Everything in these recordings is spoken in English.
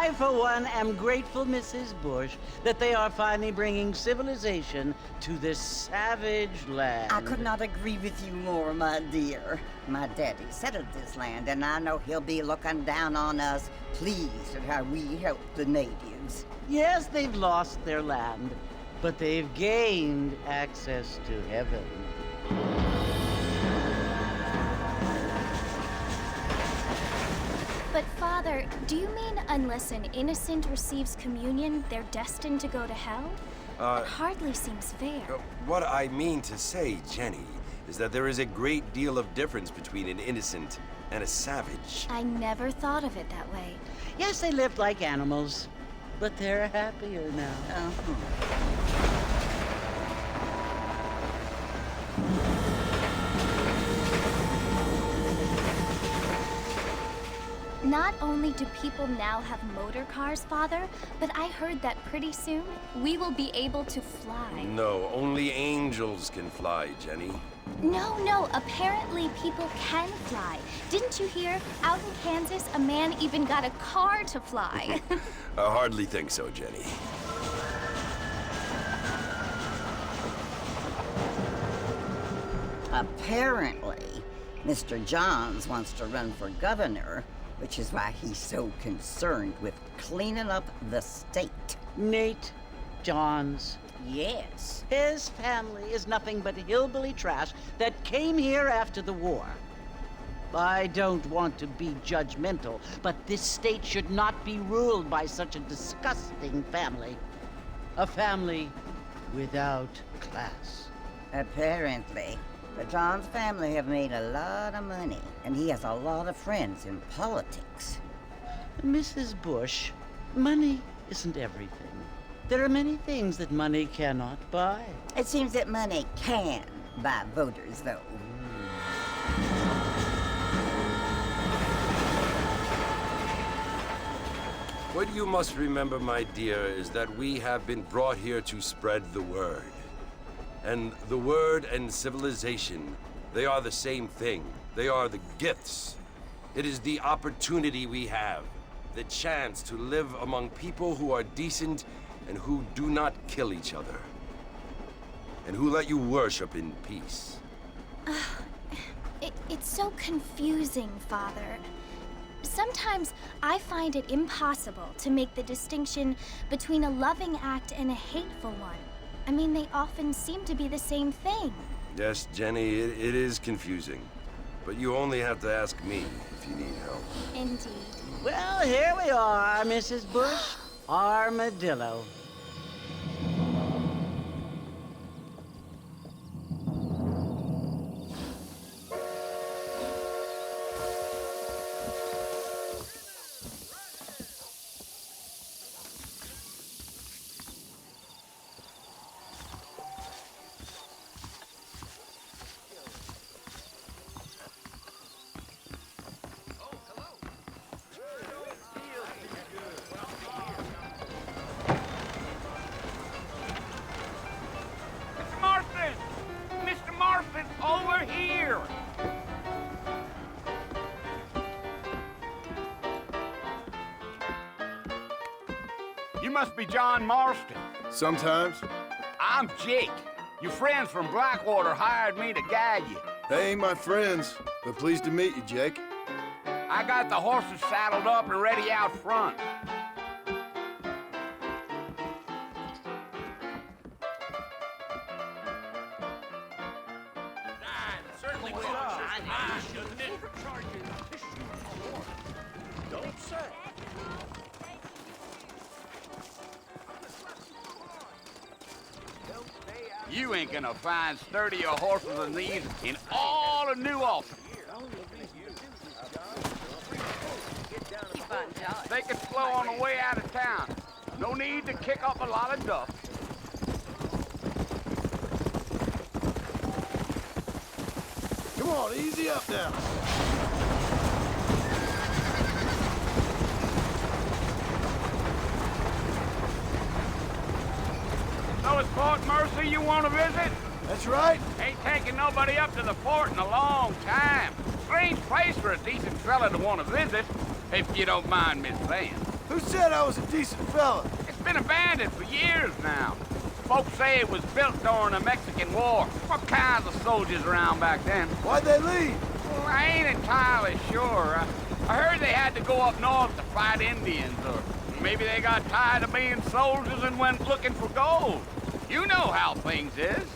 I, for one, am grateful, Mrs. Bush, that they are finally bringing civilization to this savage land. I could not agree with you more, my dear. My daddy settled this land, and I know he'll be looking down on us, pleased at how we help the natives. Yes, they've lost their land, but they've gained access to heaven. But Father, do you mean unless an innocent receives communion, they're destined to go to hell? That hardly seems fair. What I mean to say, Jenny, is that there is a great deal of difference between an innocent and a savage. I never thought of it that way. Yes, they lived like animals, but they're happier now. Not only do people now have motor cars, Father, but I heard that pretty soon we will be able to fly. No, only angels can fly, Jenny. No, apparently people can fly. Didn't you hear? Out in Kansas, a man even got a car to fly. I hardly think so, Jenny. Apparently, Mr. Johns wants to run for governor, which is why he's so concerned with cleaning up the state. Nate Johns. Yes. His family is nothing but hillbilly trash that came here after the war. I don't want to be judgmental, but this state should not be ruled by such a disgusting family. A family without class. Apparently. The Johns family have made a lot of money, and he has a lot of friends in politics. Mrs. Bush, money isn't everything. There are many things that money cannot buy. It seems that money can buy voters, though. What you must remember, my dear, is that we have been brought here to spread the word. And the word and civilization, they are the same thing. They are the gifts. It is the opportunity we have, the chance to live among people who are decent and who do not kill each other, and who let you worship in peace. It's so confusing, Father. Sometimes I find it impossible to make the distinction between a loving act and a hateful one. I mean, they often seem to be the same thing. Yes, Jenny, it is confusing. But you only have to ask me if you need help. Indeed. Well, here we are, Mrs. Bush. Armadillo. Over here! You must be John Marston. Sometimes. I'm Jake. Your friends from Blackwater hired me to guide you. They ain't my friends, but pleased to meet you, Jake. I got the horses saddled up and ready out front. You ain't gonna find sturdier horses than these in all of New Ulster. They can slow on the way out of town. No need to kick up a lot of dust. Come on, easy up now. So it's Fort Mercer you want to visit? That's right. Ain't taking nobody up to the fort in a long time. Strange place for a decent fella to want to visit, if you don't mind me saying. Who said I was a decent fella? It's been abandoned for years now. Folks say it was built during the Mexican War. What kinds of soldiers around back then? Why'd they leave? Well, I ain't entirely sure. I heard they had to go up north to fight Indians, or maybe they got tired of being soldiers and went looking for gold. You know how things is.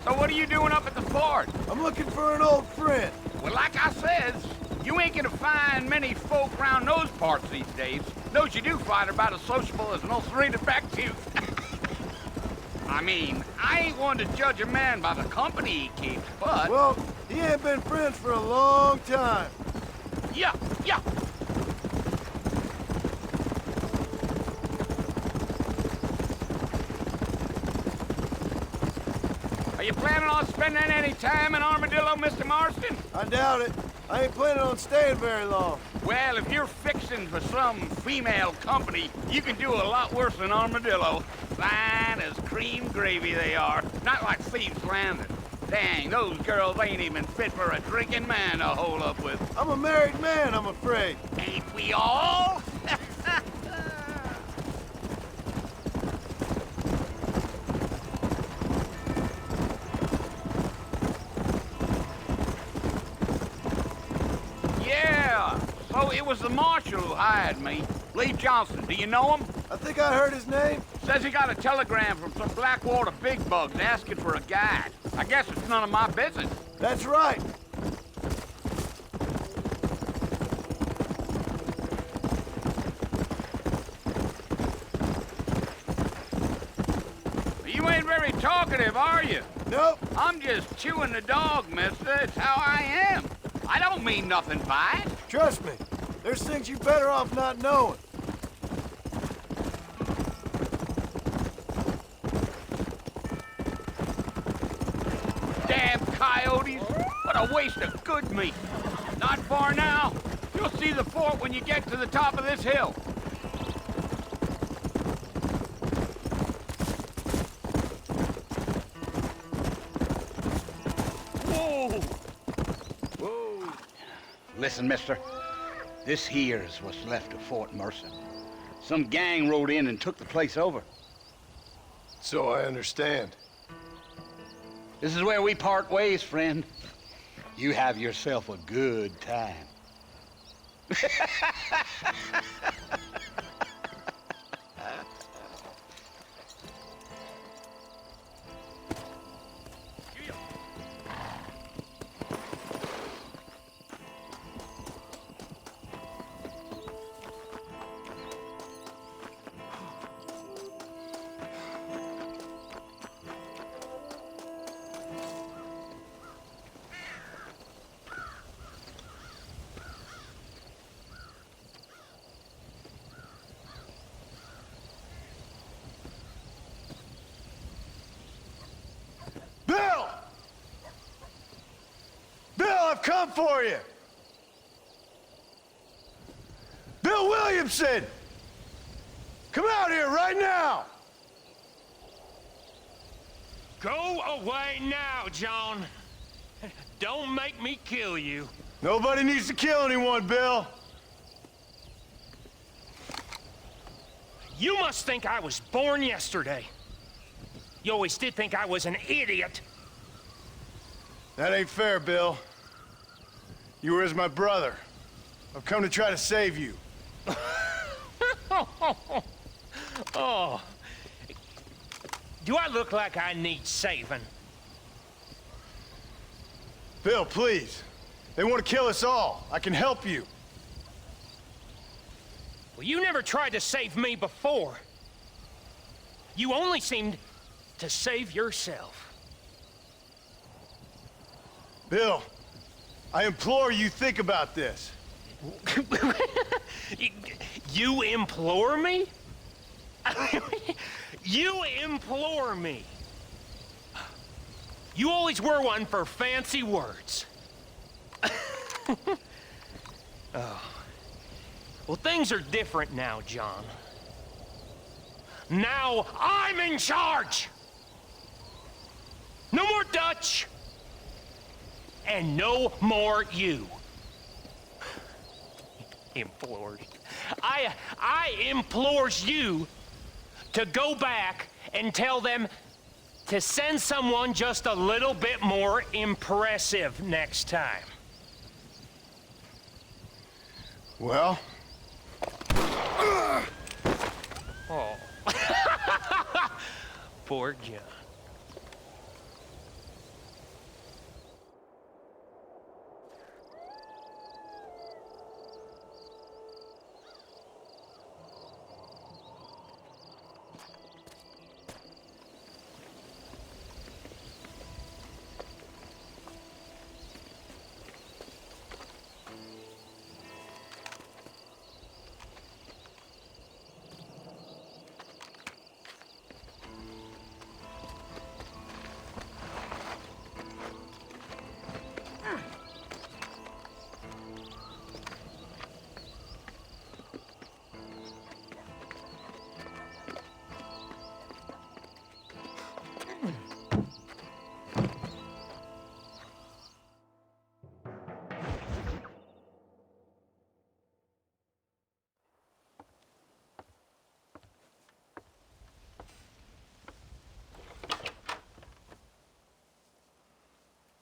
So what are you doing up at the fort? I'm looking for an old friend. Well, like I says, you ain't gonna find many folk around those parts these days. Those you do find are about as sociable as an ulcerated back tooth. I mean, I ain't one to judge a man by the company he keeps, but... Well, he ain't been friends for a long time. Yeah. Are you planning on spending any time in Armadillo, Mr. Marston? I doubt it. I ain't planning on staying very long. Well, if you're fixing for some female company, you can do a lot worse than Armadillo. Fine as cream gravy they are. Not like Thieves' Landing. Dang, those girls ain't even fit for a drinking man to hole up with. I'm a married man, I'm afraid. Ain't we all? Yeah, so it was the marshal who hired me. Lee Johnson, do you know him? I think I heard his name. Says he got a telegram from some Blackwater big bugs asking for a guide. I guess it's none of my business. That's right. You ain't very talkative, are you? Nope. I'm just chewing the dog, mister. It's how I am. I don't mean nothing by it. Trust me. There's things you better off not knowing. Damn coyotes. What a waste of good meat. Not far now. You'll see the fort when you get to the top of this hill. Whoa! Whoa! Listen, mister. This here's what's left of Fort Mercer. Some gang rode in and took the place over. So I understand. This is where we part ways, friend. You have yourself a good time. Bill! Bill, I've come for you! Bill Williamson! Come out here right now! Go away now, John. Don't make me kill you. Nobody needs to kill anyone, Bill. You must think I was born yesterday. You always did think I was an idiot. That ain't fair, Bill. You were as my brother. I've come to try to save you. Oh. Do I look like I need saving? Bill, please. They want to kill us all. I can help you. Well, you never tried to save me before. You only seemed to save yourself. Bill, I implore you think about this. You implore me? You implore me? You always were one for fancy words. Oh. Well, things are different now, John. Now I'm in charge! No more Dutch! And no more you. Implored. I implores you to go back and tell them to send someone just a little bit more impressive next time. Well? Oh. Poor John.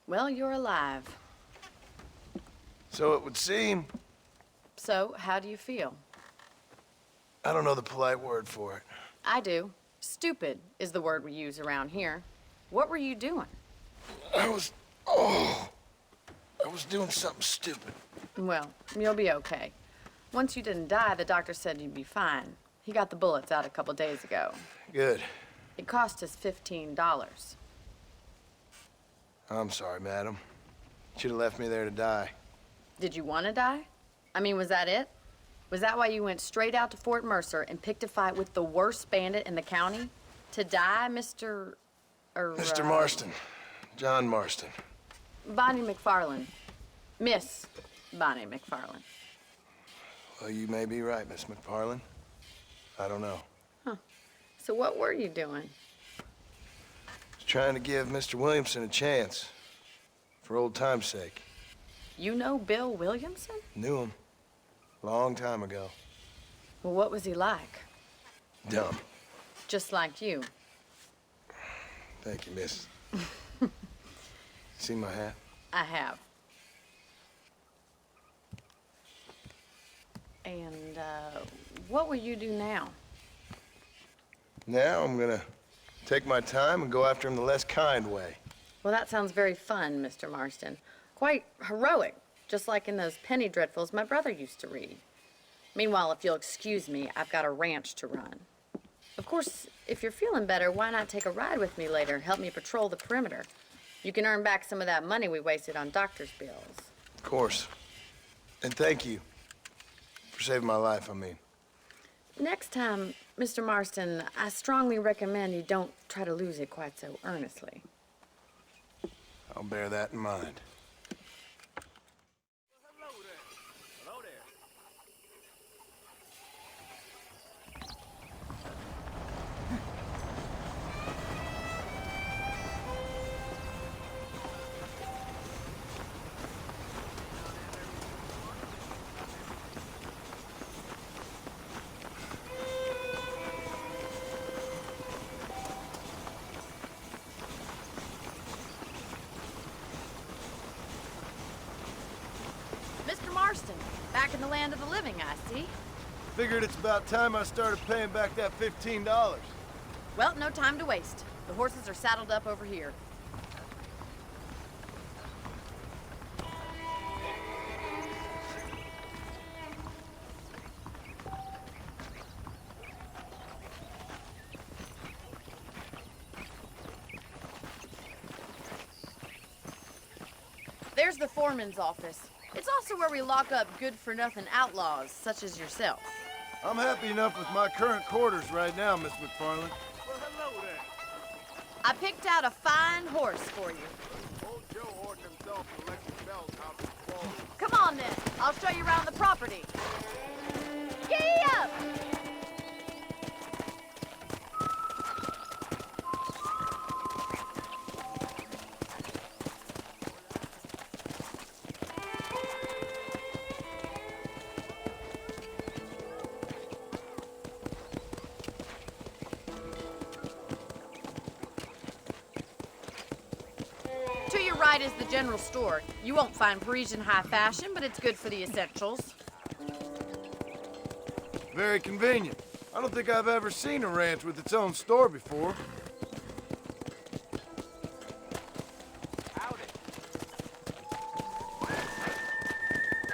Well, you're alive. So it would seem. So, how do you feel? I don't know the polite word for it. I do. Stupid is the word we use around here. What were you doing? I was doing something stupid. Well, you'll be okay. Once you didn't die, the doctor said you'd be fine. He got the bullets out a couple days ago. Good. It cost us $15. I'm sorry, madam. Should have left me there to die. Did you want to die? I mean, was that it? Was that why you went straight out to Fort Mercer and picked a fight with the worst bandit in the county? To die, Mr. Mr. Marston. John Marston. Bonnie MacFarlane. Miss Bonnie MacFarlane. Well, you may be right, Miss MacFarlane. I don't know. So what were you doing? Just trying to give Mr. Williamson a chance. For old time's sake. You know Bill Williamson? Knew him. Long time ago. Well, what was he like? Dumb. Just like you. Thank you, miss. See my hat? I have. And, what will you do now? Now I'm gonna take my time and go after him the less kind way. Well, that sounds very fun, Mr. Marston. Quite heroic, just like in those penny dreadfuls my brother used to read. Meanwhile, if you'll excuse me, I've got a ranch to run. Of course, if you're feeling better, why not take a ride with me later? Help me patrol the perimeter. You can earn back some of that money we wasted on doctor's bills. Of course. And thank you for saving my life, I mean. Next time, Mr. Marston, I strongly recommend you don't try to lose it quite so earnestly. I'll bear that in mind. Mr. Marston, back in the land of the living, I see. Figured it's about time I started paying back that $15. Well, no time to waste. The horses are saddled up over here. There's the foreman's office. It's also where we lock up good-for-nothing outlaws, such as yourself. I'm happy enough with my current quarters right now, Miss MacFarlane. Well, hello there. I picked out a fine horse for you. Old Joe ordered himself an electric bell out in the fall. Come on, then. I'll show you around the property. Giddy up! side is the general store. You won't find Parisian high fashion, but it's good for the essentials. Very convenient. I don't think I've ever seen a ranch with its own store before.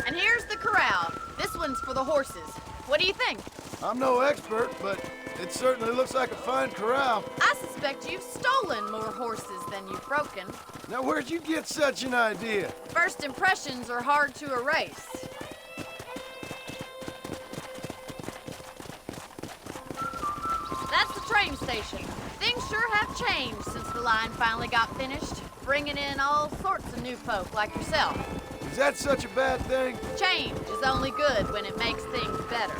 And here's the corral. This one's for the horses. What do you think? I'm no expert, but it certainly looks like a fine corral. I suspect you've stolen more horses than you've broken. Now, where'd you get such an idea? First impressions are hard to erase. That's the train station. Things sure have changed since the line finally got finished, bringing in all sorts of new folk like yourself. Is that such a bad thing? Change is only good when it makes things better.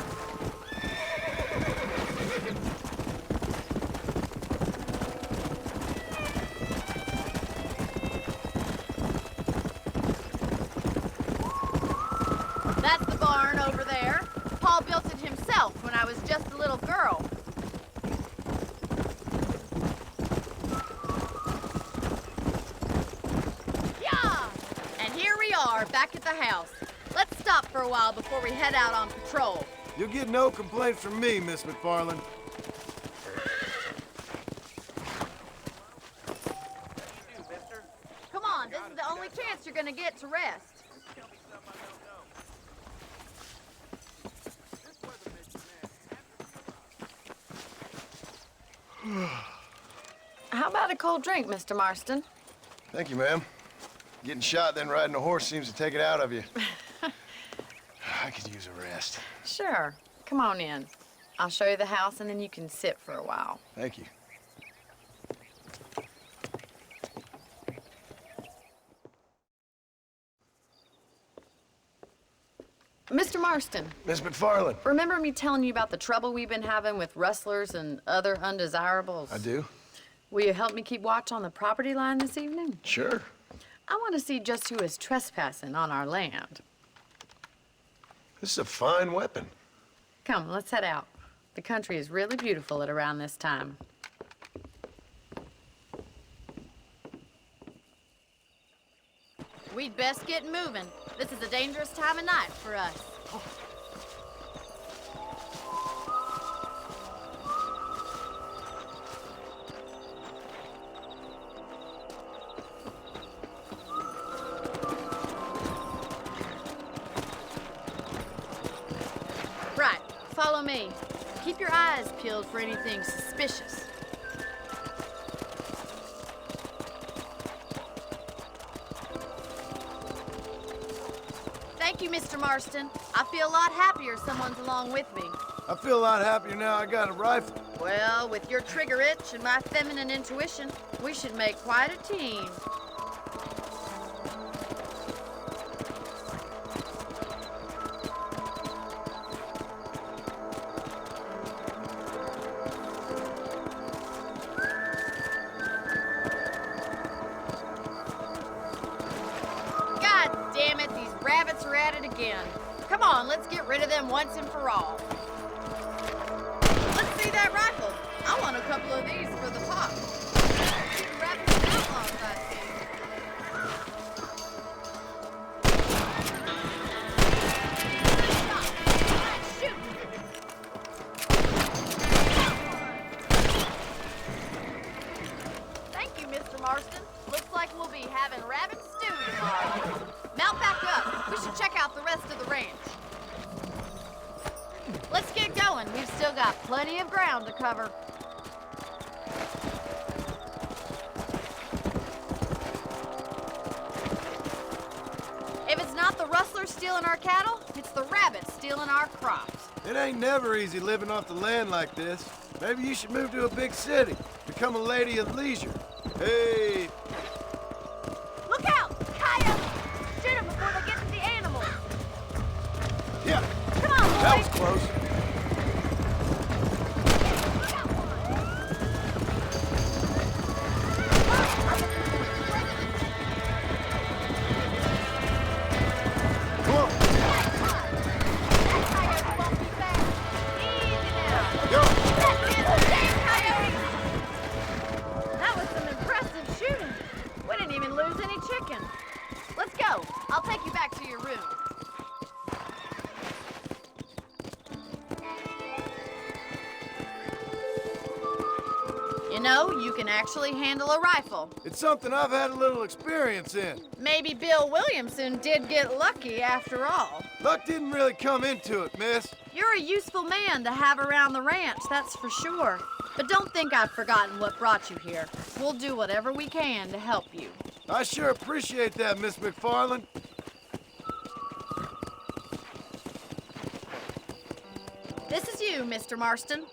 That's the barn over there. Paul built it himself when I was just a little girl. Yeah! And here we are, back at the house. Let's stop for a while before we head out on patrol. You'll get no complaints from me, Miss MacFarlane. Come on, this is the only chance you're gonna get to rest. How about a cold drink, Mr. Marston? Thank you, ma'am. Getting shot, then riding a horse seems to take it out of you. I could use a rest. Sure. Come on in. I'll show you the house, and then you can sit for a while. Thank you. Mr. Marston, Miss MacFarlane. remember me telling you about the trouble we've been having with rustlers and other undesirables? I do. Will you help me keep watch on the property line this evening? Sure. I want to see just who is trespassing on our land. This is a fine weapon. Come, let's head out. The country is really beautiful at around this time. We'd best get moving. This is a dangerous time of night for us. Right, follow me. Keep your eyes peeled for anything suspicious. Thank you, Mr. Marston. I feel a lot happier someone's along with me. I feel a lot happier now I got a rifle. Well, with your trigger itch and my feminine intuition, we should make quite a team. God damn it, these rabbits are at it again. Come on, let's get rid of them once and for all. Let's see that rifle. I want a couple of these for the pop. Shooting rabbits and outlaws, I see. Stop. Shoot. Thank you, Mr. Marston. Looks like we'll be having rabbit stew tomorrow. Mount back up. We should check out the rest of the ranch. Let's get going. We've still got plenty of ground to cover. If it's not the rustlers stealing our cattle, it's the rabbits stealing our crops. It ain't never easy living off the land like this. Maybe you should move to a big city. Become a lady of leisure. Hey! Look out! Coyotes! Shoot them before they get to the animals. Yeah, Come on, boys! that was close. Come on, That coyote won't be fast. Easy now. go! That's it, damn coyote! That was some impressive shooting. I'll take you back to your room. You know, you can actually handle a rifle. It's something I've had a little experience in. Maybe Bill Williamson did get lucky after all. Luck didn't really come into it, miss. You're a useful man to have around the ranch, that's for sure. But don't think I've forgotten what brought you here. We'll do whatever we can to help you. I sure appreciate that, Miss MacFarlane. This is you, Mr. Marston.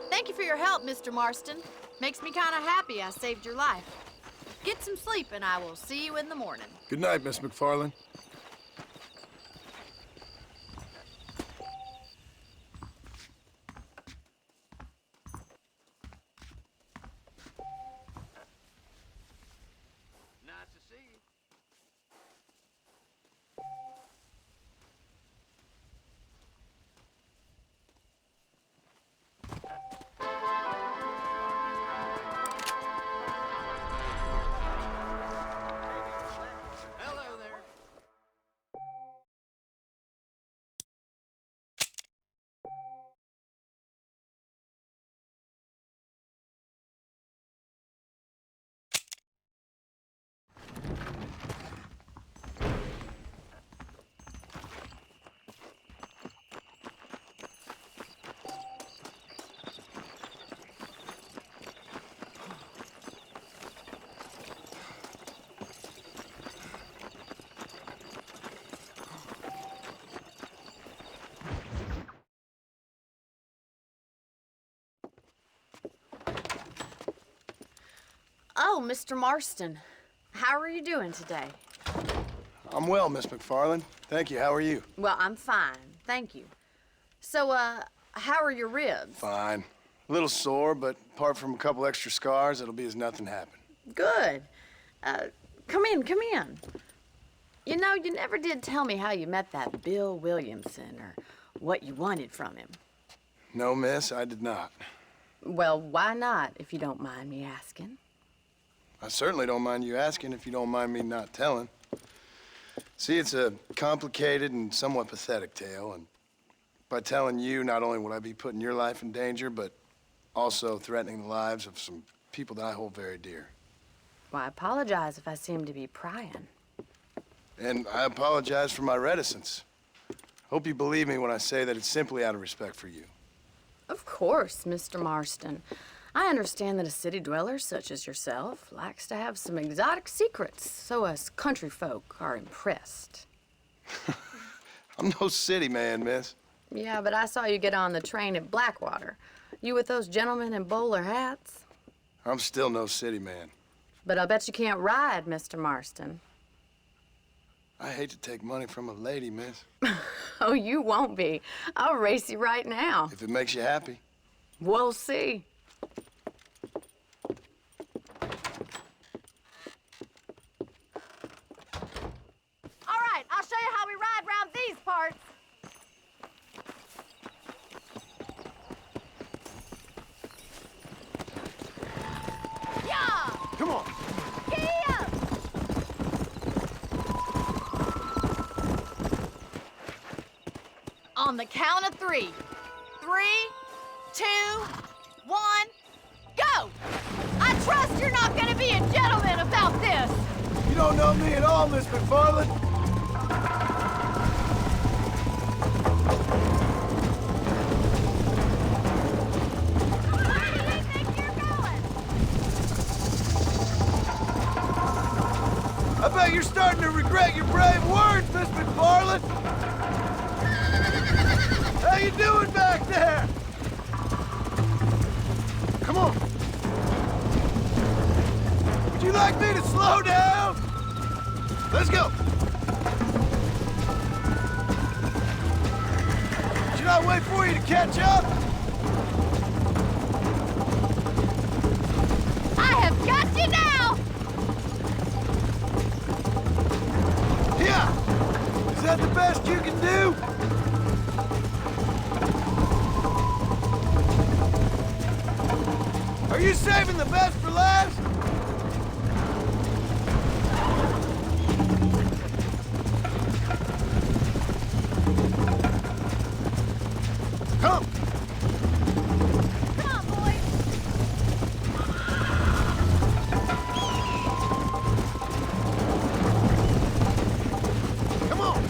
Thank you for your help, Mr. Marston. Makes me kind of happy I saved your life. Get some sleep and I will see you in the morning. Good night, Miss MacFarlane. Nice to see you. Hello there. Oh, Mr. Marston. How are you doing today? I'm well, Miss MacFarlane. Thank you. How are you? Well, I'm fine, thank you. So, how are your ribs? Fine. A little sore, but apart from a couple extra scars, it'll be as nothing happened. Good. Come in, come in. You know, you never did tell me how you met that Bill Williamson or what you wanted from him. No, miss, I did not. Well, why not, if you don't mind me asking? I certainly don't mind you asking if you don't mind me not telling. See, it's a complicated and somewhat pathetic tale, and by telling you, not only would I be putting your life in danger, but also threatening the lives of some people that I hold very dear. Well, I apologize if I seem to be prying. And I apologize for my reticence. Hope you believe me when I say that it's simply out of respect for you. Of course, Mr. Marston. I understand that a city dweller such as yourself likes to have some exotic secrets, so us country folk are impressed. I'm no city man, miss. Yeah, but I saw you get on the train at Blackwater. You with those gentlemen in bowler hats? I'm still no city man. But I'll bet you can't ride, Mr. Marston. I hate to take money from a lady, miss. Oh, you won't be. I'll race you right now. If it makes you happy. We'll see. All right, I'll show you how we ride round these parts. Yeah! Come on. Yeah! On the count of 3. 3, 2, 1, go! I trust you're not gonna be a gentleman about this. You don't know me at all, Miss MacFarlane. Where do you think you're going? I bet you're starting to regret your brave words, Miss MacFarlane. How you doing back there? Come on. Would you like me to slow down? Let's go. Should I wait for you to catch up? I have got you now! Yeah. Is that the best you can do? Are you saving the best for last? Come! Come on, boys! Come on!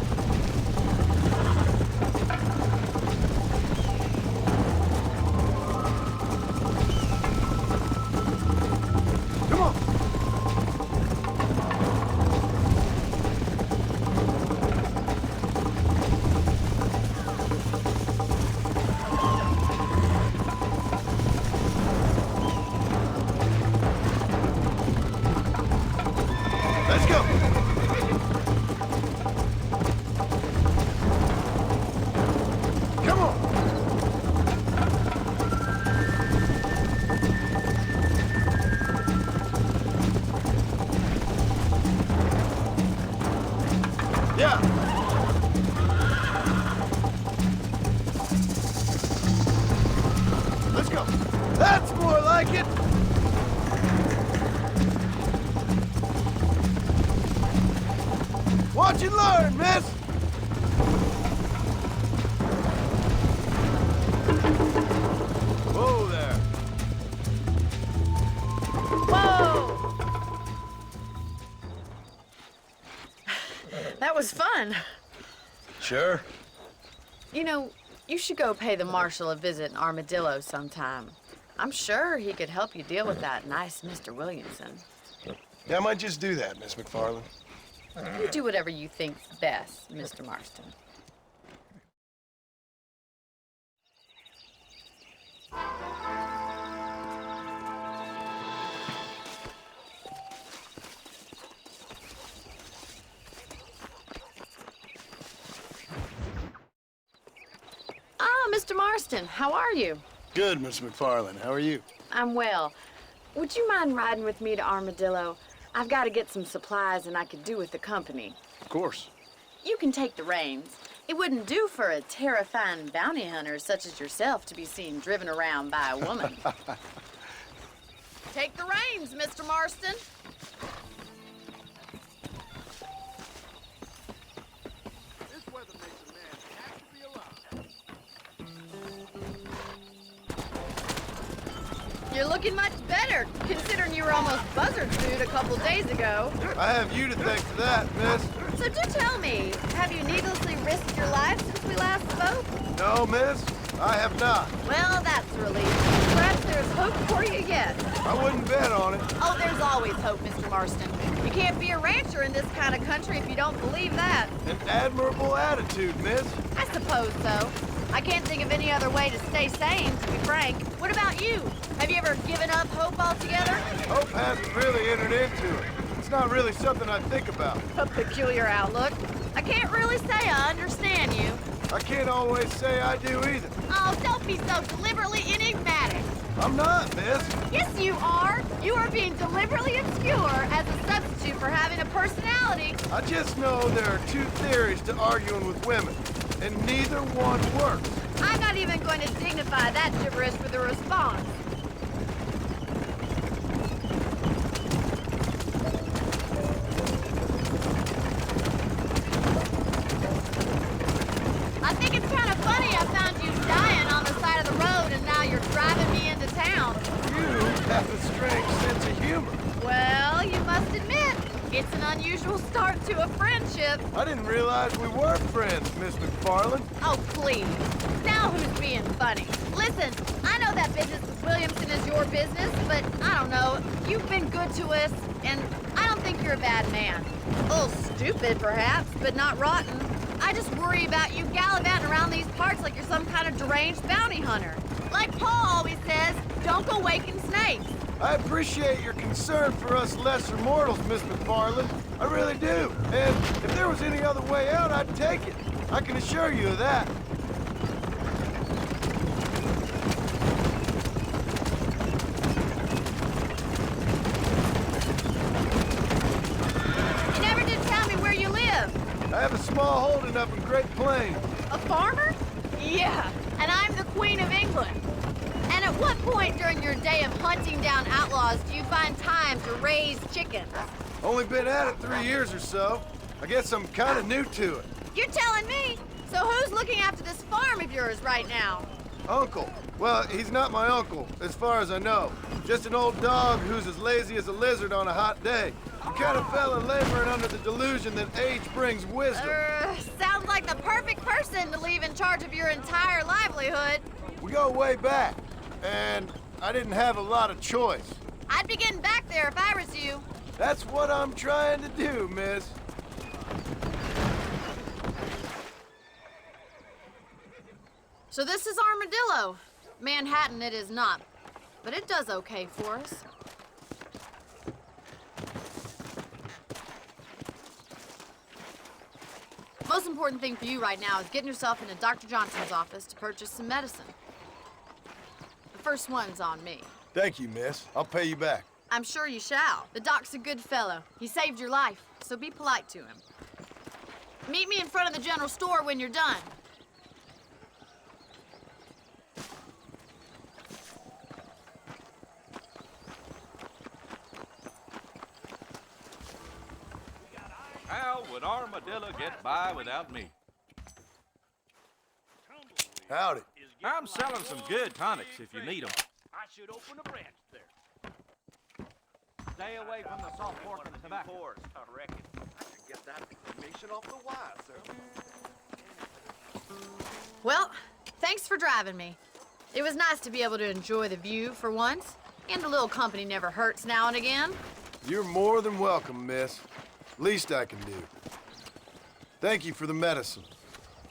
Come on! Let's go! Come on! Yeah! Let's go! That's more like it! Watch and learn, miss! Whoa there! Whoa! That was fun. Sure. You know, you should go pay the marshal a visit in Armadillo sometime. I'm sure he could help you deal with that nice Mr. Williamson. Yeah, I might just do that, Miss MacFarlane. You do whatever you think's best, Mr. Marston. Ah, Mr. Marston, how are you? Good, Miss MacFarlane. How are you? I'm well. Would you mind riding with me to Armadillo? I've got to get some supplies and I could do with the company. Of course. You can take the reins. It wouldn't do for a terrifying bounty hunter such as yourself to be seen driven around by a woman. Take the reins, Mr. Marston. This weather makes a man have to be alive. You're looking much better, considering you were almost buzzard food a couple days ago. I have you to thank for that, miss. So do tell me, have you needlessly risked your life since we last spoke? No, miss, I have not. Well, that's a relief. Perhaps there's hope for you yet. I wouldn't bet on it. Oh, there's always hope, Mr. Marston. You can't be a rancher in this kind of country if you don't believe that. An admirable attitude, miss. I suppose so. I can't think of any other way to stay sane, to be frank. What about you? Have you ever given up hope altogether? Hope hasn't really entered into it. It's not really something I think about. A peculiar outlook. I can't really say I understand you. I can't always say I do either. Oh, don't be so deliberately enigmatic. I'm not, miss. Yes, you are. You are being deliberately obscure as a substitute for having a personality. I just know there are two theories to arguing with women, and neither one works. I'm not even going to dignify that gibberish with a response. I think it's kind of funny I found you dying on the side of the road and now you're driving me into town. You have a strange sense of humor. Well, you must admit, it's an unusual start to a friendship. I didn't realize we were friends, Miss MacFarlane. Oh, please. Now who's being funny? Listen, I know that business with Williamson is your business, but I don't know. You've been good to us, and I don't think you're a bad man. A little stupid, perhaps, but not rotten. I just worry about you gallivanting around these parts like you're some kind of deranged bounty hunter. Like Paul always says, don't go waking snakes. I appreciate your concern for us lesser mortals, Miss MacFarlane. I really do. And if there was any other way out, I'd take it. I can assure you of that. You never did tell me where you live. I have a small holding up in Great Plains. A farmer? Yeah, and I'm the Queen of England. And it At what point during your day of hunting down outlaws do you find time to raise chickens? Only been at it 3 years or so. I guess I'm kind of new to it. You're telling me? So who's looking after this farm of yours right now? Uncle. Well, he's not my uncle, as far as I know. Just an old dog who's as lazy as a lizard on a hot day. The kind of fella laboring under the delusion that age brings wisdom. Sounds like the perfect person to leave in charge of your entire livelihood. We go way back, and I didn't have a lot of choice. I'd be getting back there if I was you. That's what I'm trying to do, miss. So this is Armadillo. Manhattan it is not, but it does okay for us. Most important thing for you right now is getting yourself into Dr. Johnson's office to purchase some medicine. The first one's on me. Thank you, miss. I'll pay you back. I'm sure you shall. The doc's a good fellow. He saved your life, so be polite to him. Meet me in front of the general store when you're done. How would Armadillo get by without me? Howdy. I'm selling some good tonics if you need them. I should open a branch there. Stay away from the salt pork and tobacco. I reckon. I should get that information off the wire, sir. Well, thanks for driving me. It was nice to be able to enjoy the view for once, and a little company never hurts now and again. You're more than welcome, miss. Least I can do. Thank you for the medicine.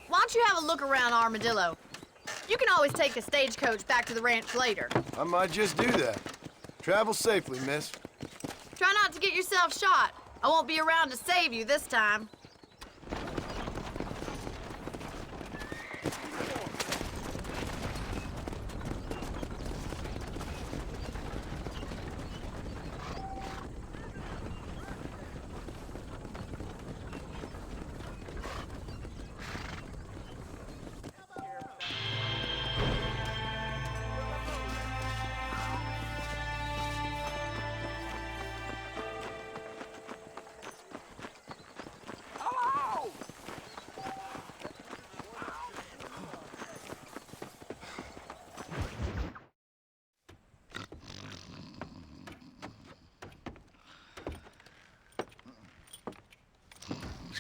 Why don't you have a look around Armadillo? You can always take a stagecoach back to the ranch later. I might just do that. Travel safely, miss. Try not to get yourself shot. I won't be around to save you this time.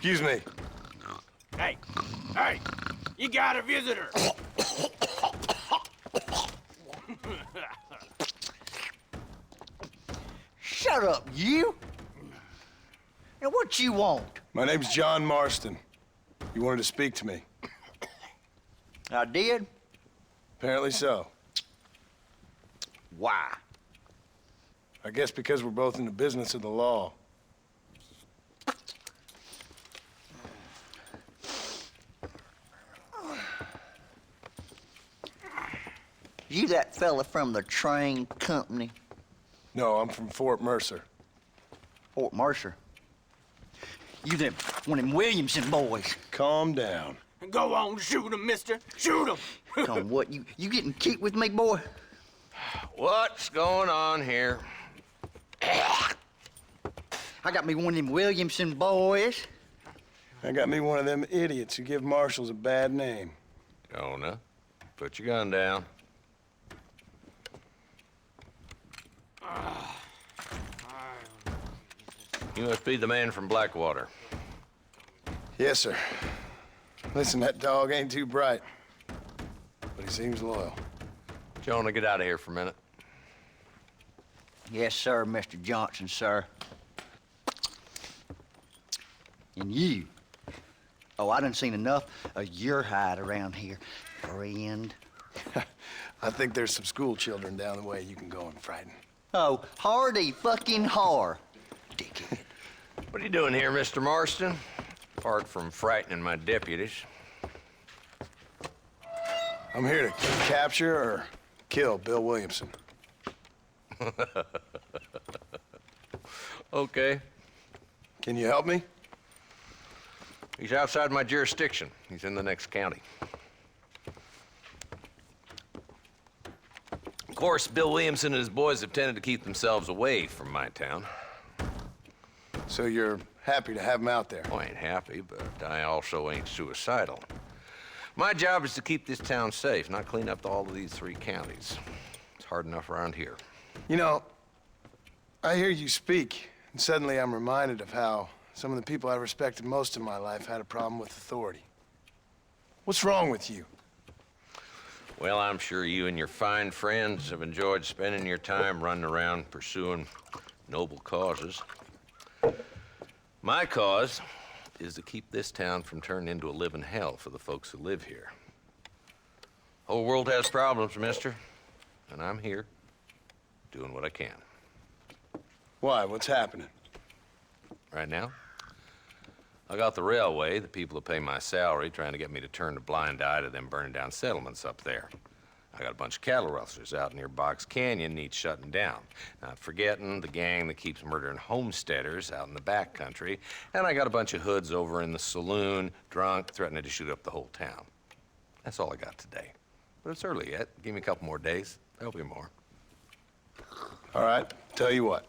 Excuse me. Hey, you got a visitor. Shut up, you! Now, what you want? My name's John Marston. You wanted to speak to me? I did? Apparently so. Why? I guess because we're both in the business of the law. You that fella from the train company? No, I'm from Fort Mercer. Fort Mercer? You them, one of them Williamson boys. Calm down. Go on, shoot him, mister. Shoot him. Come on, what, you getting kicked with me, boy? What's going on here? I got me one of them Williamson boys. I got me one of them idiots who give marshals a bad name. Jonah, put your gun down. You must be the man from Blackwater. Yes, sir. Listen, that dog ain't too bright, but he seems loyal. Jonah, get out of here for a minute. Yes, sir, Mr. Johnson, sir. And you. Oh, I done seen enough of your hide around here, friend. I think there's some school children down the way you can go and frighten. Oh, hardy fucking har. Dickhead. What are you doing here, Mr. Marston? Apart from frightening my deputies. I'm here to capture or kill Bill Williamson. Okay. Can you help me? He's outside my jurisdiction. He's in the next county. course, Bill Williamson and his boys have tended to keep themselves away from my town. So you're happy to have him out there? Oh, I ain't happy, but I also ain't suicidal. My job is to keep this town safe, not clean up all of these 3 counties. It's hard enough around here. You know, I hear you speak, and suddenly I'm reminded of how some of the people I respected most in my life had a problem with authority. What's wrong with you? Well, I'm sure you and your fine friends have enjoyed spending your time running around pursuing noble causes. My cause is to keep this town from turning into a living hell for the folks who live here. Whole world has problems, mister, and I'm here doing what I can. Why? What's happening? Right now, I got the railway, the people who pay my salary, trying to get me to turn a blind eye to them burning down settlements up there. I got a bunch of cattle rustlers out near Box Canyon needs shutting down. Not forgetting the gang that keeps murdering homesteaders out in the back country. And I got a bunch of hoods over in the saloon, drunk, threatening to shoot up the whole town. That's all I got today. But it's early yet. Give me a couple more days. There'll be more. All right, tell you what.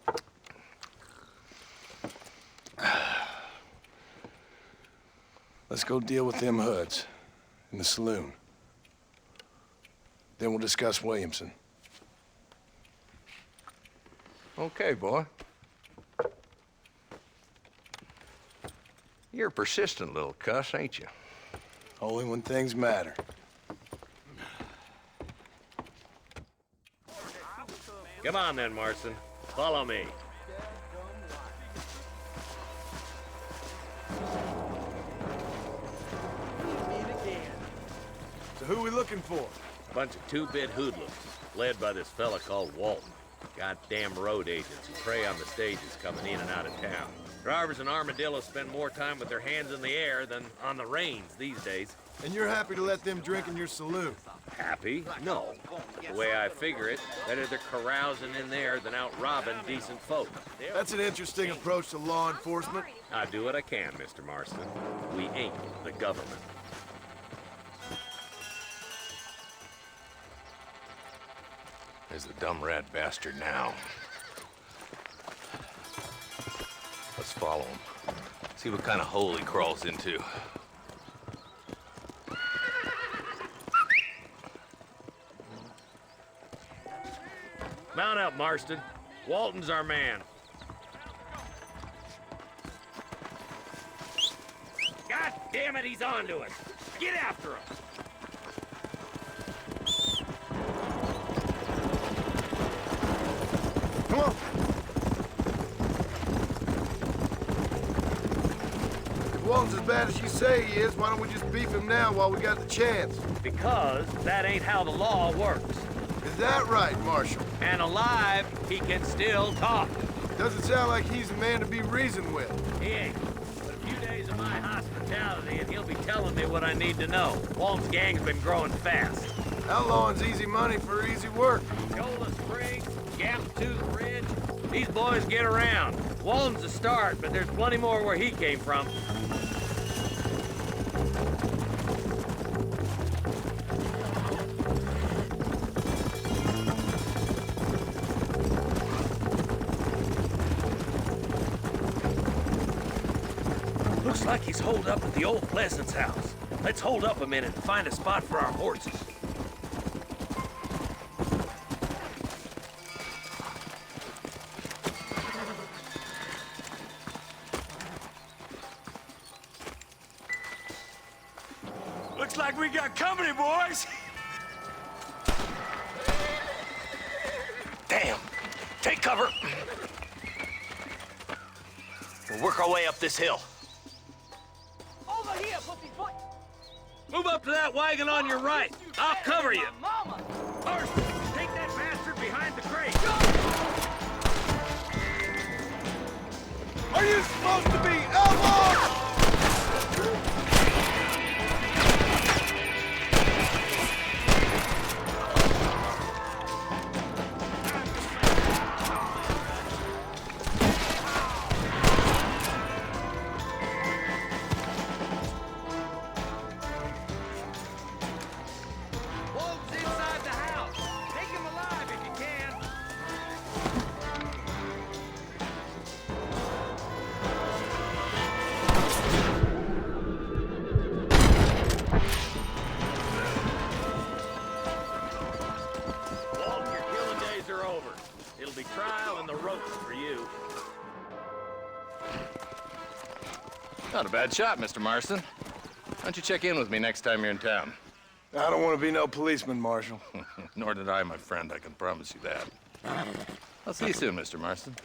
Let's go deal with them hoods in the saloon. Then we'll discuss Williamson. Okay, boy. You're a persistent little cuss, ain't you? Only when things matter. Come on then, Marston. Follow me. So who are we looking for? A bunch of two-bit hoodlums, led by this fella called Walton. Goddamn road agents who prey on the stages coming in and out of town. Drivers in Armadillo spend more time with their hands in the air than on the reins these days. And you're happy to let them drink in your saloon? Happy? No. The way I figure it, better they're carousing in there than out robbing decent folk. That's an interesting approach to law enforcement. I do what I can, Mr. Marston. We ain't the government. There's the dumb rat bastard now. Let's follow him. See what kind of hole he crawls into. Mount up, Marston. Walton's our man. God damn it, he's on to us. Get after him. Come on. If Walton's as bad as you say he is, why don't we just beef him now while we got the chance? Because that ain't how the law works. Is that right, Marshal? And alive, he can still talk. Doesn't sound like he's the man to be reasoned with. He ain't. But a few days of my hospitality and he'll be telling me what I need to know. Walton's gang's been growing fast. Outlawing's easy money for easy work. Shola Springs, Gap Tooth Ridge. These boys get around. Walton's a start, but there's plenty more where he came from. Looks like he's holed up at the old Pleasance house. Let's hold up a minute and find a spot for our horses. Looks like we got company, boys! Damn! Take cover! We'll work our way up this hill. Over here, pussyfoot! Move up to that wagon on your right. I'll cover you. Marston, take that bastard behind the crate. Are you supposed to be outlaws? Walton's inside the house. Take him alive if you piling the ropes for you. Not a bad shot, Mr. Marston. Why don't you check in with me next time you're in town? I don't want to be no policeman, Marshal. Nor did I, my friend. I can promise you that. I'll see you soon, Mr. Marston.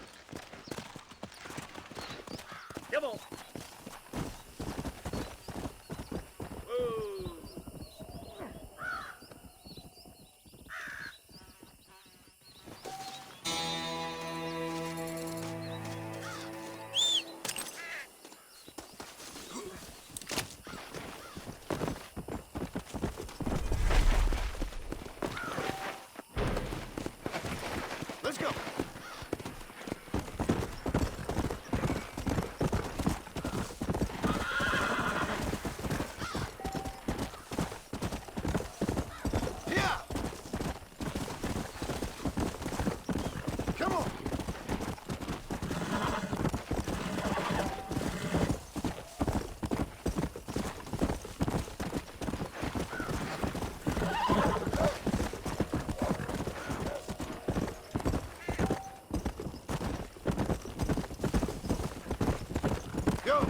Come on. Let's go. Yeah. Come on. Go.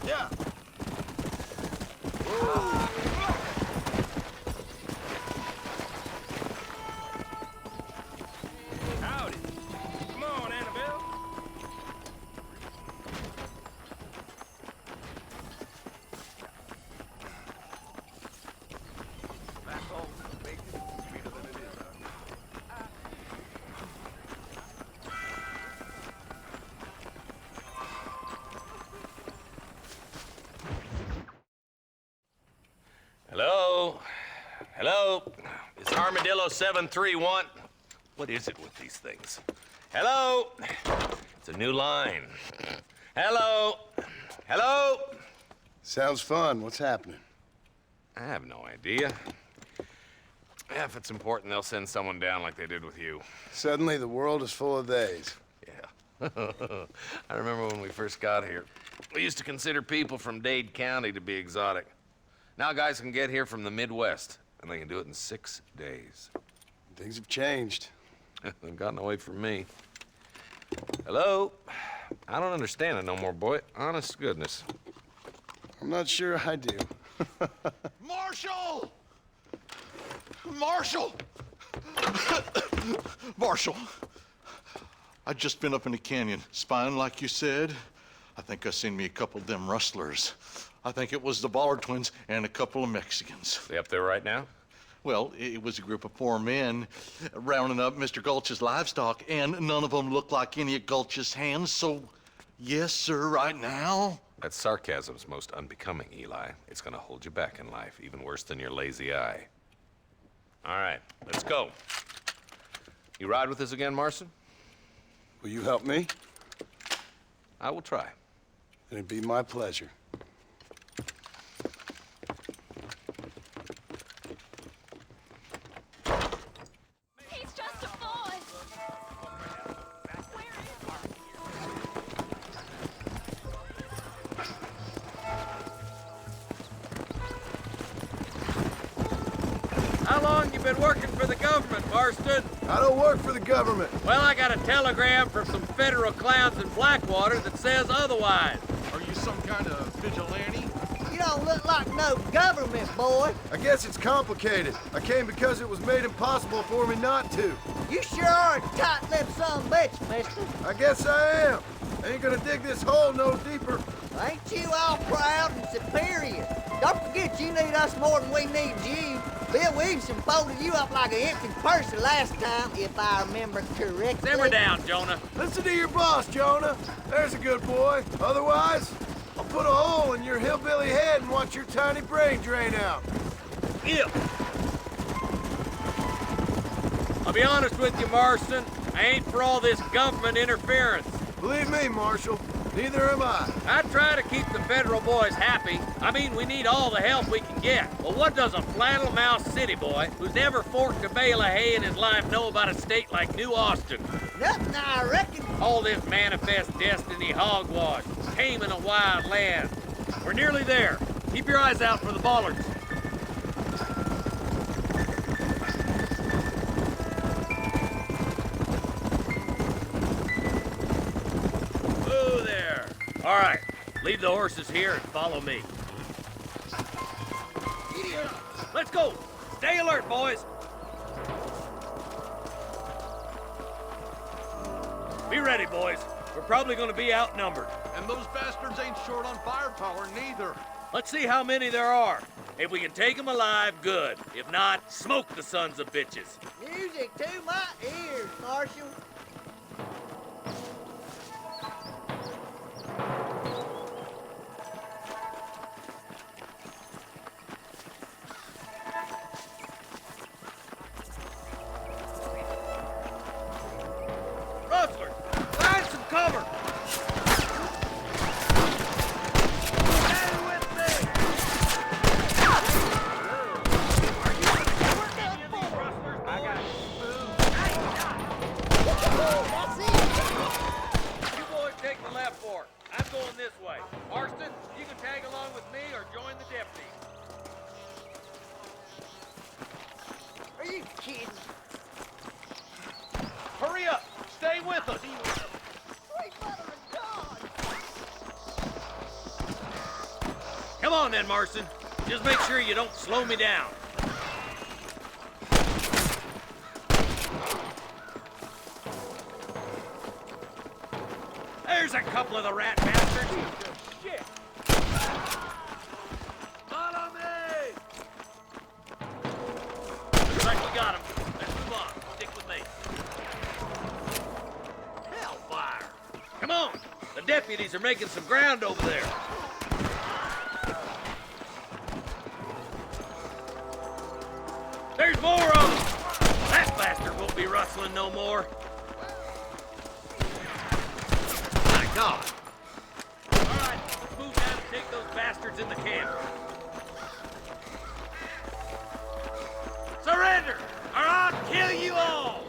Yeah. Howdy. Come on, Annabelle. That's all. Make it sweeter than it is, huh? Hello? Hello? Is Armadillo 731? What is it with these things? Hello? It's a new line. Hello? Hello? Sounds fun. What's happening? I have no idea. Yeah, if it's important, they'll send someone down like they did with you. Suddenly, the world is full of theys. Yeah. I remember when we first got here. We used to consider people from Dade County to be exotic. Now guys can get here from the Midwest, and they can do it in 6 days. Things have changed. They've gotten away from me. Hello? I don't understand it no more, boy. Honest to goodness. I'm not sure I do. Marshal! Marshal! Marshal! I just been up in the canyon, spying like you said. I think I seen me a couple of them rustlers. I think it was the Ballard twins and a couple of Mexicans. They up there right now? Well, it was a group of 4 men rounding up Mr. Gulch's livestock, and none of them looked like any of Gulch's hands, so yes, sir, right now. That sarcasm's most unbecoming, Eli. It's gonna hold you back in life, even worse than your lazy eye. All right, let's go. You ride with us again, Marston? Will you help me? I will try. It'd be my pleasure. He's just a boy. How long you been working for the government, Marston? I don't work for the government. Well, I got a telegram from some federal clowns in Blackwater that says otherwise. Are you some kind of vigilante? You don't look like no government, boy. I guess it's complicated. I came because it was made impossible for me not to. You sure are a tight-lipped son of a bitch, mister. I guess I am. I ain't gonna dig this hole no deeper. Ain't you all proud and superior? Don't forget you need us more than we need you. Bill Williamson folded you up like an empty purse the last time, if I remember correctly. Simmer down, Jonah. Listen to your boss, Jonah. There's a good boy. Otherwise, I'll put a hole in your hillbilly head and watch your tiny brain drain out. Yeah. I'll be honest with you, Marston. I ain't for all this government interference. Believe me, Marshal, Neither am I. I try to keep the federal boys happy. I mean, we need all the help we can get. But what does a flannel-mouthed city boy who's never forked a bale of hay in his life know about a state like New Austin? Nothing, I reckon. All this manifest destiny hogwash, taming a wild land. We're nearly there. Keep your eyes out for the bollards. Whoa there. All right, leave the horses here and follow me. Let's go. Stay alert, boys. Be ready, boys. We're probably gonna be outnumbered. And those bastards ain't short on firepower, neither. Let's see how many there are. If we can take them alive, good. If not, smoke the sons of bitches. Music to my ears, Marshal. Rustlers, find some cover. This way. Marston, you can tag along with me or join the deputy. Are you kidding? Hurry up! Stay with us! Sweet mother of God! Come on then, Marston. Just make sure you don't slow me down. There's a couple of the rat bastards. Shit! Follow me! Looks like we got him. Let's move on. Stick with me. Hellfire! Come on! The deputies are making some ground over there. There's more of them! That bastard won't be rustling no more. God. All right, let's move down and take those bastards in the camp. Surrender, or I'll kill you all!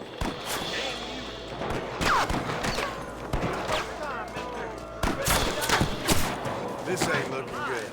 This ain't looking good.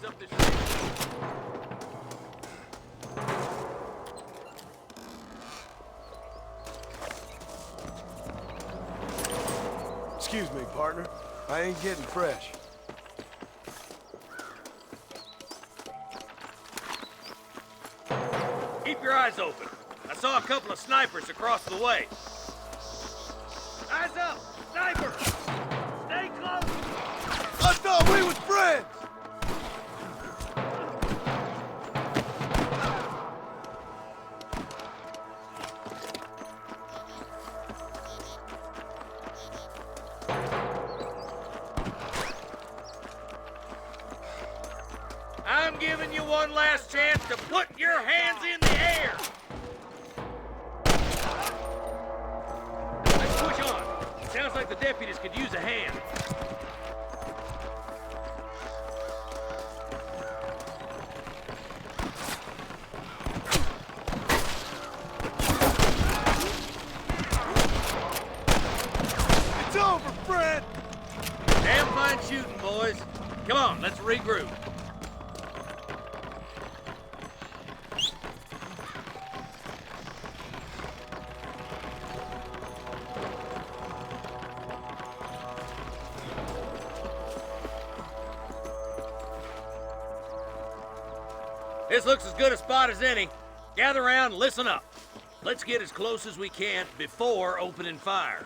Up this street. Excuse me, partner. I ain't getting fresh. Keep your eyes open. I saw a couple of snipers across the way. Eyes up! Sniper! Stay close! I thought we was friends! I'm giving you one last chance to put your hands in the air! Let's push on. Sounds like the deputies could use a hand. It's over, friend! Damn fine shooting, boys. Come on, let's regroup. This looks as good a spot as any. Gather around and listen up. Let's get as close as we can before opening fire.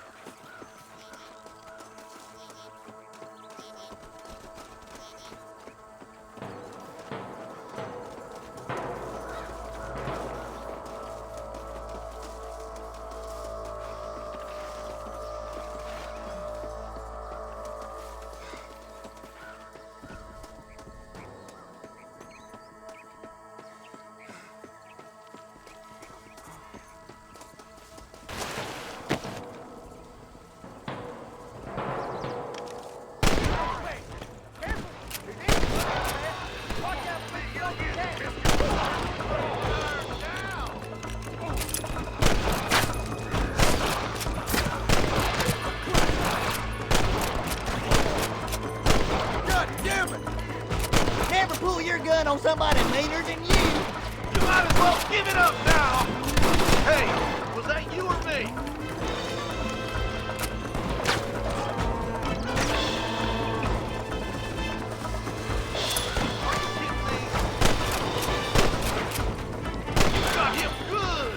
on somebody meaner than you. You might as well give it up now! Hey, was that you or me? Got him good!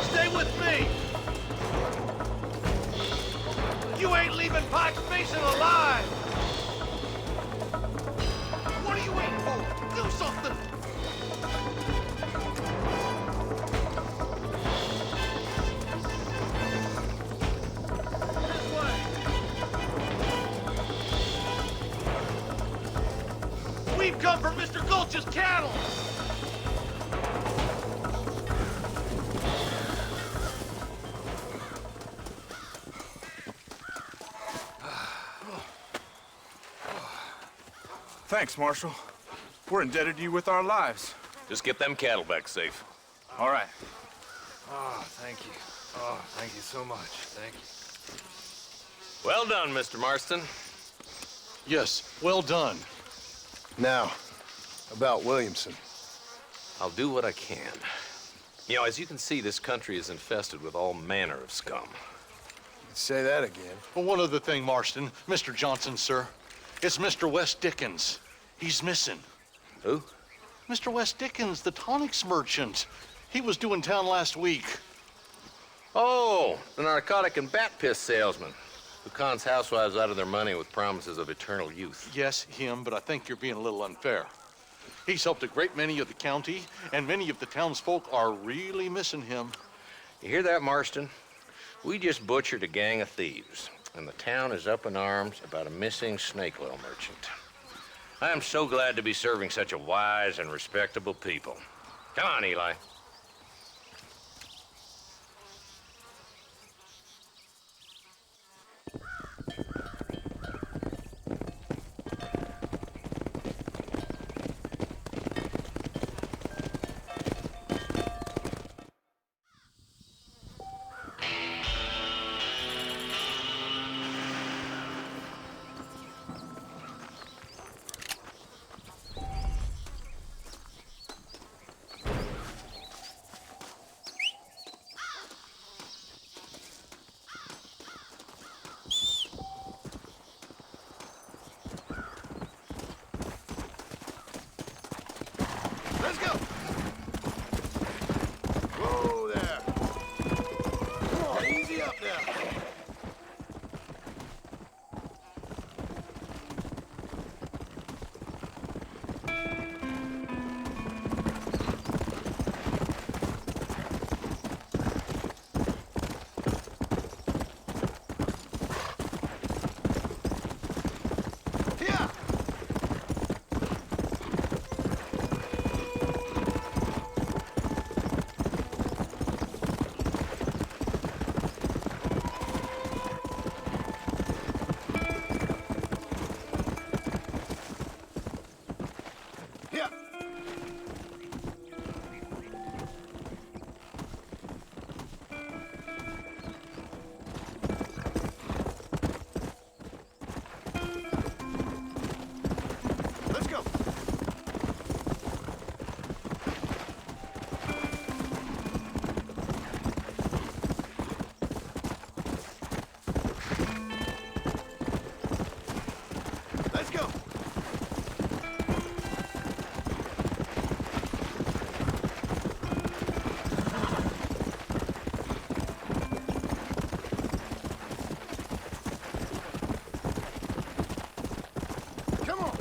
Stay with me! You ain't leaving Pike's Basin alive! What are you waiting for? Do something! This way! We've come for Mr. Gulch's cattle! Thanks, Marshal. We're indebted to you with our lives. Just get them cattle back safe. All right. Oh, thank you. Oh, thank you so much. Thank you. Well done, Mr. Marston. Yes, well done. Now, about Williamson. I'll do what I can. You know, as you can see, this country is infested with all manner of scum. Say that again. Well, one other thing, Marston. Mr. Johnson, sir. It's Mr. Wes Dickens. He's missing. Who? Mr. Wes Dickens, the tonics merchant. He was due in town last week. Oh, the narcotic and bat piss salesman who cons housewives out of their money with promises of eternal youth. Yes, him, but I think you're being a little unfair. He's helped a great many of the county, and many of the townsfolk are really missing him. You hear that, Marston? We just butchered a gang of thieves, and the town is up in arms about a missing snake oil merchant. I am so glad to be serving such a wise and respectable people. Come on, Eli. Let's go! Whoa there! Come on, easy up now. Here! Here! Let's go! Let's go! Come on!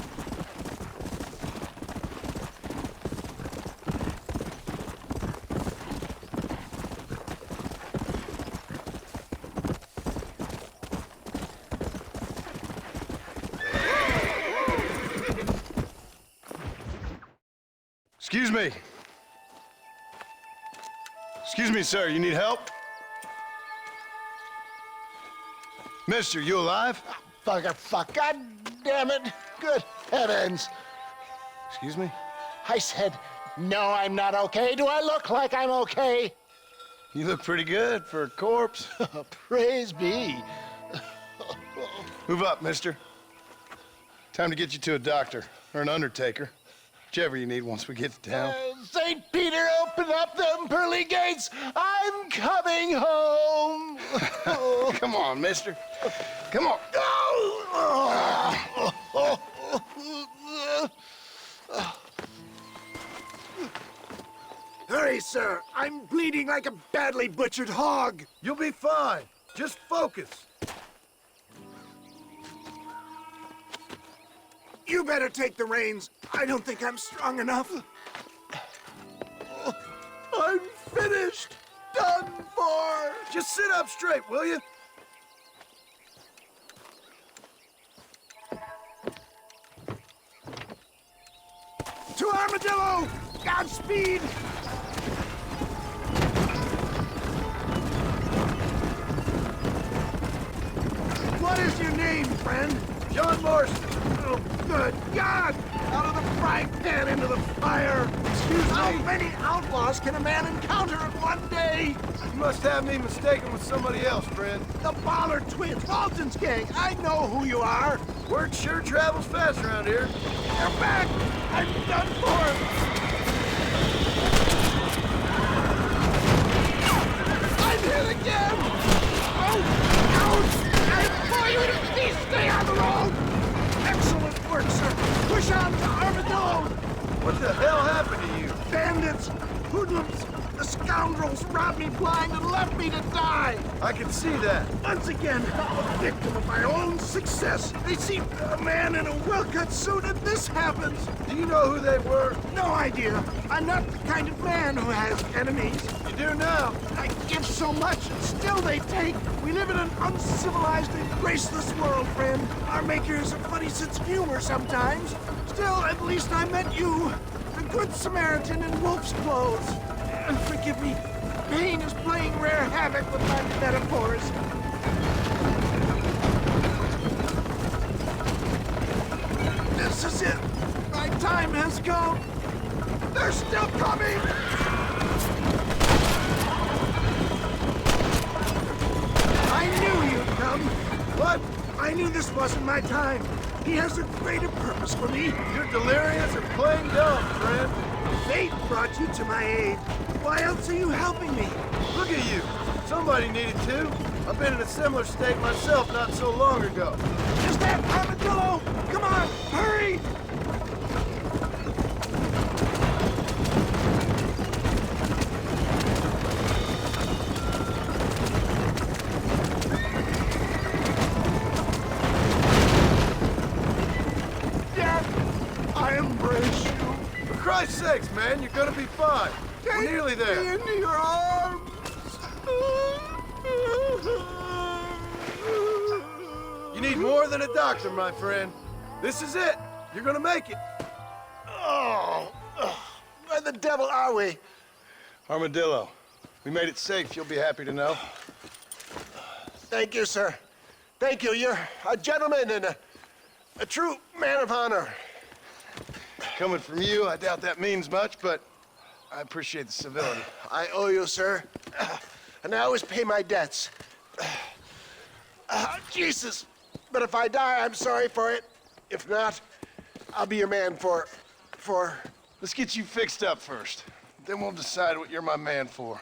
Excuse me. Excuse me, sir. You need help? Mister, you alive? Fuck, God damn it. Good heavens. Excuse me? I said, no, I'm not okay. Do I look like I'm okay? You look pretty good for a corpse. Praise be. Move up, mister. Time to get you to a doctor or an undertaker. Whichever you need once we get to town. St. Peter, open up them pearly gates. I'm coming home. Come on, mister. Come on. Hurry, sir. I'm bleeding like a badly butchered hog. You'll be fine. Just focus. You better take the reins. I don't think I'm strong enough. I'm finished. Done for. Just sit up straight, will you? To Armadillo! Godspeed! What is your name, friend? John Marston. Oh, good God! Out of the frying pan into the fire! Excuse me? How many outlaws can a man encounter in one day? You must have me mistaken with somebody else, friend. The Ballard twins, Walton's gang. I know who you are. Word sure travels fast around here. They're back! I'm done for! I'm hit again! Oh! Ouch! I implore you to please stay on the road! Excellent work, sir! Push on to Armadillo! What the hell happened to you? Bandits! Hoodlums! The scoundrels robbed me blind and left me to die! I can see that. Once again, a victim of my own success. They see a man in a well-cut suit and this happens. Do you know who they were? No idea. I'm not the kind of man who has enemies. You do now. I give so much and still they take. We live in an uncivilized and graceless world, friend. Our makers have a funny sense of humor sometimes. Still, at least I met you. The Good Samaritan in wolf's clothes. Forgive me. Pain is playing rare havoc with my metaphors. This is it. My time has come. They're still coming. I knew you'd come. What? I knew this wasn't my time. He has a greater purpose for me. You're delirious and playing dumb, friend. Fate brought you to my aid. Why else are you helping me? Look at you. Somebody needed to. I've been in a similar state myself not so long ago. Is that Armadillo? Come on, hurry! Dad, I embrace you. For Christ's sakes, man, you're gonna be fine. We're nearly there. Take me into your arms. You need more than a doctor, my friend. This is it. You're gonna make it. Oh, where the devil are we? Armadillo, we made it safe, you'll be happy to know. Thank you, sir. Thank you. You're a gentleman and a true man of honor. Coming from you, I doubt that means much, but I appreciate the civility. I owe you, sir. And I always pay my debts. Jesus. But if I die, I'm sorry for it. If not, I'll be your man for... Let's get you fixed up first. Then we'll decide what you're my man for.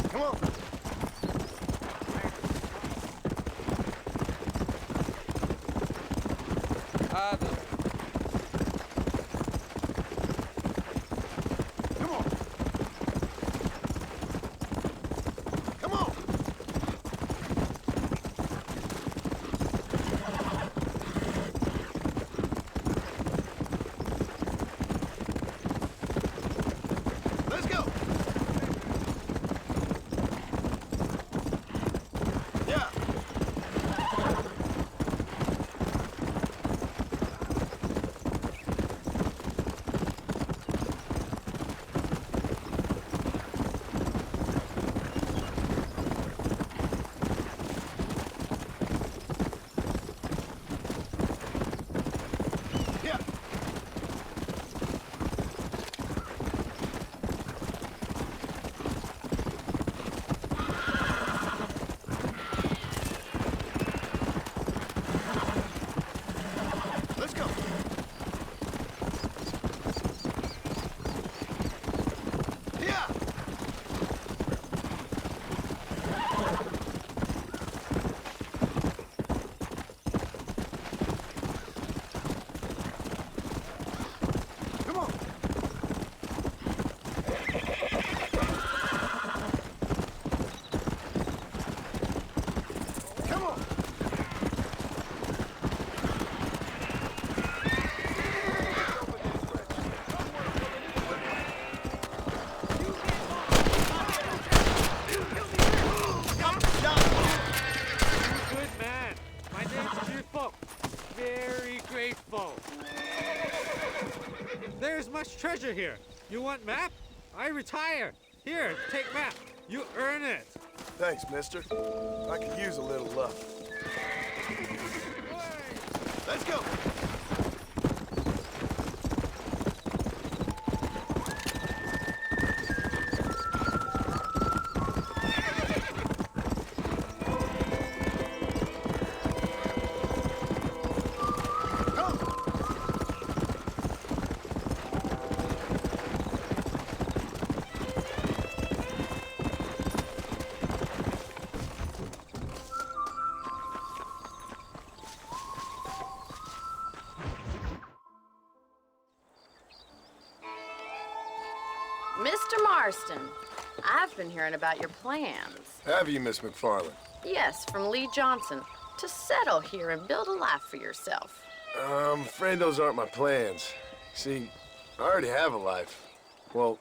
Come on. much treasure here. You want map? I retire. Here, take map. You earn it. Thanks, mister. I could use a little luck. Let's go. Mr. Marston, I've been hearing about your plans. Have you, Miss MacFarlane? Yes, from Lee Johnson, to settle here and build a life for yourself. I'm afraid those aren't my plans. See, I already have a life. Well,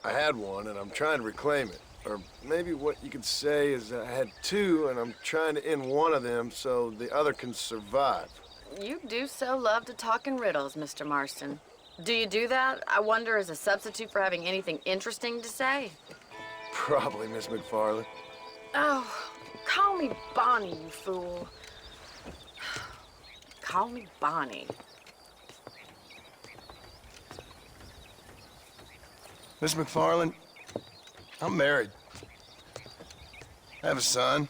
I had one, and I'm trying to reclaim it. Or maybe what you could say is I had two, and I'm trying to end one of them so the other can survive. You do so love to talk in riddles, Mr. Marston. Do you do that, I wonder, as a substitute for having anything interesting to say? Probably, Miss MacFarlane. Oh, call me Bonnie, you fool. Call me Bonnie. Miss MacFarlane, I'm married. I have a son.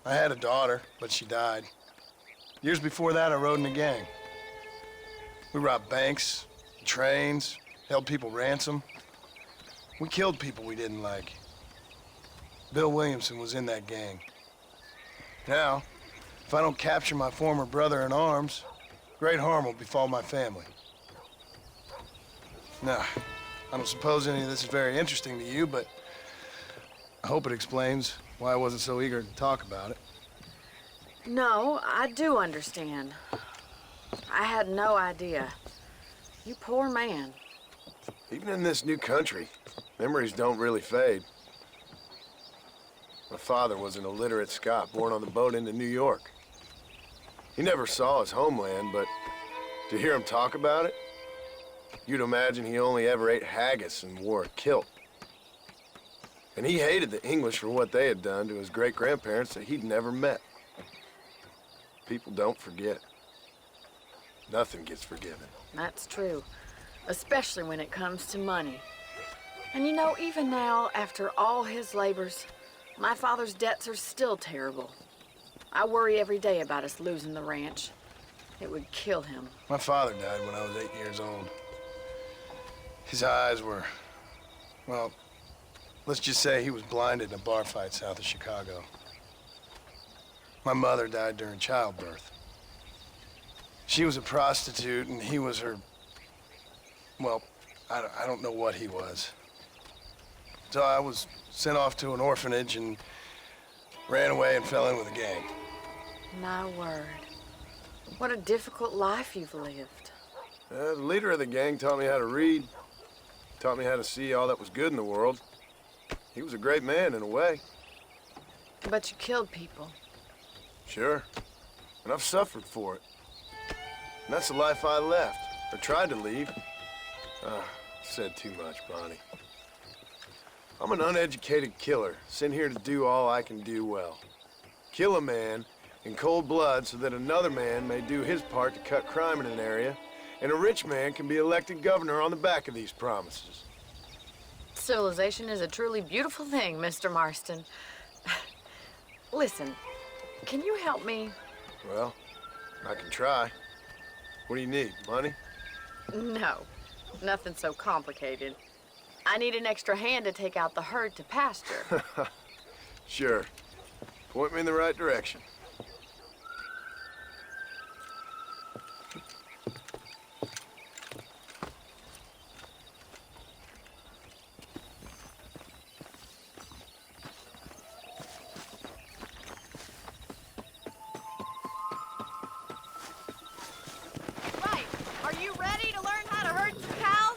I had a daughter, but she died. Years before that, I rode in a gang. We robbed banks, trains, held people ransom. We killed people we didn't like. Bill Williamson was in that gang. Now, if I don't capture my former brother in arms, great harm will befall my family. Now, I don't suppose any of this is very interesting to you, but I hope it explains why I wasn't so eager to talk about it. No, I do understand. I had no idea. You poor man. Even in this new country, memories don't really fade. My father was an illiterate Scot born on the boat into New York. He never saw his homeland, but to hear him talk about it, you'd imagine he only ever ate haggis and wore a kilt. And he hated the English for what they had done to his great-grandparents that he'd never met. People don't forget. Nothing gets forgiven. That's true, especially when it comes to money. And you know, even now, after all his labors, my father's debts are still terrible. I worry every day about us losing the ranch. It would kill him. My father died when I was 8 years old. His eyes were, well, let's just say he was blinded in a bar fight south of Chicago. My mother died during childbirth. She was a prostitute, and he was her, well, I don't know what he was. So I was sent off to an orphanage and ran away and fell in with a gang. My word. What a difficult life you've lived. The leader of the gang taught me how to read, taught me how to see all that was good in the world. He was a great man in a way. But you killed people. Sure, and I've suffered for it. And that's the life I left, or tried to leave. Said too much, Bonnie. I'm an uneducated killer, sent here to do all I can do well. Kill a man in cold blood so that another man may do his part to cut crime in an area, and a rich man can be elected governor on the back of these promises. Civilization is a truly beautiful thing, Mr. Marston. Listen, can you help me? Well, I can try. What do you need, money? No, nothing so complicated. I need an extra hand to take out the herd to pasture. Sure. Point me in the right direction. Right. Are you ready to learn how to herd some cows?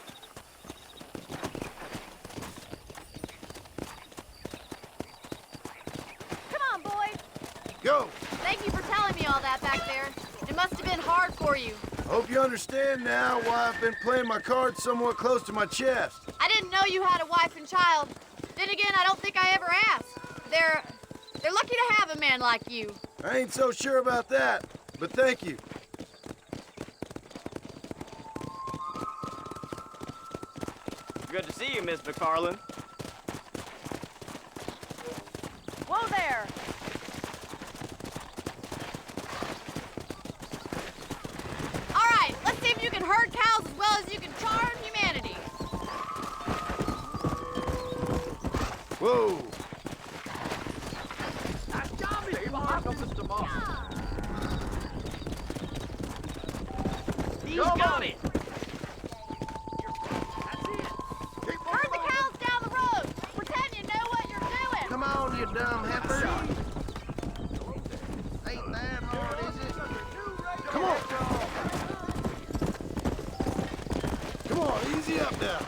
Come on, boys. Go! Thank you for telling me all that back there. It must have been hard for you. Hope you understand now why I've been playing my cards somewhat close to my chest. I didn't know you had a wife and child. Then again, I don't think I ever asked. They're lucky to have a man like you. I ain't so sure about that, but thank you. Good to see you, Miss MacFarlane. Whoa there! All right, let's see if you can herd cows as well as you can charm humanity. Whoa! He's got it! Herd the cows down the road. Pretend you know what you're doing. Come on, you dumb heifer. Ain't that hard, is it? Come on! Come on, easy up now.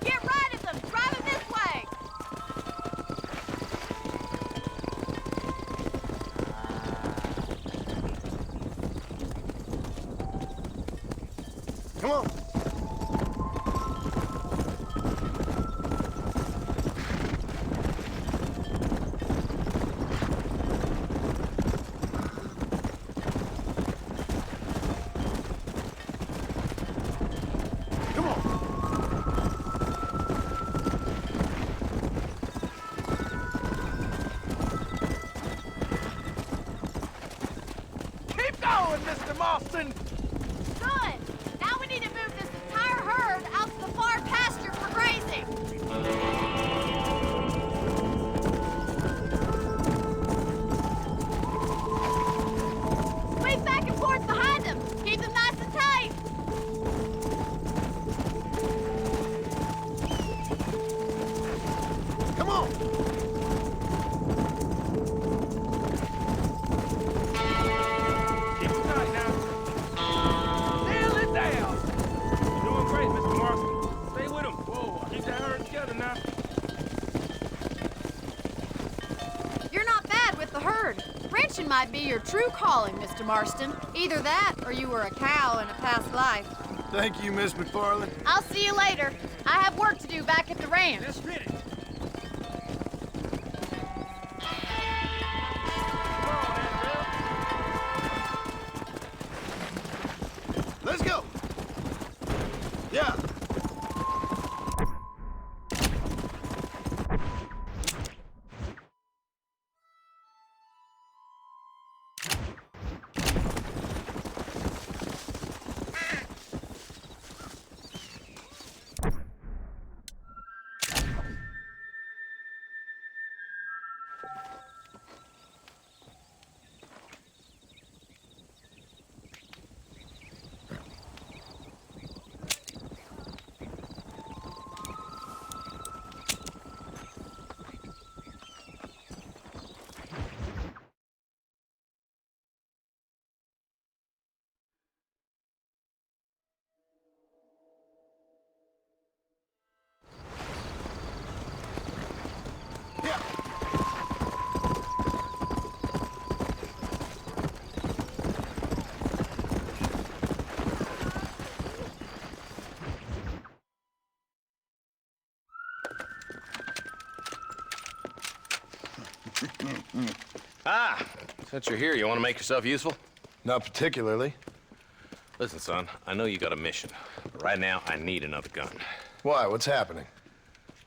Get right at them. Drive them this way. Come on. Come on. Keep going, Mr. Marston! Good. Now we need to move this entire herd out to the far pasture for grazing. Sweep back and forth behind them. Keep them nice and tight. Come on. Keep it tight now. Nail it down! You're doing great, Mr. Marston. Stay with him. Whoa, keep that herd together now. You're not bad with the herd. Ranching might be your true calling, Mr. Marston. Either that or you were a cow in a past life. Thank you, Miss MacFarlane. I'll see you later. I have work to do back at the ranch. Let's get it. Let's go. Yeah. Ah, since you're here, you want to make yourself useful? Not particularly. Listen, son, I know you got a mission, but right now I need another gun. Why? What's happening?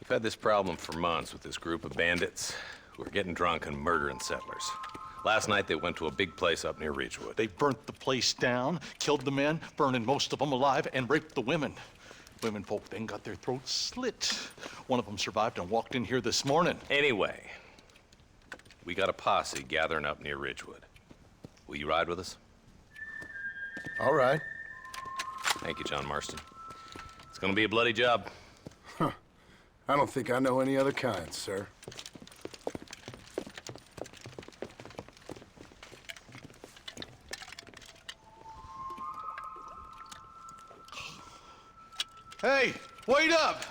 We've had this problem for months with this group of bandits who are getting drunk and murdering settlers. Last night they went to a big place up near Ridgewood. They burnt the place down, killed the men, burning most of them alive, and raped the women. Women folk then got their throats slit. One of them survived and walked in here this morning. Anyway, we got a posse gathering up near Ridgewood. Will you ride with us? All right. Thank you, John Marston. It's gonna be a bloody job. Huh. I don't think I know any other kind, sir. Hey, wait up!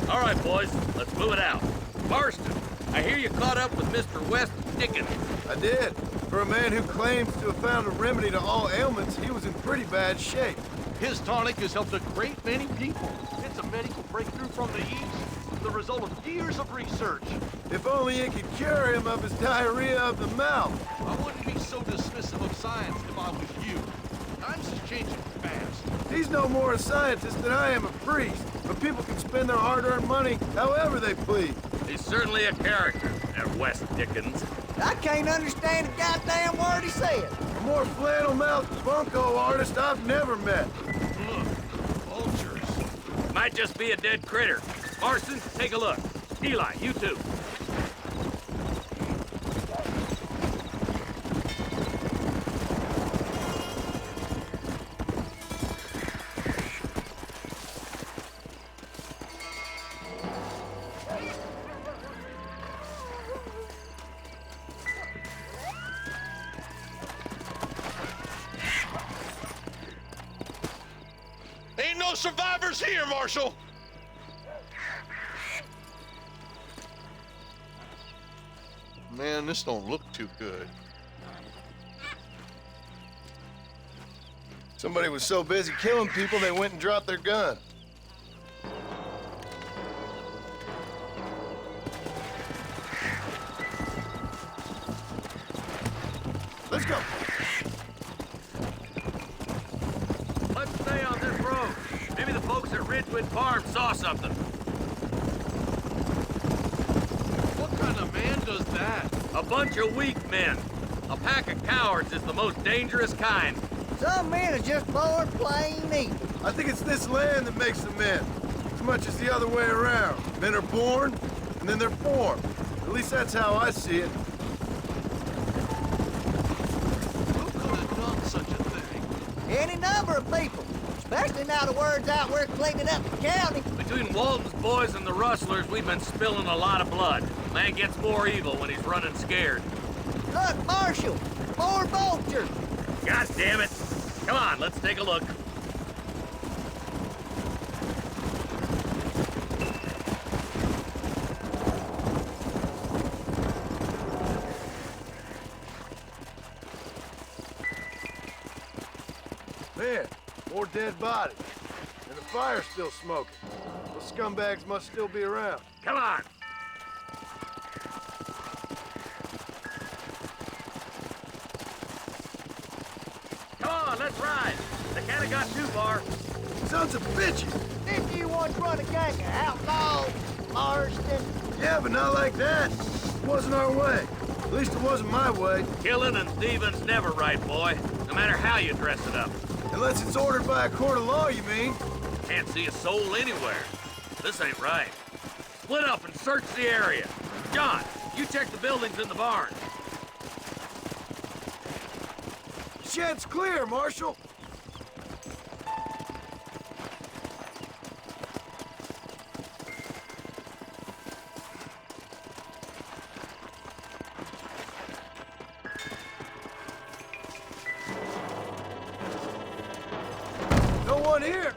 All right, boys, let's move it out. Marston, I hear you caught up with Mr. West Dickens. I did. For a man who claims to have found a remedy to all ailments, he was in pretty bad shape. His tonic has helped a great many people. It's a medical breakthrough from the East, the result of years of research. If only it could cure him of his diarrhea of the mouth. I wouldn't be so dismissive of science if I was you. Times is changing fast. He's no more a scientist than I am a priest, but people can spend their hard-earned money however they please. He's certainly a character, that West Dickens. I can't understand a goddamn word he said. A more flannel-mouthed bunko artist I've never met. Look, vultures. Might just be a dead critter. Marston, take a look. Eli, you too. Ain't no survivors here, Marshal! Man, this don't look too good. Somebody was so busy killing people, they went and dropped their gun. Let's go. Let's stay on this road. Maybe the folks at Ridgewood Farm saw something. What kind of man does that? A bunch of weak men. A pack of cowards is the most dangerous kind. Some men are just born plain evil. I think it's this land that makes them men, as much as the other way around. Men are born, and then they're formed. At least that's how I see it. Who could have done such a thing? Any number of people, especially now the word's out we're cleaning up the county. Between Walton's boys and the rustlers, we've been spilling a lot of blood. Man gets more evil when he's running scared. Look, Marshal, more vultures. God damn it. Come on, let's take a look. Man, more dead bodies. And the fire's still smoking. Those scumbags must still be around. Come on. Come on, let's ride. They can't have got too far. Sons of bitches! Didn't you once run a gang of outlaws, Marston? Yeah, but not like that. It wasn't our way. At least it wasn't my way. Killing and thieving's never right, boy. No matter how you dress it up. Unless it's ordered by a court of law, you mean? Can't see a soul anywhere. This ain't right. Split up and search the area. John, you check the buildings in the barn. Shed's clear, Marshal. No one here.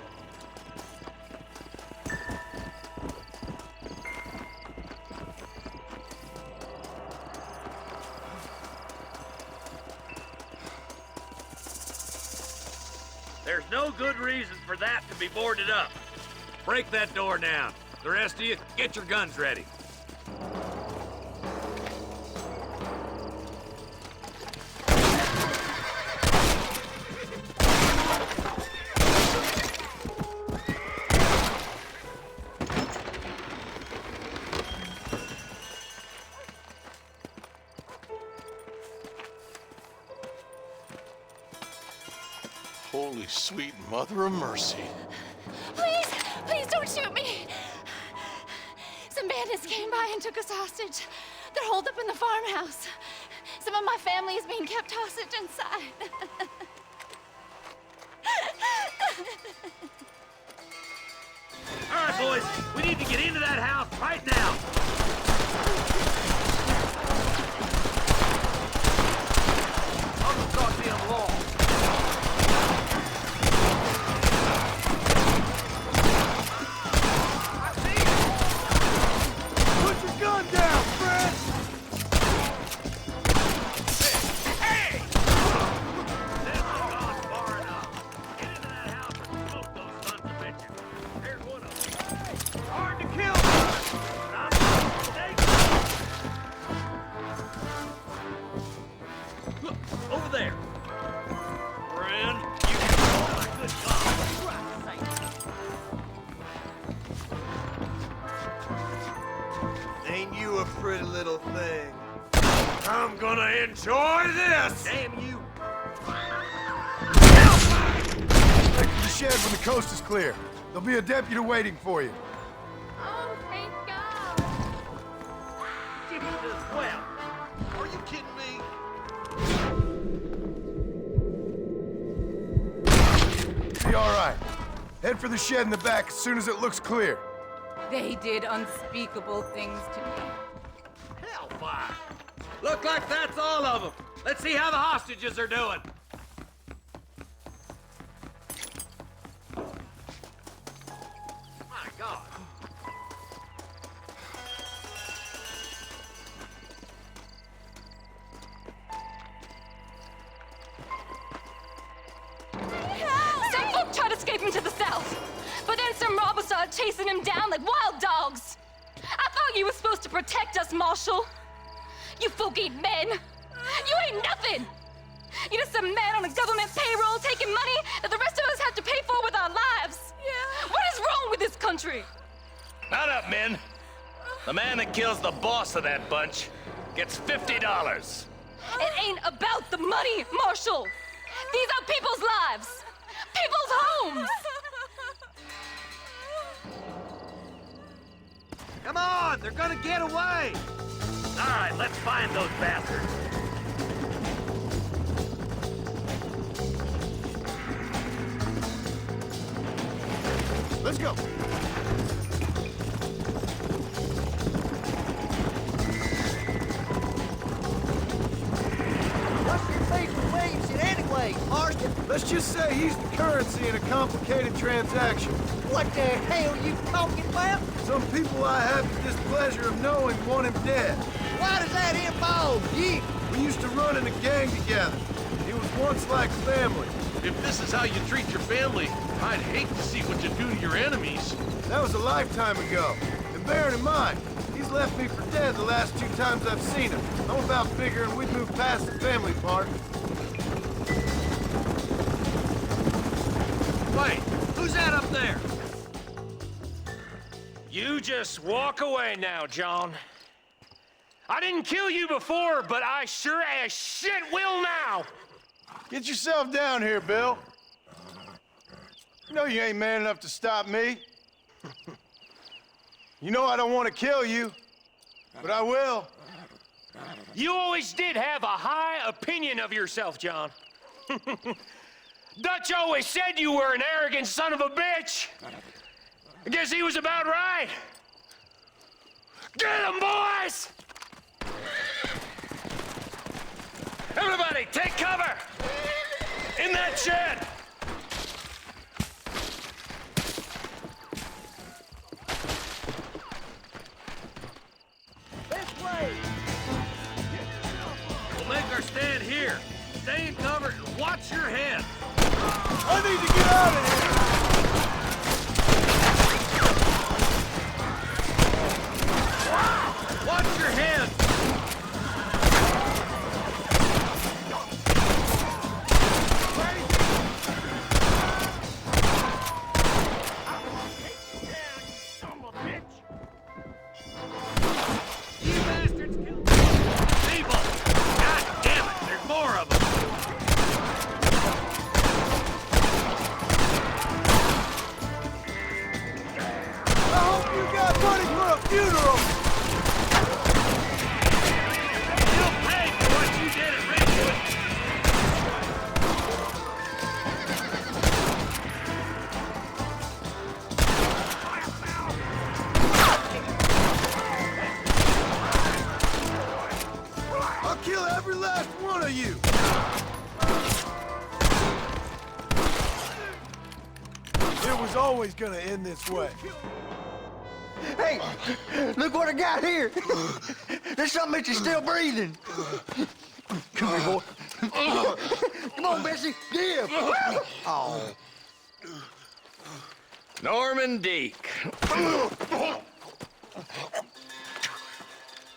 There's no good reason for that to be boarded up. Break that door down. The rest of you, get your guns ready. Holy sweet mother of mercy. Please, please don't shoot me. Some bandits came by and took us hostage. They're holed up in the farmhouse. Some of my family is being kept hostage inside. All right, boys, we need to get into that house right now. On the goddamn wall. gonna enjoy this! Damn you! Make for the shed when the coast is clear. There'll be a deputy waiting for you. Oh, thank God. Jesus, well. Are you kidding me? Be all right. Head for the shed in the back as soon as it looks clear. They did unspeakable things to me. Hellfire! Look like that's all of them. Let's see how the hostages are doing. My God. Some folk tried escaping to the south, but then some robbers started chasing him down like wild dogs. I thought you were supposed to protect us, Marshal. You folk ain't men. You ain't nothing. You're just a man on a government payroll taking money that the rest of us have to pay for with our lives. Yeah. What is wrong with this country? Not up, men. The man that kills the boss of that bunch gets $50. It ain't about the money, Marshal. These are people's lives, people's homes. Come on, they're gonna get away! All right, let's find those bastards. Let's go. What's your beef with Williamson anyway, Marston? Let's just say he's the currency in a complicated transaction. What the hell you talking about? Some people I have the displeasure of knowing want him dead. Why does that involve you? We used to run in a gang together. He was once like family. If this is how you treat your family, I'd hate to see what you do to your enemies. That was a lifetime ago. And bearing in mind, he's left me for dead the last 2 times I've seen him. I'm about figuring we'd move past the family part. Wait, who's that up there? You just walk away now, John. I didn't kill you before, but I sure as shit will now. Get yourself down here, Bill. You know you ain't man enough to stop me. You know I don't want to kill you, but I will. You always did have a high opinion of yourself, John. Dutch always said you were an arrogant son of a bitch. I guess he was about right. Get him, boys! Everybody, take cover! In that shed! This way! We'll make our stand here. Stay in cover and watch your head. I need to get out of here! Watch your head! You bastards killed people! God damn it, there's more of them! I hope you got money for a funeral! You'll pay for what you did at Ridgewood! I'll kill every last one of you! It was always gonna end this way. Hey, look what I got here. There's something that you're still breathing. Come here, boy. Come on, Bessie, give. Oh. Norman Deek.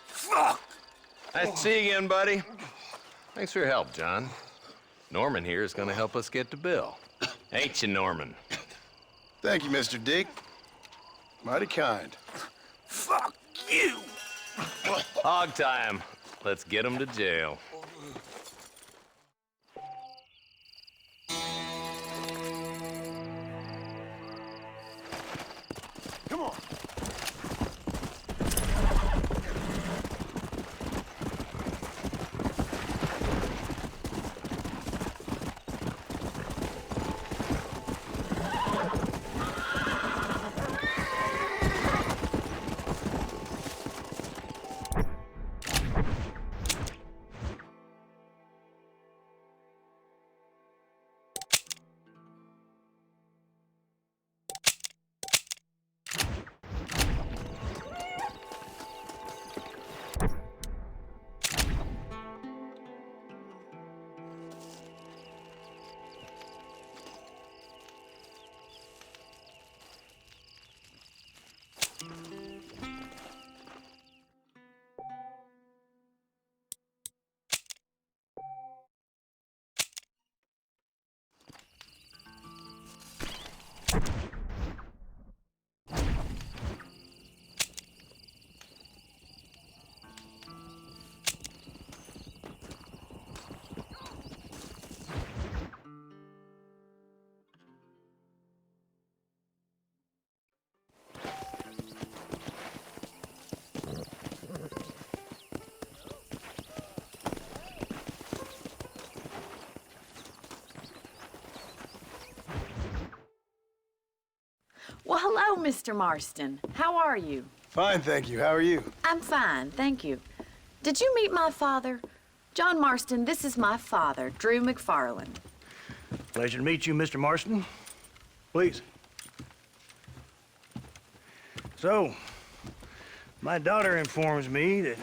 Fuck! Nice to see you again, buddy. Thanks for your help, John. Norman here is gonna help us get to Bill. Ain't you, Norman? Thank you, Mr. Dick. Mighty kind. Fuck you! Hog time. Let's get him to jail. Come on. Well, hello, Mr. Marston. How are you? Fine, thank you. How are you? I'm fine, thank you. Did you meet my father? John Marston, this is my father, Drew MacFarlane. Pleasure to meet you, Mr. Marston. Please. So, my daughter informs me that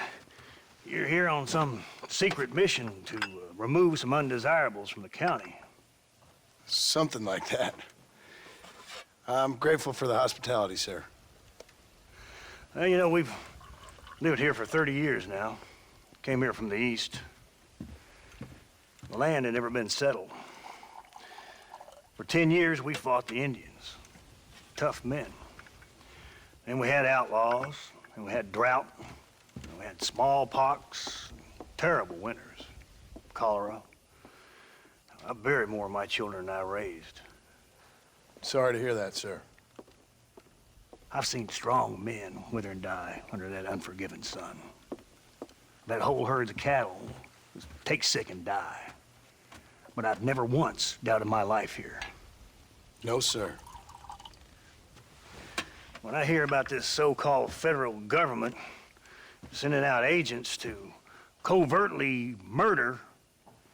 you're here on some secret mission to remove some undesirables from the county. Something like that. I'm grateful for the hospitality, sir. Well, you know, we've lived here for 30 years now. Came here from the east. The land had never been settled. For 10 years, we fought the Indians. Tough men. Then we had outlaws, and we had drought, and we had smallpox, terrible winters, cholera. I buried more of my children than I raised. Sorry to hear that, sir. I've seen strong men wither and die under that unforgiving sun. That whole herds of cattle take sick and die. But I've never once doubted my life here. No, sir. When I hear about this so-called federal government sending out agents to covertly murder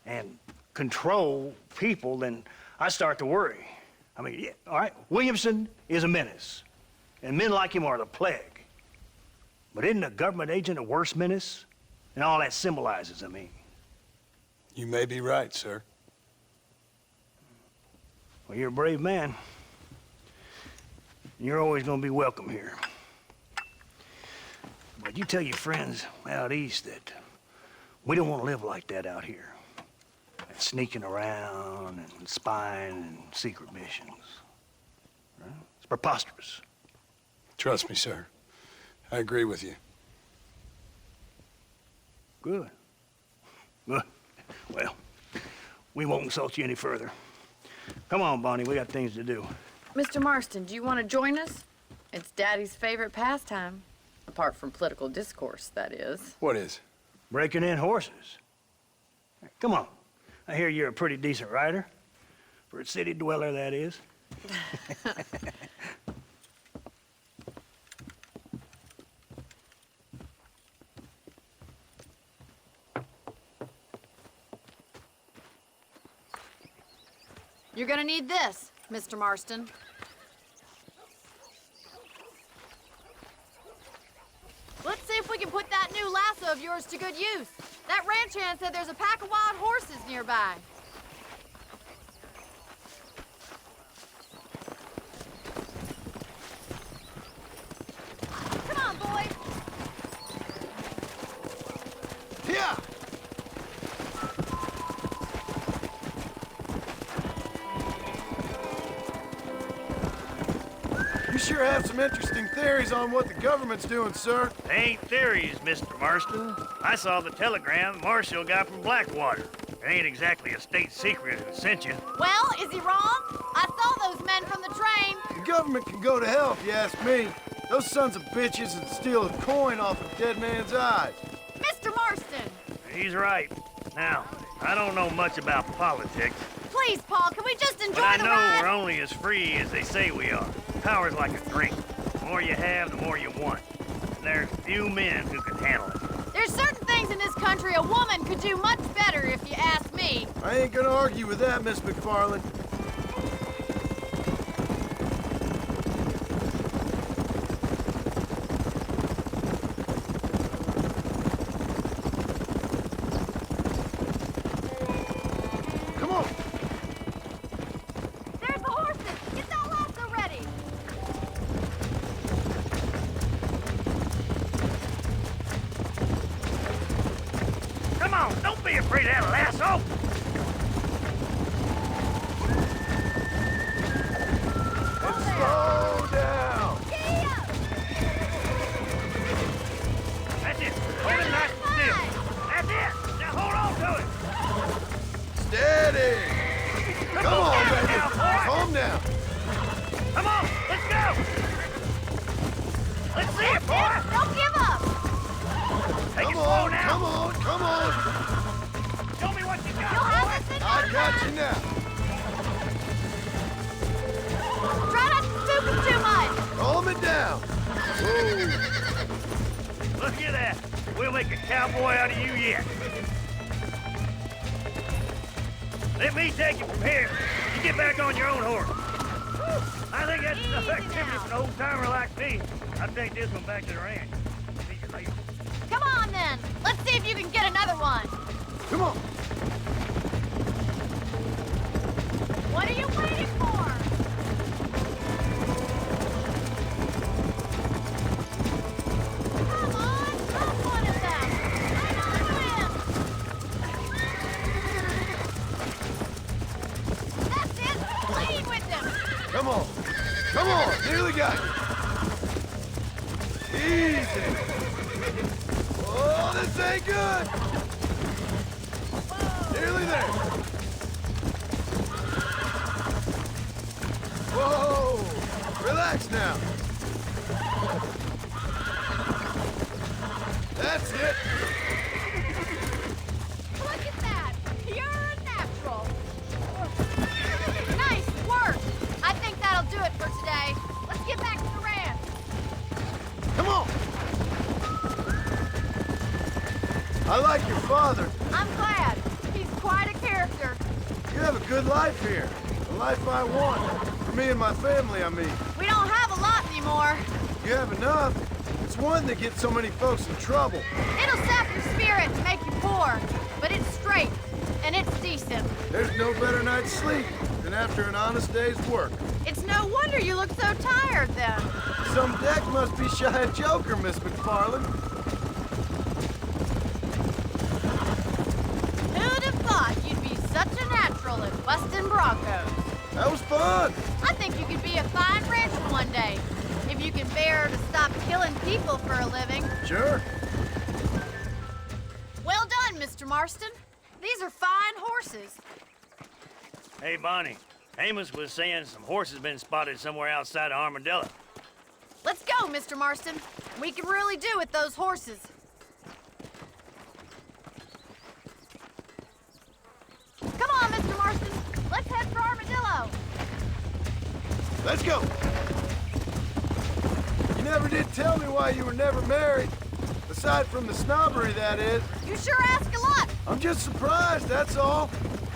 and control people, then I start to worry. I mean, yeah, all right, Williamson is a menace, and men like him are the plague. But isn't a government agent a worse menace? And all that symbolizes, I mean. You may be right, sir. Well, you're a brave man. You're always gonna be welcome here. But you tell your friends out east that we don't want to live like that out here. Sneaking around and spying and secret missions. Right? It's preposterous. Trust me, sir. I agree with you. Good. Good. Well, we won't insult you any further. Come on, Bonnie, we got things to do. Mr. Marston, do you want to join us? It's Daddy's favorite pastime. Apart from political discourse, that is. What is? Breaking in horses. Come on. I hear you're a pretty decent rider. For a city dweller, that is. You're gonna need this, Mr. Marston. Let's see if we can put that new lasso of yours to good use. That ranch hand said there's a pack of wild horses nearby. Come on, boys. Yeah. You sure have some interesting theories on what the government's doing, sir. They ain't theories, Mr. Marston. I saw the telegram Marshall got from Blackwater. It ain't exactly a state secret who sent you. Well, is he wrong? I saw those men from the train. The government can go to hell if you ask me. Those sons of bitches would steal a coin off a dead man's eyes. Mr. Marston! He's right. Now, I don't know much about politics. Please, Paul, can we just enjoy But I the know ride? we're only as free as they say we are. Power's like a drink. The more you have, the more you want. And there's few men who can handle it. There's certain things in this country a woman could do much better if you ask me. I ain't gonna argue with that, Miss MacFarlane. Come on! There's the horses! Get that lasso ready! Come on, don't be afraid of that lasso! Slow down! That's it. Hold it nice and still. That's it. Now hold on to it. Steady! Come on, down baby! now, boy. Calm down! Come on, let's go. Let's see it, boy. Don't give up! Take it Come slow on, now. come on, come on! Show me what you got, You'll have boy. this in I no got time. you now! Try not to spook him too much! Calm it down! Look at that. We'll make a cowboy out of you yet. Let me take you from here. You get back on your own horse. I think that's enough activity for an old-timer like me. I'll take this one back to the ranch. See you later. Come on, then. Let's see if you can get another one. Come on! What are you waiting for? Come on, grab one of them. Hang on to him. That's it. Lean with them. Come on! Come on! Nearly got you! Easy! Oh, this ain't good! Nearly there! Whoa! Relax now! That's it! Look at that. You're a natural. Nice work. I think that'll do it for today. Let's get back to the ranch. Come on! I like your father. I'm glad. He's quite a character. You have a good life here. The life I want. For me and my family, I mean. We don't have a lot anymore. You have enough. It's one that gets so many folks in trouble. It'll sap your spirit and make you poor, but it's straight and it's decent. There's no better night's sleep than after an honest day's work. It's no wonder you look so tired then. Some deck must be shy of Joker, Miss MacFarlane. Who'd have thought you'd be such a natural at busting Broncos? That was fun. I think you could be a fine rancher one day, if you can bear to stop killing people for a living. Sure. Well done, Mr. Marston. These are fine horses. Hey, Bonnie. Amos was saying some horses been spotted somewhere outside of Armadillo. Let's go, Mr. Marston. We can really do with those horses. Come on, Mr. Marston. Let's head for Armadillo. Let's go. You never did tell me why you were never married. Aside from the snobbery, that is. You sure ask a lot. I'm just surprised, that's all.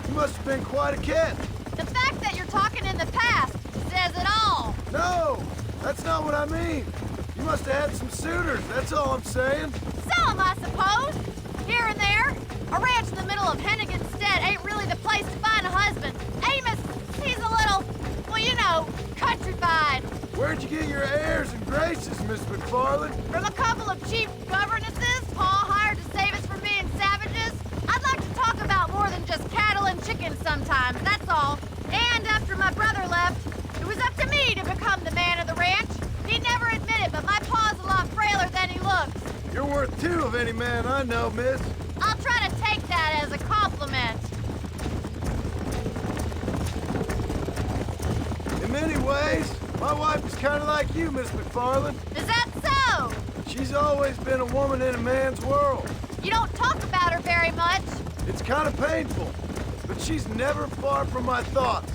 You must have been quite a cat. The fact that you're talking in the past says it all. No, that's not what I mean. You must have had some suitors, that's all I'm saying. Some, I suppose. Here and there. A ranch in the middle of Hennigan's Stead ain't really the place to find a husband. Amos, he's a little, well, you know, countrified. Where'd you get your airs and graces, Miss MacFarlane? From a couple of cheap governesses Pa hired to save us from being savages. I'd like to talk about more than just cattle and chickens sometimes, that's all. And after my brother left, it was up to me to become the man of the ranch. two of any man I know, miss. I'll try to take that as a compliment. In many ways, my wife is kind of like you, Miss MacFarlane. Is that so? She's always been a woman in a man's world. You don't talk about her very much. It's kind of painful, but she's never far from my thoughts.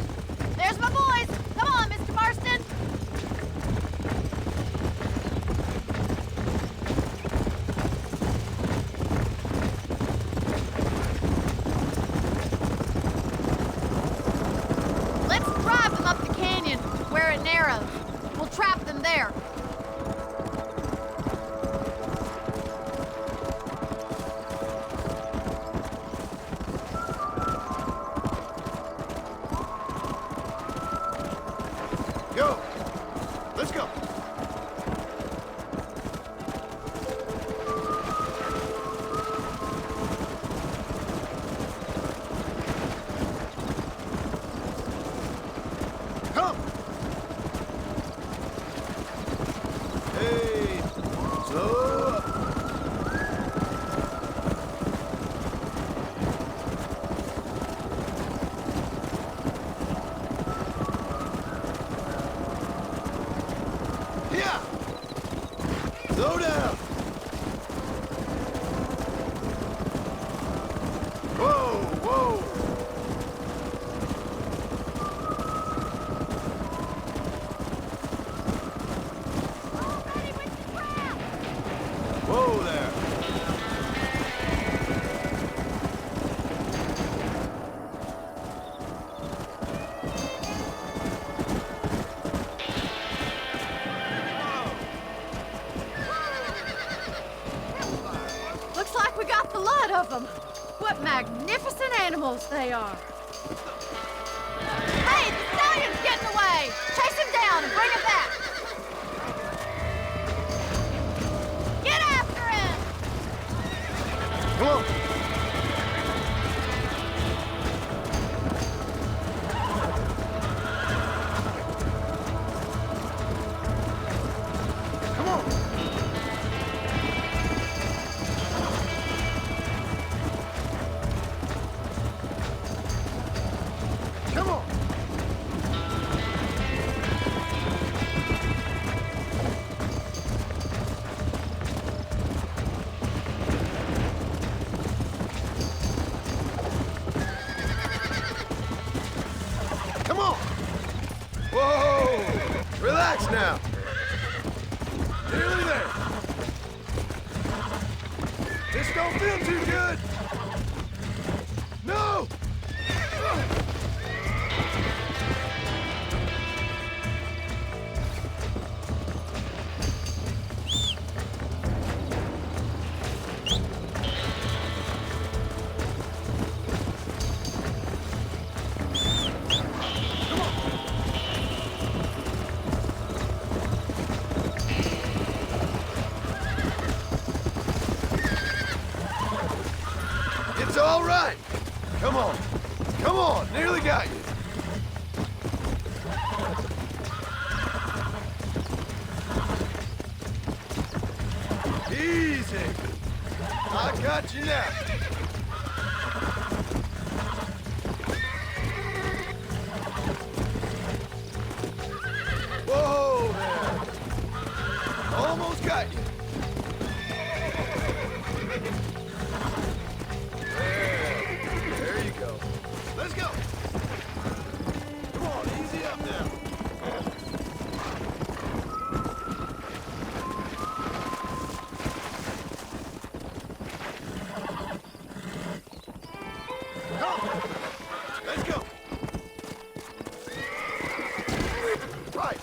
There's my boys. Come on, Mr. Marston. Let's drive them up the canyon where it narrows. We'll trap them there. Go! Let's go! Come! Hey! Slow up! Yeah! Slow down! Whoa, whoa! Whoa there! Looks like we got the lot of them. What magnificent animals they are. Hey, the stallion's getting away. Chase him down and bring him back. Get after him. Come on! Come on! Come on! Come on! Whoa! Relax now! Nearly there! This don't feel too good! No! It's all right. Come on. Come on. Nearly got you. Easy. I got you now. Whoa there. Almost got you. There you go. Let's go. Come on, easy up now. Come. Let's go. Right.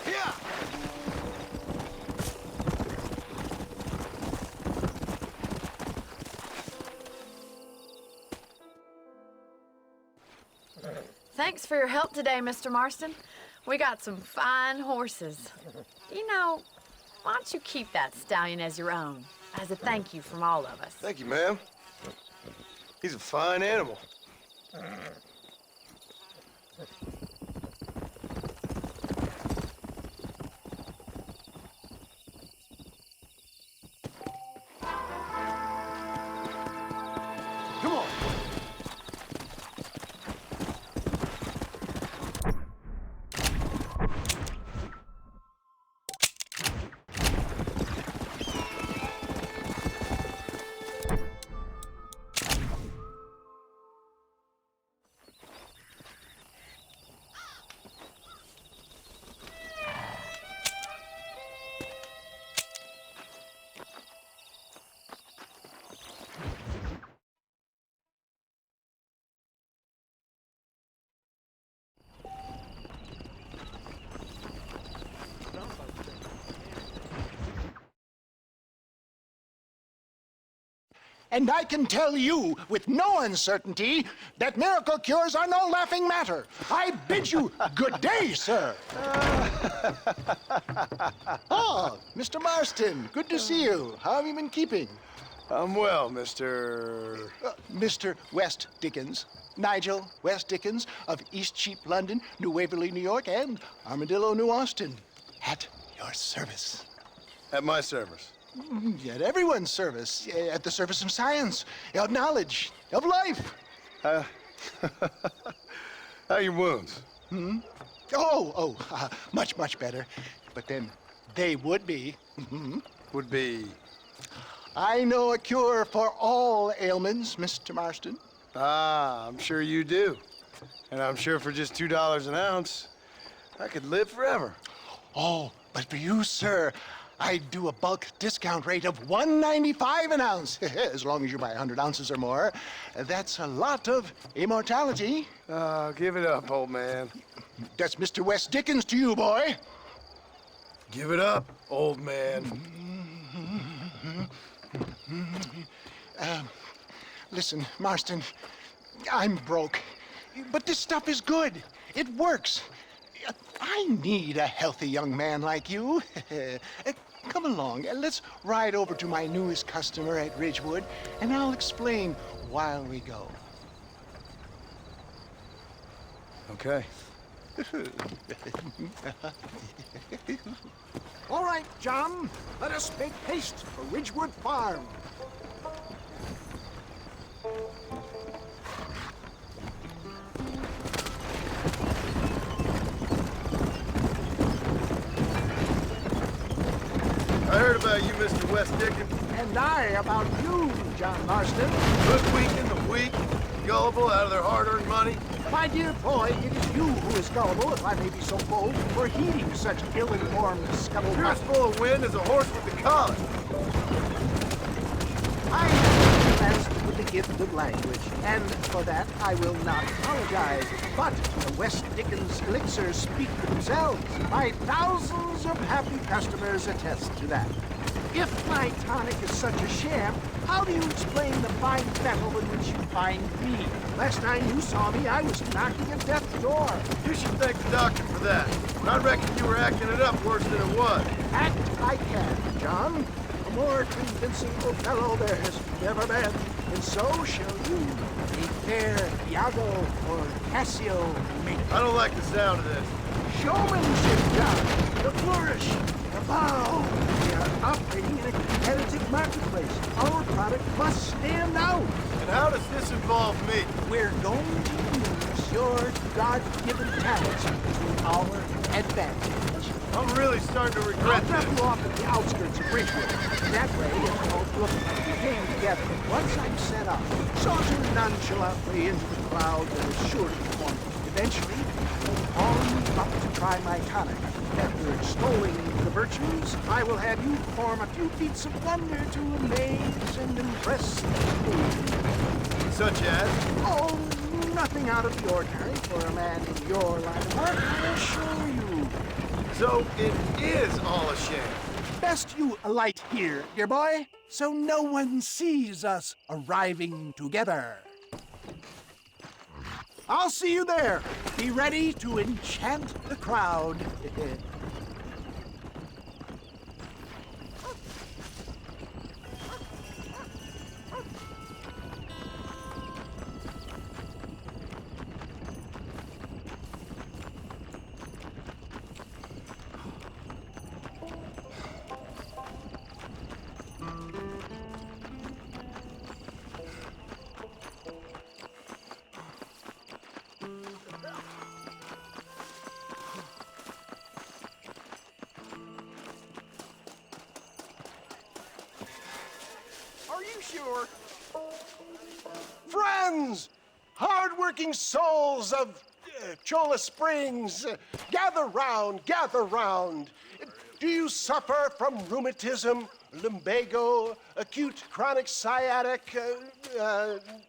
Yeah. Thanks for your help today, Mr. Marston. We got some fine horses. You know, why don't you keep that stallion as your own, as a thank you from all of us? Thank you, ma'am. He's a fine animal. Come on. And I can tell you with no uncertainty that miracle cures are no laughing matter. I bid you good day, sir. Oh, Mr. Marston, good to see you. How have you been keeping? I'm well, Mr. Mr. West Dickens. Nigel West Dickens of East Cheap, London, New Waverly, New York, and Armadillo, New Austin. At your service. At my service. At everyone's service. At the service of science, of knowledge, of life. How are your wounds? Much, much better. But then they would be. Would be? I know a cure for all ailments, Mr. Marston. Ah, I'm sure you do. And I'm sure for just $2 an ounce, I could live forever. Oh, but for you, sir, I'd do a bulk discount rate of $1.95 an ounce, as long as you buy 100 ounces or more. That's a lot of immortality. Give it up, old man. That's Mr. West Dickens to you, boy. Give it up, old man. Listen, Marston, I'm broke, but this stuff is good. It works. I need a healthy young man like you. Come along, let's ride over to my newest customer at Ridgewood, and I'll explain while we go. Okay. All right, John, let us make haste for Ridgewood Farm. I heard about you, Mr. West Dickens. And I about you, John Marston. Hoodwinking the weak, gullible out of their hard-earned money. My dear boy, it is you who is gullible, if I may be so bold, for heeding such ill-informed scuttlebutt. You're as full of wind as a horse with the collar. I am blessed with the gift of language, and for that I will not apologize. But the West Dickens elixirs speak for themselves. My thousands of happy customers attest to that. If my tonic is such a sham, how do you explain the fine fettle in which you find me? Last time you saw me, I was knocking at death's door. You should thank the doctor for that. I reckon you were acting it up worse than it was. Act I can, John. A more convincing Othello there has never been, and so shall you, a fair Iago or Cassio make. I don't like the sound of this. Showmanship, John. The flourish, the bow. We are operating in a competitive marketplace. Our product must stand out. And how does this involve me? We're going to use your God-given talents to our advantage. I'm really starting to regret I'll drop this. you off at the outskirts of Ridgewood. That way, it won't look like we came together. Once I'm set up, saunter nonchalantly into the crowd that is sure to be forming. Eventually, you'll call me up to try my tonic. After extolling the virtues, I will have you perform a few feats of wonder to amaze and impress me. Such as? Oh, nothing out of the ordinary for a man in your line of work, I assure you. So it is all a sham. Best you alight here, dear boy, so no one sees us arriving together. I'll see you there. Be ready to enchant the crowd. you sure? Friends, hard-working souls of Cholla Springs, gather round, gather round. Do you suffer from rheumatism, lumbago, acute chronic sciatic,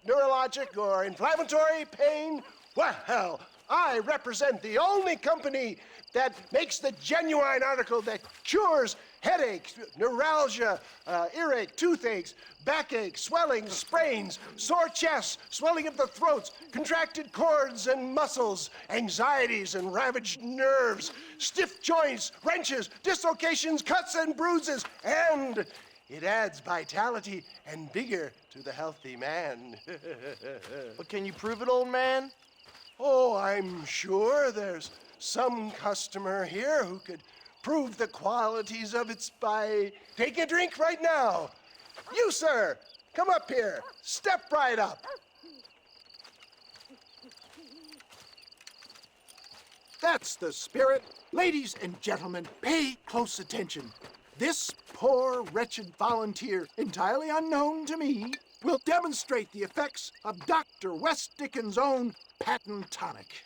neurologic, or inflammatory pain? Well, I represent the only company that makes the genuine article that cures headaches, neuralgia, earache, toothaches, backache, swelling, sprains, sore chests, swelling of the throats, contracted cords and muscles, anxieties and ravaged nerves, stiff joints, wrenches, dislocations, cuts and bruises, and it adds vitality and vigor to the healthy man. But can you prove it, old man? Oh, I'm sure there's some customer here who could prove the qualities of it by taking a drink right now. You, sir, come up here. Step right up. That's the spirit. Ladies and gentlemen, pay close attention. This poor, wretched volunteer, entirely unknown to me, will demonstrate the effects of Dr. West Dickens' own patent tonic.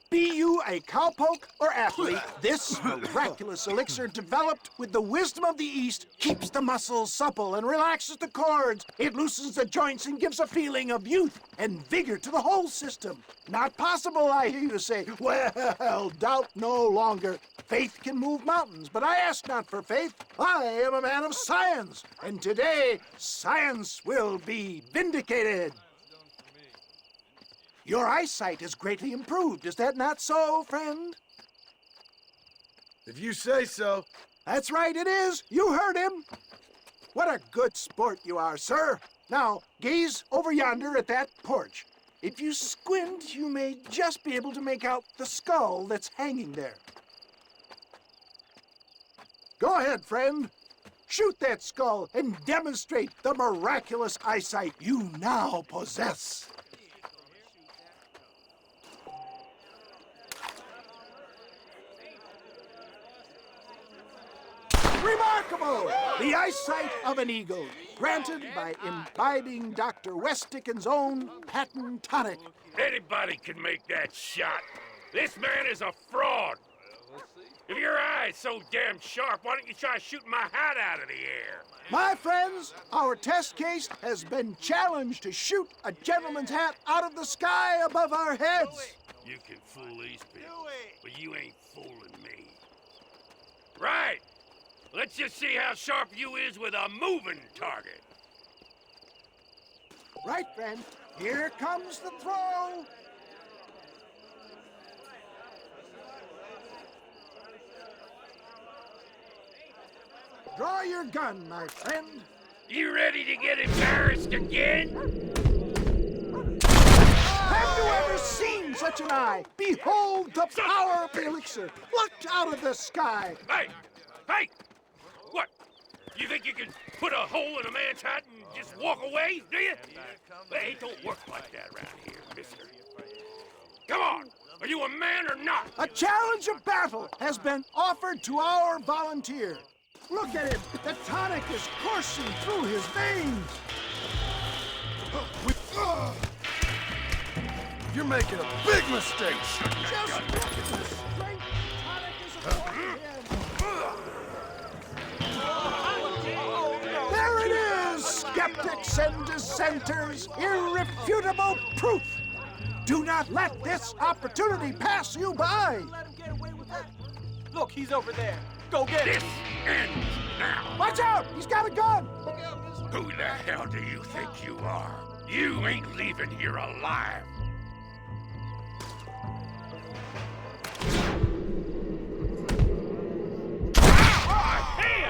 Be you a cowpoke or athlete, this miraculous elixir developed with the wisdom of the East keeps the muscles supple and relaxes the cords. It loosens the joints and gives a feeling of youth and vigor to the whole system. Not possible, I hear you say. Well, doubt no longer. Faith can move mountains, but I ask not for faith. I am a man of science, and today science will be vindicated. Your eyesight is greatly improved. Is that not so, friend? If you say so. That's right, it is. You heard him. What a good sport you are, sir. Now, gaze over yonder at that porch. If you squint, you may just be able to make out the skull that's hanging there. Go ahead, friend. Shoot that skull and demonstrate the miraculous eyesight you now possess. Remarkable! The eyesight of an eagle, granted by imbibing Dr. West Dickens' own patent tonic. Anybody can make that shot. This man is a fraud. If your eye's so damn sharp, why don't you try shooting my hat out of the air? My friends, our test case has been challenged to shoot a gentleman's hat out of the sky above our heads. You can fool these people, but you ain't fooling me. Right! Let's just see how sharp you is with a moving target. Right, friend. Here comes the throw. Draw your gun, my friend. You ready to get embarrassed again? Have you ever seen such an eye? Behold the power of the elixir, plucked out of the sky. Hey! Hey! What? You think you can put a hole in a man's hat and just walk away, do you? Hey, it don't work like that around here, mister. Come on! Are you a man or not? A challenge of battle has been offered to our volunteer. Look at him! The tonic is coursing through his veins! You're making a big mistake. Just look at the strength tonic is affording him! There it is, skeptics and dissenters! Irrefutable proof! Do not let this opportunity pass you by! Look, he's over there. Go get him. This ends now. Watch out! He's got a gun! Who the hell do you think you are? You ain't leaving here alive.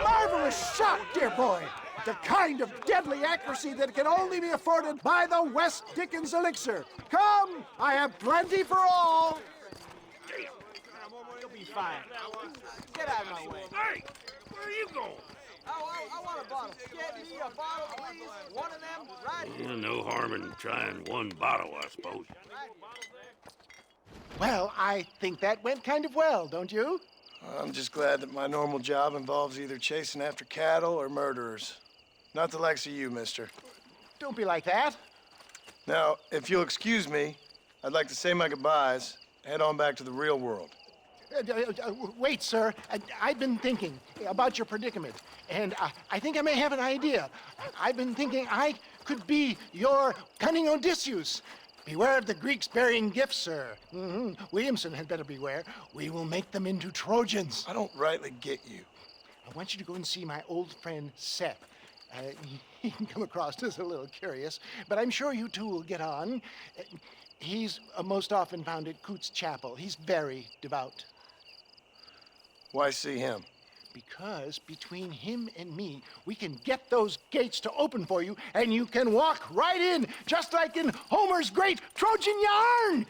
Marvelous shot, dear boy! The kind of deadly accuracy that can only be afforded by the West Dickens elixir. Come, I have plenty for all. You'll be fine. Get out of my way. Hey, where are you going? I want a bottle. Get me a bottle, please. One of them right here. No harm in trying one bottle, I suppose. Well, I think that went kind of well, don't you? I'm just glad that my normal job involves either chasing after cattle or murderers. Not the likes of you, mister. Don't be like that. Now, if you'll excuse me, I'd like to say my goodbyes, head on back to the real world. Wait, sir. I've been thinking about your predicament, and I think I may have an idea. I've been thinking I could be your cunning Odysseus. Beware of the Greeks burying gifts, sir. Williamson had better beware. We will make them into Trojans. I don't rightly get you. I want you to go and see my old friend Seth. He can come across as a little curious, but I'm sure you two will get on. He's most often found at Coots Chapel. He's very devout. Why see him? Because between him and me, we can get those gates to open for you, and you can walk right in, just like in Homer's great Trojan yarn!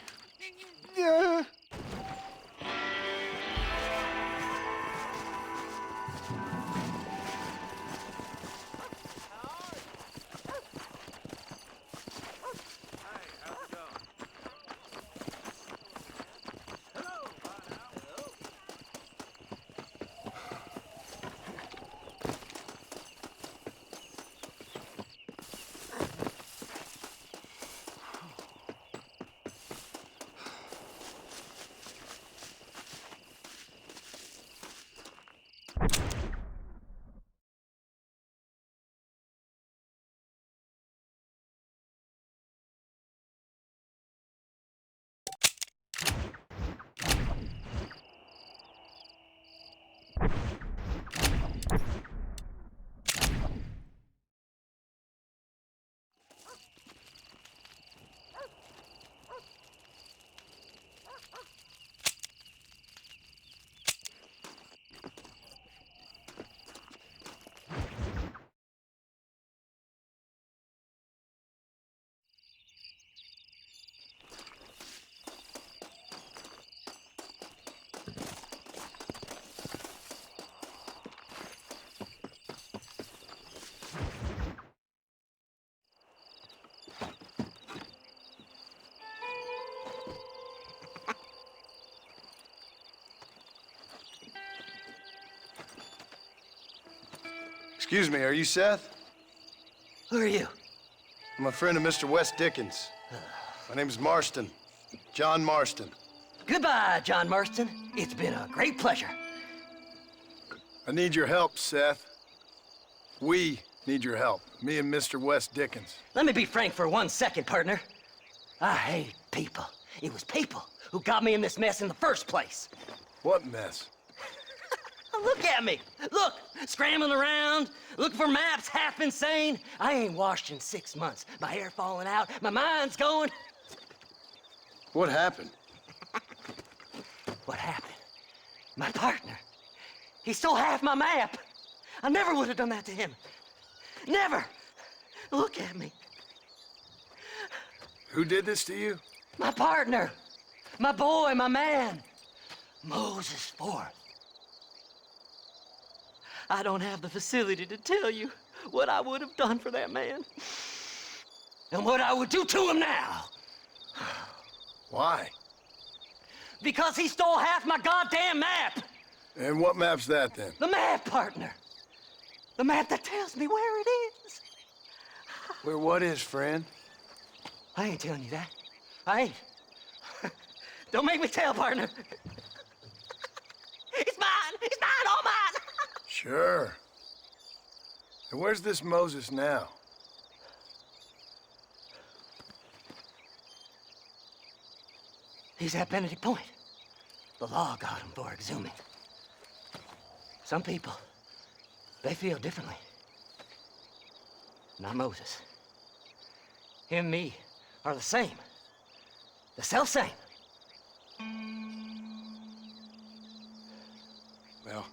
Excuse me, are you Seth? Who are you? I'm a friend of Mr. West Dickens. My name is Marston. John Marston. Goodbye, John Marston. It's been a great pleasure. I need your help, Seth. We need your help. Me and Mr. West Dickens. Let me be frank for 1 second, partner. I hate people. It was people who got me in this mess in the first place. What mess? Look at me. Look, scrambling around, looking for maps, half insane. I ain't washed in 6 months. My hair falling out, my mind's going. What happened? What happened? My partner. He stole half my map. I never would have done that to him. Never. Look at me. Who did this to you? My partner. My boy, my man. Moses Forth. I don't have the facility to tell you what I would have done for that man. And what I would do to him now. Why? Because he stole half my goddamn map. And what map's that, then? The map, partner. The map that tells me where it is. Where what is, friend? I ain't telling you that. I ain't. Don't make me tell, partner. It's mine. It's mine, all mine. Sure. And where's this Moses now? He's at Benedict Point. The law got him for exhuming. Some people, they feel differently. Not Moses. Him and me are the same. The self-same. Well,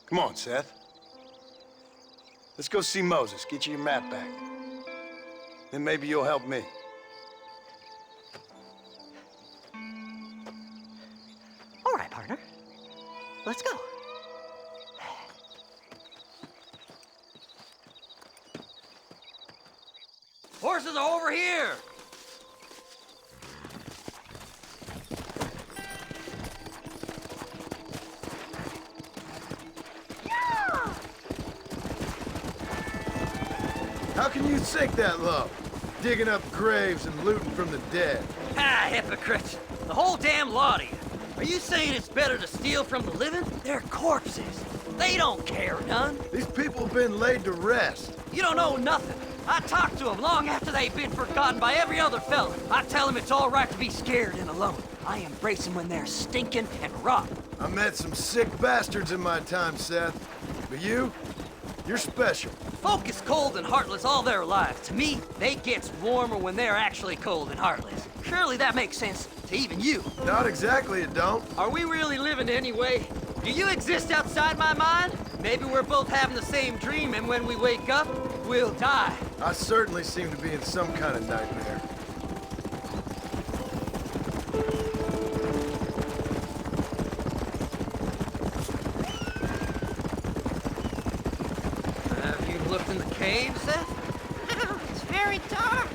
come on, Seth. Let's go see Moses, get you your map back. Then maybe you'll help me. All right, partner. Let's go. Horses are over here! How can you sink that low? Digging up graves and looting from the dead. Ah, hypocrites. The whole damn lot of you. Are you saying it's better to steal from the living? They're corpses. They don't care none. These people have been laid to rest. You don't know nothing. I talk to them long after they've been forgotten by every other fella. I tell them it's all right to be scared and alone. I embrace them when they're stinking and rotten. I met some sick bastards in my time, Seth. But you're special. Folk is cold and heartless all their lives. To me, they gets warmer when they're actually cold and heartless. Surely that makes sense to even you. Not exactly, it don't. Are we really living anyway? Do you exist outside my mind? Maybe we're both having the same dream, and when we wake up, we'll die. I certainly seem to be in some kind of nightmare. Have you looked in the cave, Seth? It's very dark.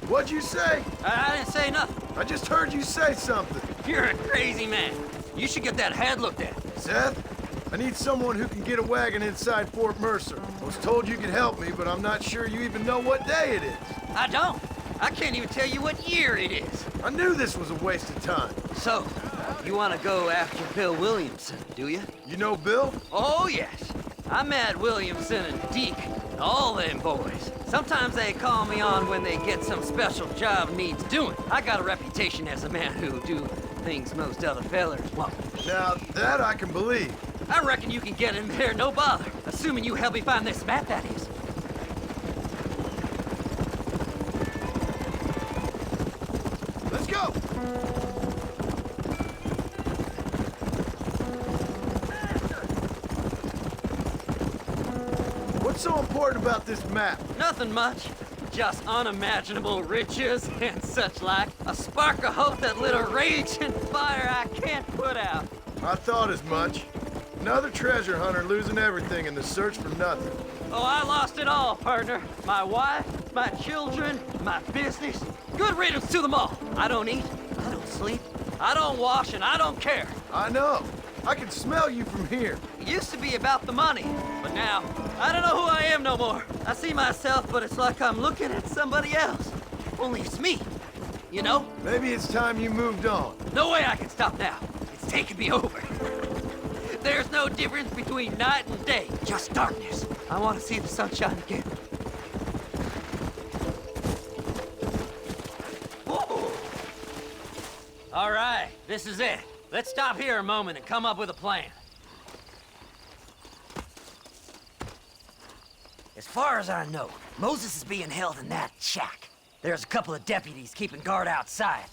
What'd you say? I didn't say nothing. I just heard you say something. You're a crazy man. You should get that head looked at. Seth, I need someone who can get a wagon inside Fort Mercer. I was told you could help me, but I'm not sure you even know what day it is. I don't. I can't even tell you what year it is. I knew this was a waste of time. So, you want to go after Bill Williamson, do you? You know Bill? Oh, yes. I met Williamson and Deke, and all them boys. Sometimes they call me on when they get some special job needs doing. I got a reputation as a man who do things most other fellers won't. Now, that I can believe. I reckon you can get in there, no bother. Assuming you help me find this map, that is. Let's go! What's so important about this map? Nothing much. Just unimaginable riches and such like. A spark of hope that lit a raging fire I can't put out. I thought as much. Another treasure hunter losing everything in the search for nothing. Oh, I lost it all, partner. My wife, my children, my business. Good riddance to them all. I don't eat, I don't sleep, I don't wash, and I don't care. I know. I can smell you from here. It used to be about the money, but now, I don't know who I am no more. I see myself, but it's like I'm looking at somebody else. Only it's me, you know? Maybe it's time you moved on. No way I can stop now. It's taking me over. There's no difference between night and day, just darkness. I want to see the sunshine again. Whoa. All right, this is it. Let's stop here a moment and come up with a plan. As far as I know, Moses is being held in that shack. There's a couple of deputies keeping guard outside.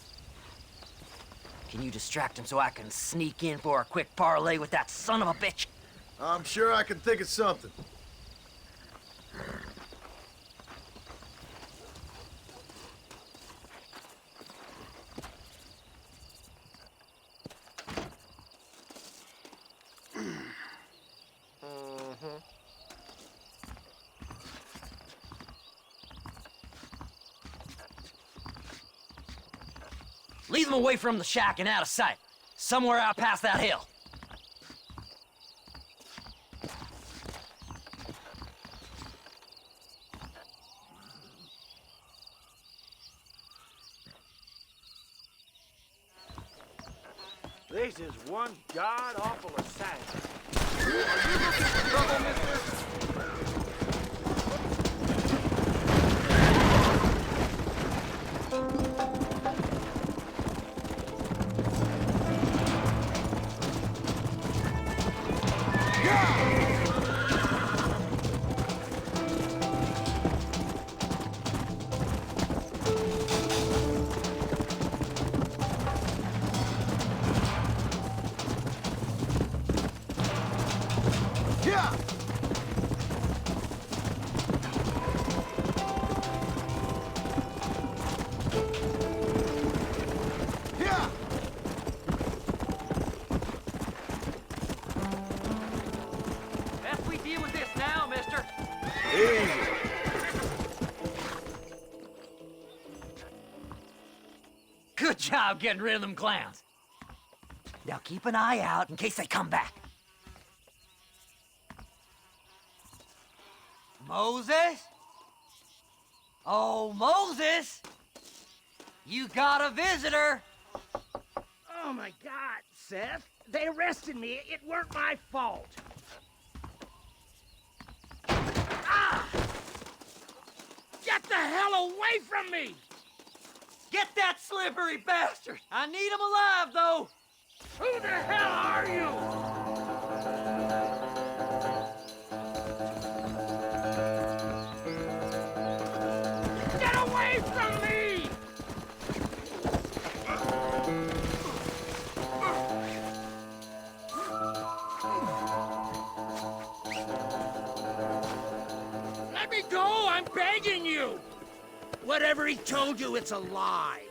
Can you distract him so I can sneak in for a quick parlay with that son of a bitch? I'm sure I can think of something. Lead them away from the shack and out of sight. Somewhere out past that hill. This is one god-awful assassin. Are you looking for trouble, mister? Best we deal with this now, mister. Good job getting rid of them clowns. Now keep an eye out in case they come back. Moses? Oh, Moses! You got a visitor! Oh my God, Seth. They arrested me. It weren't my fault. Ah! Get the hell away from me! Get that slippery bastard! I need him alive, though! Who the hell are you? Get away from me! Let me go! I'm begging you! Whatever he told you, it's a lie.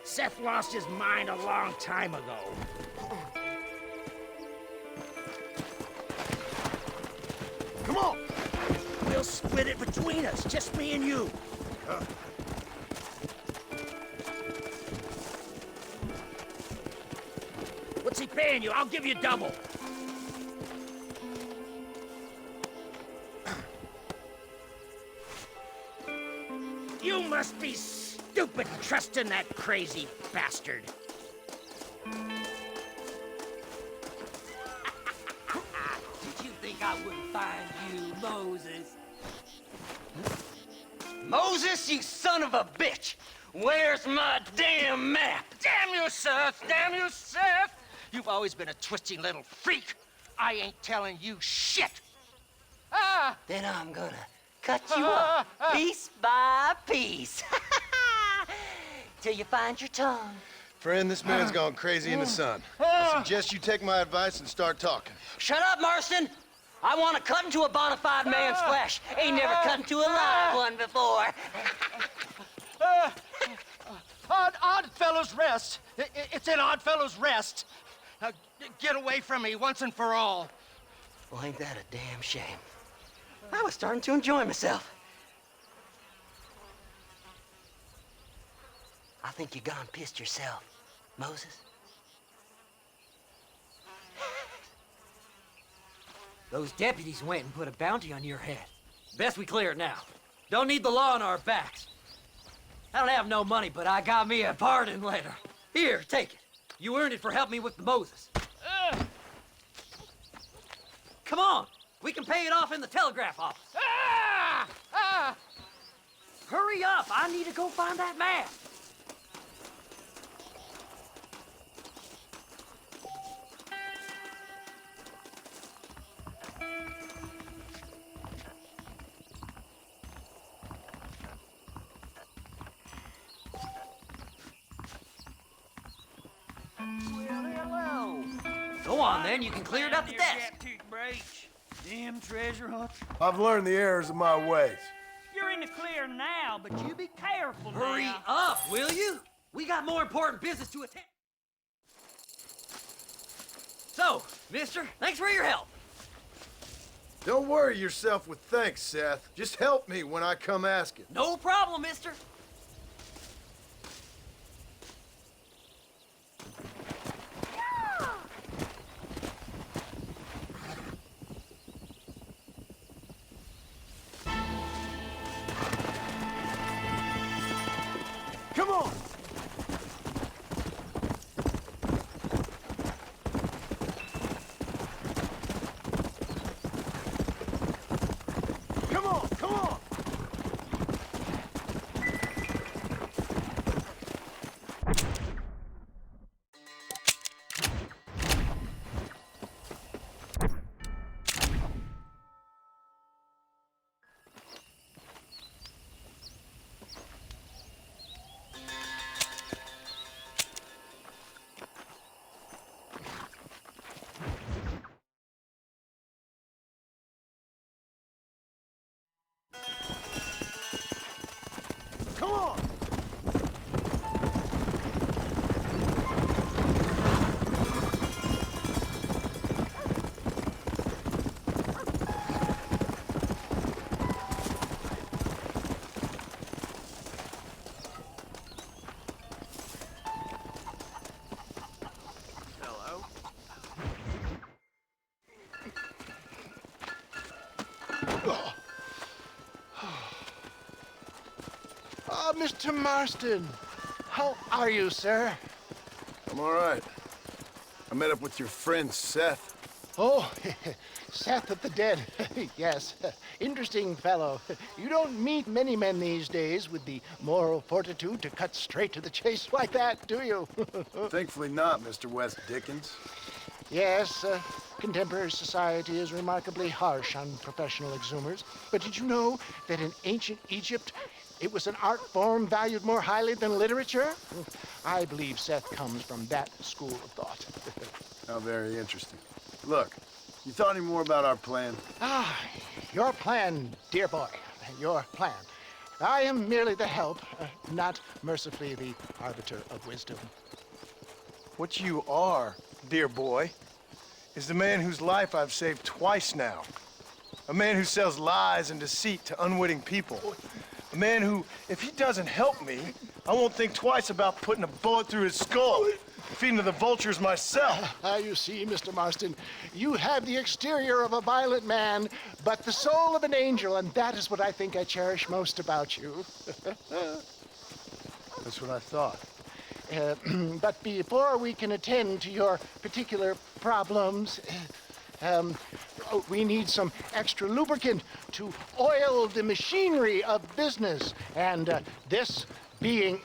Seth lost his mind a long time ago. Come on! We'll split it between us, just me and you. What's he paying you? I'll give you double. You must be stupid trusting that crazy bastard. Did you think I wouldn't find you, Moses? Moses, you son of a bitch! Where's my damn map? Damn you, Seth! Damn you, Seth! You've always been a twisting little freak. I ain't telling you shit. Ah! Then I'm gonna cut you up piece by piece. Till you find your tongue. Friend, this man's gone crazy in the sun. I suggest you take my advice and start talking. Shut up, Marston! I want to cut into a bona fide man's flesh. Ain't never cut into a live one before. Oddfellows Rest. It's in Oddfellows Rest. Now, get away from me once and for all. Well, ain't that a damn shame? I was starting to enjoy myself. I think you gone pissed yourself, Moses. Those deputies went and put a bounty on your head. Best we clear it now. Don't need the law on our backs. I don't have no money, but I got me a pardon letter. Here, take it. You earned it for helping me with the Moses. Come on. We can pay it off in the telegraph office. Hurry up. I need to go find that map. Go on, then. You can clear it up the desk. Damn treasure hunt. I've learned the errors of my ways. You're in the clear now, but you be careful now. Hurry up, will you? We got more important business to attend. So, mister, thanks for your help. Don't worry yourself with thanks, Seth. Just help me when I come asking. No problem, mister. Come on! Come on, come on! Mr. Marston. How are you, sir? I'm all right. I met up with your friend, Seth. Oh, Seth of the Dead. Yes, interesting fellow. You don't meet many men these days with the moral fortitude to cut straight to the chase like that, do you? Thankfully not, Mr. West Dickens. Yes, contemporary society is remarkably harsh on professional exhumers. But did you know that in ancient Egypt, it was an art form valued more highly than literature? I believe Seth comes from that school of thought. How very interesting. Look, you thought any more about our plan? Ah, your plan, dear boy, your plan. I am merely the help, not mercifully the arbiter of wisdom. What you are, dear boy, is the man whose life I've saved twice now. A man who sells lies and deceit to unwitting people. A man who, if he doesn't help me, I won't think twice about putting a bullet through his skull, feeding to the vultures myself. You see, Mr. Marston, you have the exterior of a violent man, but the soul of an angel, and that is what I think I cherish most about you. That's what I thought. But before we can attend to your particular problems, we need some extra lubricant to oil the machinery of business. And this being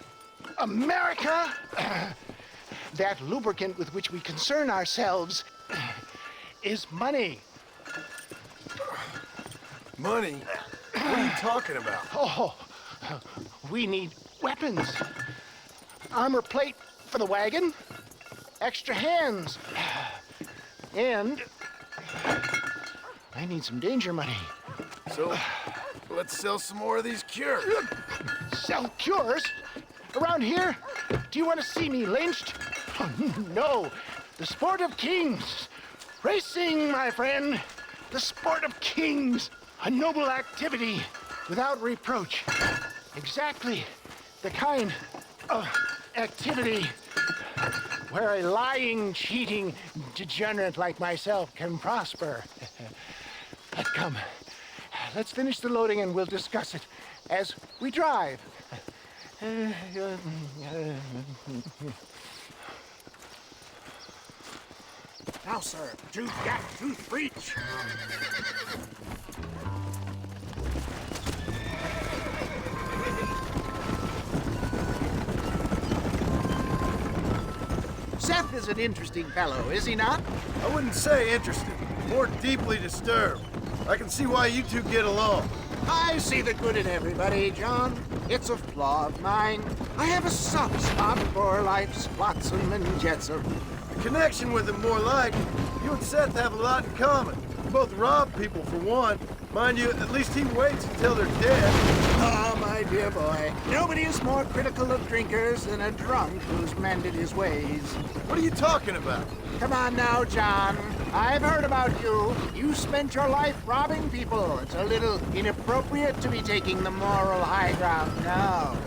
America, that lubricant with which we concern ourselves is money. Money? What are you talking about? Oh, we need weapons. Armor plate for the wagon, extra hands, and I need some danger money. So, let's sell some more of these cures. Sell cures? Around here? Do you want to see me lynched? Oh, no, the sport of kings. Racing, my friend, the sport of kings. A noble activity without reproach. Exactly the kind of activity where a lying, cheating degenerate like myself can prosper. But come, let's finish the loading and we'll discuss it as we drive. Now, sir, tooth gap, tooth breach. Seth is an interesting fellow, is he not? I wouldn't say interested, more deeply disturbed. I can see why you two get along. I see the good in everybody, John. It's a flaw of mine. I have a soft spot for life's flotsam and jetsam. The connection with him more like you and Seth have a lot in common. You both rob people for one. Mind you, at least he waits until they're dead. Oh, my dear boy. Nobody is more critical of drinkers than a drunk who's mended his ways. What are you talking about? Come on now, John. I've heard about you. You spent your life robbing people. It's a little inappropriate to be taking the moral high ground now.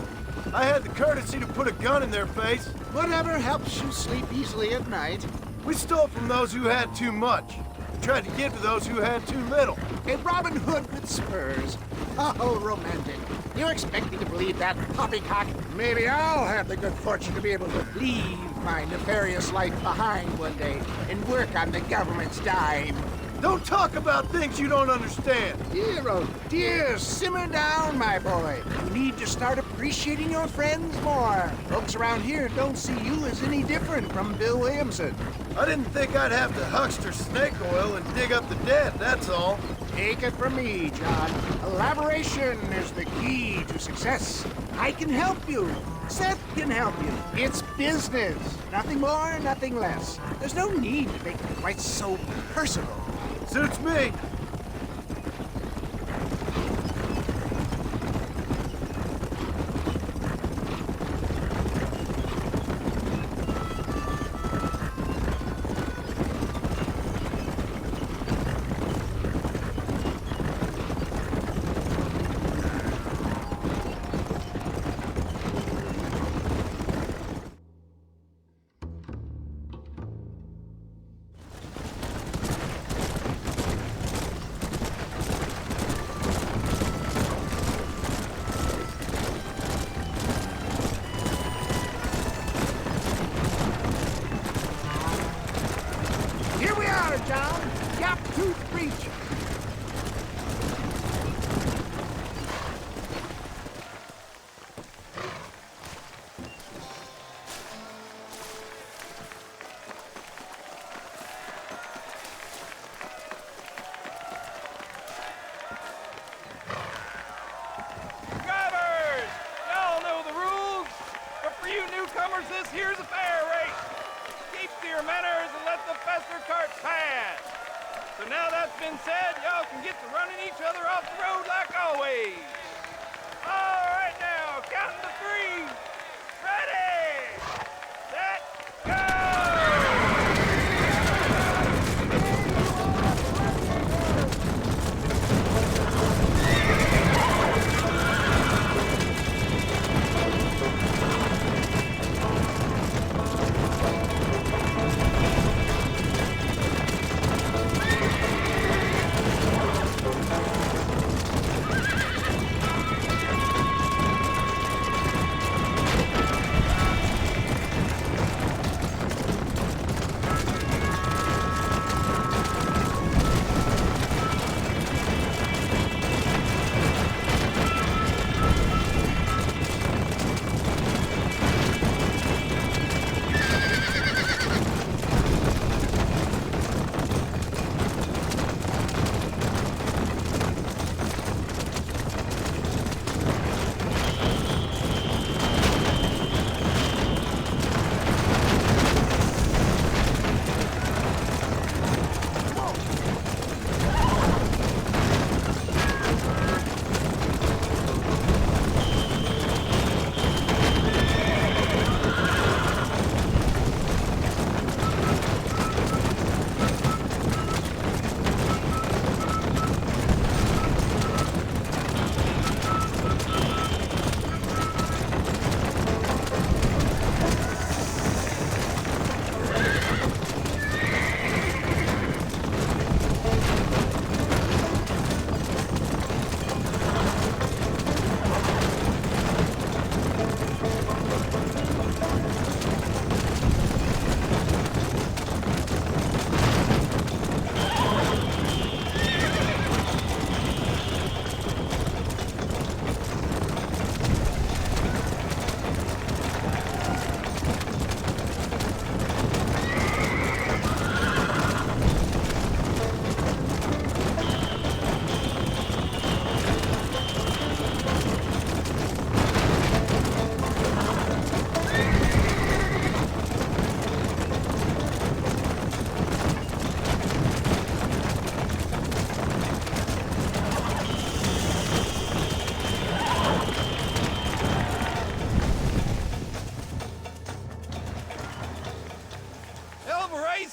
I had the courtesy to put a gun in their face. Whatever helps you sleep easily at night. We stole from those who had too much. We tried to give to those who had too little. A Robin Hood with spurs. Oh, romantic. You expect me to believe that poppycock? Maybe I'll have the good fortune to be able to leave my nefarious life behind one day and work on the government's dime. Don't talk about things you don't understand. Dear, oh dear, simmer down, my boy. You need to start appreciating your friends more. Folks around here don't see you as any different from Bill Williamson. I didn't think I'd have to huckster snake oil and dig up the dead, that's all. Take it from me, John. Collaboration is the key to success. I can help you. Seth can help you. It's business. Nothing more, nothing less. There's no need to make it quite so personal. Suits me. gap-toothed breach. Drivers! Y'all know the rules, but for you newcomers, this here's a fair race. Keep to your manners and let the faster carts pass. So now that's been said, y'all can get to running each other off the road like always. All right now, counting to 3. Ready, set, go!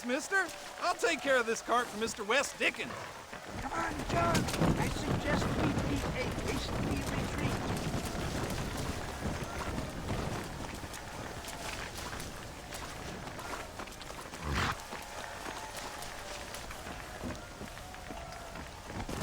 Mister. I'll take care of this cart for Mr. West Dickens. Come on, John. I suggest we meet a hasty retreat.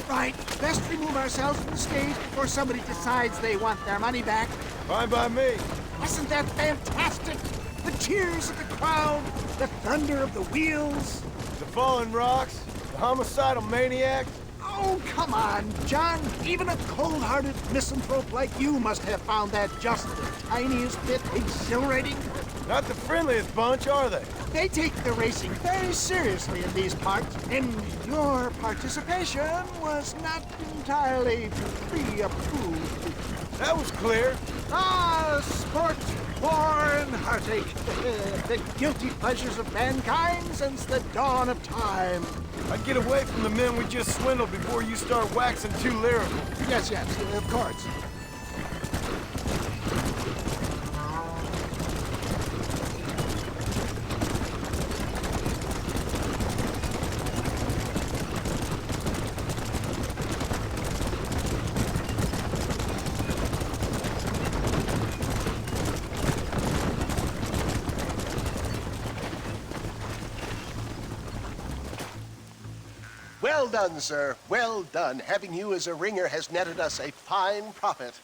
Right, best remove ourselves from the stage before somebody decides they want their money back. Fine by me. Wasn't that fantastic? The cheers of the crowd, the thunder of the wheels. The falling rocks, the homicidal maniac. Oh, come on, John. Even a cold-hearted misanthrope like you must have found that just the tiniest bit exhilarating. Not the friendliest bunch, are they? They take the racing very seriously in these parts, and your participation was not entirely pre-approved. That was clear. Ah, sport, war, and heartache. The guilty pleasures of mankind since the dawn of time. I'd get away from the men we just swindled before you start waxing too lyrical. Yes, of course. Well done, sir. Well done. Having you as a ringer has netted us a fine profit.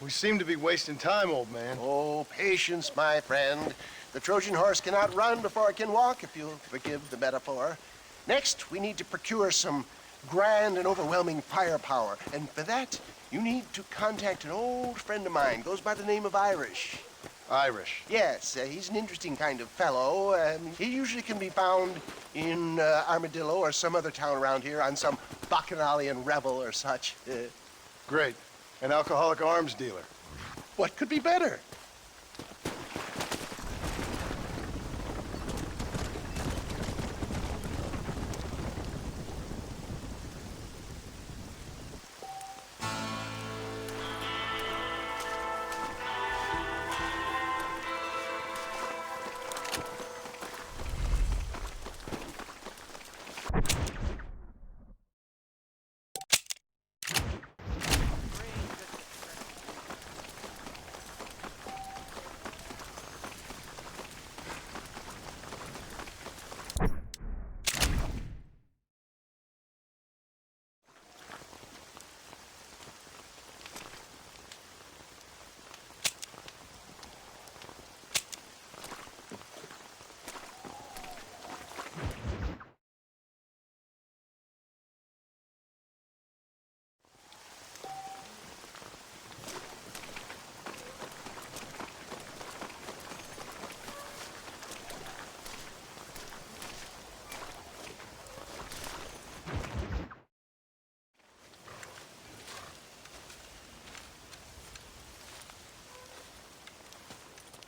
We seem to be wasting time, old man. Oh, patience, my friend. The Trojan horse cannot run before it can walk, if you'll forgive the metaphor. Next, we need to procure some grand and overwhelming firepower. And for that, you need to contact an old friend of mine. Goes by the name of Irish. Irish? Yes, he's an interesting kind of fellow. He usually can be found in Armadillo or some other town around here on some bacchanalian revel or such. Great. An alcoholic arms dealer. What could be better?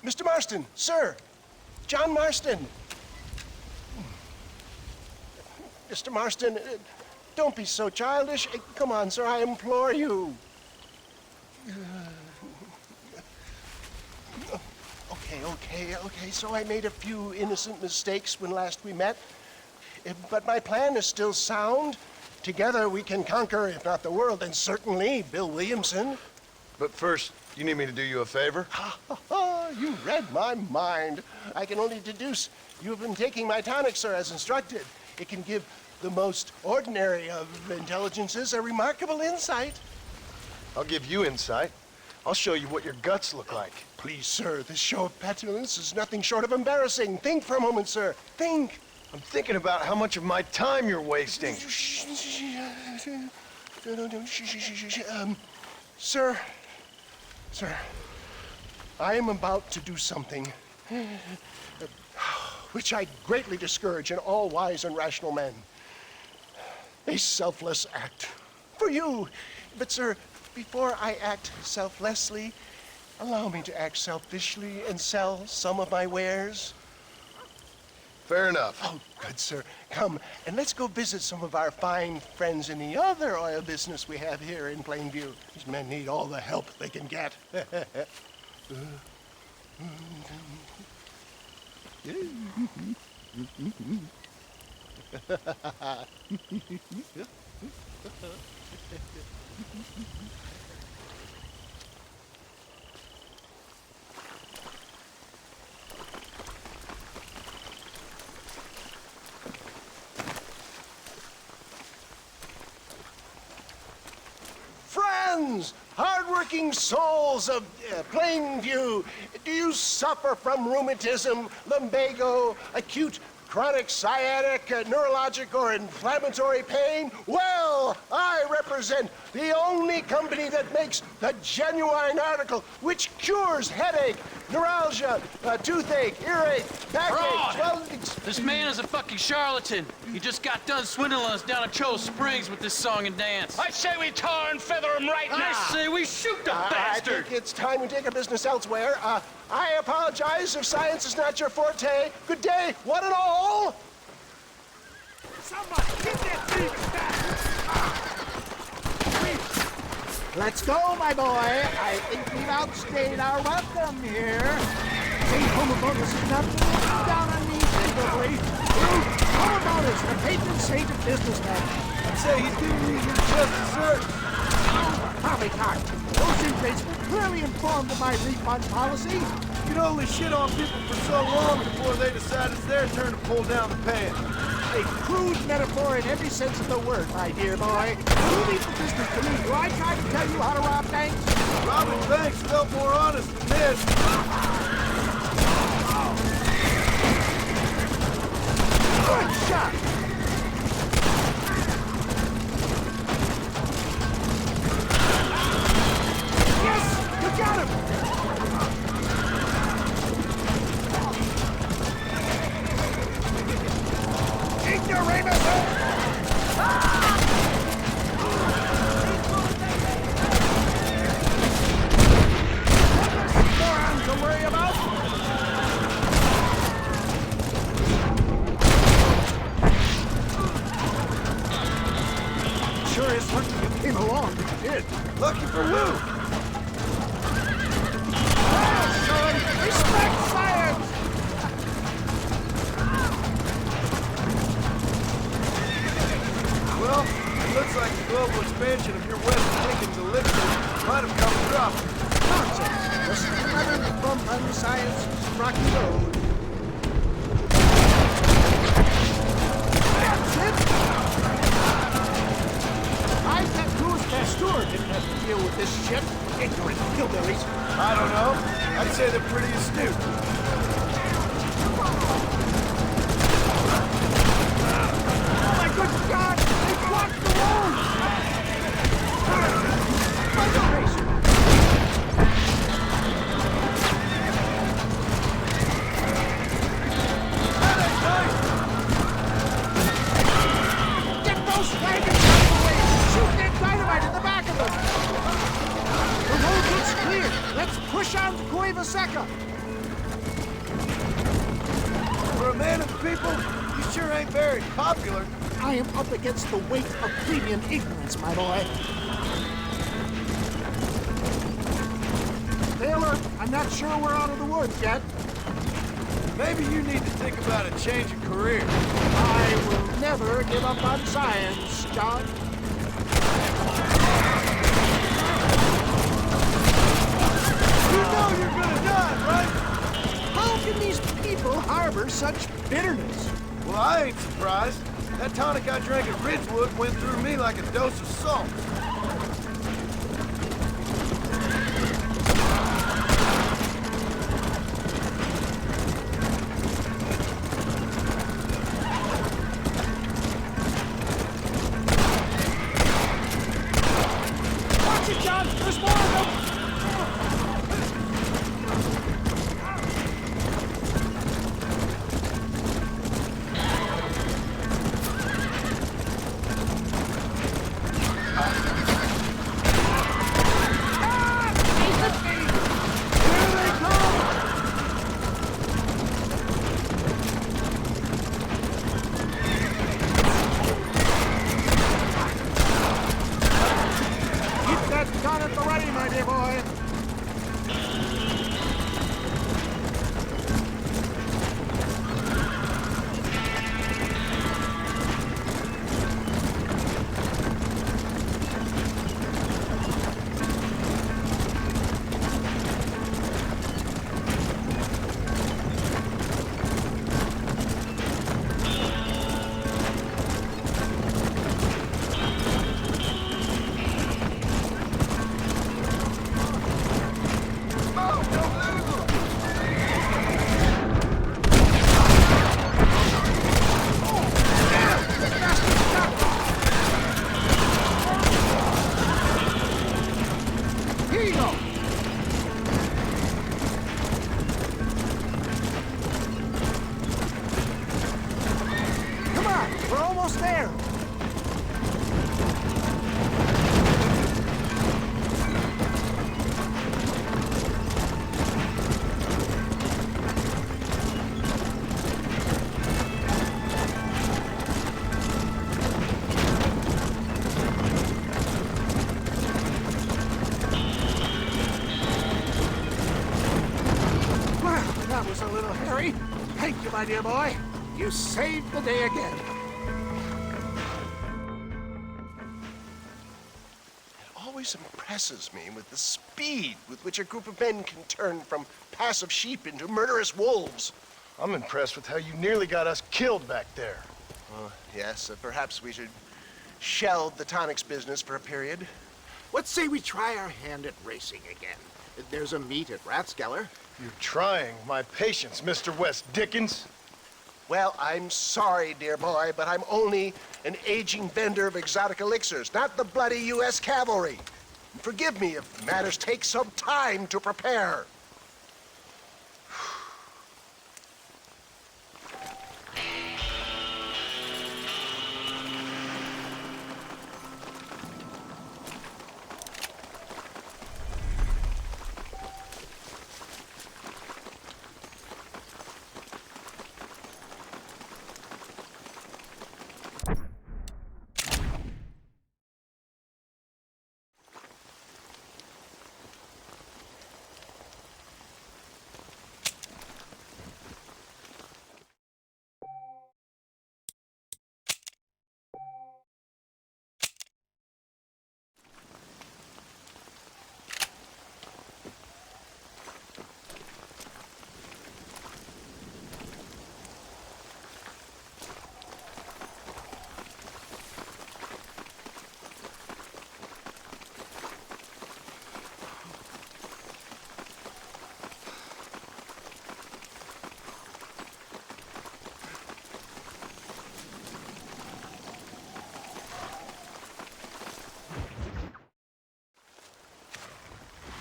Mr. Marston, sir. John Marston. Mr. Marston, don't be so childish. Come on, sir, I implore you. Okay, so I made a few innocent mistakes when last we met. But my plan is still sound. Together we can conquer, if not the world, then certainly Bill Williamson. But first, you need me to do you a favor? You read my mind. I can only deduce you have been taking my tonic, sir, as instructed. It can give the most ordinary of intelligences a remarkable insight. I'll give you insight. I'll show you what your guts look like. Please, sir, this show of petulance is nothing short of embarrassing. Think for a moment, sir. Think. I'm thinking about how much of my time you're wasting. Sir, I am about to do something which I greatly discourage in all wise and rational men. A selfless act for you. But, sir, before I act selflessly, allow me to act selfishly and sell some of my wares. Fair enough. Oh, good, sir. Come, and let's go visit some of our fine friends in the other oil business we have here in Plainview. These men need all the help they can get. Friends, hardworking souls of Plainview, do you suffer from rheumatism, lumbago, acute chronic sciatic, neurologic, or inflammatory pain? Well, I represent the only company that makes the genuine article which cures headache, neuralgia, toothache, earache, backache, This man is a fucking charlatan. He just got done swindling us down at Cho Springs with this song and dance. I say we tar and feather him right now. I say we shoot the bastard. I think it's time we take our business elsewhere. I apologize if science is not your forte. Good day, one and all. Somebody, get that thieving bastard! Let's go, my boy. I think we've outstayed our welcome here. Hey, Homobotus is nothing to look down on me favorably. Homobotus, the patron saint of businessmen. I'd say he's doing you your justice, sir. Poppycock, those inmates were clearly informed of my refund policy. You can only shit on people for so long before they decide it's their turn to pull down the pants. A crude metaphor in every sense of the word, my dear boy. You leave the business to me. Do I try to tell you how to rob banks? Robbing banks felt more honest than this. Good shot! came along, but you did. Lucky for who? Son, respect science! Well, it looks like the global expansion of your West Dickens elixir might have come rough. Nonsense. Just another bump on science's rocky road. That's it! I bet Cruz Pasteur didn't have to deal with this shit. Ignorant hillbillies. I don't know. I'd say they're pretty astute. Oh my good God! They blocked the road! My racer! Get those wagons out of the way! Shoot that dynamite in the back of them! The road looks clear. Let's push on to Cueva Seca. For a man of the people, you sure ain't very popular. I am up against the weight of plebeian ignorance, my boy. Taylor, I'm not sure we're out of the woods yet. Maybe you need to think about a change of career. I will never give up on science, John. You know you're gonna die, right? How can these people harbor such bitterness? Well, I ain't surprised. That tonic I drank at Ridgewood went through me like a dose of salt. Watch it, John! There's more of them! Keep that gun at the ready, my dear boy. Here you go. Come on, we're almost there. Well, that was a little hairy. Thank you, my dear boy. You saved the day again. It always impresses me with the speed with which a group of men can turn from passive sheep into murderous wolves. I'm impressed with how you nearly got us killed back there. Yes, perhaps we should shelve the tonics business for a period. What say we try our hand at racing again? There's a meet at Rathskeller. You're trying my patience, Mr. West Dickens. Well, I'm sorry, dear boy, but I'm only an aging vendor of exotic elixirs, not the bloody U.S. cavalry. Forgive me if matters take some time to prepare.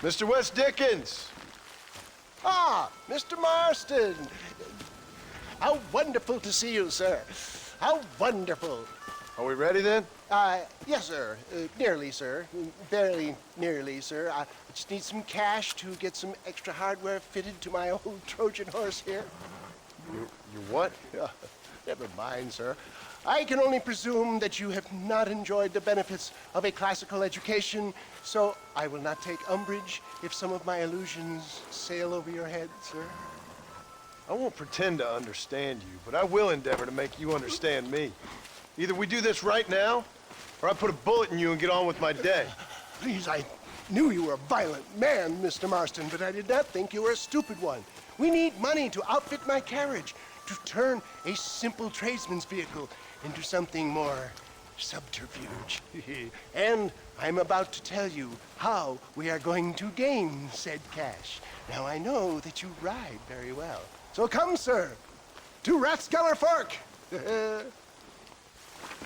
Mr. West Dickens! Ah, Mr. Marston! How wonderful to see you, sir. How wonderful. Are we ready then? Yes, sir. Nearly, sir. Barely nearly, sir. I just need some cash to get some extra hardware fitted to my old Trojan horse here. You what? Never mind, sir. I can only presume that you have not enjoyed the benefits of a classical education, so I will not take umbrage if some of my illusions sail over your head, sir. I won't pretend to understand you, but I will endeavor to make you understand me. Either we do this right now, or I put a bullet in you and get on with my day. Please, I knew you were a violent man, Mr. Marston, but I did not think you were a stupid one. We need money to outfit my carriage, to turn a simple tradesman's vehicle into something more subterfuge. And I'm about to tell you how we are going to gain said cash. Now, I know that you ride very well. So come, sir, to Rathskeller Fork.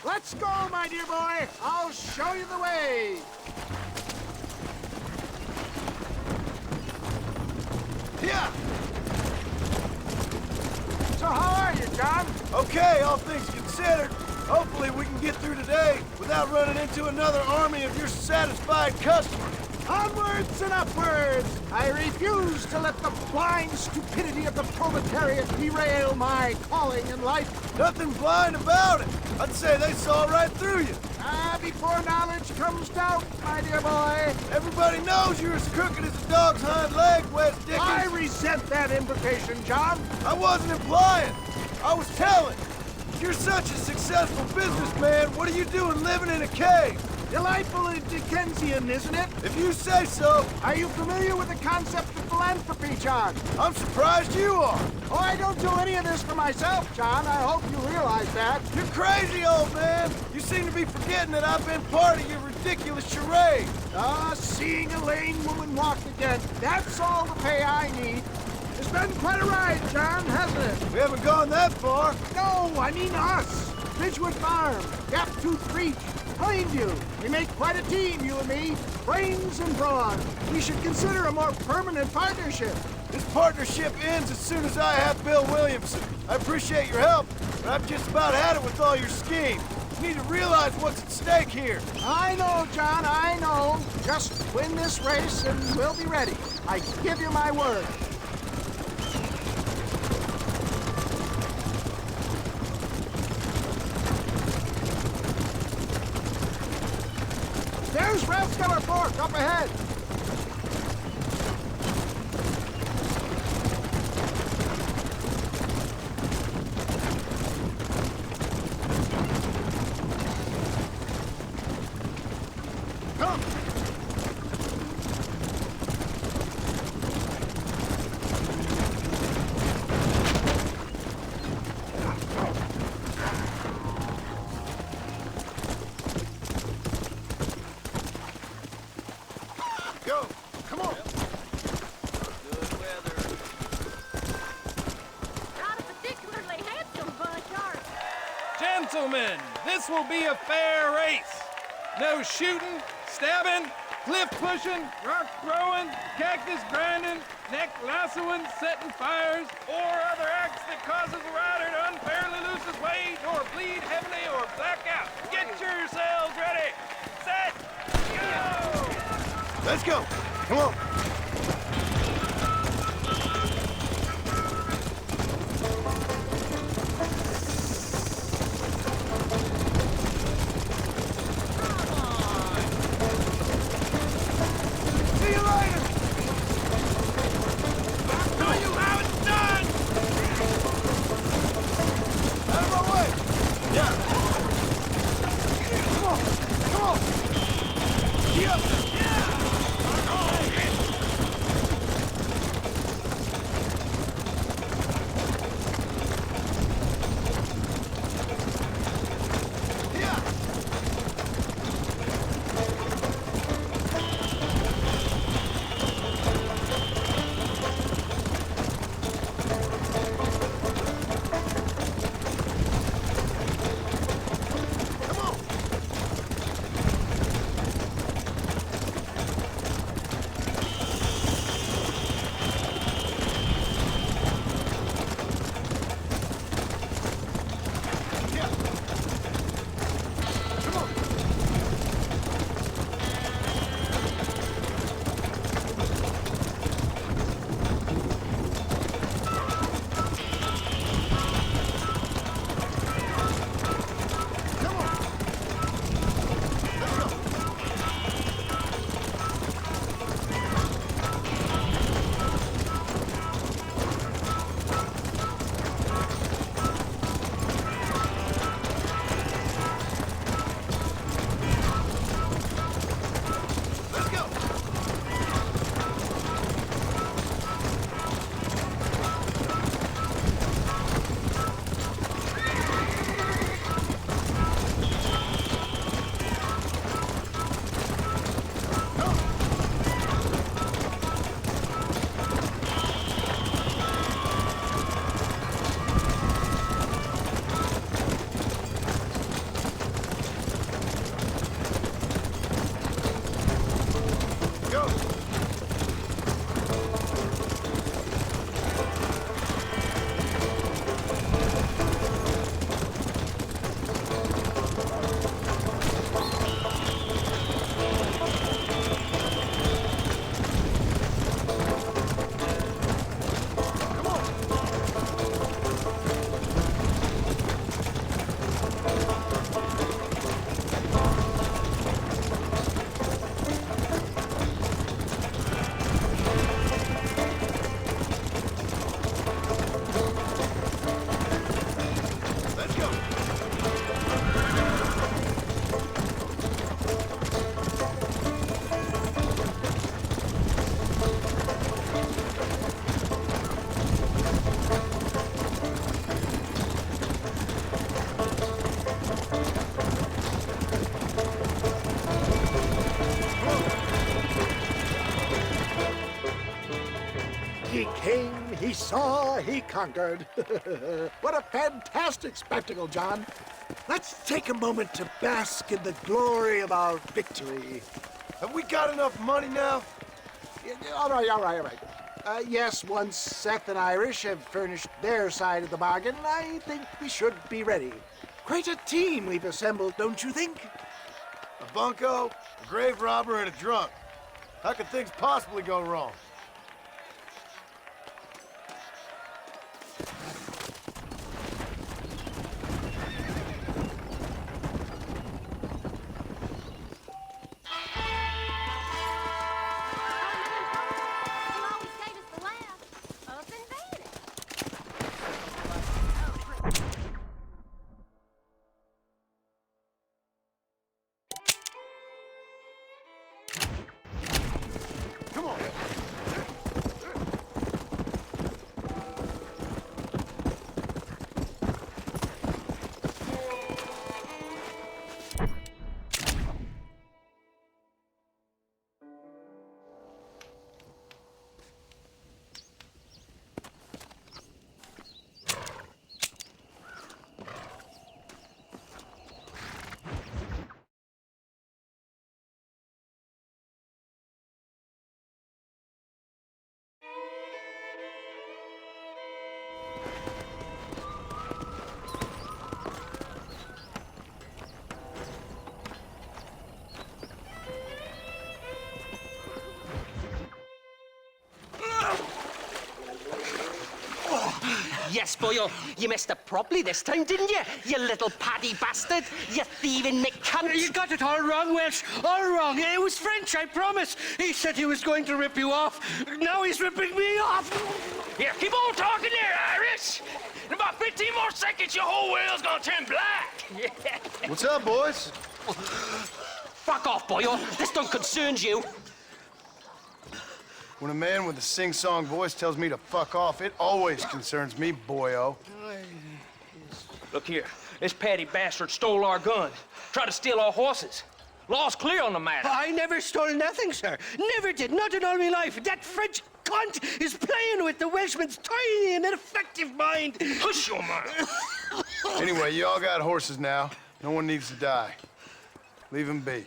Let's go, my dear boy. I'll show you the way. Yeah. So how are you, John? Okay, all things considered. Hopefully we can get through today without running into another army of your satisfied customers. Onwards and upwards! I refuse to let the blind stupidity of the proletariat derail my calling in life. Nothing blind about it. I'd say they saw right through you. Before knowledge comes doubt, my dear boy. Everybody knows you're as crooked as a dog's hind leg, West Dickens. I resent that implication, John. I wasn't implying. I was telling. If you're such a successful businessman, what are you doing living in a cave? Delightful and Dickensian, isn't it? If you say so. Are you familiar with the concept of philanthropy, John? I'm surprised you are. Oh, I don't do any of this for myself, John. I hope you realize that. You're crazy, old man. You seem to be forgetting that I've been part of your ridiculous charade. Seeing a lame woman walk again. That's all the pay I need. It's been quite a ride, John, hasn't it? We haven't gone that far. No, I mean us. Ridgewood Farm, Gap-Tooth Reach, Plainview. We make quite a team, you and me. Brains and brawn. We should consider a more permanent partnership. This partnership ends as soon as I have Bill Williamson. I appreciate your help, but I've just about had it with all your schemes. You need to realize what's at stake here. I know, John, I know. Just win this race and we'll be ready. I give you my word. There's Rathskeller Fork up ahead. Come. Go. Come on. Good weather. Not a particularly handsome bunch, are you? Gentlemen, this will be a fair race. No shooting, stabbing, cliff pushing, rock throwing, cactus grinding, neck lassoing, setting fires, or other acts that causes a rider to unfairly lose his weight, or bleed heavily, or black out. Get yourselves ready. Set. Go! Let's go. Come on. See you later. I'll tell you how it's done. Out of my way. Yeah. Come on. Come on. Get up there. He saw, he conquered. What a fantastic spectacle, John. Let's take a moment to bask in the glory of our victory. Have we got enough money now? All right. Yes, once Seth and Irish have furnished their side of the bargain, I think we should be ready. Quite a team we've assembled, don't you think? A bunco, a grave robber, and a drunk. How could things possibly go wrong? Yes, boyo, you messed up properly this time, didn't you? You little paddy bastard. You thieving McCunt. You got it all wrong, Welsh. All wrong. It was French, I promise. He said he was going to rip you off. Now he's ripping me off. Here, keep on talking there, Irish. In about 15 more seconds, your whole world's gonna turn black. Yeah. What's up, boys? Fuck off, boyo. This don't concern you. When a man with a sing-song voice tells me to fuck off, it always concerns me, boyo. Look here, this petty bastard stole our gun, tried to steal our horses. Law's clear on the matter. I never stole nothing, sir. Never did, not in all my life. That French cunt is playing with the Welshman's tiny and ineffective mind. Push your mind. Anyway, you all got horses now. No one needs to die. Leave them be.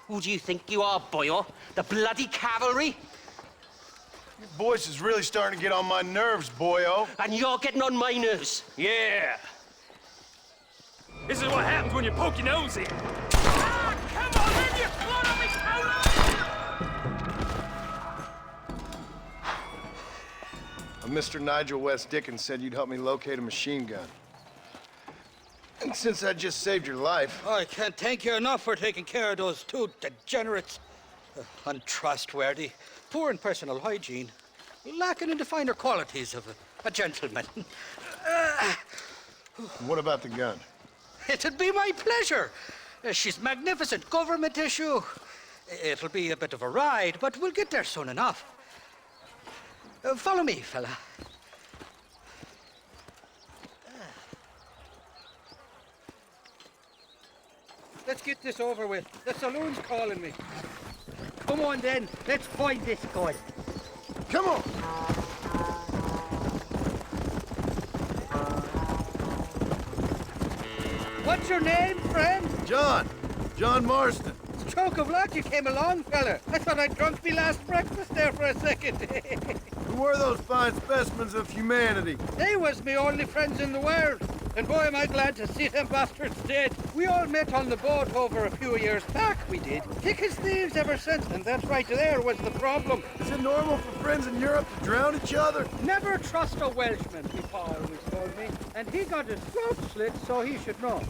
Who do you think you are, boyo? The bloody cavalry? Your voice is really starting to get on my nerves, boyo. And you're getting on my nerves. Yeah. This is what happens when you poke your nose in. Ah, come on, leave your blood on me, Mr. Nigel West Dickens said you'd help me locate a machine gun. And since I just saved your life... I can't thank you enough for taking care of those two degenerates. Untrustworthy, poor in personal hygiene, lacking in the finer qualities of a gentleman. What about the gun? It'd be my pleasure. She's magnificent, government issue. It'll be a bit of a ride, but we'll get there soon enough. Follow me, fella. Let's get this over with. The saloon's calling me. Come on, then. Let's find this gun. Come on. What's your name, friend? John. John Marston. Stroke of luck you came along, fella. I thought I'd drunk me last breakfast there for a second. Who were those fine specimens of humanity? They was me only friends in the world. And boy, am I glad to see them bastards dead. We all met on the boat over a few years back, we did. Thick as thieves ever since, and that's right there was the problem. Is it normal for friends in Europe to drown each other? Never trust a Welshman, my pa always told me. And he got his throat slit, so he should know.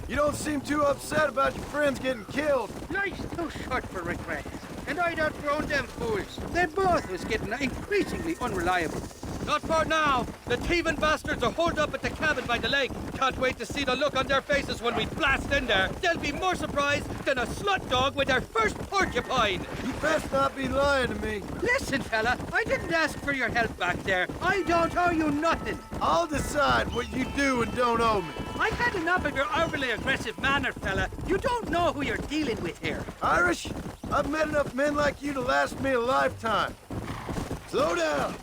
You don't seem too upset about your friends getting killed. Life's too short for regrets. And I'd outgrown them fools. They both was getting increasingly unreliable. Not for now. The thieving bastards are holed up at the cabin by the lake. Can't wait to see the look on their faces when we blast in there. They'll be more surprised than a slut dog with their first porcupine. You best not be lying to me. Listen, fella, I didn't ask for your help back there. I don't owe you nothing. I'll decide what you do and don't owe me. I've had enough of your overly aggressive manner, fella. You don't know who you're dealing with here. Irish, I've met enough men like you to last me a lifetime. Slow down.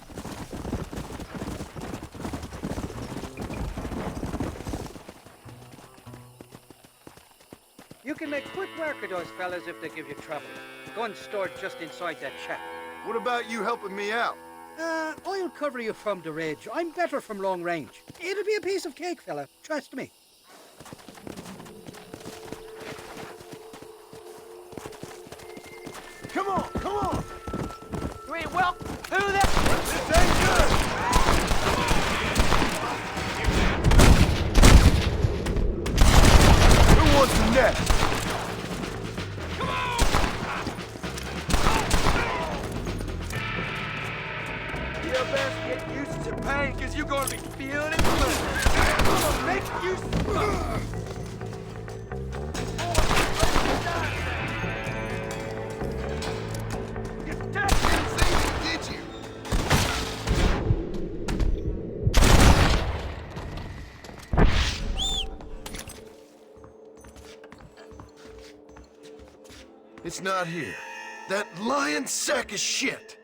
can make quick work of those fellas if they give you trouble. Guns stored just inside that shack. What about you helping me out? I'll cover you from the ridge. I'm better from long range. It'll be a piece of cake, fella. Trust me. Come on, come on! You ain't welcome through that. This ain't good! Who wants the next? You best get used to pain, because you're going to be feeling it. I'm going to make you suffer. It's not here. That lying sack of shit.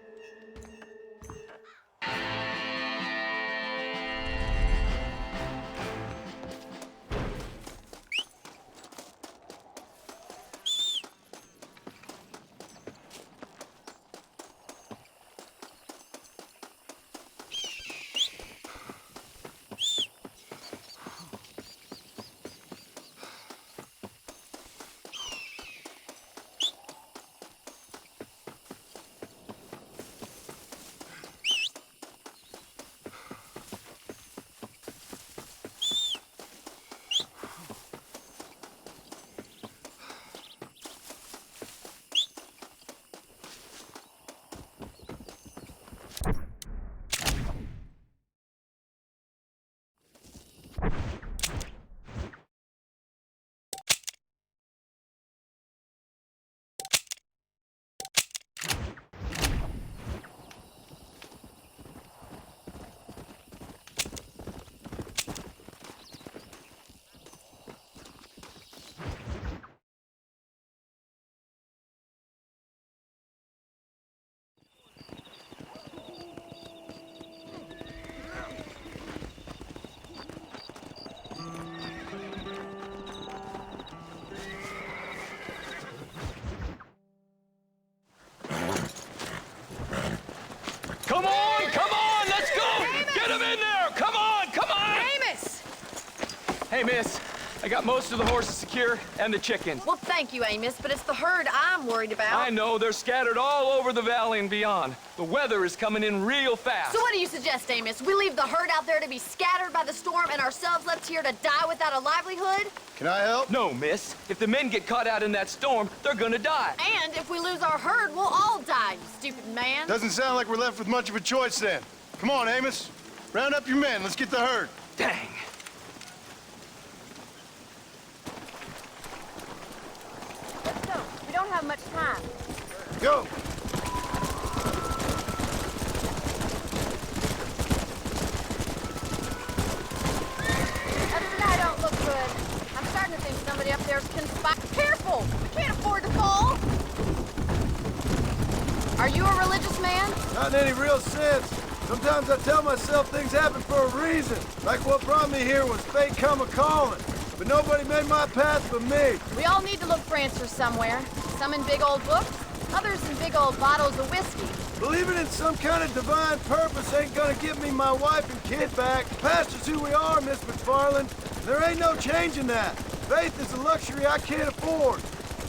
Come on, let's go! Get him in there! Come on! Amos! Hey, miss, I got most of the horses secure and the chickens. Well, thank you, Amos, but it's the herd I'm worried about. I know, they're scattered all over the valley and beyond. The weather is coming in real fast. So what do you suggest, Amos? We leave the herd out there to be scattered by the storm and ourselves left here to die without a livelihood? Can I help? No, miss. If the men get caught out in that storm, they're gonna die. And if we lose our herd, we'll all die, you stupid man. Doesn't sound like we're left with much of a choice then. Come on, Amos. Round up your men. Let's get the herd. Dang. Let's go. We don't have much time. Go. That don't look good. I'm starting to think somebody up there's conspiring. Careful! We can't afford to fall. Are you a religious man? Not in any real sense. Sometimes I tell myself things happen for a reason. Like what brought me here was fate come a-calling. But nobody made my path but me. We all need to look for answers somewhere. Some in big old books, others in big old bottles of whiskey. Believing in some kind of divine purpose ain't gonna give me my wife and kid back. Past is who we are, Miss MacFarlane. There ain't no changing that. Faith is a luxury I can't afford.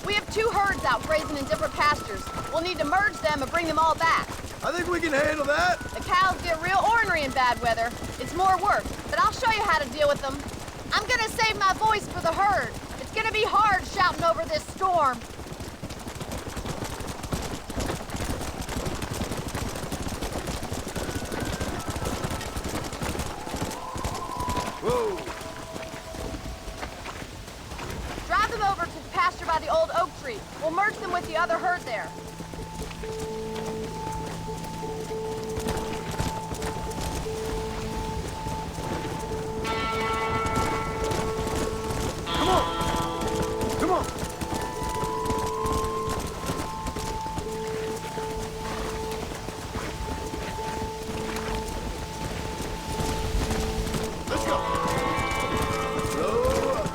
We have 2 herds out grazing in different pastures. We'll need to merge them and bring them all back. I think we can handle that. The cows get real ornery in bad weather. It's more work, but I'll show you how to deal with them. I'm gonna save my voice for the herd. It's gonna be hard shouting over this storm. Whoa. Drive them over to the pasture by the old oak tree. We'll merge them with the other herd there. Come on. Come on. Let's go. Slow up.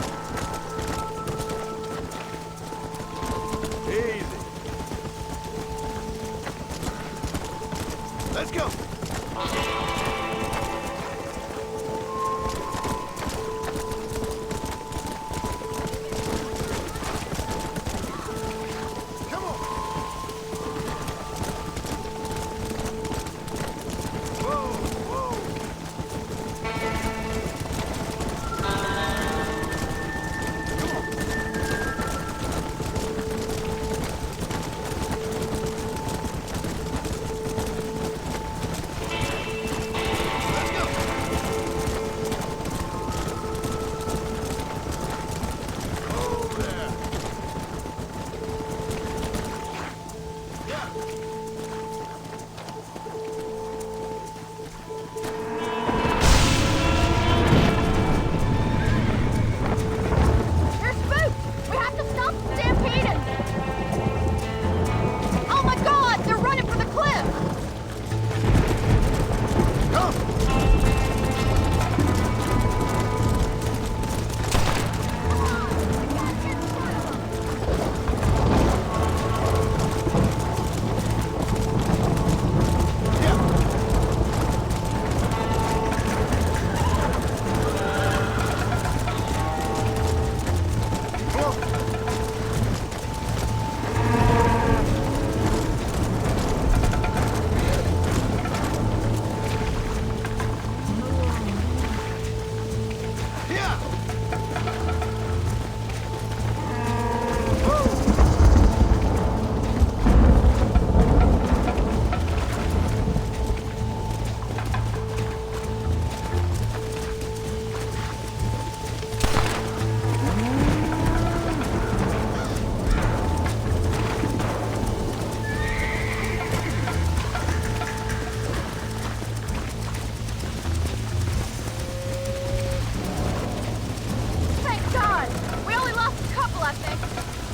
I think.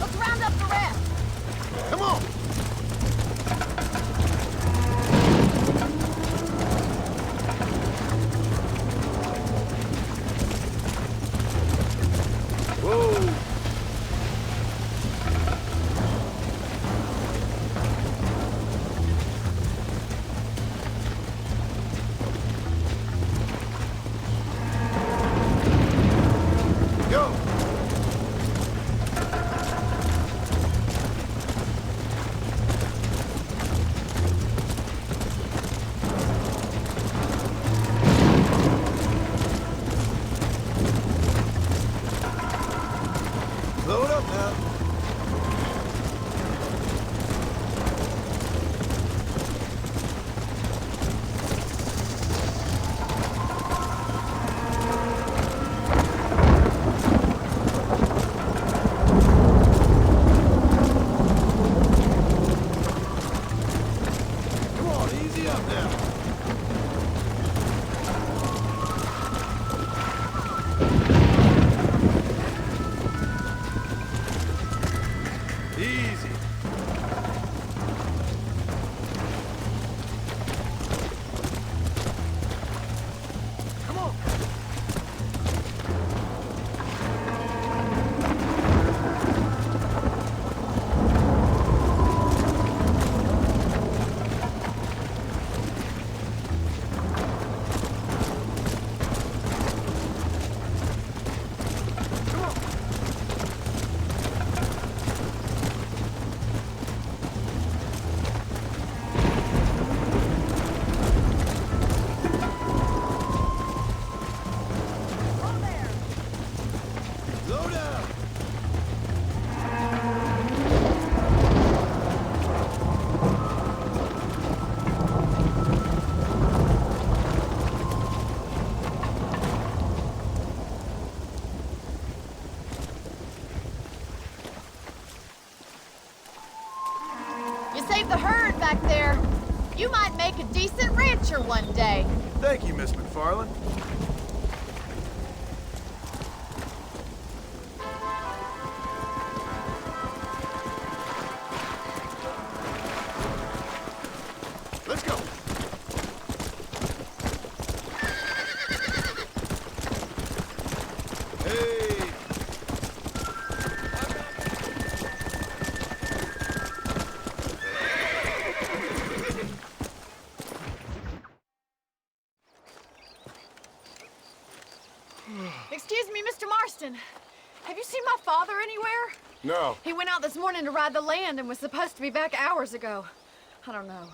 Let's round up the rest. Come on! Whoa! Go! Load up now. Come on, easy up now. Easy. Come on. Load up. You saved the herd back there. You might make a decent rancher one day. Thank you, Miss MacFarlane. Let's go. Hey. Excuse me, Mr. Marston. Have you seen my father anywhere? No. He went out this morning to ride the land and was supposed to be back hours ago. I don't know.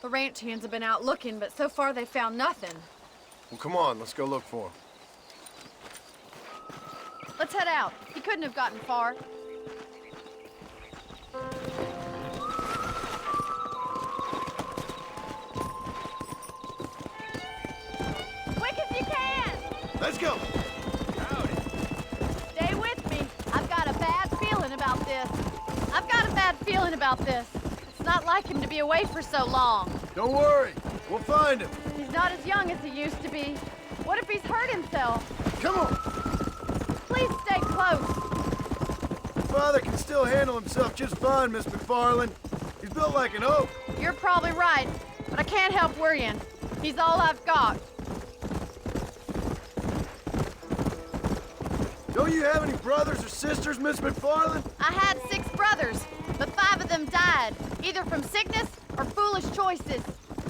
The ranch hands have been out looking, but so far they found nothing. Well, come on, let's go look for him. Let's head out. He couldn't have gotten far. Quick as you can! Let's go. Stay with me. I've got a bad feeling about this. I've got a bad feeling about this. It's not like him to be away for so long. Don't worry, we'll find him. He's not as young as he used to be. What if he's hurt himself? Come on. Please stay close. Your father can still handle himself just fine, Miss MacFarlane. He's built like an oak. You're probably right, but I can't help worrying. He's all I've got. Don't you have any brothers or sisters, Miss MacFarlane? I had 6 brothers, but 5 of them died, either from sickness or foolish choices.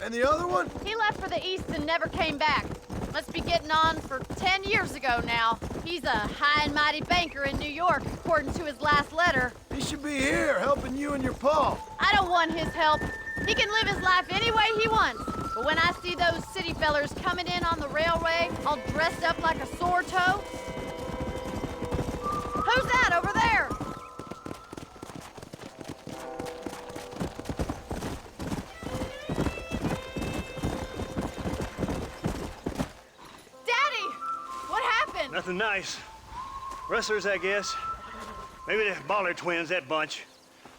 And the other one? He left for the east and never came back. Must be getting on for 10 years ago now. He's a high and mighty banker in New York, according to his last letter. He should be here, helping you and your pa. I don't want his help. He can live his life any way he wants. But when I see those city fellers coming in on the railway, all dressed up like a sore toe... Who's that over there? Daddy! What happened? Nothing nice. Rustlers, I guess. Maybe the Bollard twins, that bunch.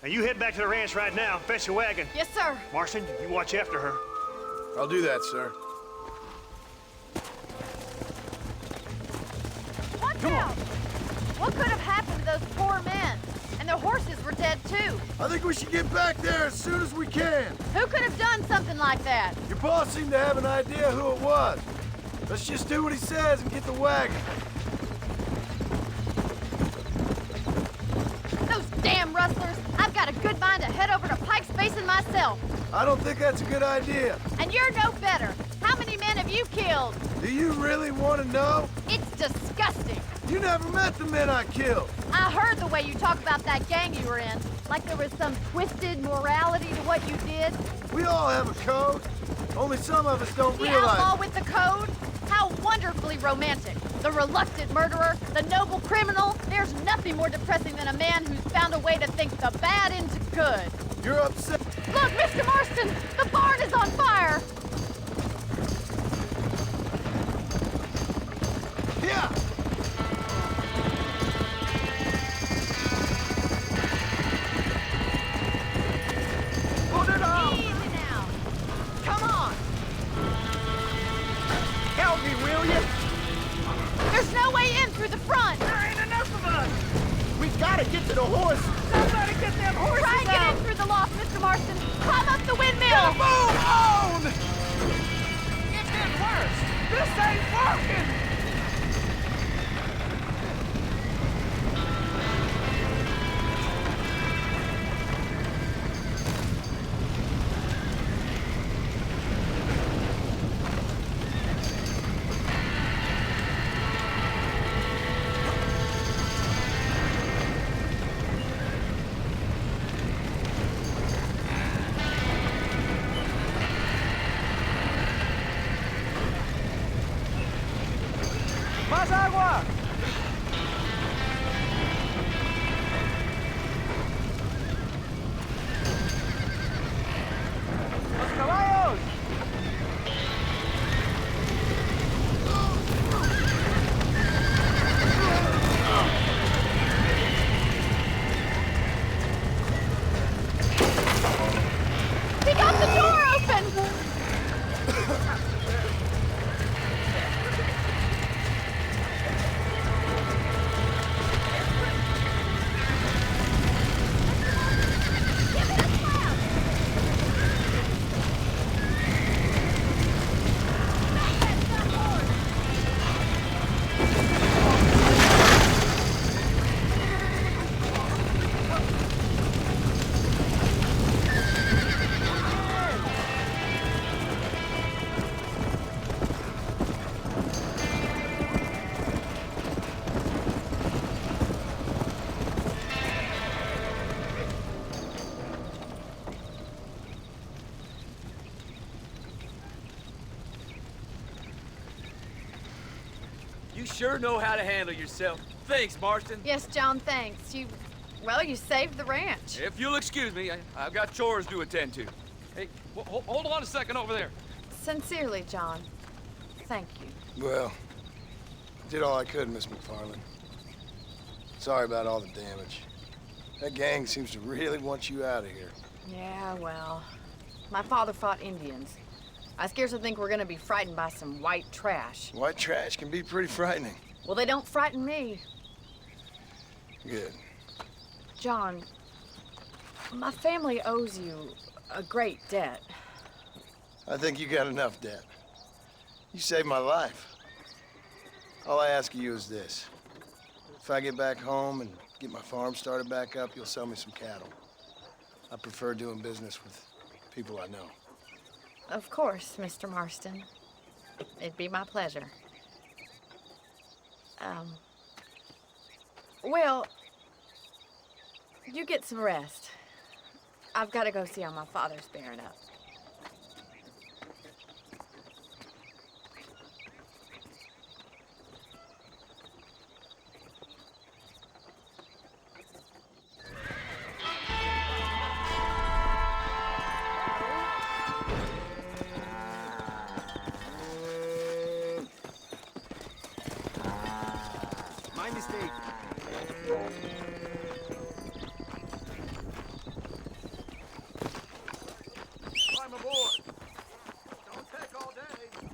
Now you head back to the ranch right now. Fetch the wagon. Yes, sir. Marston, you watch after her. I'll do that, sir. Watch out! What could have happened to those poor men. And their horses were dead, too. I think we should get back there as soon as we can. Who could have done something like that? Your boss seemed to have an idea who it was. Let's just do what he says and get the wagon. Those damn rustlers! I've got a good mind to head over to Pike's Basin myself. I don't think that's a good idea. And you're no better. How many men have you killed? Do you really want to know? It's disgusting. You never met the men I killed. I heard the way you talk about that gang you were in. Like there was some twisted morality to what you did. We all have a code. Only some of us don't The realize. outlaw with the code? How wonderfully romantic. The reluctant murderer, the noble criminal. There's nothing more depressing than a man who's found a way to think the bad into good. You're upset. Look, Mr. Marston, the barn is on fire. Yeah. Put it on. Easy now. Come on. Help me, will you? There's no way in through the front. There ain't enough of us. We gotta get to the horse. Somebody get them horses Try and get out. in through the loft, Mr. Marston. Climb up the windmill. Gotta move on. It's getting worse. This ain't working. ¡Más agua! ¡Los caballos! He got the door open. You sure know how to handle yourself. Thanks, Marston. Yes, John, thanks. You saved the ranch. If you'll excuse me, I've got chores to attend to. Hey, hold on a second over there. Sincerely, John. Thank you. Well, did all I could, Miss MacFarlane. Sorry about all the damage. That gang seems to really want you out of here. Yeah, well, my father fought Indians. I scarcely think we're gonna be frightened by some white trash. White trash can be pretty frightening. Well, they don't frighten me. Good. John, my family owes you a great debt. I think you got enough debt. You saved my life. All I ask of you is this. If I get back home and get my farm started back up, you'll sell me some cattle. I prefer doing business with people I know. Of course, Mr. Marston. It'd be my pleasure. Well, you get some rest. I've got to go see how my father's bearing up. My mistake. Climb aboard. Don't take all day.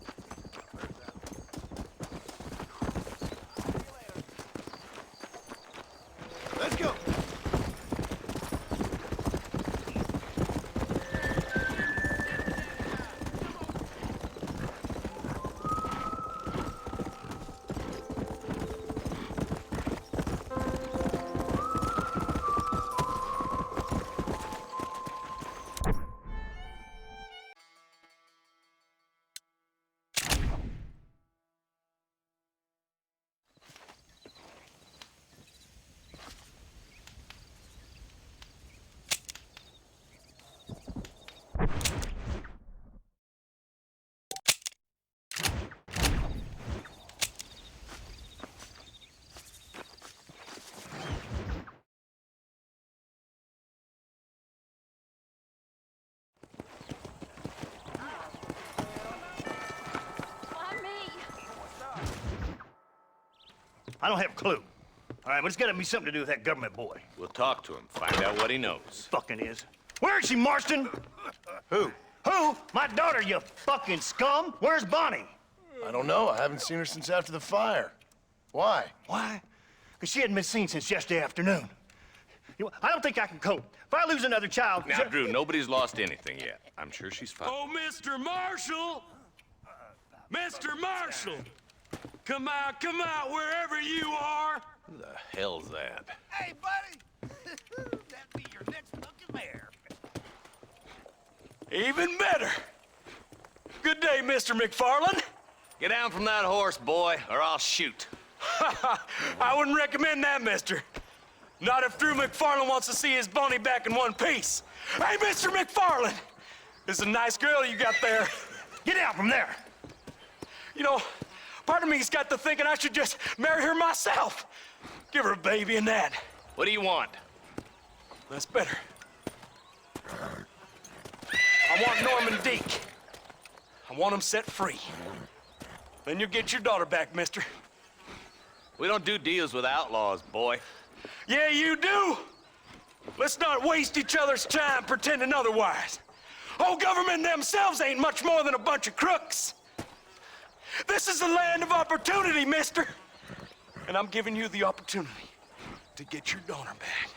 I don't have a clue. All right, but it's gotta be something to do with that government boy. We'll talk to him, find out what he knows. Fucking is. Where is she, Marston? Who? Who? My daughter, you fucking scum! Where's Bonnie? I don't know. I haven't seen her since after the fire. Why? Why? Because she hadn't been seen since yesterday afternoon. You know, I don't think I can cope. If I lose another child... Now, Drew, nobody's lost anything yet. I'm sure she's fine. Oh, Mr. Marshall! Mr. Marshall! Come out, wherever you are! Who the hell's that? Hey, buddy! That'd be your next lucky mare. Even better! Good day, Mr. MacFarlane. Get down from that horse, boy, or I'll shoot. I wouldn't recommend that, mister. Not if Drew MacFarlane wants to see his Bonnie back in one piece. Hey, Mr. MacFarlane! This is a nice girl you got there. Get out from there! You know, part of me's got to thinking I should just marry her myself. Give her a baby and that. What do you want? That's better. I want Norman Deek. I want him set free. Then you'll get your daughter back, mister. We don't do deals with outlaws, boy. Yeah, you do! Let's not waste each other's time pretending otherwise. Oh, government themselves ain't much more than a bunch of crooks. This is the land of opportunity, mister. And I'm giving you the opportunity to get your daughter back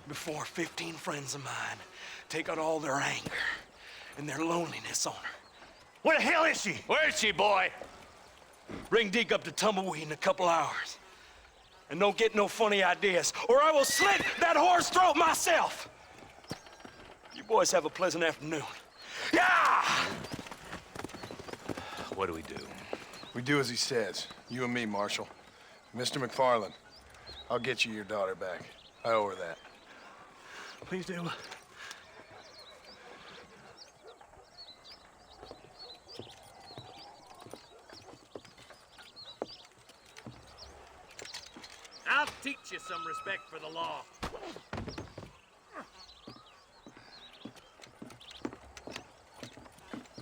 before 15 friends of mine take out all their anger and their loneliness on her. Where the hell is she? Where is she, boy? Bring Deke up to Tumbleweed in a couple hours. And don't get no funny ideas, or I will slit that whore's throat myself. You boys have a pleasant afternoon. Yeah! What do we do? We do as he says. You and me, Marshal. Mr. MacFarlane, I'll get you your daughter back. I owe her that. Please do. I'll teach you some respect for the law.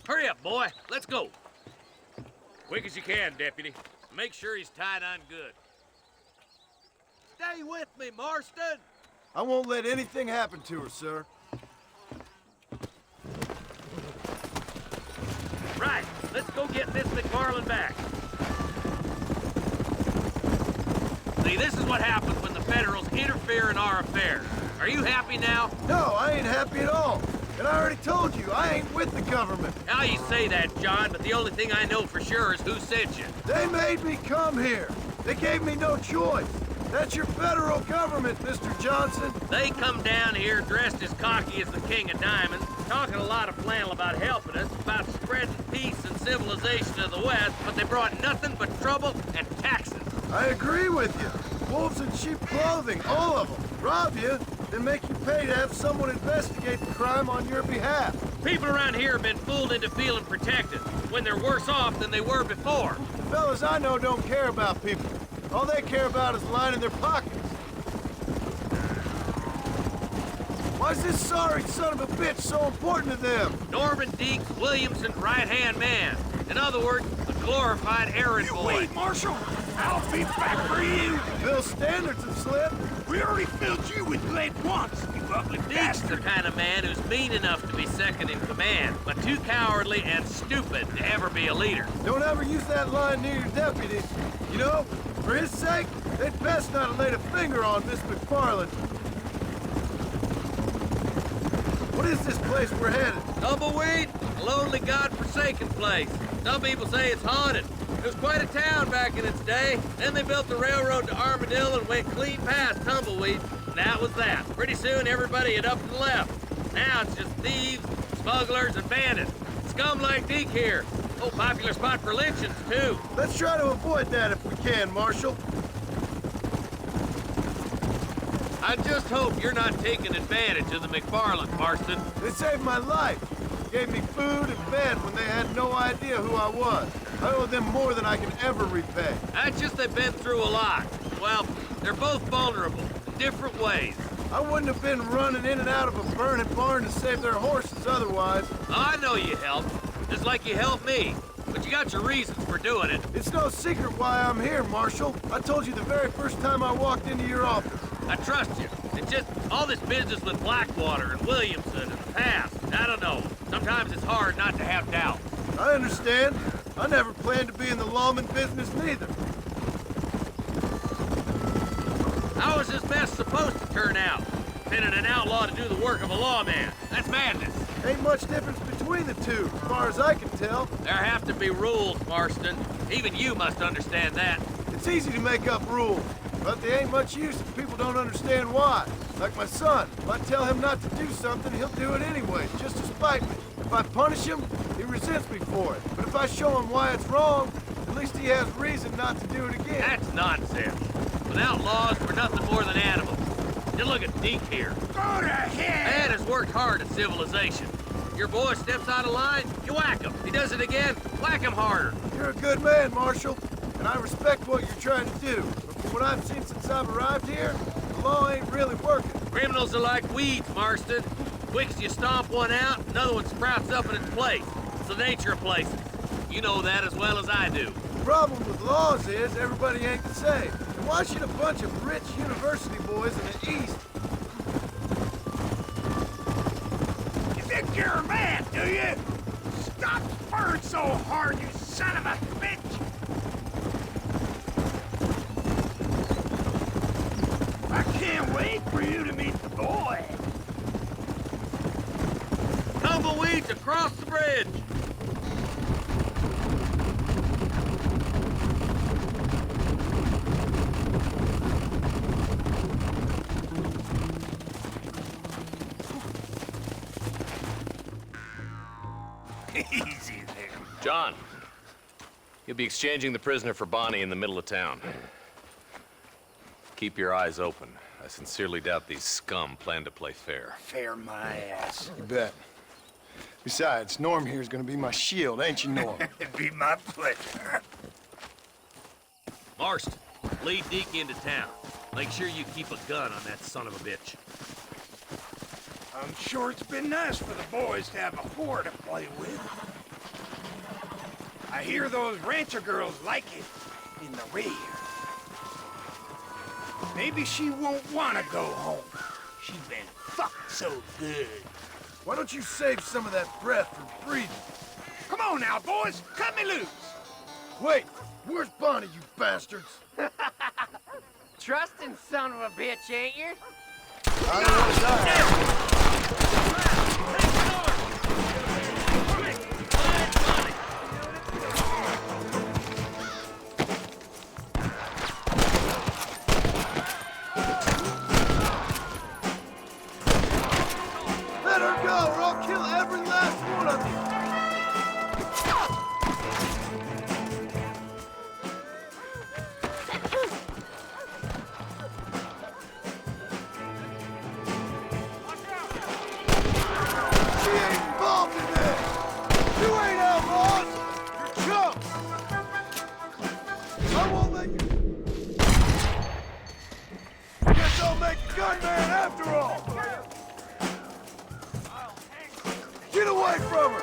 Hurry up, boy. Let's go. Quick as you can, deputy. Make sure he's tied on good. Stay with me, Marston. I won't let anything happen to her, sir. Right. Let's go get Miss MacFarlane back. See, this is what happens when the Federals interfere in our affairs. Are you happy now? No, I ain't happy at all. And I already told you, I ain't with the government. Now you say that, John, but the only thing I know for sure is who sent you. They made me come here. They gave me no choice. That's your federal government, Mr. Johnson. They come down here dressed as cocky as the King of Diamonds, talking a lot of flannel about helping us, about spreading peace and civilization of the West, but they brought nothing but trouble and taxes. I agree with you. Wolves in sheep clothing, all of them. Rob you, then make you pay to have someone investigate the crime on your behalf. People around here have been fooled into feeling protected, when they're worse off than they were before. The fellas I know don't care about people. All they care about is lining their pockets. Why's this sorry son of a bitch so important to them? Norman Deeks Williamson's right-hand man. In other words, a glorified errand boy. Wait, Marshal! I'll be back for you! Bill Standards have slipped. We already filled you with lead once, you ugly Deeks bastard! the kind of man who's mean enough to be second in command, but too cowardly and stupid to ever be a leader. Don't ever use that line near your deputies. You know, for his sake, they'd best not have laid a finger on Miss MacFarlane. What is this place we're headed? Tumbleweed, a lonely, god-forsaken place. Some people say it's haunted. It was quite a town back in its day. Then they built the railroad to Armadillo and went clean past Tumbleweed. And that was that. Pretty soon, everybody had up and left. Now it's just thieves, smugglers, and bandits. Scum like Deke here. Oh, popular spot for lynchings, too. Let's try to avoid that if we can, Marshal. I just hope you're not taking advantage of the MacFarlane, Marston. They saved my life. Gave me food and bed when they had no idea who I was. I owe them more than I can ever repay. That's just they've been through a lot. Well, they're both vulnerable in different ways. I wouldn't have been running in and out of a burning barn to save their horses otherwise. I know you helped, just like you helped me. But You got your reasons for doing it. It's no secret why I'm here, Marshal. I told you the very first time I walked into your office. I trust you. It's just all this business with Blackwater and Williamson and the past. I don't know. Sometimes it's hard not to have doubt. I understand. I never planned to be in the lawman business neither. How is this mess supposed to turn out? Pinning an outlaw to do the work of a lawman. That's madness. Ain't much difference between the two, as far as I can tell. There have to be rules, Marston. Even you must understand that. It's easy to make up rules, but they ain't much use if people don't understand why. Like my son. If I tell him not to do something, he'll do it anyway, just to spite me. If I punish him, he resents me for it. But if I show him why it's wrong, at least he has reason not to do it again. That's nonsense. Without laws, we're nothing more than animals. Just look at Deke here. Go to hell! Man has worked hard at civilization. Your boy steps out of line, you whack him. He does it again, whack him harder. You're a good man, Marshal, and I respect what you're trying to do. But from what I've seen since I've arrived here, the law ain't really working. Criminals are like weeds, Marston. Quick as you stomp one out, another one sprouts up in its place. It's the nature of places. You know that as well as I do. The problem with laws is everybody ain't the same. And why should a bunch of rich university boys in the East... You think you're a man, do you? Stop spurring so hard, you son of a bitch! I can't wait for you to meet the boy. Tumbleweeds across the bridge. Easy there. John, you'll be exchanging the prisoner for Bonnie in the middle of town. Keep your eyes open. I sincerely doubt these scum plan to play fair. Fair my ass. You bet. Besides, Norm here's gonna be my shield, ain't you, Norm? It'd be my pleasure. Marston, lead Deke into town. Make sure you keep a gun on that son of a bitch. I'm sure it's been nice for the boys to have a whore to play with. I hear those rancher girls like it in the rear. Maybe she won't want to go home. She's been fucked so good. Why don't you save some of that breath for breathing? Come on now, boys. Cut me loose. Wait, where's Bonnie, you bastards? Trusting son of a bitch, ain't you? I don't want to die. Let her go, or I'll kill every last one of you. She ain't involved in this. You ain't outlaws. You're chumps. I won't let you. Guess I'll make a gunman after all. Get away from her!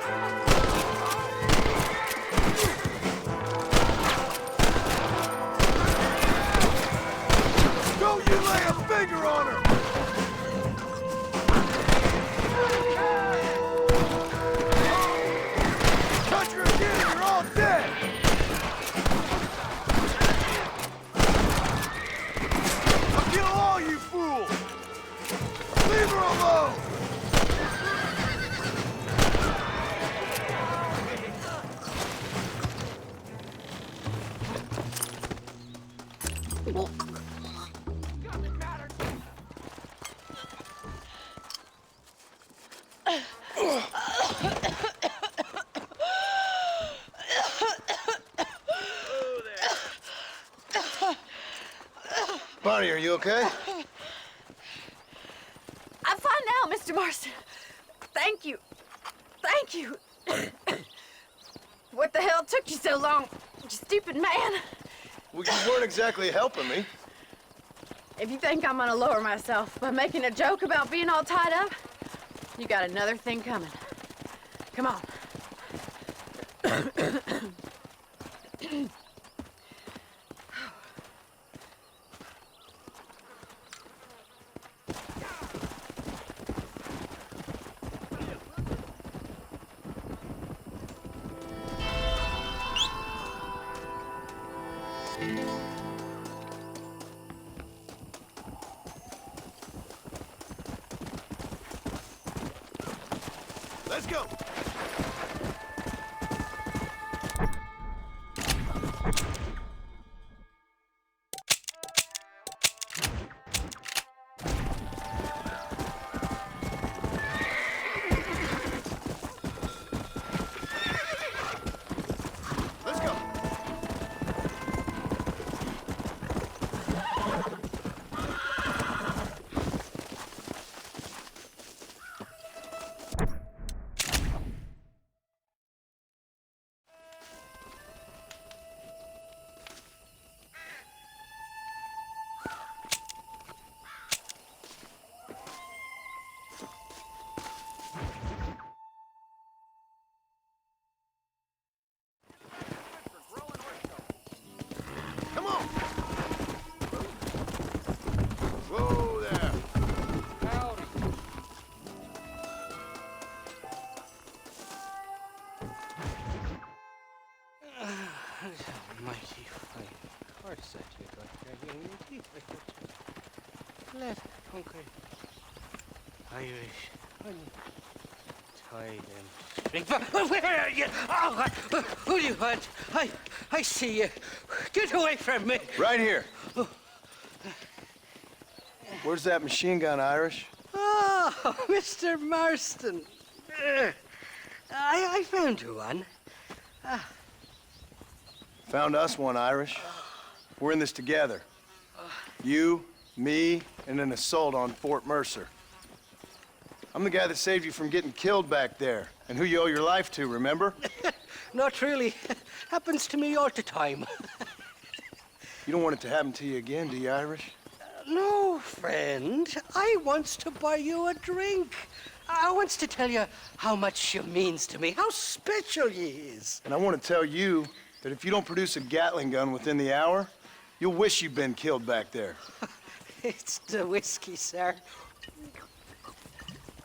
Don't you lay a finger on her! Touch her again and you're all dead! I'll kill all you fools! Leave her alone! Bonnie, are you okay? I'm fine now, Mr. Marston. Thank you. Thank you. What the hell took you so long, you stupid man? Well, you weren't exactly helping me. If you think I'm gonna lower myself by making a joke about being all tied up, you got another thing coming. Come on. Let's go. Come on. Whoa there. Howdy. Mighty fine horse that you got there, young lady. Let Uncle Irish honey tie them. Where are you? Oh, who do you want? I see you. Get away from me. Right here. Where's that machine gun, Irish? Oh, Mr. Marston. I found you one. Found us one, Irish. We're in this together. You, me, and an assault on Fort Mercer. I'm the guy that saved you from getting killed back there, and who you owe your life to, remember? Not really. Happens to me all the time. You don't want it to happen to you again, do you, Irish? No, friend. I wants to buy you a drink. I wants to tell you how much she means to me, how special you is. And I want to tell you that if you don't produce a Gatling gun within the hour, you'll wish you'd been killed back there. It's the whiskey, sir.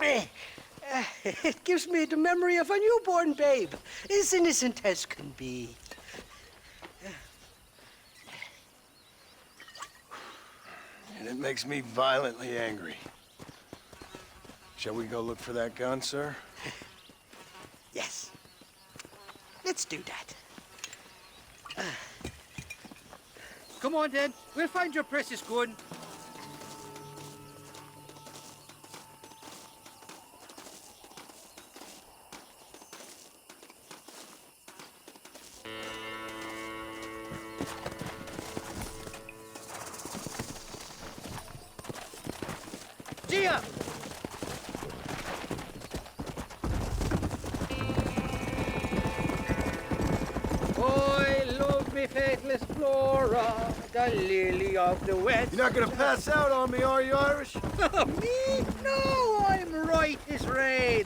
It gives me the memory of a newborn babe, as innocent as can be. And it makes me violently angry. Shall we go look for that gun, sir? Yes. Let's do that. Come on, then. We'll find your precious gun. Gia! I love me faithless Flora, the lily of the west. You're not gonna pass out on me, are you, Irish? Me? No, I'm right as rain.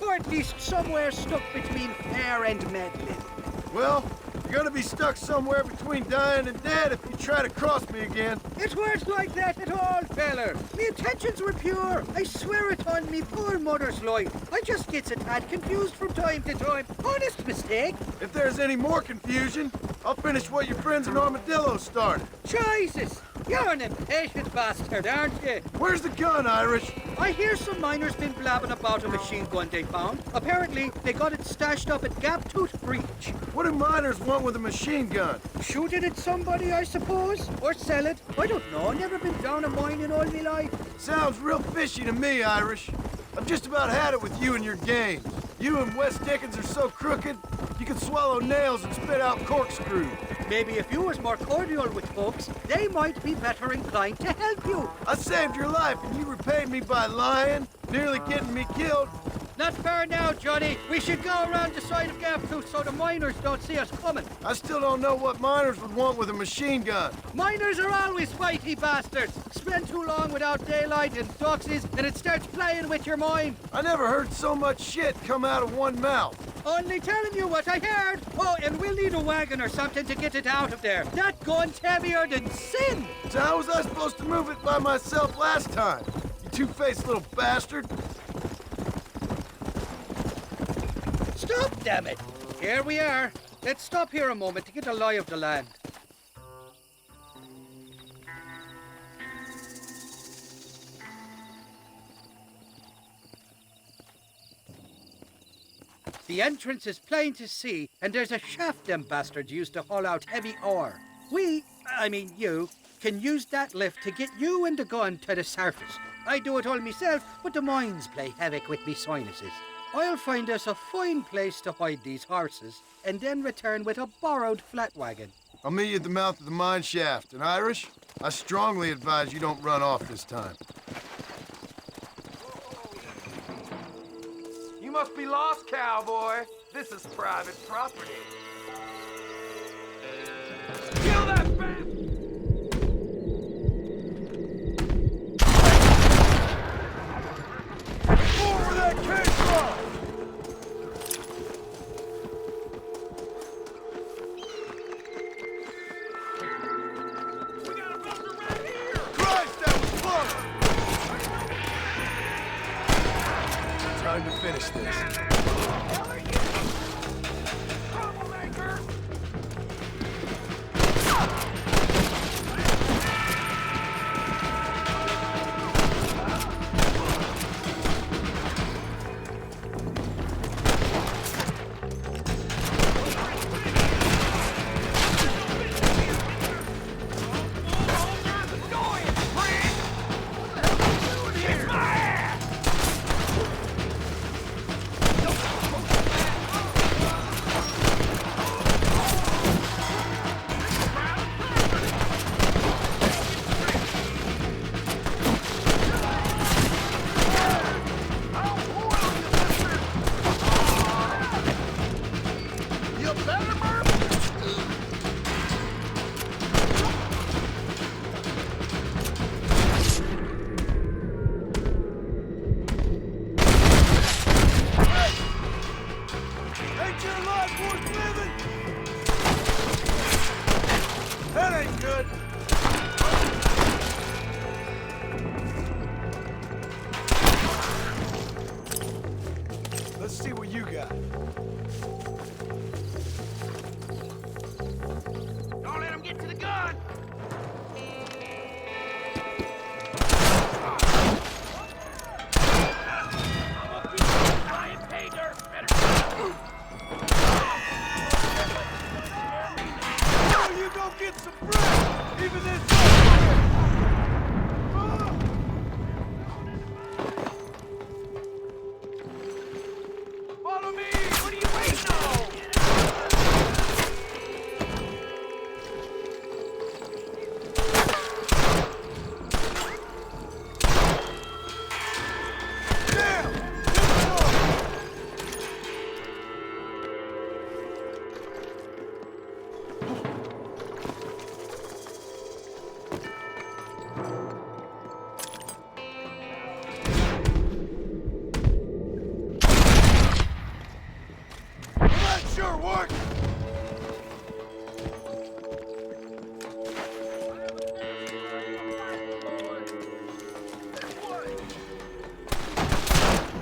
Or at least somewhere stuck between fair and meddling. Well, you're gonna be stuck somewhere between dying and dead if you try to cross me again. It weren't like that at all, feller. Me intentions were pure. I swear it on me poor mother's life. I just gets a tad confused from time to time. Honest mistake. If there's any more confusion, I'll finish what your friends in Armadillo started. Jesus! You're an impatient bastard, aren't you? Where's the gun, Irish? I hear some miners been blabbing about a machine gun they found. Apparently, they got it stashed up at Gap Tooth Breach. What do miners want with a machine gun? Shoot it at somebody, I suppose? Or sell it? I don't know. Never been down a mine in all my life. Sounds real fishy to me, Irish. I've just about had it with you and your games. You and Wes Dickens are so crooked, you can swallow nails and spit out corkscrews. Maybe if you was more cordial with folks, they might be better inclined to help you. I saved your life and you repaid me by lying, nearly getting me killed. Not fair now, Johnny. We should go around the side of Gap Tooth so the miners don't see us coming. I still don't know what miners would want with a machine gun. Miners are always fighty bastards. Spend too long without daylight and doxies, and it starts playing with your mind. I never heard so much shit come out of one mouth. Only telling you what I heard. Oh, and we'll need a wagon or something to get it out of there. That gun's heavier than sin. So how was I supposed to move it by myself last time? You two-faced little bastard. Stop, damn it! Here we are. Let's stop here a moment to get a lie of the land. The entrance is plain to see, and there's a shaft them bastards used to haul out heavy ore. You, can use that lift to get you and the gun to the surface. I do it all myself, but the mines play havoc with me sinuses. I'll find us a fine place to hide these horses, and then return with a borrowed flat wagon. I'll meet you at the mouth of the mine shaft. And Irish, I strongly advise you don't run off this time. You must be lost, cowboy. This is private property. Kill that bastard! More where that came from! We got a buster right here! Christ, that was close! Time to finish this. Hell are you? Troublemaker! Let's see what you got. Don't let him get to the gun! You go get some bread! Even this... Follow me! What are you waiting on? Sure work!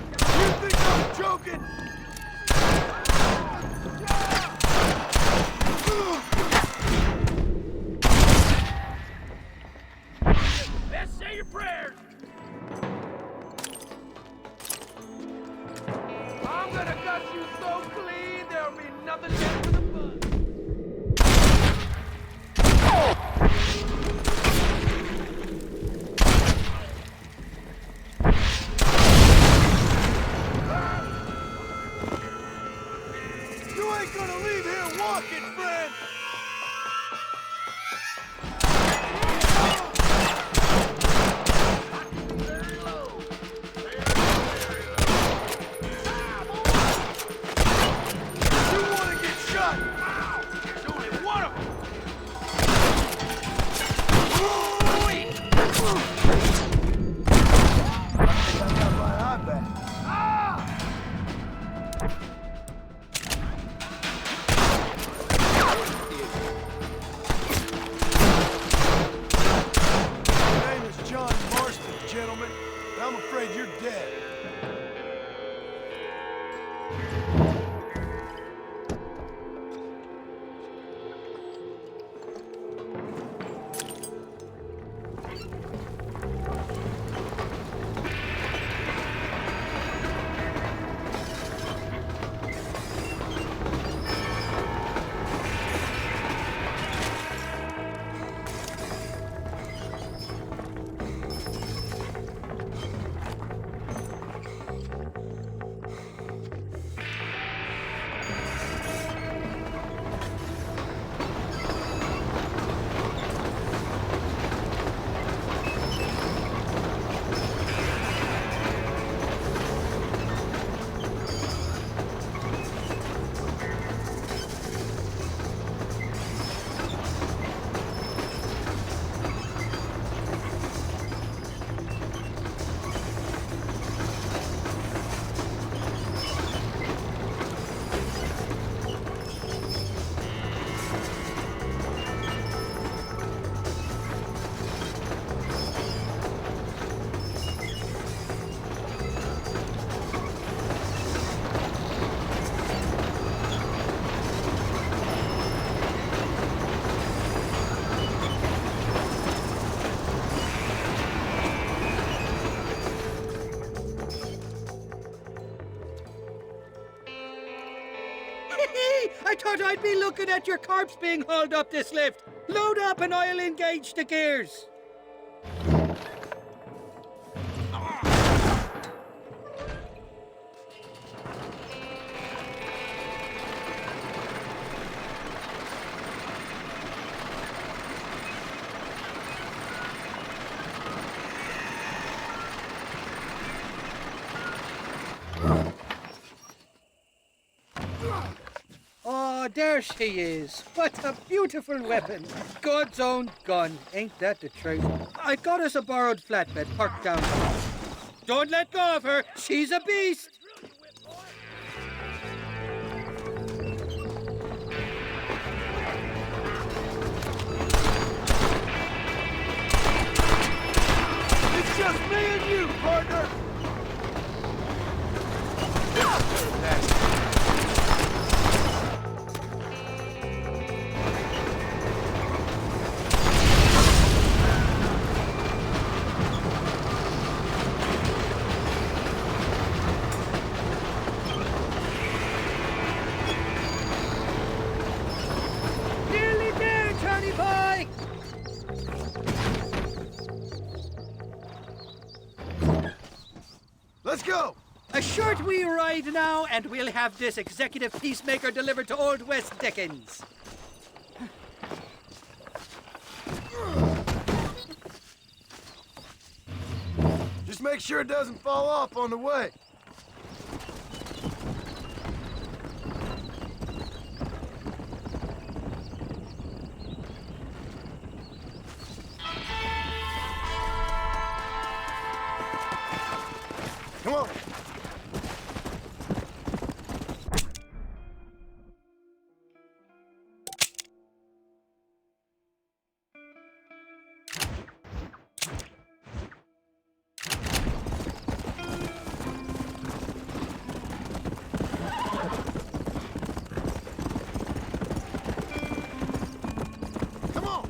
You think I'm joking? Best say your prayers! I'm gonna gut you so clean, there'll be nothing left for the bud. You ain't gonna leave here walking, friend! You wanna get shot? thought I'd be looking at your corpse being hauled up this lift. Load up and I'll engage the gears. Oh, there she is. What a beautiful weapon. God's own gun. Ain't that the truth? I got us a borrowed flatbed parked down. Don't let go of her. She's a beast. It's just me and you, partner. Nearly there, Johnny boy. Let's go! A short wee ride now, and we'll have this executive peacemaker delivered to Old West Dickens. Just make sure it doesn't fall off on the way. Come on. Come on.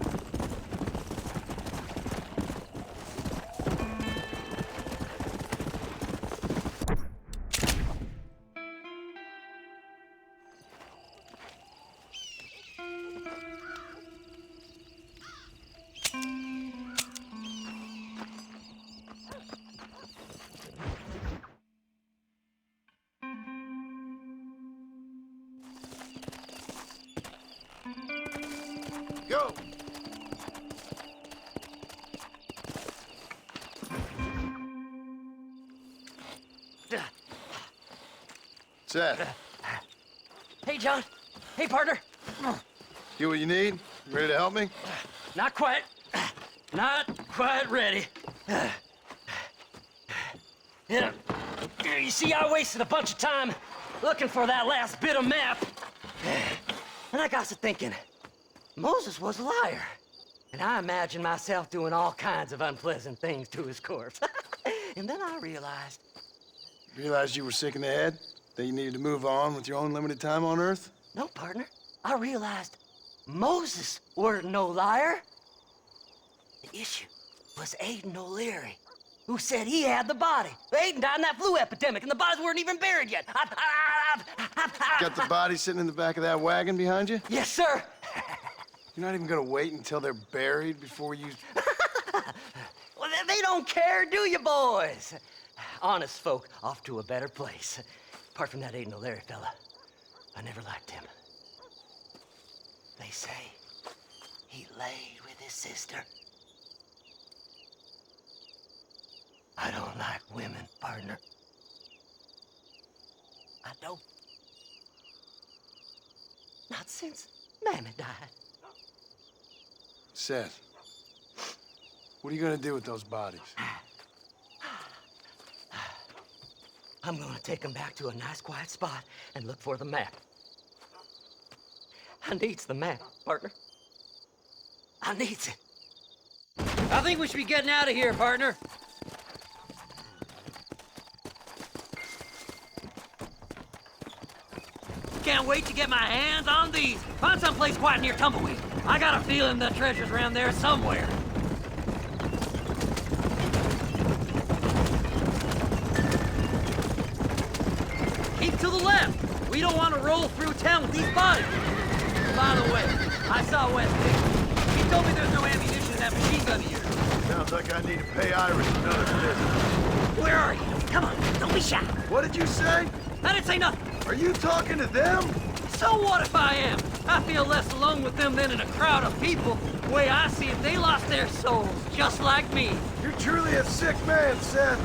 Go! Seth, Hey, John. Hey, partner. get what you need? Ready to help me? Not quite. Not quite ready. Yeah. You see, I wasted a bunch of time looking for that last bit of map. And I got to thinking, Moses was a liar. And I imagined myself doing all kinds of unpleasant things to his corpse. And then I realized... Realized you were sick in the head? That you needed to move on with your own limited time on Earth? No, partner. I realized Moses weren't no liar. The issue was Aiden O'Leary, who said he had the body. Aiden died in that flu epidemic, and the bodies weren't even buried yet. Got the body sitting in the back of that wagon behind you? Yes, sir. You're not even gonna wait until they're buried before you... Well, they don't care, do you, boys? Honest folk off to a better place. Apart from that Aiden O'Leary fella, I never liked him. They say he laid with his sister. I don't like women, partner. I don't. Not since Mammy died. Seth, what are you gonna do with those bodies? I'm gonna take them back to a nice quiet spot and look for the map. I needs the map, partner. I needs it. I think we should be getting out of here, partner. Can't wait to get my hands on these. Find someplace quiet near Tumbleweed. I got a feeling the treasure's around there somewhere. Keep to the left. We don't want to roll through town with these bodies. By the way, I saw West Dick. He told me there's no ammunition in that machine gun of yours. Sounds like I need to pay Irish another visit. Where are you? Come on, don't be shy. What did you say? I didn't say nothing. Are you talking to them? So what if I am? I feel less alone with them than in a crowd of people. The way I see it, they lost their souls, just like me. You're truly a sick man, Seth.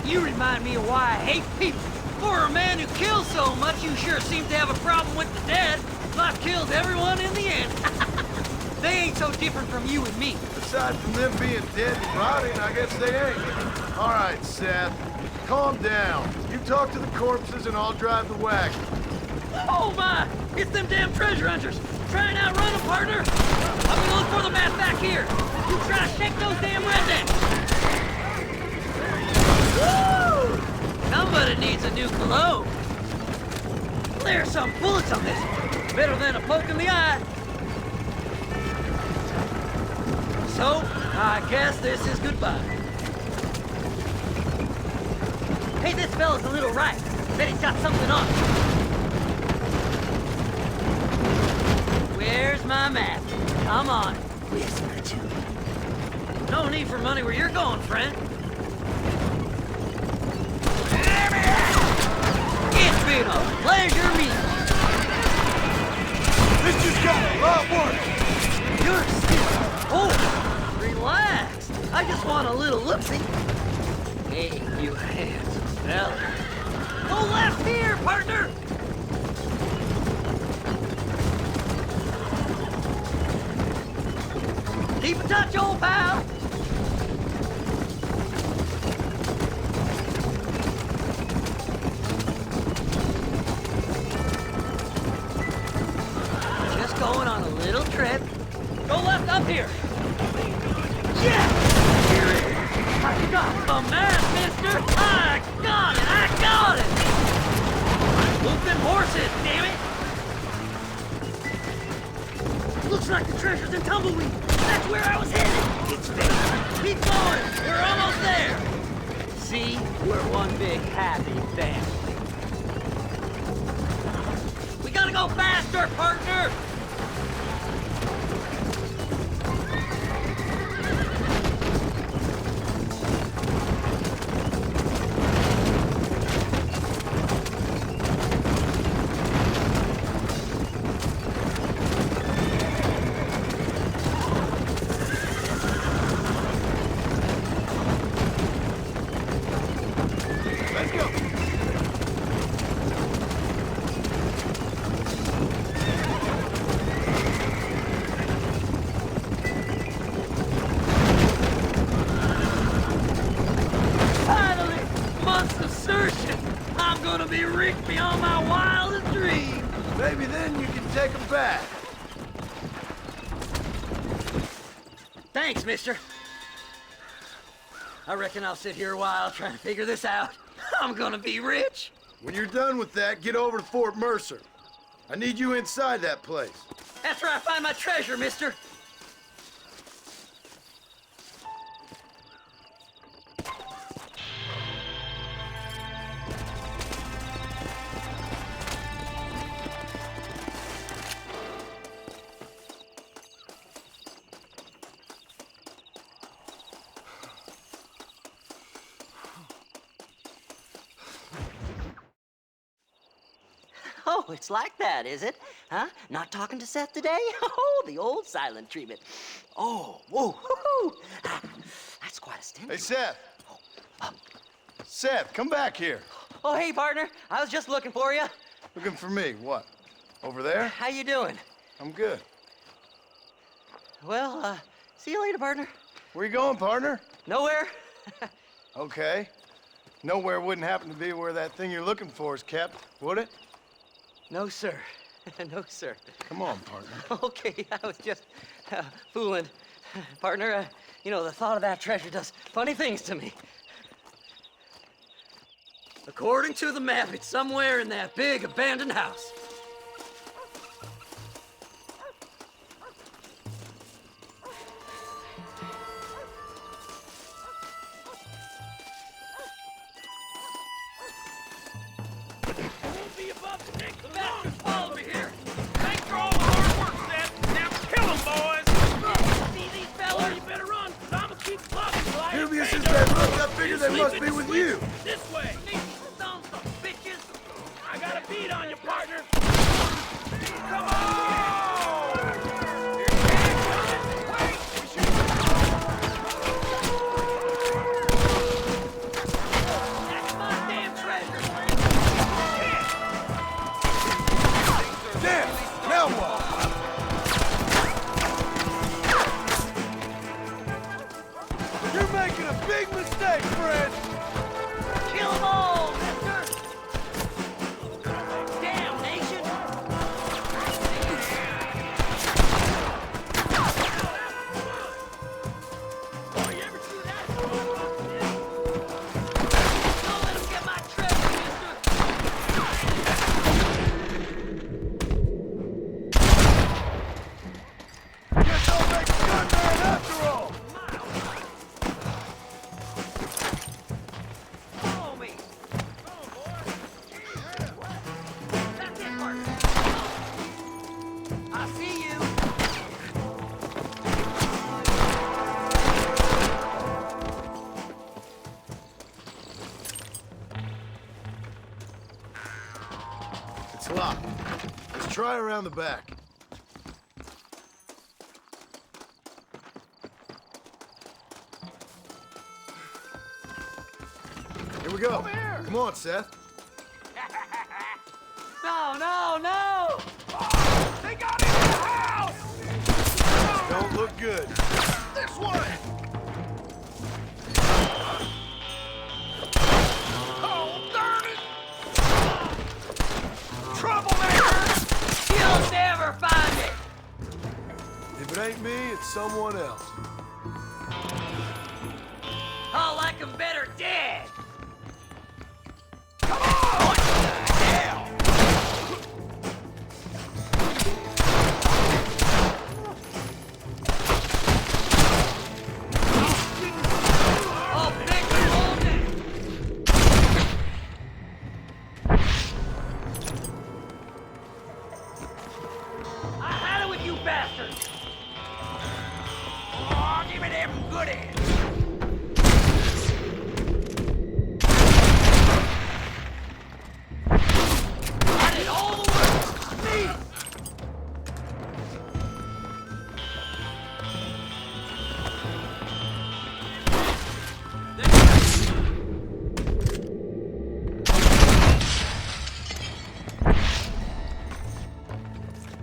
You remind me of why I hate people. For a man who kills so much, you sure seem to have a problem with the dead. Life kills everyone in the end. They ain't so different from you and me. Aside from them being dead and rotting, I guess they ain't. All right, Seth. Calm down. You talk to the corpses and I'll drive the wagon. Oh my! It's them damn treasure hunters! Try and outrun them, partner! I'm gonna look for the map back here! You try to shake those damn rednecks! Woo! Somebody needs a new cologne! There's some bullets on this one! Better than a poke in the eye! So, I guess this is goodbye. Hey, this fella's a little right. Bet he's got something on him. Where's my map? Come on. Whisper to me. No need for money where you're going, friend. It's been a pleasure meeting you. This just got a lot worse. You're still... Oh, relax. I just want a little look-see. Hey, you handsome fella. Go left here, partner. Keep in touch, old pal! Just going on a little trip. Go left up here! Yeah! Here it is! I got the map, mister! I got it! I got it! Move them horses, damn it! Looks like the treasure's in Tumbleweed! That's where I was headed! It's fixed! Keep going! We're almost there! See? We're one big happy family. We gotta go faster, partner! Maybe then you can take them back. Thanks, mister. I reckon I'll sit here a while trying to figure this out. I'm gonna be rich. When you're done with that, get over to Fort Mercer. I need you inside that place. That's where I find my treasure, mister. Oh, it's like that, is it? Huh? Not talking to Seth today? Oh, the old silent treatment. Oh, whoa, hoo-hoo. That's quite a stimulus. Hey, Seth. Seth, come back here. Oh, hey, partner. I was just looking for you. Looking for me? What? Over there? How you doing? I'm good. Well, see you later, partner. Where you going, partner? Nowhere. Okay. Nowhere wouldn't happen to be where that thing you're looking for is kept, would it? No, sir. No, sir. Come on, partner. Okay, I was just fooling. Partner, you know, the thought of that treasure does funny things to me. According to the map, it's somewhere in that big abandoned house. The bastards followed me here. Thanks for all the hard work, Dubious as they look, I figure they must be with you. This way. Bitches. I got a beat on you, partner. Come on! Big mistake, Fred! Kill them all, mister! Damn nation! Oh, you ever see that? Don't let him get my treasure, mister! Guess I'll make a good man after all! It's locked. Let's try around the back. Here we go. Come on, Seth. No, no, no! They got in the house! Don't look good. This way! Oh, darn it! Troublemaker! You'll never find it! If it ain't me, it's someone else. I'll like 'em better dead! Come on! What the hell? Oh, Victor, hold it! I had it with you bastards! Oh, give me them goodies. I did all the work! Me!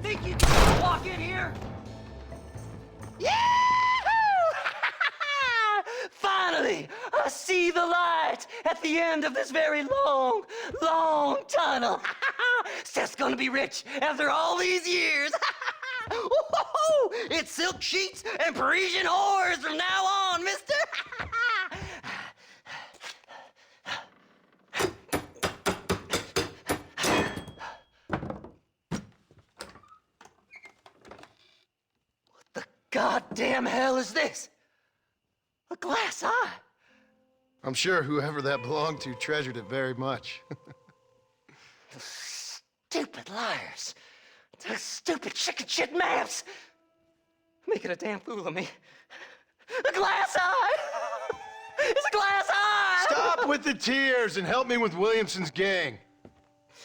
Think you can walk in here? Yahoo! Finally, I see the light at the end of this very long, long tunnel. Seth's gonna be rich after all these years. Woo-hoo-hoo! It's silk sheets and Parisian whores from now on, mister. What the goddamn hell is this? A glass eye? I'm sure whoever that belonged to treasured it very much. Stupid liars. Those stupid chicken shit maps. Making a damn fool of me. A glass eye! It's a glass eye! Stop with the tears and help me with Williamson's gang.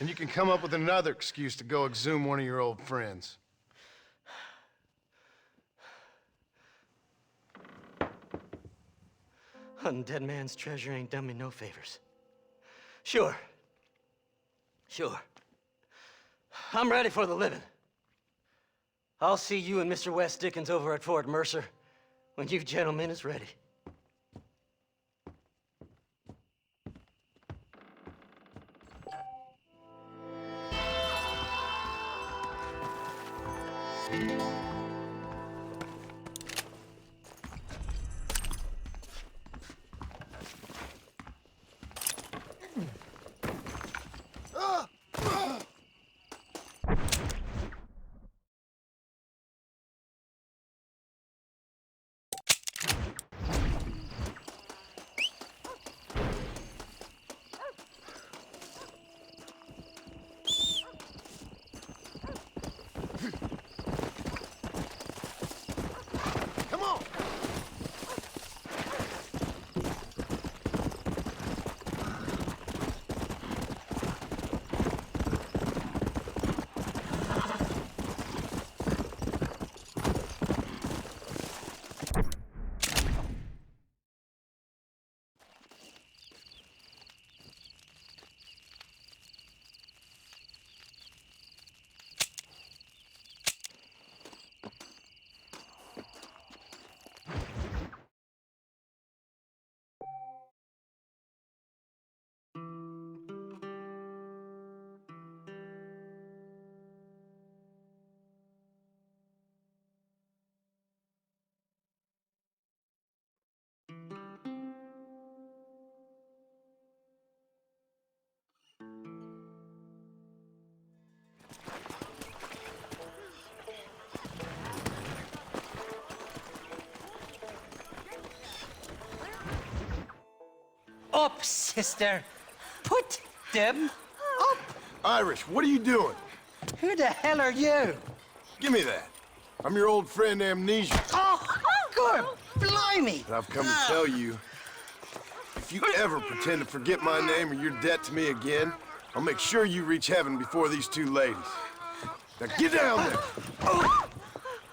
And you can come up with another excuse to go exhume one of your old friends. Hunting dead man's treasure ain't done me no favors. Sure. I'm ready for the living. I'll see you and Mr. West Dickens over at Fort Mercer when you gentlemen is ready. up, sister. Put them up. Irish, what are you doing? Who the hell are you? Give me that. I'm your old friend Amnesia. Oh, good blimey. And I've come to tell you, if you ever pretend to forget my name or your debt to me again, I'll make sure you reach heaven before these two ladies. Now get down there.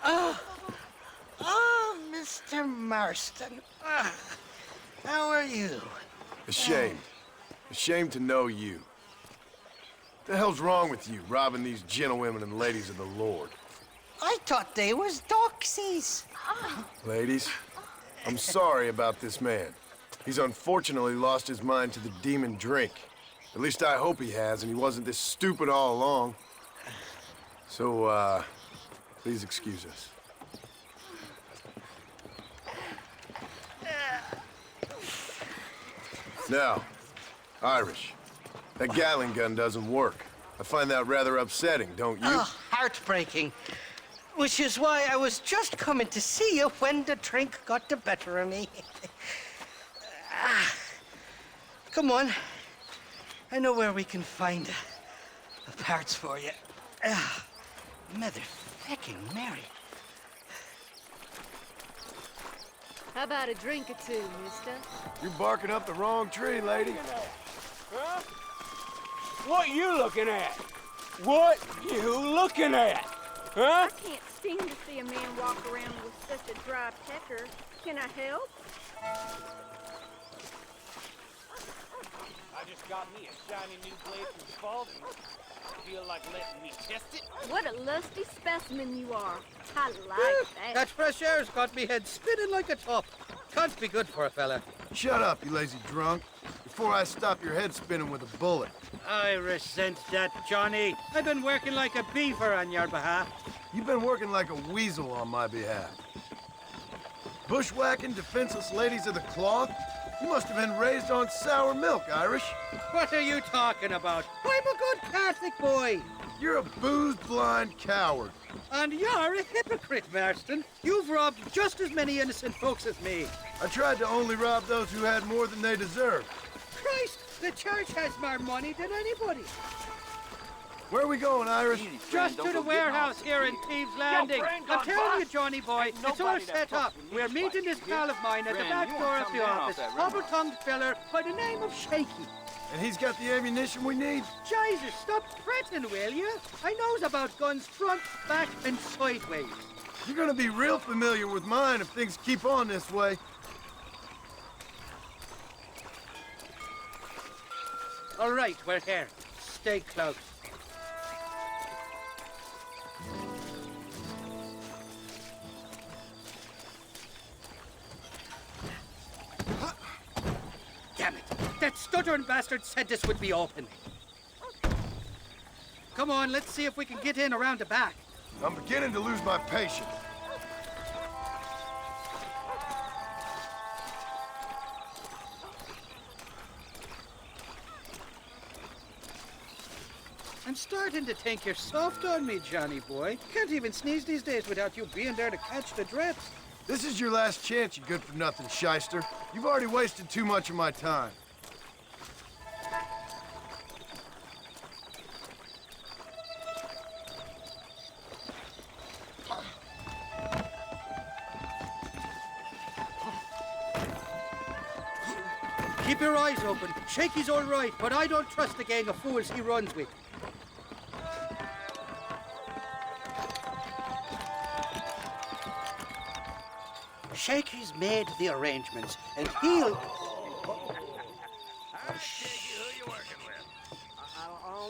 Oh, Mr. Marston. How are you? Ashamed. Ashamed to know you. What the hell's wrong with you, robbing these gentlewomen and ladies of the Lord? I thought they was doxies. Ladies, I'm sorry about this man. He's unfortunately lost his mind to the demon drink. At least I hope he has, and he wasn't this stupid all along. So, please excuse us. Now, Irish, that Gatling gun doesn't work. I find that rather upsetting, don't you? Oh, heartbreaking. Which is why I was just coming to see you when the drink got the better of me. Come on. I know where we can find the parts for you. Mother-fucking Mary. How about a drink or two, mister? You're barking up the wrong tree, lady. Huh? What you looking at? What you looking at? Huh? I can't stand to see a man walk around with such a dry pecker. Can I help? I just got me a shiny new blade from Spalding. Feel like letting me test it? What a lusty specimen you are. I like that. That fresh air's got me head spinning like a top. Can't be good for a fella. Shut up, you lazy drunk, before I stop your head spinning with a bullet. I resent that, Johnny. I've been working like a beaver on your behalf. You've been working like a weasel on my behalf. Bushwhacking defenseless ladies of the cloth? You must have been raised on sour milk, Irish. What are you talking about? I'm a good Catholic boy. You're a booze-blind coward. And you're a hypocrite, Marston. You've robbed just as many innocent folks as me. I tried to only rob those who had more than they deserved. Christ, the church has more money than anybody. Where are we going, Irish? Just to the warehouse here in Thieves Landing. I'm telling you, Johnny boy, it's all set up. We're meeting this pal of mine at the back door of the office, hobble-tongued fella by the name of Shaky. And he's got the ammunition we need? Jesus, stop fretting, will you? I knows about guns front, back, and sideways. You're gonna be real familiar with mine if things keep on this way. All right, we're here. Stay close. Damn it! That stuttering bastard said this would be open. Come on, let's see if we can get in around the back. I'm beginning to lose my patience. I'm starting to think you're soft on me, Johnny boy. Can't even sneeze these days without you being there to catch the drips. This is your last chance, you good-for-nothing shyster. You've already wasted too much of my time. Keep your eyes open. Shaky's all right, but I don't trust the gang of fools he runs with. Shaky's made the arrangements, and he'll...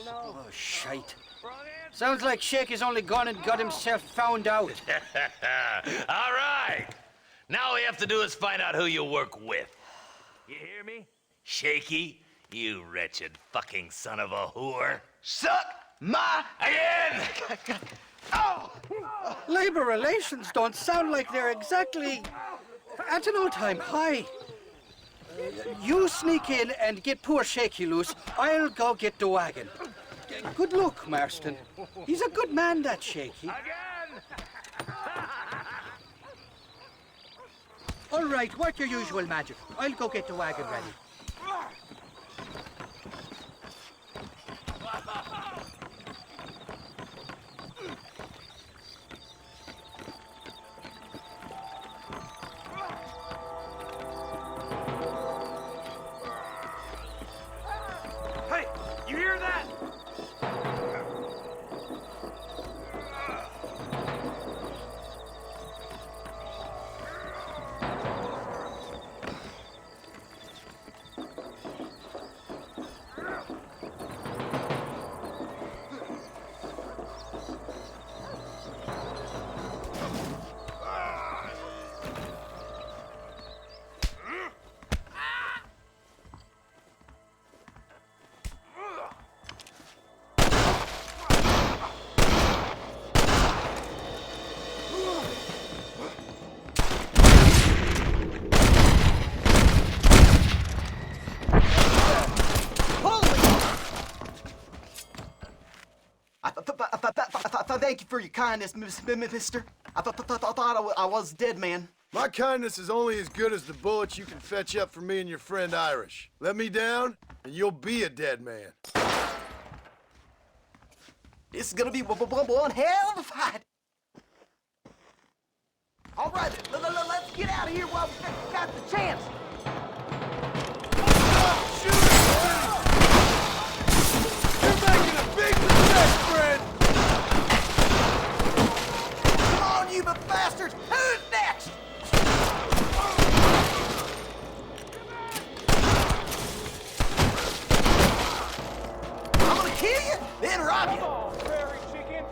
Oh, shite. Sounds like Shaky's only gone and got himself found out. All right. Now all we have to do is find out who you work with. You hear me? Shaky, you wretched fucking son of a whore. Suck my... Again! Oh! Labor relations don't sound like they're exactly at an all-time high. You sneak in and get poor Shaky loose. I'll go get the wagon. Good luck, Marston. He's a good man, that Shaky. All right, work your usual magic. I'll go get the wagon ready. Hey, you hear that? Thank you for your kindness, mister. I thought I was dead, man. My kindness is only as good as the bullets you can fetch up for me and your friend Irish. Let me down, and you'll be a dead man. This is gonna be one hell of a fight. All right, let's get out of here while we got the chance. You're making a big mistake, friend! Come on, you bastards! Who's next? I'm gonna kill you, then rob you. Come on, prairie chicken.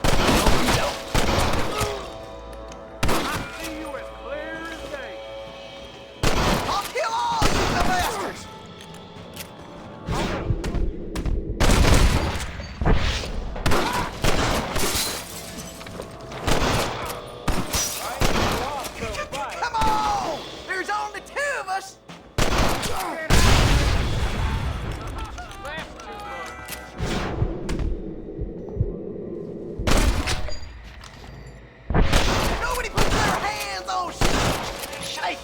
No, you don't. I see you as clear as day. I'll kill all you bastards! Come on! There's only two of us! Nobody puts their hands on shit!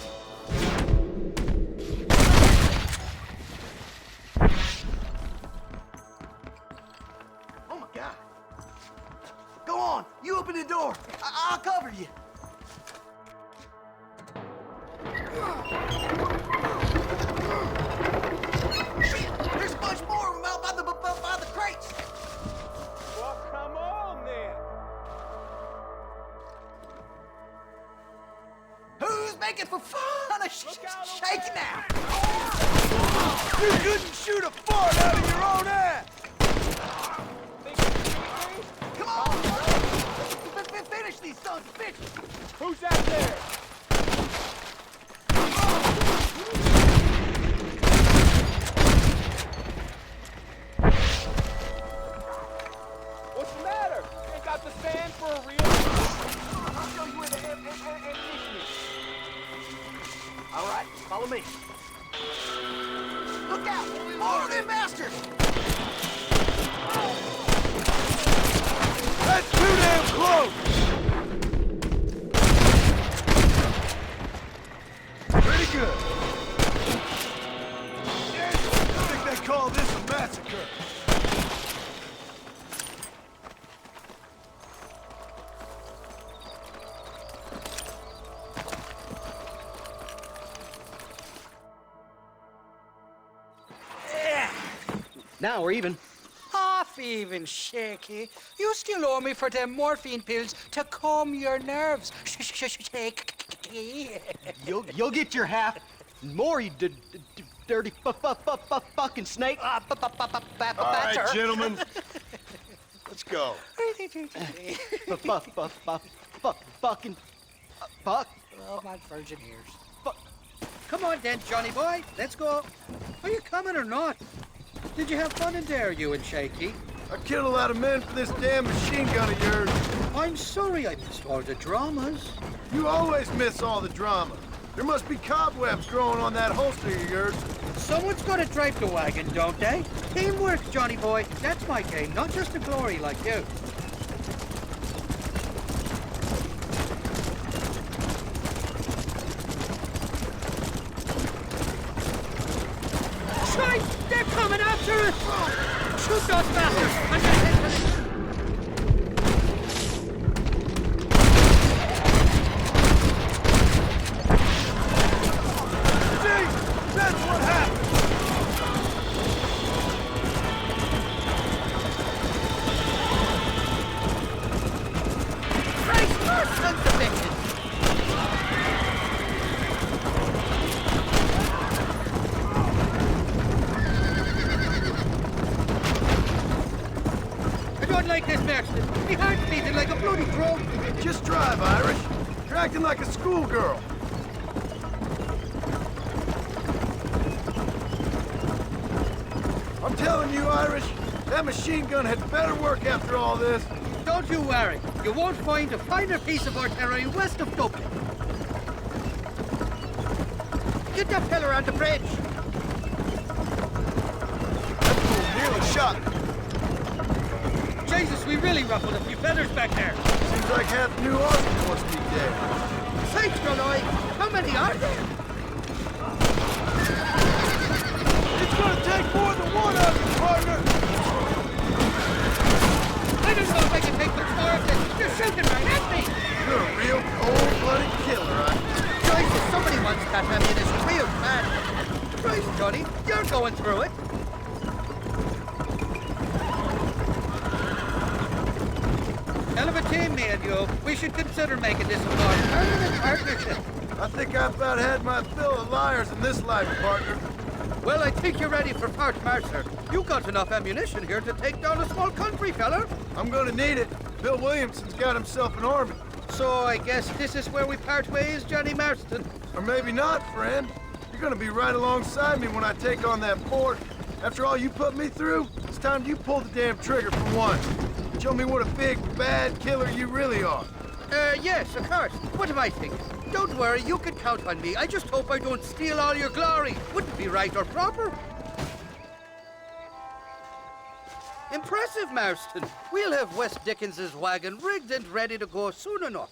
Oh my God. Go on, you open the door. I'll cover you. Shit, there's a bunch more of them out by the crates. Well, come on then. Who's making for fun of shaking out? You couldn't shoot a fart out of your own ass! Come on! Let's finish these sons of bitches! Who's out there? What's the matter? Ain't got the stand for a real? I'll show you where the ammunition is. All right, follow me. Look out! More of them bastards! That's too damn close! Pretty good. I think they call this a massacre. Now we're even. Half even, Shaky. You still owe me for them morphine pills to calm your nerves. Shaky. You'll get your half. More, you dirty fucking snake. All right, gentlemen. Let's go. Fucking fuck. Oh, my virgin ears. Come on then, Johnny boy. Let's go. Are you coming or not? Did you have fun in there, you and Shaky? I killed a lot of men for this damn machine gun of yours. I'm sorry I missed all the dramas. You always miss all the drama. There must be cobwebs growing on that holster of yours. Someone's got to drive the wagon, don't they? Teamwork, Johnny boy. That's my game, not just a glory like you. Shite! They're coming after us! Shoot those bastards! And get into the... See? That's what happened! Christ, more sons of bitches! I don't like this, Mercer. My heart's beating like a bloody drum. Just drive, Irish. You're acting like a schoolgirl. I'm telling you, Irish, that machine gun had better work after all this. Don't you worry. You won't find a finer piece of artillery west of Dublin. Get that fella on the bridge. That fool nearly shot me. Jesus, we really ruffled a few feathers back there. Seems like half New Orleans must be dead. Sakes, Roy, how many are there? It's gonna take more than one of you, partner! I don't know if I can take much more of this. You're shooting right at me. You're a real cold-blooded killer, Jesus, somebody wants that ammunition real bad. Christ, Johnny, you're going through it. Hell of a team, me and you. We should consider making this a more permanent partnership. I think I've about had my fill of liars in this life, partner. Well, I think you're ready for Part Mercer. You got enough ammunition here to take down a small country, fella. I'm gonna need it. Bill Williamson's got himself an army. So I guess this is where we part ways, Johnny Marston. Or maybe not, friend. You're gonna be right alongside me when I take on that fort. After all you put me through, it's time you pull the damn trigger for once. Show me what a big, bad killer you really are. Yes, of course. What am I thinking? Don't worry, you can count on me. I just hope I don't steal all your glory. Wouldn't be right or proper. Impressive, Marston. We'll have West Dickens's wagon rigged and ready to go soon enough.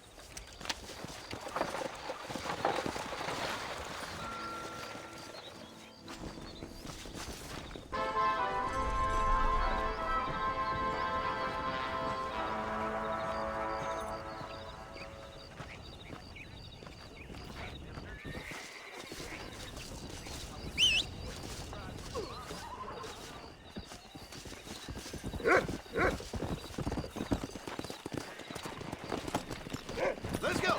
Let's go.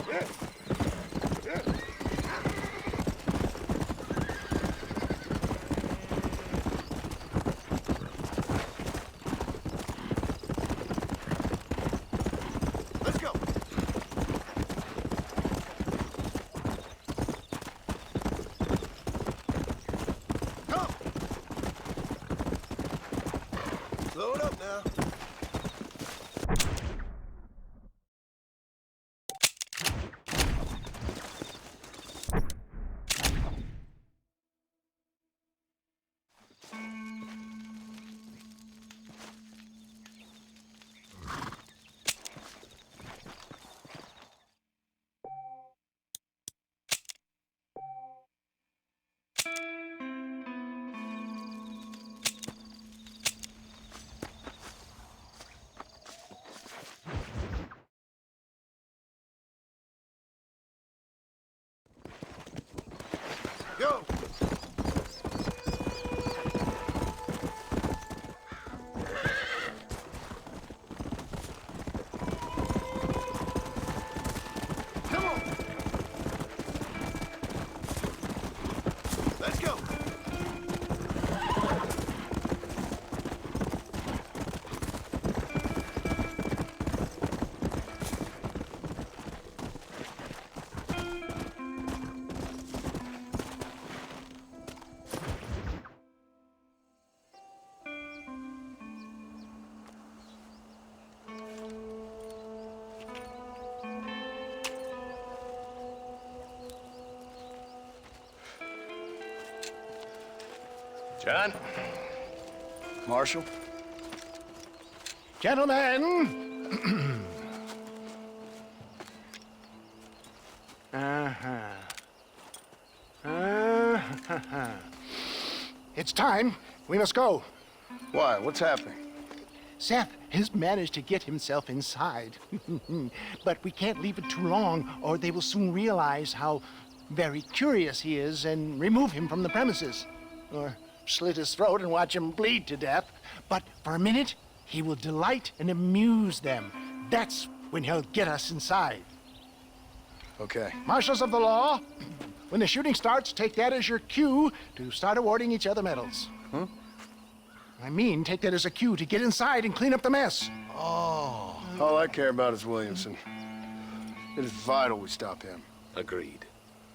Let's go. Come. Slow it up now. Go! Come on! Let's go! John? Marshal? Gentlemen! It's time. We must go. Why? What's happening? Seth has managed to get himself inside. But we can't leave it too long, or they will soon realize how very curious he is and remove him from the premises. Or slit his throat and watch him bleed to death. But for a minute, he will delight and amuse them. That's when he'll get us inside. Okay. Marshals of the law, when the shooting starts, take that as your cue to start awarding each other medals. Huh? I mean, take that as a cue to get inside and clean up the mess. Oh. All I care about is Williamson. It is vital we stop him. Agreed.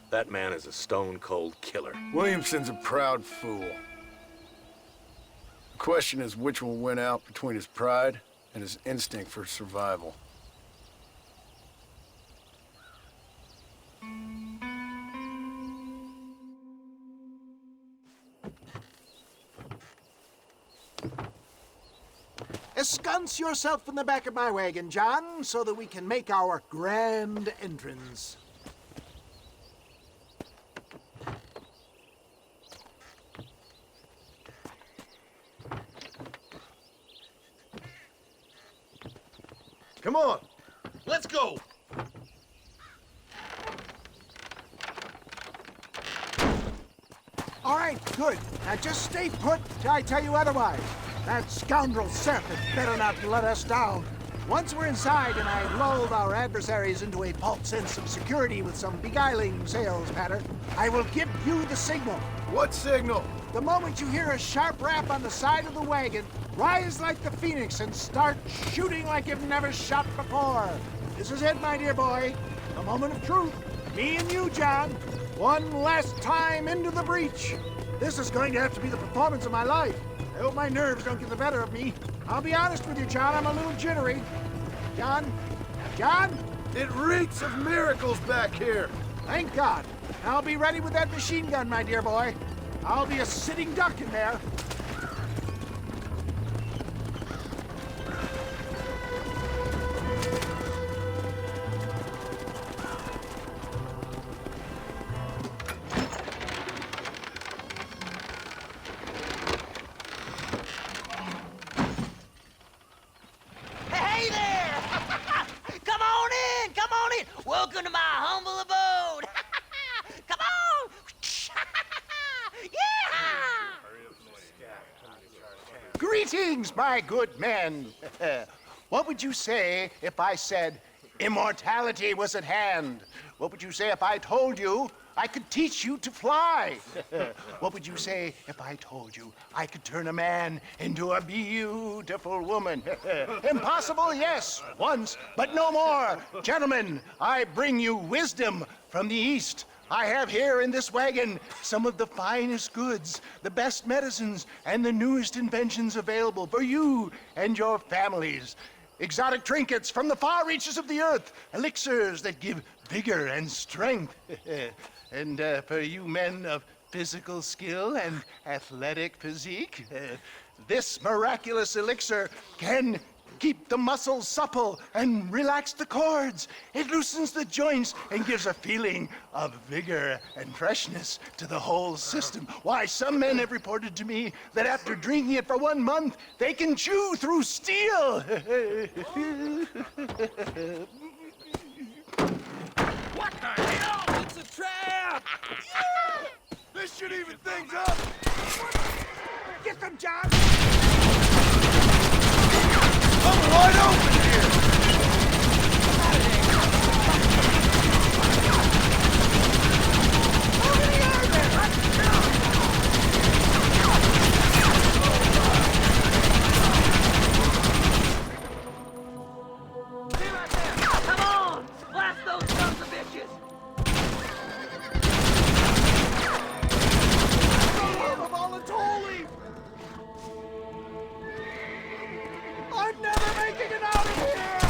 That man is a stone-cold killer. Williamson's a proud fool. The question is which will win out between his pride and his instinct for survival. Ensconce yourself in the back of my wagon, John, so that we can make our grand entrance. Come on, let's go. All right, good. Now just stay put till I tell you otherwise. That scoundrel Seth had better not let us down. Once we're inside and I've lulled our adversaries into a false sense of security with some beguiling sales patter, I will give you the signal. What signal? The moment you hear a sharp rap on the side of the wagon, rise like the phoenix and start shooting like you've never shot before. This is it, my dear boy. The moment of truth. Me and you, John. One last time into the breach. This is going to have to be the performance of my life. I hope my nerves don't get the better of me. I'll be honest with you, John, I'm a little jittery. John? John? It reeks of miracles back here. Thank God. I'll be ready with that machine gun, my dear boy. I'll be a sitting duck in there. Hey there! Come on in! Come on in! Welcome to my humble abode! Come on! Yeah! Greetings, my good men. What would you say if I said immortality was at hand? What would you say if I told you I could teach you to fly? What would you say if I told you I could turn a man into a beautiful woman? Impossible, yes, once, but no more. Gentlemen, I bring you wisdom from the East. I have here in this wagon some of the finest goods, the best medicines, and the newest inventions available for you and your families. Exotic trinkets from the far reaches of the earth, elixirs that give vigor and strength. And for you men of physical skill and athletic physique, this miraculous elixir can keep the muscles supple and relax the cords. It loosens the joints and gives a feeling of vigor and freshness to the whole system. Why, some men have reported to me that after drinking it for 1 month, they can chew through steel. What the hell? It's a trap! Yeah! This should even things up! Get them, John! I'm wide open here! Come on! Blast those sons of bitches! I'm never making it out of here!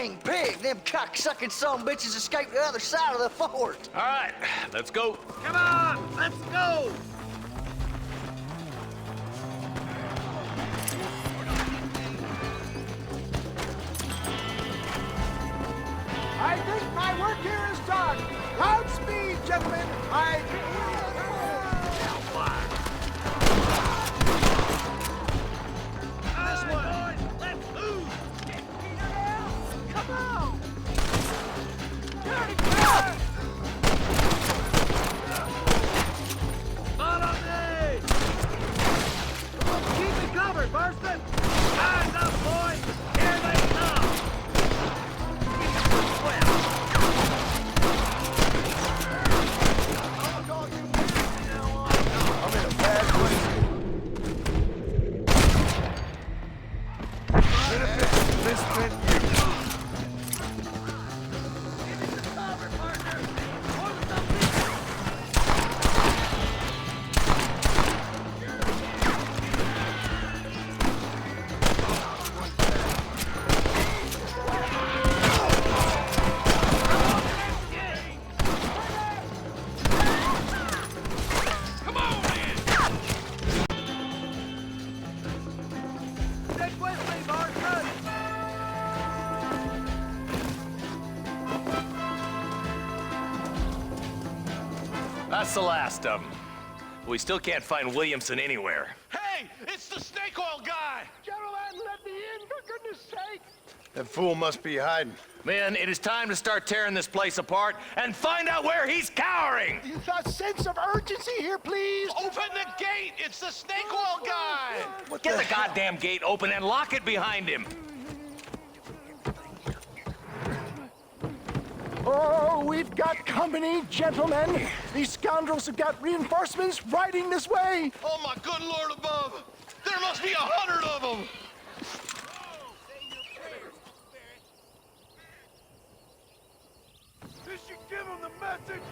dang pig. Them cocksucking son bitches escaped the other side of the fort. All right, let's go. Come on, let's go! I think my work here is done. Godspeed, gentlemen. This way. Let's move! Come on! Follow me! Keep me covered, Marston! Eyes up, boys! Here they come! I'm in a bad place. Benefit misspent That's the last of them. We still can't find Williamson anywhere. Hey, it's the snake oil guy! Gentlemen, let me in, for goodness sake! That fool must be hiding. Men, it is time to start tearing this place apart and find out where he's cowering! A sense of urgency here, please! Open the gate! It's the snake oil guy! Get the goddamn gate open and lock it behind him! Oh, we've got company, gentlemen. These scoundrels have got reinforcements riding this way. Oh, my good Lord above! There must be 100 of them! This should give them the message.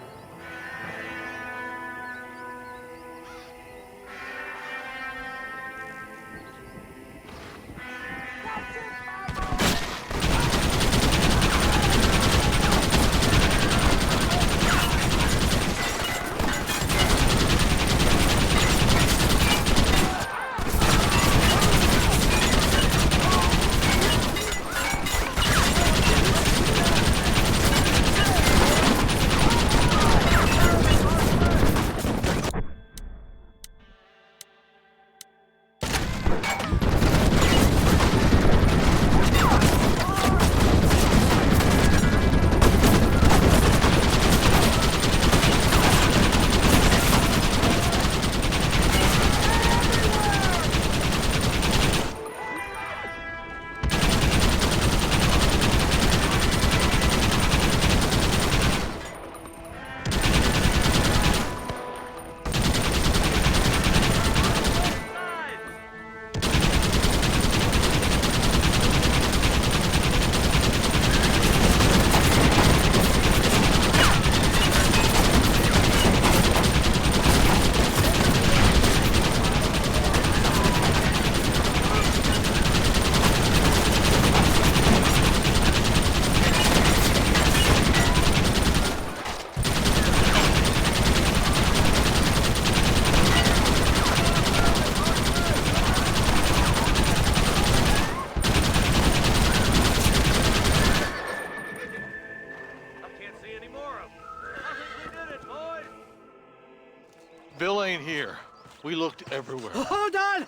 Bill ain't here. We looked everywhere. Hold on!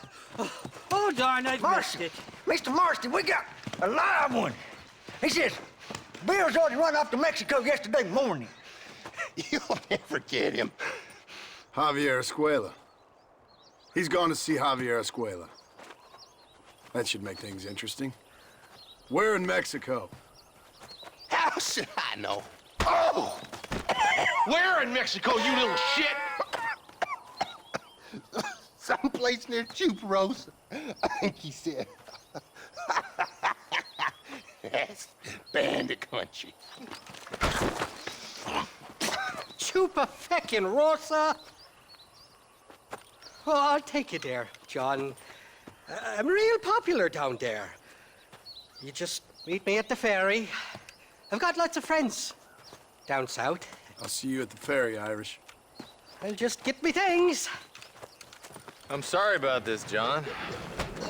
Oh, darn, I missed it. Mr. Marston, we got a live one. He says, Bill's already run off to Mexico yesterday morning. You'll never get him. Javier Escuela. He's gone to see Javier Escuela. That should make things interesting. Where in Mexico? How should I know? Oh! Where in Mexico, you little shit? Someplace near Chuparosa, I think he said. That's bandit country. Chupa feckin' Rosa. Well, I'll take you there, John. I'm real popular down there. You just Meet me at the ferry. I've got lots of friends down south. I'll see you at the ferry, Irish. I'll just get me things. I'm sorry about this, John.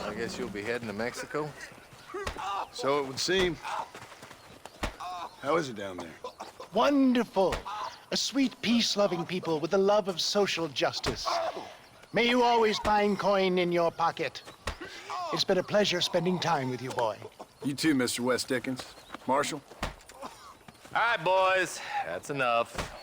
I guess you'll be heading to Mexico? So it would seem. How is it down there? Wonderful. A sweet, peace-loving people with the love of social justice. May you always find coin in your pocket. It's been a pleasure spending time with you, boy. You too, Mr. West Dickens. Marshal? All right, boys. That's enough.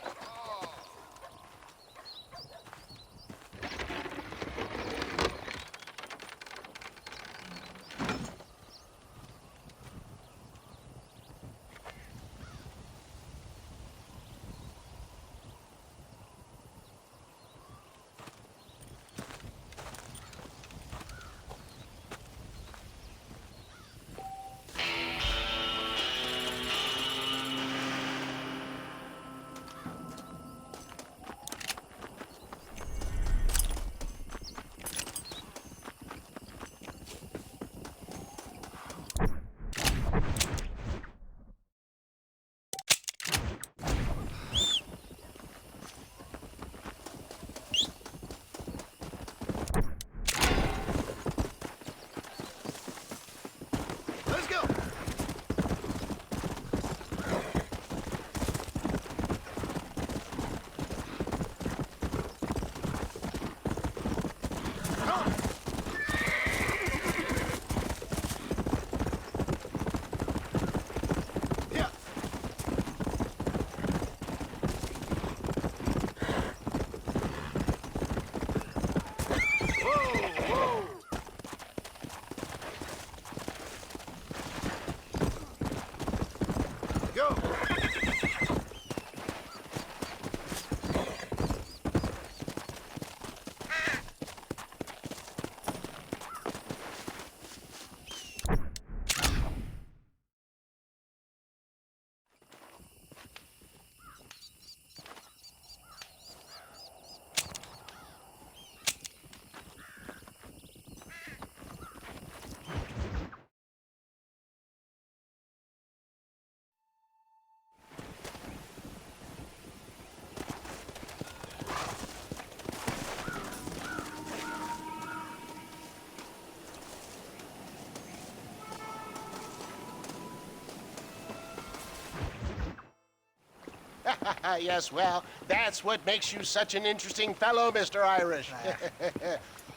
Yes, well, that's what makes you such an interesting fellow, Mr. Irish.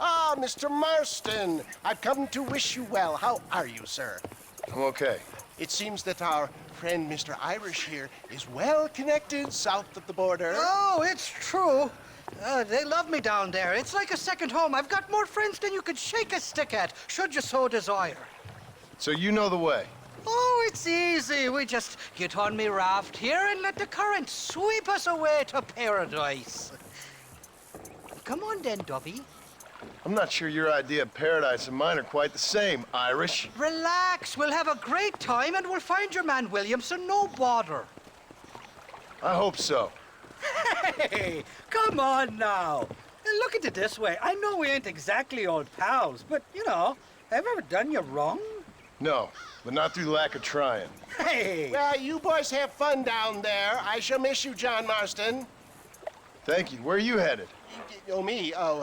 Ah, Mr. Marston, I've come to wish you well. How are you, sir? I'm okay. It seems that our friend Mr. Irish here is well connected south of the border. Oh, it's true. They love me down there. It's like a second home. I've got more friends than you could shake a stick at, should you so desire. So you know the way? Oh, it's easy. We just get on me raft here and let the current sweep us away to paradise. Come on then, Dovey. I'm not sure your idea of paradise and mine are quite the same, Irish. Relax. We'll have a great time and we'll find your man Williamson, no bother. I hope so. Hey, come on now. Look at it this way. I know we ain't exactly old pals, but, you know, have I ever done you wrong? No, but not through lack of trying. Hey! Well, you boys have fun down there. I shall miss you, John Marston. Thank you. Where are you headed? Oh, me? Oh,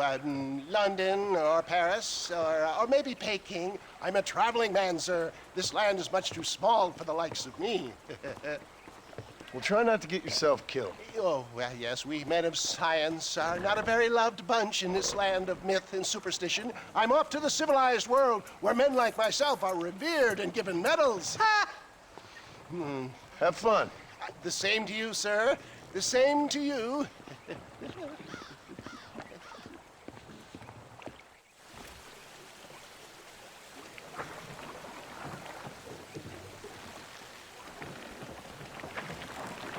London or Paris or maybe Peking. I'm a traveling man, sir. This land is much too small for the likes of me. Well, try not to get yourself killed. Oh, well, yes, we men of science are not a very loved bunch in this land of myth and superstition. I'm off to the civilized world where men like myself are revered and given medals. Ha! Have fun. The same to you, sir. The same to you.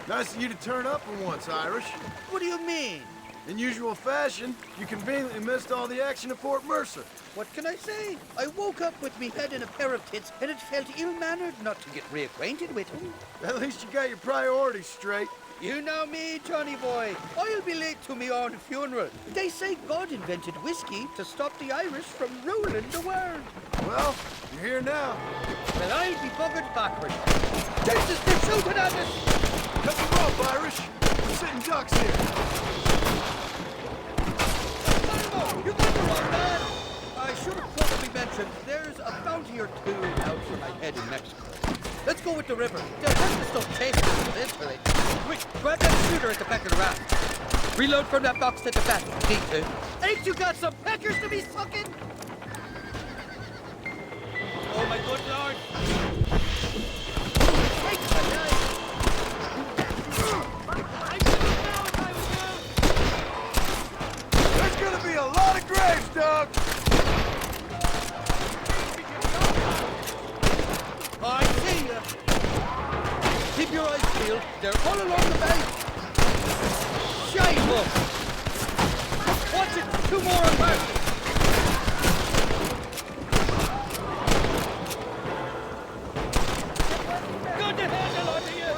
Nice of you to turn up for once, Irish. What do you mean? In usual fashion, you conveniently missed all the action at Fort Mercer. What can I say? I woke up with me head in a pair of tits, and it felt ill-mannered not to get reacquainted with him. At least you got your priorities straight. You know me, Johnny boy. I'll be late to me own funeral. They say God invented whiskey to stop the Irish from ruling the world. Well, you're here now. Well, I'll be buggered backwards. Jesus, they're shooting at us! Cut them off, Irish. We're sitting ducks here. You got the wrong man! I should have probably mentioned there's a bounty or two out for my head in Mexico. Let's go with the river. They'll have to stop chasing us eventually. Quick, grab that shooter at the back of the raft. Reload from that box at the back if you need to. Ain't you got some peckers to be sucking? Oh my good lord! Take the knife! There's gonna be a lot of graves, Doug! I see ya! Keep your eyes peeled. They're all along the bank. Shame up! Watch it! 2 more on Mercer! Got the handle onto you!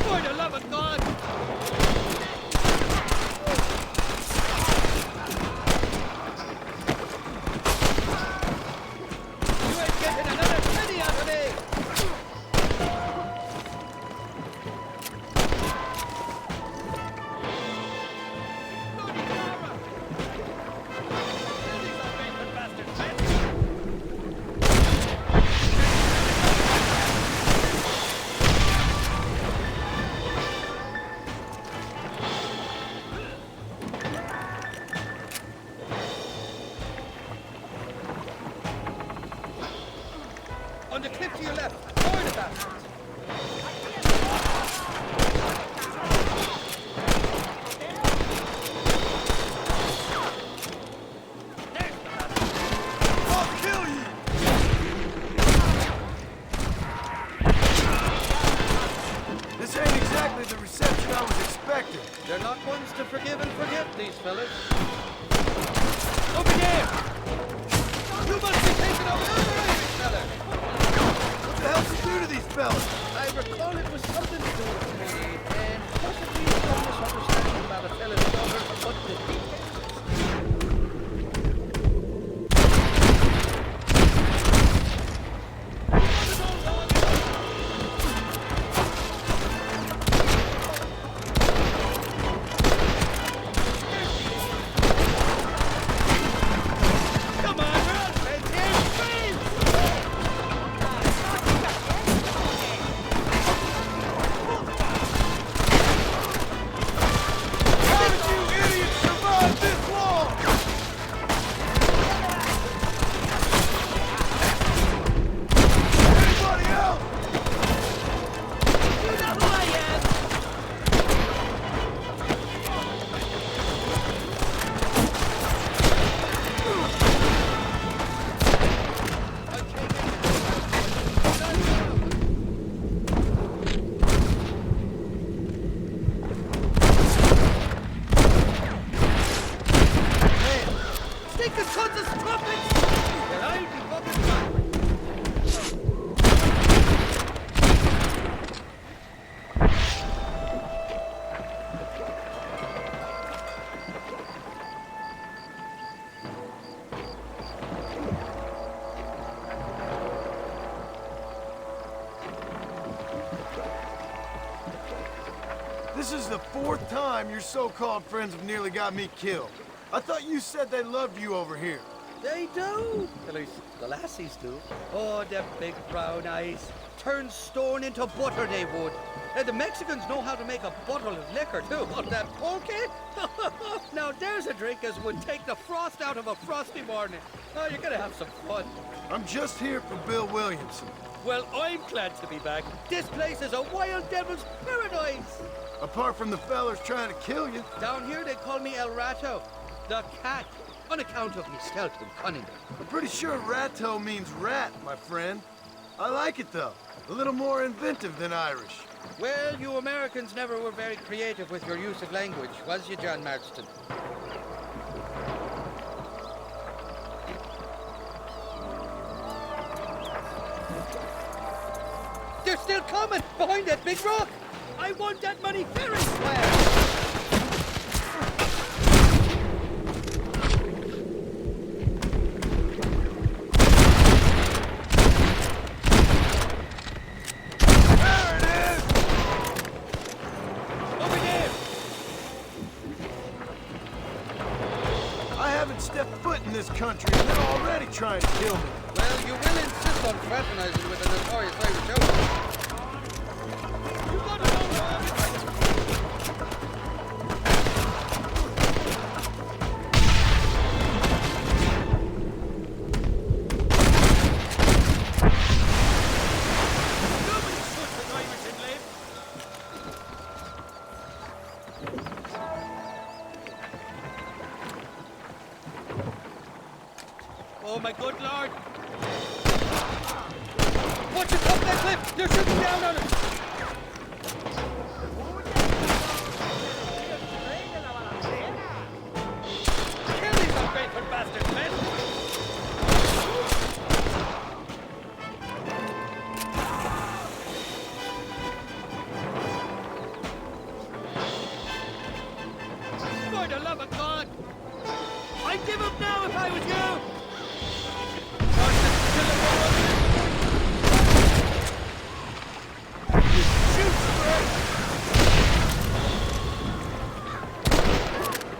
For the love of God! You ain't getting another penny out of me! On the cliff to your left. Forward the bastards. I'll kill you! This ain't exactly the reception I was expecting. They're not ones to forgive and forget, these fellas. Over there! You must be taking over another Irish fella! What the hell did you do to these fellas? I recall it was something to do with money, and possibly some misunderstanding about a fella's daughter, but the details. Come on, run! Maintain speed! How did you idiots survive this long? Anybody else? You know who I am! Stinking sons of trumpets! Then I'll be fucking back. This is the 4th time your so-called friends have nearly got me killed. I thought you said they loved you over here. They do. At least the lassies do. Oh, them big brown eyes. Turn stone into butter, they would. And the Mexicans know how to make a bottle of liquor, too. Oh, that pulque? Now, there's a drink as would take the frost out of a frosty morning. Oh, you're gonna have some fun. I'm just here for Bill Williamson. Well, I'm glad to be back. This place is a wild devil's paradise. Apart from the fellers trying to kill you. Down here, they call me El Rato, the cat, on account of me stealth and cunning. I'm pretty sure Rato means rat, my friend. I like it, though. A little more inventive than Irish. Well, you Americans never were very creative with your use of language, was you, John Marston? They're still coming! Behind that big rock! I want that money very well! in this country, and they're already trying to kill me. Well, you will insist on fraternizing with a notorious Irish outlaw. You gotta know Oh, my good lord! Watch it up that cliff! They're shooting down on us! Kill these ungrateful bastards, men! For the love of God! I'd give up now if I was you!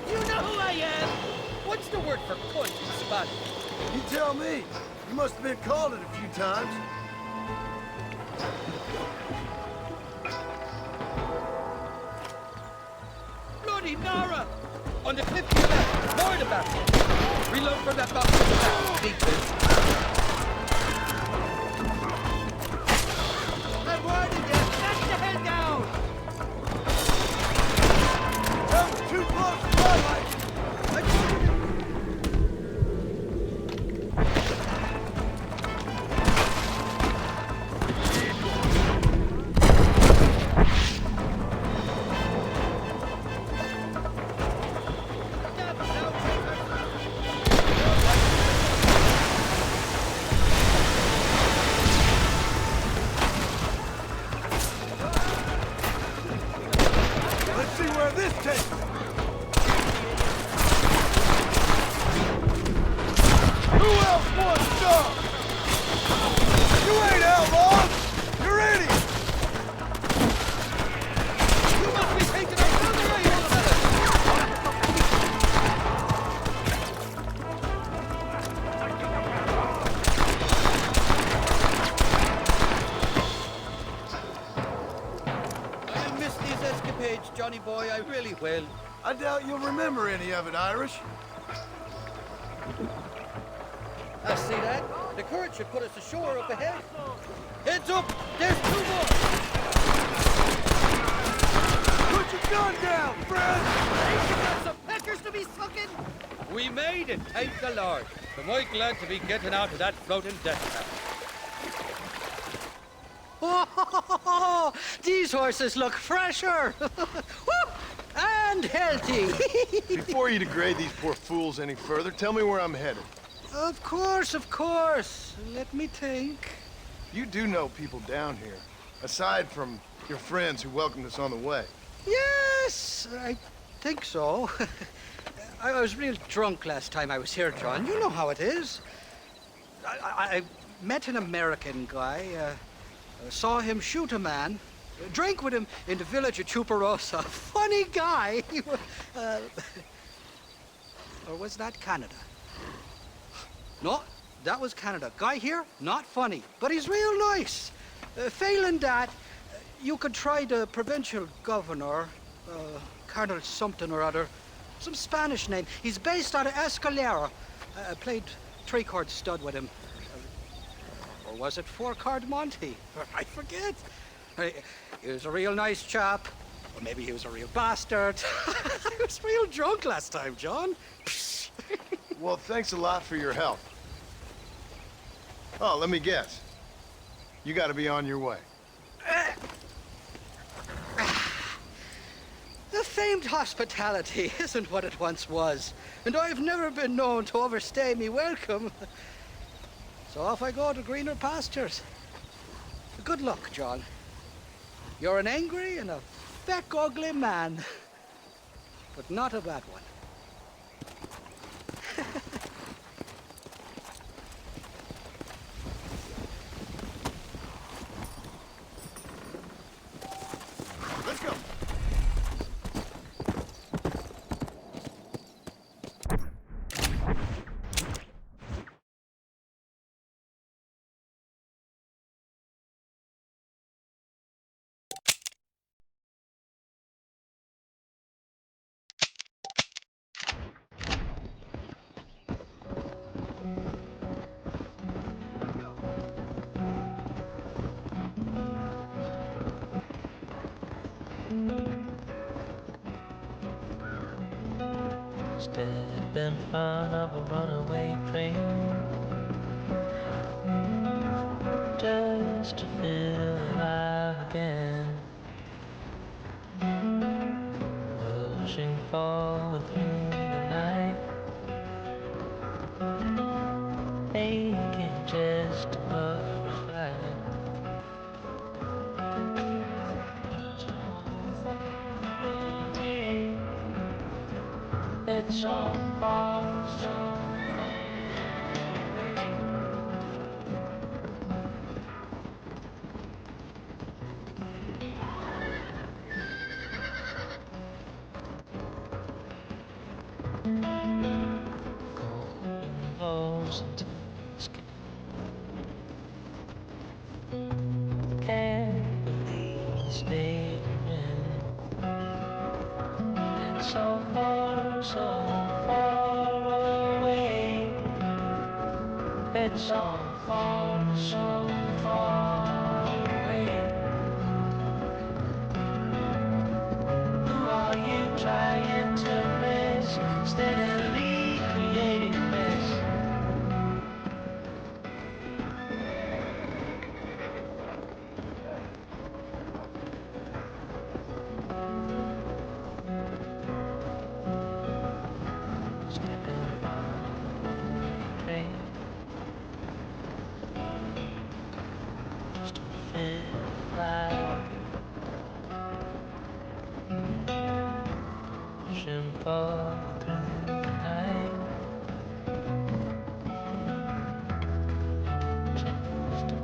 You know who I am! What's the word for cunt in Spanish? You tell me. You must have been called it a few times. Bloody Nara! On the cliff to your left, more the back. Reload from that box to the back. Big bit. I'm warning you! Back the hell down! That was too close to my liking. Let's see where this takes me. Who else wants some? You ain't outlaws! You're idiots! You must be taking a further away, old fellas! I'll miss these escapades, Johnny boy, I really will. I doubt you'll remember any of it, Irish. I see that. The current should put us ashore up ahead. Heads up! There's two more! Put your gun down, friend! Ain't you got some peckers to be sucking? We made it, thank the Lord. Am I glad to be getting out of that floating death trap. Oh, these horses look fresher. Woo! And healthy. Before you degrade these poor fools any further, tell me where I'm headed. Of course, of course. Let me think. You do know people down here, aside from your friends who welcomed us on the way. Yes, I think so. I was real drunk last time I was here, John. You know how it is. I met an American guy, saw him shoot a man, drank with him in the village of Chuparosa. Funny guy. Or was that Canada? No, that was Canada. Guy here, not funny, but he's real nice. Failing that, you could try the provincial governor, Colonel something or other, some Spanish name. He's based out of Escalera. I played three-chord stud with him. Or was it four-chord Monty? I forget. He was a real nice chap. Or maybe he was a real bastard. I was real drunk last time, John. Well, thanks a lot for your help. Oh, let me guess. You gotta be on your way. The famed hospitality isn't what it once was, and I've never been known to overstay me welcome. So off I go to greener pastures. Good luck, John. You're an angry and a feck ugly man, but not a bad one. Let's go. Step in front of a runaway train, just to feel alive again. Pushing forward through the night, aching just above the flight. It's all far so can't believe the state we're in. It's so far away. It's so far away. Who are you trying to miss? Steadily creating mess. Just to feel alive. Pushing forward through the night. Just to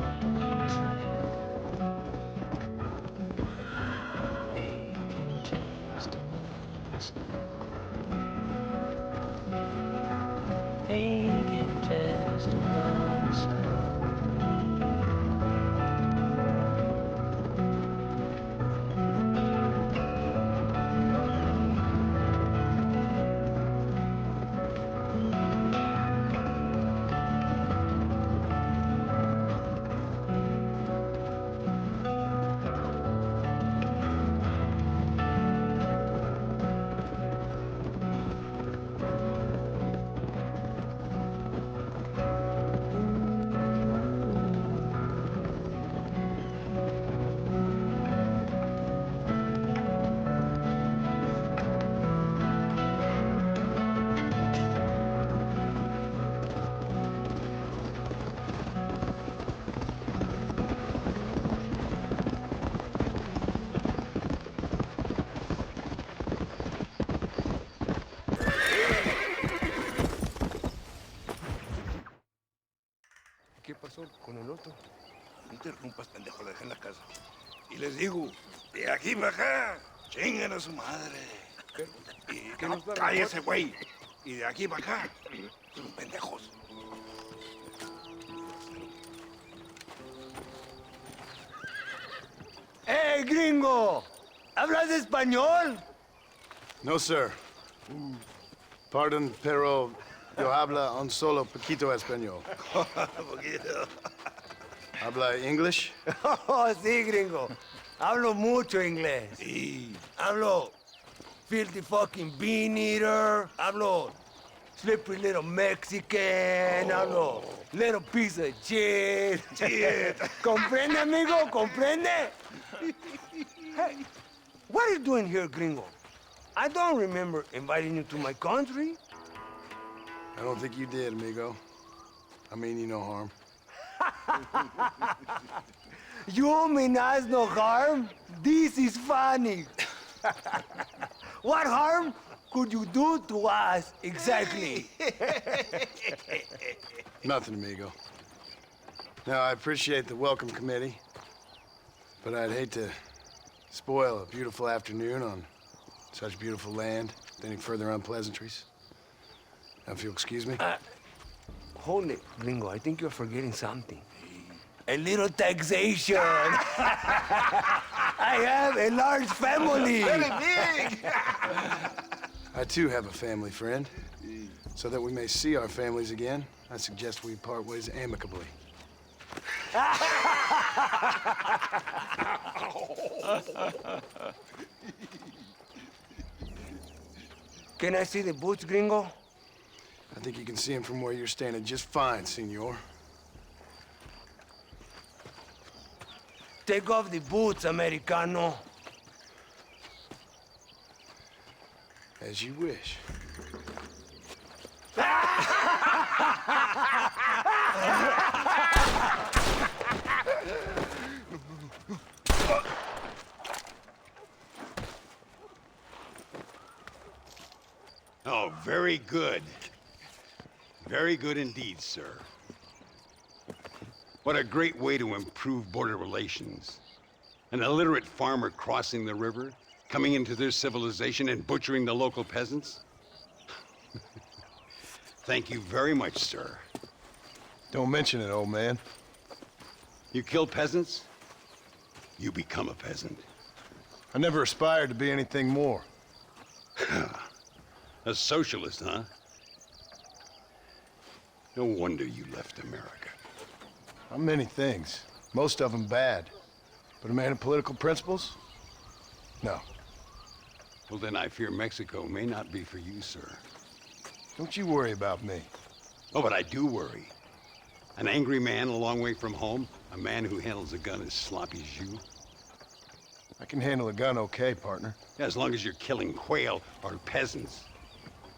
aching just to miss. Aching just to miss. ¿Qué pasó con el otro? No interrumpas, pendejo, lo dejé en la casa. Y les digo, de aquí para acá, chingan a su madre. ¿Qué nos da la cállese, güey. Y de aquí para acá, son pendejos. ¡Hey, gringo! ¿Hablas español? No, sir. Pardon, pero yo habla un solo poquito español. Poquito. ¿Habla English? Oh, sí, gringo. Hablo mucho inglés. Sí. Hablo filthy fucking bean eater. Hablo slippery little Mexican. Hablo little piece of shit. ¿Comprende, amigo? ¿Comprende? Hey, what are you doing here, gringo? I don't remember inviting you to my country. I don't think you did, amigo. I mean you no harm. You mean us no harm? This is funny. What harm could you do to us exactly? Nothing, amigo. Now, I appreciate the welcome committee, but I'd hate to spoil a beautiful afternoon on such beautiful land with any further unpleasantries. Now, if you'll excuse me. Hold it, gringo. I think you're forgetting something. A little taxation. I have a large family. Very big. I too have a family, friend. So that we may see our families again, I suggest we part ways amicably. Can I see the boots, gringo? I think you can see him from where you're standing just fine, senor. Take off the boots, Americano. As you wish. Oh, very good. Very good indeed, sir. What a great way to improve border relations. An illiterate farmer crossing the river, coming into their civilization and butchering the local peasants? Thank you very much, sir. Don't mention it, old man. You kill peasants, you become a peasant. I never aspired to be anything more. A socialist, huh? No wonder you left America. I'm many things. Most of them bad. But a man of political principles? No. Well, then I fear Mexico may not be for you, sir. Don't you worry about me. Oh, but I do worry. An angry man a long way from home, a man who handles a gun as sloppy as you. I can handle a gun okay, partner. Yeah, as long as you're killing quail or peasants.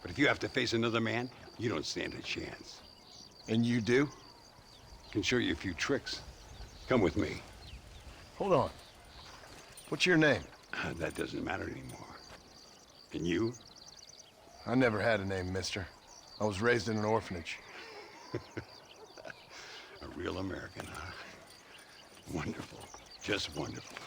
But if you have to face another man, you don't stand a chance. And you do? Can show you a few tricks. Come with me. Hold on. What's your name? That doesn't matter anymore. And you? I never had a name, mister. I was raised in an orphanage. A real American, huh? Wonderful. Just wonderful.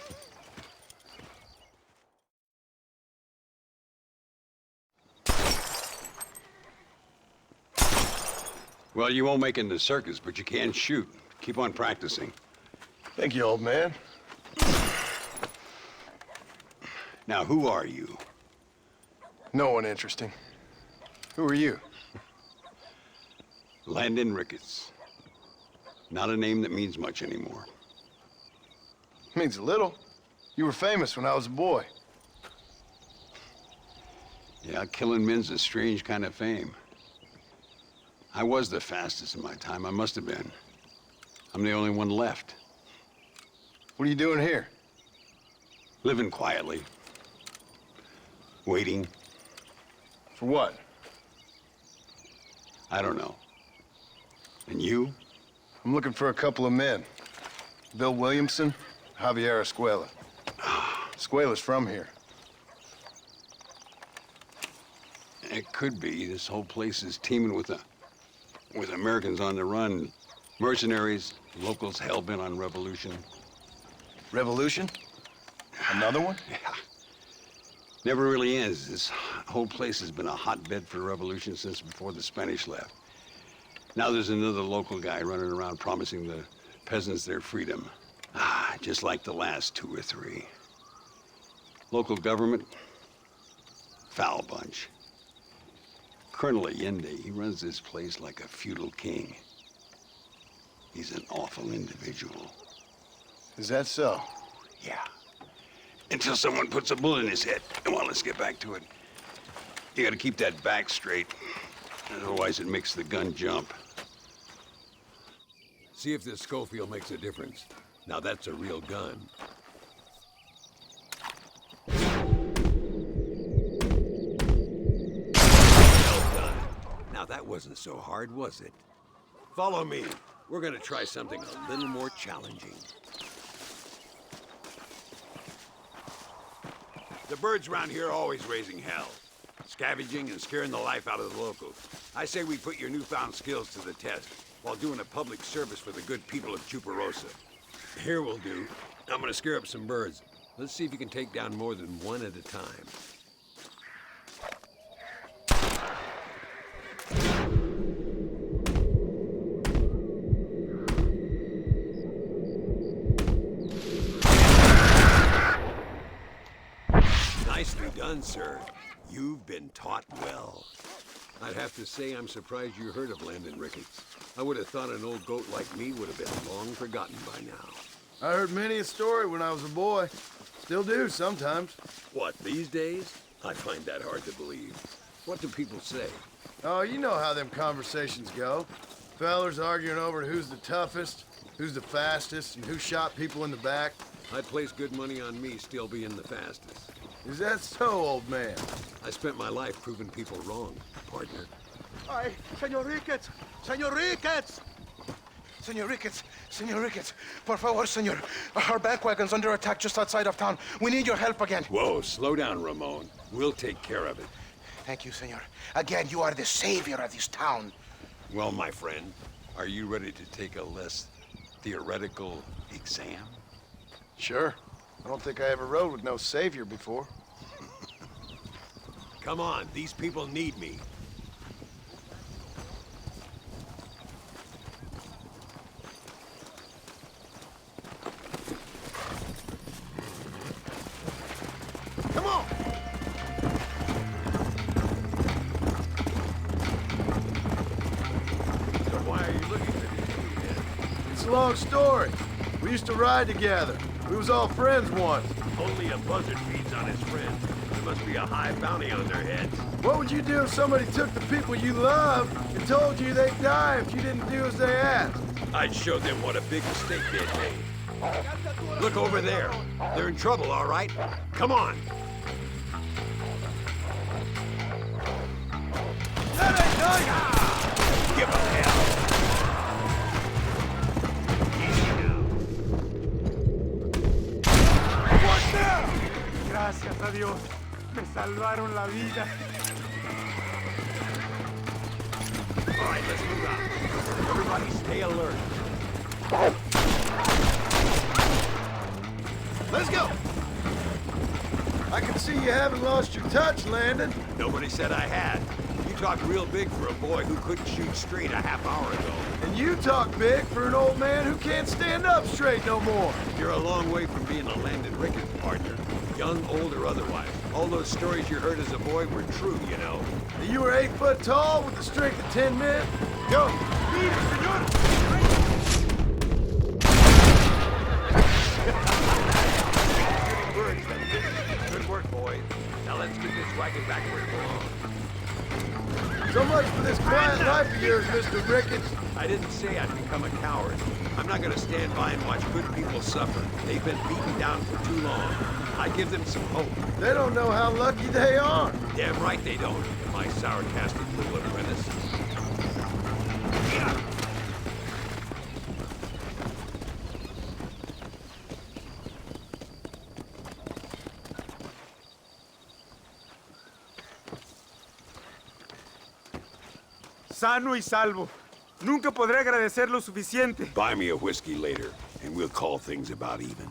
Well, you won't make it in the circus, but you can shoot. Keep on practicing. Thank you, old man. Now, who are you? No one interesting. Who are you? Landon Ricketts. Not a name that means much anymore. Means a little. You were famous when I was a boy. Yeah, killing men's a strange kind of fame. I was the fastest in my time. I must have been. I'm the only one left. What are you doing here? Living quietly. Waiting. For what? I don't know. And you? I'm looking for a couple of men. Bill Williamson, Javier Escuela. Escuela's from here. It could be. This whole place is teeming with Americans on the run. Mercenaries, locals hell-bent on revolution. Revolution? Another one? Yeah. Never really ends. This whole place has been a hotbed for revolution since before the Spanish left. Now there's another local guy running around promising the peasants their freedom. Just like the last two or three. Local government, foul bunch. Colonel Allende, he runs this place like a feudal king. He's an awful individual. Is that so? Yeah. Until someone puts a bullet in his head. Come on, let's get back to it. You gotta keep that back straight. Otherwise it makes the gun jump. See if this Schofield makes a difference. Now that's a real gun. Well done. Now that wasn't so hard, was it? Follow me. We're gonna try something a little more challenging. The birds around here are always raising hell. Scavenging and scaring the life out of the locals. I say we put your newfound skills to the test while doing a public service for the good people of Chuparosa. Here we'll do. I'm gonna scare up some birds. Let's see if you can take down more than one at a time. Nicely done, sir. You've been taught well. I'd have to say I'm surprised you heard of Landon Ricketts. I would have thought an old goat like me would have been long forgotten by now. I heard many a story when I was a boy. Still do sometimes. What, these days? I find that hard to believe. What do people say? Oh, you know how them conversations go. Fellers arguing over who's the toughest, who's the fastest, and who shot people in the back. I'd place good money on me still being the fastest. Is that so, old man? I spent my life proving people wrong, partner. Ay, Senor Ricketts! Senor Ricketts! Senor Ricketts! Senor Ricketts! Por favor, senor. Our bank wagon's under attack just outside of town. We need your help again. Whoa, slow down, Ramon. We'll take care of it. Thank you, senor. Again, you are the savior of this town. Well, my friend, are you ready to take a less theoretical exam? Sure. I don't think I ever rode with no savior before. Come on, these people need me. Come on! So why are you looking for these two men? It's a long story. We used to ride together. We was all friends once. Only a buzzard feeds on his friends. There must be a high bounty on their heads. What would you do if somebody took the people you love and told you they'd die if you didn't do as they asked? I'd show them what a big mistake they'd made. Look over there. They're in trouble, all right? Come on. Give them hell. Gracias a Dios. Me salvaron la vida. All right, let's move out. Everybody stay alert. Let's go! I can see you haven't lost your touch, Landon. Nobody said I had. You talk real big for a boy who couldn't shoot straight a half hour ago. And you talk big for an old man who can't stand up straight no more. You're a long way from being a Landon Ricketts partner. Young, old, or otherwise. All those stories you heard as a boy were true, you know. You were 8 foot tall with the strength of 10 men. Go! Beat it, senor! Good work, boys. Now let's get this wagon back where it belongs. So much for this quiet life of yours, Mr. Ricketts. I didn't say I'd become a coward. I'm not gonna stand by and watch good people suffer. They've been beaten down for too long. I give them some hope. They don't know how lucky they are. Damn right they don't, my sarcastic little apprentice. Yeah. Sano y salvo. Nunca podré agradecer lo suficiente. Buy me a whiskey later, and we'll call things about even.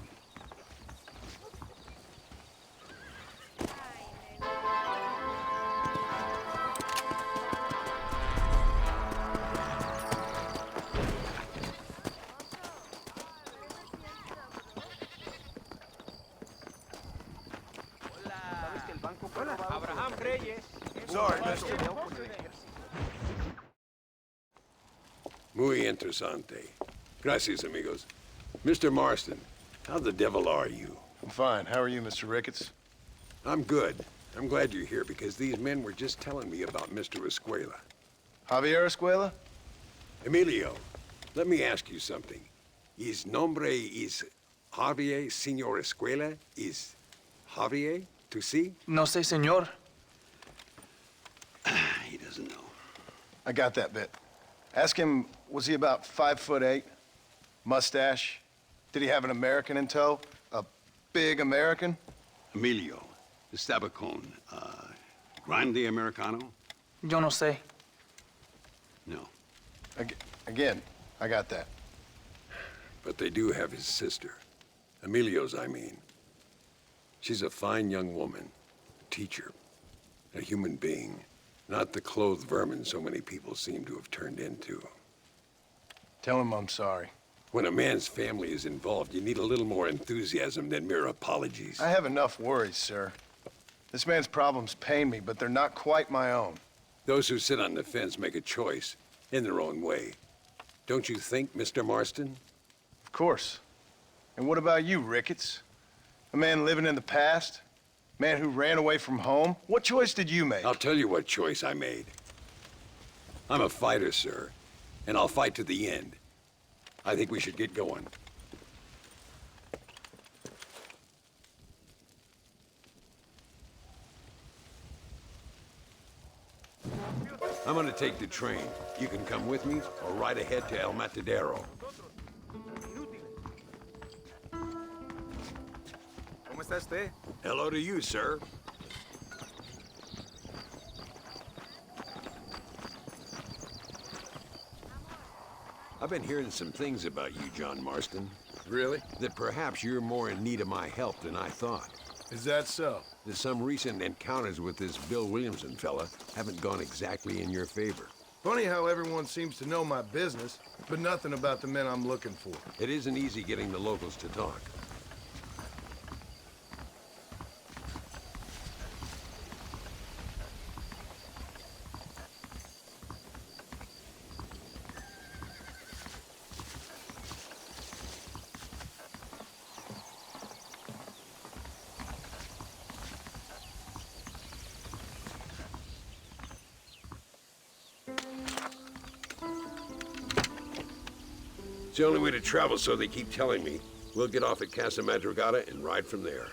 Sorry, mister. Muy interesante. Gracias, amigos. Mr. Marston, how the devil are you? I'm fine. How are you, Mr. Ricketts? I'm good. I'm glad you're here because these men were just telling me about Mr. Escuela. Javier Escuela? Emilio, let me ask you something. His nombre is Javier Señor Escuela? Is Javier to see? No sé, señor. He doesn't know. I got that bit. Ask him, was he about 5'8"? Mustache? Did he have an American in tow? A big American? Emilio, Estabacon, Grande Americano? Yo no sé. No. Again, I got that. But they do have his sister. Emilio's, I mean. She's a fine young woman, teacher, a human being, not the clothed vermin so many people seem to have turned into. Tell him I'm sorry. When a man's family is involved, you need a little more enthusiasm than mere apologies. I have enough worries, sir. This man's problems pain me, but they're not quite my own. Those who sit on the fence make a choice in their own way. Don't you think, Mr. Marston? Of course. And what about you, Ricketts? A man living in the past? Man who ran away from home? What choice did you make? I'll tell you what choice I made. I'm a fighter, sir, and I'll fight to the end. I think we should get going. I'm gonna take the train. You can come with me or ride ahead to El Matadero. ¿Cómo está usted? Hello to you, sir. I've been hearing some things about you, John Marston. Really? That perhaps you're more in need of my help than I thought. Is that so? That some recent encounters with this Bill Williamson fella haven't gone exactly in your favor. Funny how everyone seems to know my business, but nothing about the men I'm looking for. It isn't easy getting the locals to talk. It's the only way to travel, so they keep telling me. We'll get off at Casa Madrugada and ride from there.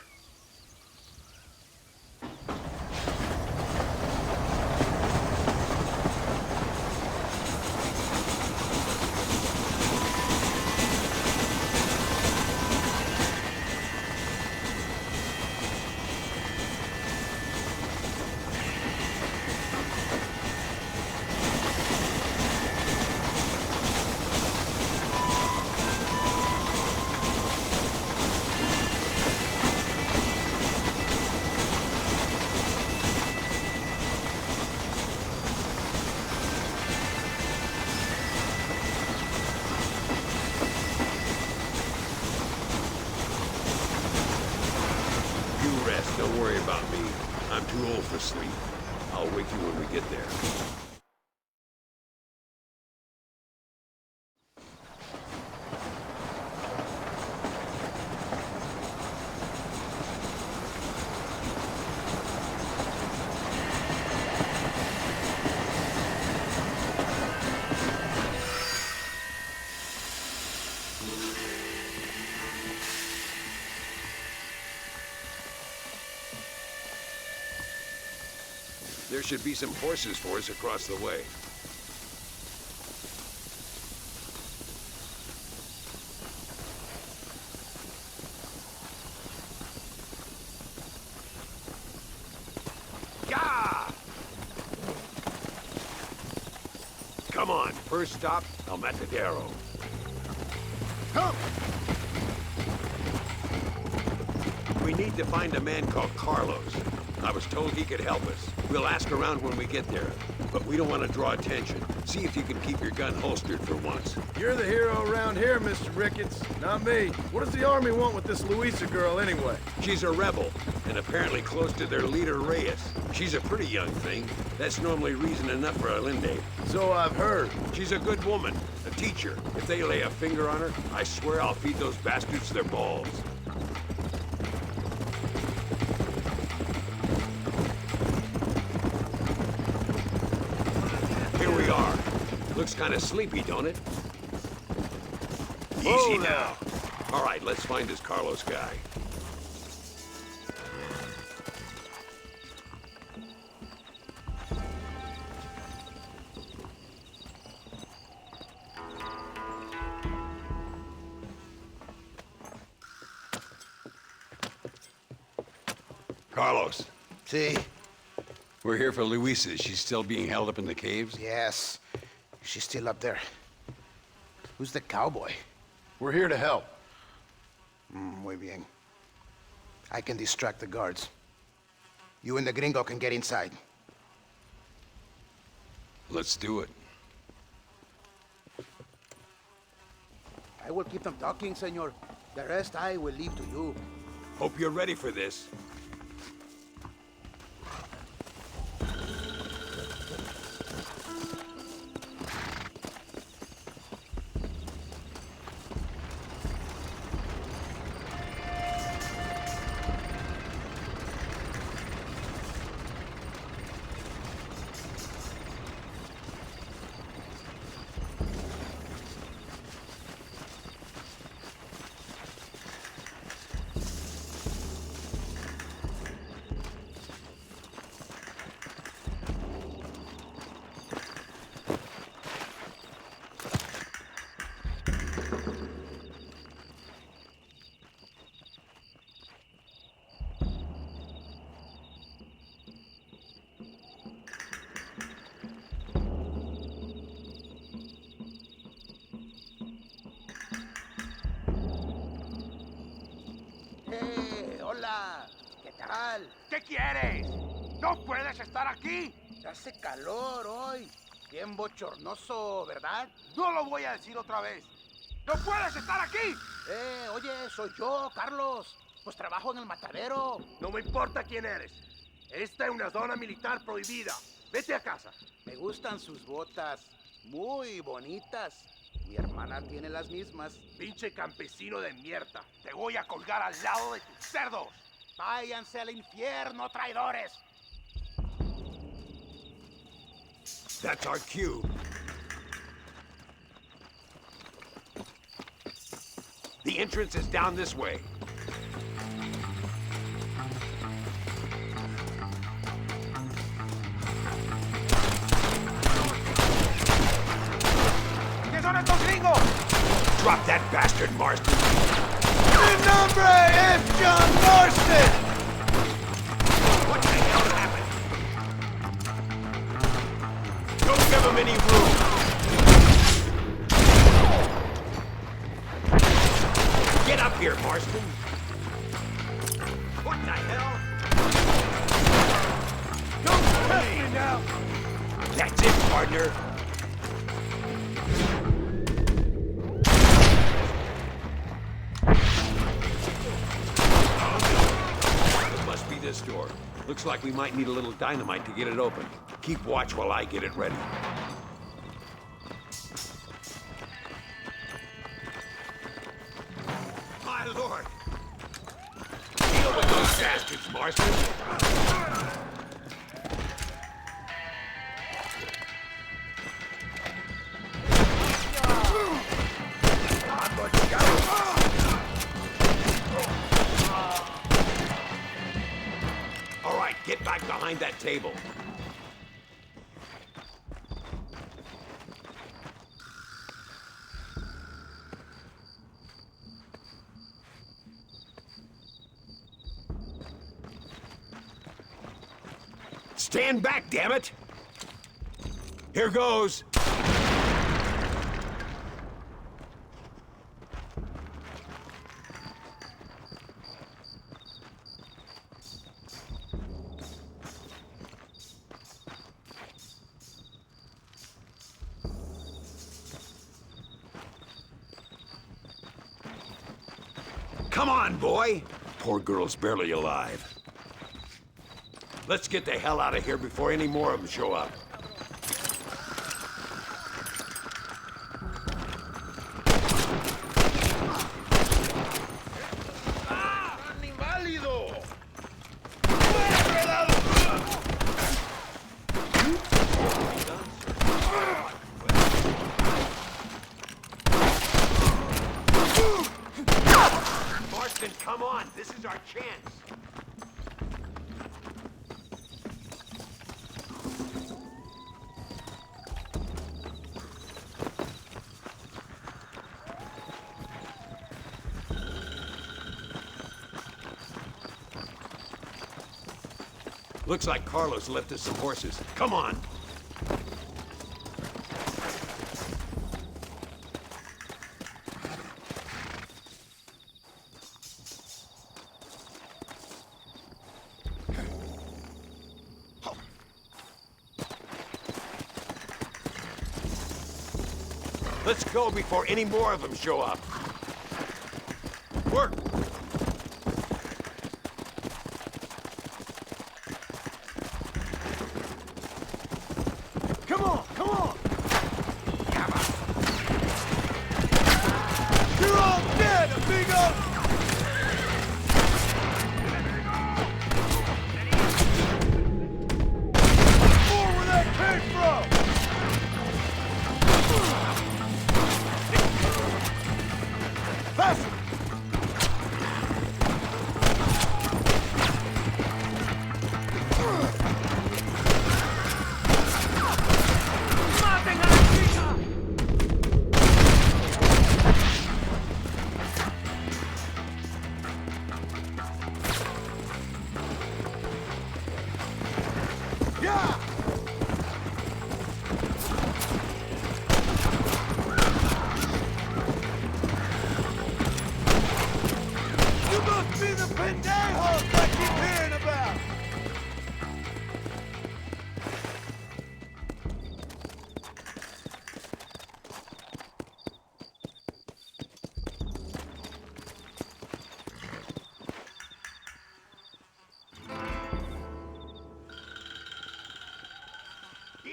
Don't worry about me. I'm too old for sleep. I'll wake you when we get there. There should be some horses for us across the way. Yeah! Come on, first stop, El Matadero. Come! We need to find a man called Carlos. I was told he could help us. We'll ask around when we get there, but we don't want to draw attention. See if you can keep your gun holstered for once. You're the hero around here, Mr. Ricketts, not me. What does the army want with this Luisa girl anyway? She's a rebel, and apparently close to their leader, Reyes. She's a pretty young thing. That's normally reason enough for Alinde. So I've heard. She's a good woman, a teacher. If they lay a finger on her, I swear I'll feed those bastards their balls. Here we are. Looks kind of sleepy, don't it? Easy now. All right, let's find this Carlos guy. Carlos. See? We're here for Luisa. She's still being held up in the caves? Yes. She's still up there. Who's the cowboy? We're here to help. Muy bien. I can distract the guards. You and the gringo can get inside. Let's do it. I will keep them talking, senor. The rest I will leave to you. Hope you're ready for this. Hola, ¿qué tal? ¿Qué quieres? ¿No puedes estar aquí? Hace calor hoy. Bien bochornoso, ¿verdad? No lo voy a decir otra vez. ¡No puedes estar aquí! Oye, soy yo, Carlos. Pues trabajo en el matadero. No me importa quién eres. Esta es una zona militar prohibida. Vete a casa. Me gustan sus botas. Muy bonitas. Mi hermana tiene las mismas. Pinche campesino de mierda. Te voy a colgar al lado de tus cerdos. Váyanse al infierno, traidores. That's our cue. The entrance is down this way. ¿Qué son estos gringos? Drop that bastard, Marston. Mi nombre es John Marston. What the hell happened? Don't give him any room. Get up here, Marston. What the hell? Don't test me now. That's it, partner. It must be this door. Looks like we might need a little dynamite to get it open. Keep watch while I get it ready. My lord! Deal with those bastards, Marston! All right, get back behind that table. Stand back, damn it! Here goes. Come on, boy! Poor girl's barely alive. Let's get the hell out of here before any more of them show up. Marston, come on! This is our chance! Looks like Carlos left us some horses. Come on! Let's go before any more of them show up. Work! Come on, come on! You're all dead, amigo! More where that came from!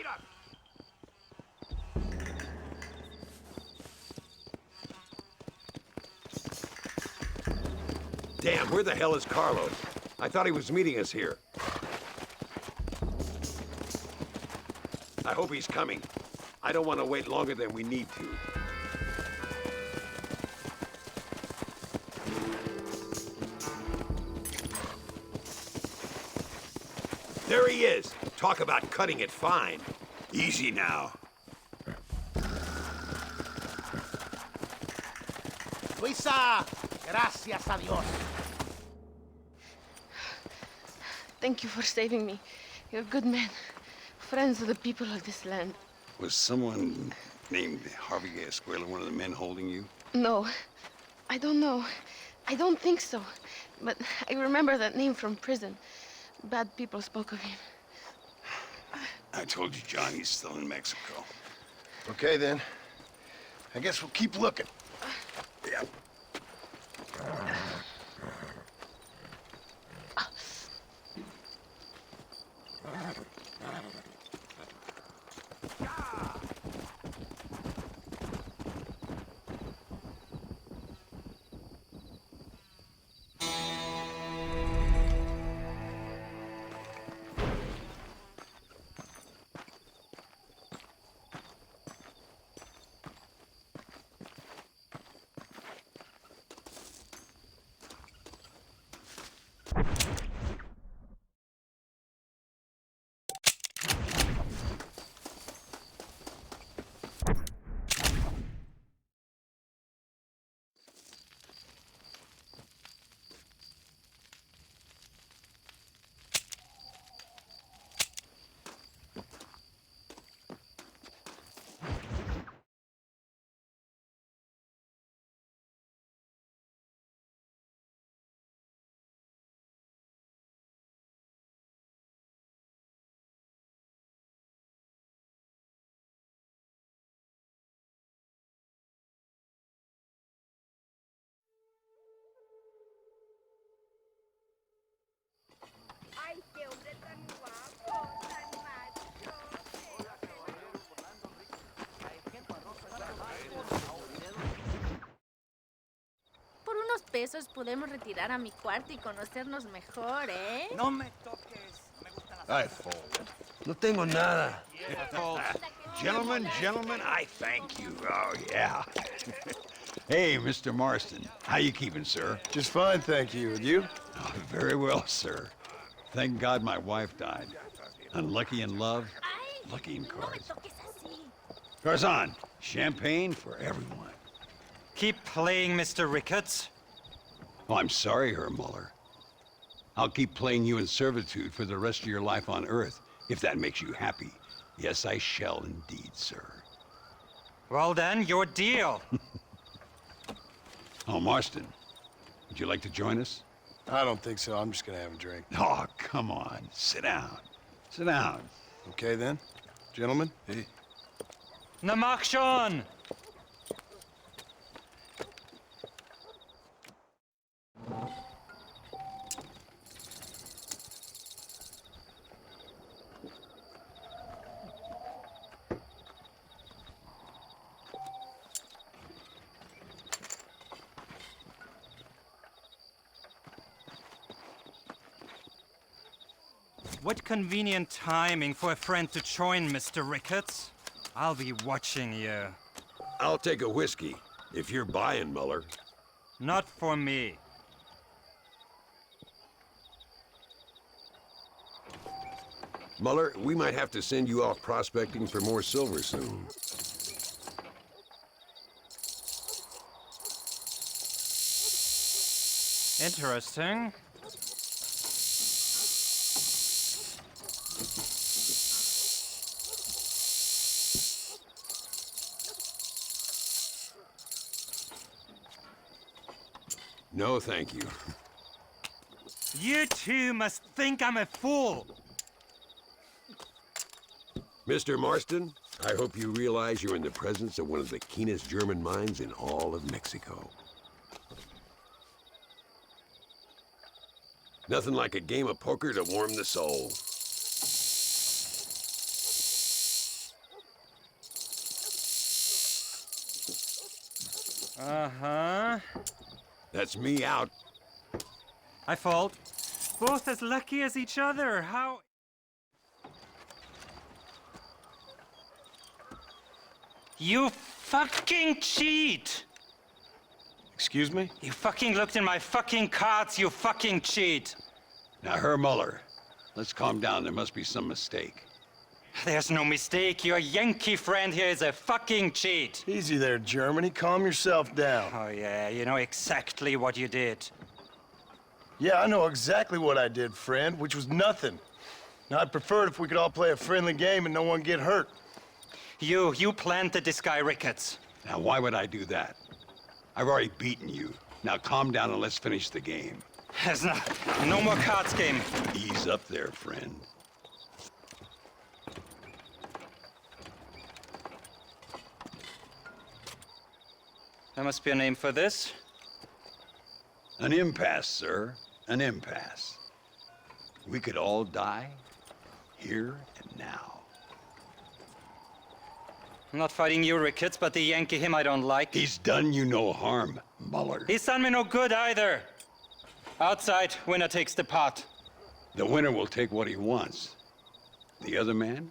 up! Damn, where the hell is Carlos? I thought he was meeting us here. I hope he's coming. I don't want to wait longer than we need to. There he is. Talk about cutting it fine. Easy now. Luisa, gracias a Dios. Thank you for saving me. You're a good man. Friends of the people of this land. Was someone named Harvey Escuela one of the men holding you? No, I don't know. I don't think so. But I remember that name from prison. Bad people spoke of him. I told you, John, he's still in Mexico. Okay, then. I guess we'll keep looking. Yeah. Ay, qué hombre tan guapo, tan macho. Por unos pesos podemos retirar a mi cuarto y conocernos mejor, ¿eh? No me toques. Me gustan las... I fold. No tengo nada. Gentlemen, I thank you. Oh, yeah. Hey, Mr. Marston. How you keeping, sir? Just fine, thank you. And you? Oh, very well, sir. Thank God my wife died. Unlucky in love, lucky in cards. Garzon, champagne for everyone. Keep playing, Mr. Ricketts. Oh, I'm sorry, Herr Muller. I'll keep playing you in servitude for the rest of your life on Earth, if that makes you happy. Yes, I shall indeed, sir. Well then, your deal. Oh, Marston, would you like to join us? I don't think so. I'm just gonna have a drink. Oh, come on. Sit down. Sit down. Okay, then. Gentlemen? Hey. Na mach schon! What convenient timing for a friend to join, Mr. Ricketts. I'll be watching you. I'll take a whiskey, if you're buying, Muller. Not for me. Muller, we might have to send you off prospecting for more silver soon. Interesting. No, thank you. You two must think I'm a fool. Mr. Marston, I hope you realize you're in the presence of one of the keenest German minds in all of Mexico. Nothing like a game of poker to warm the soul. Uh-huh. That's me out. I fault. Both as lucky as each other. How... You fucking cheat! Excuse me? You fucking looked in my fucking cards, you fucking cheat! Now, Herr Muller, let's calm down. There must be some mistake. There's no mistake. Your Yankee friend here is a fucking cheat. Easy there, Germany. Calm yourself down. Oh, yeah, you know exactly what you did. Yeah, I know exactly what I did, friend, which was nothing. Now, I'd prefer it if we could all play a friendly game and no one get hurt. You planted this guy Ricketts. Now, why would I do that? I've already beaten you. Now, calm down and let's finish the game. There's no more cards game. Ease up there, friend. There must be a name for this. An impasse, sir. An impasse. We could all die, here and now. I'm not fighting you, Ricketts, but the Yankee him I don't like. He's done you no harm, Muller. He's done me no good either. Outside, winner takes the pot. The winner will take what he wants. The other man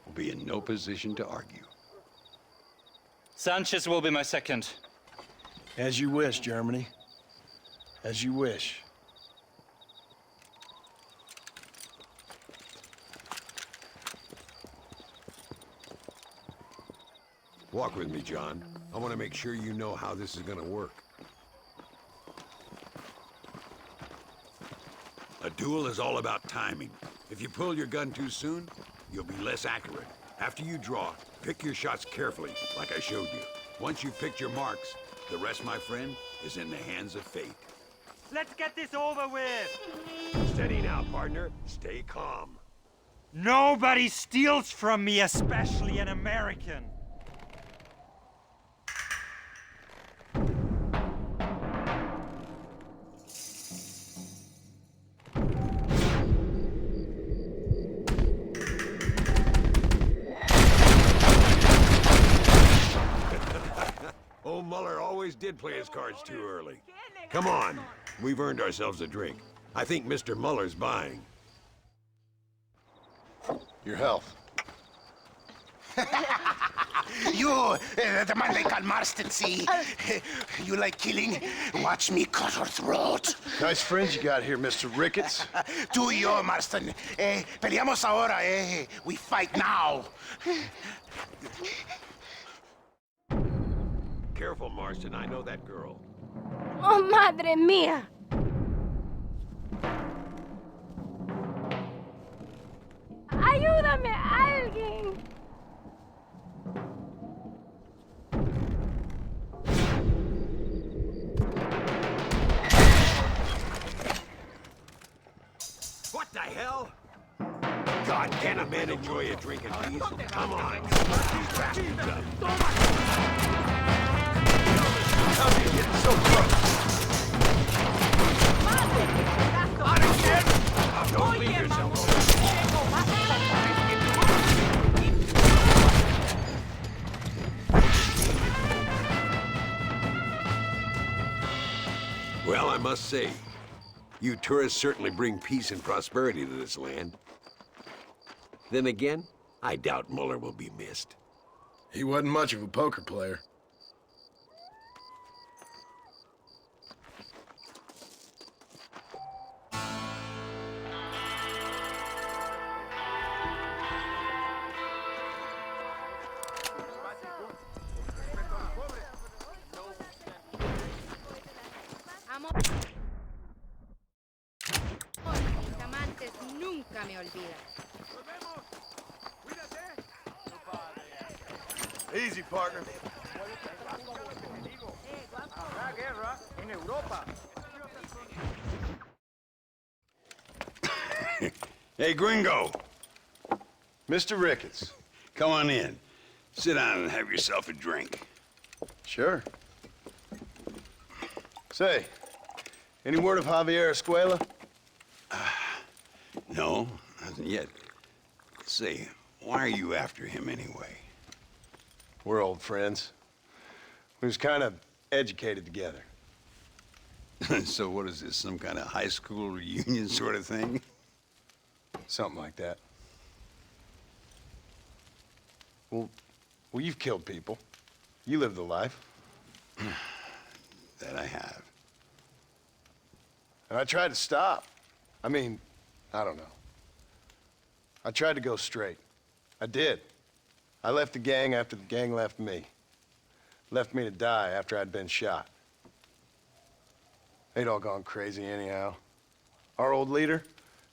will be in no position to argue. Sanchez will be my second. As you wish, Germany. As you wish. Walk with me, John. I want to make sure you know how this is going to work. A duel is all about timing. If you pull your gun too soon, you'll be less accurate. After you draw, pick your shots carefully, like I showed you. Once you've picked your marks, the rest, my friend, is in the hands of fate. Let's get this over with. Steady now, partner. Stay calm. Nobody steals from me, especially an American. Old Muller always did play his cards too early. Come on, we've earned ourselves a drink. I think Mr. Muller's buying. Your health. You, the man they call Marston, see? You like killing? Watch me cut her throat. Nice friends you got here, Mr. Ricketts. Tú y yo, Marston. Peleamos ahora, We fight now. Careful, Marston. I know that girl. ¡Oh, madre mía! ¡Ayúdame, alguien! What the hell? God, can a man enjoy a drink in peace? Come on. How did you get so close? On again! Don't leave yourself. Well, I must say, you tourists certainly bring peace and prosperity to this land. Then again, I doubt Muller will be missed. He wasn't much of a poker player. Mis amantes nunca me olvidan. Easy, partner. Hey, Gringo. Mr. Ricketts. Come on in. Sit down and have yourself a drink. Sure. Say, any word of Javier Escuela? No, nothing yet. Say, why are you after him anyway? We're old friends. We was kind of educated together. So what is this, some kind of high school reunion sort of thing? Something like that. Well, you've killed people. You lived the life. That I have. And I tried to stop. I mean, I don't know. I tried to go straight. I did. I left the gang after the gang left me. Left me to die after I'd been shot. They'd all gone crazy anyhow. Our old leader,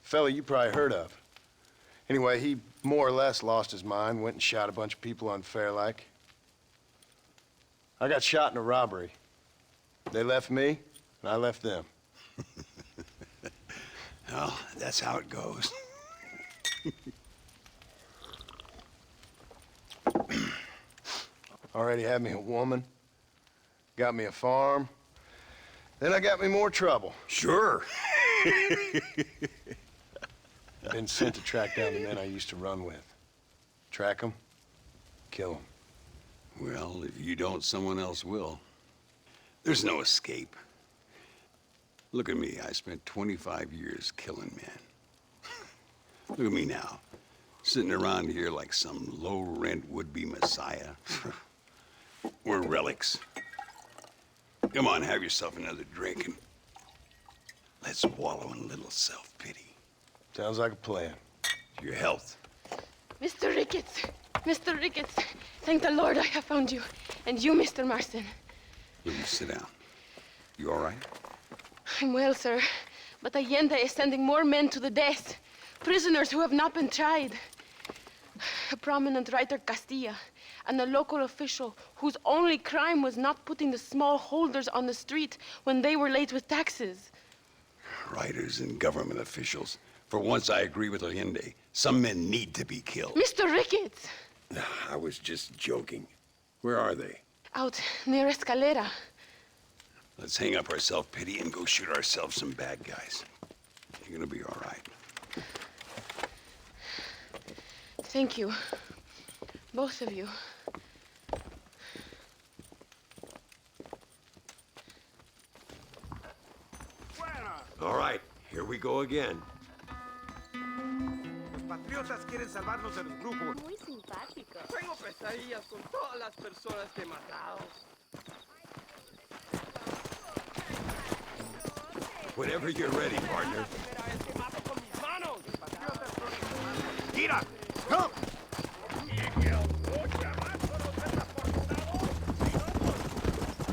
fella you probably heard of. Anyway, he more or less lost his mind, went and shot a bunch of people unfair like. I got shot in a robbery. They left me, and I left them. Well, that's how it goes. Already had me a woman, got me a farm, then I got me more trouble. Sure. Been sent to track down the men I used to run with. Track them, kill them. Well, if you don't, someone else will. There's no escape. Look at me, I spent 25 years killing men. Look at me now, sitting around here like some low-rent would-be messiah. We're relics. Come on, have yourself another drink and let's wallow in a little self-pity. Sounds like a plan. To your health. Mr. Ricketts! Mr. Ricketts! Thank the Lord I have found you. And you, Mr. Marston. Will you sit down? You all right? I'm well, sir. But Allende is sending more men to the death. Prisoners who have not been tried. A prominent writer, Castilla, and a local official whose only crime was not putting the small holders on the street when they were late with taxes. Writers and government officials. For once, I agree with Allende. Some men need to be killed. Mr. Ricketts! I was just joking. Where are they? Out near Escalera. Let's hang up our self-pity and go shoot ourselves some bad guys. You're gonna be all right. Thank you. Both of you. All right, here we go again. Los patriotas quieren salvarnos de los brujos. Muy simpático. Tengo pesadillas con todas las personas que he matado. Whenever you're ready, partner. Mira, come!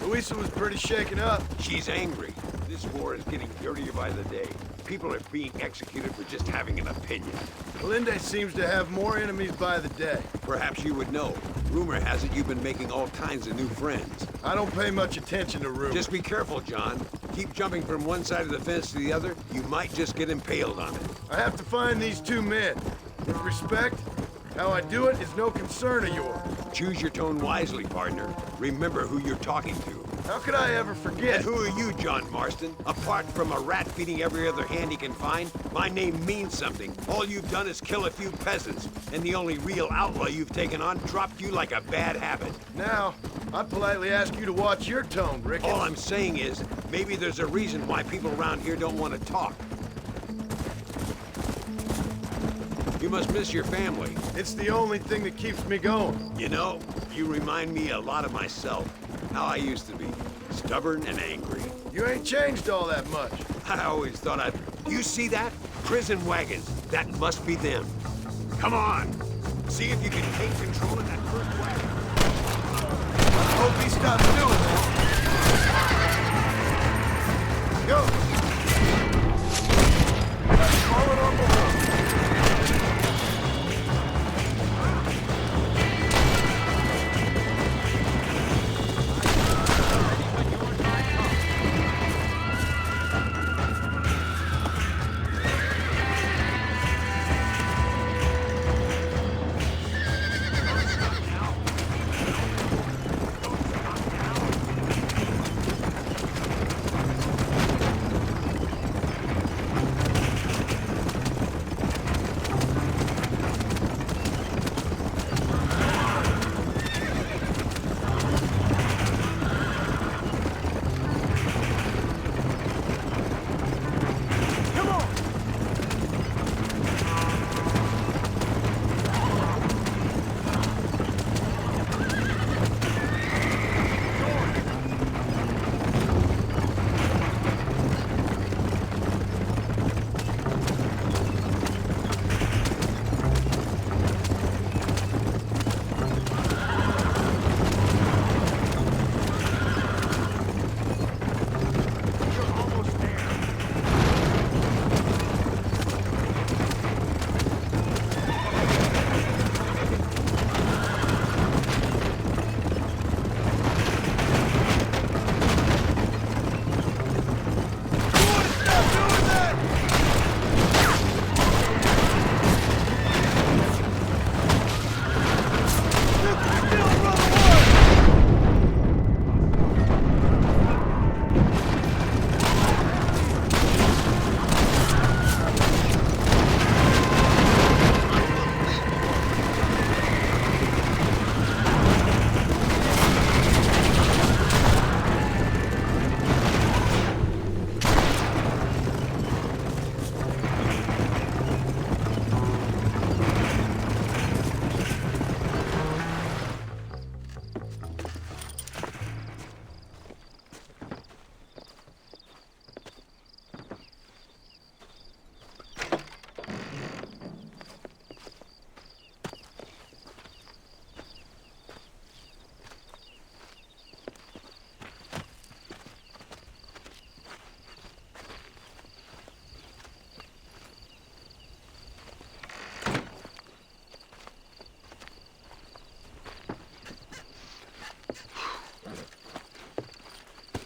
Luisa was pretty shaken up. She's angry. This war is getting dirtier by the day. People are being executed for just having an opinion. Allende seems to have more enemies by the day. Perhaps you would know. Rumor has it you've been making all kinds of new friends. I don't pay much attention to rumors. Just be careful, John. Keep jumping from one side of the fence to the other, you might just get impaled on it. I have to find these two men. With respect, how I do it is no concern of yours. Choose your tone wisely, partner. Remember who you're talking to. How could I ever forget? And who are you, John Marston? Apart from a rat feeding every other hand he can find, my name means something. All you've done is kill a few peasants, and the only real outlaw you've taken on dropped you like a bad habit. Now, I'd politely ask you to watch your tone, Ricketts. All I'm saying is, maybe there's a reason why people around here don't want to talk. You must miss your family. It's the only thing that keeps me going. You know, you remind me a lot of myself. How I used to be. Stubborn and angry. You ain't changed all that much. I always thought I'd... You see that? Prison wagons. That must be them. Come on. See if you can take control of that first wagon. I hope he stops doing that. Go. Call it on the road.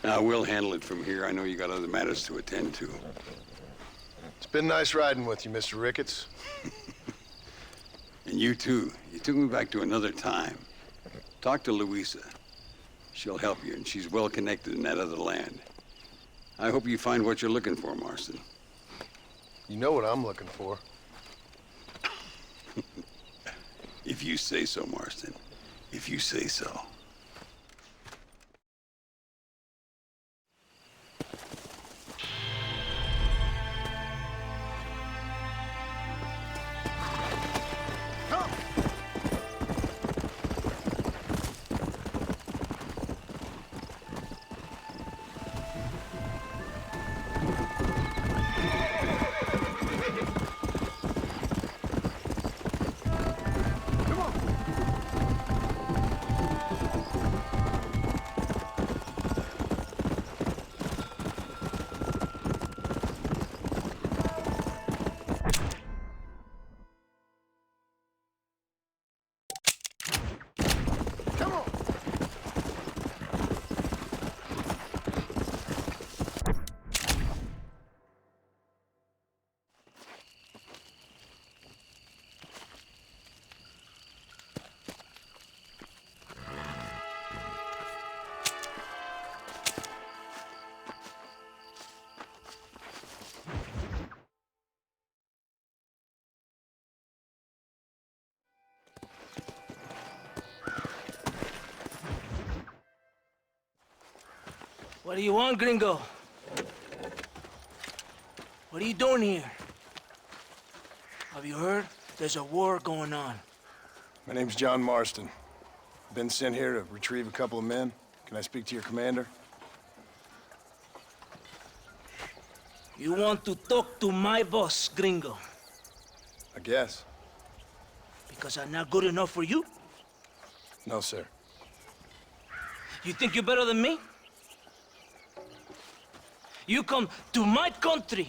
Now, we'll handle it from here. I know you got other matters to attend to. It's been nice riding with you, Mr. Ricketts. And you, too. You took me back to another time. Talk to Louisa. She'll help you, and she's well connected in that other land. I hope you find what you're looking for, Marston. You know what I'm looking for. If you say so, Marston. If you say so. What do you want, gringo? What are you doing here? Have you heard? There's a war going on. My name's John Marston. Been sent here to retrieve a couple of men. Can I speak to your commander? You want to talk to my boss, gringo? I guess. Because I'm not good enough for you? No, sir. You think you're better than me? You come to my country,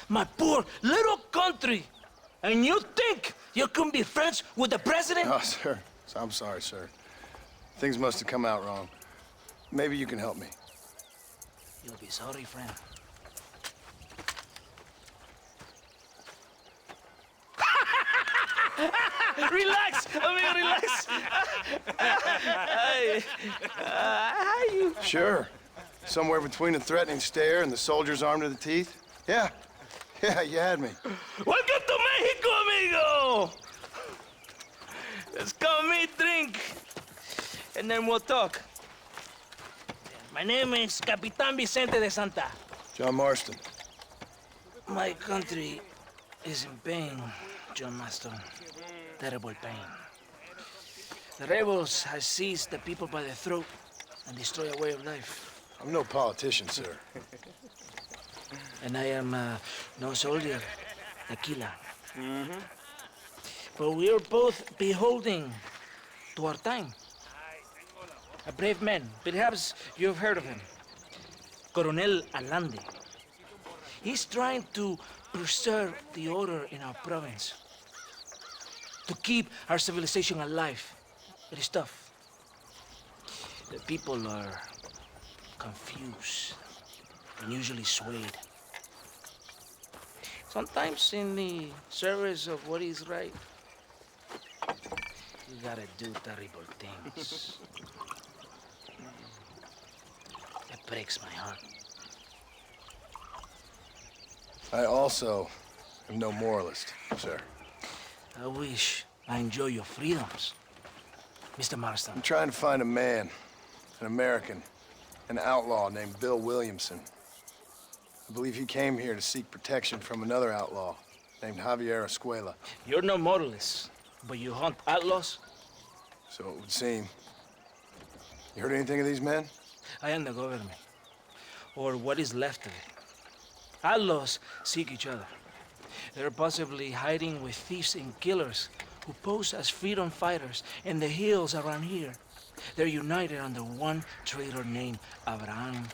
my poor little country, and you think you can be friends with the president? No, sir. I'm sorry, sir. Things must have come out wrong. Maybe you can help me. You'll be sorry, friend. Relax, amigo, relax. How you? Sure. Somewhere between a threatening stare and the soldier's arm to the teeth? Yeah. Yeah, you had me. Welcome to Mexico, amigo! Let's come meet, drink, and then we'll talk. My name is Capitan Vicente de Santa. John Marston. My country is in pain, John Marston. Terrible pain. The rebels have seized the people by the throat and destroyed a way of life. I'm no politician, sir. And I am no soldier, tequila. But we are both beholding to our time. A brave man, perhaps you've heard of him. Coronel Allende. He's trying to preserve the order in our province. To keep our civilization alive. It is tough. The people are confused and usually swayed. Sometimes in the service of what is right, you gotta do terrible things. It breaks my heart. I also am no moralist, sir. I wish I enjoy your freedoms, Mr. Marston. I'm trying to find a man, an American, an outlaw named Bill Williamson. I believe he came here to seek protection from another outlaw named Javier Escuela. You're no moralist, but you hunt outlaws? So it would seem. You heard anything of these men? I am the government, or what is left of it. Outlaws seek each other. They're possibly hiding with thieves and killers who pose as freedom fighters in the hills around here. They're united under one traitor named Abraham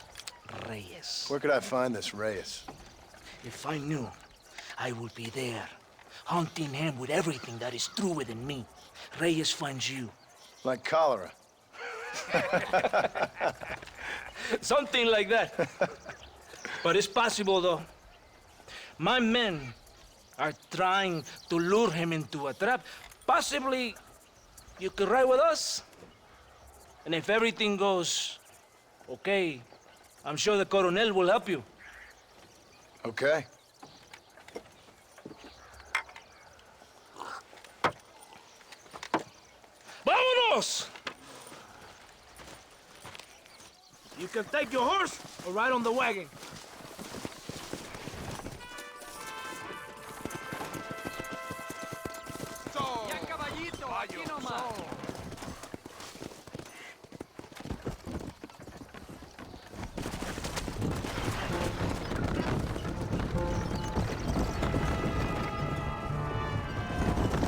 Reyes. Where could I find this Reyes? If I knew, I would be there, hunting him with everything that is true within me. Reyes finds you. Like cholera. Something like that. But it's possible, though. My men are trying to lure him into a trap. Possibly you could ride with us? And if everything goes okay, I'm sure the Coronel will help you. Okay. ¡Vámonos! You can take your horse or ride on the wagon. Ya caballito, aquí nomás.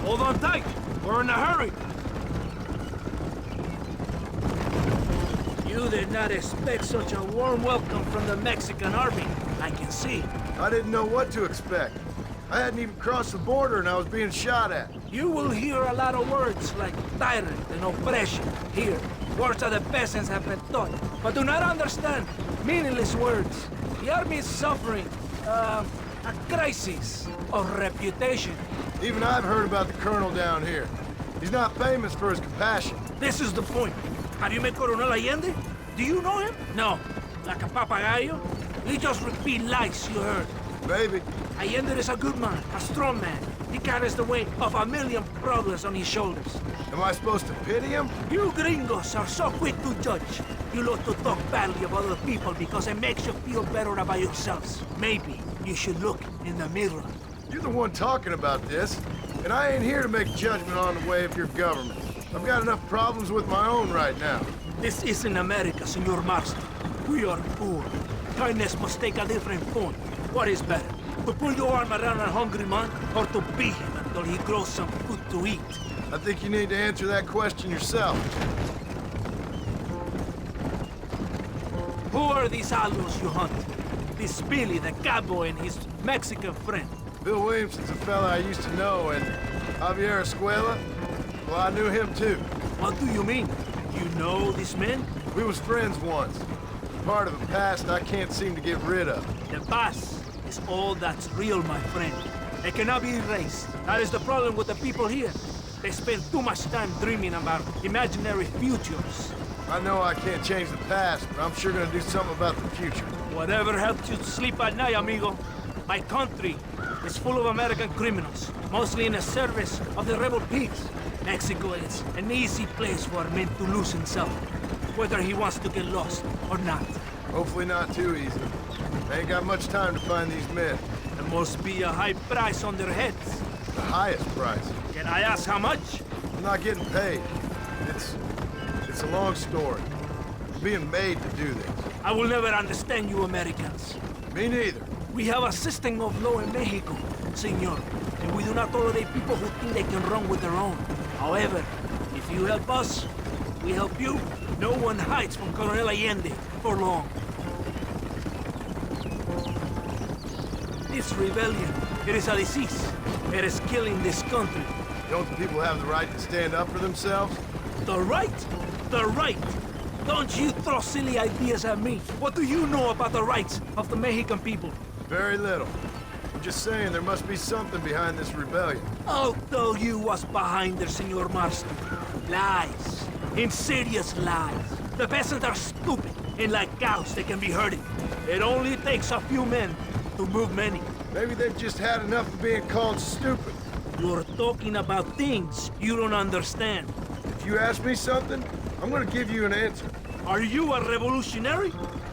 Hold on tight. We're in a hurry. You did not expect such a warm welcome from the Mexican army, I can see. I didn't know what to expect. I hadn't even crossed the border and I was being shot at. You will hear a lot of words like tyrant and oppression here. Words that the peasants have been taught, but do not understand meaningless words. The army is suffering a crisis of reputation. Even I've heard about the colonel down here. He's not famous for his compassion. This is the point. Have you met Coronel Allende? Do you know him? No. Like a papagayo? He just repeat lies you heard. Maybe. Allende is a good man, a strong man. He carries the weight of 1,000,000 problems on his shoulders. Am I supposed to pity him? You gringos are so quick to judge. You love to talk badly about other people because it makes you feel better about yourselves. Maybe you should look in the mirror. You're the one talking about this, and I ain't here to make judgment on the way of your government. I've got enough problems with my own right now. This isn't America, Senor Marston. We are poor. Kindness must take a different form. What is better, to put your arm around a hungry man, or to beat him until he grows some food to eat? I think you need to answer that question yourself. Who are these outlaws you hunt? This Billy, the cowboy, and his Mexican friend. Bill Williamson's a fella I used to know, and Javier Escuela, well, I knew him too. What do you mean? You know these men? We was friends once. Part of the past I can't seem to get rid of. The past is all that's real, my friend. It cannot be erased. That is the problem with the people here. They spend too much time dreaming about imaginary futures. I know I can't change the past, but I'm sure gonna do something about the future. Whatever helps you sleep at night, amigo. My country is full of American criminals, mostly in the service of the rebel pigs. Mexico is an easy place for a man to lose himself, whether he wants to get lost or not. Hopefully not too easy. I ain't got much time to find these men. There must be a high price on their heads. The highest price. Can I ask how much? I'm not getting paid. It's a long story. I'm being made to do this. I will never understand you Americans. Me neither. We have a system of law in Mexico, senor, and we do not tolerate people who think they can run with their own. However, if you help us, we help you. No one hides from Coronel Allende for long. This rebellion, it is a disease. It is killing this country. Don't the people have the right to stand up for themselves? The right? The right? Don't you throw silly ideas at me. What do you know about the rights of the Mexican people? Very little. I'm just saying there must be something behind this rebellion. I'll tell you what's behind there, Senor Marston. Lies. Insidious lies. The peasants are stupid, and like cows, they can be herded. It only takes a few men to move many. Maybe they've just had enough of being called stupid. You're talking about things you don't understand. If you ask me something, I'm gonna give you an answer. Are you a revolutionary?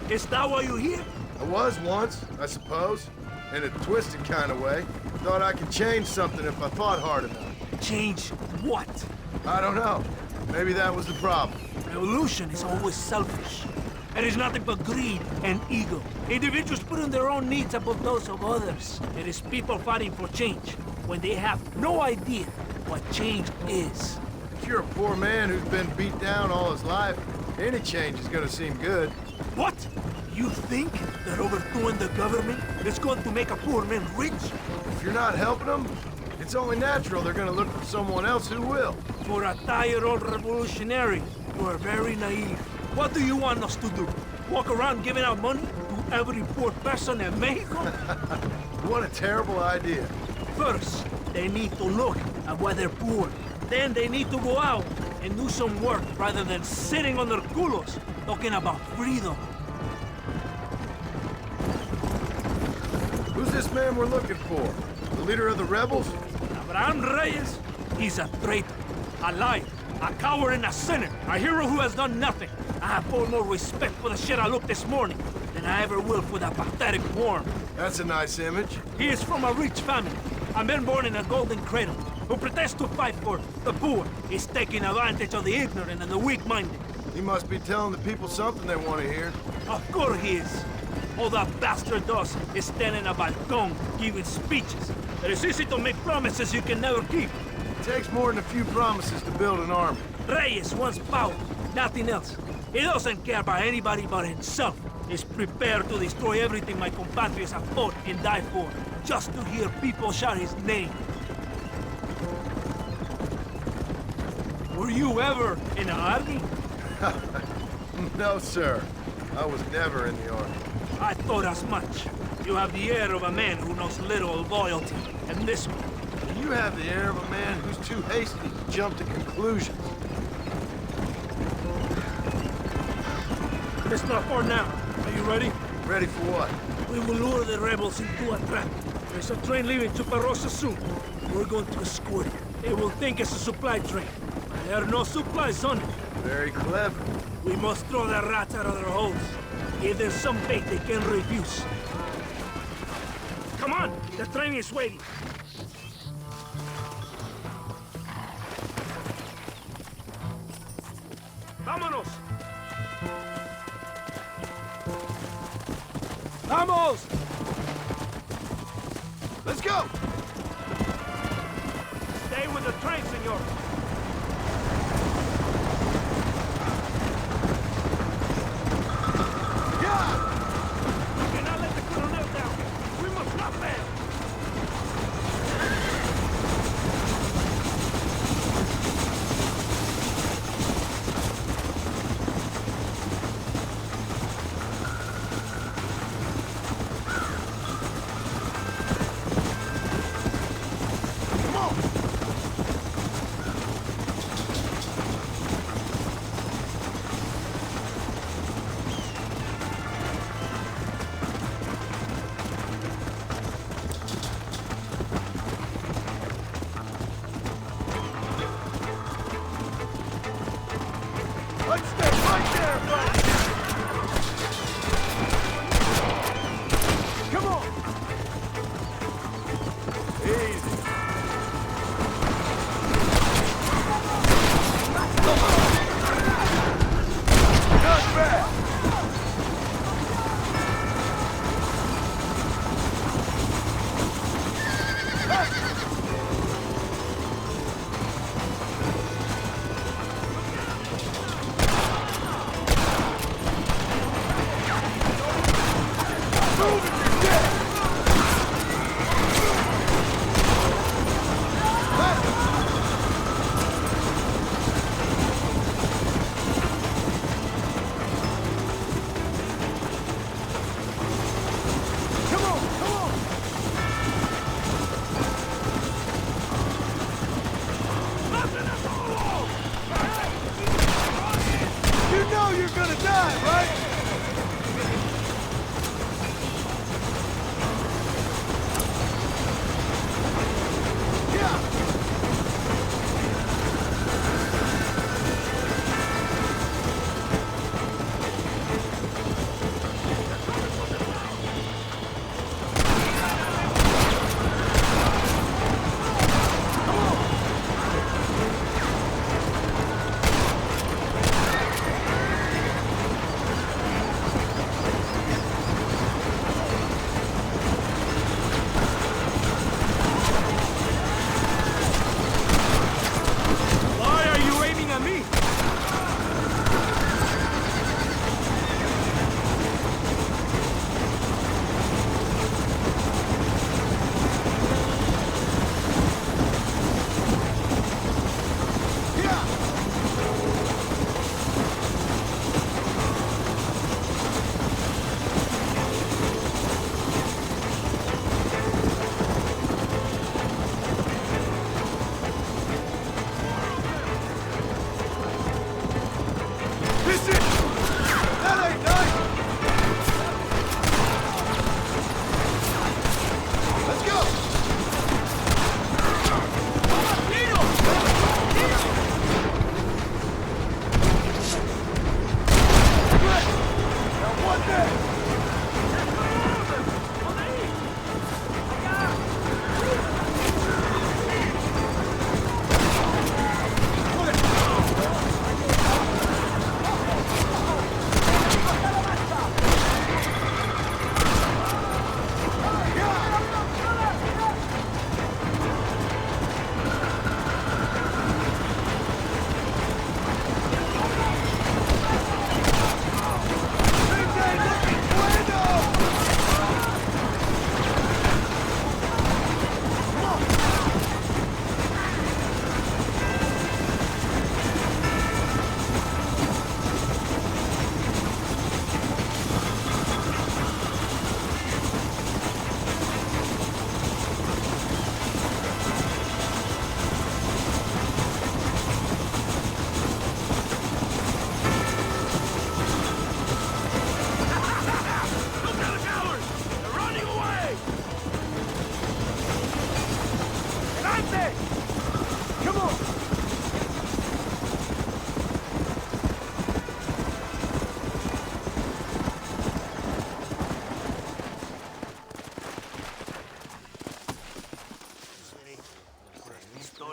Is that why you're here? I was once, I suppose. In a twisted kind of way. Thought I could change something if I fought hard enough. Change what? I don't know. Maybe that was the problem. Revolution is always selfish. It is nothing but greed and ego. Individuals putting their own needs above those of others. It is people fighting for change when they have no idea what change is. If you're a poor man who's been beat down all his life, any change is gonna seem good. What? You think that overthrowing the government is going to make a poor man rich? If you're not helping them, it's only natural they're gonna look for someone else who will. For a tired old revolutionary, you are very naive. What do you want us to do? Walk around giving out money to every poor person in Mexico? What a terrible idea. First, they need to look at why they're poor. Then they need to go out and do some work rather than sitting on their culos talking about freedom. Who's this man we're looking for? The leader of the rebels? Abraham Reyes, he's a traitor, a liar, a coward and a sinner, a hero who has done nothing. I have far more respect for the shit I looked this morning than I ever will for that pathetic worm. That's a nice image. He is from a rich family, a man born in a golden cradle, who pretends to fight for the poor. He's taking advantage of the ignorant and the weak-minded. He must be telling the people something they want to hear. Of course he is. All that bastard does is stand in a balcony giving speeches. It is easy to make promises you can never keep. It takes more than a few promises to build an army. Reyes wants power, nothing else. He doesn't care about anybody but himself. He's prepared to destroy everything my compatriots have fought and died for, just to hear people shout his name. Were you ever in the army? No, sir. I was never in the army. I thought as much. You have the air of a man who knows little of loyalty, and this one. You have the air of a man who's too hasty to jump to conclusions. It's not far now. Are you ready? Ready for what? We will lure the rebels into a trap. There's a train leaving Chuparosa soon. We're going to escort it. They will think it's a supply train. There are no supplies on it. Very clever. We must throw the rats out of their holes. Give them some bait they can refuse. Come on! The train is waiting. Vámonos! Vamos! Let's go! Stay with the train, senor. We cannot let the colonel down. We must not fail. Let's stay right there, folks! Come on! Easy. Not bad!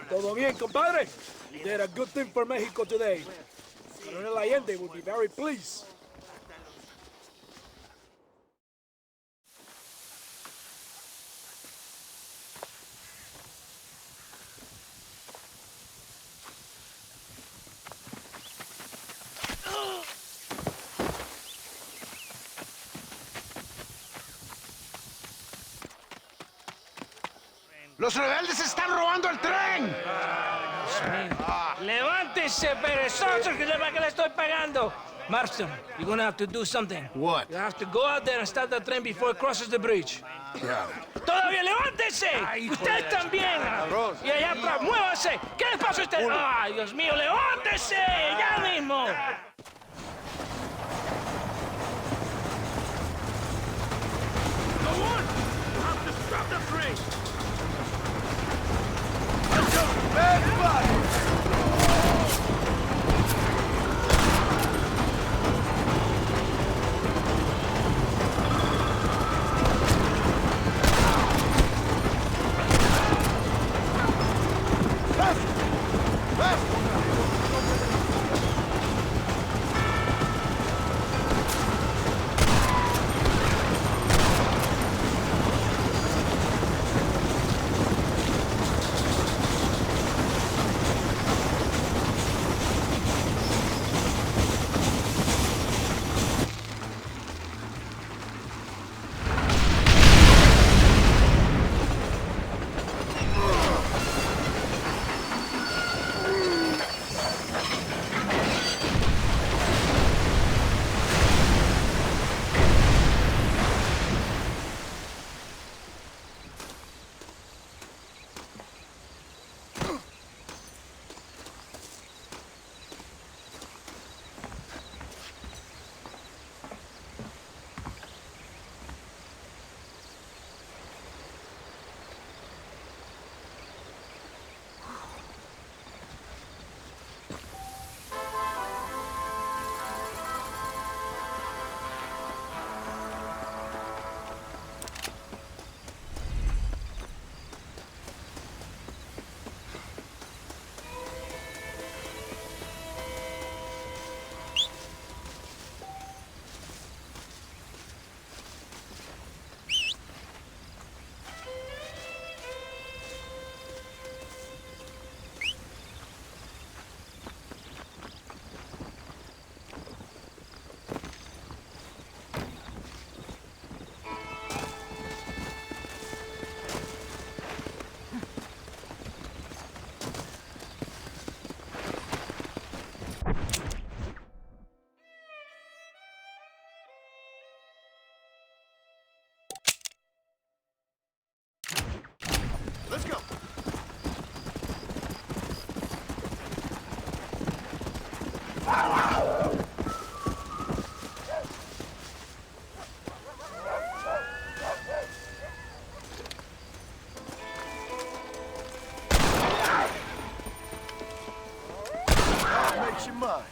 Todo bien, compadre? You did a good thing for Mexico today. Colonel Allende will be very pleased. ¡Los rebeldes están robando el tren! ¡Levántese, perezosos, que es para que le estoy pagando! Marston, you're gonna have to do something. What? You have to go out there and stop the train before it crosses the bridge. Yeah. ¡Todavía levántese! ¡Usted también! Y allá atrás, muévase. ¿Qué le pasa a usted? ¡Ay, Dios mío, levántese! ¡Ya mismo! Go on! You have to stop the train! Let's go. Makes you mine.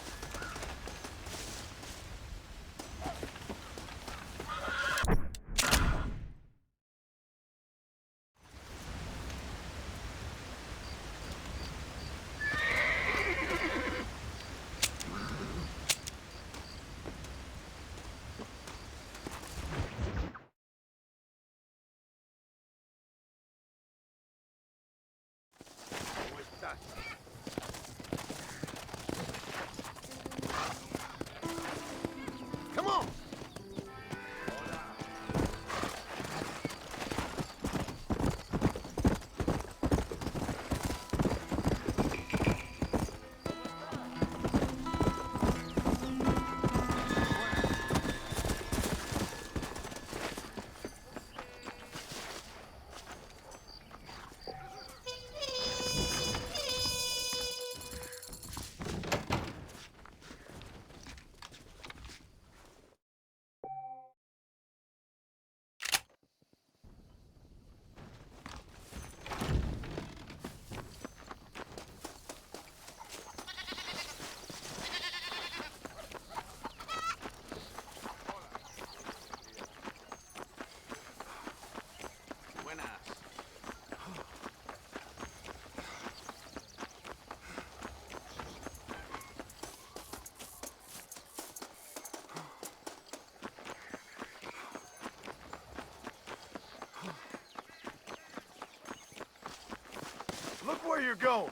Look where you're going.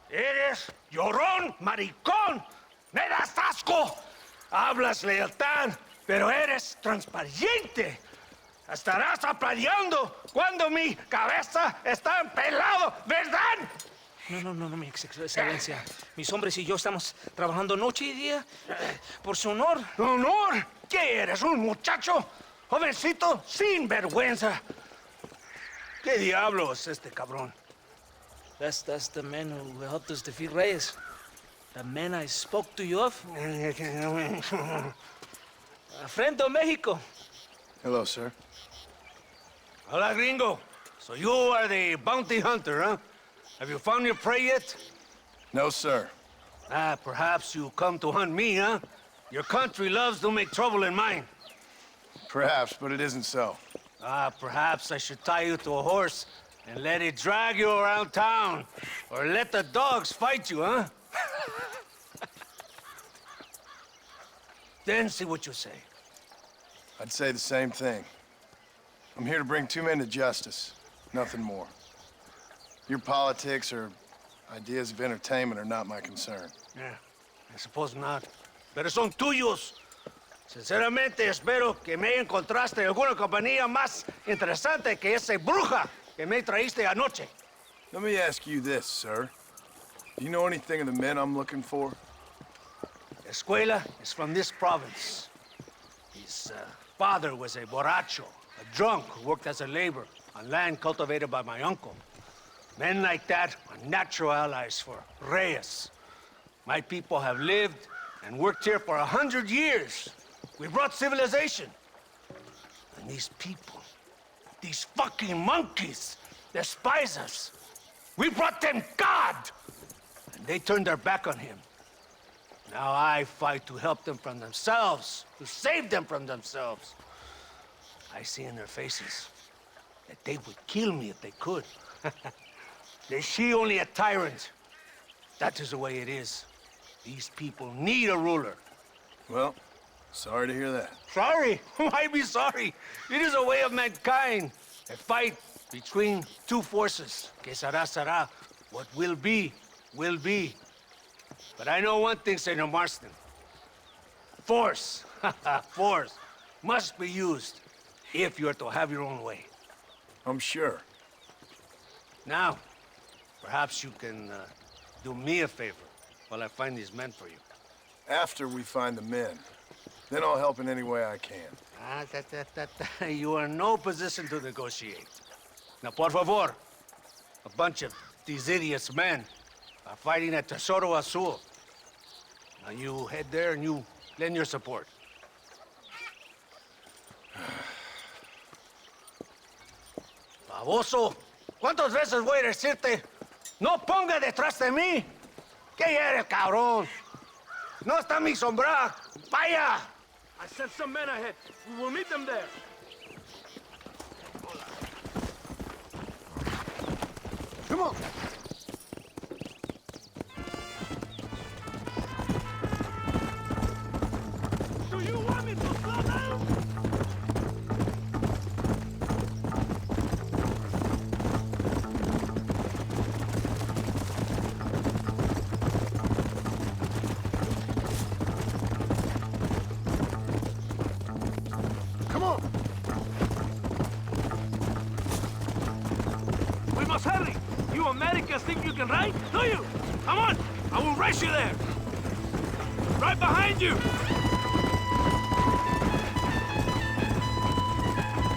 Eres llorón, maricón. Me das asco. Hablas lealtad, pero eres transparente. Estarás aplaudiendo cuando mi cabeza está empelado, ¿verdad? No, mi excelencia. Mis hombres y yo estamos trabajando noche y día por su honor. ¿Honor? ¿Qué eres, un muchacho? Jovencito, sin vergüenza. ¿Qué diablo es este cabrón? That's the man who helped us defeat Reyes. The man I spoke to you of. A friend of Mexico. Hello, sir. Hola, gringo. So you are the bounty hunter, huh? Have you found your prey yet? No, sir. Perhaps you come to hunt me, huh? Your country loves to make trouble in mine. Perhaps, but it isn't so. Perhaps I should tie you to a horse and let it drag you around town. Or let the dogs fight you, huh? Then see what you say. I'd say the same thing. I'm here to bring two men to justice. Nothing more. Your politics or ideas of entertainment are not my concern. Yeah, I suppose not. Pero son tuyos. Sinceramente, espero que me encontraste alguna compañía más interesante que esa bruja que me traíste anoche. Let me ask you this, sir. Do you know anything of the men I'm looking for? Escuela is from this province. His father was a borracho, a drunk who worked as a laborer on land cultivated by my uncle. Men like that are natural allies for Reyes. My people have lived and worked here for 100 years. We brought civilization. And these people, these fucking monkeys, despise us. We brought them God! And they turned their back on him. Now I fight to help them from themselves, to save them from themselves. I see in their faces that they would kill me if they could. They see only a tyrant. That is the way it is. These people need a ruler. Well, sorry to hear that. Sorry? Why be sorry? It is a way of mankind. A fight between two forces. Que será, será. What will be, will be. But I know one thing, Senor Marston. Force, force, must be used if you're to have your own way. I'm sure. Now, perhaps you can do me a favor while I find these men for you. After we find the men, then I'll help in any way I can. You are in no position to negotiate. Now, por favor, a bunch of these idiots men are fighting at Tesoro Azul. Now you head there and you lend your support. Baboso, ¿cuántas veces voy a decirte? No ponga detrás de mí. ¿Qué eres, cabrón? No está mi sombra. Vaya. I sent some men ahead. We will meet them there. Come on. Do you want me to slow down? Come on. We must hurry. You Americans think you can ride, do you? Come on, I will race you there. Right behind you.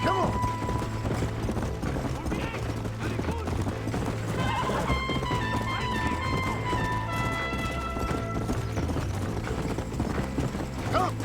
Come on. Come.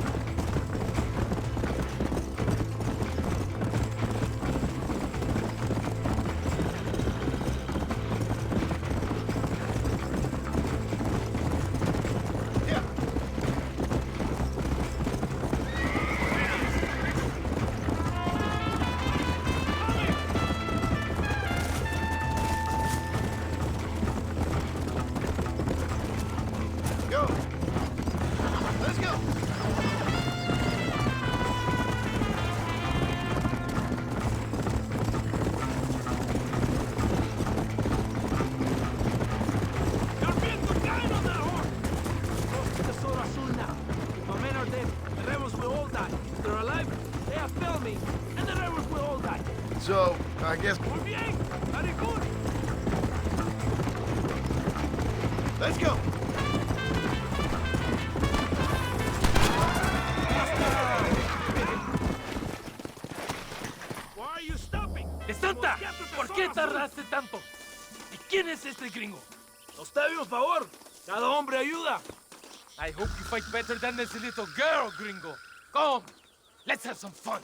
they're alive, they have failed me, and the rebels will all die. So, I guess... Muy bien, very good. Let's go! Why are you stopping? ¡De Santa! ¿Por qué tardaste tanto? ¿Y quién es este gringo? Usted un favor. Cada hombre ayuda. I hope you fight better than this little girl, gringo. Come, let's have some fun.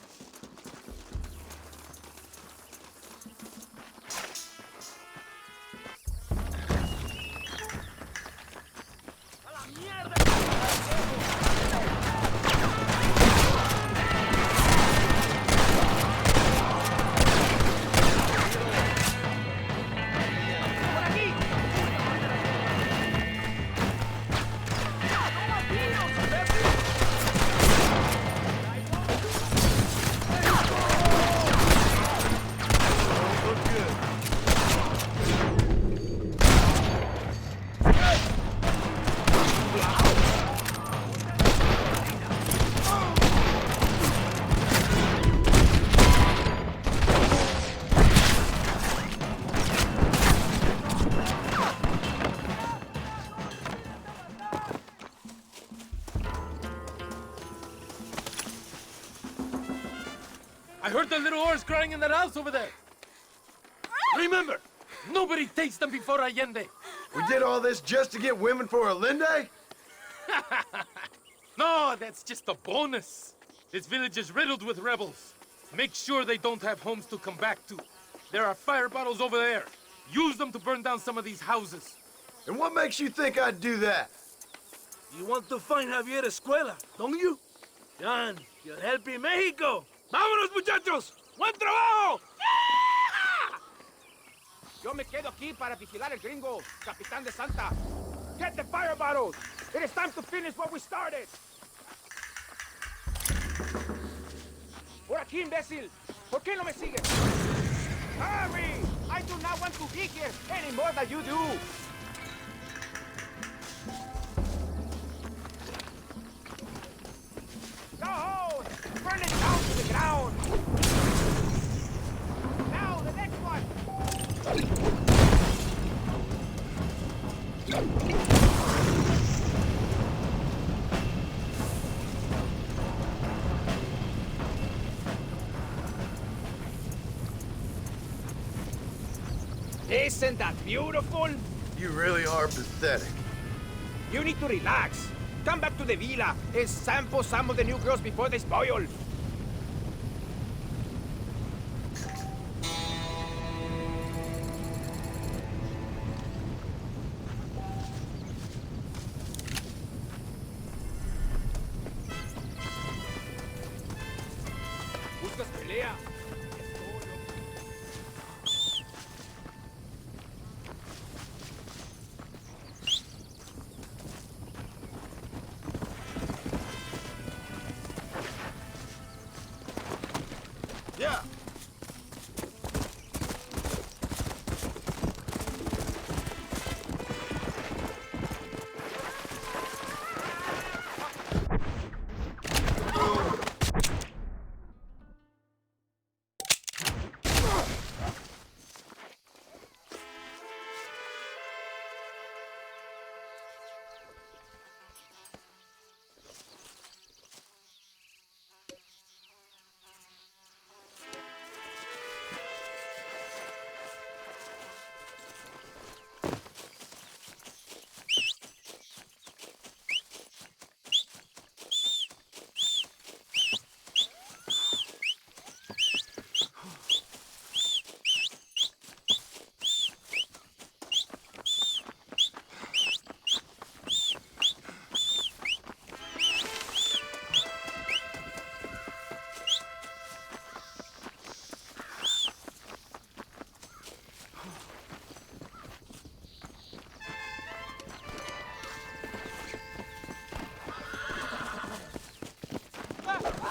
I heard the little oars crying in that house over there. Remember, nobody takes them before Allende. We did all this just to get women for Allende? No, that's just a bonus. This village is riddled with rebels. Make sure they don't have homes to come back to. There are fire bottles over there. Use them to burn down some of these houses. And what makes you think I'd do that? You want to find Javier Escuela, don't you? John, you're helping Mexico. ¡Vámonos, muchachos! ¡Buen trabajo! Yo me quedo aquí para vigilar el gringo, Capitán de Santa. Get the fire bottles. It is time to finish what we started. Por aquí, imbécil. ¿Por qué no me sigues? Hurry! I do not want to be here any more than you do. Go! Burn it down to the ground! Now, the next one! Isn't that beautiful? You really are pathetic. You need to relax. Come back to the villa and sample some of the new girls before they spoil. ¿Buscas pelea? Yeah.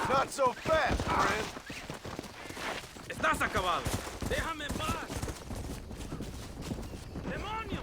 Not so fast, friend. Estás acabado. Déjame en paz. ¡Demonio!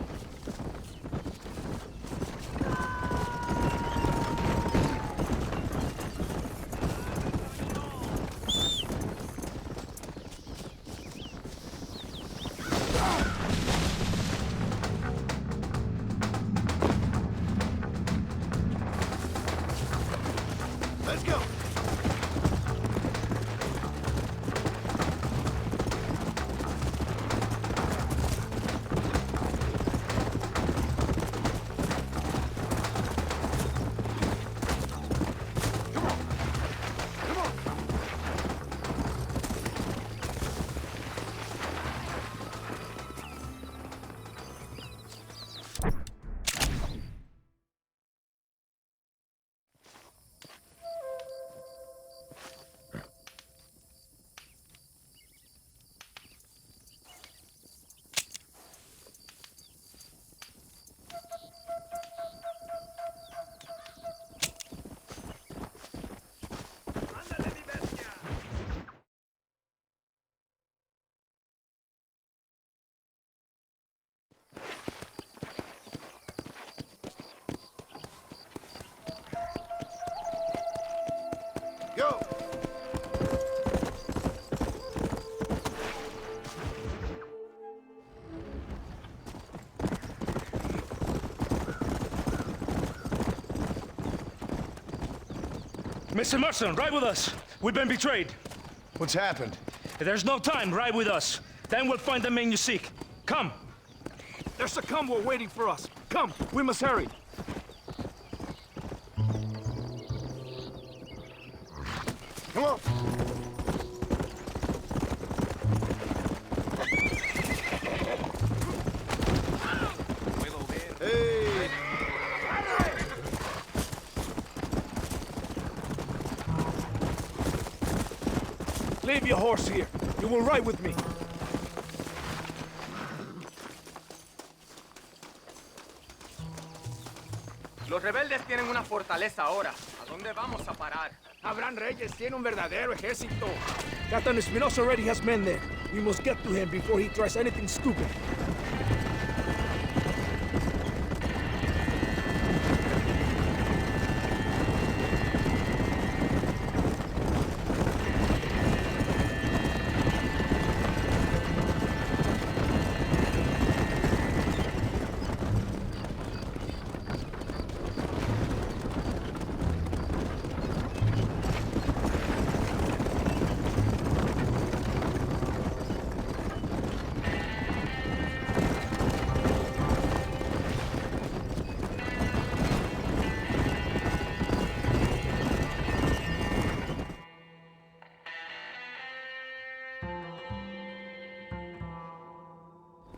Go! Mr. Mercer, ride with us. We've been betrayed. What's happened? There's no time. Ride with us. Then we'll find the men you seek. Come. There's a convoy waiting for us. Come, we must hurry. Come on. Hey! Leave your horse here. You will ride with me. Los rebeldes tienen una fortaleza ahora. ¿A dónde vamos a parar? Abraham Reyes tiene un verdadero ejército. Captain Espinosa already has men there. We must get to him before he tries anything stupid.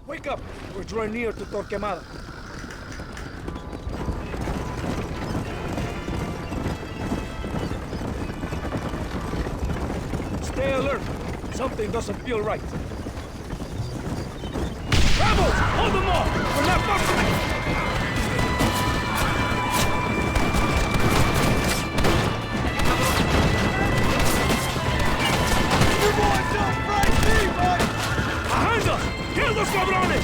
Wake up! We're drawing near to Torquemada. Stay alert. Something doesn't feel right. Rebels! Hold them off! We're not far from it! You boys don't frighten me, buddy! Behind us! ¡Kill los cabrones!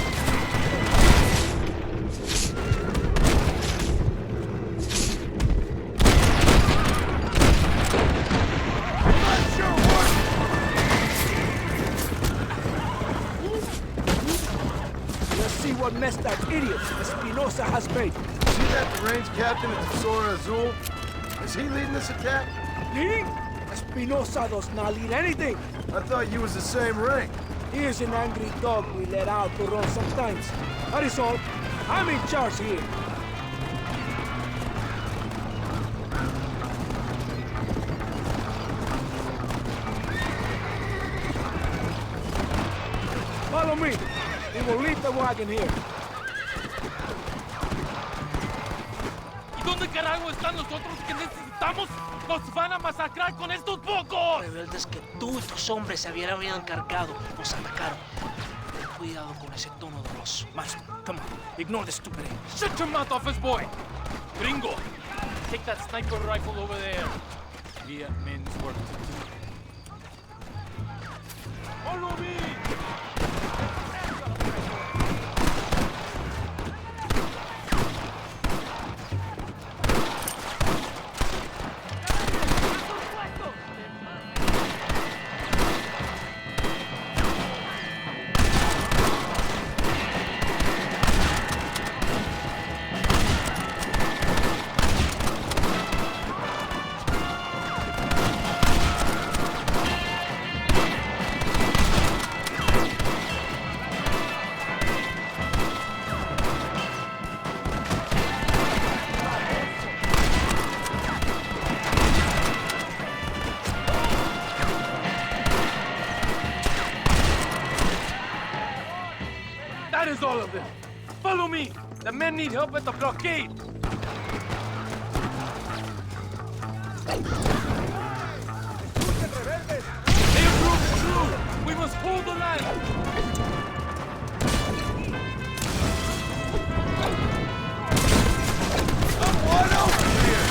Let's see what mess that idiot Espinosa has made. See that deranged captain at the Sora Azul? Is he leading this attack? Leading? Espinosa does not lead anything. I thought you was the same rank. He is an angry dog we let out to run sometimes. That is all. I'm in charge here. Follow me. We will leave the wagon here. ¿Y dónde carajo están los otros que necesitamos? ¡Nos van a masacrar con estos pocos! Rebeldes que tú y tus hombres se habían encargado nos atacaron. Ten cuidado con ese tono de voz. Master, come on. Ignore the stupid aim. Shut your mouth, office boy! Gringo, take that sniper rifle over there. We have men's work to do. Follow me! That is all of them. Follow me. The men need help at the blockade. They have broken through. We must hold the line. Someone over here!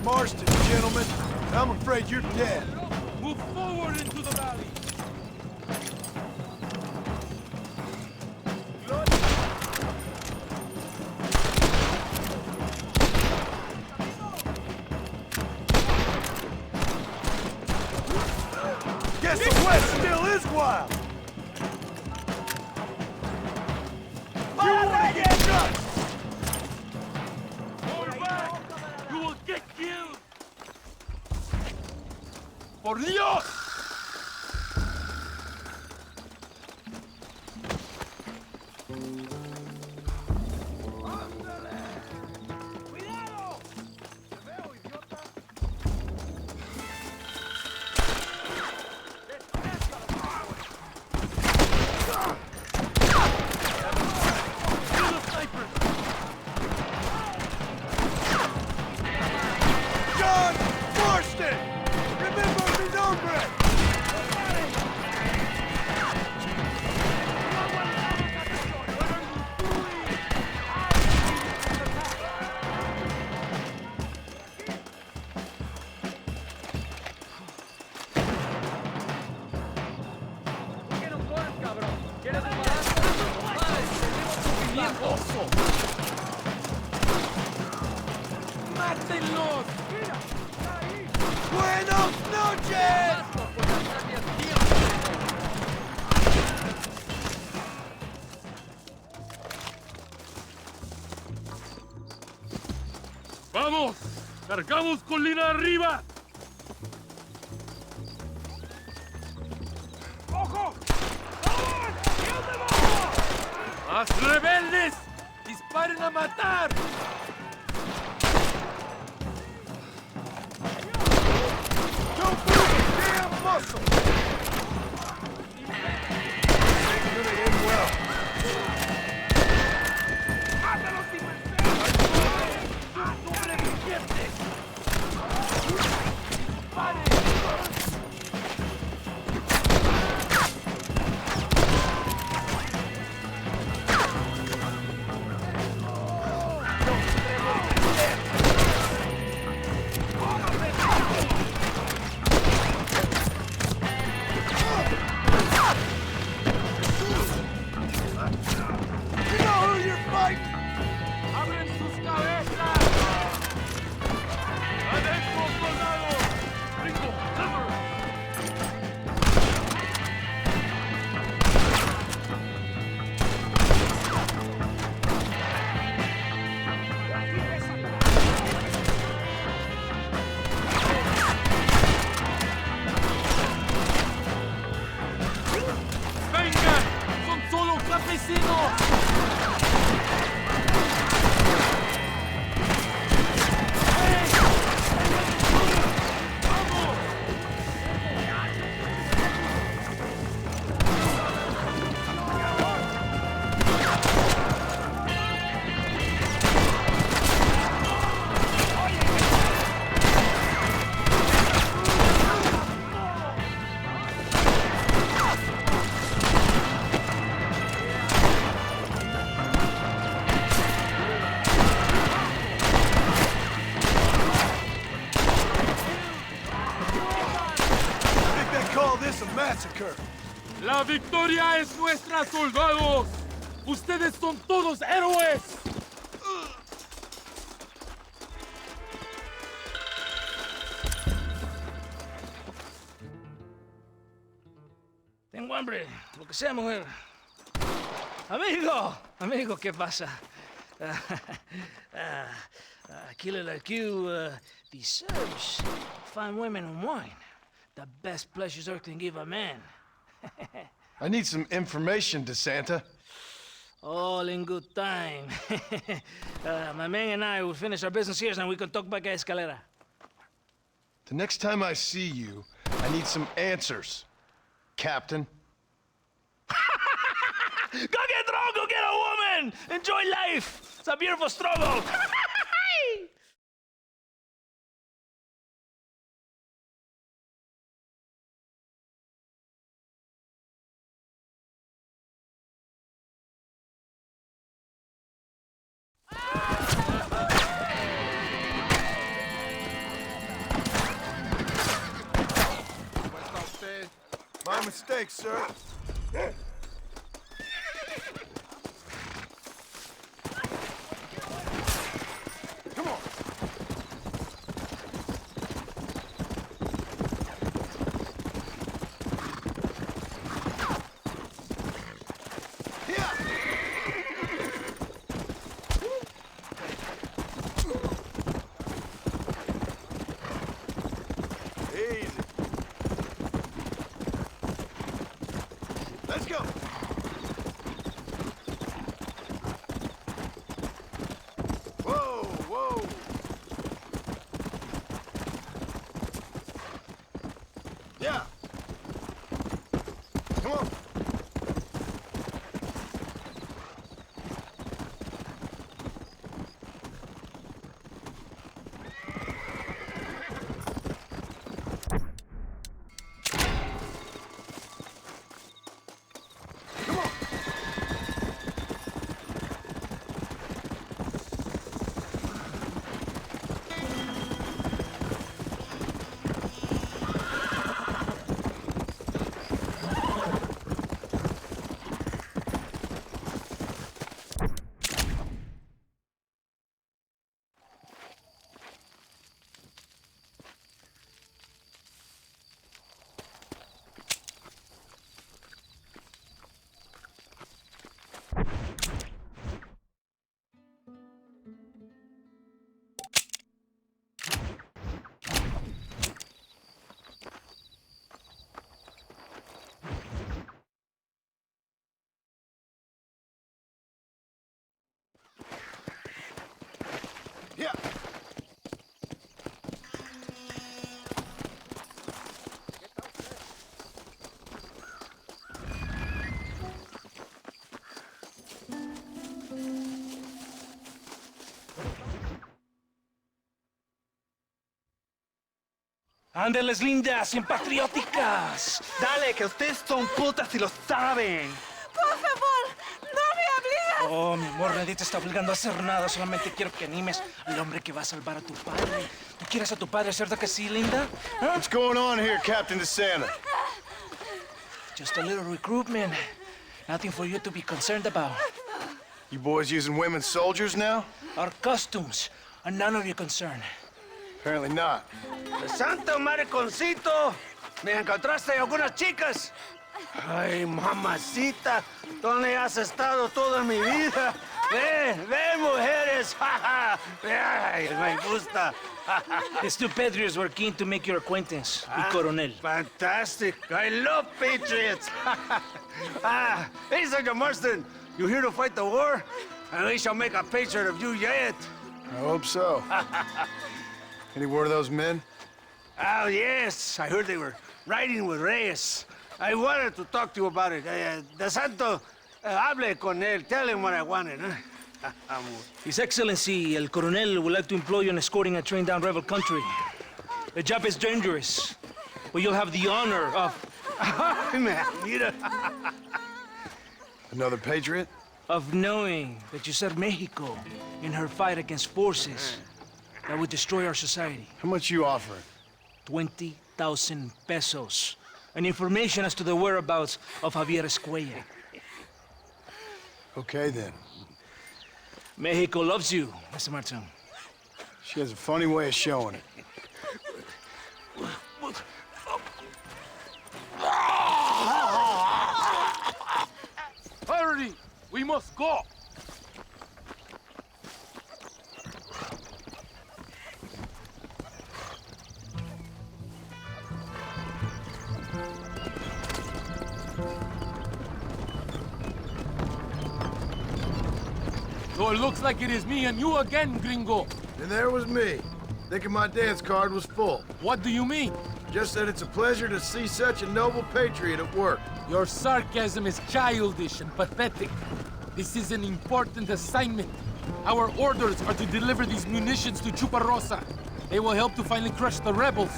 Marston, gentlemen. I'm afraid you're dead. Move forward into the valley. Guess the West still is wild. You wanna get shot? Hold back! You will get killed! Por Dios! John Marston! Remember mi nombre! ¡Mátenlos! Buenas noches! ¡Vamos! ¡Cargamos colina arriba! ¡Ojo! ¡Más rebeldes! ¡Disparen a matar! Don't move a damn muscle! It's gonna end well. ¡Mátalos, infelices! ¡Sobrevivientes! You know who you're fighting? ¡Abren sus cabezas! ¡Adentro, soldados! ¡Rico, cover! ¡Vengan! ¡Son solo campesinos! I think they call this a massacre. ¡La victoria es nuestra, soldados! ¡Ustedes son todos héroes! Tengo hambre, lo que sea, mujer. Amigo, ¿qué pasa? Killer like you deserves fine women and wine. The best pleasures Earth can give a man. I need some information, DeSanta. All in good time. My man and I will finish our business here, and we can talk back at Escalera. The next time I see you, I need some answers, Captain. Go get drunk, go get a woman! Enjoy life! It's a beautiful struggle! My mistake, sir. Come on. Easy. Let's go. Whoa, whoa. Yeah. Come on. Yeah. Ándeles, lindas, simpatrióticas. Dale, que ustedes son putas y lo saben. Por favor, no me obligues. Oh, mi amor, nadie te está obligando a hacer nada. Solamente quiero que animes al hombre que va a salvar a tu padre. ¿Tú quieres a tu padre, cierto que sí, linda? ¿Ah? What's going on here, Captain DeSanta? Just a little recruitment. Nothing for you to be concerned about. You boys using women soldiers now? Our costumes are none of your concern. Apparently not. ¡Santo mariconcito! ¿Me encontraste algunas chicas? Ay, mamacita, ¿dónde has estado toda mi vida? Ve, mujeres. Ay, me gusta. These two patriots were keen to make your acquaintance, mi coronel. Fantastic. I love patriots. Hey, Sergeant Marston, you here to fight the war? And we shall make a patriot of you yet. I hope so. Any word of those men? Oh, yes. I heard they were riding with Reyes. I wanted to talk to you about it. De Santo, hable con él. Tell him what I wanted. His Excellency, El Coronel, would like to employ you in escorting a train down rebel country. The job is dangerous, but you'll have the honor of... Mira. Another patriot? Of knowing that you served Mexico in her fight against forces that would destroy our society. How much you offering? 20,000 pesos. And information as to the whereabouts of Javier Escuella. Okay, then. Mexico loves you, Mr. Martin. She has a funny way of showing it. Hurry! We must go! So it looks like it is me and you again, gringo. And there was me, thinking my dance card was full. What do you mean? Just that it's a pleasure to see such a noble patriot at work. Your sarcasm is childish and pathetic. This is an important assignment. Our orders are to deliver these munitions to Chuparosa. They will help to finally crush the rebels.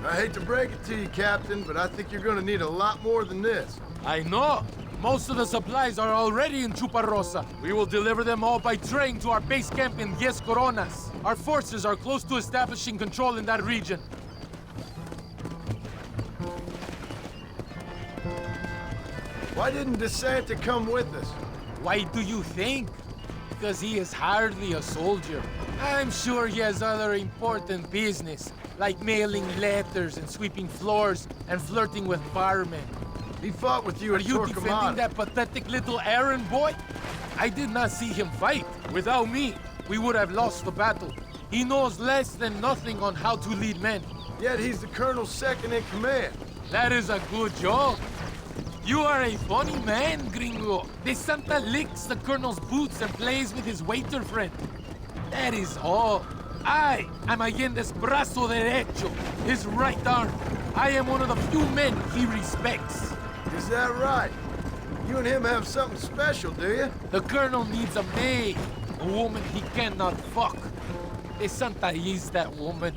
I hate to break it to you, Captain, but I think you're gonna need a lot more than this. I know. Most of the supplies are already in Chuparosa. We will deliver them all by train to our base camp in Diez Coronas. Our forces are close to establishing control in that region. Why didn't DeSanta come with us? Why do you think? Because he is hardly a soldier. I'm sure he has other important business, like mailing letters and sweeping floors and flirting with firemen. He fought with you Are at you Torquemada. defending that pathetic little errand boy? I did not see him fight. Without me, we would have lost the battle. He knows less than nothing on how to lead men. Yet he's the colonel's second in command. That is a good job. You are a funny man, gringo. DeSanta licks the colonel's boots and plays with his waiter friend. That is all. I am Allende's brazo derecho, his right arm. I am one of the few men he respects. Is that right? You and him have something special, do you? The colonel needs a maid, a woman he cannot fuck. DeSanta is that woman.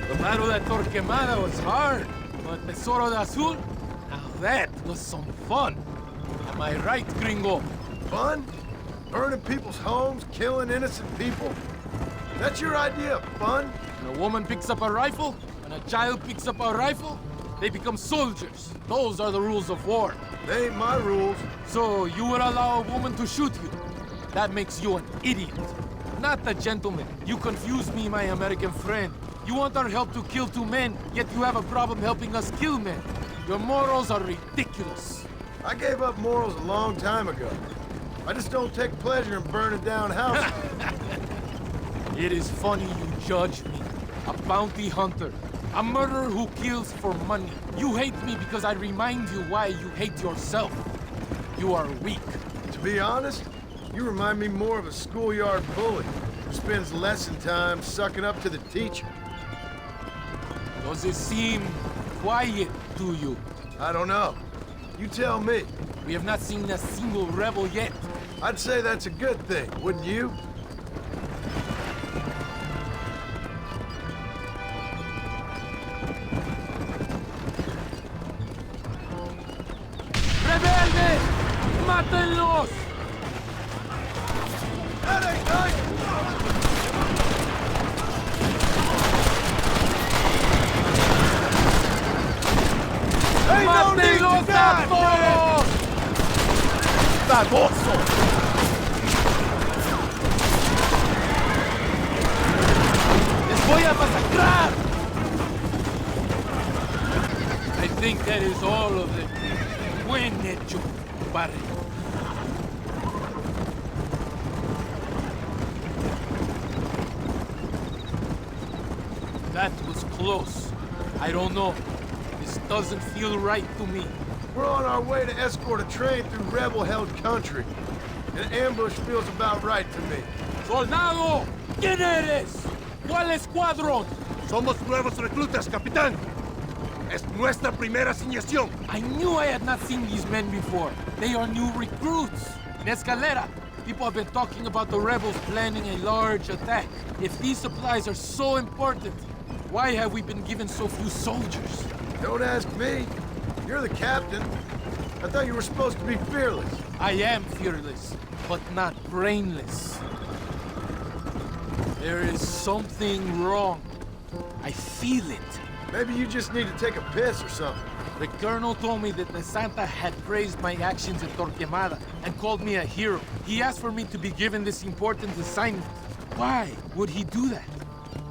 The battle at Torquemada was hard, but Tesoro de Azul, now that was some fun. Am I right, gringo? Fun? Burning people's homes, killing innocent people? That's your idea of fun? When a woman picks up a rifle, when a child picks up a rifle, they become soldiers. Those are the rules of war. They ain't my rules. So you would allow a woman to shoot you? That makes you an idiot. Not a gentleman. You confuse me, my American friend. You want our help to kill 2 men, yet you have a problem helping us kill men. Your morals are ridiculous. I gave up morals a long time ago. I just don't take pleasure in burning down houses. It is funny you judge me. A bounty hunter. A murderer who kills for money. You hate me because I remind you why you hate yourself. You are weak. To be honest, you remind me more of a schoolyard bully who spends lesson time sucking up to the teacher. Does it seem quiet to you? I don't know. You tell me. We have not seen a single rebel yet. I'd say that's a good thing, wouldn't you? ¡Rebeldes! ¡Mátenlos! That ain't nice! ¡Mátenlos a todos! ¡Baboso! ¡Les voy a masacrar! I think that is all of them. Buen hecho, compadre. That was close. I don't know. This doesn't feel right to me. We're on our way to escort a train through rebel-held country. An ambush feels about right to me. ¡Soldado! ¿Quién eres? ¿Cuál escuadrón? Somos nuevos reclutas, capitán. Es nuestra primera asignación. I knew I had not seen these men before. They are new recruits. In Escalera, people have been talking about the rebels planning a large attack. If these supplies are so important, why have we been given so few soldiers? Don't ask me. You're the captain. I thought you were supposed to be fearless. I am fearless, but not brainless. There is something wrong. I feel it. Maybe you just need to take a piss or something. The colonel told me that DeSanta had praised my actions at Torquemada and called me a hero. He asked for me to be given this important assignment. Why would he do that?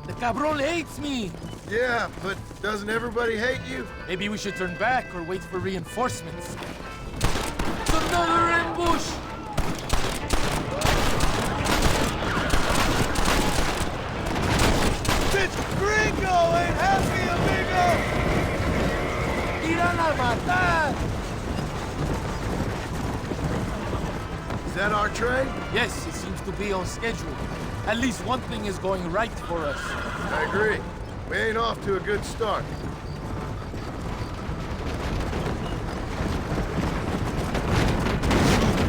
The cabron hates me. Yeah, but doesn't everybody hate you? Maybe we should turn back or wait for reinforcements. It's another ambush! This gringo ain't happy, amigo! ¡Tiran a matar! Is that our train? Yes, it seems to be on schedule. At least one thing is going right for us. I agree. We ain't off to a good start.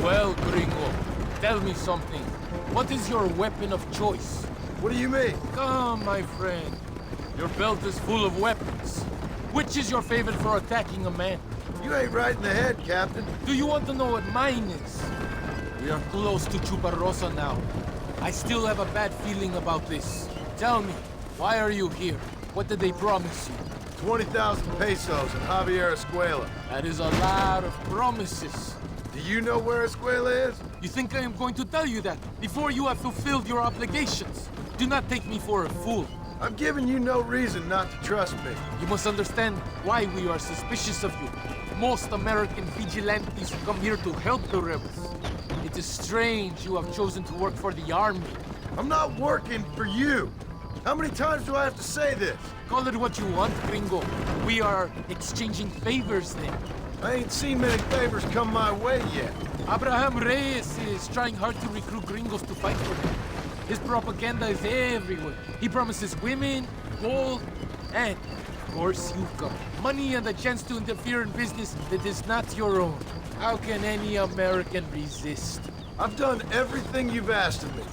Well, gringo, tell me something. What is your weapon of choice? What do you mean? Come, my friend. Your belt is full of weapons. Which is your favorite for attacking a man? You ain't right in the head, Captain. Do you want to know what mine is? We are close to Chuparrosa now. I still have a bad feeling about this. Tell me, why are you here? What did they promise you? 20,000 pesos in Javier Escuela. That is a lot of promises. Do you know where Escuela is? You think I am going to tell you that before you have fulfilled your obligations? Do not take me for a fool. I'm giving you no reason not to trust me. You must understand why we are suspicious of you. Most American vigilantes come here to help the rebels. It is strange you have chosen to work for the army. I'm not working for you. How many times do I have to say this? Call it what you want, gringo. We are exchanging favors then. I ain't seen many favors come my way yet. Abraham Reyes is trying hard to recruit gringos to fight for him. His propaganda is everywhere. He promises women, gold, and, of course, you come. Money and a chance to interfere in business that is not your own. How can any American resist? I've done everything you've asked of me.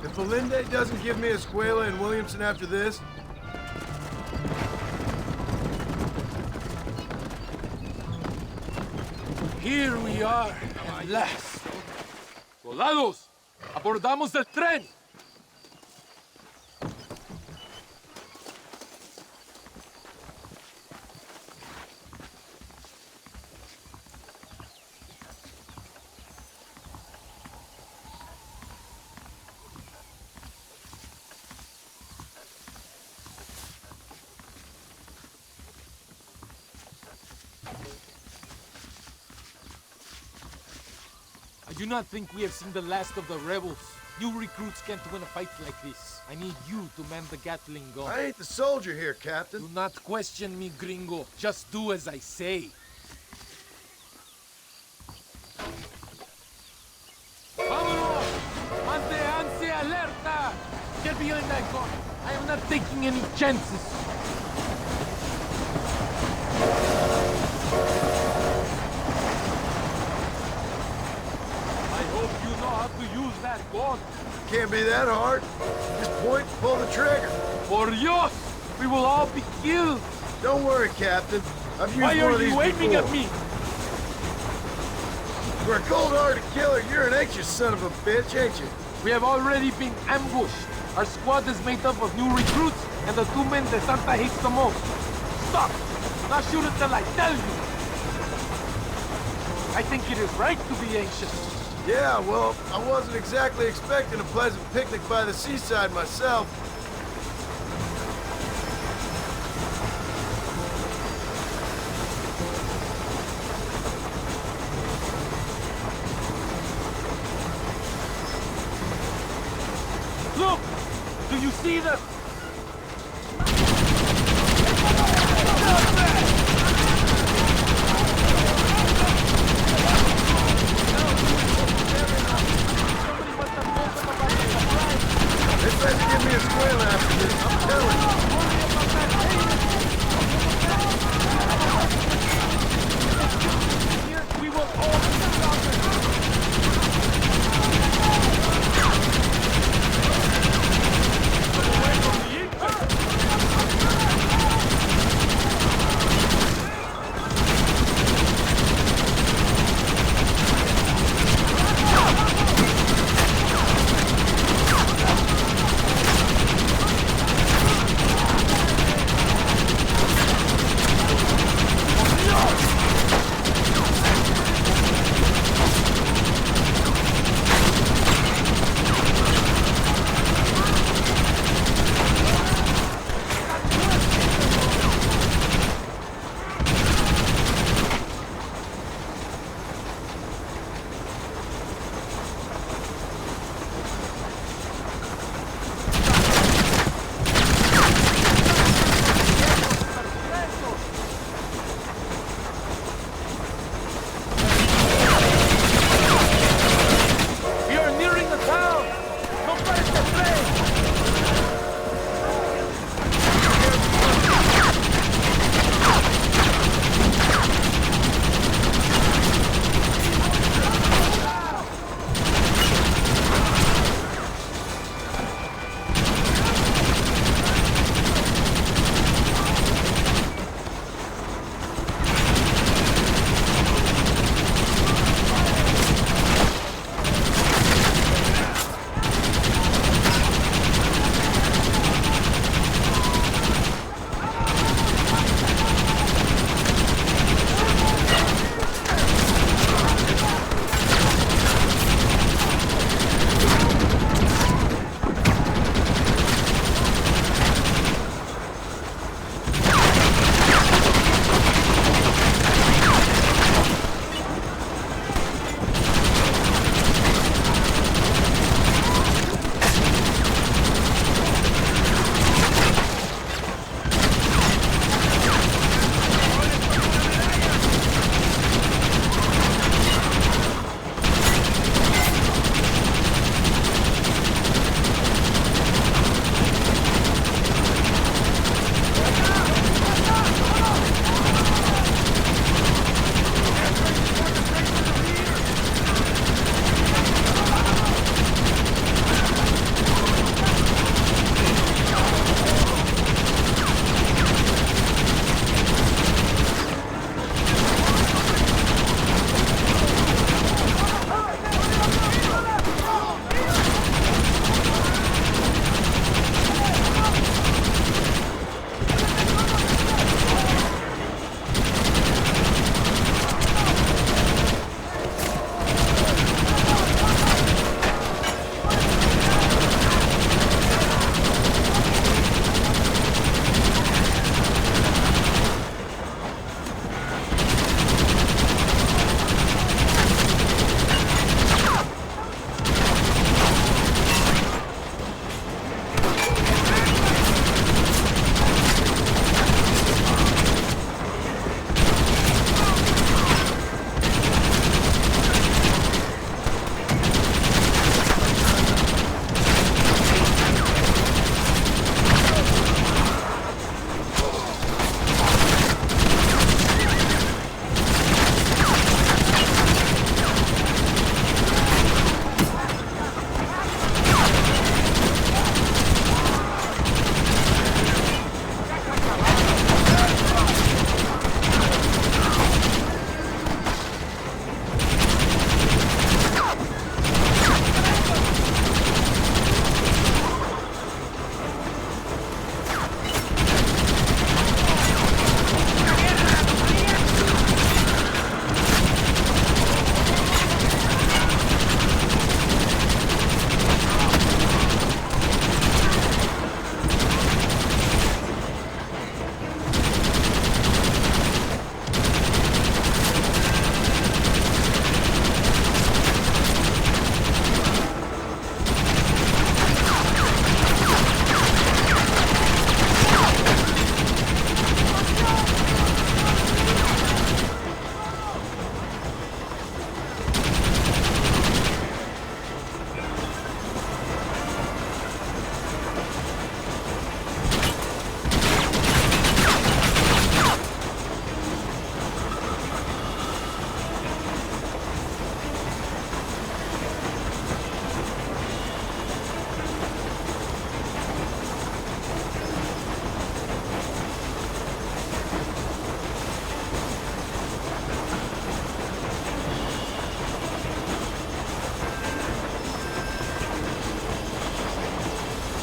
If Belinde doesn't give me Escuela and Williamson after this... Here we are, at last. Soldados, abordamos el tren. I do not think we have seen the last of the rebels. New recruits can't win a fight like this. I need you to man the Gatling gun. I ain't the soldier here, Captain. Do not question me, gringo. Just do as I say. Vámonos! Manténganse alerta! Get behind that gun. I am not taking any chances. To use that gun. Can't be that hard. Just point and pull the trigger. Por Dios! We will all be killed. Don't worry, Captain. I've used Why one are of these you aiming before. at me? For a cold-hearted killer, you're an anxious son of a bitch, ain't you? We have already been ambushed. Our squad is made up of new recruits and the two men that Santa hates the most. Stop! Not shoot until I tell you. I think it is right to be anxious. Yeah, well, I wasn't exactly expecting a pleasant picnic by the seaside myself. Look! Do you see the... They better give me Escuela after this, I'm telling you. We will all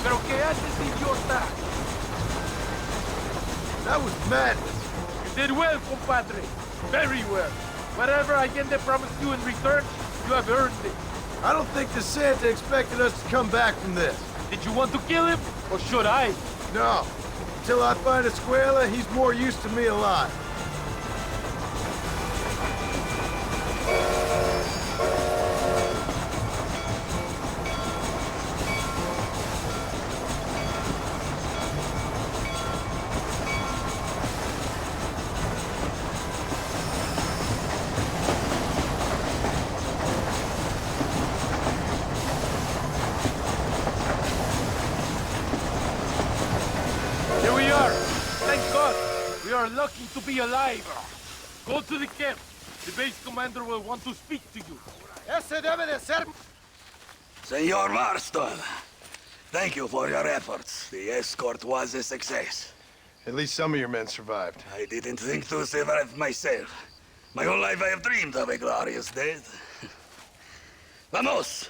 ¿Pero qué haces, idiota? That was madness. You did well, compadre. Very well. Whatever Allende promised you in return, you have earned it. I don't think the Santa expected us to come back from this. Did you want to kill him, or should I? No. Until I find Escuela, he's more use to me alive. Here we are. Thank God. We are lucky to be alive. Go to the camp. The base commander will want to speak to you. Ese debe de ser... Senor Marston, thank you for your efforts. The escort was a success. At least some of your men survived. I didn't think to survive myself. My whole life I have dreamed of a glorious death. Vamos.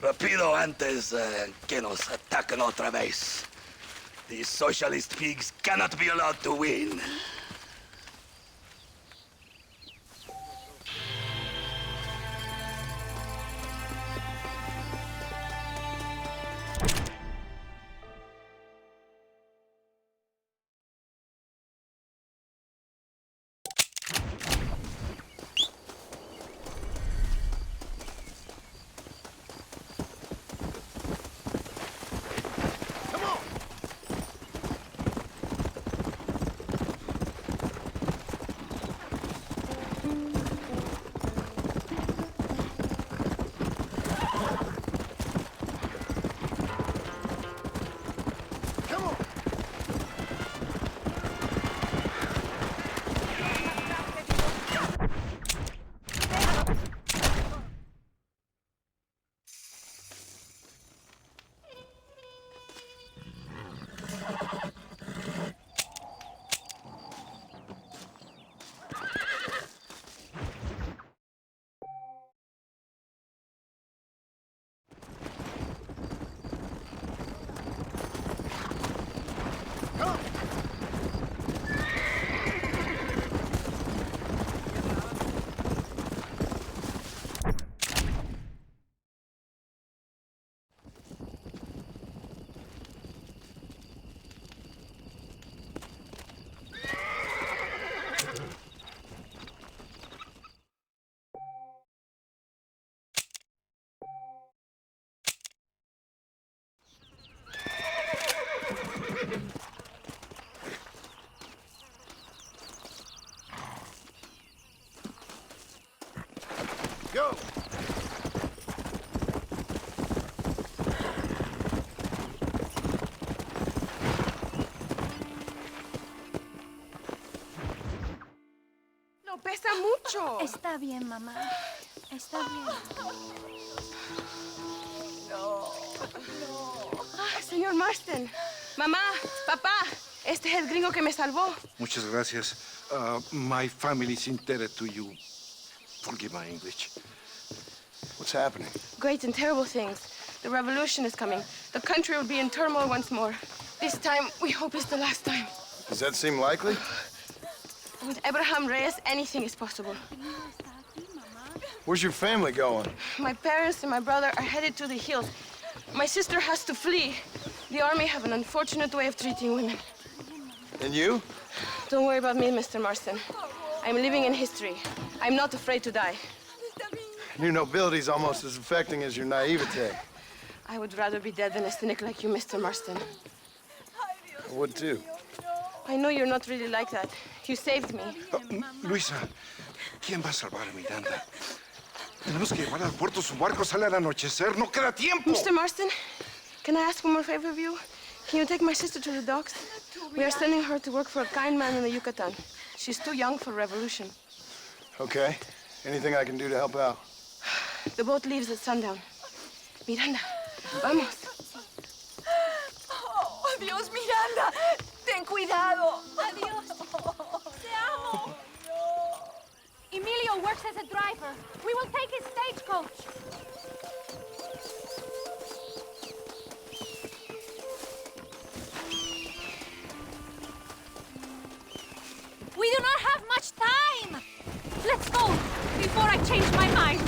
Rapido antes que nos ataquen otra vez. These socialist pigs cannot be allowed to win. Go! No, pesa mucho. Está bien, mamá. Está bien. No. Señor Marston. Mamá, papá. Este es el gringo que me salvó. Muchas gracias. My family is indebted to you. Forgive my English. What's happening? Great and terrible things. The revolution is coming. The country will be in turmoil once more. This time, we hope it's the last time. Does that seem likely? With Abraham Reyes, anything is possible. Where's your family going? My parents and my brother are headed to the hills. My sister has to flee. The army have an unfortunate way of treating women. And you? Don't worry about me, Mr. Marston. I'm living in history. I'm not afraid to die. Your nobility's almost as affecting as your naivete. I would rather be dead than a cynic like you, Mr. Marston. I would too. I know you're not really like that. You saved me. Luisa, ¿quién va a salvar a Miranda? Tenemos que llevar al puerto. Su barco sale al anochecer. No queda tiempo. Mr. Marston, can I ask one more favor of you? Can you take my sister to the docks? We are sending her to work for a kind man in the Yucatan. She's too young for revolution. Okay. Anything I can do to help out? The boat leaves at sundown. Miranda, vamos. Oh, Dios, Miranda. Ten cuidado. Adiós. Te amo. Emilio works as a driver. We will take his stagecoach. changed my mind.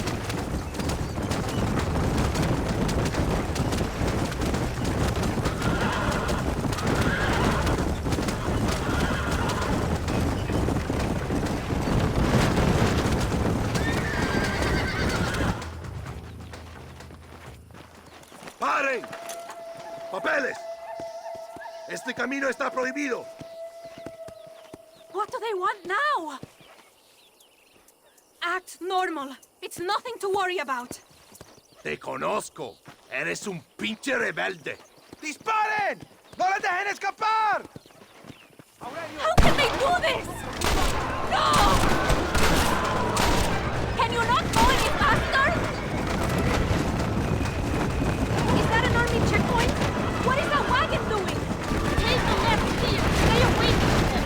¡Paren! ¡Papeles! Este camino está prohibido. What do they want now? Act normal. It's nothing to worry about. Te conozco. Eres un pinche rebelde. ¡Disparen! ¡No le dejen escapar! How can they do this? No! Can you not go any faster? Is that an army checkpoint? What is that wagon doing? Take the left here. Stay away from them.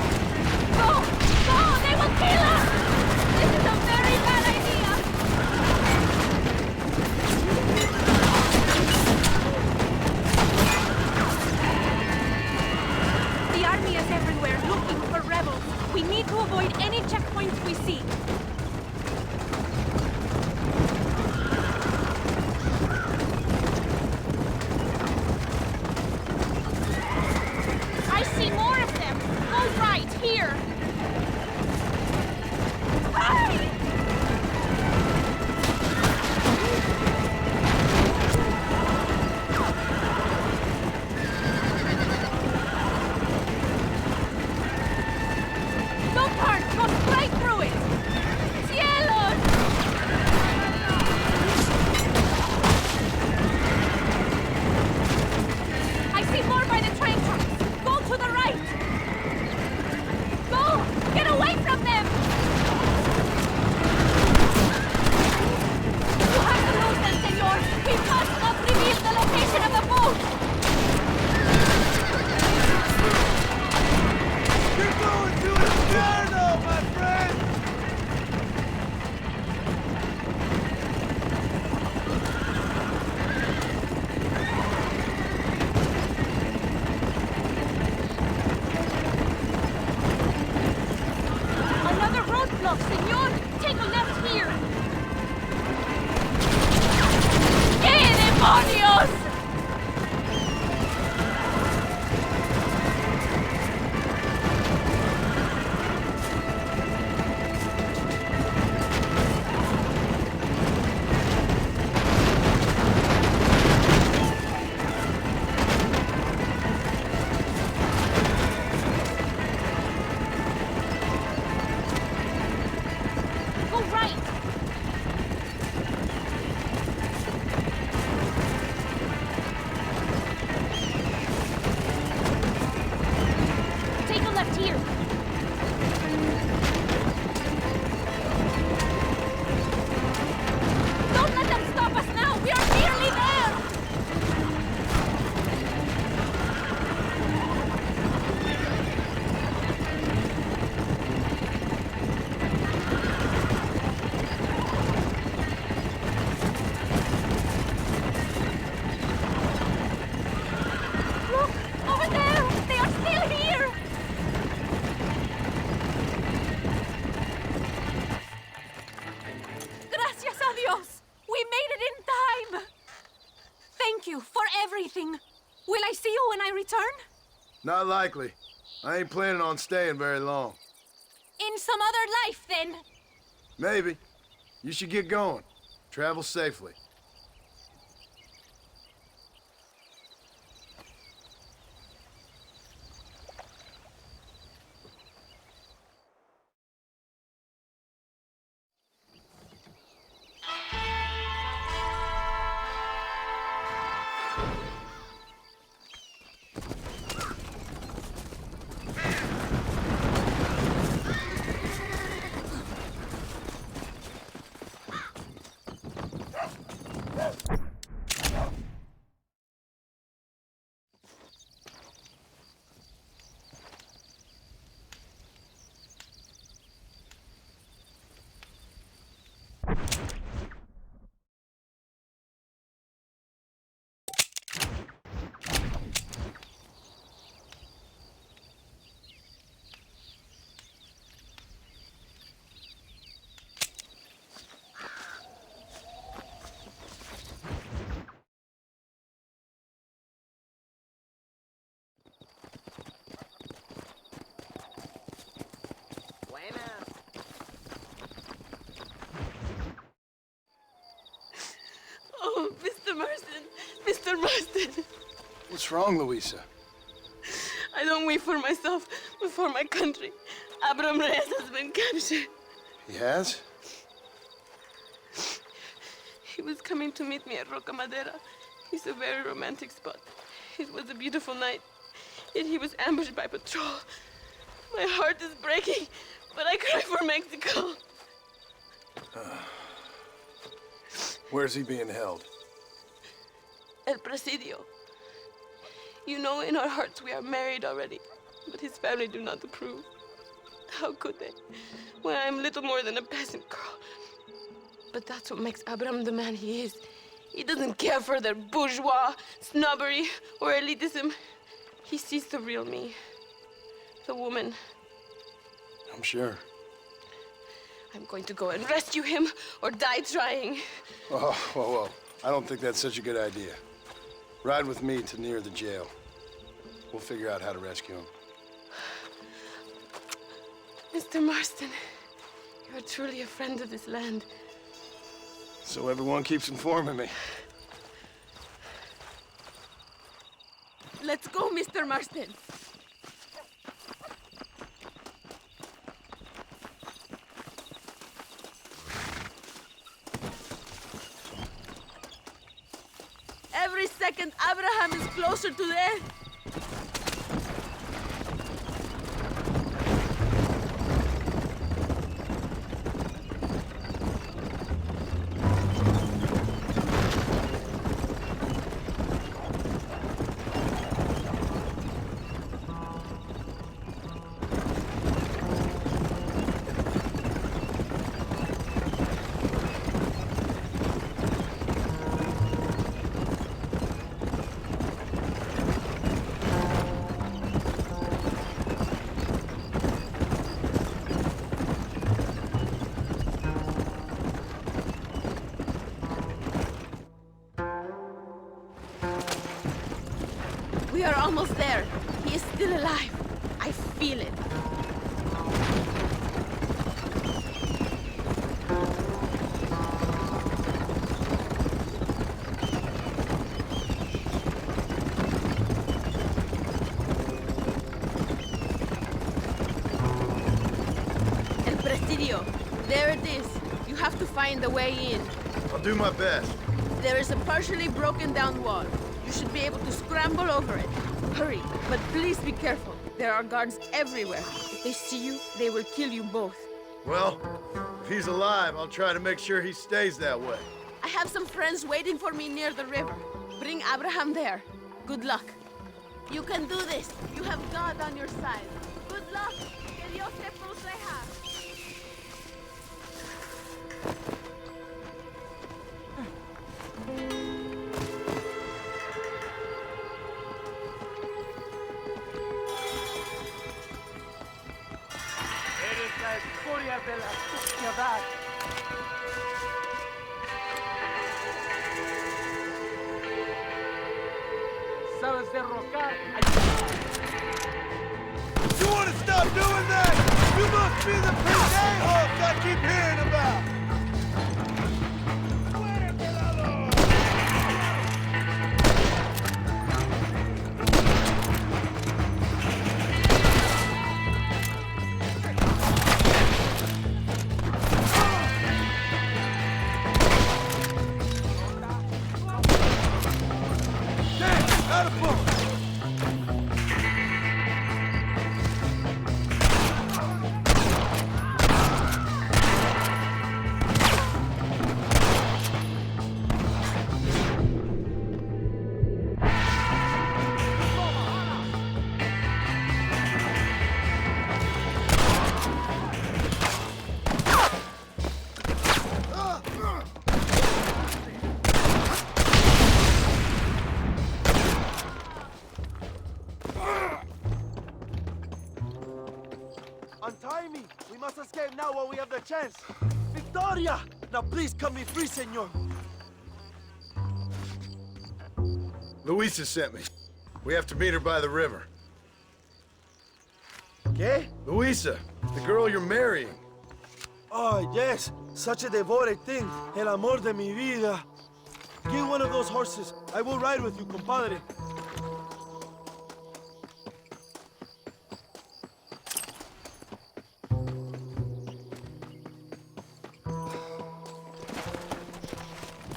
Go! Go! They will kill us! This is a very bad idea! The army is everywhere, looking for rebels. We need to avoid any checkpoints we see. I see more of them. Go right, here. Hurry! Don't turn! Go straight through it! Cielos! I see more by the train tracks. Go to the right! Go! Get away from them! You have to lose them, senor! We must not reveal the location of the boat! You're going to Inferno, my friend! Another roadblock, senor! Take a left here! ¡Qué demonios! Go right! Take a left here. Don't let them stop us now! We are nearly there! Look! Over there! They are still here! Gracias a Dios! We made it in time! Thank you for everything. Will I see you when I return? Not likely. I ain't planning on staying very long. In some other life, then. Maybe. You should get going. Travel safely. Mr. Marston. What's wrong, Louisa? I don't wait for myself, but for my country. Abraham Reyes has been captured. He has? He was coming to meet me at Roca Madera. It's a very romantic spot. It was a beautiful night, yet he was ambushed by patrol. My heart is breaking, but I cry for Mexico. Where's he being held? El Presidio. You know, in our hearts we are married already, but his family do not approve. How could they, when I'm little more than a peasant girl? But that's what makes Abraham the man he is. He doesn't care for their bourgeois, snobbery, or elitism. He sees the real me, the woman. I'm sure. I'm going to go and rescue him or die trying. Oh, whoa. I don't think that's such a good idea. Ride with me to near the jail. We'll figure out how to rescue him. Mr. Marston, you are truly a friend of this land. So everyone keeps informing me. Let's go, Mr. Marston. Every second, Abraham is closer to death. We are almost there. He is still alive. I feel it. El Presidio. There it is. You have to find the way in. I'll do my best. There is a partially broken down wall. You should be able to scramble over it. Hurry, but please be careful. There are guards everywhere. If they see you, they will kill you both. Well, if he's alive, I'll try to make sure he stays that way. I have some friends waiting for me near the river. Bring Abraham there. Good luck. You can do this. You have God on your side. Good luck. Que Dios te proteja. Eres la escoria de la sociedad. Sabes derrocar. You want to stop doing that? You must be the pink a-holes I keep hearing about. Untie me! We must escape now while we have the chance! Victoria! Now please cut me free, senor! Louisa sent me. We have to meet her by the river. ¿Qué? Louisa, the girl you're marrying. Oh, yes! Such a devoted thing! El amor de mi vida! Get one of those horses. I will ride with you, compadre.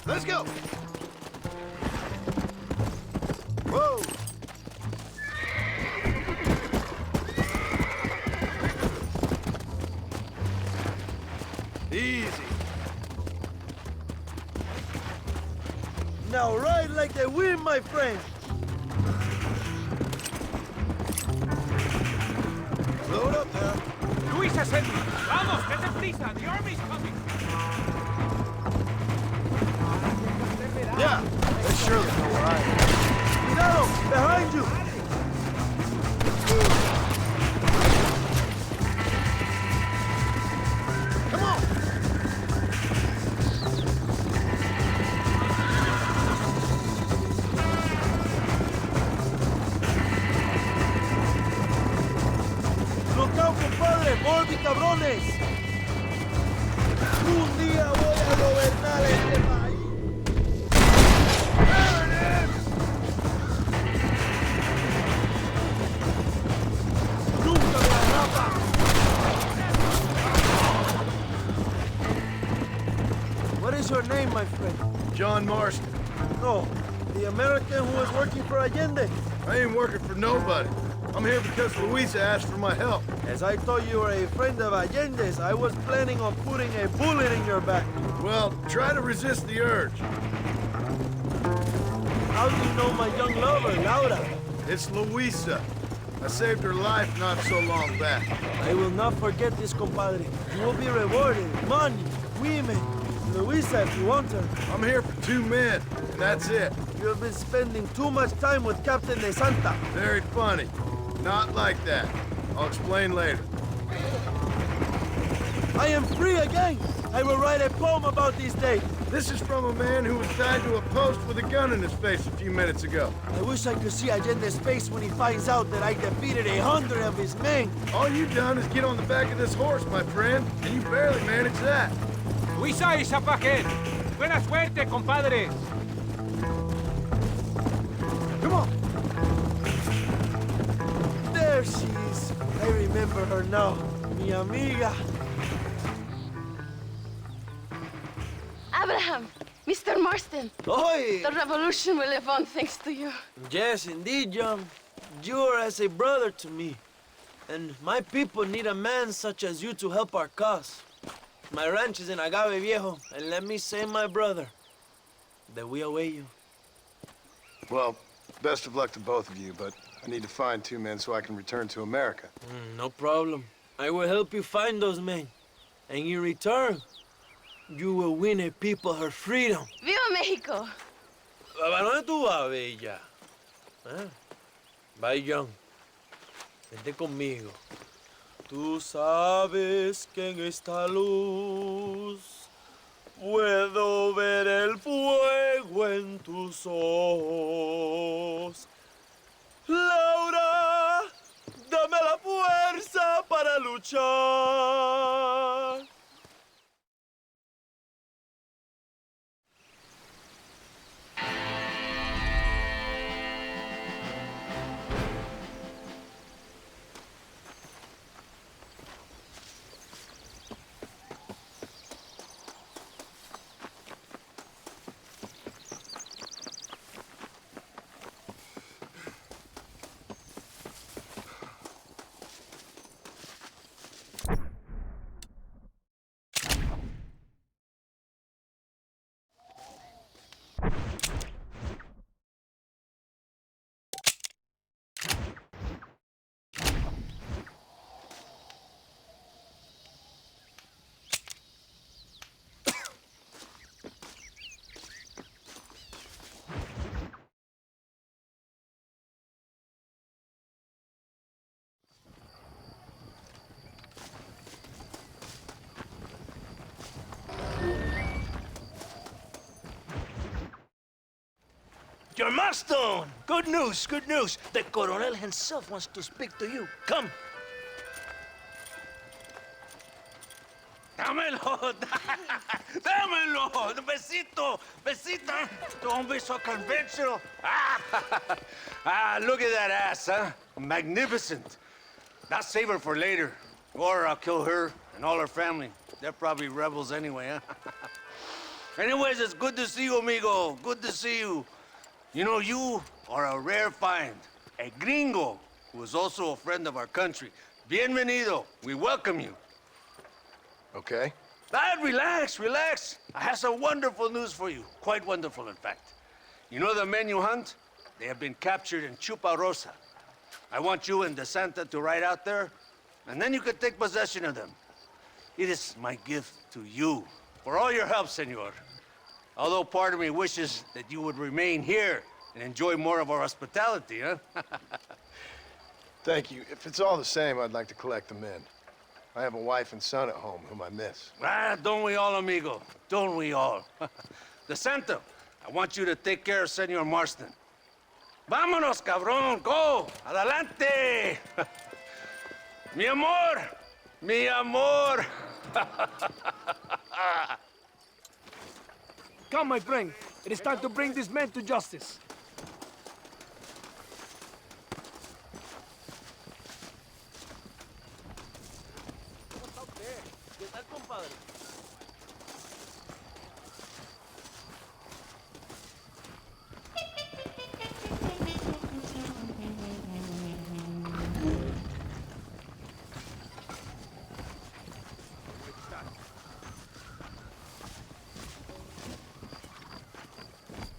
Let's go. Whoa! Easy. Now ride like the wind, my friend. Load up now. Luis has sent me. Vamos, date prisa. The army's coming. Yeah, they surely know where I am. Cuidado, behind you. Come on. Look out, compadre, Morbi cabrones. Un día voy a gobernar este país. What is your name, my friend? John Marston. No, the American who is working for Allende. I ain't working for nobody. I'm here because Luisa asked for my help. As I thought you were a friend of Allende's, I was planning on putting a bullet in your back. Well, try to resist the urge. How do you know my young lover, Laura? It's Luisa. I saved her life not so long back. I will not forget this, compadre. You will be rewarded. Money, women, Luisa if you want her. I'm here for 2 men, and that's it. You have been spending too much time with Captain De Santa. Very funny. Not like that. I'll explain later. I am free again. I will write a poem about this day. This is from a man who was tied to a post with a gun in his face a few minutes ago. I wish I could see Allende's face when he finds out that I defeated 100 of his men. All you've done is get on the back of this horse, my friend, and you barely managed that. Luisa y Zapaquet. Buena suerte, compadres. Come on. There she is. I remember her now. Mi amiga. Abraham, Mr. Marston. Oi! The revolution will live on thanks to you. Yes, indeed, John. You are as a brother to me. And my people need a man such as you to help our cause. My ranch is in Agave Viejo, and let me say, my brother, that we await you. Well, best of luck to both of you, but I need to find 2 men so I can return to America. No problem. I will help you find those men. And in return, you will win a people her freedom. Viva Mexico! ¿A dónde tú vas, bella? ¿Eh? Bye, John. Vente conmigo. Tú sabes que en esta luz puedo ver el fuego en tus ojos. Laura, dame la fuerza para luchar. Your Marston! Good news, good news. The Coronel himself wants to speak to you. Come. Dámelo! Dámelo! Besito! Besita! Don't be so conventional. Look at that ass, huh? Magnificent. Now save her for later. Or I'll kill her and all her family. They're probably rebels anyway, huh? Anyways, it's good to see you, amigo. Good to see you. You know, you are a rare find. A gringo who is also a friend of our country. Bienvenido. We welcome you. Okay. Relax, relax. I have some wonderful news for you. Quite wonderful, in fact. You know the men you hunt? They have been captured in Chuparosa. I want you and DeSanta to ride out there, and then you can take possession of them. It is my gift to you for all your help, senor. Although part of me wishes that you would remain here and enjoy more of our hospitality, huh? Thank you. If it's all the same, I'd like to collect the men. I have a wife and son at home whom I miss. Don't we all, amigo? Don't we all? DeSanta, I want you to take care of Senor Marston. Vámonos, cabrón, go! Adelante! Mi amor! Mi amor! Come, my friend. It is time to bring these men to justice.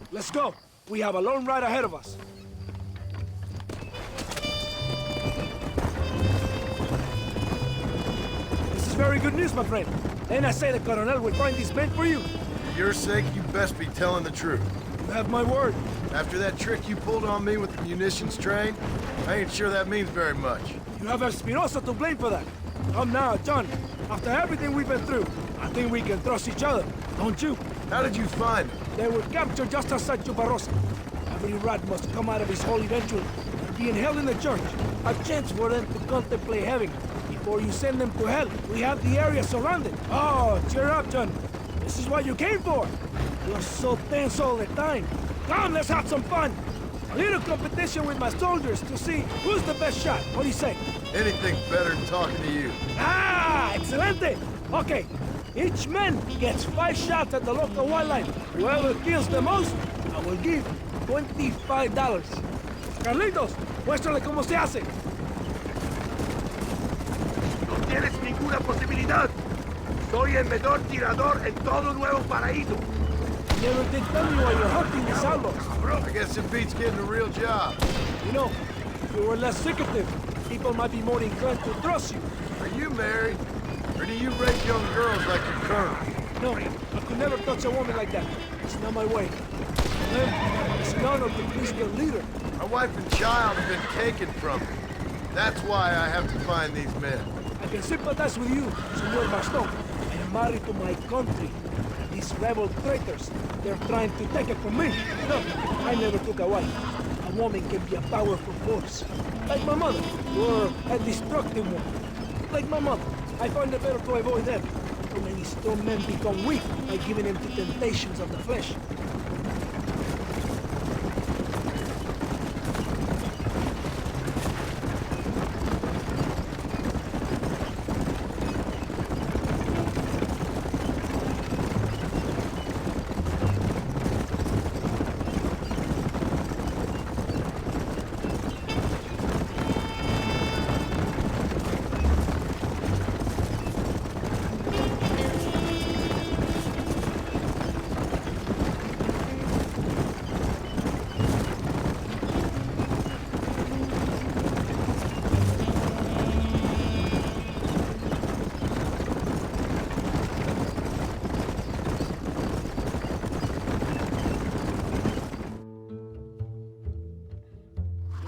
Let's go. We have a long ride ahead of us. This is very good news, my friend. Then I say the Colonel will find these men for you. For your sake, you best be telling the truth. You have my word. After that trick you pulled on me with the munitions train, I ain't sure that means very much. You have Espinosa to blame for that. Come now, John. After everything we've been through, I think we can trust each other, don't you? How did you find them? They were captured just outside Chuparosa. Every rat must come out of his hole eventually. Being held in the church, a chance for them to contemplate heaven. Before you send them to hell, we have the area surrounded. Oh, cheer up, John. This is what you came for. You're so tense all the time. Come, let's have some fun. A little competition with my soldiers to see who's the best shot. What do you say? Anything's better than talking to you. Excelente. Okay, each man gets 5 shots at the local wildlife. Whoever kills the most, I will give $25. Carlitos, muéstrale cómo se hace. No tienes ninguna posibilidad. Soy el mejor tirador en todo Nuevo Paraíso. Never did tell me why you're hunting these outlaws. I guess it beats getting a real job. You know, if you were less secretive, people might be more inclined to trust you. Are you married? Or do you rape young girls like your colonel? No, I could never touch a woman like that. It's not my way. Then, it's an honor to please the leader. My wife and child have been taken from me. That's why I have to find these men. I can sympathize with you, Senor Baston. I am married to my country. These rebel traitors, they're trying to take it from me. Look, I never took a wife. A woman can be a powerful force. Like my mother, or a destructive one. Like my mother, I find it better to avoid them. Too many strong men become weak by giving in to temptations of the flesh.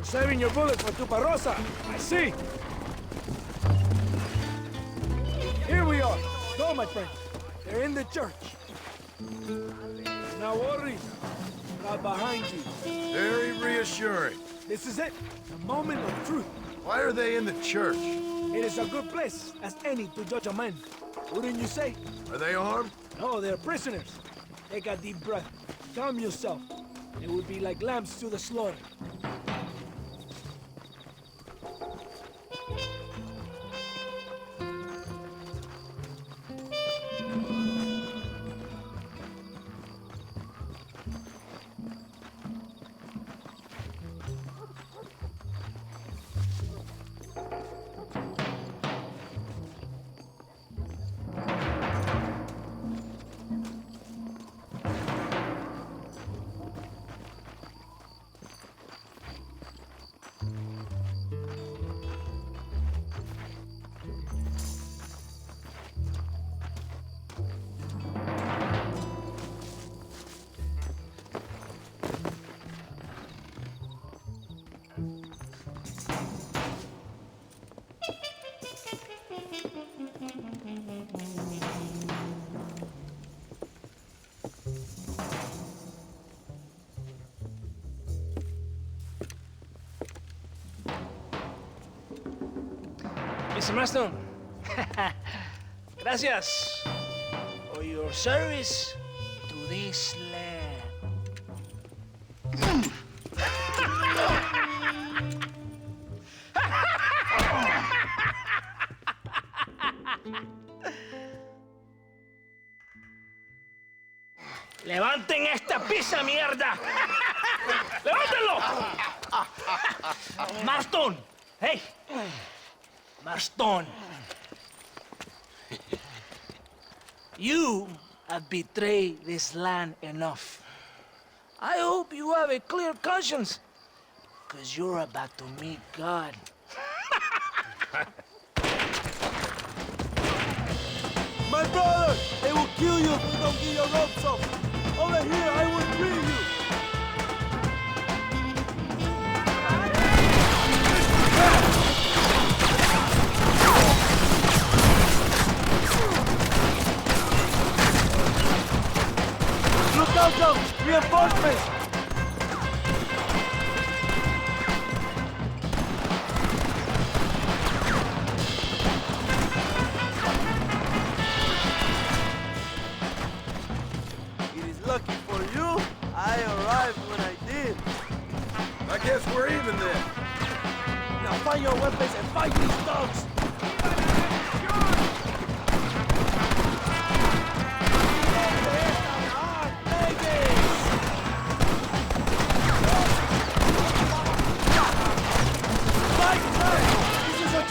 Saving your bullets for Chuparosa. I see. Here we are. Go, my friend. They're in the church. Now worry. Right behind you. Very reassuring. This is it. The moment of truth. Why are they in the church? It is a good place as any to judge a man. Wouldn't you say? Are they armed? No, they're prisoners. Take a deep breath. Calm yourself. They would be like lambs to the slaughter. Mr. Marston, gracias for your service to this land. ¡Levanten esta pizza, mierda! ¡Levántenlo! Marston, hey! Marston, you have betrayed this land enough. I hope you have a clear conscience, because you're about to meet God. My brother, they will kill you if you don't get your ropes off. Over here, I will free you. Look out, Joe! Reinforcements! It is lucky for you, I arrived when I did. I guess we're even then. Now find your weapons and fight these dogs!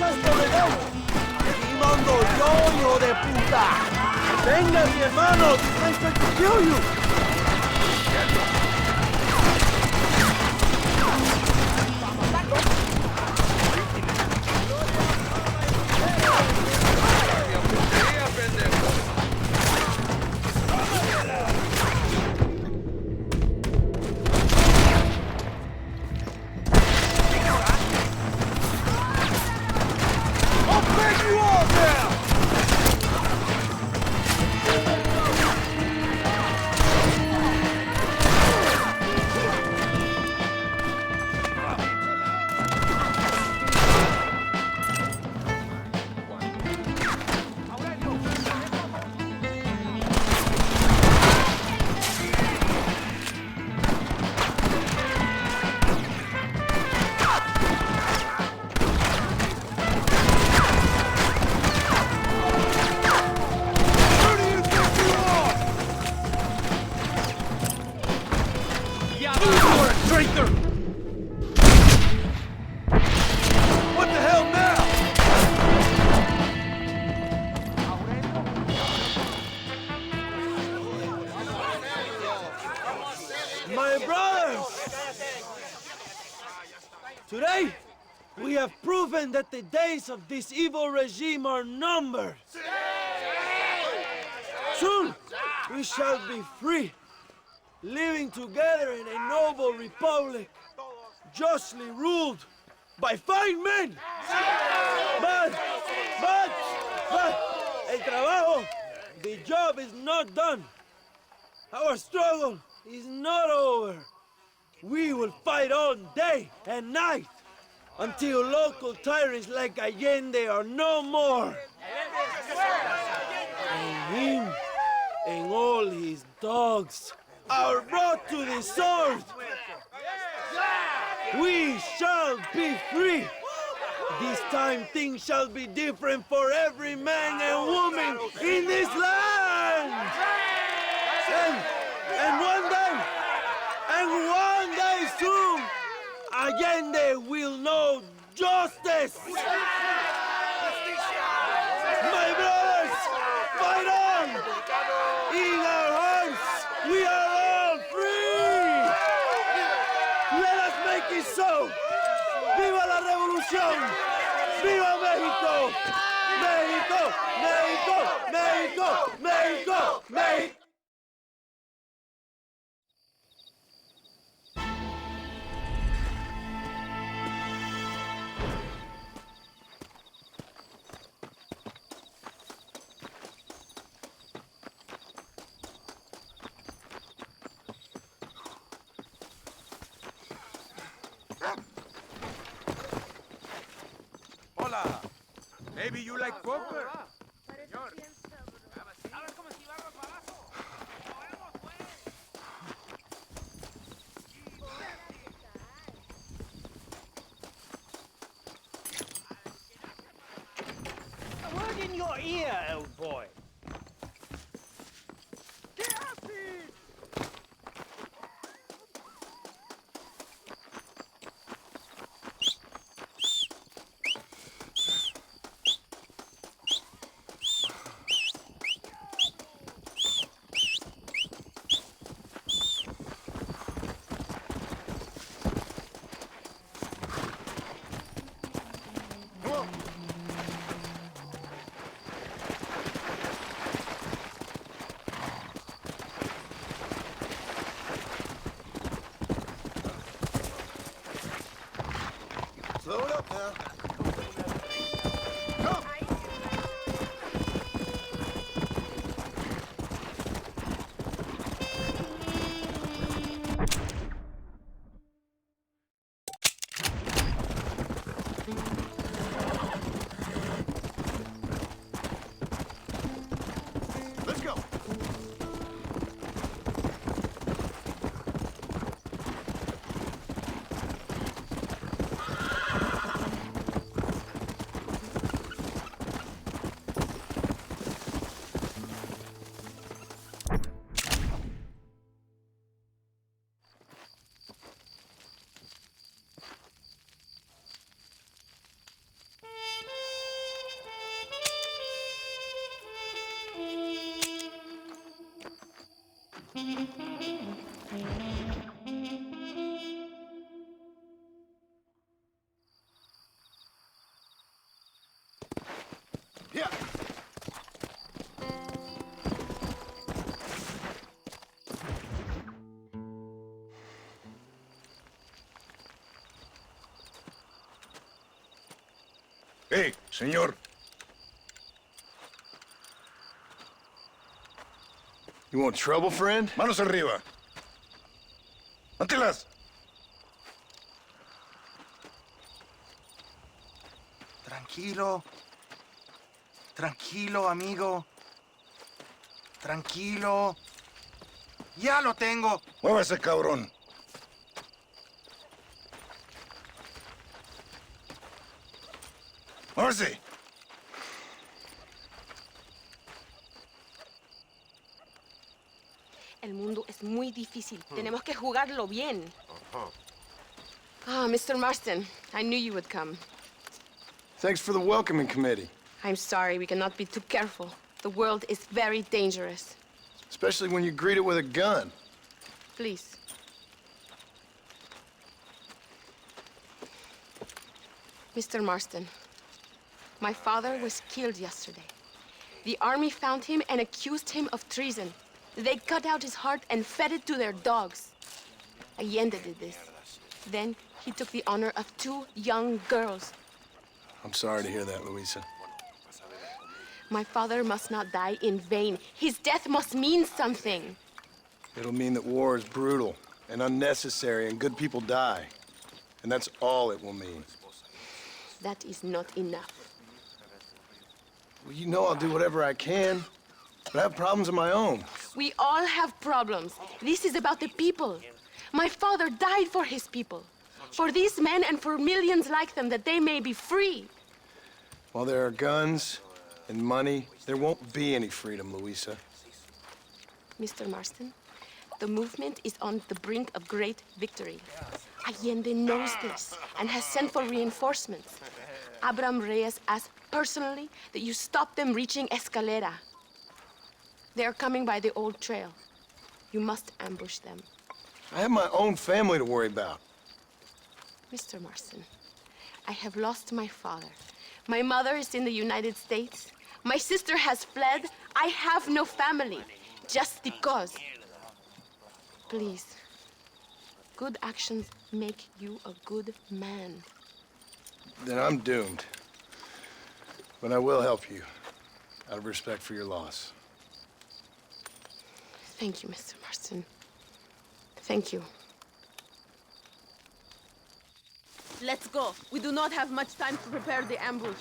¡Y mando yo, hijo de puta! ¡Venga, mi hermano! ¡I'm trying to kill you! My brothers! Today, we have proven that the days of this evil regime are numbered. Soon, we shall be free, living together in a noble republic, justly ruled by fine men. But, el trabajo, the job is not done. Our struggle is not over. We will fight all day and night until local tyrants like Allende are no more. And him and all his dogs are brought to the sword. We shall be free. This time things shall be different for every man and woman in this land. And one day soon, Allende will know justice. My brothers, fight on! In our hearts, we are all free! Let us make it so! ¡Viva la revolución! ¡Viva México! ¡México! ¡México! ¡México! ¡México! ¡México! Hola. Maybe you like poker? Señor. A word in your ear, old boy. Slow it up now. Let's go. Yeah. Hey, señor. You want trouble, friend? Manos arriba. ¡Antelas! Tranquilo. Tranquilo, amigo. Tranquilo. Ya lo tengo. Muévase, cabrón. Muévase. El mundo es muy difícil. Tenemos que jugarlo bien. Ah, Mr. Marston, I knew you would come. Thanks for the welcoming committee. I'm sorry, we cannot be too careful. The world is very dangerous. Especially when you greet it with a gun. Please. Mr. Marston, my father was killed yesterday. The army found him and accused him of treason. They cut out his heart and fed it to their dogs. Allende did this. Then he took the honor of 2 young girls. I'm sorry to hear that, Luisa. My father must not die in vain. His death must mean something. It'll mean that war is brutal and unnecessary and good people die. And that's all it will mean. that is not enough. Well, you know I'll do whatever I can, but I have problems of my own. We all have problems. This is about the people. My father died for his people. For these men and for millions like them, that they may be free. While there are guns and money, there won't be any freedom, Luisa. Mr. Marston, the movement is on the brink of great victory. Allende knows this and has sent for reinforcements. Abraham Reyes asked personally that you stop them reaching Escalera. They are coming by the old trail. You must ambush them. I have my own family to worry about. Mr. Marston, I have lost my father. My mother is in the United States. My sister has fled. I have no family, just because. Please, good actions make you a good man. Then I'm doomed. But I will help you, out of respect for your loss. Thank you, Mr. Marston. Thank you. Let's go. We do not have much time to prepare the ambush.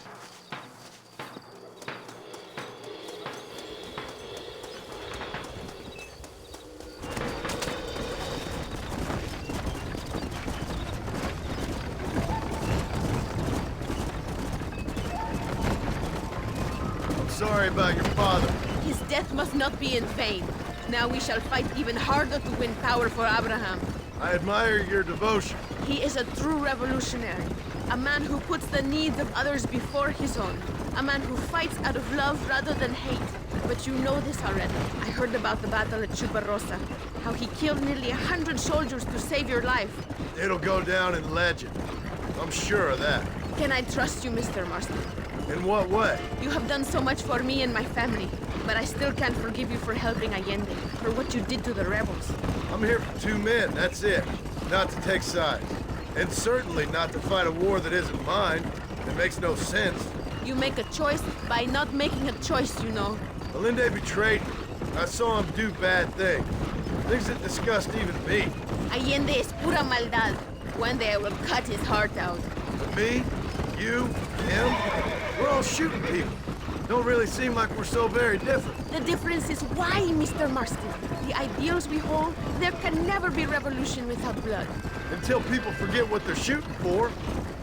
I'm sorry about your father. His death must not be in vain. Now we shall fight even harder to win power for Abraham. I admire your devotion. He is a true revolutionary. A man who puts the needs of others before his own. A man who fights out of love rather than hate. But you know this already. I heard about the battle at Chuparosa. How he killed nearly 100 soldiers to save your life. It'll go down in legend. I'm sure of that. Can I trust you, Mr. Marston? In what way? You have done so much for me and my family. But I still can't forgive you for helping Allende. For what you did to the rebels. I'm here for 2 men, that's it. Not to take sides. And certainly not to fight a war that isn't mine. It makes no sense. You make a choice by not making a choice, you know. Allende betrayed me. I saw him do bad things. Things that disgust even me. Allende es pura maldad. One day I will cut his heart out. But me, you, him, we're all shooting people. Don't really seem like we're so very different. The difference is why, Mr. Marston. The ideals we hold, there can never be revolution without blood. Until people forget what they're shooting for,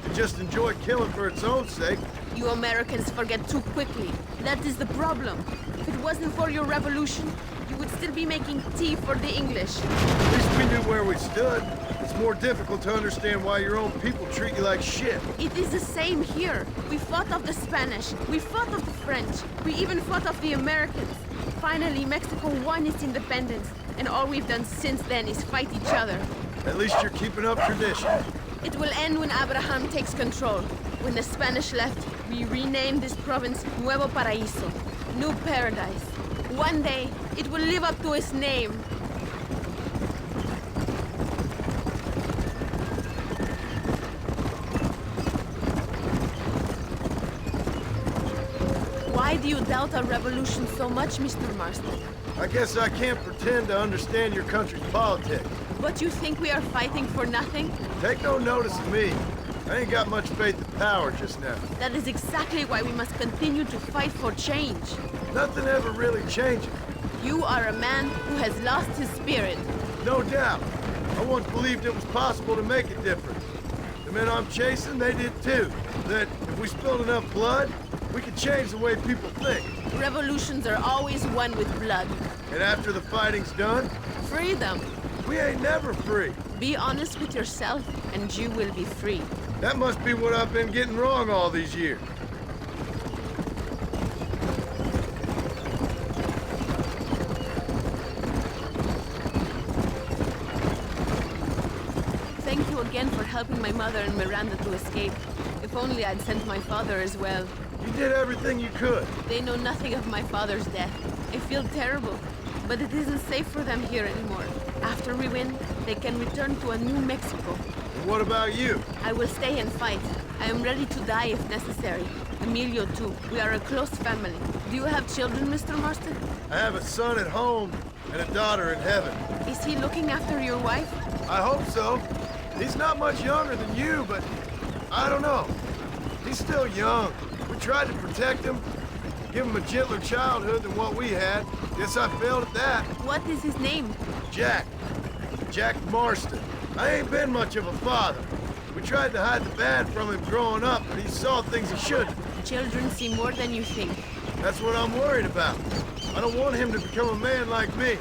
and just enjoy killing for its own sake. You Americans forget too quickly. That is the problem. If it wasn't for your revolution, you would still be making tea for the English. At least we knew where we stood. It's more difficult to understand why your own people treat you like shit. It is the same here. We fought off the Spanish. We fought off the French. We even fought off the Americans. Finally, Mexico won its independence. And all we've done since then is fight each other. At least you're keeping up tradition. It will end when Abraham takes control. When the Spanish left, we renamed this province Nuevo Paraíso, New Paradise. One day, it will live up to its name. Why do you doubt our revolution so much, Mr. Marston? I guess I can't pretend to understand your country's politics. But you think we are fighting for nothing? Take no notice of me. I ain't got much faith in power just now. That is exactly why we must continue to fight for change. Nothing ever really changes. You are a man who has lost his spirit. No doubt. I once believed it was possible to make a difference. The men I'm chasing, they did too. That if we spilled enough blood, we could change the way people think. Revolutions are always won with blood. And after the fighting's done? Freedom. We ain't never free. Be honest with yourself, and you will be free. That must be what I've been getting wrong all these years. Thank you again for helping my mother and Miranda to escape. If only I'd sent my father as well. You did everything you could. They know nothing of my father's death. I feel terrible, but it isn't safe for them here anymore. After we win, they can return to a new Mexico. And what about you? I will stay and fight. I am ready to die if necessary. Emilio, too. We are a close family. Do you have children, Mr. Marston? I have a son at home and a daughter in heaven. Is he looking after your wife? I hope so. He's not much younger than you, but I don't know. He's still young. We tried to protect him, give him a gentler childhood than what we had. Guess I failed at that. What is his name? Jack. Jack Marston. I ain't been much of a father. We tried to hide the bad from him growing up, but he saw things he shouldn't. Children see more than you think. That's what I'm worried about. I don't want him to become a man like me.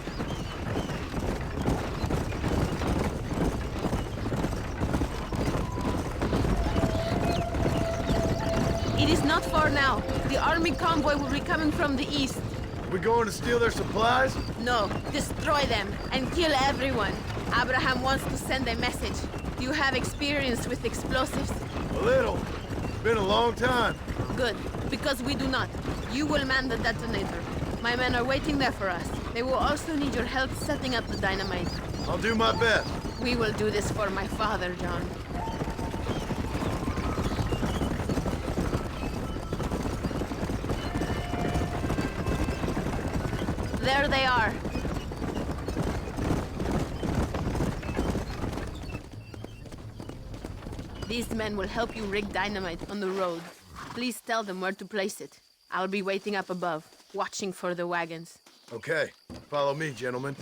It is not far now. The army convoy will be coming from the east. We going to steal their supplies? No, destroy them and kill everyone. Abraham wants to send a message. Do you have experience with explosives? A little. It's been a long time. Good, because we do not. You will man the detonator. My men are waiting there for us. They will also need your help setting up the dynamite. I'll do my best. We will do this for my father, John. There they are. These men will help you rig dynamite on the road. Please tell them where to place it. I'll be waiting up above, watching for the wagons. Okay. Follow me, gentlemen.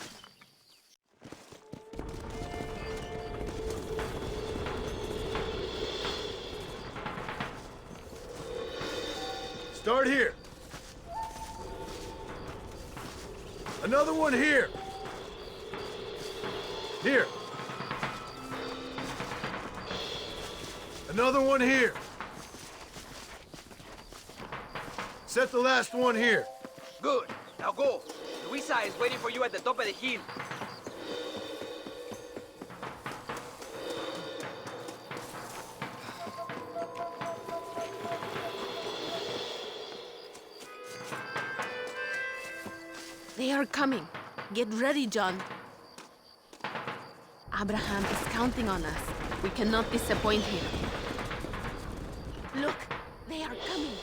Start here. Another one here. Here. Another one here. Set the last one here. Good. Now go. Luisa is waiting for you at the top of the hill. They are coming. Get ready, John. Abraham is counting on us. We cannot disappoint him. Look, they are coming.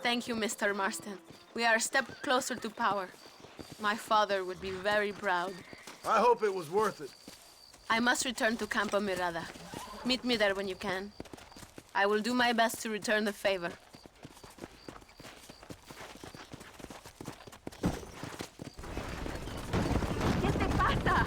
Thank you, Mr. Marston. We are a step closer to power. My father would be very proud. I hope it was worth it. I must return to Campo Mirada. Meet me there when you can. I will do my best to return the favor. ¿Qué te pasa?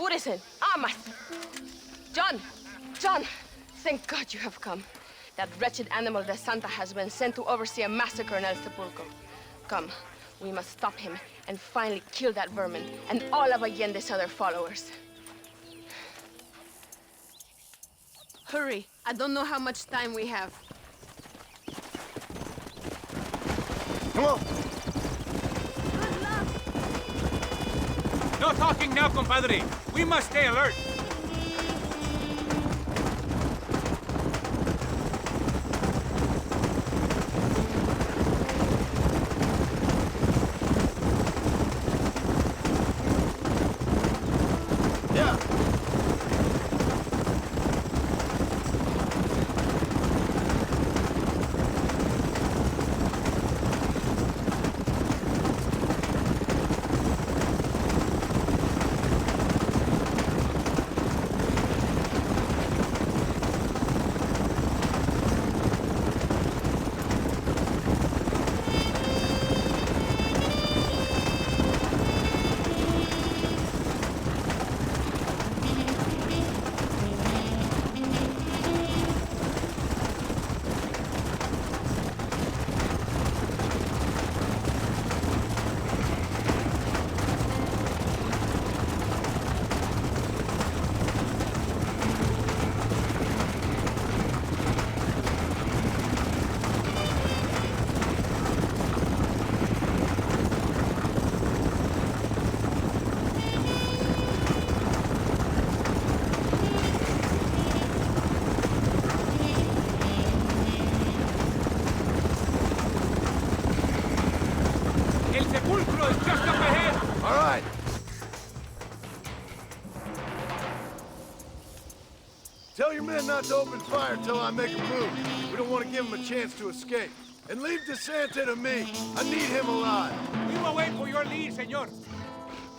Apúrese. Amas. John, thank God you have come. That wretched animal de Santa has been sent to oversee a massacre in El Sepulcro. Come, we must stop him and finally kill that vermin and all of Allende's other followers. Hurry, I don't know how much time we have. Come on. No talking now, compadre. We must stay alert. Tell your men not to open fire till I make a move. We don't want to give them a chance to escape. And leave DeSanta to me. I need him alive. We will wait for your lead, señor.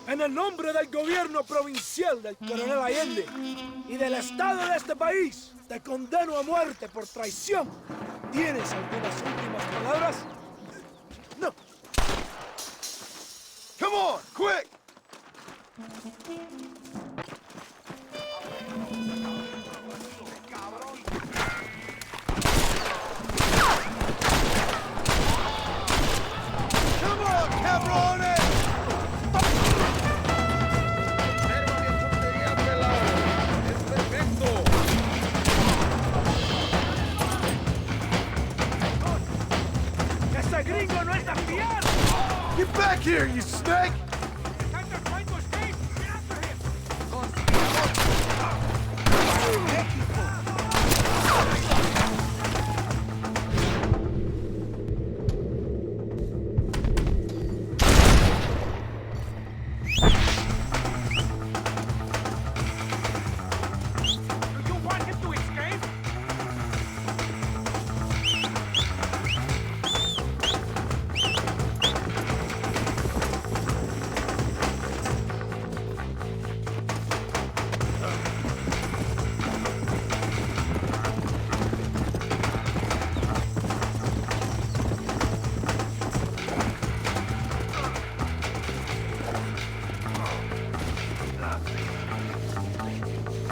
En el nombre del gobierno provincial del coronel Allende y del Estado de este país, te condeno a muerte por traición. ¿Tienes algunas últimas palabras? No. Come on, quick! Come on, cabrones! ¡Ese gringo no es de fiar! Get back here, you snake!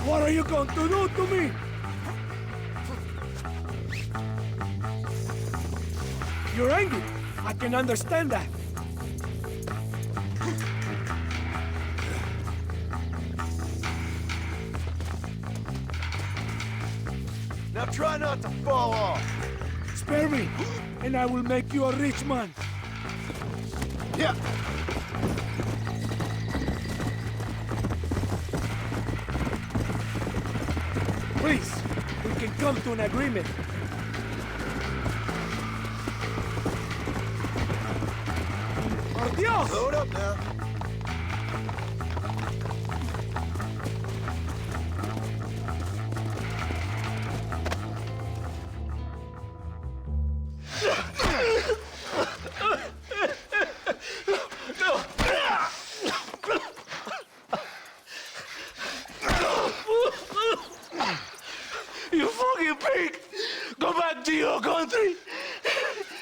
What are you going to do to me? You're angry. I can understand that. Now try not to fall off. Spare me, and I will make you a rich man. Yeah. Please, we can come to an agreement. Por Dios! Load up now. You fucking pig! Go back to your country!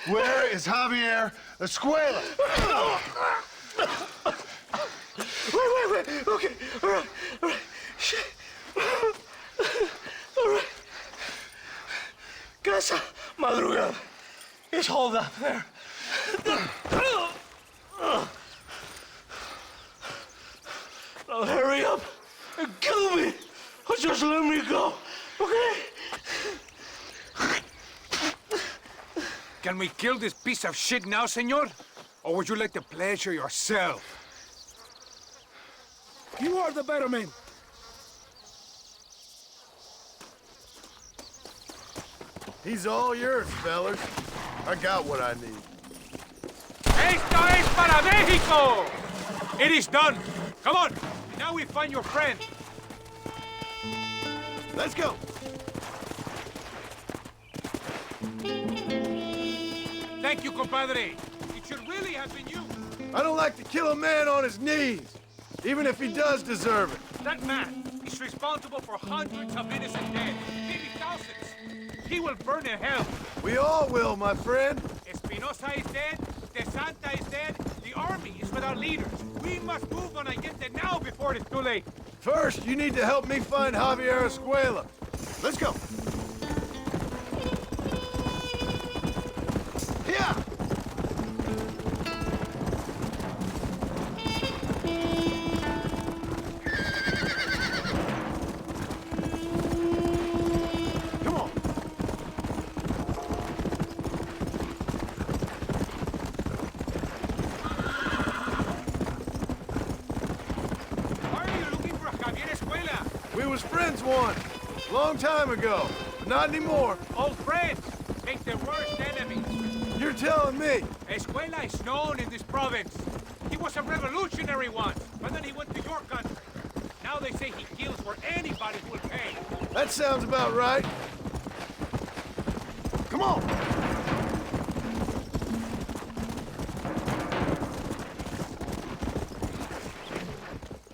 Where is Javier Escuela? Wait! Okay, all right. Shit. All right. Casa Madrugada. It's hold up there. Now hurry up and kill me, or just let me go, okay? Can we kill this piece of shit now, senor? Or would you like the pleasure yourself? You are the better man. He's all yours, fellas. I got what I need. Esto es para México! It is done. Come on. Now we find your friend. Let's go. Thank you, compadre. It should really have been you. I don't like to kill a man on his knees, even if he does deserve it. That man is responsible for hundreds of innocent dead, maybe thousands. He will burn in hell. We all will, my friend. Espinosa is dead, De Santa is dead, the army is without leaders. We must move on Allende now before it is too late. First, you need to help me find Javier Escuela. Let's go. Yeah. Come on. Why are you looking for Javier Escuela? We was friends once, long time ago, but not anymore. Old friends make the worst enemies. You're telling me? Escuela is known in this province. He was a revolutionary once, but then he went to your country. Now they say he kills for anybody who will pay. That sounds about right. Come on.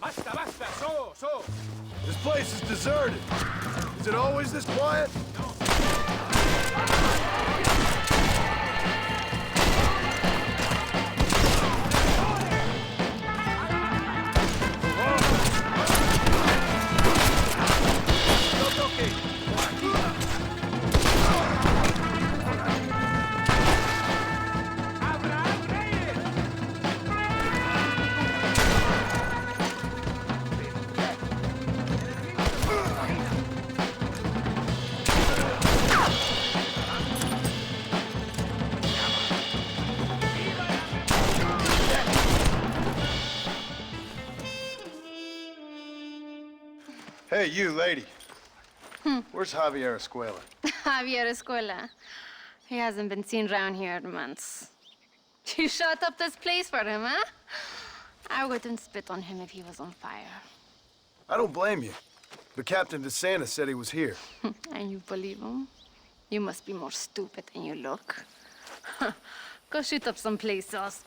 Basta, basta, so. This place is deserted. Is it always this quiet? Hey, you, lady. Where's Javier Escuela? Javier Escuela. He hasn't been seen around here in months. You shut up this place for him, huh? I wouldn't spit on him if he was on fire. I don't blame you. But Captain DeSanta said he was here. And you believe him? You must be more stupid than you look. Go shoot up someplace else.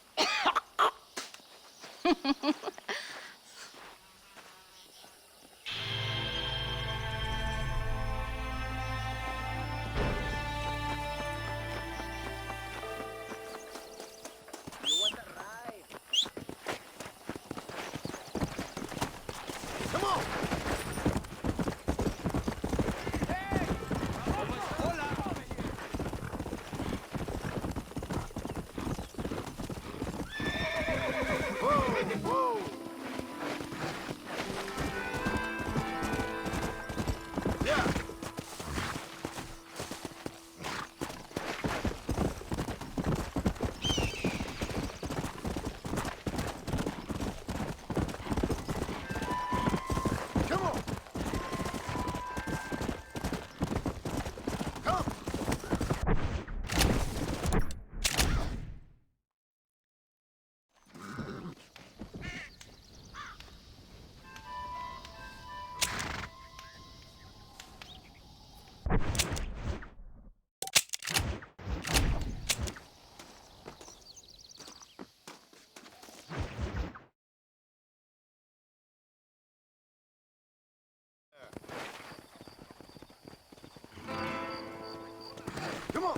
Come on.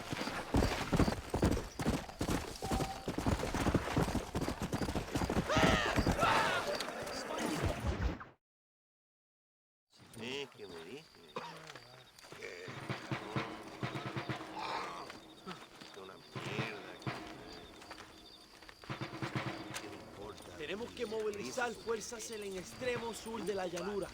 movilizar fuerzas en el extremo sur de la llanura,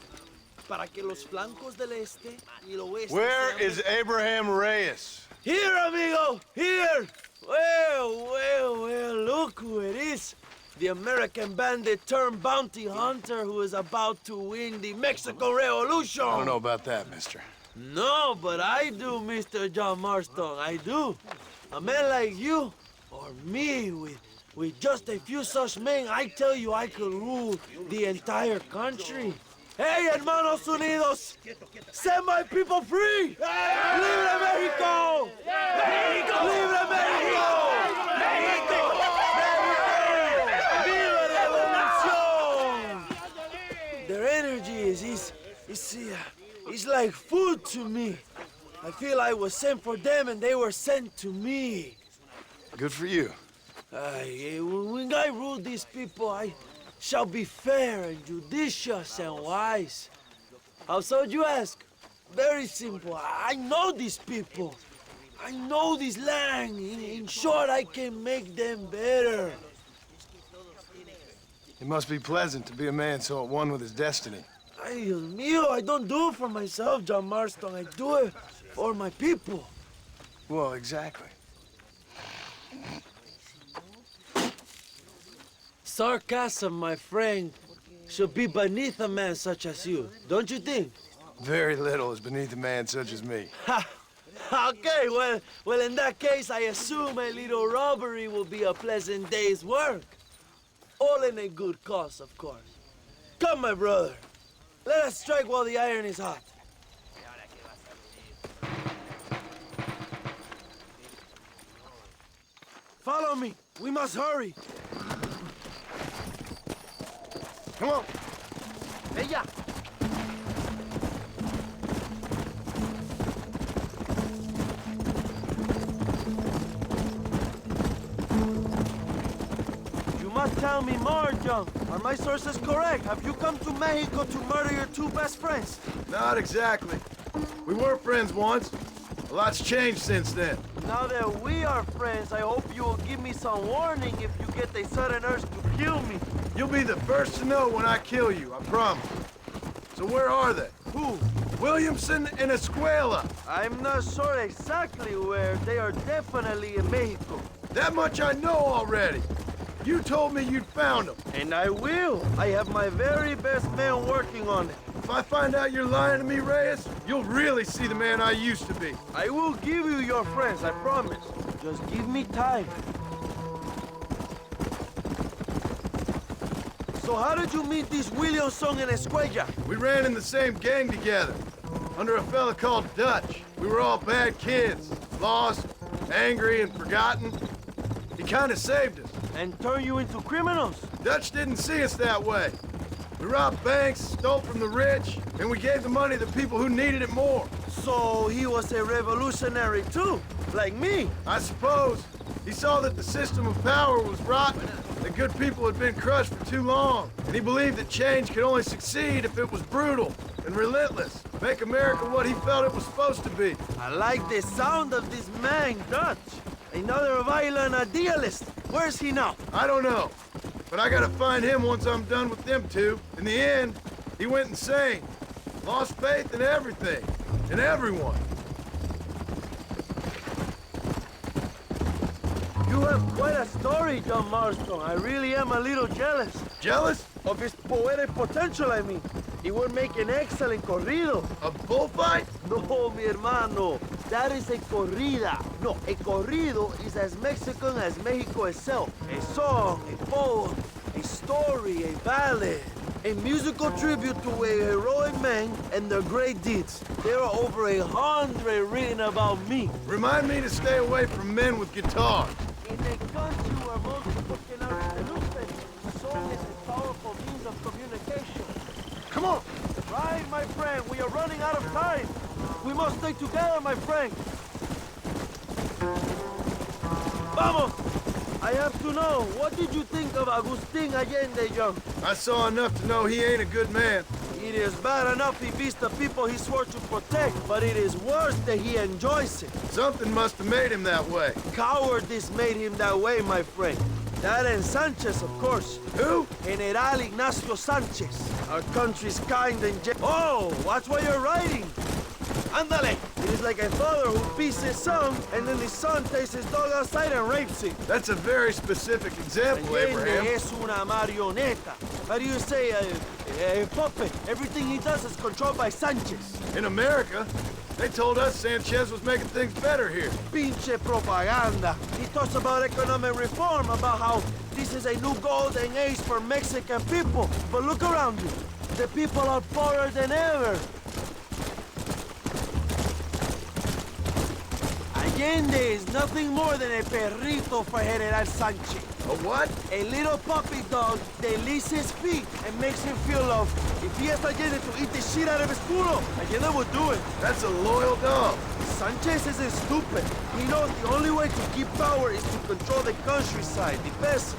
para que los flancos del este y el oeste... Where is Abraham Reyes? Here, amigo! Here! Well, look who it is. The American bandit turned bounty hunter who is about to win the Mexican Revolution. I don't know about that, mister. No, but I do, Mr. John Marston, I do. A man like you, or me, with just a few such men, I tell you I could rule the entire country. Hey, hermanos unidos, set my people free! ¡Libre México! ¡México! ¡Libre México! ¡México! ¡Viva la revolución! Their energy is like food to me. I feel I was sent for them and they were sent to me. Good for you. When I rule these people, I shall be fair and judicious and wise. How so, you ask? Very simple. I know these people. I know this land. In short, I can make them better. It must be pleasant to be a man so at one with his destiny. Ay, Dios mío, I don't do it for myself, John Marston. I do it for my people. Well, exactly. Sarcasm, my friend, should be beneath a man such as you, don't you think? Very little is beneath a man such as me. Ha! Okay, well, in that case, I assume a little robbery will be a pleasant day's work. All in a good cause, of course. Come, my brother. Let us strike while the iron is hot. Follow me. We must hurry. Come on. Ella. You must tell me more, John. Are my sources correct? Have you come to Mexico to murder your two best friends? Not exactly. We were friends once. A lot's changed since then. Now that we are friends, I hope you will give me some warning if you get a sudden urge to kill me. You'll be the first to know when I kill you, I promise. So where are they? Who? Williamson and Escuela. I'm not sure exactly where. They are definitely in Mexico. That much I know already. You told me you'd found them. And I will. I have my very best men working on it. If I find out you're lying to me, Reyes, you'll really see the man I used to be. I will give you your friends, I promise. Just give me time. So how did you meet these Williamson and Escuella? We ran in the same gang together, under a fella called Dutch. We were all bad kids, lost, angry, and forgotten. He kind of saved us. And turned you into criminals? Dutch didn't see us that way. We robbed banks, stole from the rich, and we gave the money to people who needed it more. So he was a revolutionary too, like me? I suppose. He saw that the system of power was rotten, that good people had been crushed for too long, and he believed that change could only succeed if it was brutal and relentless, make America what he felt it was supposed to be. I like the sound of this man, Dutch. Another violent idealist. Where's he now? I don't know, but I gotta find him once I'm done with them two. In the end, he went insane, lost faith in everything, and everyone. You have quite a story, John Marston. I really am a little jealous. Jealous? Of his poetic potential, I mean. He would make an excellent corrido. A bullfight? No, mi hermano. That is a corrida. No, a corrido is as Mexican as Mexico itself. A song, a poem, a story, a ballad. A musical tribute to a heroic man and their great deeds. There are over 100 written about me. Remind me to stay away from men with guitars. In a country where most people cannot read the newspaper, song is a powerful means of communication. Come on! Right, my friend, we are running out of time. We must stay together, my friend. Vamos! I have to know, what did you think of Agustin Allende, Young? I saw enough to know he ain't a good man. It is bad enough he beats the people he swore to protect, but it is worse that he enjoys it. Something must have made him that way. Cowardice made him that way, my friend. That and Sanchez, of course. Who? General Ignacio Sanchez. Our country's kind and Oh, watch what you're writing. Ándale! It is like a father who beats his son, and then his son takes his dog outside and rapes him. That's a very specific example, Abraham. Es una marioneta. How do you say, a puppet? Everything he does is controlled by Sanchez. In America, they told us Sanchez was making things better here. Pinche propaganda. He talks about economic reform, about how this is a new golden age for Mexican people. But look around you. The people are poorer than ever. Allende is nothing more than a perrito for General Sanchez. A what? A little puppy dog that licks his feet and makes him feel loved. If he asked Allende to eat the shit out of his culo, Allende would do it. That's a loyal dog. Sanchez isn't stupid. He knows the only way to keep power is to control the countryside, the peasants.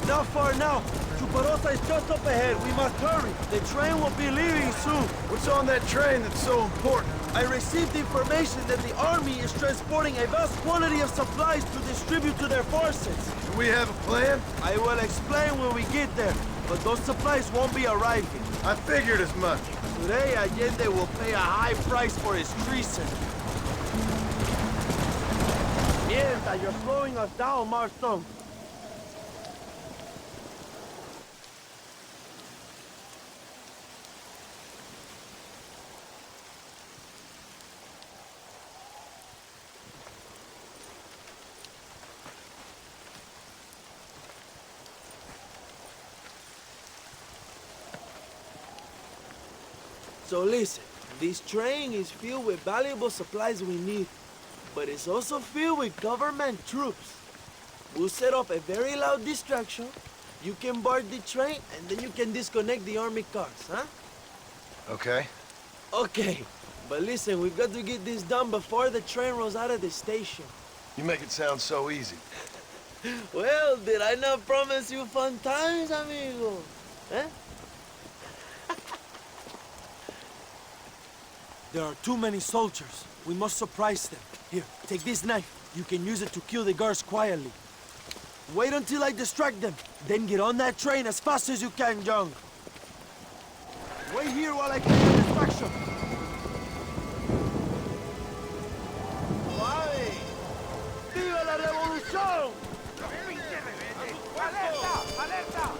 Not far now. Chuparosa is just up ahead. We must hurry. The train will be leaving soon. What's on that train that's so important? I received information that the army is transporting a vast quantity of supplies to distribute to their forces. Do we have a plan? I will explain when we get there, but those supplies won't be arriving. I figured as much. Today, Allende will pay a high price for his treason. Mierda, you're slowing us down, Marshaling. So listen, this train is filled with valuable supplies we need, but it's also filled with government troops. We'll set up a very loud distraction. You can board the train, and then you can disconnect the army cars, huh? Okay. Okay, but listen, we've got to get this done before the train rolls out of the station. You make it sound so easy. Well, did I not promise you fun times, amigo? Eh? There are too many soldiers. We must surprise them. Here, take this knife. You can use it to kill the guards quietly. Wait until I distract them. Then get on that train as fast as you can, Young. Wait here while I get the distraction. ¡Suave! ¡Viva la revolución! ¡Alerta! ¡Alerta!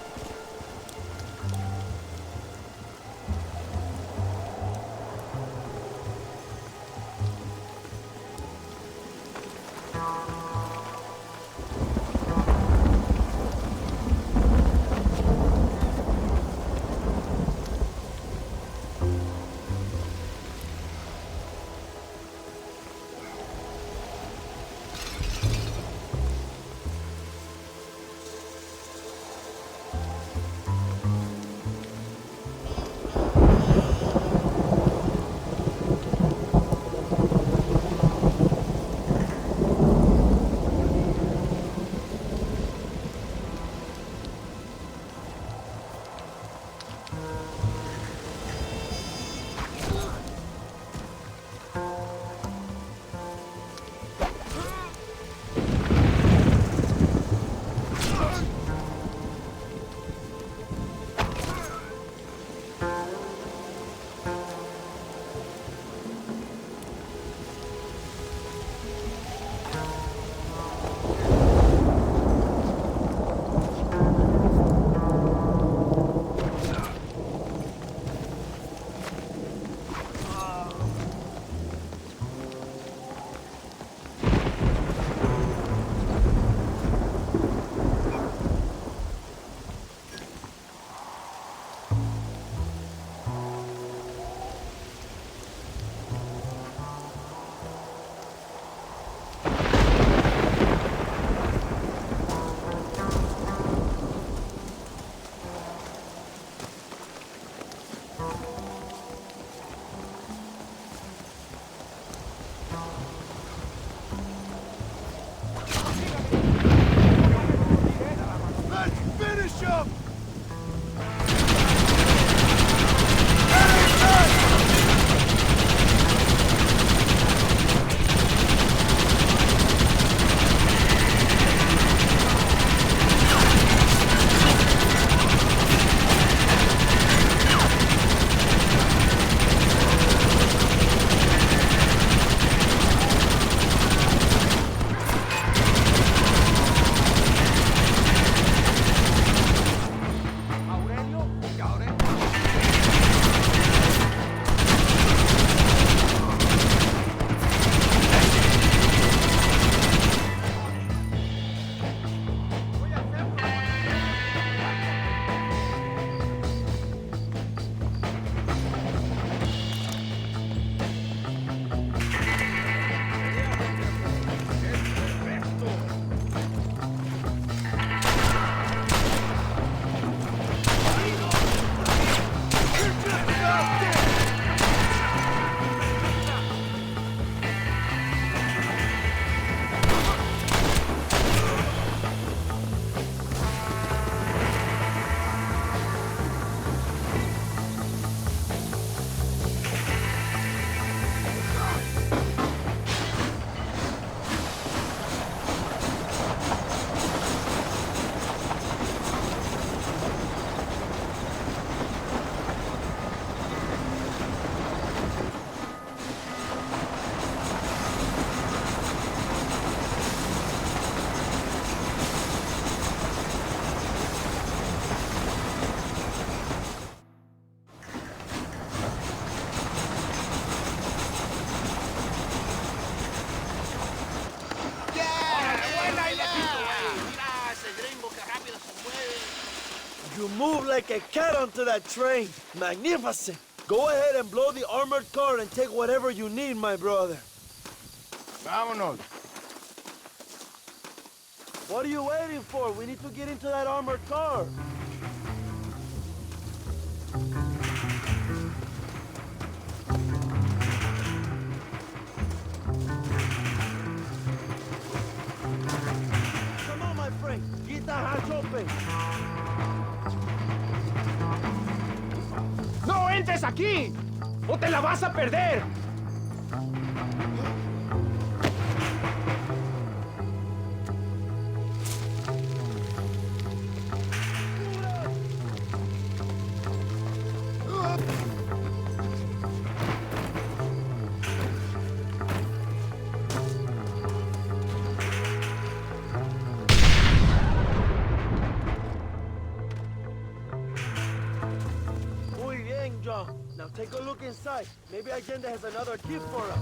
like a cat onto that train. Magnificent. Go ahead and blow the armored car and take whatever you need, my brother. Vámonos. What are you waiting for? We need to get into that armored car. Come on, my friend. Get that hatch open. ¡No entres aquí! ¡O te la vas a perder! Muy bien, John. Now take a look inside. Maybe Allende has another gift for us.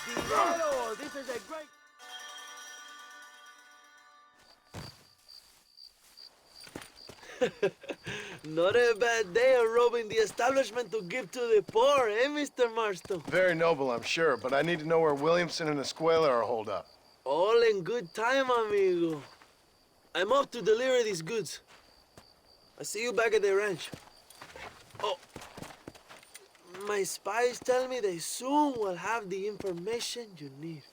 Dinero! This is a great... Not a bad day of robbing the establishment to give to the poor, eh, Mr. Marston? Very noble, I'm sure, but I need to know where Williamson and Escuela are holed up. All in good time, amigo. I'm off to deliver these goods. I see you back at the ranch. Oh, my spies tell me they soon will have the information you need.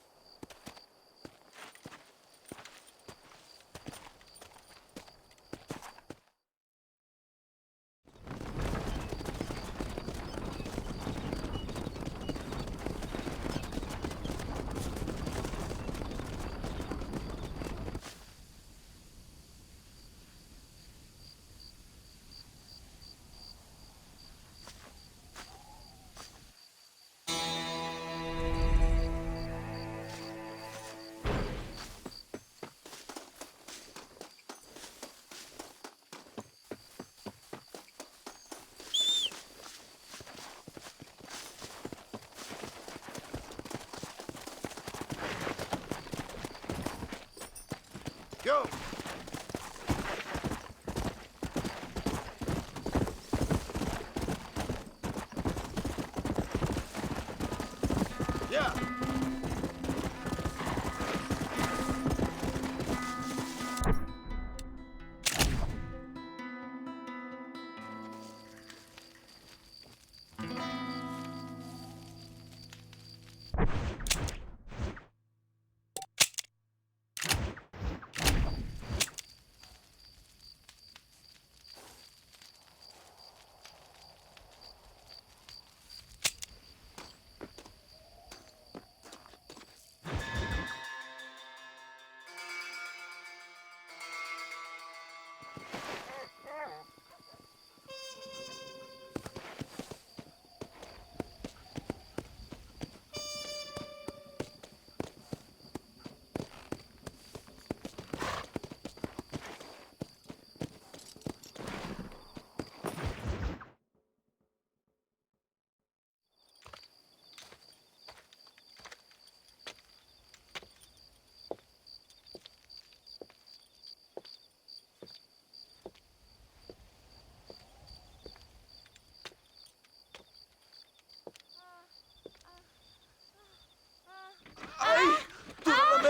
Go! Yeah!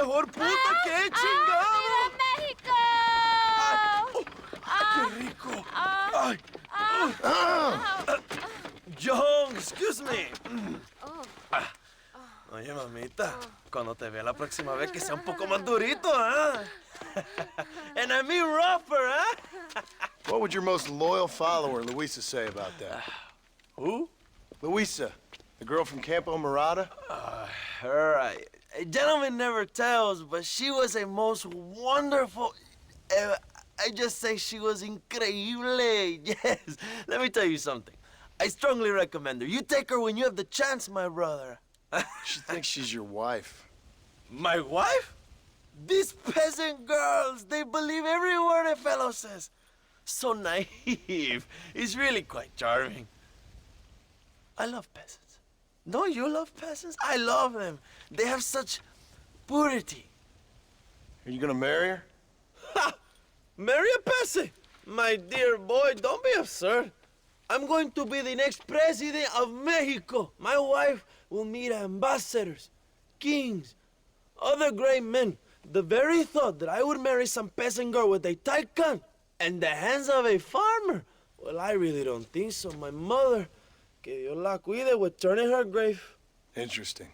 mejor puta que he chingado! ¡México! ¡Qué rico! ¡Ay! John, excuse me. Oye, mamita, cuando te vea la próxima vez que sea un poco más durito, ¿ah? And I mean rougher, ¿ah? What would your most loyal follower, Luisa, say about that? Who? Luisa, the girl from Campo Mirada? Her, a gentleman never tells, but she was a most wonderful... I just say she was increíble, yes. Let me tell you something. I strongly recommend her. You take her when you have the chance, my brother. She thinks she's your wife. My wife? These peasant girls, they believe every word a fellow says. So naive. It's really quite charming. I love peasants. Don't you love peasants? I love them. They have such purity. Are you gonna marry her? Ha! Marry a peasant? My dear boy, don't be absurd. I'm going to be the next president of Mexico. My wife will meet ambassadors, kings, other great men. The very thought that I would marry some peasant girl with a tight gun and the hands of a farmer, well, I really don't think so. My mother, que Dios la cuide, would turn in her grave. Interesting.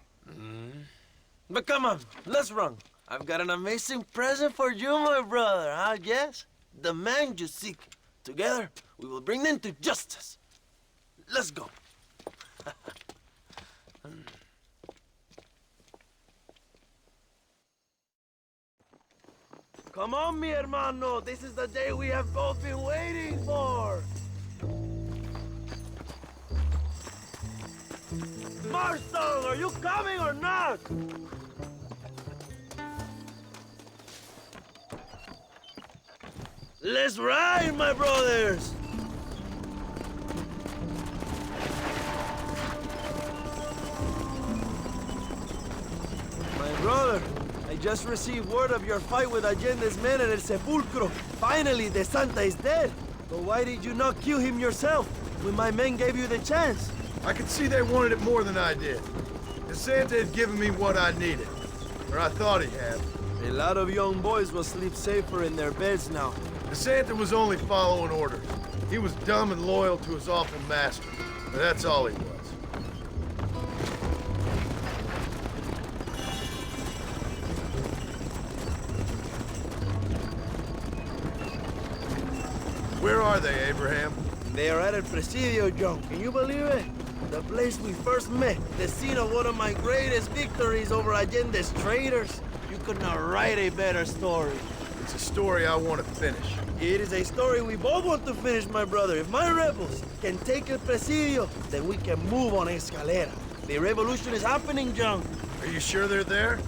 But come on, let's run. I've got an amazing present for you, my brother, huh? Yes? The man you seek. Together, we will bring them to justice. Let's go. Come on, mi hermano. This is the day we have both been waiting for. Marshal, are you coming or not? Let's ride, my brothers! My brother, I just received word of your fight with Allende's men at El Sepulcro. Finally, the Santa is dead. But why did you not kill him yourself when my men gave you the chance? I could see they wanted it more than I did. The Santa had given me what I needed. Or I thought he had. A lot of young boys will sleep safer in their beds now. The Santa was only following orders. He was dumb and loyal to his awful master. But that's all he was. Where are they, Abraham? They are at El Presidio, John. Can you believe it? The place we first met. The scene of one of my greatest victories over Allende's traitors. You could not write a better story. It's a story I want to finish. It is a story we both want to finish, my brother. If my rebels can take El Presidio, then we can move on Escalera. The revolution is happening, John. Are you sure they're there?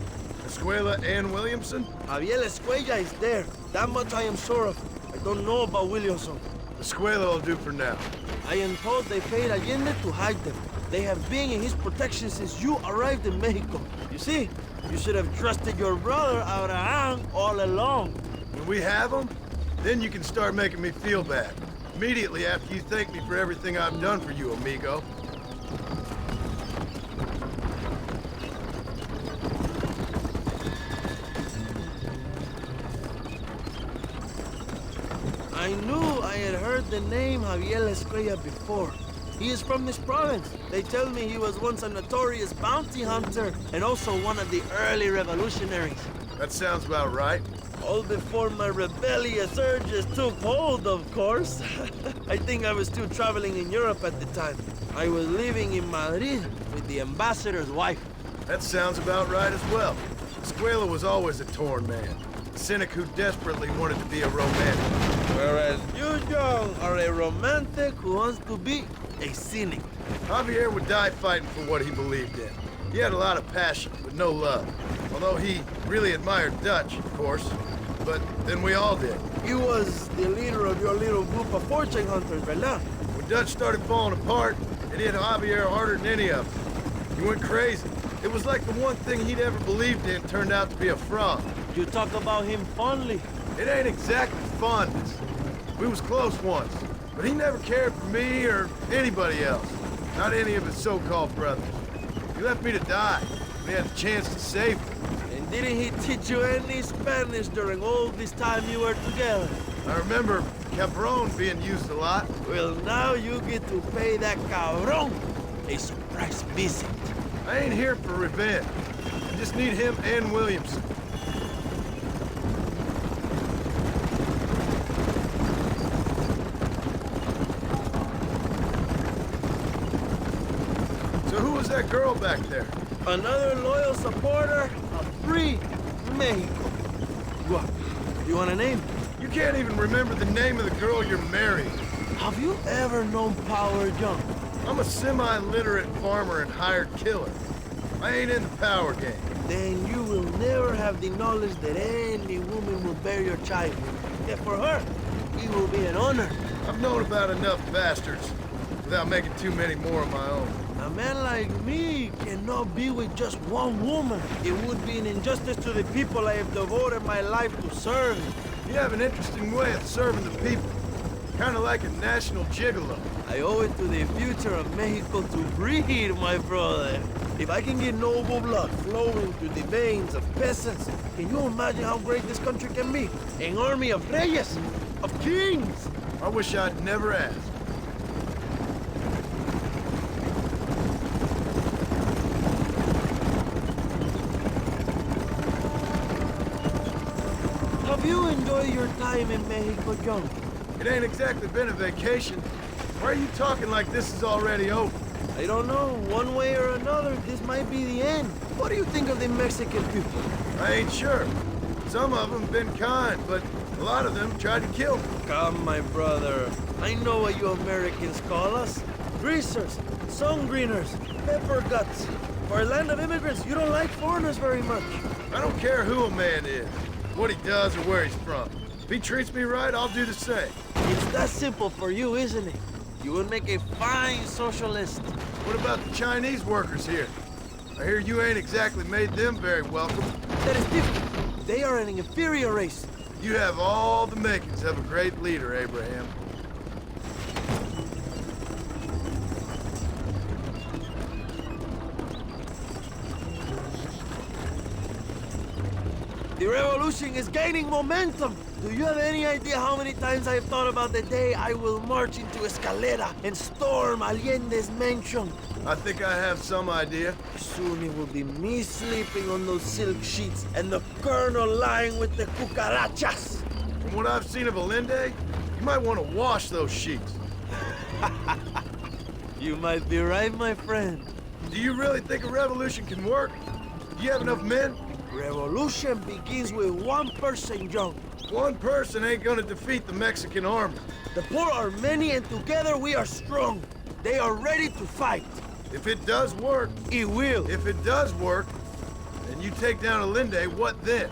Escuela and Williamson? Javier Escuella is there. That much I am sure of. I don't know about Williamson. Escuela will do for now. I am told they paid Allende to hide them. They have been in his protection since you arrived in Mexico. You see, you should have trusted your brother Abraham all along. When we have them, then you can start making me feel bad. Immediately after you thank me for everything I've done for you, amigo. I knew I had heard the name Javier Escuella before. He is from this province. They tell me he was once a notorious bounty hunter and also one of the early revolutionaries. That sounds about right. All before my rebellious urges took hold, of course. I think I was still traveling in Europe at the time. I was living in Madrid with the ambassador's wife. That sounds about right as well. Escuela was always a torn man. A cynic who desperately wanted to be a romantic. Whereas you, John, are a romantic who wants to be a cynic. Javier would die fighting for what he believed in. He had a lot of passion, but no love. Although he really admired Dutch, of course. But then we all did. He was the leader of your little group of fortune hunters, ¿verdad? When Dutch started falling apart, it hit Javier harder than any of them. He went crazy. It was like the one thing he'd ever believed in turned out to be a fraud. You talk about him fondly. It ain't exactly fondness. We was close once, but he never cared for me or anybody else. Not any of his so-called brothers. He left me to die. We had the chance to save him. And Didn't he teach you any Spanish during all this time you were together? I remember cabron being used a lot. Well, now you get to pay that cabron a surprise visit. I ain't here for revenge. I just need him and Williamson. So who was that girl back there? Another loyal supporter of free Mexico. What? You want a name? You can't even remember the name of the girl you're marrying. Have you ever known Power John? I'm a semi-literate farmer and hired killer. I ain't in the power game. Then you will never have the knowledge that any woman will bear your child. Yet for her, it will be an honor. I've known about enough bastards without making too many more of my own. A man like me cannot be with just one woman. It would be an injustice to the people I have devoted my life to serve. You have an interesting way of serving the people. Kind of like a national gigolo. I owe it to the future of Mexico to breed, my brother. If I can get noble blood flowing through the veins of peasants, can you imagine how great this country can be? An army of reyes, of kings. I wish I'd never asked. Have you enjoyed your time in Mexico, John? It ain't exactly been a vacation. Why are you talking like this is already over? I don't know. One way or another, this might be the end. What do you think of the Mexican people? I ain't sure. Some of them been kind, but a lot of them tried to kill me. Come, my brother. I know what you Americans call us. Greasers, sun greeners, pepper guts. For a land of immigrants, you don't like foreigners very much. I don't care who a man is, what he does or where he's from. If he treats me right, I'll do the same. It's that simple for you, isn't it? You would make a fine socialist. What about the Chinese workers here? I hear you ain't exactly made them very welcome. That is different. They are an inferior race. You have all the makings of a great leader, Abraham. The revolution is gaining momentum. Do you have any idea how many times I have thought about the day I will march into Escalera and storm Allende's mansion? I think I have some idea. Soon it will be me sleeping on those silk sheets and the colonel lying with the cucarachas. From what I've seen of Allende, you might want to wash those sheets. You might be right, my friend. Do you really think a revolution can work? Do you have enough men? Revolution begins with one person, John. One person ain't gonna defeat the Mexican army. The poor are many and together we are strong. They are ready to fight. If it does work... It will. If it does work, and you take down Allende, what then?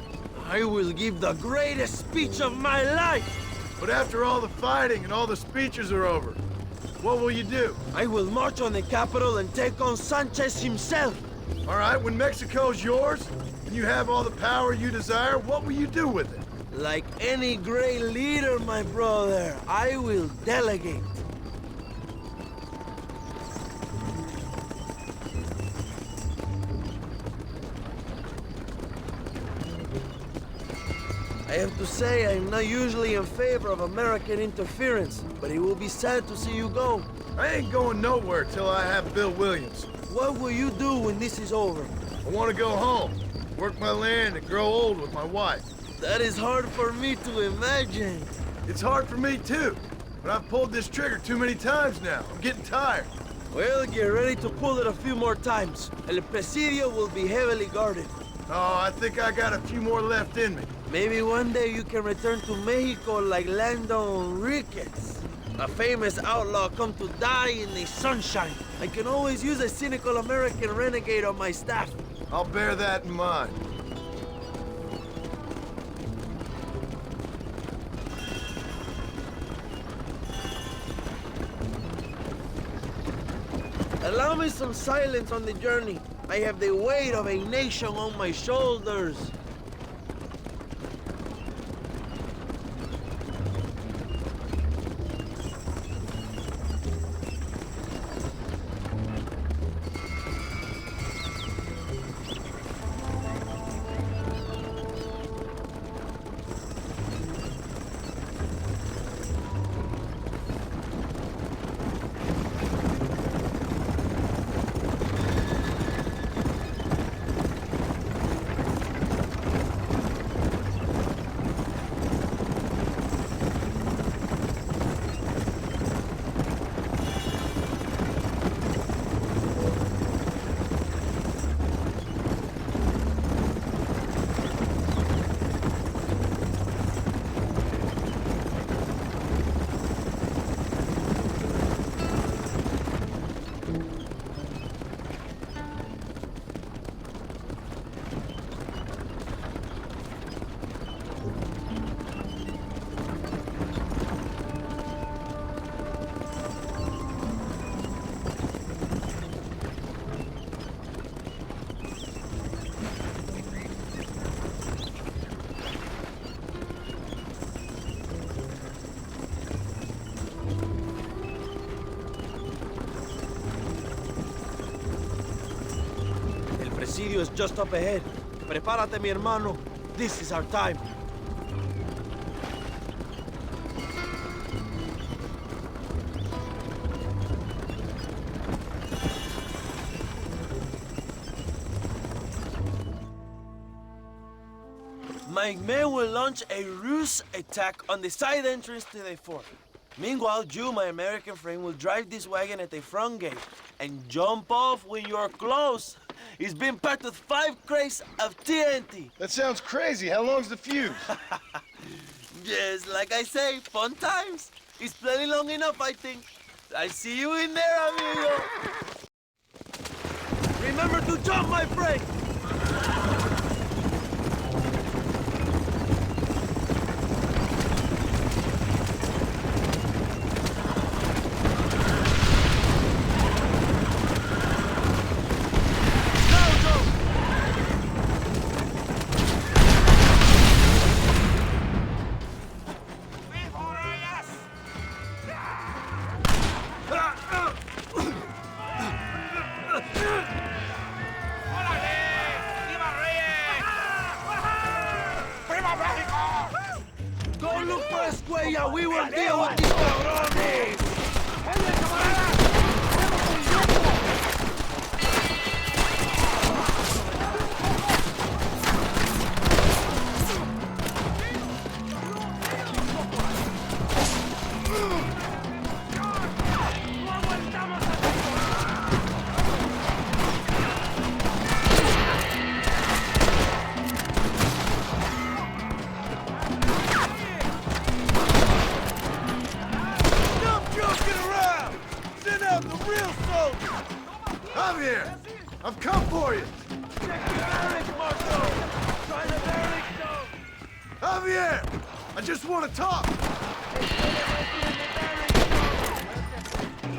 I will give the greatest speech of my life. But after all the fighting and all the speeches are over, what will you do? I will march on the capital and take on Sanchez himself. All right, when Mexico's yours, and you have all the power you desire, what will you do with it? Like any great leader, my brother, I will delegate. I have to say, I'm not usually in favor of American interference, but it will be sad to see you go. I ain't going nowhere till I have Bill Williams. What will you do when this is over? I want to go home, work my land, and grow old with my wife. That is hard for me to imagine. It's hard for me, too. But I've pulled this trigger too many times now. I'm getting tired. Well, get ready to pull it a few more times. El Presidio will be heavily guarded. Oh, I think I got a few more left in me. Maybe one day you can return to Mexico like Lando Enriquez. A famous outlaw come to die in the sunshine. I can always use a cynical American renegade on my staff. I'll bear that in mind. Allow me some silence on the journey. I have the weight of a nation on my shoulders. Armadillo is just up ahead. Prepárate, mi hermano. This is our time. My men will launch a ruse attack on the side entrance to the fort. Meanwhile, you, my American friend, will drive this wagon at the front gate and jump off when you're close. It's been packed with 5 crates of TNT. That sounds crazy. How long's the fuse? Yes, like I say, fun times. It's plenty long enough, I think. I see you in there, amigo. Remember to jump, my friend. Don't look for Escuella, we will deal with these cabrones! Javier, I've come for you. Check your bearings, Marco. Try the bearings, though. Javier, I just want to talk.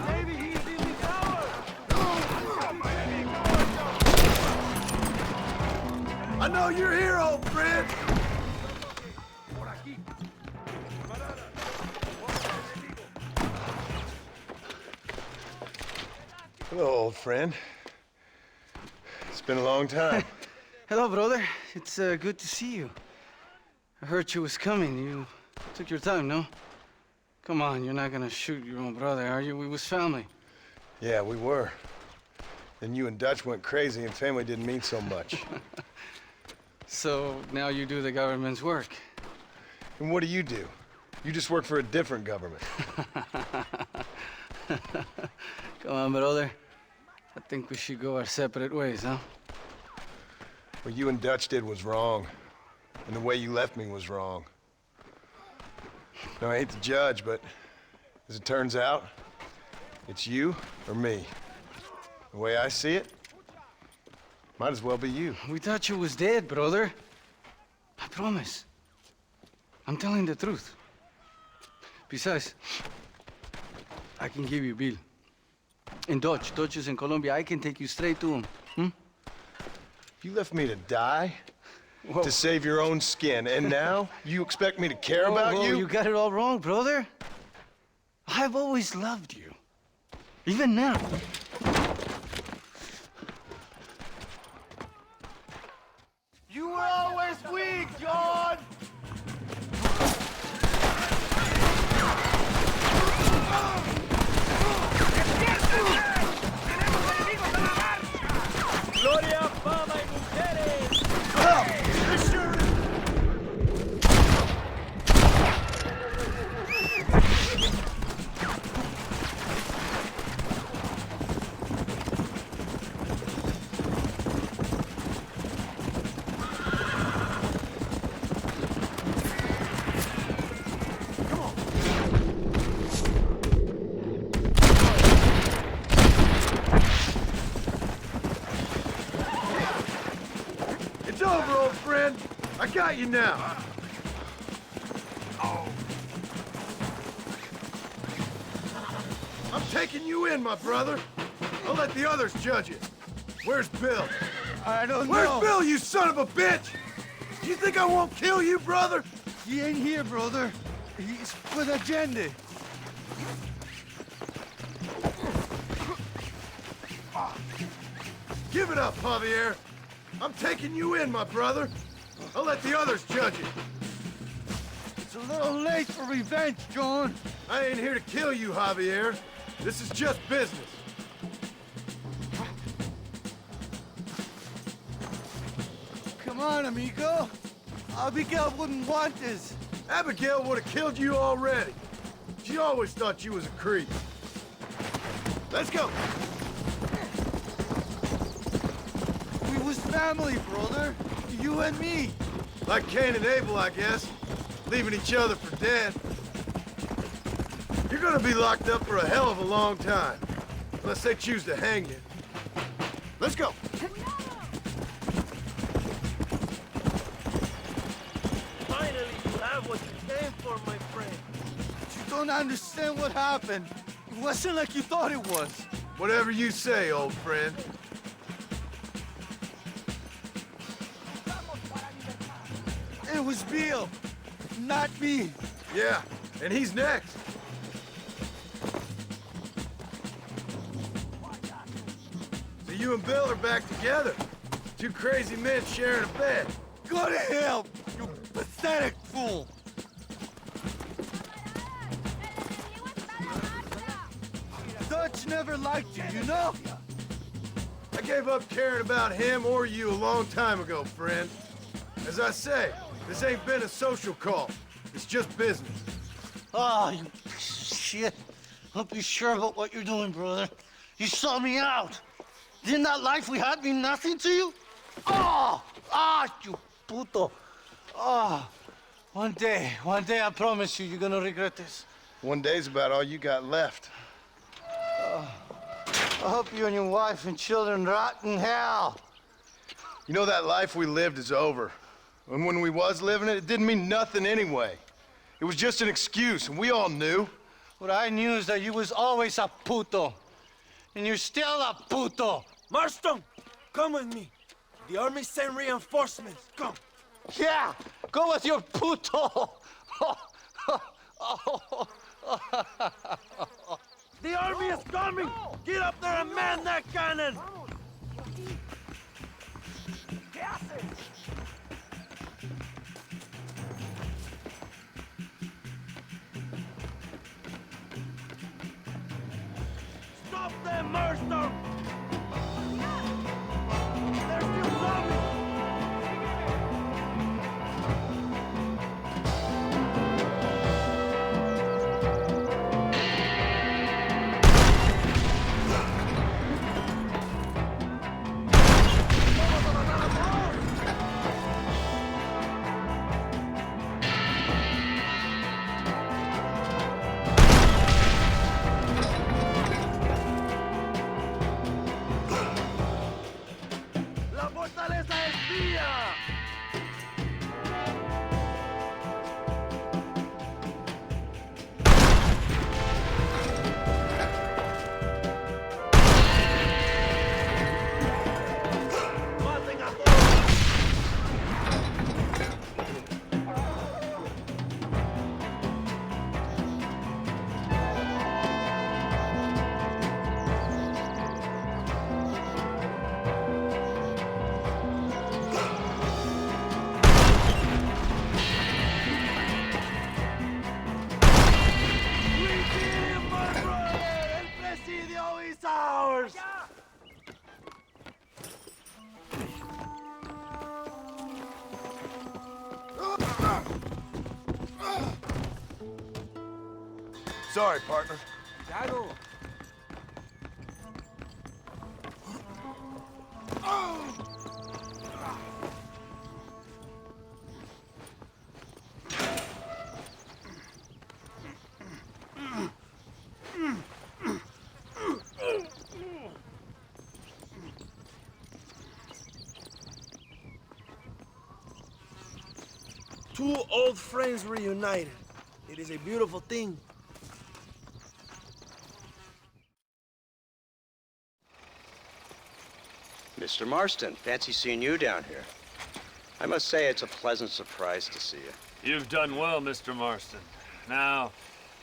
Maybe he's in the tower. I know you're here, old friend. Hello, old friend. It's been a long time. Hello, brother. It's good to see you. I heard you was coming. You took your time, no? Come on, you're not gonna shoot your own brother, are you? We was family. Yeah, we were. Then you and Dutch went crazy and family didn't mean so much. So now you do the government's work. And what do? You just work for a different government. Come on, brother. I think we should go our separate ways, huh? What you and Dutch did was wrong. And the way you left me was wrong. Now, I hate to judge, but as it turns out, it's you or me. The way I see it, might as well be you. We thought you was dead, brother. I promise. I'm telling the truth. Besides, I can give you Bill. In Dutch. Dutch is in Colombia. I can take you straight to him. You left me to die? Whoa. To save your own skin, and now you expect me to care about you? You got it all wrong, brother. I've always loved you. Even now. You were always weak, John! Gloria, fama y mujeres! It's over, old friend. I got you now. I'm taking you in, my brother. I'll let the others judge it. Where's Bill? I don't know. Where's Bill, you son of a bitch? You think I won't kill you, brother? He ain't here, brother. He's with Agenda. Give it up, Javier. I'm taking you in, my brother. I'll let the others judge it. It's a little late for revenge, John. I ain't here to kill you, Javier. This is just business. Come on, amigo. Abigail wouldn't want this. Abigail would have killed you already. She always thought you was a creep. Let's go. We was family, brother. You and me. Like Cain and Abel, I guess. Leaving each other for dead. You're gonna be locked up for a hell of a long time. Unless they choose to hang you. Let's go. Finally, you have what you came for, my friend. You don't understand what happened. It wasn't like you thought it was. Whatever you say, old friend. It was Bill, not me. Yeah, and he's next. So you and Bill are back together. Two crazy men sharing a bed. Go to hell, you pathetic fool. Dutch never liked you, you know? I gave up caring about him or you a long time ago, friend. As I say, this ain't been a social call. It's just business. Oh, you piece of shit. Don't be sure about what you're doing, brother. You saw me out. Didn't that life we had mean nothing to you? Oh! Ah, you puto. Oh, one day, I promise you, you're gonna regret this. One day's about all you got left. I hope you and your wife and children rot in hell. You know, that life we lived is over. And when we was living it, it didn't mean nothing anyway. It was just an excuse, and we all knew. What I knew is that you was always a puto. And you're still a puto. Marston, come with me. The army sent reinforcements. Come. Yeah, go with your puto. The army is coming! Get up there and man that cannon! Stop them, Mercer! They're still coming! Sorry, partner. Shadow. Two old friends reunited. It is a beautiful thing. Mr. Marston, fancy seeing you down here. I must say it's a pleasant surprise to see you. You've done well, Mr. Marston. Now,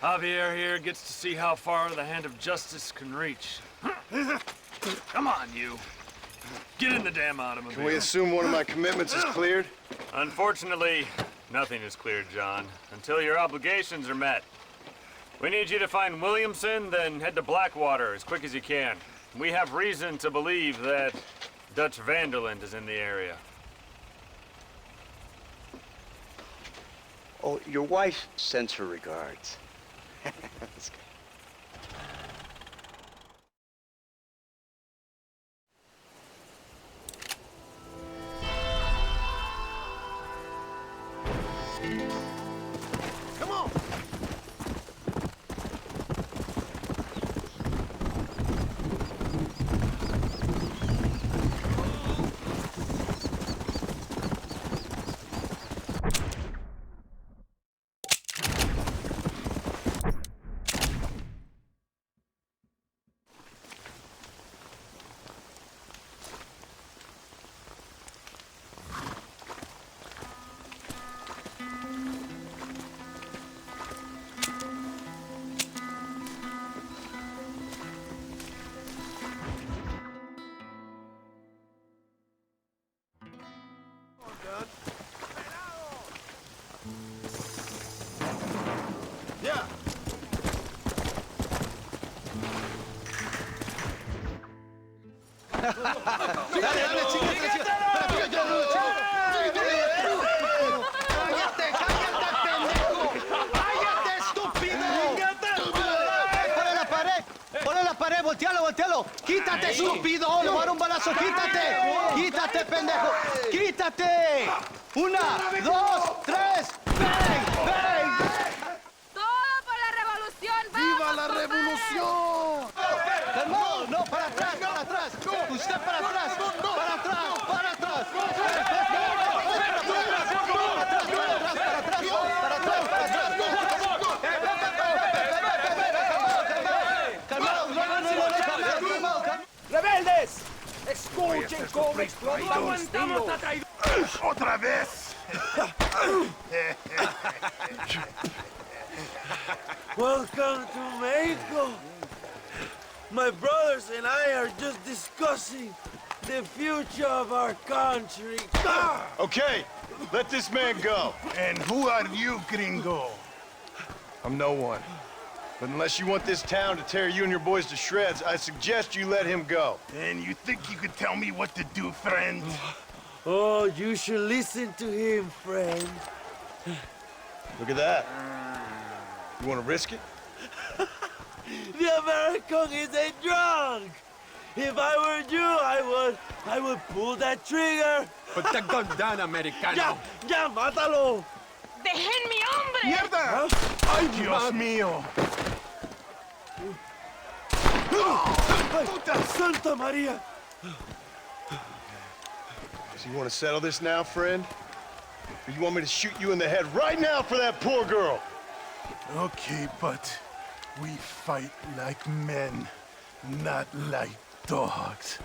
Javier here gets to see how far the hand of justice can reach. Come on, you. Get in the damn automobile. Can we assume one of my commitments is cleared? Unfortunately, nothing is cleared, John, until your obligations are met. We need you to find Williamson, then head to Blackwater as quick as you can. We have reason to believe that Dutch Vanderland is in the area. Oh, your wife sends her regards. That's good. Come on! Yeah. ¡Ponle la pared! ¡Voltealo, voltealo! ¡Quítate, estúpido! ¡Le voy a dar un balazo! ¡Quítate! ¡Quítate, pendejo! ¡Quítate! ¡Una, dos, tres! ¡Bang! ¡Bang! ¡Todo por la revolución! ¡Viva la revolución! ¡No, no! ¡Para atrás, para atrás! ¡Usted para atrás! ¡Para atrás, para atrás! ¡Rebeldes! ¡Escuchen cómo explota un ¡Aguantamos a traidores! ¡Otra vez! Welcome to Mexico. My brothers and I are just discussing the future of our country. Okay, let this man go. And who are you, gringo? I'm no one. But unless you want this town to tear you and your boys to shreds, I suggest you let him go. And you think you could tell me what to do, friend? Oh, you should listen to him, friend. Look at that. You want to risk it? The American is a drunk. If I were you, I would pull that trigger. Put the gun down, Americano. Ya, mátalo. ¡Dejen mi hombre! ¡Mierda! ¡Ay, Dios mío! Puta Santa Maria. So you want to settle this now, friend? Or you want me to shoot you in the head right now for that poor girl? Okay, but we fight like men, not like dogs.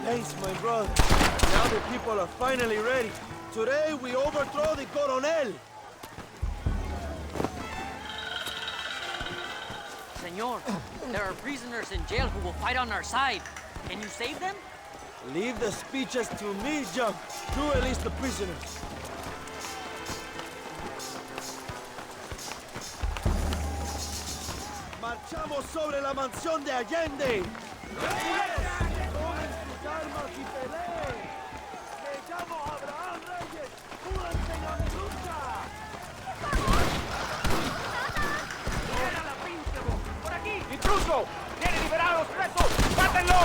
Thanks, my brother. Now the people are finally ready. Today we overthrow the Coronel. Senor, there are prisoners in jail who will fight on our side. Can you save them? Leave the speeches to me, John. You release the prisoners. Marchamos sobre la mansión de Allende. Tomen sus armas y peleen. Me llamo Abraham Reyes. ¡Únanse a mi lucha! ¡Libera la pinche voz! ¡Por aquí! ¡Intruso! ¡Viene liberar a los presos! ¡Mátenlo!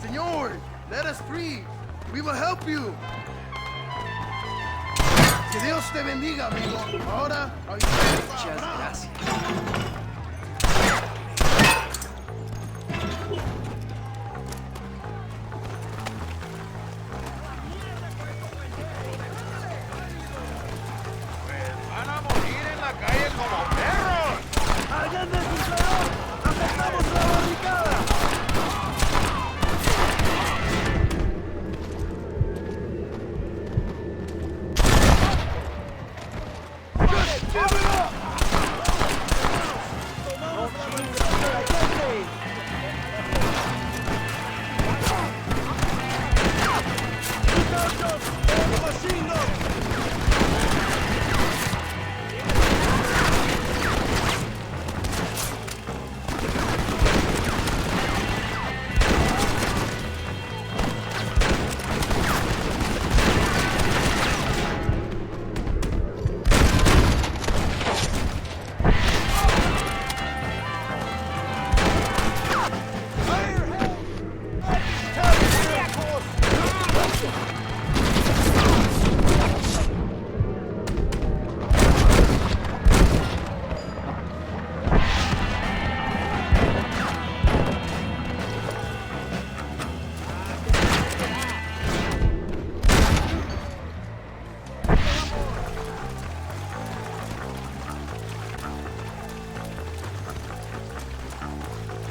Señor, let us free. We will help you. Que Dios te bendiga, amigo. Ahora, Muchas gracias. ¡Van a morir en la calle como perros! ¡Allende su salón! ¡Aceptamos la barricada!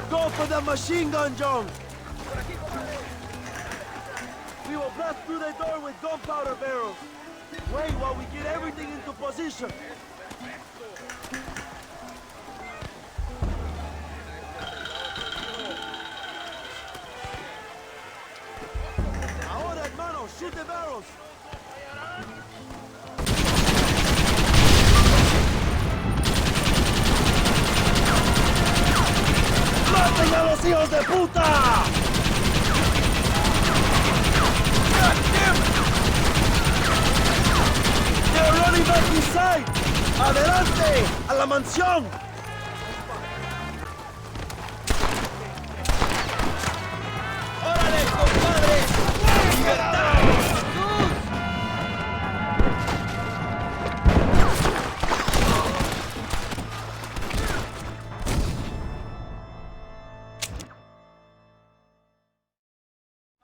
Go for the machine gun, John! We will blast through the door with gunpowder barrels. Wait while we get everything into position. Ahora, hermano, shoot the barrels. ¡Maten a los hijos de puta! They're running back inside! ¡Adelante! ¡A la mansión! ¡Órale, compadre! ¡Libertad!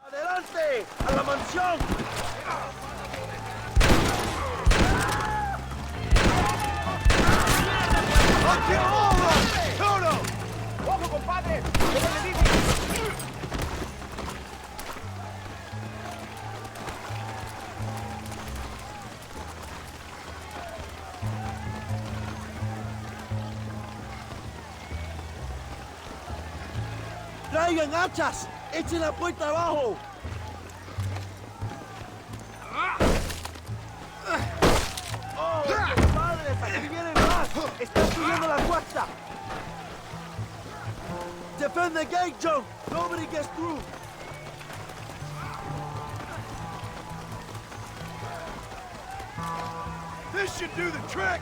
¡Adelante! ¡A la mansión! ¡Aquí ¡Uno! ¡Ojo, compadre! ¿Cómo le digo? ¡Traigan hachas! ¡Echen la puerta abajo! ¡Oh, compadres! ¡Aquí vienen más! ¡Están subiendo la cuesta! Defend the gate, John! Nobody gets through! This should do the trick!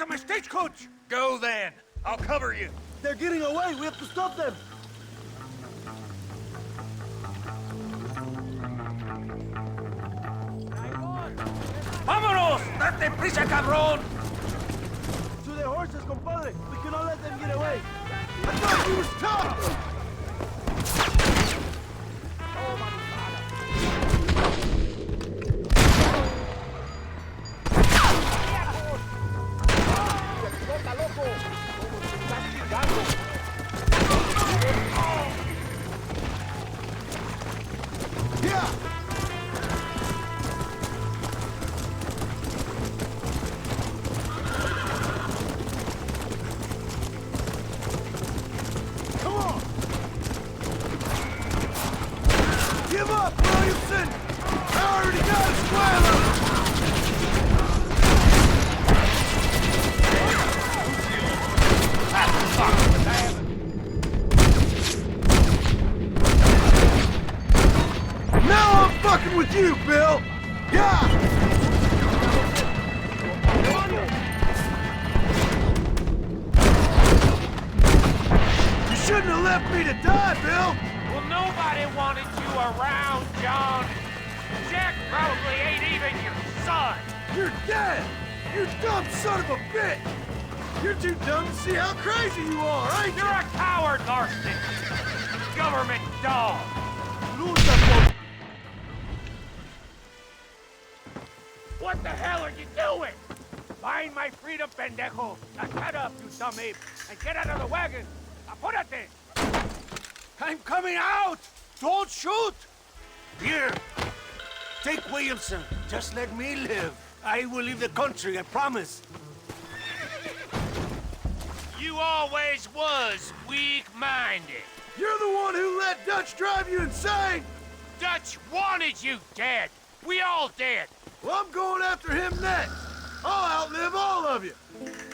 to my stagecoach! Go then. I'll cover you. They're getting away. We have to stop them. ¡Vámonos! ¡Date prisa, cabrón! To their horses, compadre. We cannot let them get away. I thought you was tough! Give up, Williamson! I already got a square Now I'm fucking with you, Bill! Yeah! You shouldn't have left me to die, Bill! Well, nobody wanted you around, John. Jack probably ain't even your son. You're dead! You dumb son of a bitch! You're too dumb to see how crazy you are, ain't you? You're a coward, Marston. Government dog. What the hell are you doing? Find my freedom, pendejo. Now shut up, you dumb ape, and get out of the wagon. Apúrate. I'm coming out! Don't shoot! Here, take Williamson. Just let me live. I will leave the country, I promise. You always was weak-minded. You're the one who let Dutch drive you insane! Dutch wanted you dead. We all did. Well, I'm going after him next. I'll outlive all of you.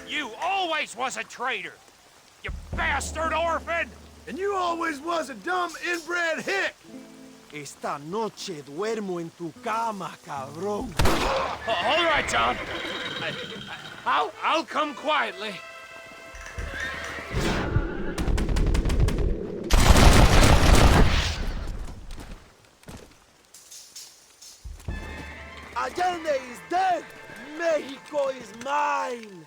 You always was a traitor. You bastard orphan! And you always was a dumb, inbred hick! Esta noche duermo en tu cama, cabrón. All right, John. I'll come quietly. Allende is dead. Mexico is mine.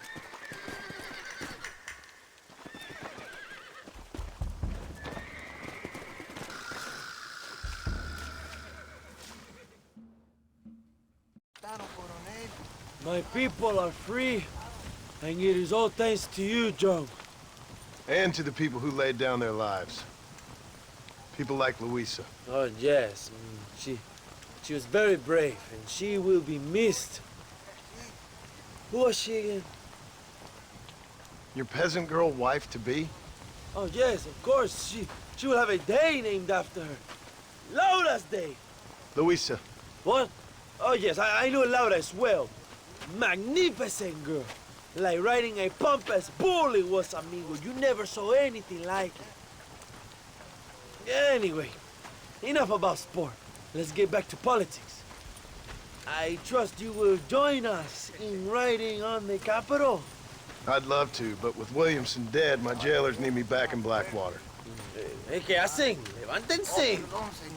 My people are free, and it is all thanks to you, John. And to the people who laid down their lives. People like Luisa. Oh, yes. She was very brave, and she will be missed. Who was she again? Your peasant girl wife-to-be? Oh, yes, of course. She will have a day named after her. Laura's Day. Luisa. What? Oh, yes, I know Laura as well. Magnificent girl. Like riding a pompous bull it was, amigo. You never saw anything like it. Anyway, enough about sport. Let's get back to politics. I trust you will join us in riding on the Capitol. I'd love to, but with Williamson dead, my jailers need me back in Blackwater. ¿Qué hacen? Levántense.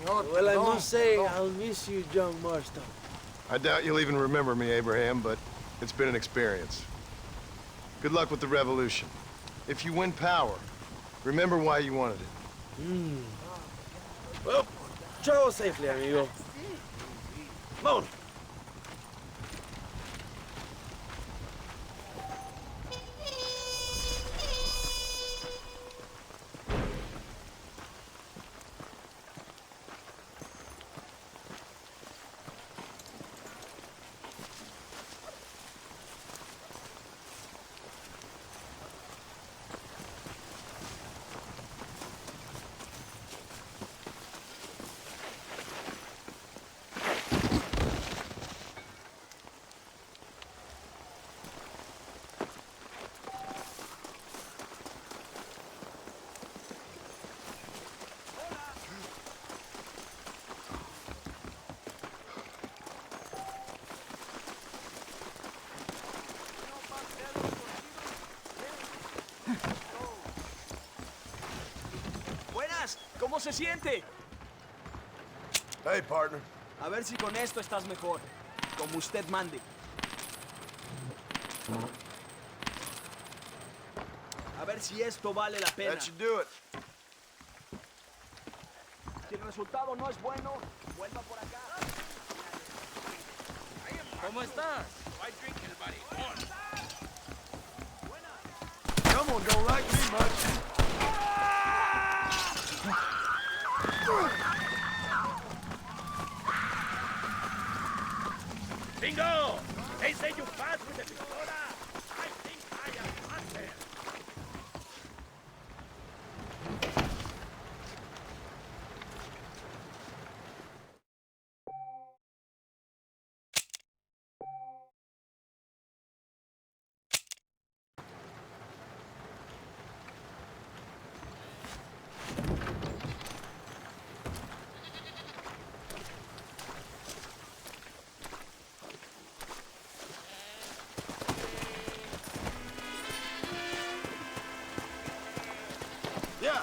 Well, I must say, I'll miss you, John Marston. I doubt you'll even remember me, Abraham, but it's been an experience. Good luck with the revolution. If you win power, remember why you wanted it. Well, travel safely, amigo. Vámonos. se siente? Hey, partner. A ver si con esto estás mejor. Como usted mande. A ver si esto vale la pena. That should do it. Si el resultado no es bueno, vuelva por acá. ¿Cómo estás? Someone don't like me much. Bingo! They say you pass with the pistola. I think I am Mercer. Yeah.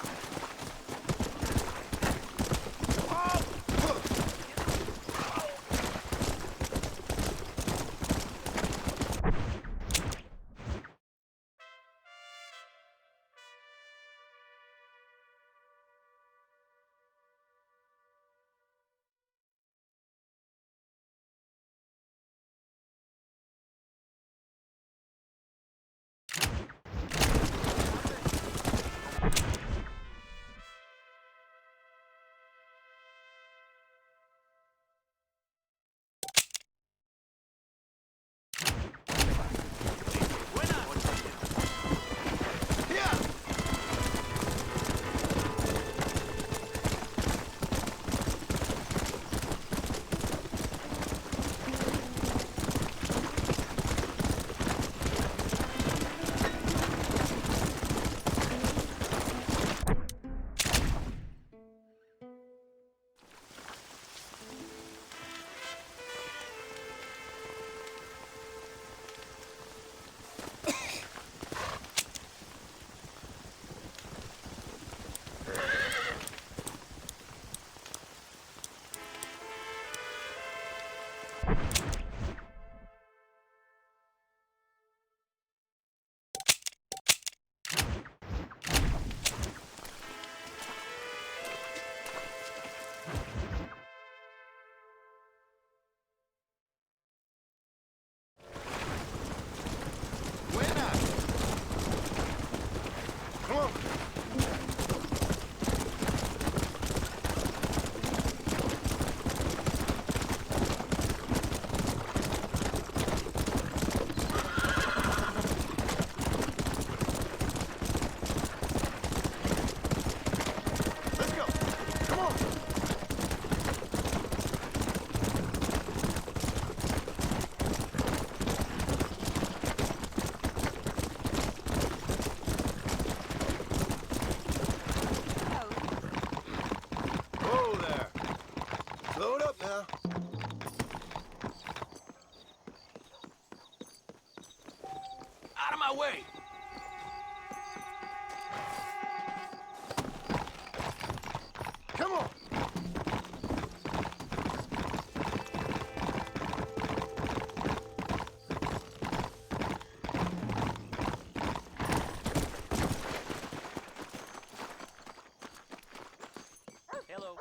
my way! Come on! Hello.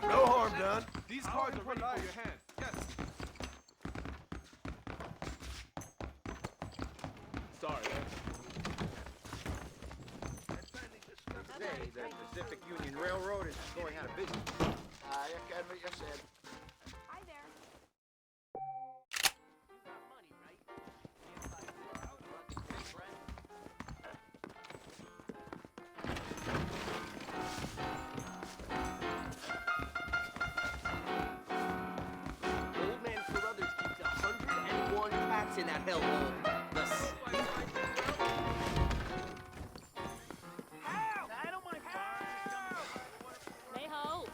No harm done. These cards are ready for your hand. Yes. Sorry. Today, the Pacific Union Railroad is going out of business. You can what you said. Hi there. Old Man Carruthers keeps 101 cats in that hellhole. Lay ho.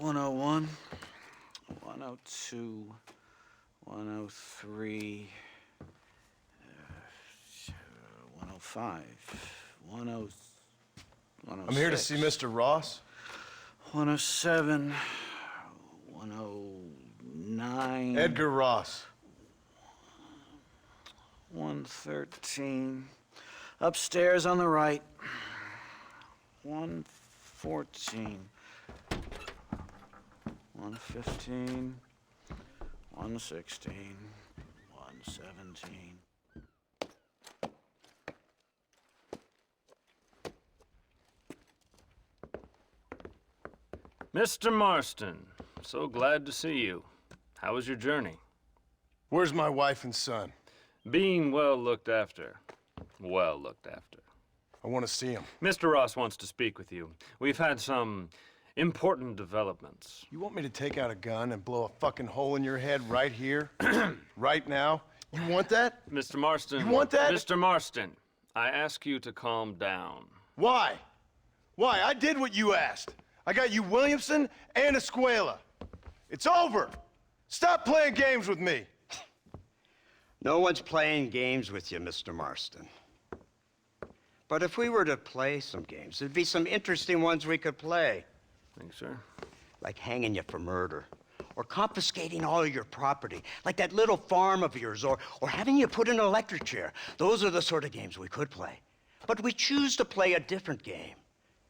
101, 102, 103, 105, 106. I'm here to see Mr. Ross. 107, 109. Edgar Ross. 113. Upstairs on the right. 114. 115. 116. 117. Mr. Marston, so glad to see you. How was your journey? Where's my wife and son? Being well looked after. Well looked after. I want to see him. Mr. Ross wants to speak with you. We've had some important developments. You want me to take out a gun and blow a fucking hole in your head right here? Right now? You want that? Mr. Marston. You want that? Mr. Marston, I ask you to calm down. Why? Why? I did what you asked. I got you Williamson and Escuela. It's over. Stop playing games with me. No one's playing games with you, Mr. Marston. But if we were to play some games, there'd be some interesting ones we could play. Thanks, sir. Like hanging you for murder, or confiscating all of your property, like that little farm of yours, or having you put in an electric chair. Those are the sort of games we could play. But we choose to play a different game.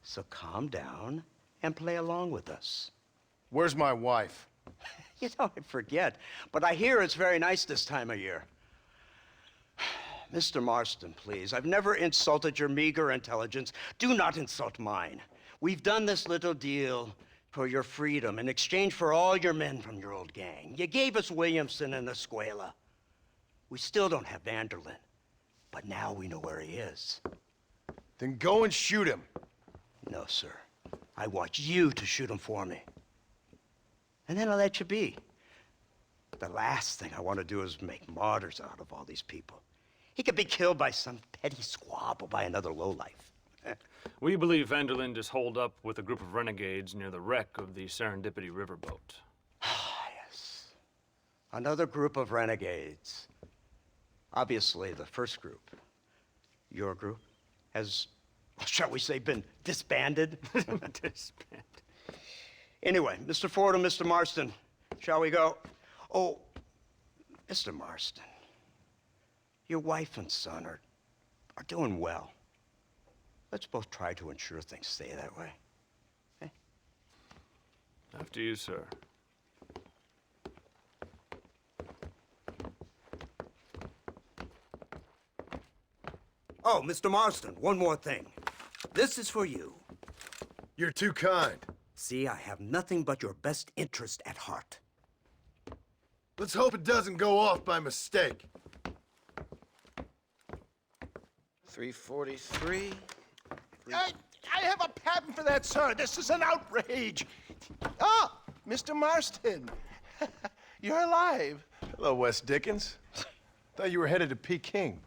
So calm down and play along with us. Where's my wife? You know, I forget, but I hear it's very nice this time of year. Mr. Marston, please, I've never insulted your meager intelligence. Do not insult mine. We've done this little deal for your freedom in exchange for all your men from your old gang. You gave us Williamson and Escuela. We still don't have Vanderlyn, but now we know where he is. Then go and shoot him. No, sir. I want you to shoot him for me. And then I'll let you be. The last thing I want to do is make martyrs out of all these people. He could be killed by some petty squab or by another lowlife. We believe Vanderlyn is holed up with a group of renegades near the wreck of the Serendipity riverboat. Yes. Another group of renegades. Obviously, the first group, your group, has, shall we say, been disbanded? Disbanded. Anyway, Mr. Ford and Mr. Marston, shall we go? Oh, Mr. Marston, your wife and son are doing well. Let's both try to ensure things stay that way. Okay? After you, sir. Oh, Mr. Marston, one more thing. This is for you. You're too kind. See, I have nothing but your best interest at heart. Let's hope it doesn't go off by mistake. 343. I have a patent for that, sir. This is an outrage. Ah, Mr. Marston. You're alive. Hello, Wes Dickens. Thought you were headed to Peking.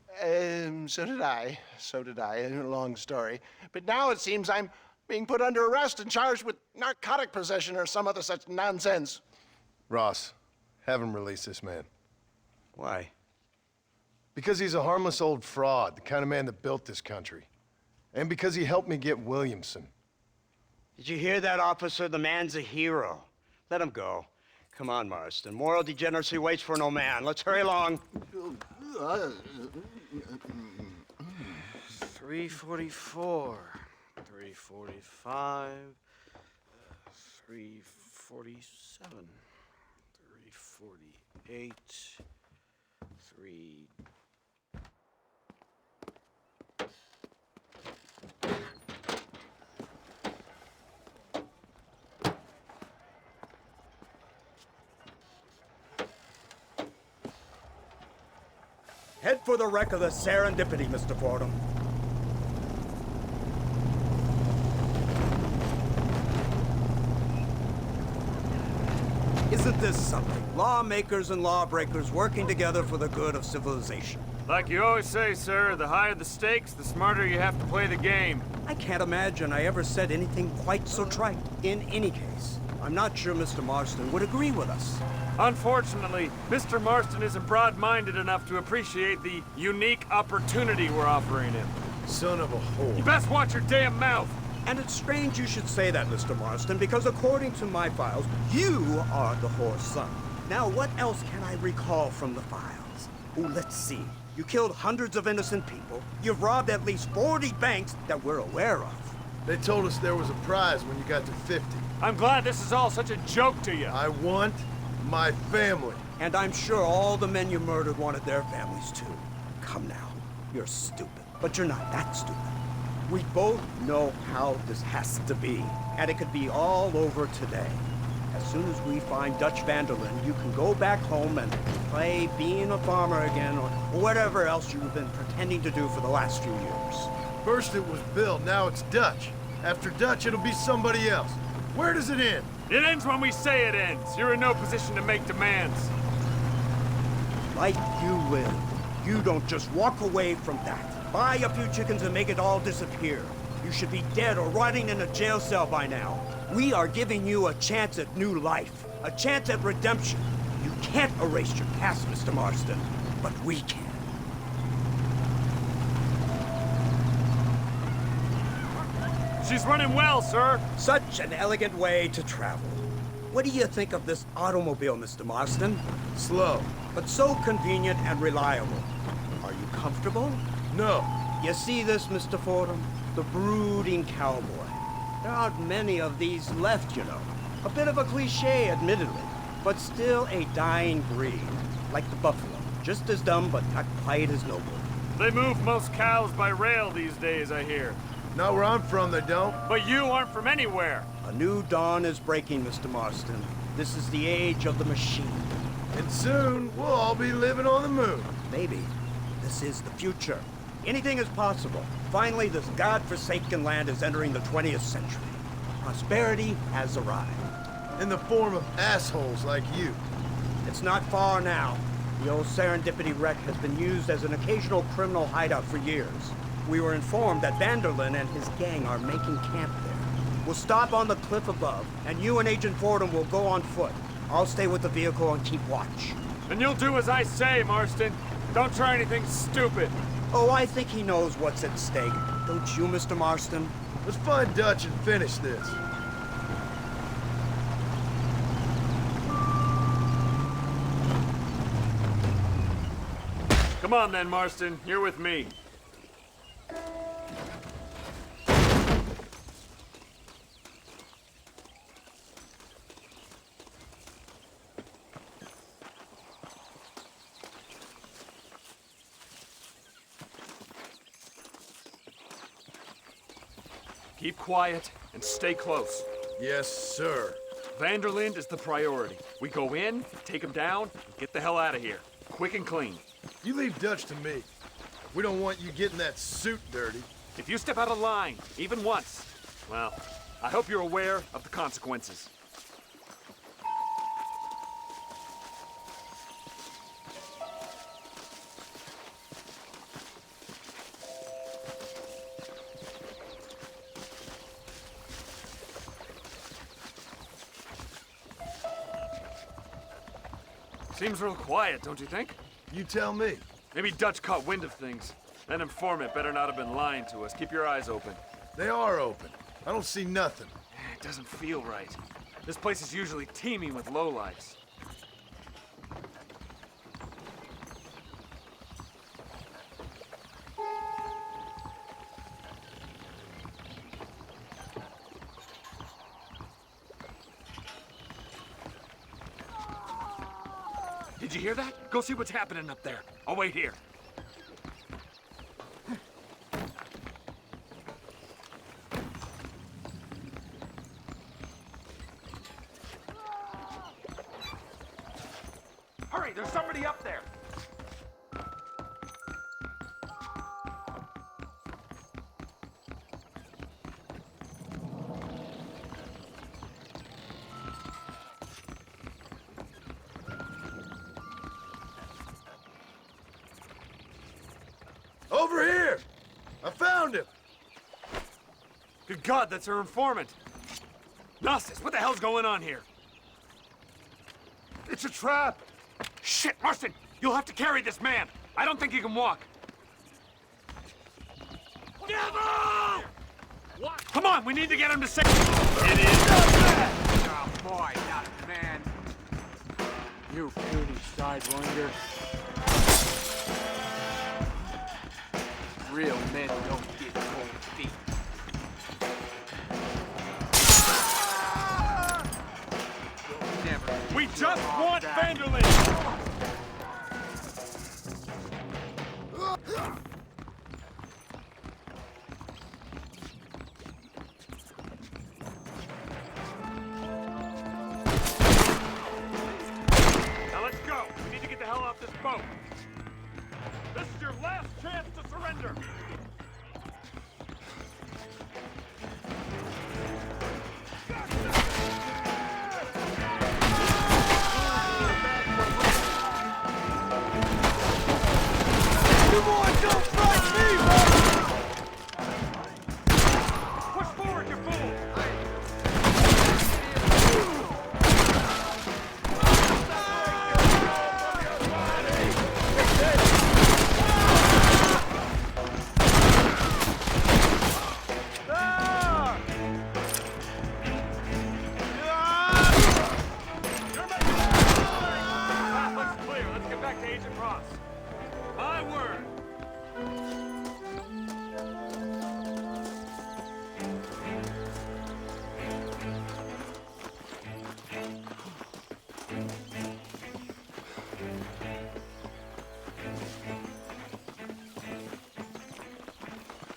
So did I. So did I. A long story. But now it seems I'm being put under arrest and charged with narcotic possession or some other such nonsense. Ross, have him release this man. Why? Because he's a harmless old fraud, the kind of man that built this country. And because he helped me get Williamson. Did you hear that, officer? The man's a hero. Let him go. Come on, Marston. Moral degeneracy waits for no man. Let's hurry along. 344. 345. 347. 348. 3... Head for the wreck of the Serendipity, Mr. Fordham. Isn't this something? Lawmakers and lawbreakers working together for the good of civilization. Like you always say, sir, the higher the stakes, the smarter you have to play the game. I can't imagine I ever said anything quite so trite. In any case, I'm not sure Mr. Marston would agree with us. Unfortunately, Mr. Marston isn't broad-minded enough to appreciate the unique opportunity we're offering him. Son of a whore. You best watch your damn mouth! And it's strange you should say that, Mr. Marston, because according to my files, you are the whore's son. Now, what else can I recall from the files? Oh, let's see. You killed hundreds of innocent people. You've robbed at least 40 banks that we're aware of. They told us there was a prize when you got to 50. I'm glad this is all such a joke to you. I want my family. And I'm sure all the men you murdered wanted their families too. Come now. You're stupid, but you're not that stupid. We both know how this has to be, and it could be all over today. As soon as we find Dutch Vanderlyn, you can go back home and play being a farmer again, or whatever else you've been pretending to do for the last few years. First it was Bill, now it's Dutch. After Dutch, it'll be somebody else. Where does it end? It ends when we say it ends. You're in no position to make demands. Like you live. You don't just walk away from that. Buy a few chickens and make it all disappear. You should be dead or rotting in a jail cell by now. We are giving you a chance at new life. A chance at redemption. You can't erase your past, Mr. Marston. But we can. She's running well, sir. Such an elegant way to travel. What do you think of this automobile, Mr. Marston? Slow. But so convenient and reliable. Are you comfortable? No. You see this, Mr. Fordham? The brooding cowboy. There aren't many of these left, you know. A bit of a cliche, admittedly, but still a dying breed. Like the buffalo. Just as dumb, but not quite as noble. They move most cows by rail these days, I hear. Not where I'm from, they don't. But you aren't from anywhere. A new dawn is breaking, Mr. Marston. This is the age of the machine. And soon, we'll all be living on the moon. Maybe. This is the future. Anything is possible. Finally, this godforsaken land is entering the 20th century. Prosperity has arrived. In the form of assholes like you. It's not far now. The old Serendipity wreck has been used as an occasional criminal hideout for years. We were informed that Vanderlyn and his gang are making camp there. We'll stop on the cliff above, and you and Agent Fordham will go on foot. I'll stay with the vehicle and keep watch. And you'll do as I say, Marston. Don't try anything stupid. Oh, I think he knows what's at stake. Don't you, Mr. Marston? Let's find Dutch and finish this. Come on then, Marston. You're with me. Keep quiet and stay close. Yes, sir. Vanderlyn is the priority. We go in, take him down, and get the hell out of here. Quick and clean. You leave Dutch to me. We don't want you getting that suit dirty. If you step out of line, even once, well, I hope you're aware of the consequences. Seems real quiet, don't you think? You tell me. Maybe Dutch caught wind of things. That informant better not have been lying to us. Keep your eyes open. They are open. I don't see nothing. It doesn't feel right. This place is usually teeming with lowlifes. Did you hear that? Go see what's happening up there. I'll wait here. Hurry, there's somebody up there. Over here! I found him! Good God, that's our informant. Gnosis, what the hell's going on here? It's a trap! Shit, Marston! You'll have to carry this man! I don't think he can walk. Devil! What? Come on, we need to get him to safety. It is. Oh boy, not man. You puny sidewinder. Real men don't get cold feet. We just want Vanderlyn! Now let's go! We need to get the hell off this boat! This is your last chance to surrender!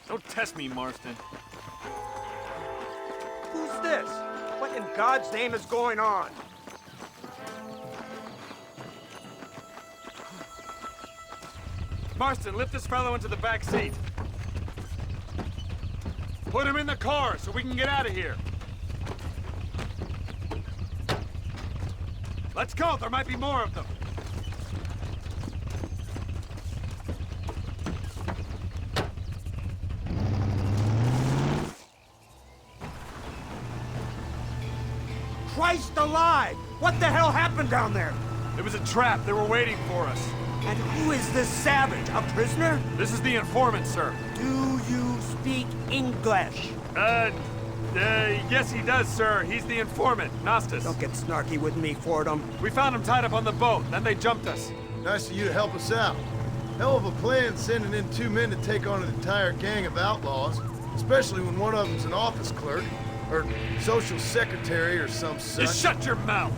Don't test me, Marston. Who's this? What in God's name is going on? Marston, lift this fellow into the back seat. Put him in the car so we can get out of here. Let's go, there might be more of them. Christ alive! What the hell happened down there? It was a trap. They were waiting for us. And who is this savage? A prisoner? This is the informant, sir. Do you speak English? Yes, he does, sir. He's the informant, Gnostis. Don't get snarky with me, Fordham. We found him tied up on the boat. Then they jumped us. Nice of you to help us out. Hell of a plan sending in 2 men to take on an entire gang of outlaws, especially when one of them's an office clerk, or social secretary, or some such. Just shut your mouth!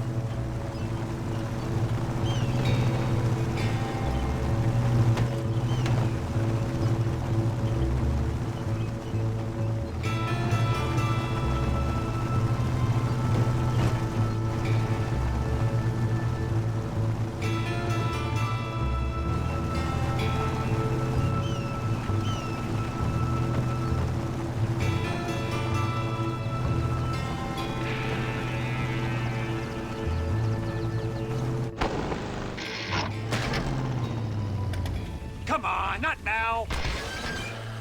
Come on, not now!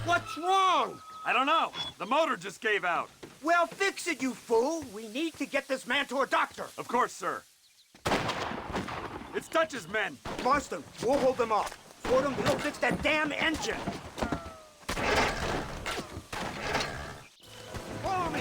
What's wrong? I don't know. The motor just gave out. Well, fix it, you fool! We need to get this man to a doctor! Of course, sir. It's Dutch's men. Marston, we'll hold them off. Fordham, we'll fix that damn engine! Follow me!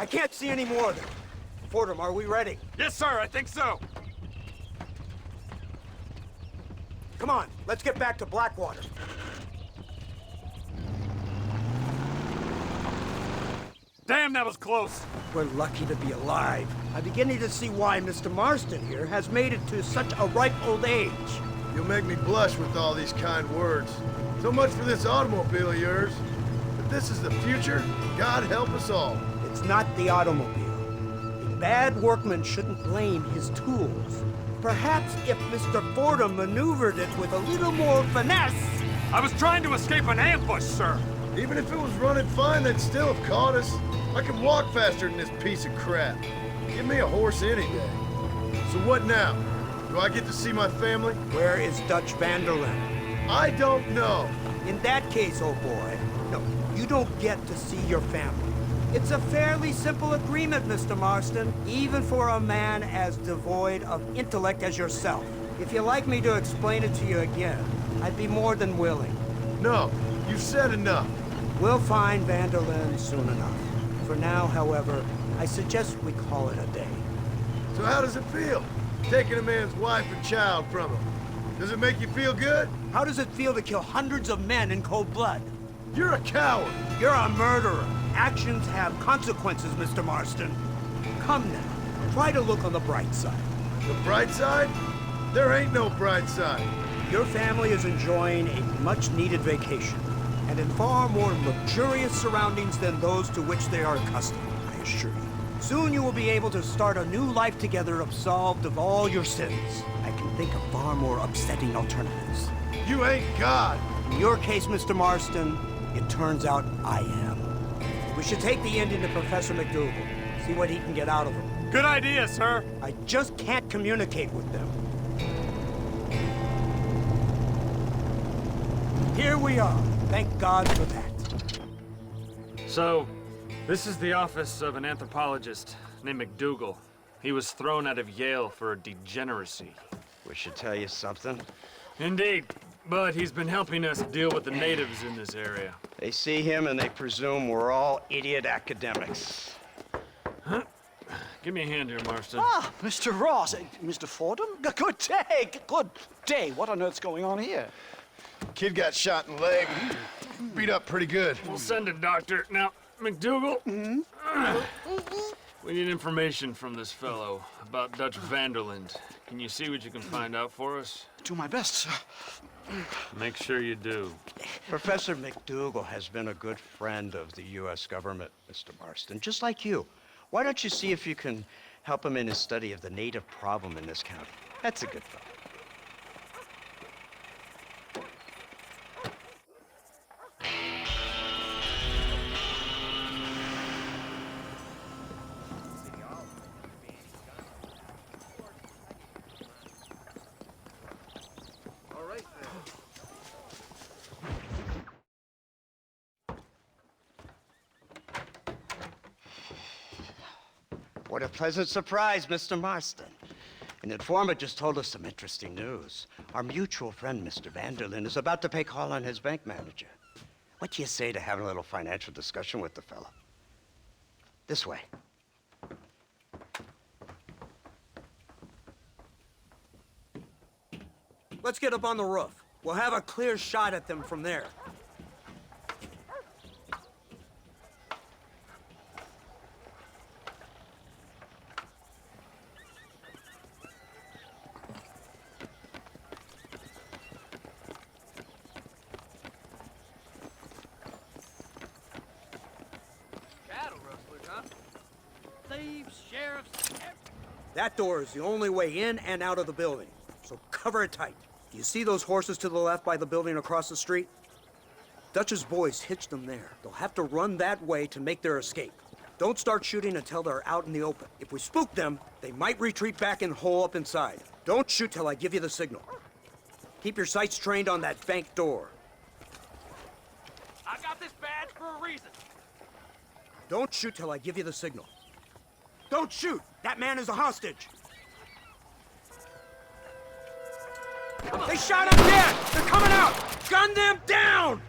I can't see any more of them. Fordham, are we ready? Yes, sir, I think so. Come on, let's get back to Blackwater. Damn, that was close. We're lucky to be alive. I'm beginning to see why Mr. Marston here has made it to such a ripe old age. You'll make me blush with all these kind words. So much for this automobile of yours. If this is the future, God help us all. It's not the automobile. A bad workman shouldn't blame his tools. Perhaps if Mr. Fordham maneuvered it with a little more finesse... I was trying to escape an ambush, sir. Even if it was running fine, they'd still have caught us. I can walk faster than this piece of crap. Give me a horse any day. So what now? Do I get to see my family? Where is Dutch Vanderlyn? I don't know. In that case, old boy, no, you don't get to see your family. It's a fairly simple agreement, Mr. Marston, even for a man as devoid of intellect as yourself. If you'd like me to explain it to you again, I'd be more than willing. No, you've said enough. We'll find Vanderlyn soon enough. For now, however, I suggest we call it a day. So how does it feel, taking a man's wife and child from him? Does it make you feel good? How does it feel to kill hundreds of men in cold blood? You're a coward. You're a murderer. Actions have consequences, Mr. Marston. Come now, try to look on the bright side. The bright side? There ain't no bright side. Your family is enjoying a much-needed vacation, and in far more luxurious surroundings than those to which they are accustomed, I assure you. Soon you will be able to start a new life together, absolved of all your sins. I can think of far more upsetting alternatives. You ain't God. In your case, Mr. Marston, it turns out I am. We should take the Indian to Professor McDougal, see what he can get out of him. Good idea, sir. I just can't communicate with them. Here we are. Thank God for that. So, this is the office of an anthropologist named McDougal. He was thrown out of Yale for a degeneracy. We should tell you something. Indeed, but he's been helping us deal with the natives in this area. They see him and they presume we're all idiot academics. Huh? Give me a hand here, Marston. Ah, Mr. Ross. Mr. Fordham? Good day. Good day. What on earth's going on here? Kid got shot in the leg. Beat up pretty good. We'll send a doctor. Now, McDougal, we need information from this fellow about Dutch Vanderlyn. Can you see what you can find out for us? Do my best, sir. Make sure you do. Professor McDougal has been a good friend of the U.S. government, Mr. Marston, just like you. Why don't you see if you can help him in his study of the native problem in this county? That's a good fellow. What a pleasant surprise, Mr. Marston. An informant just told us some interesting news. Our mutual friend, Mr. Vanderlyn, is about to pay call on his bank manager. What do you say to having a little financial discussion with the fellow? This way. Let's get up on the roof. We'll have a clear shot at them from there. Thieves, sheriffs, That door is the only way in and out of the building, so cover it tight. Do you see those horses to the left by the building across the street? Dutch's boys hitched them there. They'll have to run that way to make their escape. Don't start shooting until they're out in the open. If we spook them, they might retreat back and hole up inside. Don't shoot till I give you the signal. Keep your sights trained on that bank door. I got this badge for a reason. Don't shoot till I give you the signal. Don't shoot! That man is a hostage! They shot him dead! They're coming out! Gun them down!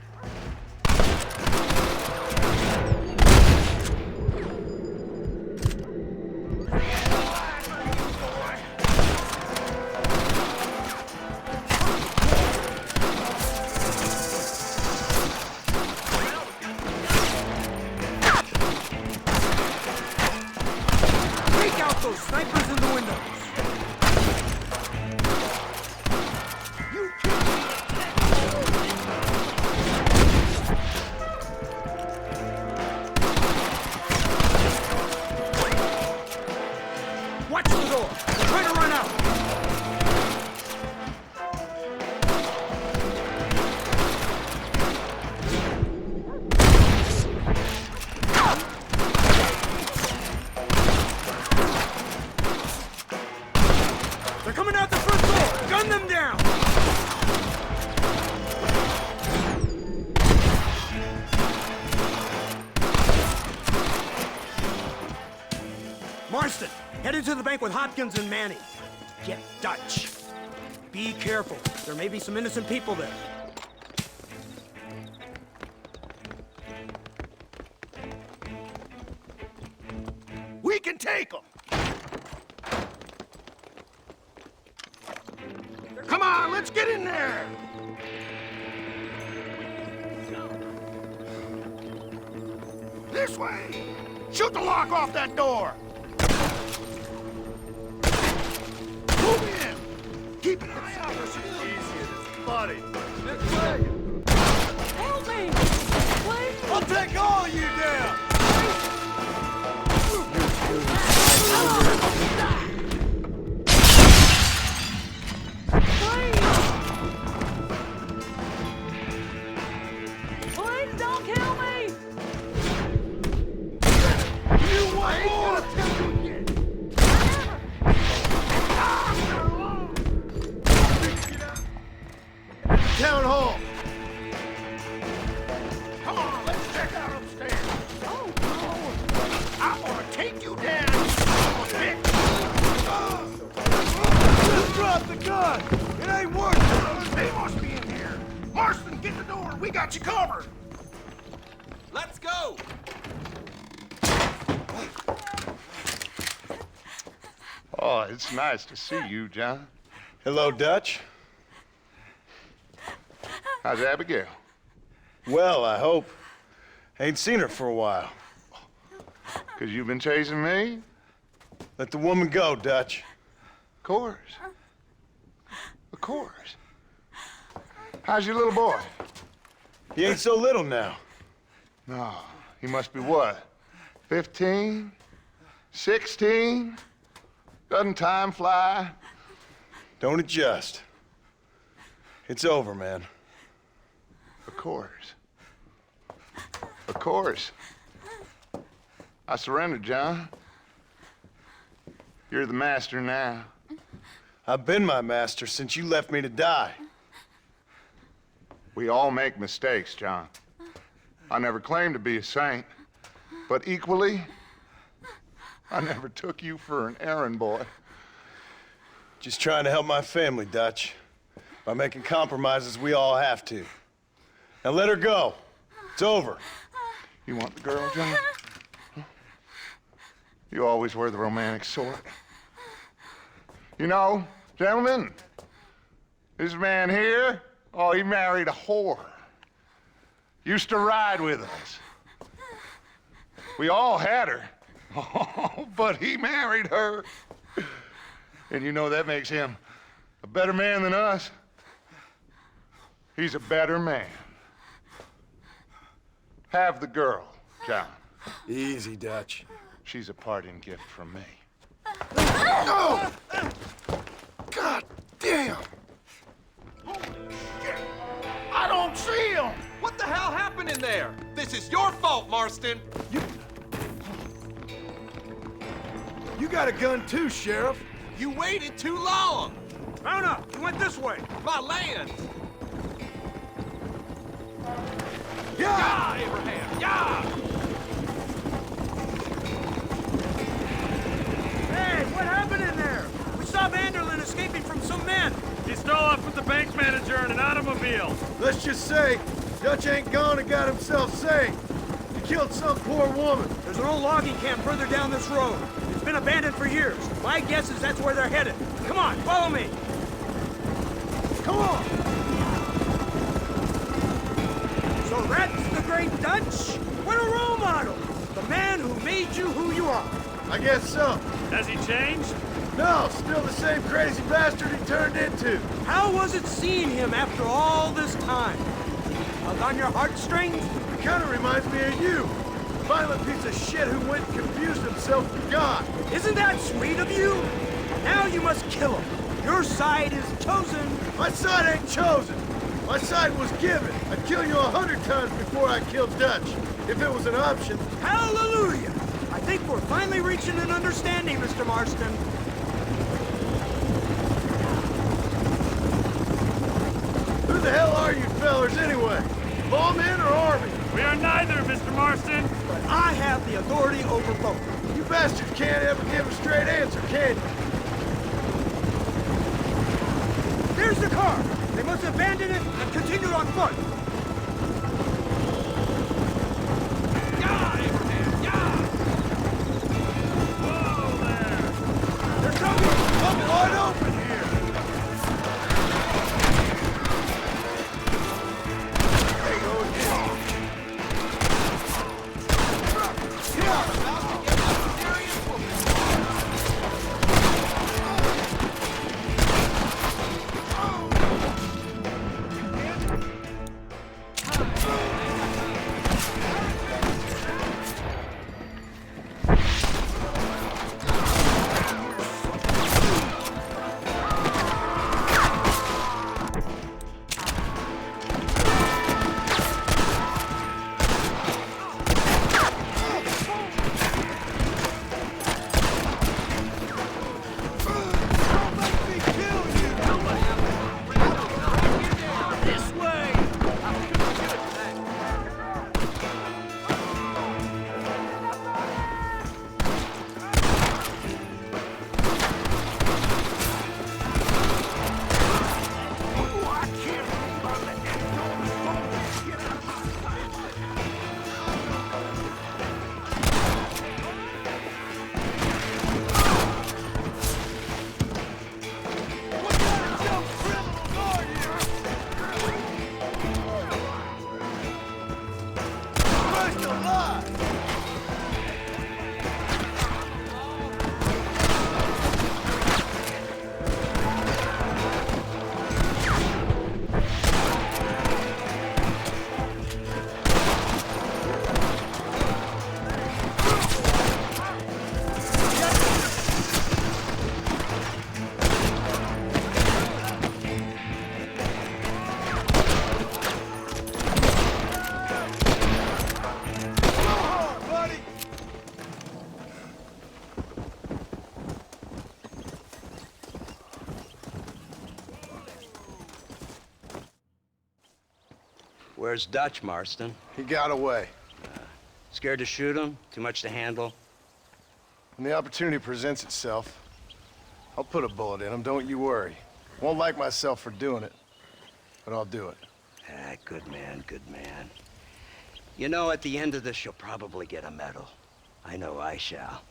tank with Hopkins and Manning. Get Dutch. Be careful. There may be some innocent people there. We can take them! Come on, let's get in there! This way! Shoot the lock off that door! Move in! Keep an eye out for some easy, buddy. This way! Help me! Please! I'll take all of you down! Please don't kill me! You want more? Town hall. Come on, let's check out upstairs. Oh, no. I'm gonna take you down. Just drop the gun. It ain't working. They must be in here. Marston, get the door. We got you covered. Let's go! Oh, it's nice to see you, John. Hello, Dutch. How's Abigail? Well, I hope. Ain't seen her for a while. 'Cause you've been chasing me? Let the woman go, Dutch. Of course. Of course. How's your little boy? He ain't so little now. No, he must be what? 15? 16? Doesn't time fly? Don't adjust. It's over, man. Of course. Of course. I surrendered, John. You're the master now. I've been my master since you left me to die. We all make mistakes, John. I never claimed to be a saint, but equally, I never took you for an errand boy. Just trying to help my family, Dutch. By making compromises we all have to. Now let her go. It's over. You want the girl, John? Huh? You always were the romantic sort. You know, gentlemen, this man here, oh, he married a whore. Used to ride with us. We all had her. Oh, but he married her. And you know that makes him a better man than us. He's a better man. Have the girl, John. Easy, Dutch. She's a parting gift from me. No! God damn! Holy shit! I don't see him! What the hell happened in there? This is your fault, Marston. You got a gun too, Sheriff. You waited too long. No, no, you went this way. My land. Yeah! Yeah, Abraham. Yeah! Hey, what happened in there? We saw Vanderlyn escaping from some men. He stole off with the bank manager in an automobile. Let's just say, Dutch ain't gone and got himself saved. He killed some poor woman. There's an old logging camp further down this road. It's been abandoned for years. My guess is that's where they're headed. Come on, follow me. Come on! So that's the great Dutch? What a role model! The man who made you who you are. I guess so. Has he changed? No, still the same crazy bastard he turned into. How was it seeing him after all this time? Tug on your heartstrings? It kind of reminds me of you. A violent piece of shit who went and confused himself with God. Isn't that sweet of you? Now you must kill him. Your side is chosen. My side ain't chosen. My side was given. I'd kill you 100 times before I killed Dutch, if it was an option. Hallelujah! I think we're finally reaching an understanding, Mr. Marston. Who the hell are you fellers anyway? Lawmen or Army? We are neither, Mr. Marston. but I have the authority over both. You bastards can't ever give a straight answer, can you? There's the car! They must abandon it and continue on foot! Yeah, Abraham, yeah! Whoa there! They're coming! I'm wide open here! There you go again. Where's Dutch, Marston? He got away. Scared to shoot him? Too much to handle? When the opportunity presents itself, I'll put a bullet in him, don't you worry. Won't like myself for doing it, but I'll do it. Ah, good man, good man. You know, at the end of this, you'll probably get a medal. I know I shall.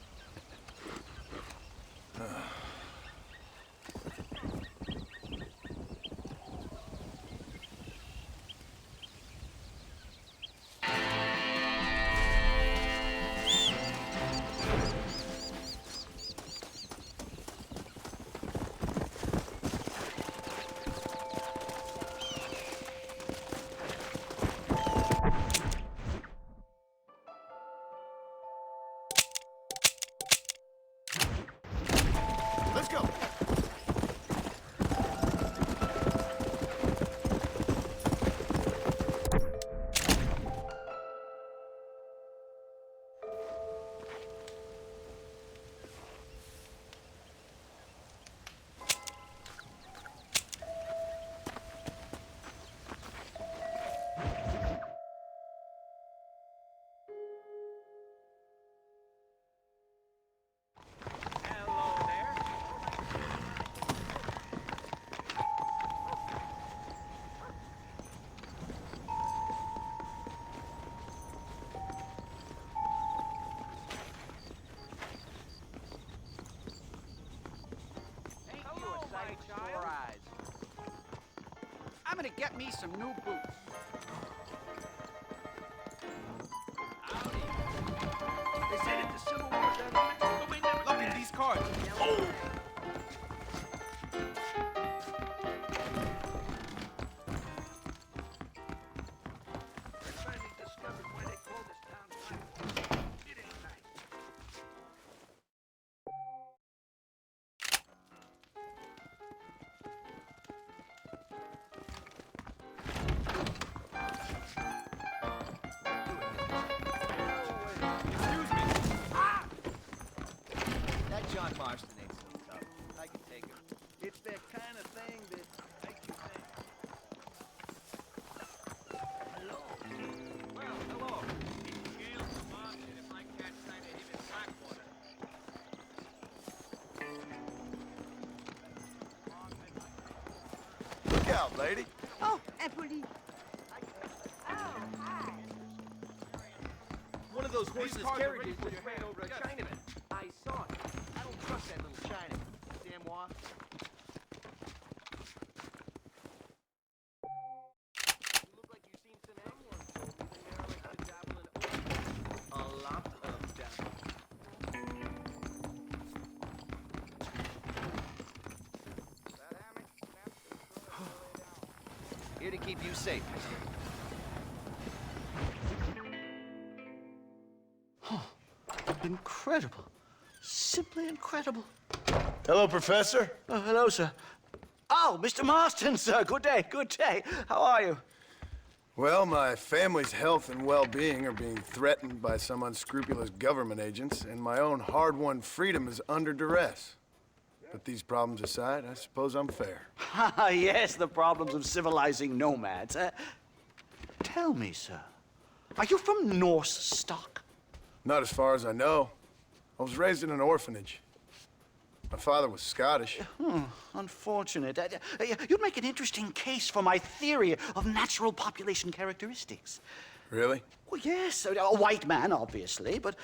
Let's go. I'm gonna get me some new boots. Howdy. They said at the Civil War settlement, but we never look at these cards. Oh! Finally discovered why they call this town Black. It ain't nice. That John Marston ain't so out, lady. Oh, Emily. One of those horseless carriages just ran over a Chinaman. I saw it. I don't trust that little Chinaman. Damn wa. You look like you've seen some animals. Even there like to dabble in a lot of dabble. Here to keep you safe, mister. Incredible. Simply incredible. Hello, Professor. Hello, sir. Oh, Mr. Marston, sir. Good day, good day. How are you? Well, my family's health and well-being are being threatened by some unscrupulous government agents, and my own hard-won freedom is under duress. But these problems aside, I suppose I'm fair. Yes, the problems of civilizing nomads. Tell me, sir, are you from Norse stock? Not as far as I know. I was raised in an orphanage. My father was Scottish. Unfortunate. You'd make an interesting case for my theory of natural population characteristics. Really? Well, yes, a white man, obviously, but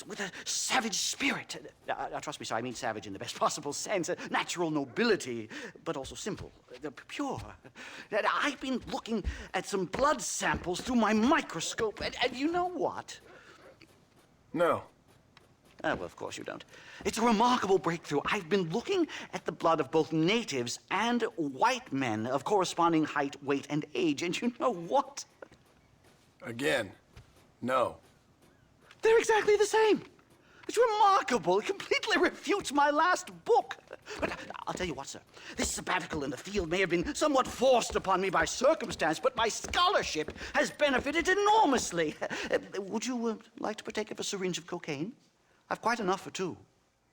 with a savage spirit. Trust me, sir, I mean savage in the best possible sense. Natural nobility, but also simple, pure. I've been looking at some blood samples through my microscope, and you know what? No. Well, of course you don't. It's a remarkable breakthrough. I've been looking at the blood of both natives and white men of corresponding height, weight, and age, and you know what? Again, no. They're exactly the same. It's remarkable. It completely refutes my last book. But I'll tell you what, sir. This sabbatical in the field may have been somewhat forced upon me by circumstance, but my scholarship has benefited enormously. Would you like to partake of a syringe of cocaine? I've quite enough for two.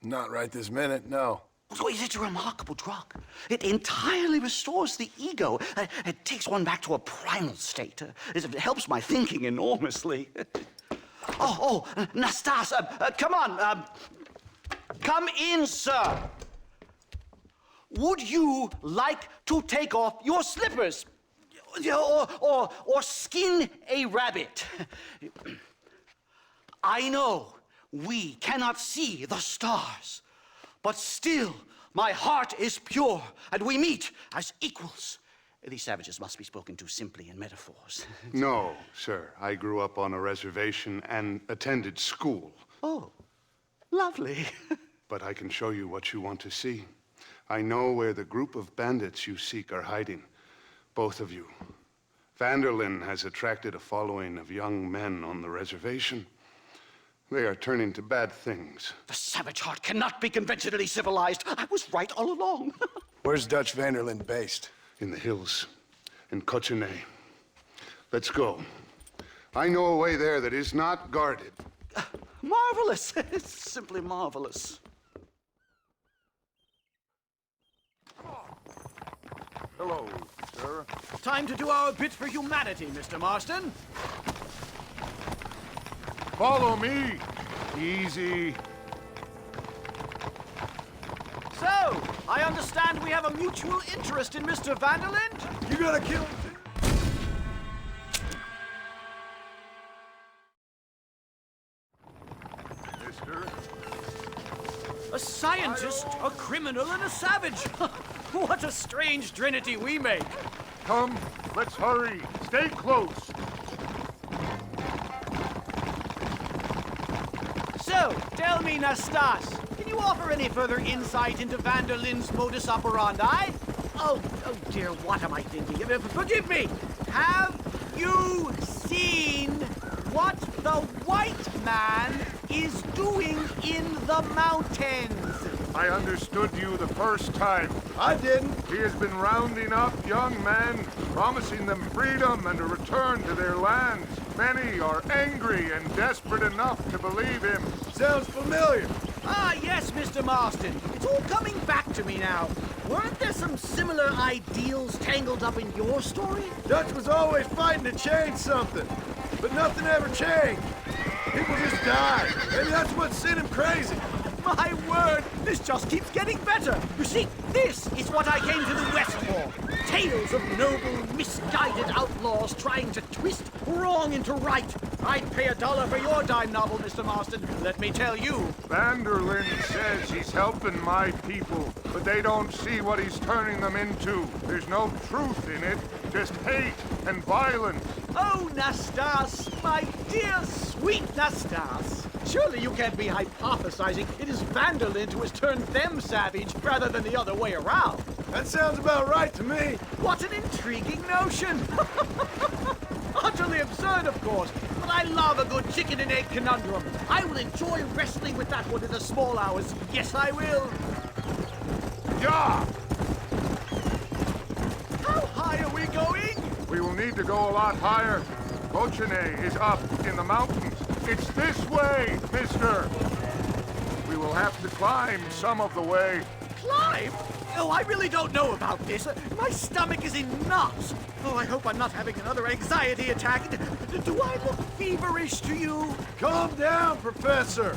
Not right this minute, no. So it's a remarkable drug. It entirely restores the ego. It takes one back to a primal state. It helps my thinking enormously. Nastas, come on. Come in, sir. Would you like to take off your slippers? Or skin a rabbit? I know we cannot see the stars, but still my heart is pure, and we meet as equals. These savages must be spoken to simply in metaphors. No, sir. I grew up on a reservation and attended school. Oh, lovely. But I can show you what you want to see. I know where the group of bandits you seek are hiding. Both of you. Vanderlyn has attracted a following of young men on the reservation. They are turning to bad things. The savage heart cannot be conventionally civilized. I was right all along. Where's Dutch Vanderlyn based? In the hills, in Cochene. Let's go. I know a way there that is not guarded. Marvelous. It's simply marvelous. Hello, sir. Time to do our bit for humanity, Mr. Marston. Follow me. Easy. So, I understand we have a mutual interest in Mr. Vanderlyn? You gotta kill him. Mister? A scientist, a criminal, and a savage. What a strange trinity we make. Come, let's hurry. Stay close. So, tell me, Nastas, can you offer any further insight into Vanderlyn's modus operandi? Oh dear, what am I thinking? Forgive me. Have you seen what the white man is doing in the mountains? I understood you the first time. I didn't. He has been rounding up young men, promising them freedom and a return to their lands. Many are angry and desperate enough to believe him. Sounds familiar. Ah, yes, Mr. Marston. It's all coming back to me now. Weren't there some similar ideals tangled up in your story? Dutch was always fighting to change something, but nothing ever changed. People just died. Maybe that's what sent him crazy. My word, this just keeps getting better. You see, this is what I came to the West for. Tales of noble, misguided outlaws trying to twist wrong into right. I'd pay $1 for your dime novel, Mr. Marston, let me tell you. Vanderlyn says he's helping my people, but they don't see what he's turning them into. There's no truth in it, just hate and violence. Oh, Nastas, my dear, sweet Nastas. Surely you can't be hypothesizing it is Vanderlyn who has turned them savage rather than the other way around. That sounds about right to me. What an intriguing notion. Utterly absurd, of course, but I love a good chicken and egg conundrum. I will enjoy wrestling with that one in the small hours. Yes, I will. Yeah! How high are we going? We will need to go a lot higher. Cochene is up in the mountains. It's this way, mister. We will have to climb some of the way. Climb? Oh, I really don't know about this. My stomach is in knots. Oh, I hope I'm not having another anxiety attack. Do I look feverish to you? Calm down, Professor.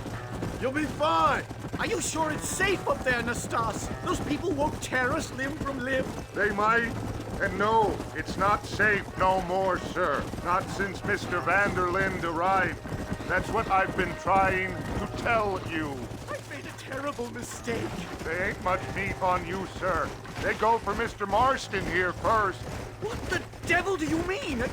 You'll be fine. Are you sure it's safe up there, Nastas? Those people won't tear us limb from limb. They might. And no, it's not safe no more, sir. Not since Mr. Vanderlyn arrived. That's what I've been trying to tell you. I've made a terrible mistake. There ain't much meat on you, sir. They go for Mr. Marston here first. What the devil do you mean?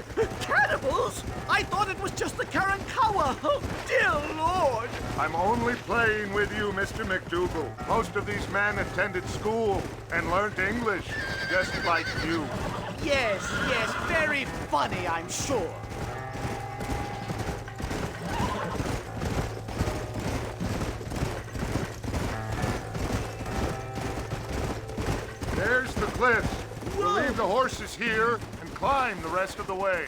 Cannibals? I thought it was just the Karankawa. Oh, dear Lord. I'm only playing with you, Mr. McDougal. Most of these men attended school and learned English, just like you. Yes, very funny, I'm sure. There's the cliffs. We'll leave the horses here and climb the rest of the way.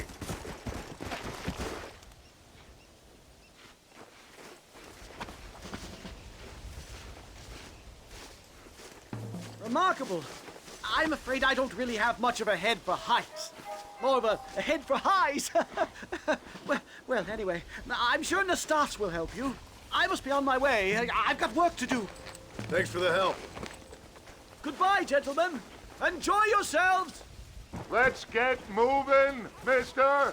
Remarkable. I'm afraid I don't really have much of a head for heights. More of a head for highs. well, anyway, I'm sure Nastas will help you. I must be on my way. I've got work to do. Thanks for the help. Goodbye, gentlemen. Enjoy yourselves. Let's get moving, mister.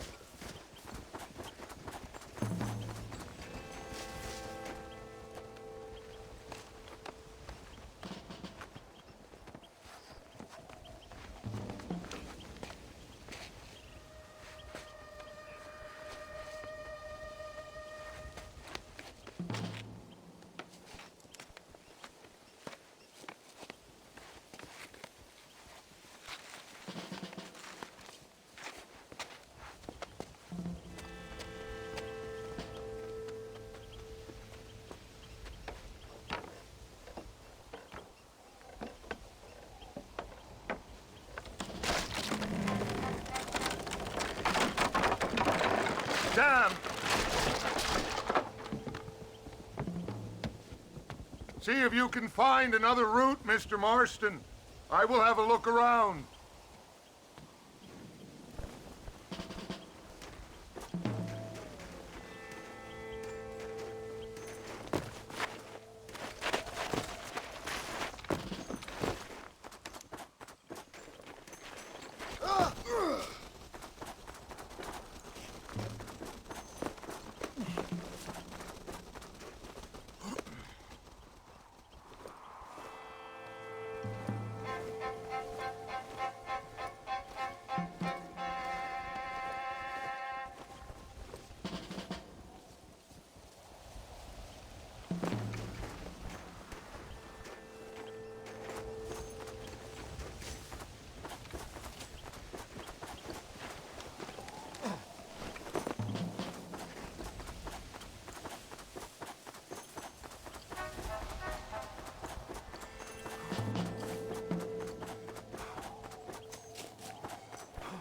Damn! See if you can find another route, Mr. Marston. I will have a look around.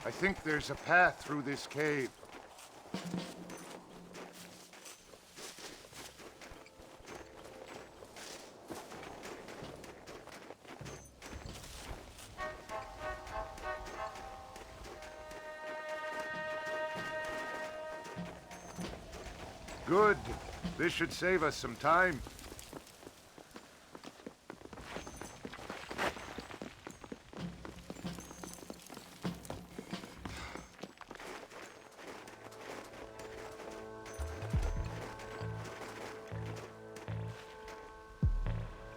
I think there's a path through this cave. Good. This should save us some time.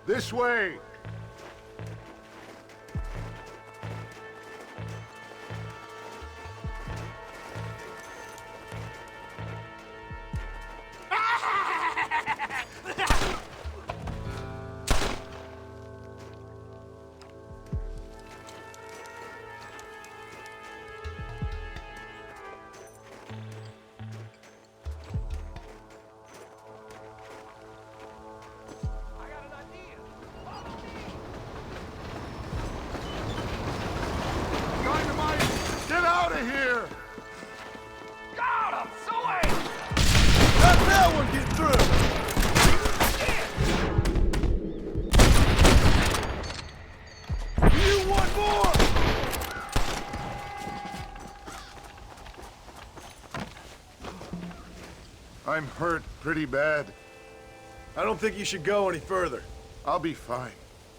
This way. Get out of here! God, I'm so angry! How'd that one get through? You want more? I'm hurt pretty bad. I don't think you should go any further. I'll be fine.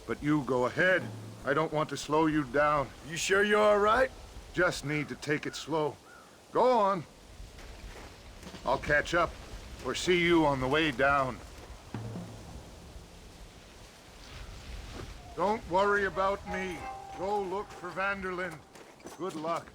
But you go ahead. I don't want to slow you down. You sure you're all right? Just need to take it slow. Go on. I'll catch up or see you on the way down. Don't worry about me. Go look for Vanderlyn. Good luck.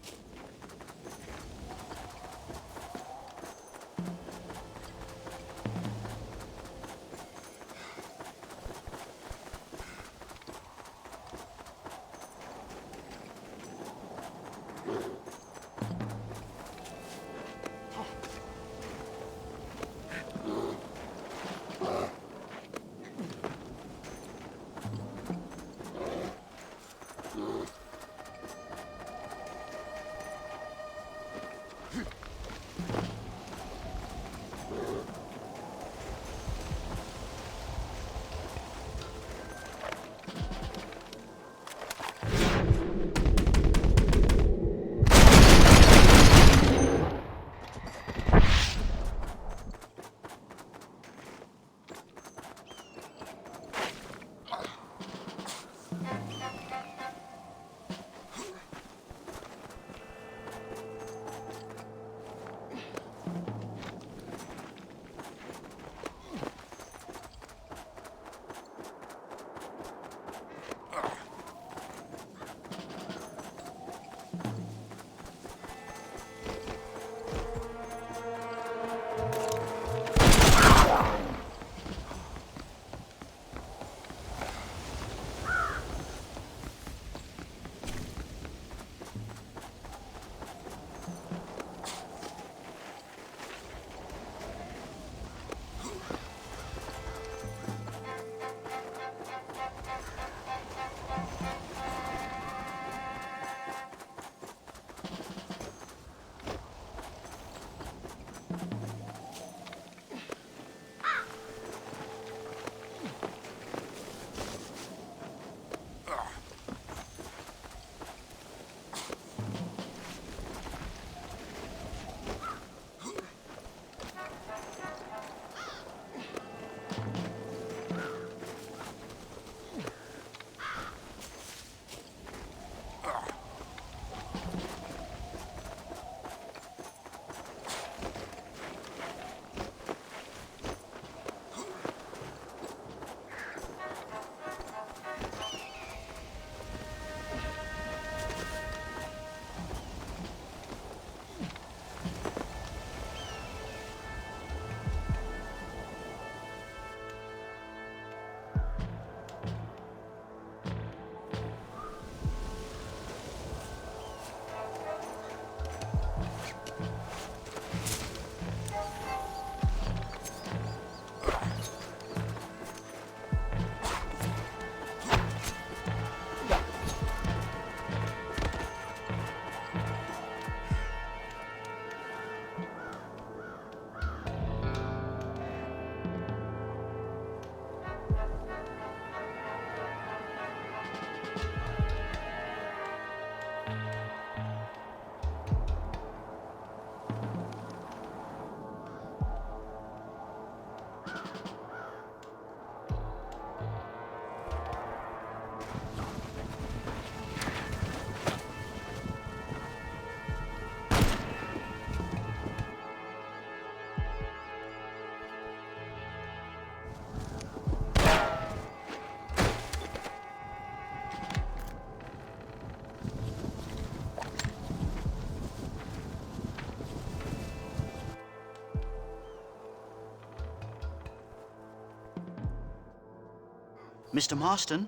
Mr. Marston?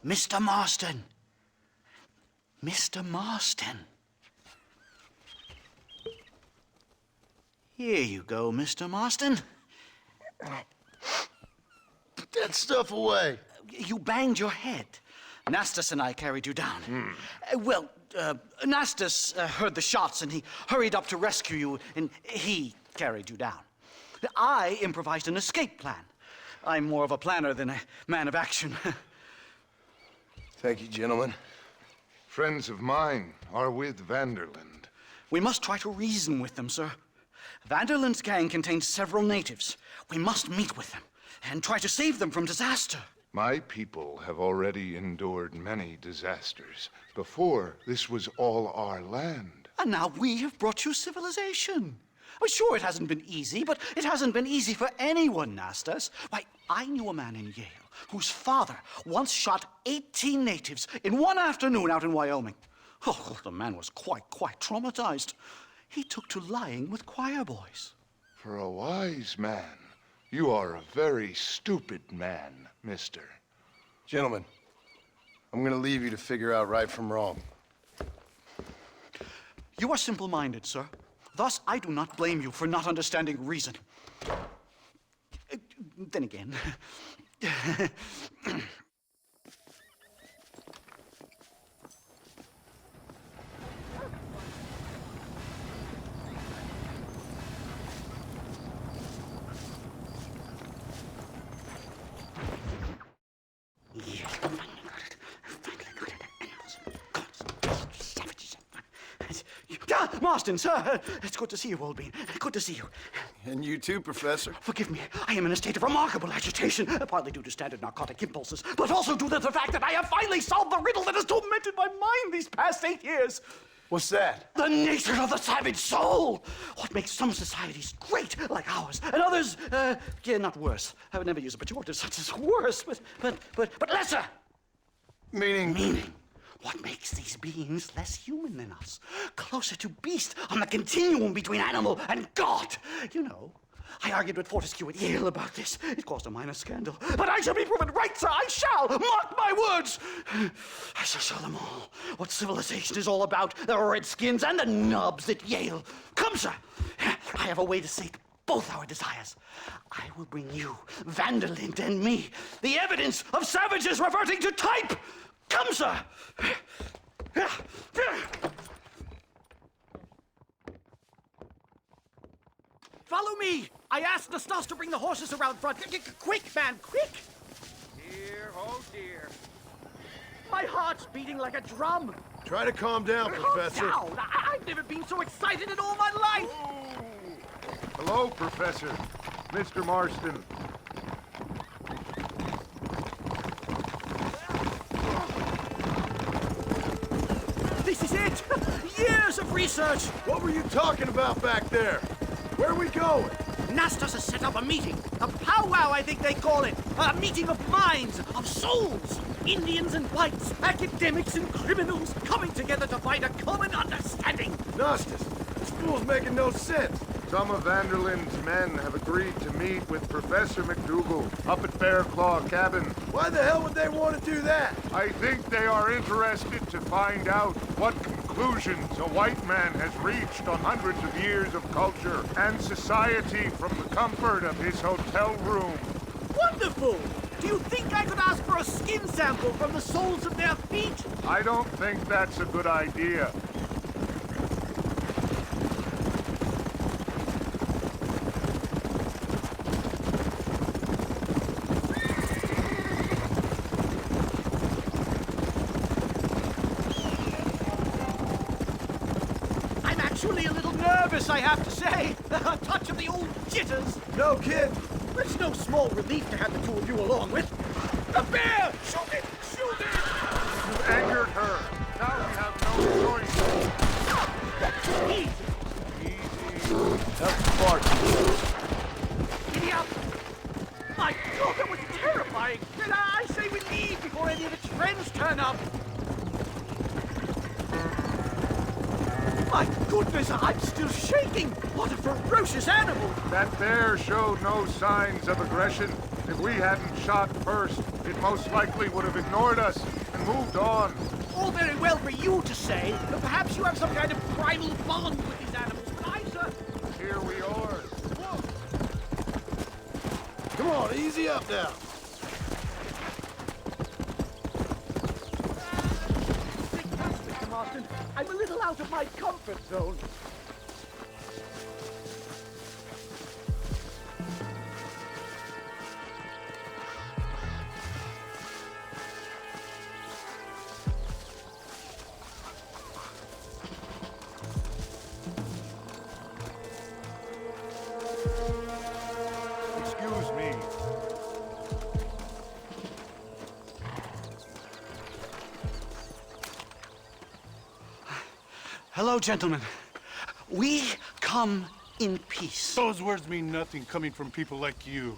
Mr. Marston! Mr. Marston! Here you go, Mr. Marston. Put that stuff away. You banged your head. Nastas and I carried you down. Nastas heard the shots and he hurried up to rescue you, and he carried you down. I improvised an escape plan. I'm more of a planner than a man of action. Thank you, gentlemen. Friends of mine are with Vanderland. We must try to reason with them, sir. Vanderland's gang contains several natives. We must meet with them and try to save them from disaster. My people have already endured many disasters. Before, this was all our land. And now we have brought you civilization. Well, sure, it hasn't been easy, but it hasn't been easy for anyone, Nastas. Why, I knew a man in Yale whose father once shot 18 natives in one afternoon out in Wyoming. Oh, the man was quite traumatized. He took to lying with choir boys. For a wise man, you are a very stupid man, mister. Gentlemen, I'm gonna leave you to figure out right from wrong. You are simple-minded, sir. Thus, I do not blame you for not understanding reason. Then again... Marston, sir! It's good to see you, old bean. Good to see you. And you too, Professor. Forgive me. I am in a state of remarkable agitation, partly due to standard narcotic impulses, but also due to the fact that I have finally solved the riddle that has tormented my mind these past 8 years. What's that? The nature of the savage soul! What makes some societies great, like ours, and others, not worse. I would never use a pejorative such as worse, but lesser! Meaning. What makes these beings less human than us? Closer to beast on the continuum between animal and God. You know, I argued with Fortescue at Yale about this. It caused a minor scandal. But I shall be proven right, sir. I shall. Mark my words. I shall show them all what civilization is all about. The redskins and the nubs at Yale. Come, sir. I have a way to sate both our desires. I will bring you, Vanderland, and me, the evidence of savages reverting to type. Come, sir! Follow me! I asked Nastas to bring the horses around front. Quick, man, quick! Dear, oh dear. My heart's beating like a drum. Try to calm down, Professor. Calm down! I've never been so excited in all my life! Hello, Professor. Mr. Marston. This is it! Years of research! What were you talking about back there? Where are we going? Nastas has set up a meeting. A powwow, I think they call it. A meeting of minds, of souls. Indians and whites, academics and criminals coming together to find a common understanding. Nastas, this fool's making no sense. Some of Vanderland's men have agreed to meet with Professor McDougal up at Bear Claw Cabin. Why the hell would they want to do that? I think they are interested to find out what conclusions a white man has reached on hundreds of years of culture and society from the comfort of his hotel room. Wonderful! Do you think I could ask for a skin sample from the soles of their feet? I don't think that's a good idea. I have to say. A touch of the old jitters. No kid. It's no small relief to have the two of you along with. The bear! Shoot it! Shoot it! You angered her. Now we have no choice. Easy. That's smart. Giddy up. My God, that was terrifying. And I say we leave before any of its friends turn up. My goodness, I'm still shaking! What a ferocious animal! That bear showed no signs of aggression. If we hadn't shot first, it most likely would have ignored us and moved on. All very well for you to say, but perhaps you have some kind of primal bond with these animals, but I, sir... Here we are. Come on, easy up now. Mr. Marston, I'm a little out of my comfort zone. Excuse me. Hello, gentlemen. We come in peace. Those words mean nothing coming from people like you.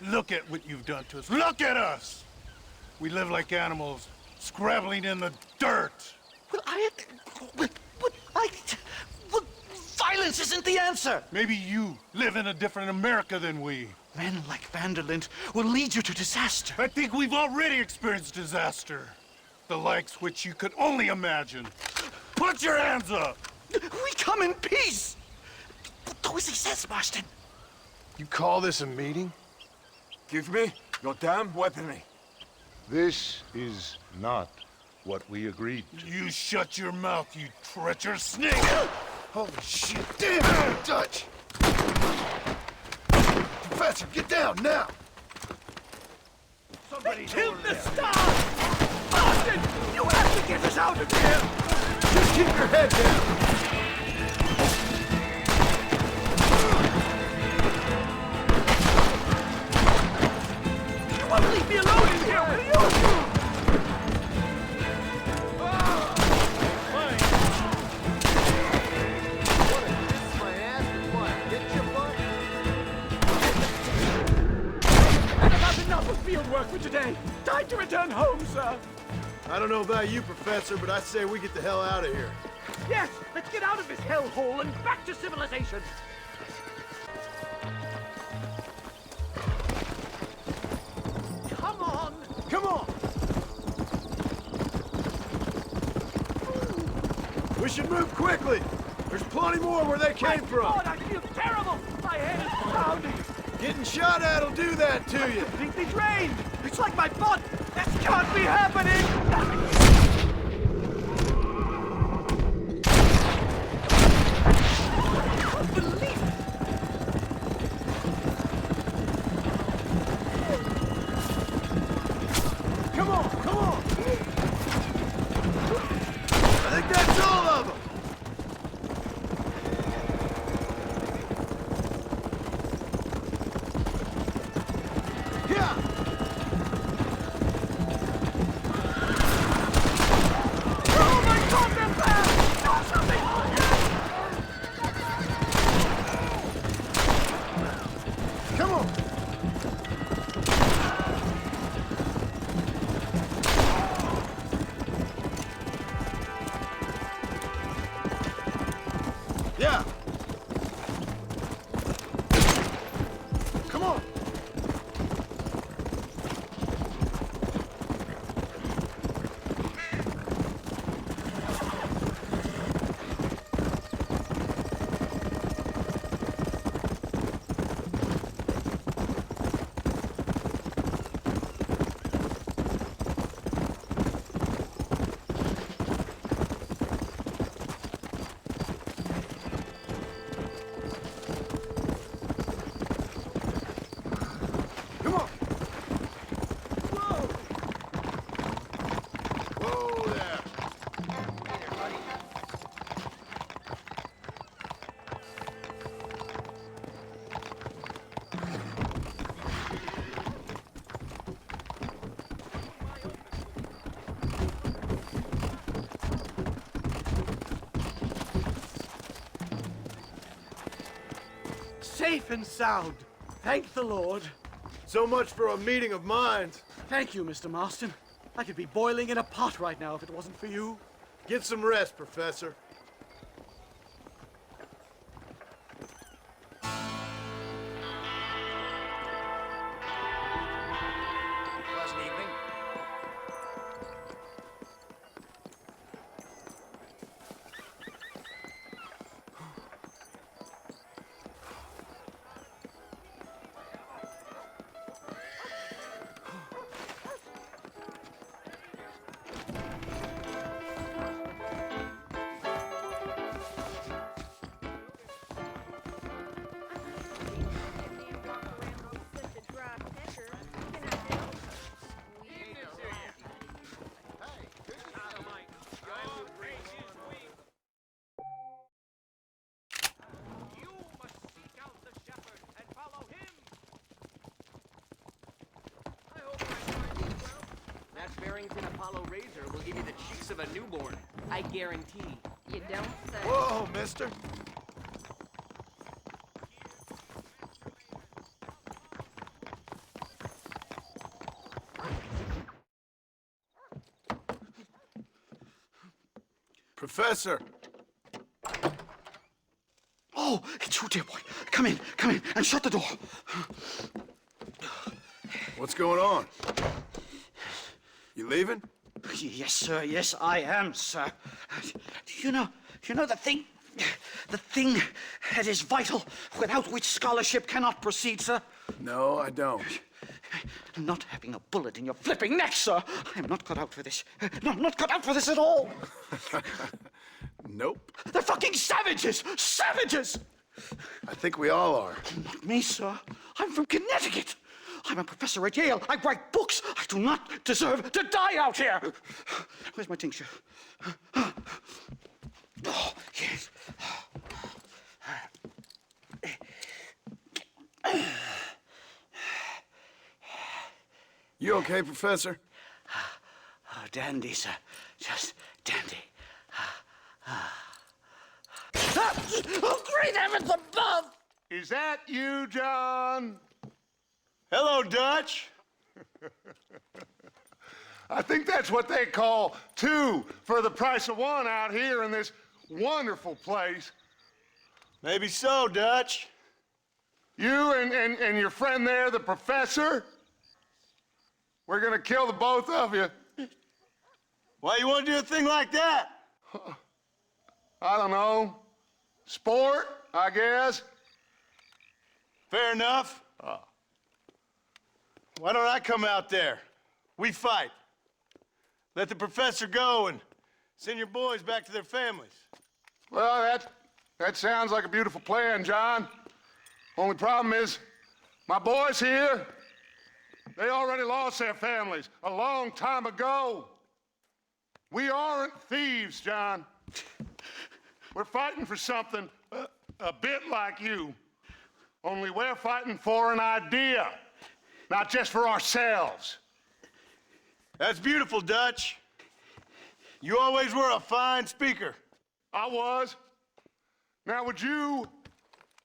Look at what you've done to us. Look at us! We live like animals, scrabbling in the dirt. Well, violence isn't the answer. Maybe you live in a different America than we. Men like Vanderlyn will lead you to disaster. I think we've already experienced disaster. The likes which you could only imagine. Put your hands up! We come in peace! Do as he says, Marston. You call this a meeting? Give me your damn weaponry. This is not what we agreed to. You shut your mouth, you treacherous snake! Holy shit, damn it, Dutch! Professor, get down now! They killed the star! Marston, you have to get us out of here! Just keep your head down! You won't leave me alone in here, will you? Enough of field work for today. Time to return home, sir. I don't know about you, Professor, but I say we get the hell out of here. Yes, let's get out of this hellhole and back to civilization. Come on! Come on! We should move quickly. There's plenty more where they came from. God, I feel terrible. My head is pounding. Getting shot at'll do that to you. Completely drained. It's like my body. This can't be happening. Come on, come on! I think that's all of them! Yeah! Oh my God, they're bad! Do something! Come on! Yeah! Come on! Come on! Whoa! Whoa there! Safe and sound. Thank the Lord. So much for a meeting of minds. Thank you, Mr. Marston. I could be boiling in a pot right now if it wasn't for you. Get some rest, Professor. Remington Apollo Razor will give you the cheeks of a newborn. I guarantee. You don't say. Whoa, mister. Professor! Oh, it's you, dear boy. Come in, and shut the door. What's going on? You leaving? Yes, sir. Yes, I am, sir. You know the thing that is vital, without which scholarship cannot proceed, sir? No, I don't. Not having a bullet in your flipping neck, sir. I'm not cut out for this. No, I'm not cut out for this at all. Nope. They're fucking savages! Savages! I think we all are. Not me, sir. I'm from Connecticut. I'm a professor at Yale. I write books. I do not deserve to die out here. Where's my tincture? Oh, yes. You okay, Professor? Oh, dandy, sir. Just dandy. Oh, great heavens above! Is that you, John? Hello, Dutch. I think that's what they call two for the price of one out here in this wonderful place. Maybe so, Dutch. You and your friend there, the professor, we're gonna kill the both of you. Why you want to do a thing like that? I don't know. Sport, I guess. Fair enough. Why don't I come out there? We fight. Let the professor go and send your boys back to their families. Well, that sounds like a beautiful plan, John. Only problem is, my boys here, they already lost their families a long time ago. We aren't thieves, John. We're fighting for something a bit like you. Only we're fighting for an idea, not just for ourselves. That's beautiful, Dutch. You always were a fine speaker. I was. Now, would you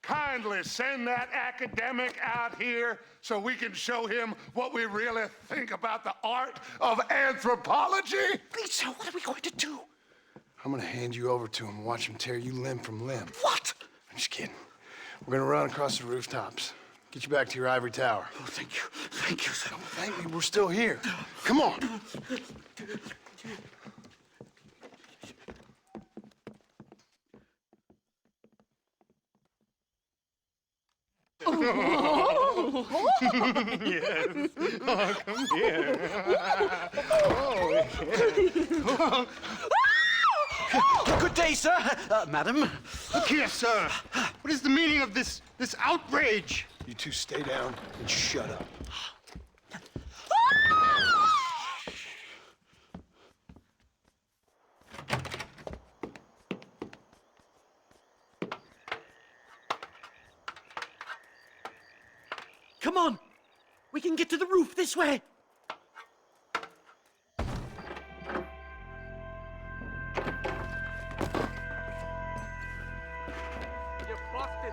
kindly send that academic out here so we can show him what we really think about the art of anthropology? Please, sir, what are we going to do? I'm gonna hand you over to him and watch him tear you limb from limb. What? I'm just kidding. We're gonna run across the rooftops. Get you back to your ivory tower. Oh, thank you. Thank you, sir. Thank me, we're still here. Come on. Yes. Oh, come here. Oh, Good day, sir. Madam. Look here, sir. What is the meaning of this outrage? You two stay down and shut up. Come on! We can get to the roof this way!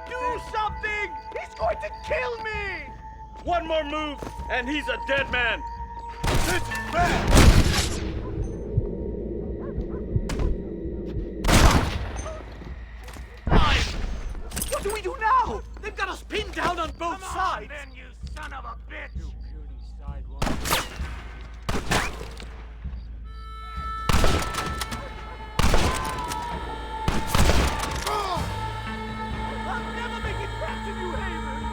Do something! He's going to kill me! One more move, and he's a dead man. This is bad! What do we do now? They've got us pinned down on both sides! Then, you son of a bitch! You puny sidewalk. I'll never make it back to New Haven!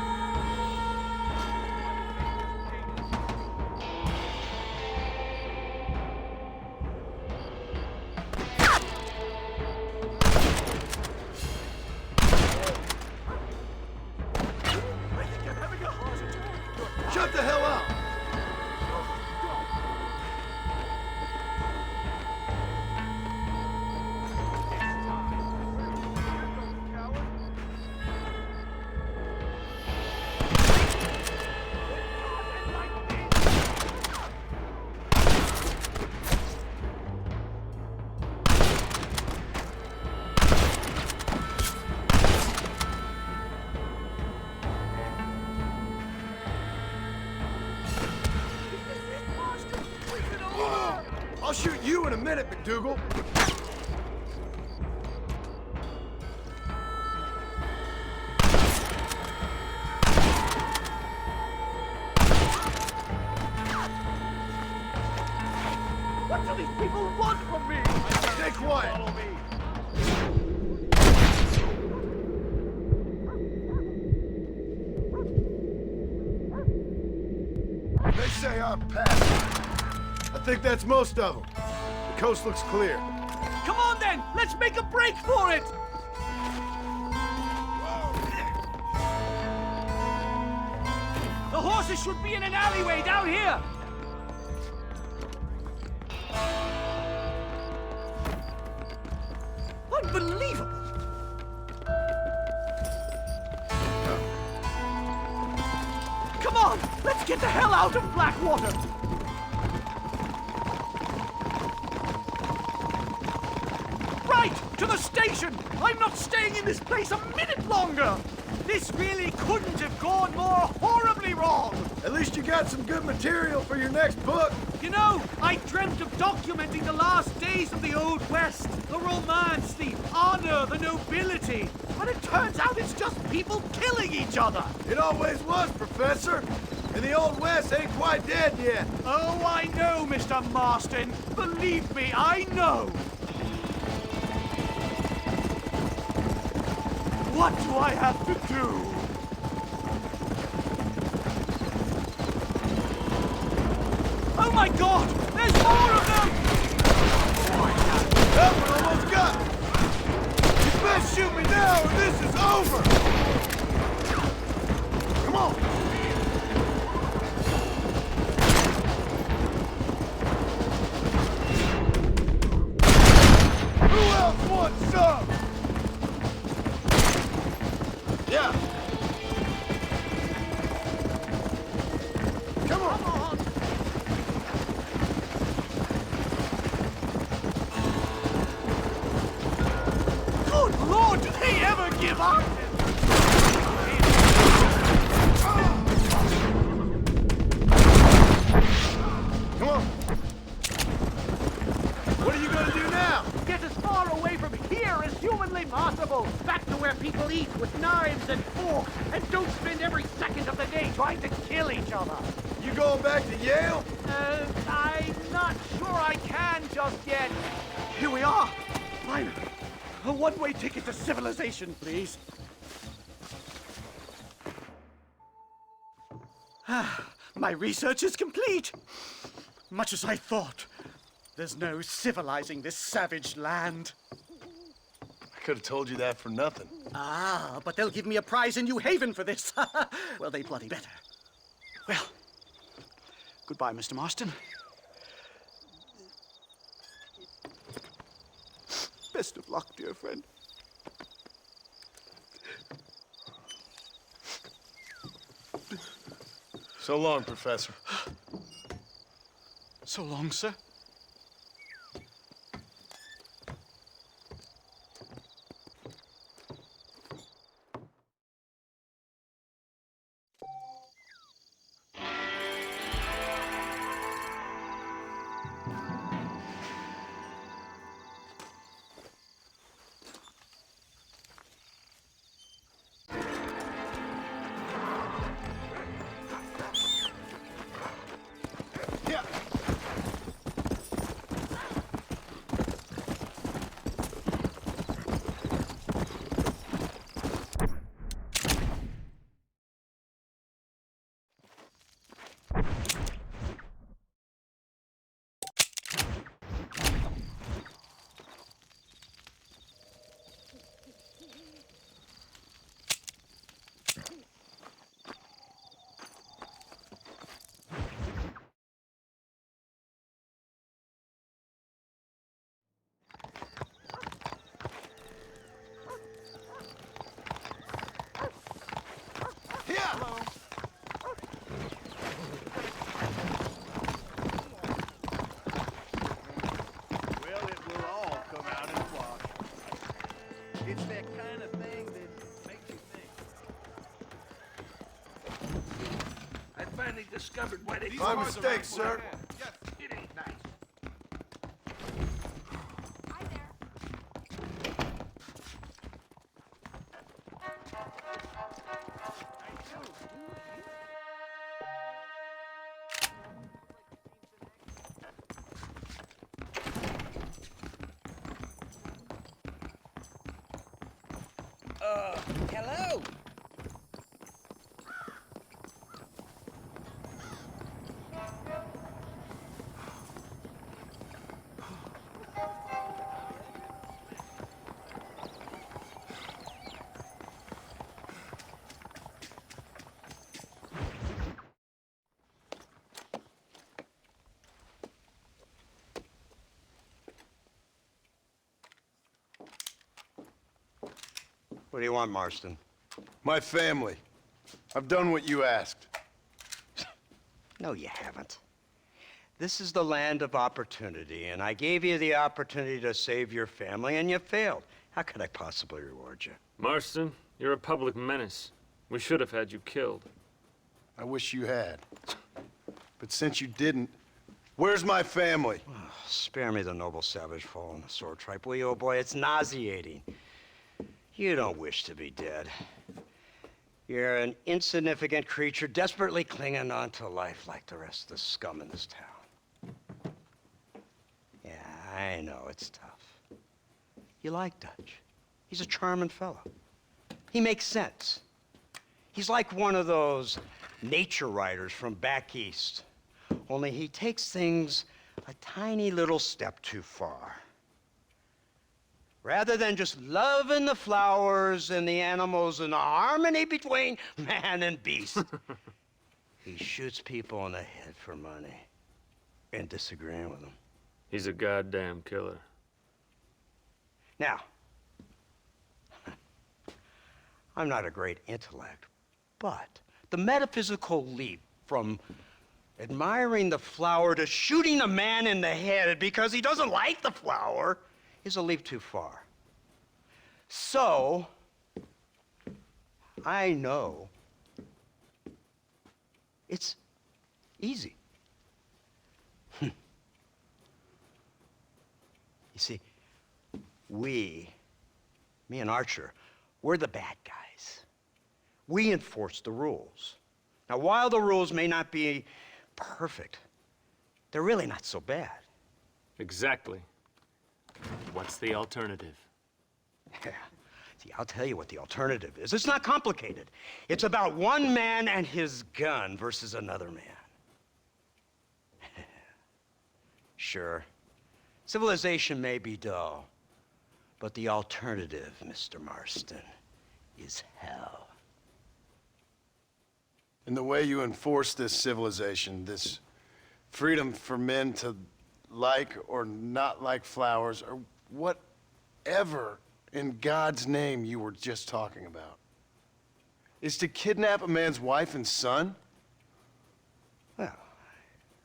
Shut minute, McDougal. What do these people want from me? Stay quiet. Follow me. They say I'm passing. I think that's most of them. The coast looks clear. Come on then, let's make a break for it. The horses should be in an alleyway down here. Unbelievable. Come on, let's get the hell out of Blackwater. Right, to the station. I'm not staying in this place a minute longer. This really couldn't have gone more horribly wrong. At least you got some good material for your next book. You know, I dreamt of documenting the last days of the Old West. The romance, the honor, the nobility. But it turns out it's just people killing each other. It always was, Professor. And the Old West ain't quite dead yet. Oh, I know, Mr. Marston. Believe me, I know. What do I have to do? Oh my God! There's more of them! That one almost got me. You best shoot me now or this is over. Come on. Who else wants some? Yeah. Come on. Good Lord, do they ever give up? Come on. What are you going to do now? Get as far away from here as humanly possible. Back to where people eat with knives and forks and don't spend every second of the day trying to kill each other. You going back to Yale? I'm not sure I can just yet. Here we are. Fine. A one-way ticket to civilization, please. My research is complete. Much as I thought. There's no civilizing this savage land. I could have told you that for nothing. Ah, but they'll give me a prize in New Haven for this. Well, they bloody better. Well, goodbye, Mr. Marston. Best of luck, dear friend. So long, Professor. So long, sir. Well, it will all come out in the wash. It's that kind of thing that makes you think. I finally discovered why they... My mistake, sir. Yes, it ain't nice. Hello. What do you want, Marston? My family. I've done what you asked. No, you haven't. This is the land of opportunity, and I gave you the opportunity to save your family, and you failed. How could I possibly reward you? Marston, you're a public menace. We should have had you killed. I wish you had. But since you didn't, where's my family? Oh, spare me the noble savage fall on the sword tripe, will you, old boy? It's nauseating. You don't wish to be dead. You're an insignificant creature desperately clinging on to life like the rest of the scum in this town. Yeah, I know, it's tough. You like Dutch. He's a charming fellow. He makes sense. He's like one of those nature writers from back east. Only he takes things a tiny little step too far. Rather than just loving the flowers and the animals and the harmony between man and beast, he shoots people in the head for money and disagreeing with them. He's a goddamn killer. Now, I'm not a great intellect, but the metaphysical leap from admiring the flower to shooting a man in the head because he doesn't like the flower is a leap too far. So, I know it's easy. You see, me and Archer, we're the bad guys. We enforce the rules. Now, while the rules may not be perfect, they're really not so bad. Exactly. What's the alternative? Yeah. See, I'll tell you what the alternative is. It's not complicated. It's about one man and his gun versus another man. Sure, civilization may be dull, but the alternative, Mr. Marston, is hell. And the way you enforce this civilization, this freedom for men to like or not like flowers, or whatever in God's name you were just talking about, is to kidnap a man's wife and son? Well,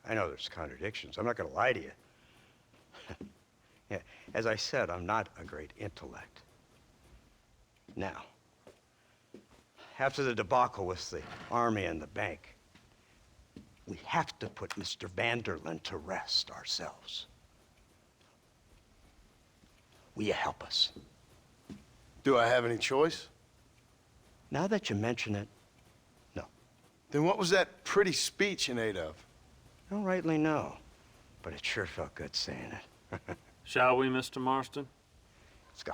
I know there's contradictions. I'm not going to lie to you. Yeah, as I said, I'm not a great intellect. Now, after the debacle with the army and the bank, we have to put Mr. Vanderlyn to rest ourselves. Will you help us? Do I have any choice? Now that you mention it, no. Then what was that pretty speech in aid of? I don't rightly know, but it sure felt good saying it. Shall we, Mr. Marston? Let's go.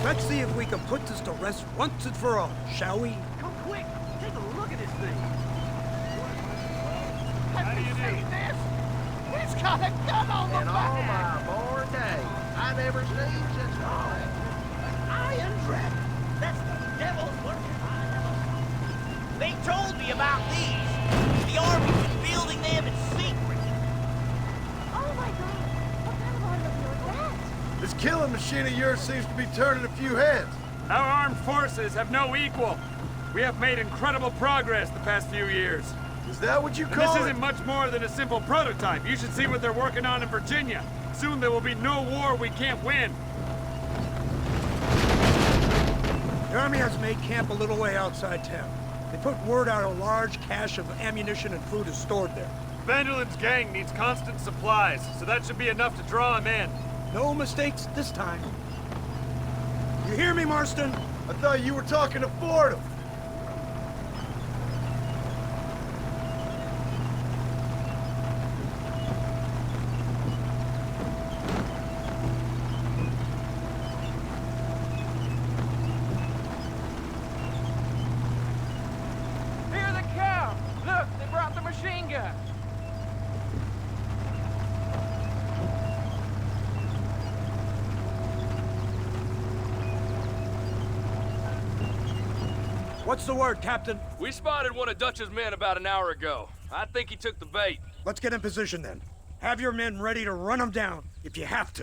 Let's see if we can put this to rest once and for all, shall we? Come quick! Take a look at this thing! How do you do? This? He's got a gun on the back! all my born days, I never seen such noise. Iron Dragon! That's the devil's work They told me about these. The army's been building them in secret. Oh my God! What kind of automobile is that? This killing machine of yours seems to be turning a few heads. Our armed forces have no equal. We have made incredible progress the past few years. Is that what you And call this it? isn't much more than a simple prototype. You should see what they're working on in Virginia. Soon there will be no war we can't win. army has made camp a little way outside town. They put word out a large cache of ammunition and food is stored there. Vanderlin's gang needs constant supplies, so that should be enough to draw him in. No mistakes this time. You hear me, Marston? I thought you were talking to Fordham. Hear the cow! Look, they brought the machine gun! What's the word, Captain? We spotted one of Dutch's men about an hour ago. I think he took the bait. Let's get in position then. Have your men ready to run them down if you have to.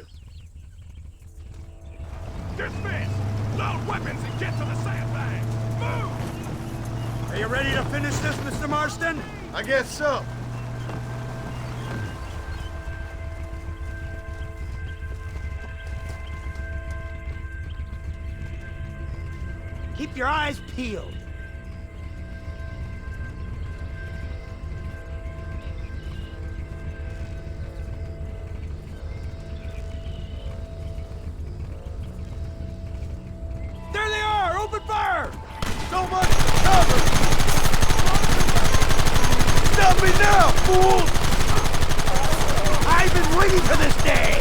Dismiss! Load weapons and get to the sandbags! Move! Are you ready to finish this, Mr. Marston? I guess so. Keep your eyes peeled. There they are! Open fire! So much cover! Stop me now, fool! I've been waiting for this day!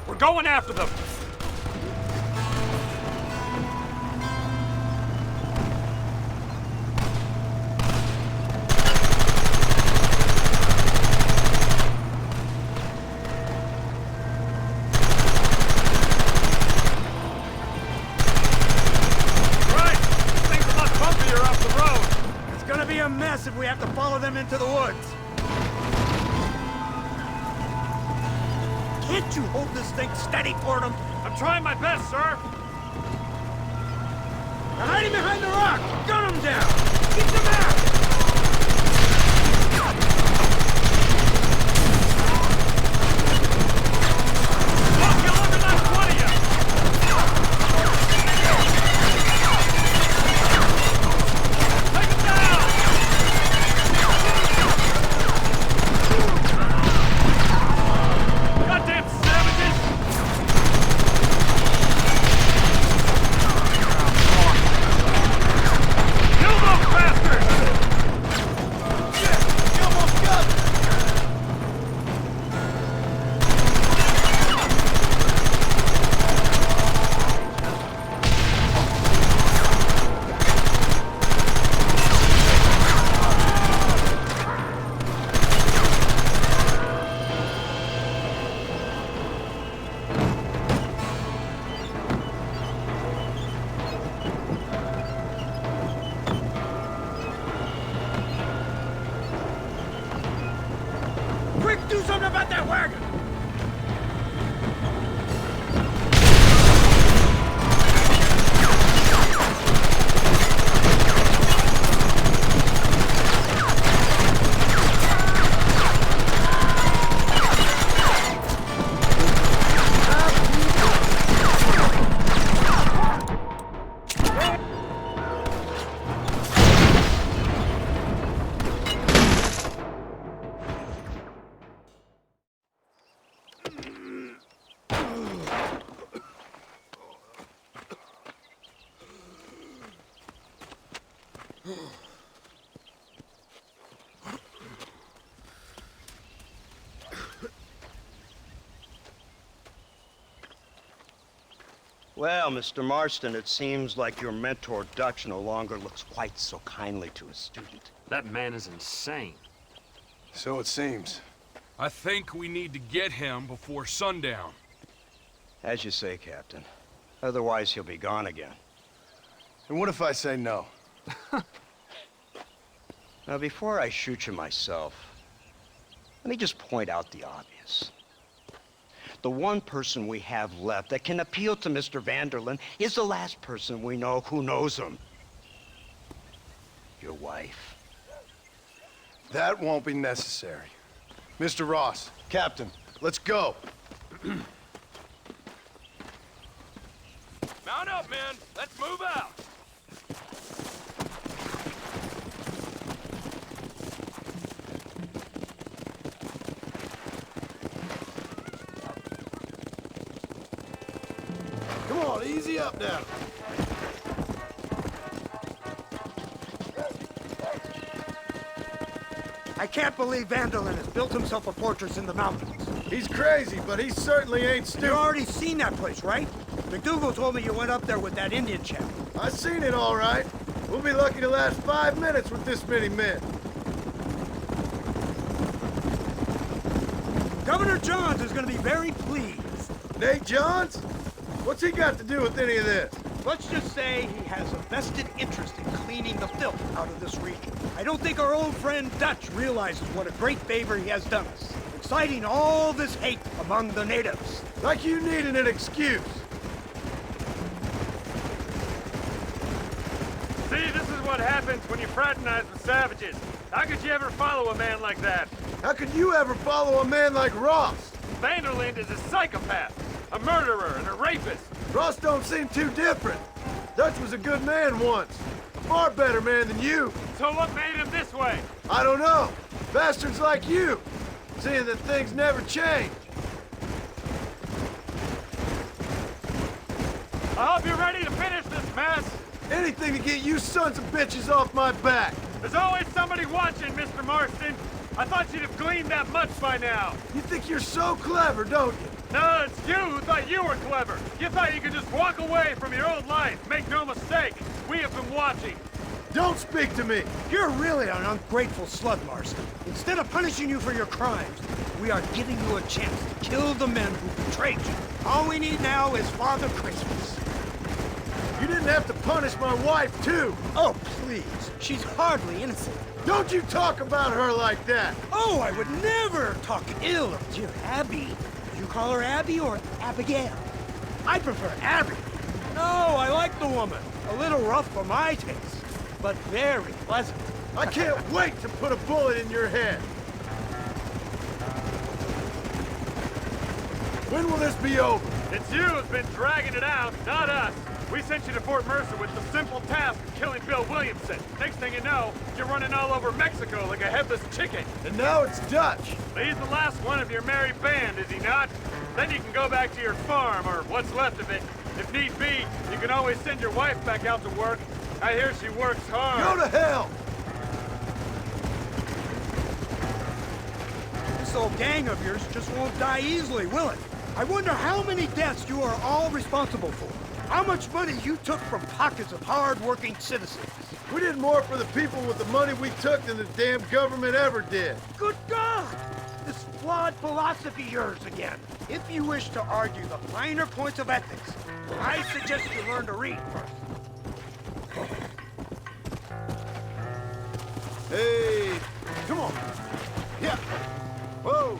We're going after them! Right! Things a lot bumpier off the road. It's gonna be a mess if we have to follow them into the woods. Can't you hold this thing steady, Fordham? I'm trying my best, sir! They're hiding behind the rock! Gun them down! Keep them out! Look, you'll under that one of you! Take him down! Goddamn savages! Kill those bastards! Shit! You almost got me! Quick, do something about that wagon! Well, Mr. Marston, it seems like your mentor Dutch no longer looks quite so kindly to his student. That man is insane. So it seems. I think we need to get him before sundown. As you say, Captain. Otherwise, he'll be gone again. And what if I say no? Now, before I shoot you myself, let me just point out the obvious. The one person we have left that can appeal to Mr. Vanderlyn is the last person we know who knows him. Your wife. That won't be necessary. Mr. Ross, Captain, let's go. Mount up, men. Let's move out. Come on, easy up now. I can't believe Vanderlyn has built himself a fortress in the mountains. He's crazy, but he certainly ain't stupid. You already seen that place, right? McDougal told me you went up there with that Indian chap. I seen it all right. We'll be lucky to last 5 minutes with this many men. Governor Johns is going to be very pleased. Nate Johns? What's he got to do with any of this? Let's just say he has a vested interest in cleaning the filth out of this region. I don't think our old friend Dutch realizes what a great favor he has done us, exciting all this hate among the natives. Like you needed an excuse. See, this is what happens when you fraternize with savages. How could you ever follow a man like that? How could you ever follow a man like Ross? Vanderlyn is a psychopath, a murderer, and a rapist. Ross don't seem too different. Dutch was a good man once. A far better man than you. So what made him this way? I don't know. Bastards like you. Seeing that things never change. I hope you're ready to finish this mess. Anything to get you sons of bitches off my back. There's always somebody watching, Mr. Marston. I thought you'd have gleaned that much by now. You think you're so clever, don't you? No, it's you who thought you were clever. You thought you could just walk away from your old life. Make no mistake, we have been watching. Don't speak to me. You're really an ungrateful slug, Marston. Instead of punishing you for your crimes, we are giving you a chance to kill the men who betrayed you. All we need now is Father Christmas. You didn't have to punish my wife, too. Oh, please. She's hardly innocent. Don't you talk about her like that. Oh, I would never talk ill of dear Abby. You call her Abby or Abigail? I prefer Abby. No, I like the woman. A little rough for my taste, but very pleasant. I can't wait to put a bullet in your head. When will this be over? It's you who's been dragging it out, not us. We sent you to Fort Mercer with the simple task of killing Bill Williamson. Next thing you know, you're running all over Mexico like a headless chicken. And now it's Dutch. He's the last one of your merry band, is he not? Then you can go back to your farm, or what's left of it. If need be, you can always send your wife back out to work. I hear she works hard. Go to hell! This old gang of yours just won't die easily, will it? I wonder how many deaths you are all responsible for. How much money you took from pockets of hard-working citizens. We did more for the people with the money we took than the damn government ever did. Good God! This flawed philosophy of yours again. If you wish to argue the finer points of ethics, I suggest you learn to read first. Hey, come on. Yeah. Whoa.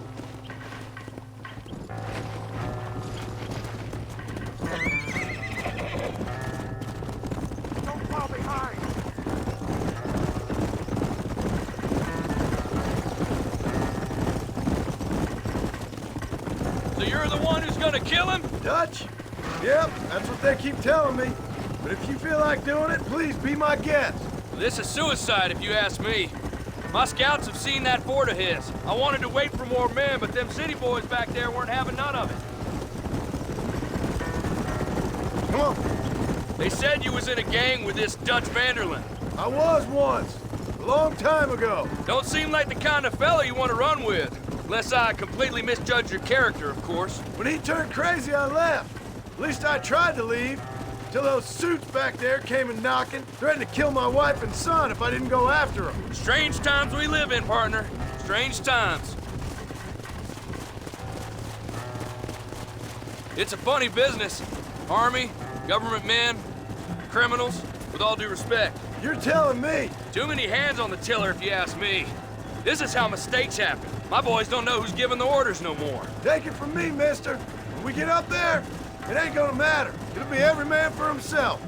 Don't fall behind. So you're the one who's gonna kill him? Dutch? Yep, that's what they keep telling me. But if you feel like doing it, please be my guest. Well, this is suicide, if you ask me. My scouts have seen that fort of his. I wanted to wait for more men, but them city boys back there weren't having none of it. Come on. They said you was in a gang with this Dutch Vanderlyn. I was once. A long time ago. Don't seem like the kind of fella you want to run with. Unless I completely misjudge your character, of course. When he turned crazy, I left. At least I tried to leave, till those suits back there came and knocking, threatened to kill my wife and son if I didn't go after them. Strange times we live in, partner. Strange times. It's a funny business. Army, government men, criminals, with all due respect. You're telling me? Too many hands on the tiller, if you ask me. This is how mistakes happen. My boys don't know who's giving the orders no more. Take it from me, mister. When we get up there, it ain't gonna matter. It'll be every man for himself.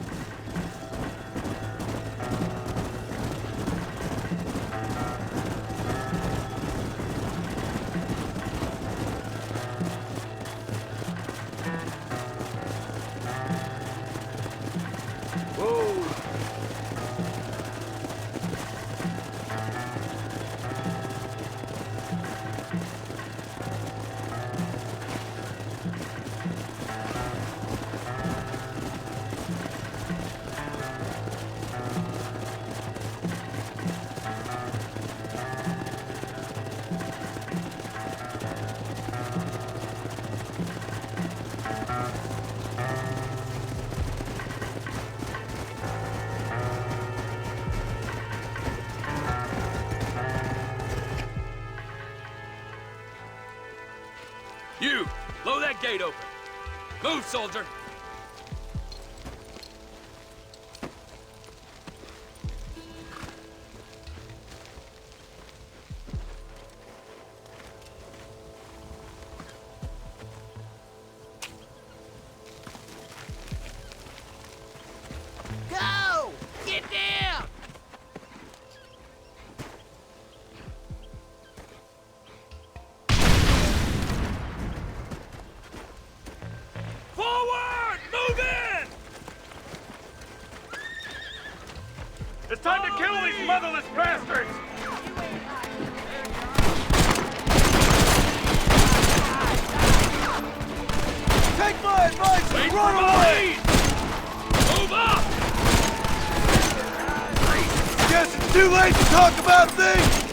You, blow that gate open. Move, soldier. Go! Get down! Forward! Move in! It's time to kill these motherless bastards! Take my advice and Wait run for my away! lead! Move up! Guess it's too late to talk about things!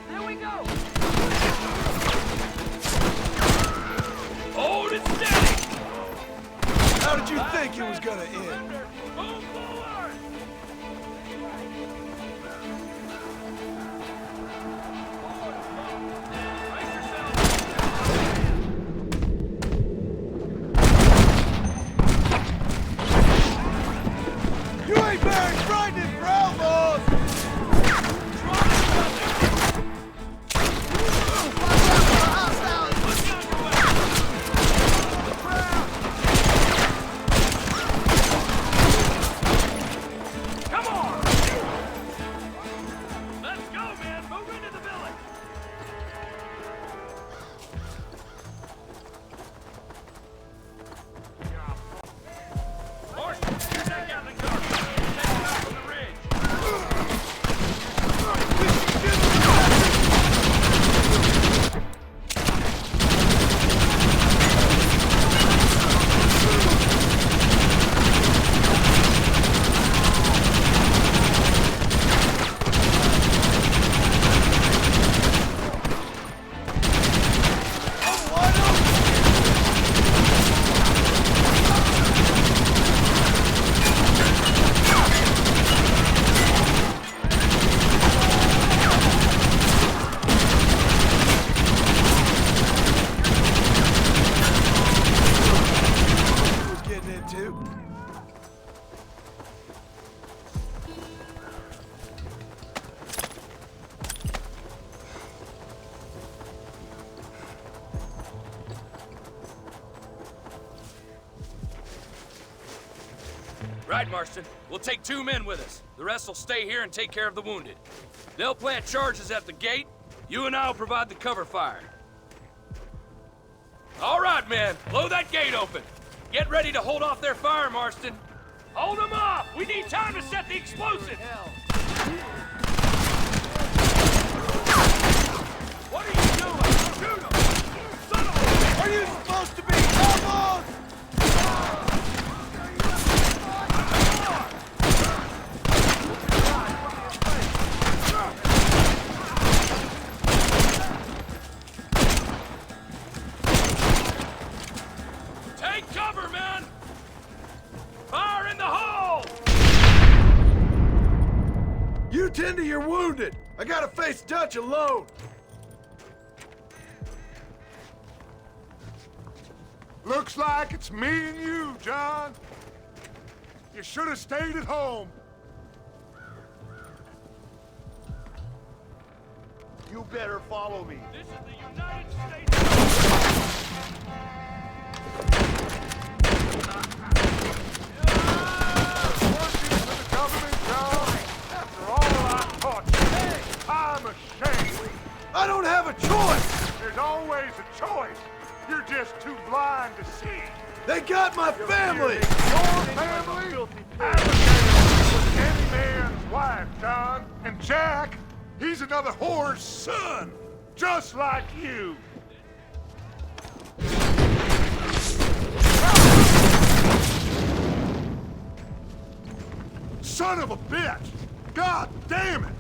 There we go! Hold it steady! How did you think it was gonna end? Move forward! You ain't bearing grinding for outlaws! Come on! Let's go, man! Move into the village! Horse, use that Gatling gun! Take him out from the ridge! Was getting into. Right, Marston. We'll take 2 men with us. The rest will stay here and take care of the wounded. They'll plant charges at the gate. You and I'll provide the cover fire. All right, men. Blow that gate open. Get ready to hold off their fire, Marston. Hold them off! We need time to set the explosives! What are you doing? Shoot them! Son of a... Are you supposed to be outlaws? Pretend that you're wounded. I gotta face Dutch alone. Looks like it's me and you, John. You should have stayed at home. You better follow me. This is the United States. After all I taught you, I'm ashamed. I don't have a choice. There's always a choice. You're just too blind to see. They got my family. Your family? Abigail was any man's wife, John. And Jack, he's another whore's son, just like you. Son of a bitch! God damn it!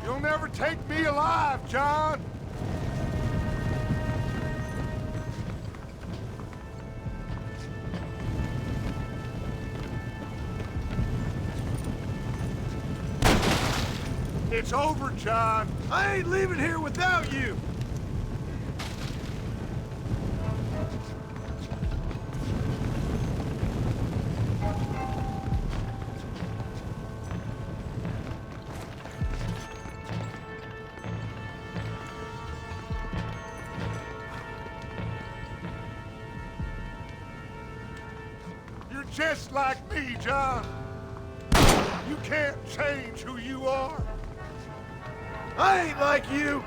You'll never take me alive, John! It's over, John. I ain't leaving here without you. You're just like me, John. You can't change who you are. I ain't like you.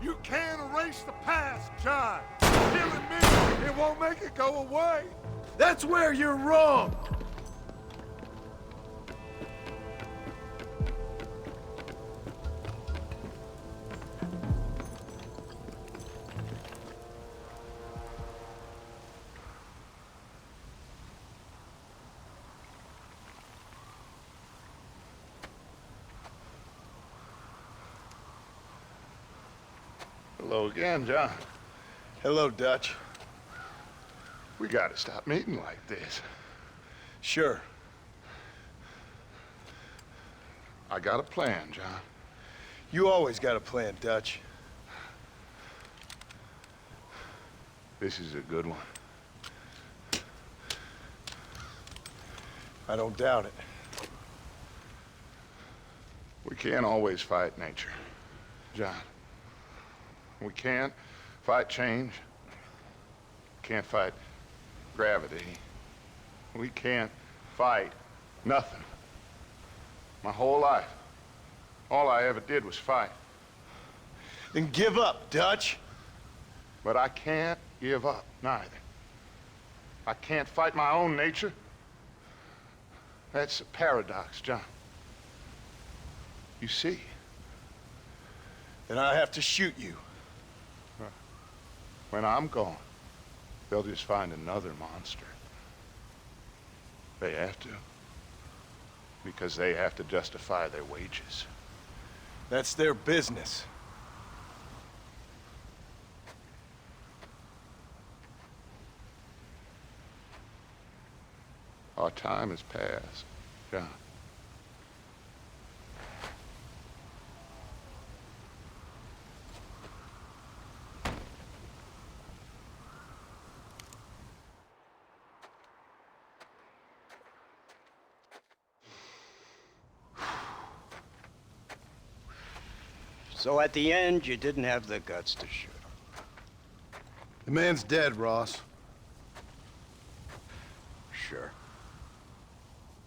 You can't erase the past, John. Killing me, it won't make it go away. That's where you're wrong. Hello again, John. Hello, Dutch. We gotta stop meeting like this. Sure. I got a plan, John. You always got a plan, Dutch. This is a good one. I don't doubt it. We can't always fight nature, John. We can't fight change. Can't fight gravity. We can't fight nothing. My whole life, all I ever did was fight. Then give up, Dutch. But I can't give up, neither. I can't fight my own nature. That's a paradox, John. You see? Then I have to shoot you. When I'm gone, they'll just find another monster. They have to. Because they have to justify their wages. That's their business. Our time has passed, John. So at the end, you didn't have the guts to shoot him. The man's dead, Ross. Sure.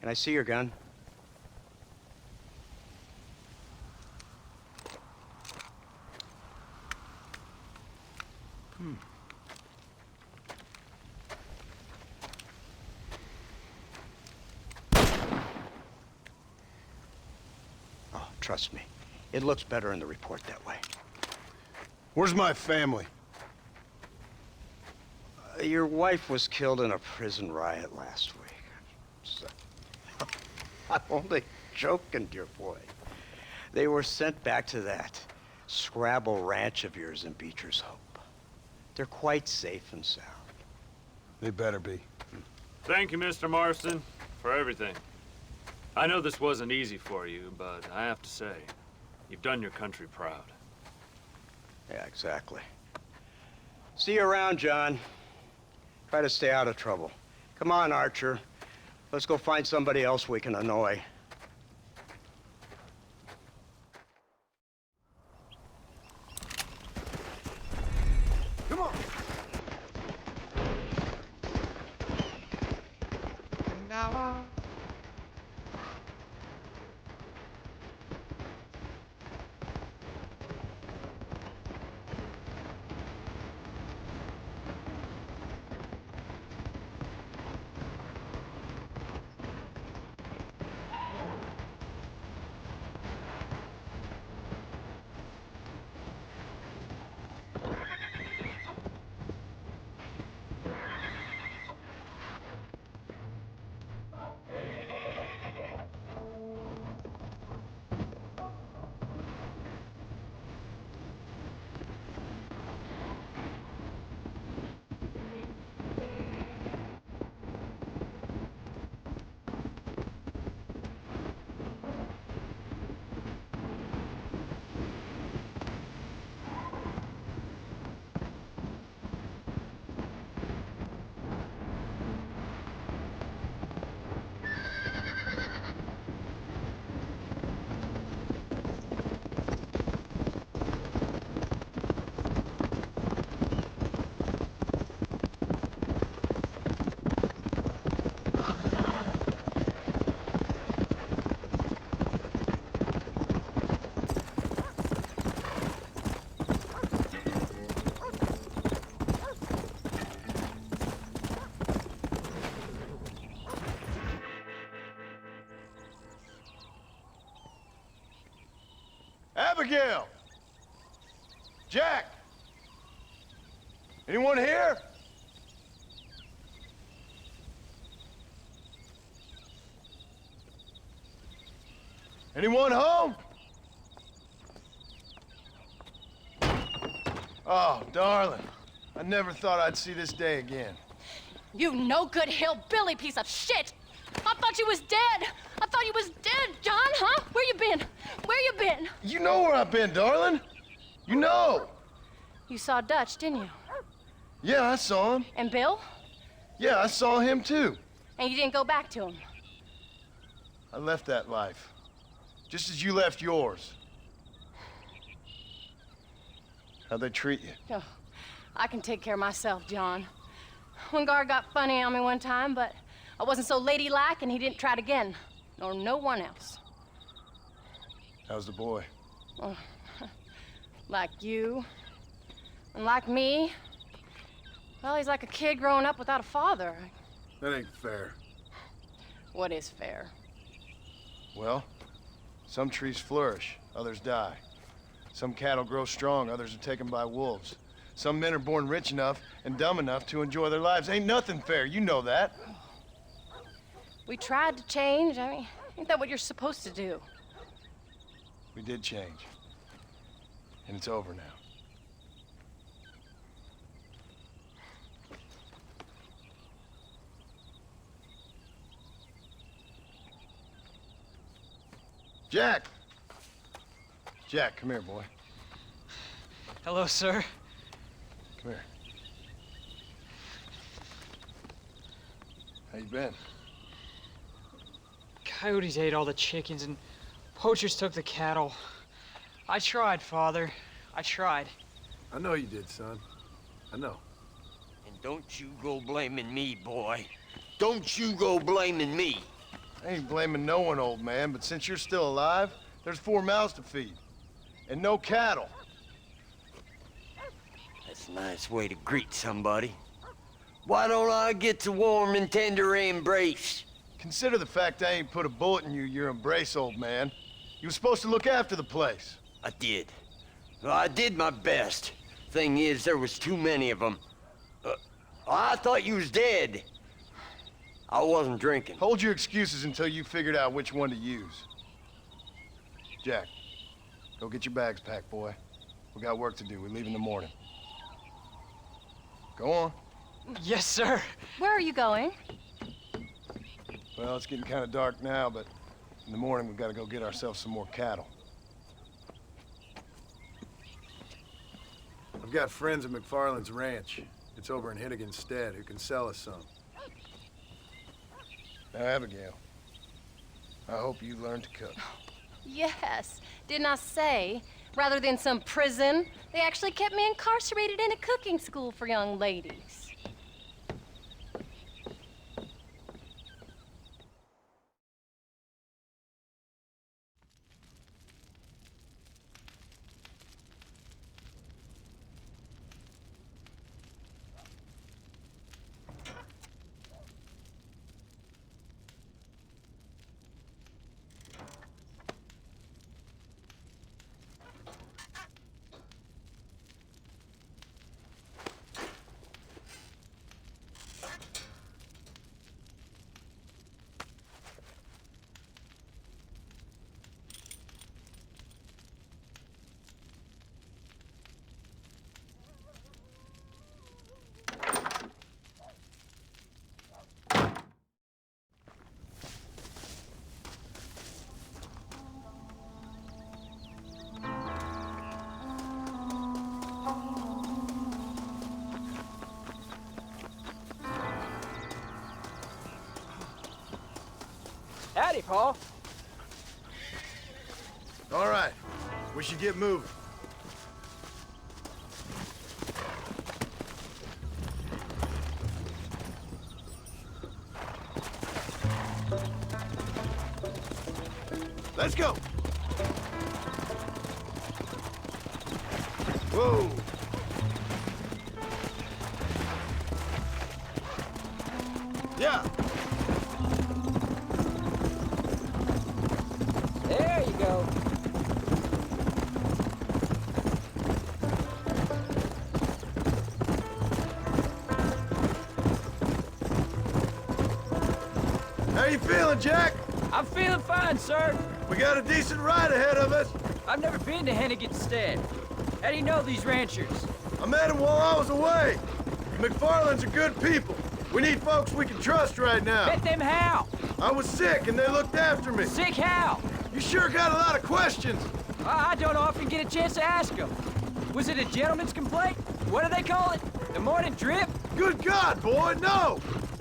Can I see your gun? Trust me. It looks better in the report that way. Where's my family? Your wife was killed in a prison riot last week. So, I'm only joking, dear boy. They were sent back to that Scrabble ranch of yours in Beecher's Hope. They're quite safe and sound. They better be. Thank you, Mr. Marston, for everything. I know this wasn't easy for you, but I have to say, you've done your country proud. Yeah, exactly. See you around, John. Try to stay out of trouble. Come on, Archer. Let's go find somebody else we can annoy. Come on. Now. Abigail! Jack! Anyone here? Anyone home? Oh, darling. I never thought I'd see this day again. You no good hillbilly piece of shit! I thought you was dead! I thought you was dead, John, huh? Where you been? Where you been? You know where I've been, darling. You know. You saw Dutch, didn't you? Yeah, I saw him. And Bill? Yeah, I saw him too. And you didn't go back to him? I left that life. Just as you left yours. How'd they treat you? Oh, I can take care of myself, John. One guard got funny on me one time, but I wasn't so ladylike and he didn't try it again. Nor no one else. How's the boy? Oh, like you. And like me. Well, he's like a kid growing up without a father. That ain't fair. What is fair? Well, some trees flourish, others die. Some cattle grow strong, others are taken by wolves. Some men are born rich enough and dumb enough to enjoy their lives. Ain't nothing fair, you know that. We tried to change. I mean, ain't that what you're supposed to do? We did change. And it's over now. Jack! Jack, come here, boy. Hello, sir. Come here. How you been? Coyotes ate all the chickens and poachers took the cattle. I tried, Father. I tried. I know you did, son. I know. And don't you go blaming me, boy. Don't you go blaming me. I ain't blaming no one, old man, but since you're still alive, there's 4 mouths to feed. And no cattle. That's a nice way to greet somebody. Why don't I get to warm and tender embrace? Consider the fact I ain't put a bullet in you, your embrace, old man. You were supposed to look after the place. I did. Well, I did my best. Thing is, there was too many of them. I thought you was dead. I wasn't drinking. Hold your excuses until you figured out which one to use. Jack, go get your bags packed, boy. We got work to do. We leave in the morning. Go on. Yes, sir. Where are you going? Well, it's getting kind of dark now, but in the morning we've got to go get ourselves some more cattle. I've got friends at MacFarlane's ranch. It's over in Hennigan's stead who can sell us some. Now, Abigail, I hope you learn to cook. Yes. Didn't I say, rather than some prison, they actually kept me incarcerated in a cooking school for young ladies. Howdy, Paul. All right, we should get moving. Let's go. Whoa. Yeah. There you go. How you feeling, Jack? I'm feeling fine, sir. We got a decent ride ahead of us. I've never been to Hennigan's stead. How do you know these ranchers? I met them while I was away. The MacFarlanes are good people. We need folks we can trust right now. Bet them how? I was sick and they looked after me. Sick how? You sure got a lot of questions. I don't often get a chance to ask them. Was it a gentleman's complaint? What do they call it? The morning drip? Good God, boy, no!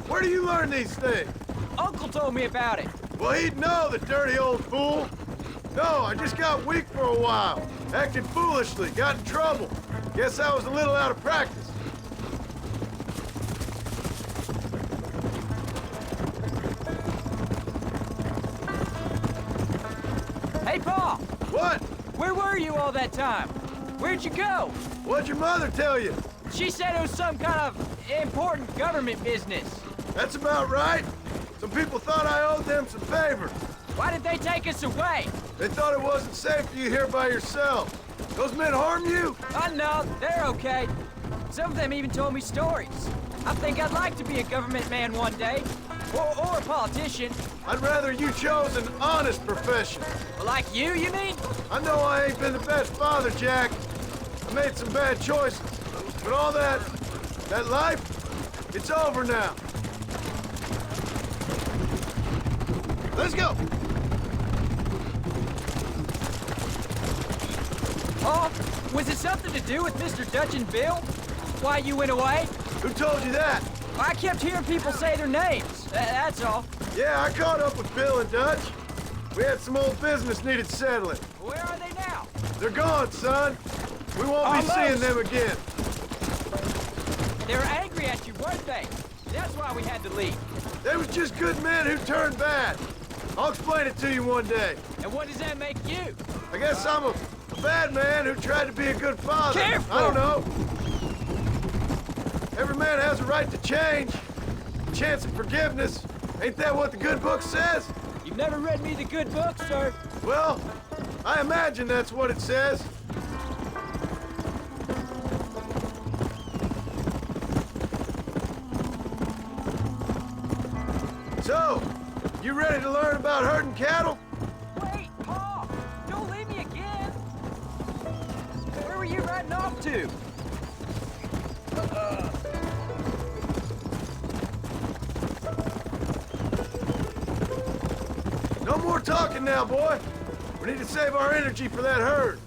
Where do you learn these things? Uncle told me about it. Well, he'd know, the dirty old fool. No, I just got weak for a while. Acted foolishly, got in trouble. Guess I was a little out of practice. Hey, Paul! What? Where were you all that time? Where'd you go? What'd your mother tell you? She said it was some kind of important government business. That's about right. Some people thought I owed them some favors. Why did they take us away? They thought it wasn't safe for you here by yourself. Those men harm you? Oh, no, they're okay. Some of them even told me stories. I think I'd like to be a government man one day. Or a politician. I'd rather you chose an honest profession. Like you mean? I know I ain't been the best father, Jack. I made some bad choices. But all that life, it's over now. Let's go. Oh, was it something to do with Mr. Dutch and Bill? Why you went away? Who told you that? I kept hearing people say their names. That's all. Yeah, I caught up with Bill and Dutch. We had some old business needed settling. Where are they now? They're gone, son. We won't be seeing them again. They were angry at you, weren't they? That's why we had to leave. They was just good men who turned bad. I'll explain it to you one day. And what does that make you? I guess I'm a bad man who tried to be a good father. Careful! I don't know. Every man has a right to change. A chance of forgiveness. Ain't that what the good book says? You've never read me the good book, sir. Well, I imagine that's what it says. So, you ready to learn about herding cattle? Wait, Pa! Don't leave me again! Where were you riding off to? No more talking now, boy. We need to save our energy for that herd.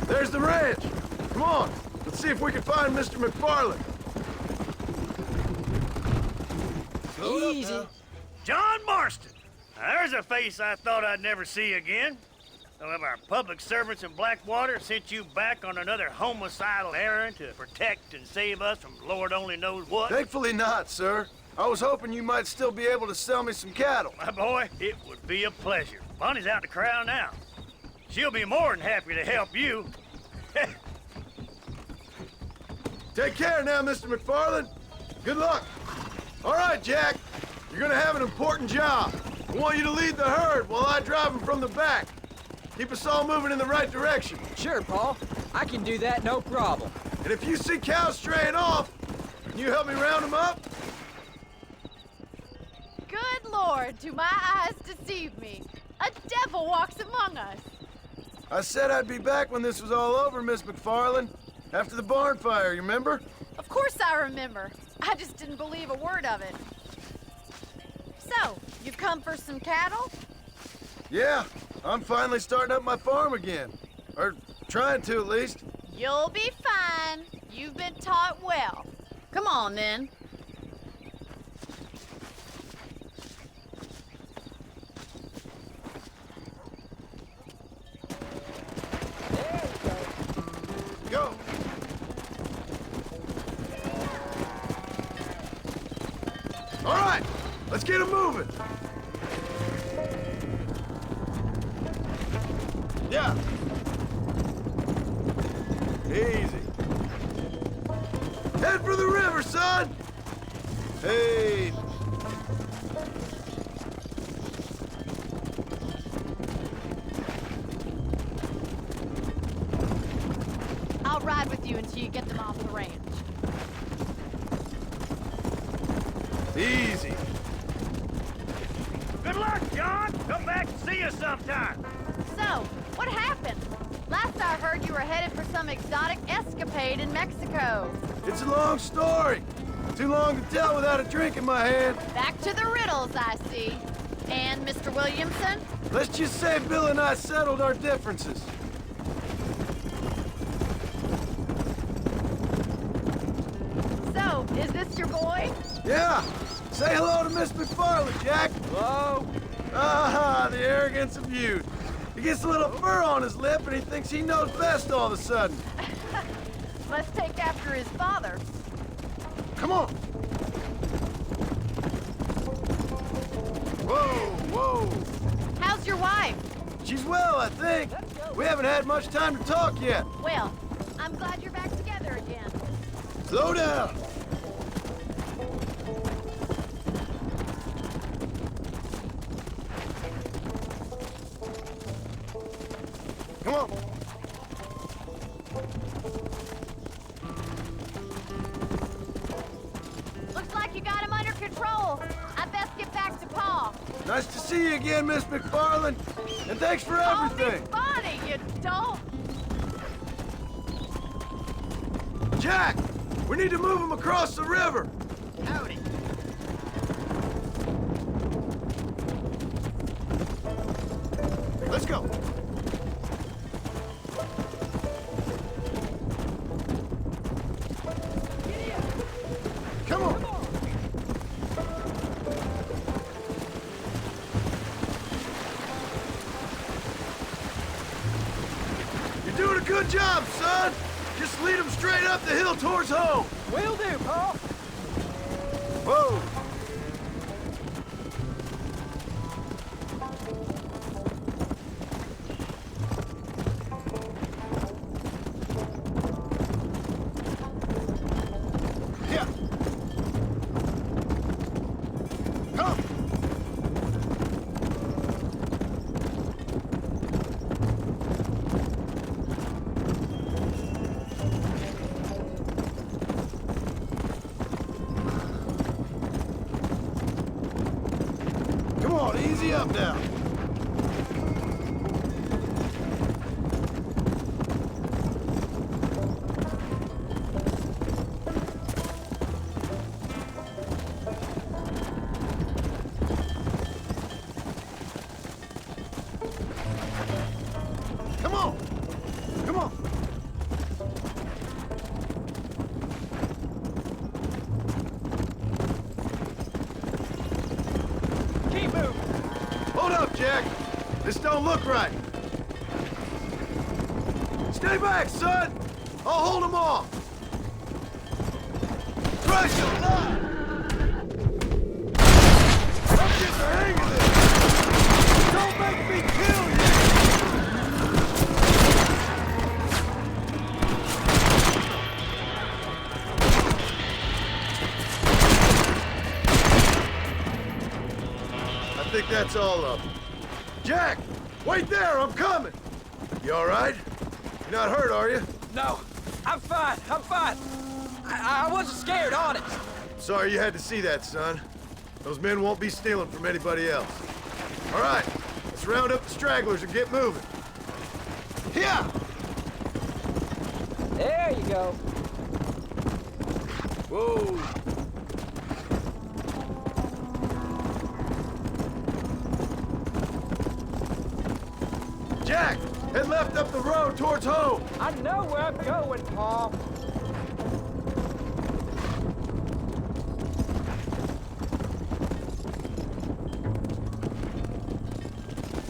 There's the ranch. Come on, let's see if we can find Mr. MacFarlane. Easy. John Marston. Now, there's a face I thought I'd never see again. Some of our public servants in Blackwater sent you back on another homicidal errand to protect and save us from Lord only knows what. Thankfully not, sir. I was hoping you might still be able to sell me some cattle. My boy, it would be a pleasure. Bonnie's out in the crowd now. She'll be more than happy to help you. Take care now, Mr. MacFarlane. Good luck. All right, Jack. You're gonna have an important job. I want you to lead the herd while I drive them from the back. Keep us all moving in the right direction. Sure, Paul. I can do that, no problem. And if you see cows straying off, can you help me round them up? Good Lord, do my eyes deceive me? A devil walks among us. I said I'd be back when this was all over, Miss MacFarlane. After the barn fire, you remember? Of course I remember. I just didn't believe a word of it. So, you've come for some cattle? Yeah, I'm finally starting up my farm again. Or trying to, at least. You'll be fine. You've been taught well. Come on, then. Go! All right, let's get 'em moving. Yeah. Easy. Head for the river, son. Hey. I'll ride with you until you get them off the ranch. Easy. Good luck, John. Come back and see us sometime. So, what happened? Last I heard, you were headed for some exotic escapade in Mexico. It's a long story. Too long to tell without a drink in my hand. Back to the riddles, I see. And Mr. Williamson? Let's just say Bill and I settled our differences. So, is this your boy? Yeah. Say hello to Miss MacFarlane, Jack. Hello. Ah, the arrogance of youth. He gets a little fur on his lip and he thinks he knows best all of a sudden. Let's take after his father. Come on. Whoa, whoa. How's your wife? She's well, I think. We haven't had much time to talk yet. Well, I'm glad you're back together again. Slow down. Come on. Looks like you got him under control. I best get back to Pa. Nice to see you again, Miss MacFarlane. And thanks for everything. Call me Bonnie, you dope. Jack, we need to move him across the river. Howdy. Let's go. Come on. You're doing a good job, son. Just lead them straight up the hill towards home. Will do, Paul. Whoa. up now. Come on! Come on! Keep moving. Hold up, Jack. This don't look right. Stay back, son. I'll hold them off. Christ alive! I'm getting the hang of this. Don't make me kill you. I think that's all of them. Jack, wait there, I'm coming. You all right? You're not hurt, are you? No, I'm fine. I'm fine. I wasn't scared, honest. Sorry you had to see that, son. Those men won't be stealing from anybody else. All right, let's round up the stragglers and get moving. Yeah! There you go. Whoa! Jack, head left up the road towards home. I know where I'm going, Paul.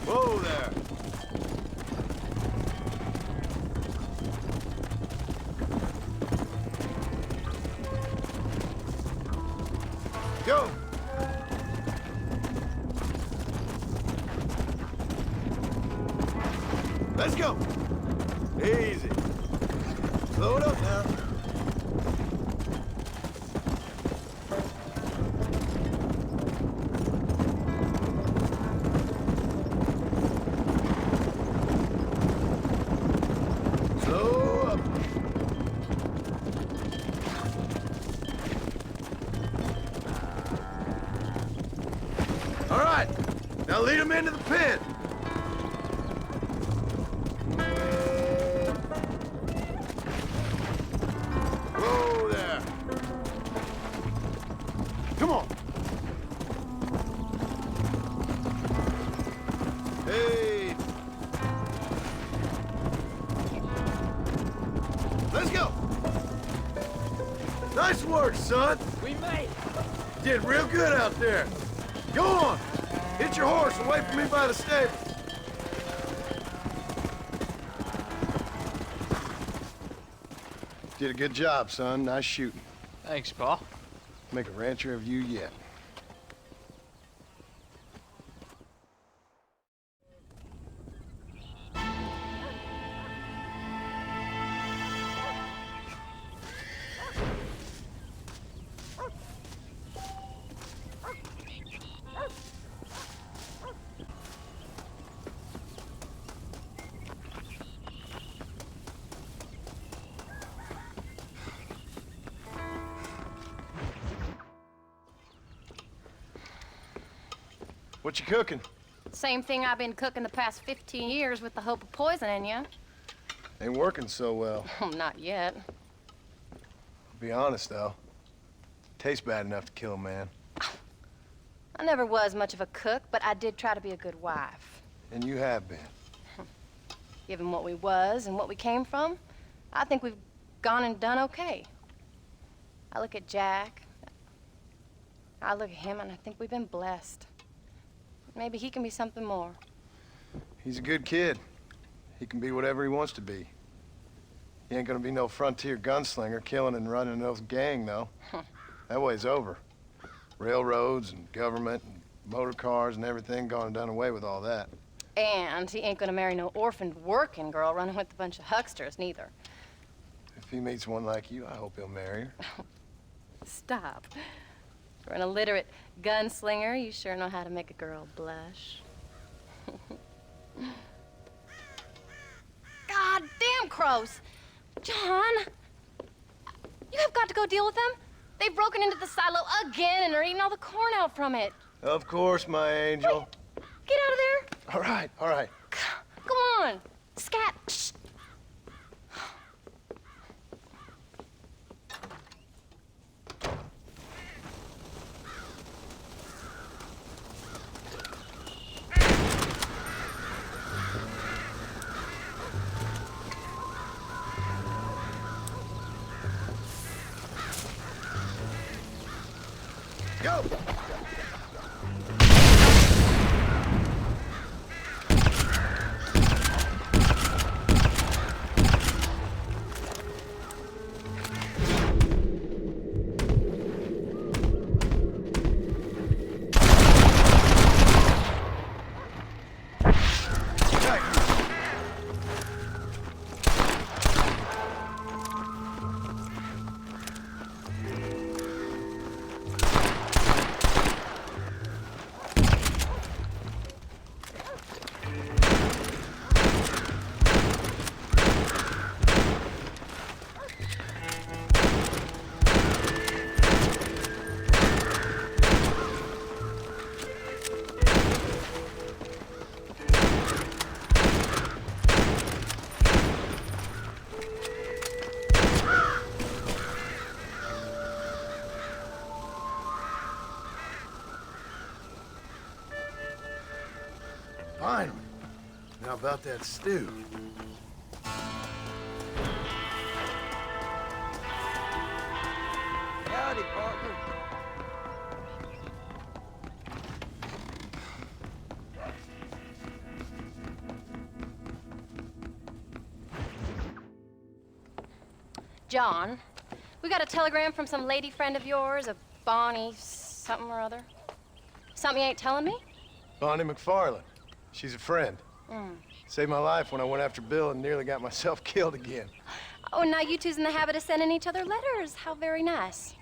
Whoa there. Go. Let's go. Easy. Slow it up now. Slow up. All right. Now lead them into the pen. Whoa there. Come on. Hey. Let's go. Nice work, son. We made it. Did real good out there. Go on. Hit your horse and wait for me by the stable. Did a good job, son. Nice shooting. Thanks, Paul. Make a rancher of you yet. What you cooking? Same thing I've been cooking the past 15 years with the hope of poisoning you. Ain't working so well. Not yet. Be honest, though. Tastes bad enough to kill a man. I never was much of a cook, but I did try to be a good wife. And you have been. Given what we was and what we came from, I think we've gone and done okay. I look at Jack. I look at him, and I think we've been blessed. Maybe he can be something more. He's a good kid. He can be whatever he wants to be. He ain't gonna be no frontier gunslinger killing and running those gang, though. That way's over. Railroads and government and motor cars and everything gone and done away with all that. And he ain't gonna marry no orphaned working girl running with a bunch of hucksters, neither. If he meets one like you, I hope he'll marry her. Stop. For an illiterate gunslinger, you sure know how to make a girl blush. God damn crows! John! You have got to go deal with them. They've broken into the silo again and are eating all the corn out from it. Of course, my angel. Wait, All right, all right. Come on. Scat. Shh. Go! Finally. Now about that stew. Howdy, partner. John, we got a telegram from some lady friend of yours, a Bonnie something or other. Something you ain't telling me? Bonnie MacFarlane. She's a friend. Mm. Saved my life when I went after Bill and nearly got myself killed again. Oh, now you two's in the habit of sending each other letters. How very nice.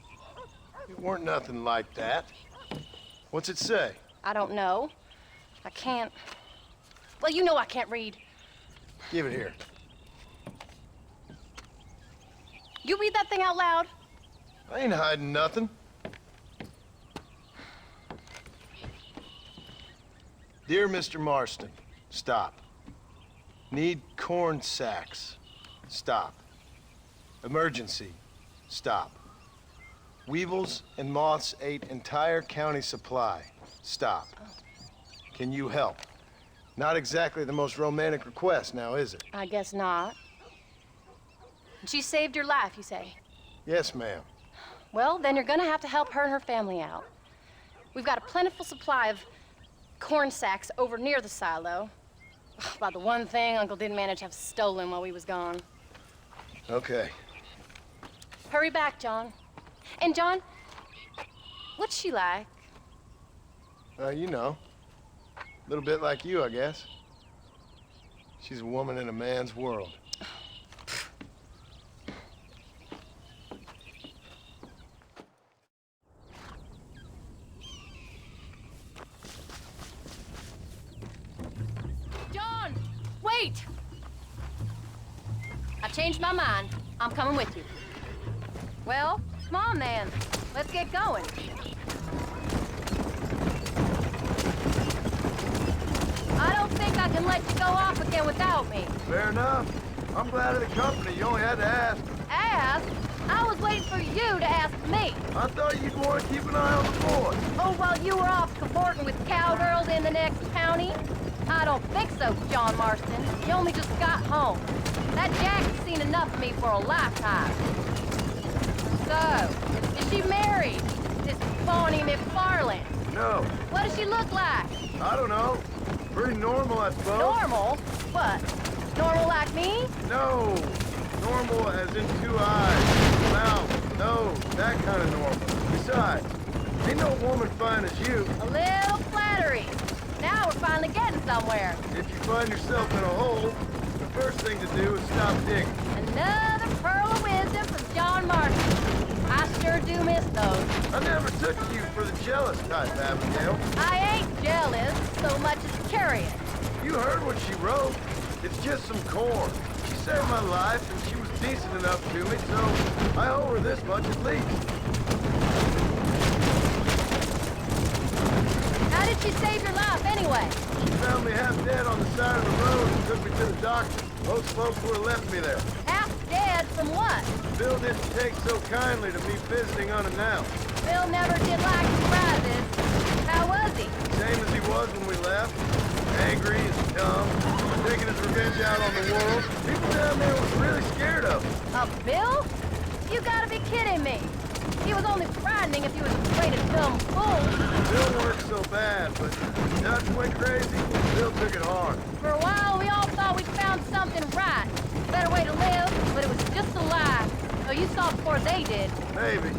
It weren't nothing like that. What's it say? I don't know. I can't. Well, you know I can't read. Give it here. You read that thing out loud? I ain't hiding nothing. Dear Mr. Marston, stop. Need corn sacks. Stop. Emergency. Stop. Weevils and moths ate entire county supply. Stop. Can you help? Not exactly the most romantic request now, is it? I guess not. She saved your life, you say? Yes, ma'am. Well, then you're gonna have to help her and her family out. We've got a plentiful supply of corn sacks over near the silo. About the one thing Uncle didn't manage to have stolen while we was gone. Okay. Hurry back, John. And John, what's she like? You know. A little bit like you, I guess. She's a woman in a man's world. John, wait! I changed my mind. I'm coming with you. Well, come on then. Let's get going. I don't think I can let you go off again without me. Fair enough. I'm glad of the company. You only had to ask. Ask? I was waiting for you to ask me. I thought you'd want to keep an eye on the boy. Oh, while you were off cavorting with cowgirls in the next county? I don't think so, John Marston. You only just got home. That Jack's seen enough of me for a lifetime. So, is she married? This Bonnie MacFarlane? No. What does she look like? I don't know. Pretty normal, I suppose. Normal? What? Normal like me? No. Normal as in 2 eyes, mouth, nose, that kind of normal. Besides, ain't no woman fine as you. A little flattery. Now we're finally getting somewhere. If you find yourself in a hole, the first thing to do is stop digging. Another pearl of wisdom from John Marston. I sure do miss those. I never took you for the jealous type, Abigail. I ain't jealous so much as curious. You heard what she wrote. It's just some corn. She saved my life, and she was decent enough to me, so I owe her this much at least. How did she save your life, anyway? She found me half dead on the side of the road and took me to the doctor. Most folks would have left me there. Half dead from what? Bill didn't take so kindly to me visiting unannounced. Bill never did like surprises. How was he? Same as he was when we left. Angry and dumb, taking his revenge out on the world. People down there was really scared of him. Bill? You gotta be kidding me. He was only frightening if he was afraid of dumb fools. Bill worked so bad, but Dutch went crazy. Bill took it hard. For a while, we all thought we'd found something right. Better way to live, but it was just a lie. So you saw before they did. Maybe.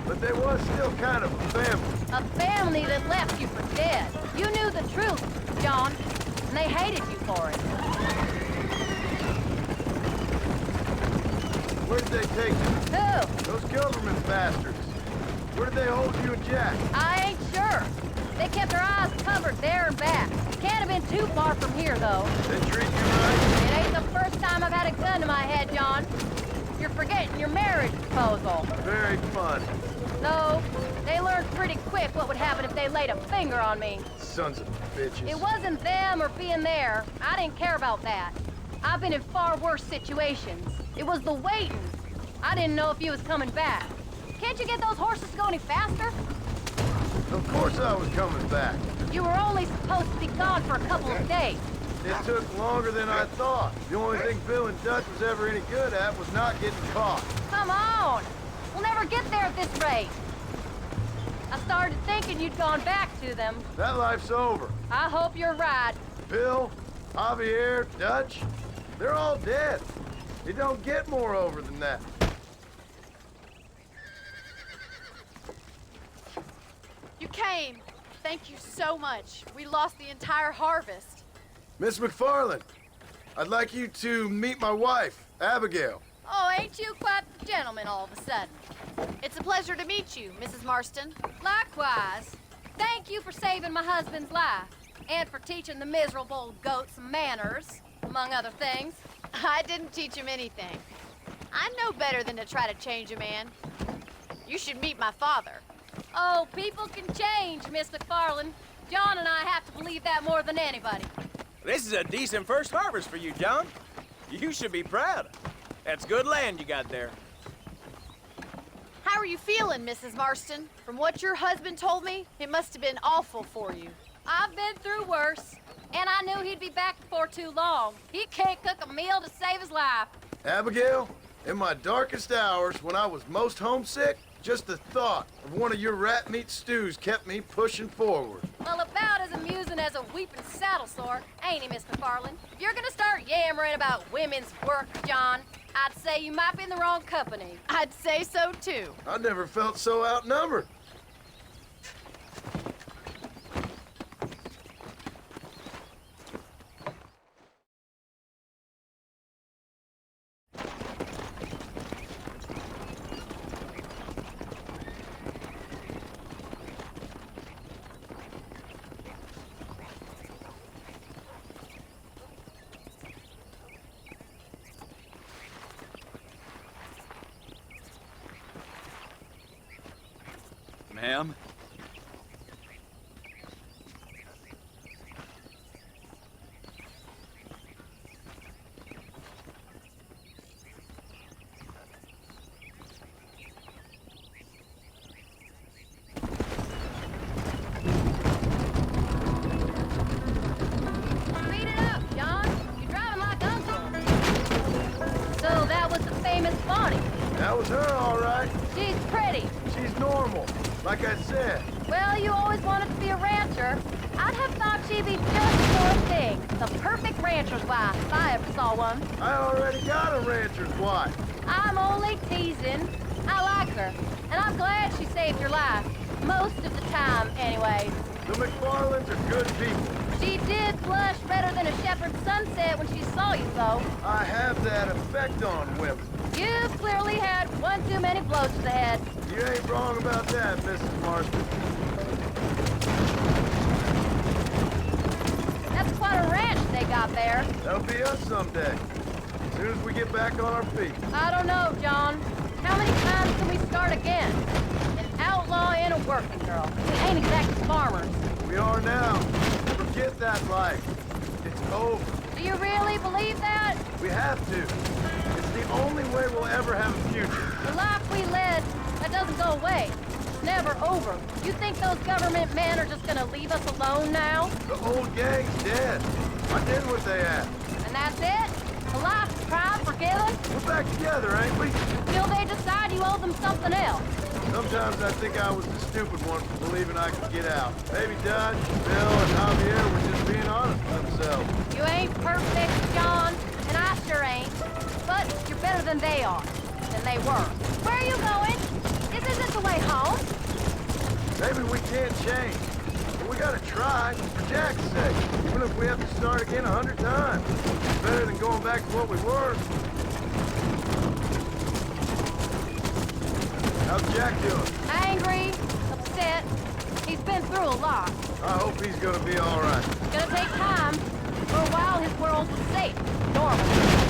But they was still kind of a family. A family that left you for dead. You knew the truth, John, and they hated you for it. Where did they take you? Who? Those government bastards. Where did they hold you and Jack? I ain't sure. They kept their eyes covered there and back. Can't have been too far from here, though. They treat you right? It ain't the first time I've had a gun to my head, John. You're forgetting your marriage proposal. Very fun. No, they learned pretty quick what would happen if they laid a finger on me. Sons of bitches. It wasn't them or being there. I didn't care about that. I've been in far worse situations. It was the waiting. I didn't know if you was coming back. Can't you get those horses to go any faster? Of course I was coming back. You were only supposed to be gone for a couple of days. It took longer than I thought. The only thing Bill and Dutch was ever any good at was not getting caught. Come on! We'll never get there at this rate. I started thinking you'd gone back to them. That life's over. I hope you're right. Bill, Javier, Dutch, they're all dead. It don't get more over than that. You came. Thank you so much. We lost the entire harvest. Miss MacFarlane, I'd like you to meet my wife, Abigail. Oh, ain't you quite the gentleman all of a sudden? It's a pleasure to meet you, Mrs. Marston. Likewise. Thank you for saving my husband's life. And for teaching the miserable old goat some manners, among other things. I didn't teach him anything. I know better than to try to change a man. You should meet my father. Oh, people can change, Miss MacFarlane. John and I have to believe that more than anybody. This is a decent first harvest for you, John. You should be proud. That's good land you got there. How are you feeling, Mrs. Marston? From what your husband told me, it must have been awful for you. I've been through worse, and I knew he'd be back before too long. He can't cook a meal to save his life. Abigail, in my darkest hours, when I was most homesick, just the thought of one of your rat meat stews kept me pushing forward. Well, about as amusing as a weeping saddle sore, ain't he, Miss MacFarlane? If you're gonna start yammering about women's work, John, I'd say you might be in the wrong company. I'd say so, too. I never felt so outnumbered. Ma'am? Speed it up, John. You're driving like Uncle. So that was the famous Bonnie. That was her, all right. She's pretty. She's normal, like I said. Well, you always wanted to be a rancher. I'd have thought she'd be just your thing. The perfect rancher's wife, if I ever saw one. I already got a rancher's wife. I'm only teasing. I like her, and I'm glad she saved your life. Most of the time, anyways. The MacFarlanes are good people. She did blush redder than a shepherd's sunset when she saw you, though. I have that effect on women. You've clearly had one too many blows to the head. You ain't wrong about that, Mrs. Marston. That's quite a ranch they got there. That'll be us someday. As soon as we get back on our feet. I don't know, John. How many times can we start again? An outlaw and a working girl. We ain't exactly farmers. We are now. Forget that life. It's over. Do you really believe that? We have to. It's the only way we'll ever have a future. The life we led, that doesn't go away. It's never over. You think those government men are just gonna leave us alone now? The old gang's dead. I did what they asked. And that's it? A life tried, forgiven? We're back together, ain't we? Till they decide you owe them something else. Sometimes I think I was the stupid one for believing I could get out. Maybe Dutch, Bill, and Javier were just being honest with themselves. You ain't perfect, John, and I sure ain't. But you're better than they are. Than they were. Where are you going? This isn't the way home. Maybe we can't change. But we gotta try, for Jack's sake. Even if we have to start again 100 times. It's better than going back to what we were. How's Jack doing? Angry, upset. He's been through a lot. I hope he's gonna be all right. It's gonna take time. For a while, his world was safe, normal.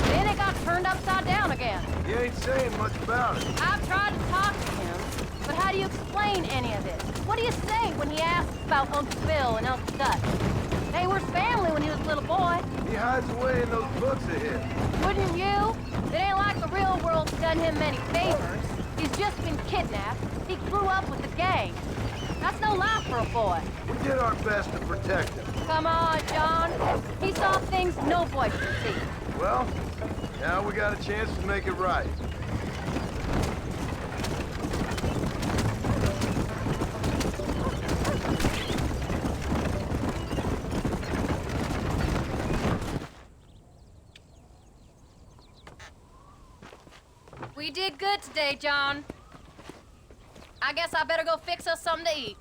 Then it got turned upside down again. He ain't saying much about it. I've tried to talk to him, but how do you explain any of this? What do you say when he asks about Uncle Phil and Uncle Dutch? They were family when he was a little boy. He hides away in those books of his. Wouldn't you? It ain't like the real world's done him many favors. He's just been kidnapped. He grew up with the gang. That's no life for a boy. We did our best to protect him. Come on, John. He saw things no boy should see. Well, now we got a chance to make it right. We did good today, John. I guess I better go fix us something to eat.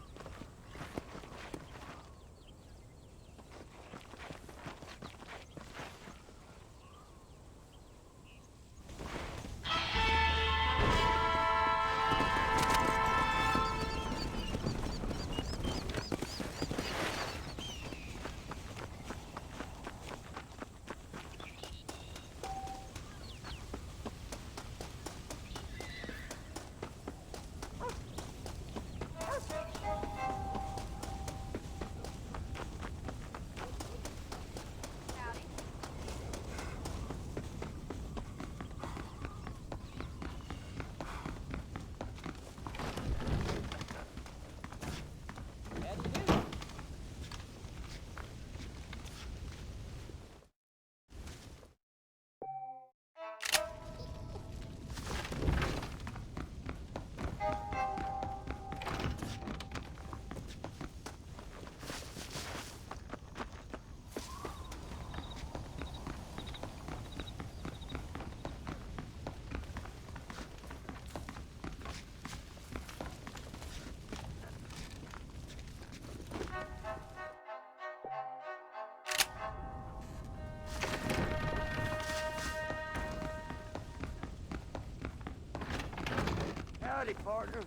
Howdy, partner.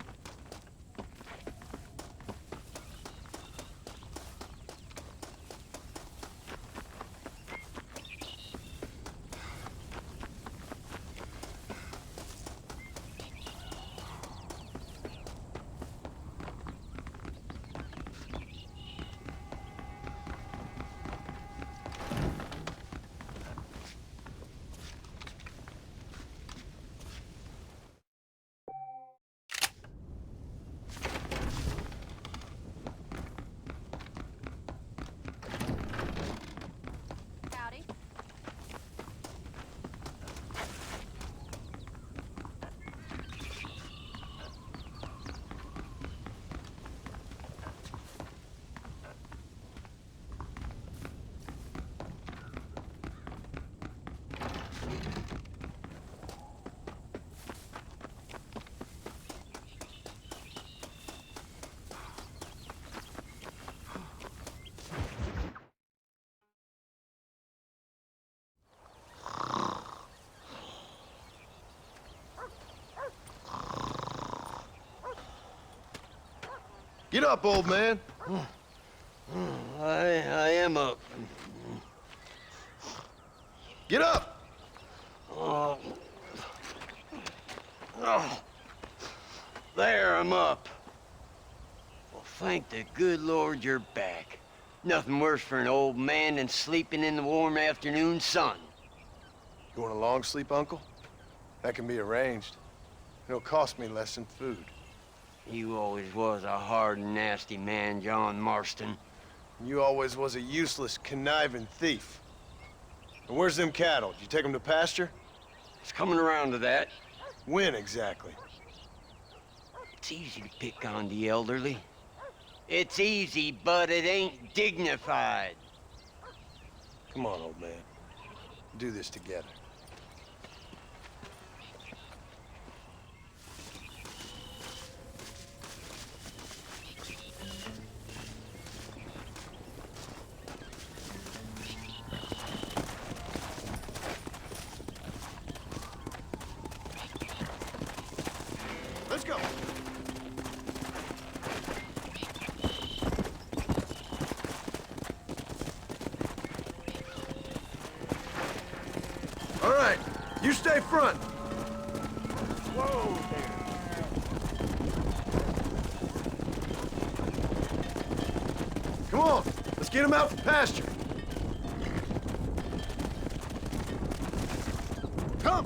Get up, old man. I am up. Get up! Oh. Oh. There, I'm up. Well, thank the good Lord you're back. Nothing worse for an old man than sleeping in the warm afternoon sun. You want a long sleep, Uncle? That can be arranged. It'll cost me less than food. You always was a hard and nasty man, John Marston. You always was a useless, conniving thief. And where's them cattle? Did you take them to pasture? It's coming around to that. When exactly? It's easy to pick on the elderly. It's easy, but it ain't dignified. Come on, old man. Do this together. Let's go. All right, you stay front. Whoa there. Come on, let's get him out for pasture. Come.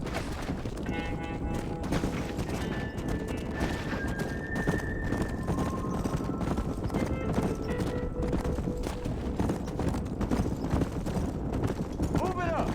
Move it up.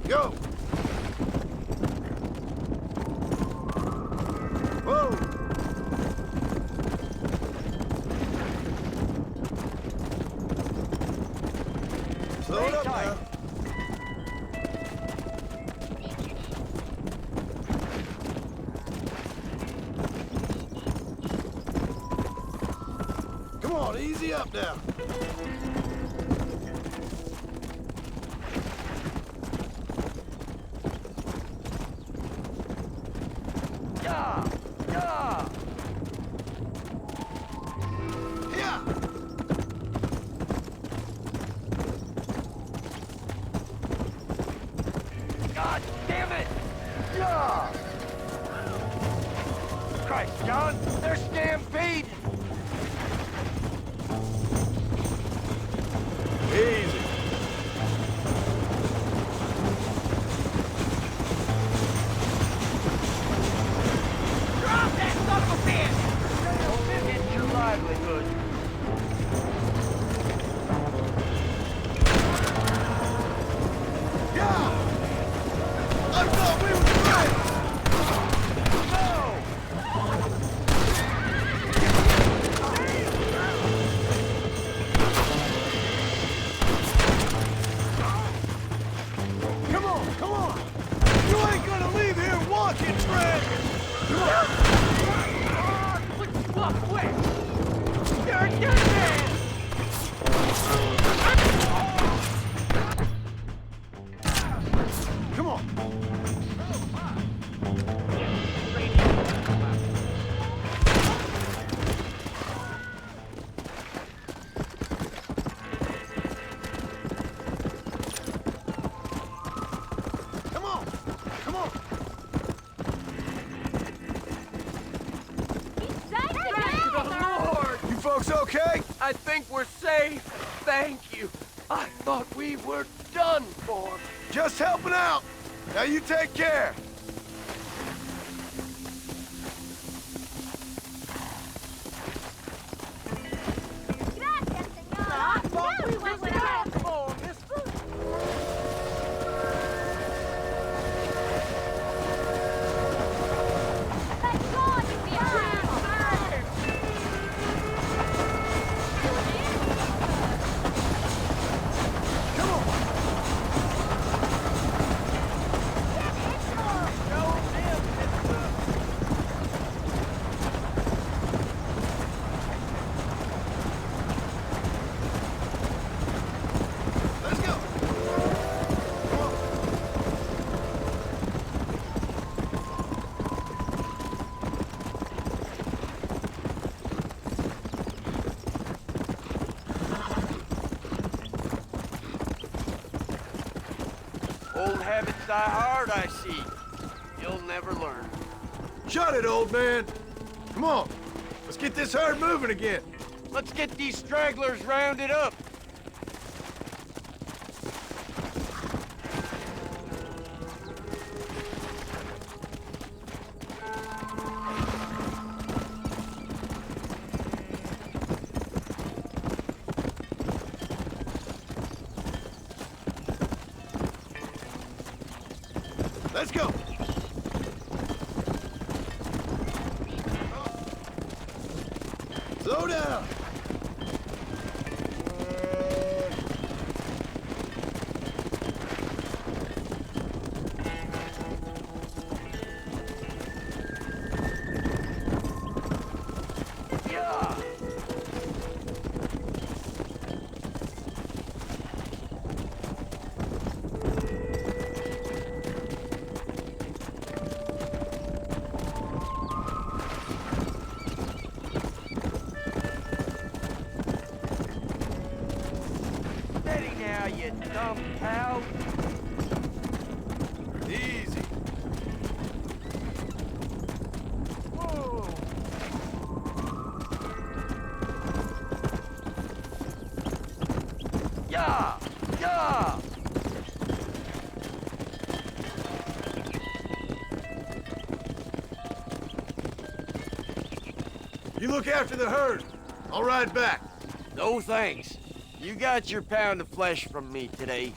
Go. Whoa. Slow it up now. Come on, easy up now. Yeah! Yeah! Yeah. God damn it! Yeah! Christ, John, they're stampeding! Easy. Drop that sucker pin! Don't get your livelihood. Yeah. I thought we were friends. Come on, come on. You ain't gonna leave here walking, Trent. Walk away! You're a dead man! Come on. Come on. Come on. You folks okay? I think we're safe. Thank you. I thought we were done for. Just helping out. Now you take care. I thought we were done for, mister. Come on. Old habits die hard, I see. You'll never learn. Shut it, old man. Come on. Let's get this herd moving again. Let's get these stragglers rounded up. Let's go. Slow down. Cow. Easy. Whoa. Yeah! Yeah! You look after the herd. I'll ride back. No thanks. You got your pound of flesh from me today.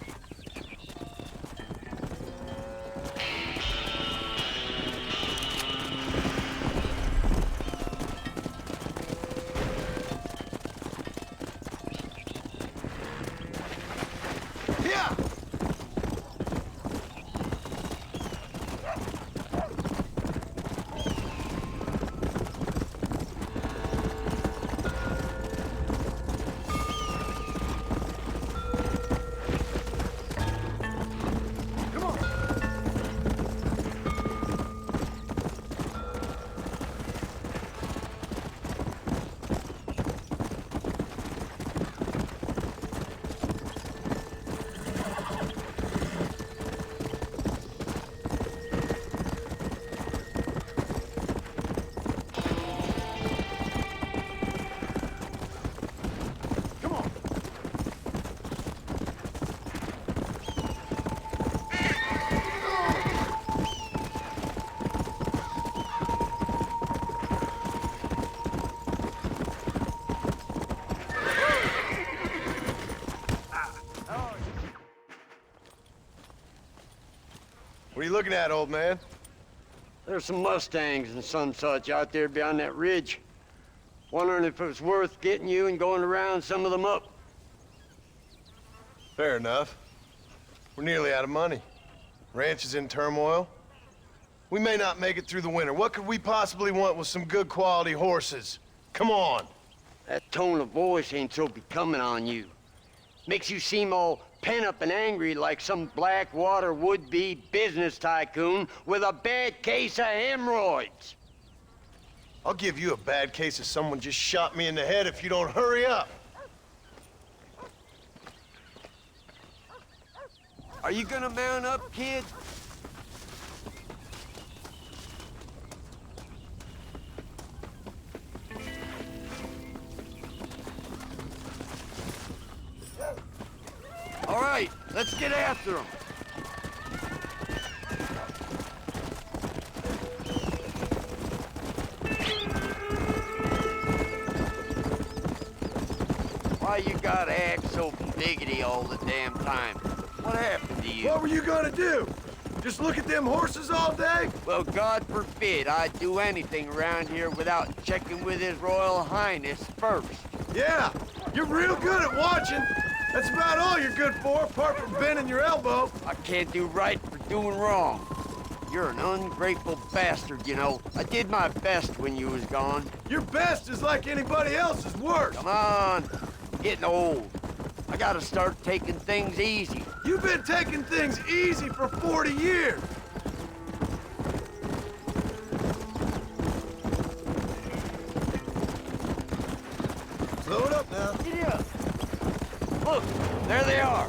What are you looking at, old man? There's some Mustangs and some such out there beyond that ridge. Wondering if it was worth getting you and going around some of them up. Fair enough. We're nearly out of money. Ranch is in turmoil. We may not make it through the winter. What could we possibly want with some good quality horses? Come on. That tone of voice ain't so becoming on you. Makes you seem all pent up and angry like some Blackwater would-be business tycoon with a bad case of hemorrhoids. I'll give you a bad case of someone just shot me in the head if you don't hurry up. Are you gonna mount up, kid? All right, let's get after them. Why you gotta act so biggity all the damn time? What happened to you? What were you gonna do? Just look at them horses all day? Well, God forbid I'd do anything around here without checking with His Royal Highness first. Yeah, you're real good at watching. That's about all you're good for, apart from bending your elbow. I can't do right for doing wrong. You're an ungrateful bastard, you know. I did my best when you was gone. Your best is like anybody else's worst. Come on, I'm getting old. I gotta start taking things easy. You've been taking things easy for 40 years. Slow it up now. Giddy up. Look, there they are.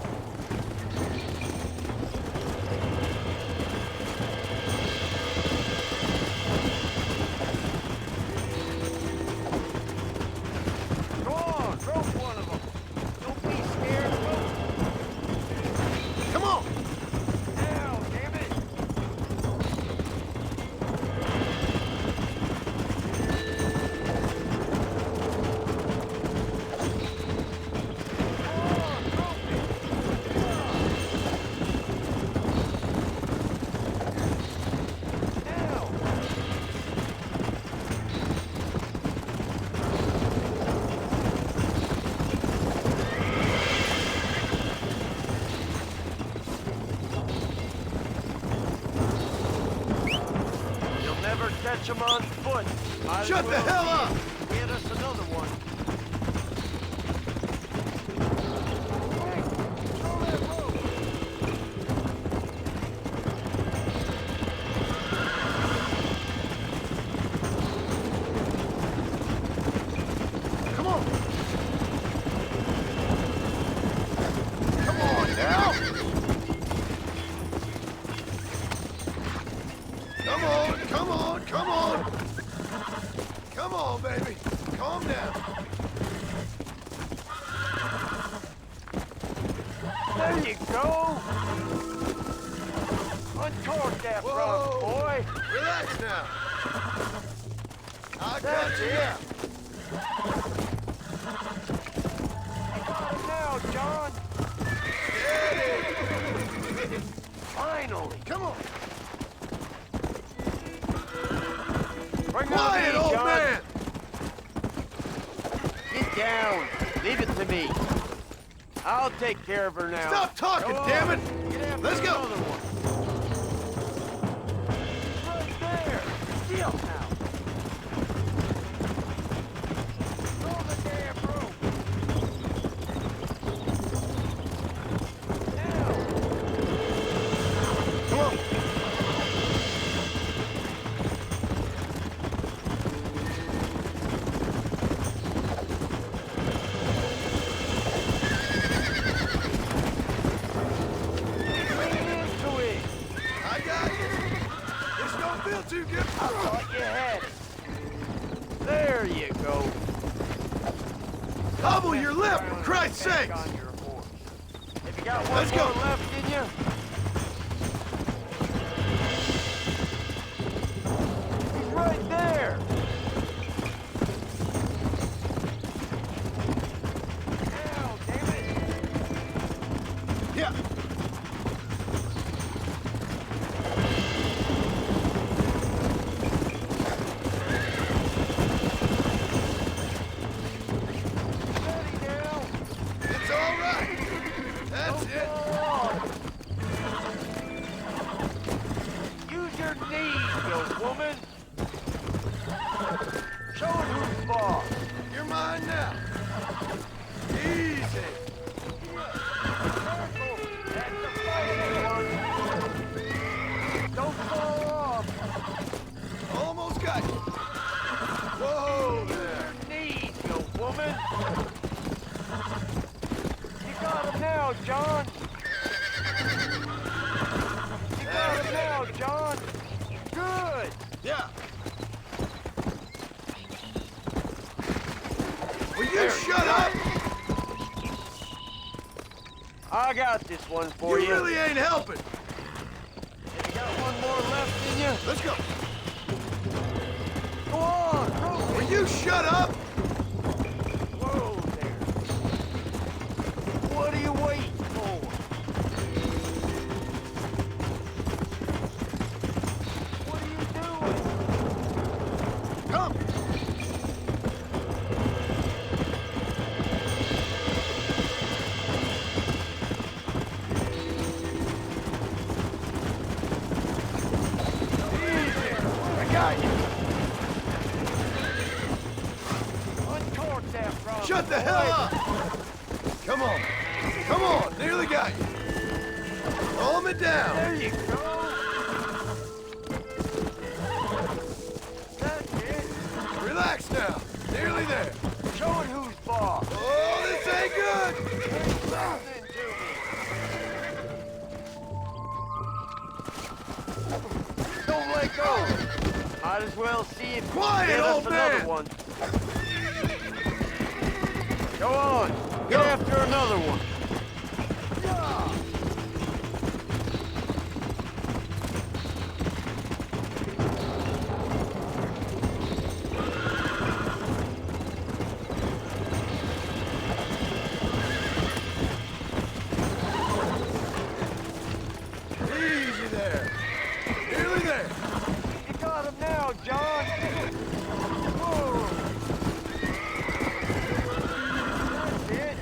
catch him on foot. Might as Shut the well hell up! Get us another one. Come on! Come on now! Come on, come on, come on! Come on, baby. Calm down. There you go. Uncork that front, boy. Relax now. I got That's you. it. Now, John. Steady. Finally. Come on. Bring Quiet, on me, old John. man. Get down. Leave it to me. I'll take care of her now. Stop talking, Go damn on. it. Get after Let's go. another one. Right there. Deal now. Throw the damn rope. Now. Come on. I got you. This don't feel too good. I thought you had it. There you go. Hobble your lip, for Christ's sakes. On your horse. Have you got one Let's more go. left in you? He's right there. Now, damn it. Yeah. Steady now. It's all right. That's it. Use your knees, you woman. Show it who's boss. You're mine now. Easy. Careful. That's the fighting one. Don't fall off. Almost got you. Whoa there. Your knees, you woman. You got him now, John. You got him now, John. Good. Yeah. Will you shut up? I got this one for you. You really ain't helping. Have you got one more left in you? Let's go. Go on. Go. Will you shut up? Whoa there. What are you waiting for? What are you doing? Come. Easy. I got you. Uncork that front. Shut the hell up. Come on. Come on. Nearly got you. Calm it down. There you go. That's it. Relax now. Nearly there. Show it who's boss. Oh, this ain't good. Ain't listening to me. Don't let go. Might as well see if you Quiet, can get us old another man. one. Go on. Get after another one. Easy there. Nearly there. You got him now, John. Whoa. That's it.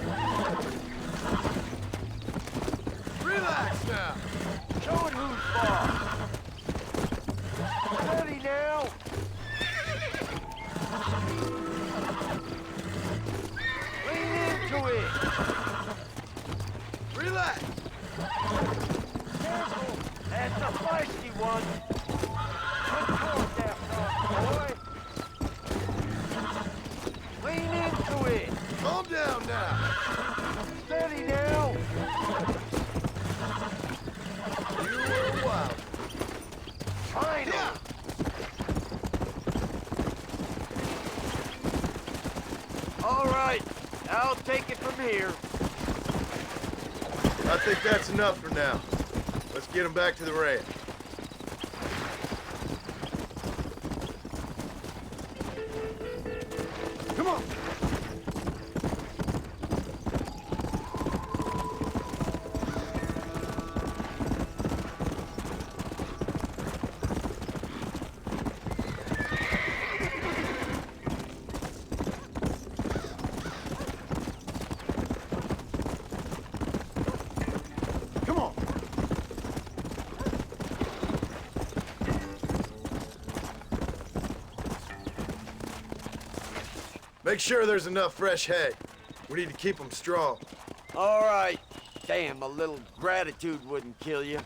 back! Careful! That's a feisty one! Good fork there, boy! Lean into it! Calm down now! Steady now! You were wild. Fine! Yeah. All right, I'll take it from here. I think that's enough for now. Let's get them back to the ranch. Come on! Make sure there's enough fresh hay. We need to keep them strong. All right. Damn, a little gratitude wouldn't kill you.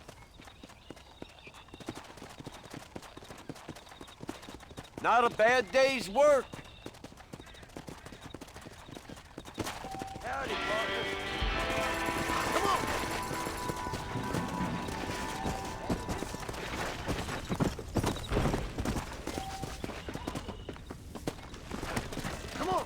Not a bad day's work. Howdy, partner. Come on. Come on!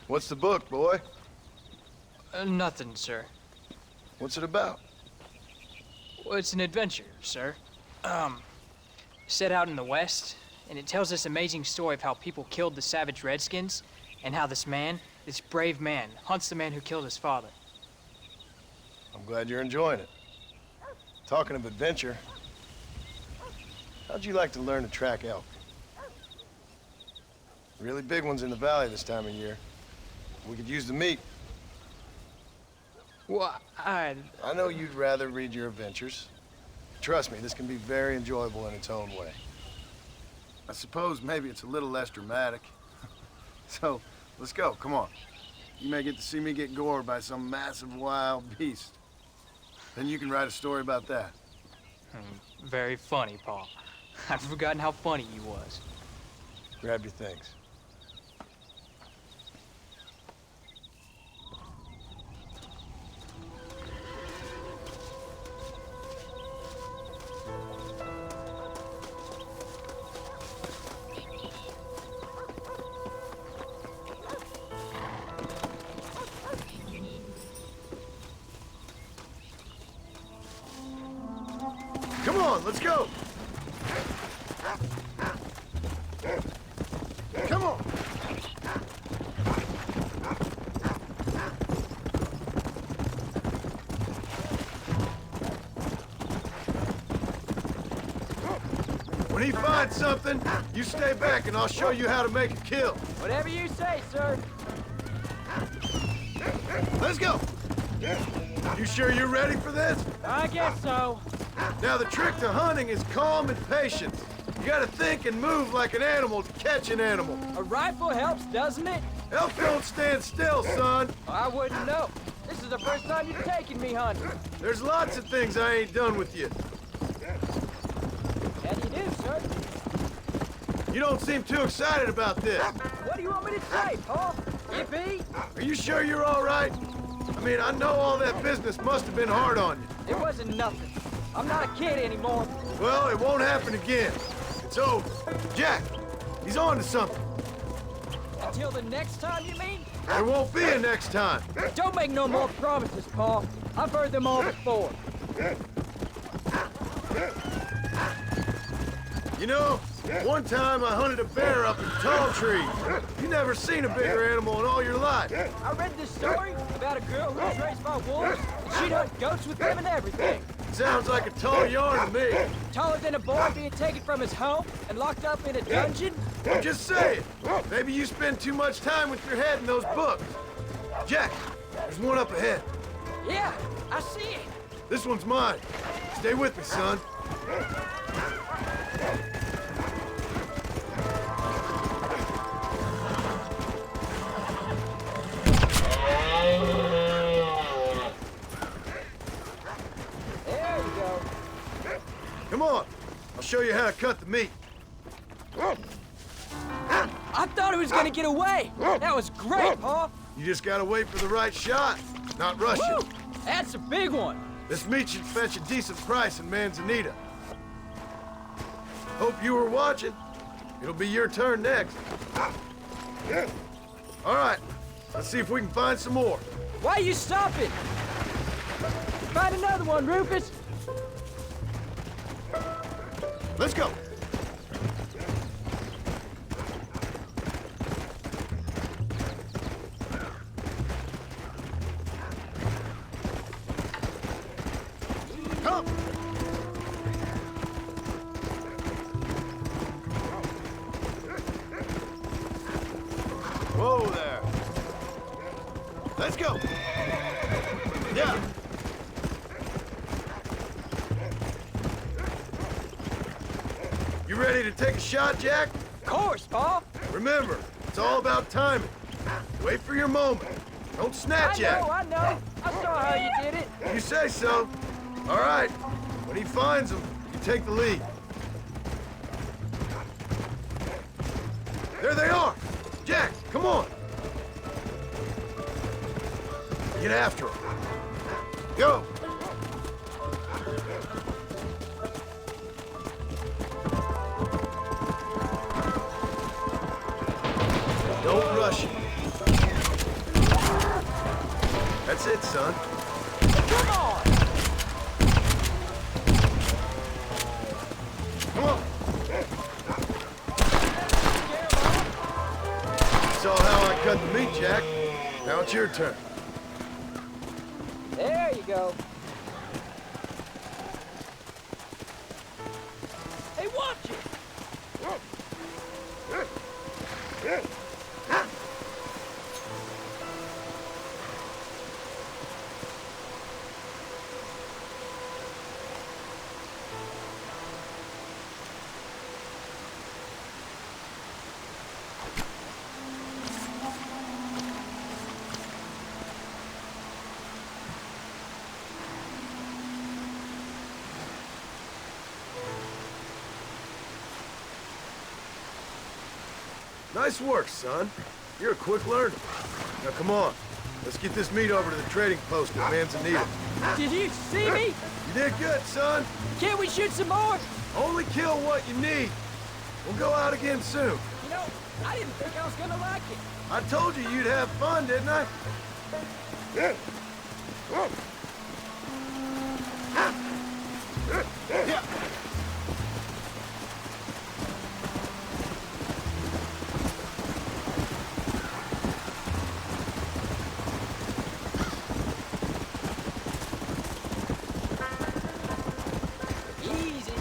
What's the book, boy? Nothing, sir. What's it about? Well, it's an adventure, sir. Set out in the West, and it tells this amazing story of how people killed the savage Redskins, and how this man, this brave man, hunts the man who killed his father. I'm glad you're enjoying it. Talking of adventure, how'd you like to learn to track elk? Really big ones in the valley this time of year. We could use the meat. Well, I know you'd rather read your adventures. Trust me, this can be very enjoyable in its own way. I suppose maybe it's a little less dramatic. So, let's go, come on. You may get to see me get gored by some massive wild beast. Then you can write a story about that. Very funny, Paul. I've forgotten how funny you was. Grab your things. Come on, let's go! Come on! When he finds something, you stay back and I'll show you how to make a kill. Whatever you say, sir. Let's go! You sure you're ready for this? I guess so. Now, the trick to hunting is calm and patience. You gotta think and move like an animal to catch an animal. A rifle helps, doesn't it? Elk don't stand still, son. I wouldn't know. This is the first time you've taken me hunting. There's lots of things I ain't done with you. How do you do, sir? You don't seem too excited about this. What do you want me to say, Paul? Yippee? Are you sure you're all right? I mean, I know all that business must have been hard on you. It wasn't nothing. I'm not a kid anymore. Well, it won't happen again. It's over. Jack, he's on to something. Until the next time, you mean? There won't be a next time. Don't make no more promises, Paul. I've heard them all before. You know, one time I hunted a bear up in tall trees. You never seen a bigger animal in all your life. I read this story about a girl who was raised by wolves, and she'd hunt goats with them and everything. Sounds like a tall yarn to me. Taller than a boy being taken from his home and locked up in a dungeon? I'm just saying. Maybe you spend too much time with your head in those books. Jack, there's one up ahead. Yeah, I see it. This one's mine. Stay with me, son. There you go. Come on. I'll show you how to cut the meat. I thought it was gonna get away. That was great, Paul. You just gotta wait for the right shot, not rush it. That's a big one. This meat should fetch a decent price in Manzanita. Hope you were watching. It'll be your turn next. All right, let's see if we can find some more. Why are you stopping? Find another one, Rufus. Let's go. Come. Whoa there. Let's go. Yeah. You ready to take a shot, Jack? Of course, Paul. Remember, it's all about timing. Wait for your moment. Don't snatch at it. I know. I saw how you did it. You say so. All right. When he finds them, you take the lead. There they are. Jack, come on. Get after them. Go. Don't rush it. That's it, son. Come on. Come on. You saw how I cut the meat, Jack. Now it's your turn. There you go. Hey, watch it. Nice work, son. You're a quick learner. Now, come on. Let's get this meat over to the trading post at Manzanita. Did you see me? You did good, son. Can't we shoot some more? Only kill what you need. We'll go out again soon. You know, I didn't think I was gonna like it. I told you you'd have fun, didn't I? Yeah. Easy.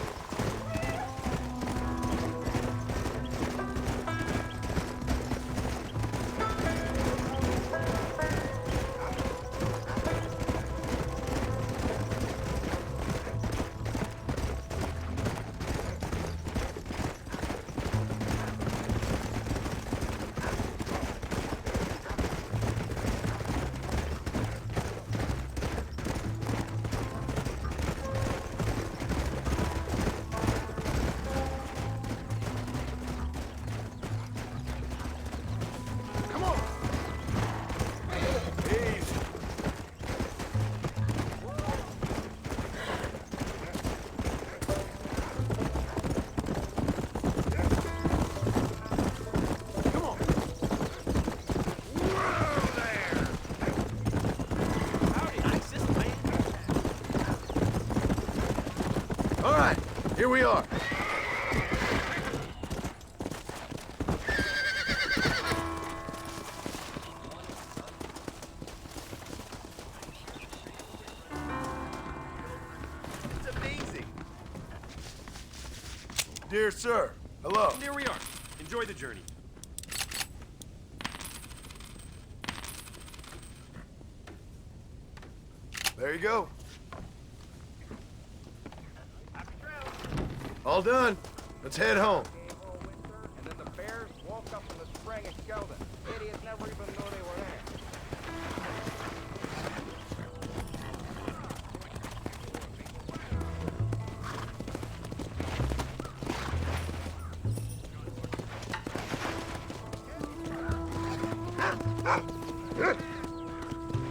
Here we are. It's amazing. Dear sir, hello. And here we are. Enjoy the journey. There you go. All done. Let's head home. And then the bears woke up in the spring and killed it. Idiots never even knew they were there.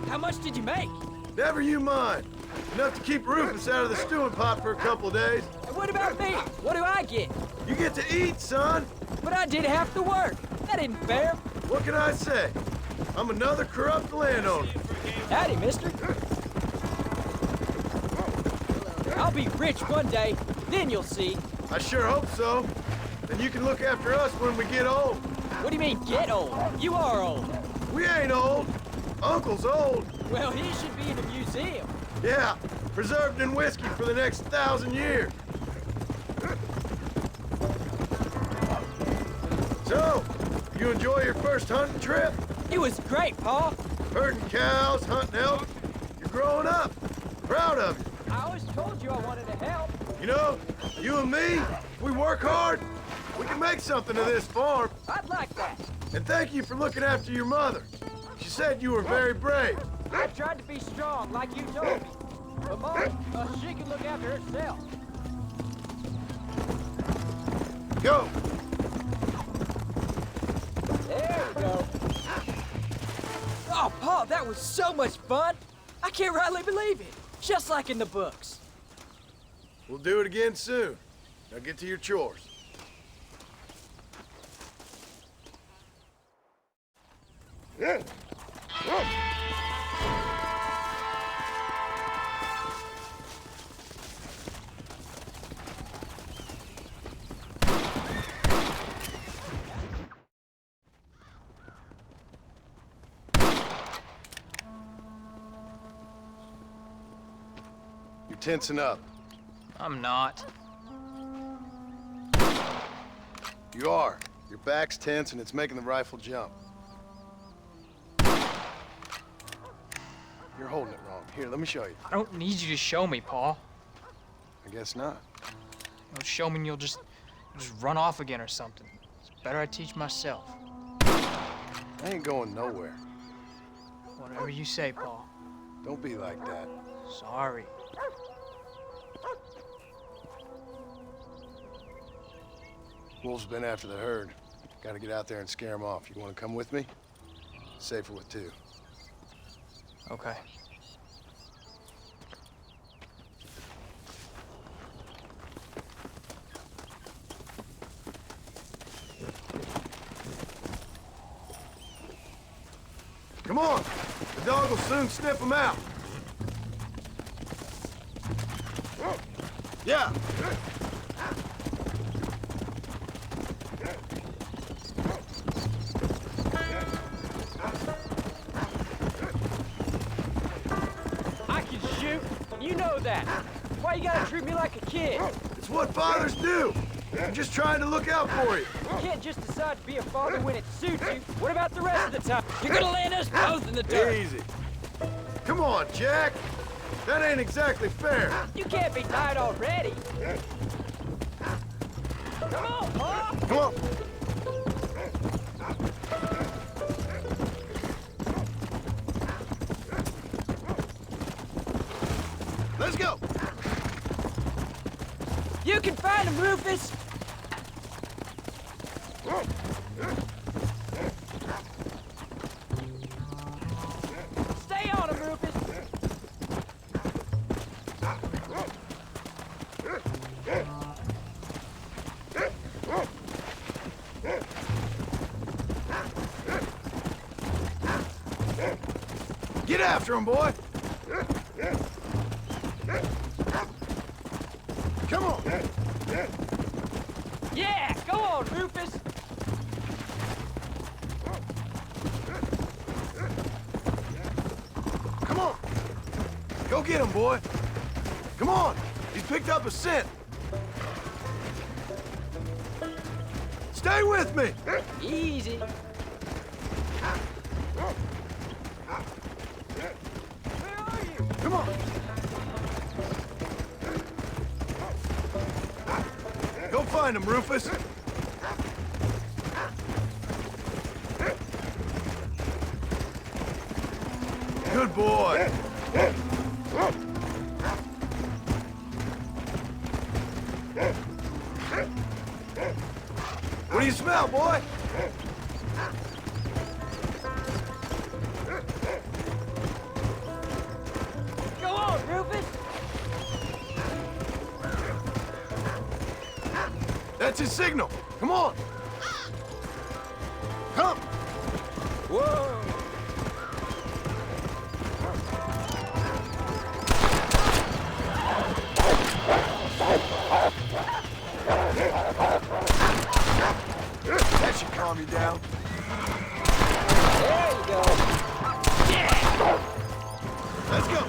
How much did you make? Never you mind. Enough to keep Rufus out of the stewing pot for a couple of days. And what about me? What do I get? You get to eat, son. But I did half the work. That isn't fair. What can I say? I'm another corrupt landowner. Howdy, mister. I'll be rich one day, then you'll see. I sure hope so. And you can look after us when we get old. What do you mean, get old? You are old. We ain't old. Uncle's old. Well, he should be in a museum. Yeah, preserved in whiskey for the next 1,000 years. So, you enjoy your first hunting trip? It was great, Pa. Herding cows, hunting elk. You're growing up. Proud of you. I always told you I wanted to help. You know, you and me, if we work hard, we can make something of this farm. I'd like that. And thank you for looking after your mother. She said you were very brave. I tried to be strong, like you told me. But Mom, she can look after herself. Go! There we go. Oh, Pa, that was so much fun. I can't rightly believe it. Just like in the books. We'll do it again soon. Now get to your chores. You're tensing up. I'm not. You are. Your back's tense and it's making the rifle jump. You're holding it wrong. Here, let me show you. I don't need you to show me, Pa. I guess not. Don't show me and you'll just run off again or something. It's better I teach myself. I ain't going nowhere. Whatever you say, Pa. Don't be like that. Sorry. Wolves been after the herd. Gotta get out there and scare them off. You wanna come with me? Safer with two. Okay. Come on! The dog will soon sniff them out. Yeah! I can shoot. You know that. Why you gotta treat me like a kid? It's what fathers do. I'm just trying to look out for you. You can't just decide to be a father when it suits you. What about the rest of the time? You're gonna land us both in the dirt. Easy. Come on, Jack. That ain't exactly fair. You can't be tired already. Come on, Pa. Come on. Let's go. You can find him, Rufus. Stay on him, Rufus. Get after him, boy. Come on. Yeah, go on, Rufus. Come on. Go get him, boy. Come on. He's picked up a scent. Stay with me. Easy. Come on. Go find him, Rufus. Good boy. What do you smell, boy? Go on, Rufus. That's his signal. Come on. Come. Whoa. That should calm you down. There you go. Yeah. Let's go.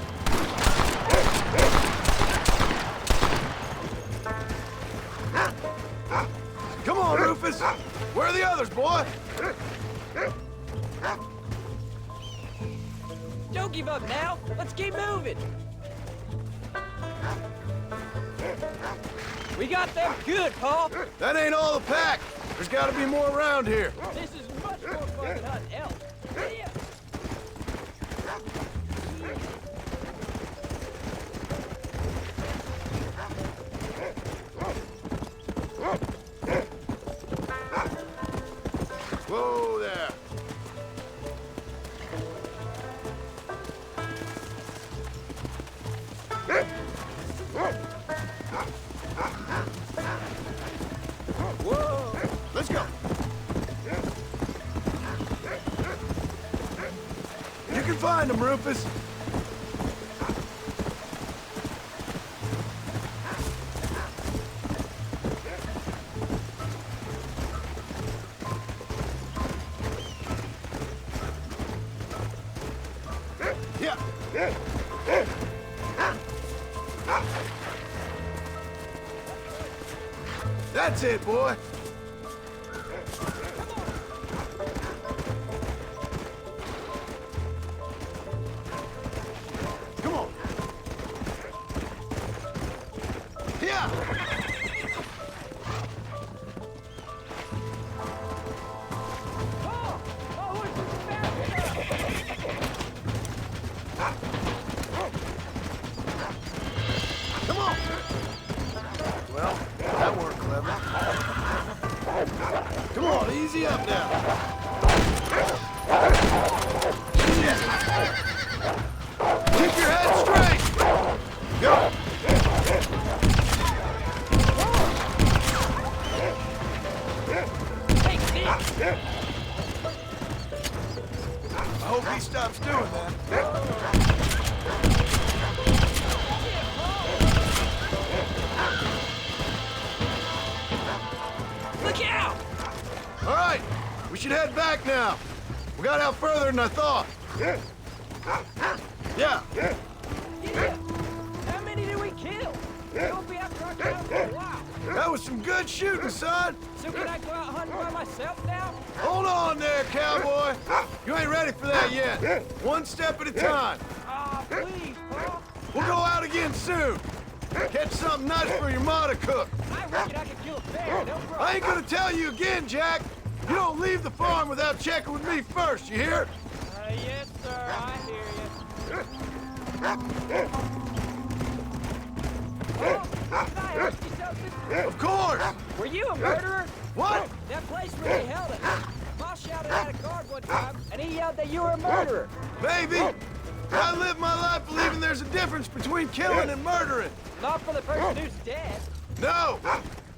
Come on, Rufus. Where are the others, boy? Don't give up now. Let's keep moving. We got them good, Paul. That ain't all the pack. There's got to be more around here. This is much more fun than hunting elk. Yeah. Whoa there. Whoa. Let's go. You can find them, Rufus. Yeah. That's it, boy. Come on. Yeah. Come on. Well, that worked clever. Come on, easy up now. Keep your head straight. Go. I hope he stops doing that. Look out! All right, we should head back now. We got out further than I thought. Yeah. Yeah. How many did we kill? Don't be after our town for a while. That was some good shooting, son. So can I go out hunting by myself now? Hold on there, cowboy. You ain't ready for that yet. One step at a time. Aw, please, Paul. We'll go out again soon. Catch something nice for your ma to cook. I reckon I could kill a bear, no problem. I ain't gonna tell you again, Jack. You don't leave the farm without checking with me first, you hear? Yes, sir, I hear you. Paul, can I ask you something? Of course. Were you a murderer? What? That place really held it. Ma shouted at a guard one time, and he yelled that you were a murderer. Maybe. I live my life believing there's a difference between killing and murdering. Not for the person who's dead. No.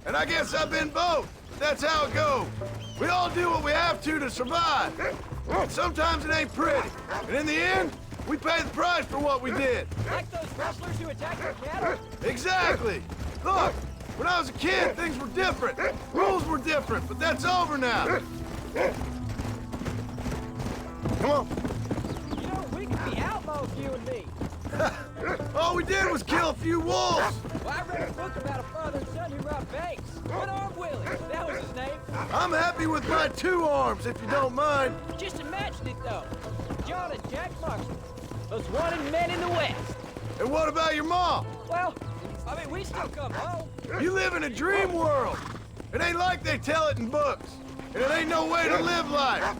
And I guess I've been both. That's how it goes. We all do what we have to survive. And sometimes it ain't pretty. And in the end, we pay the price for what we did. Like those rustlers who attacked our cattle? Exactly. Look, When I was a kid, things were different. Rules were different, but that's over now. Come on. You know, we could be outlaws, you and me. All we did was kill a few wolves. Well, I read a book about a father and son who robbed banks. One-armed Willie, that was his name. I'm happy with my 2 arms, if you don't mind. Just imagine it, though. John and Jack Marshall, most wanted men in the West. And what about your mom? Well, I mean, we still come home. You live in a dream world. It ain't like they tell it in books. And it ain't no way to live life.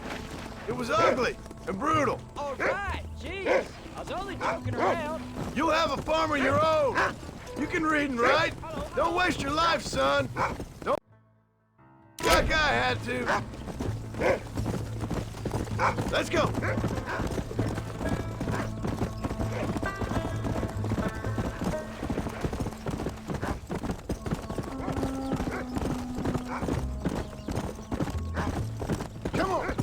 It was ugly and brutal. All right, jeez. I was only joking around. You'll have a farm of your own. You can read and write. Don't waste your life, son. Don't like I had to. Let's go. Come on.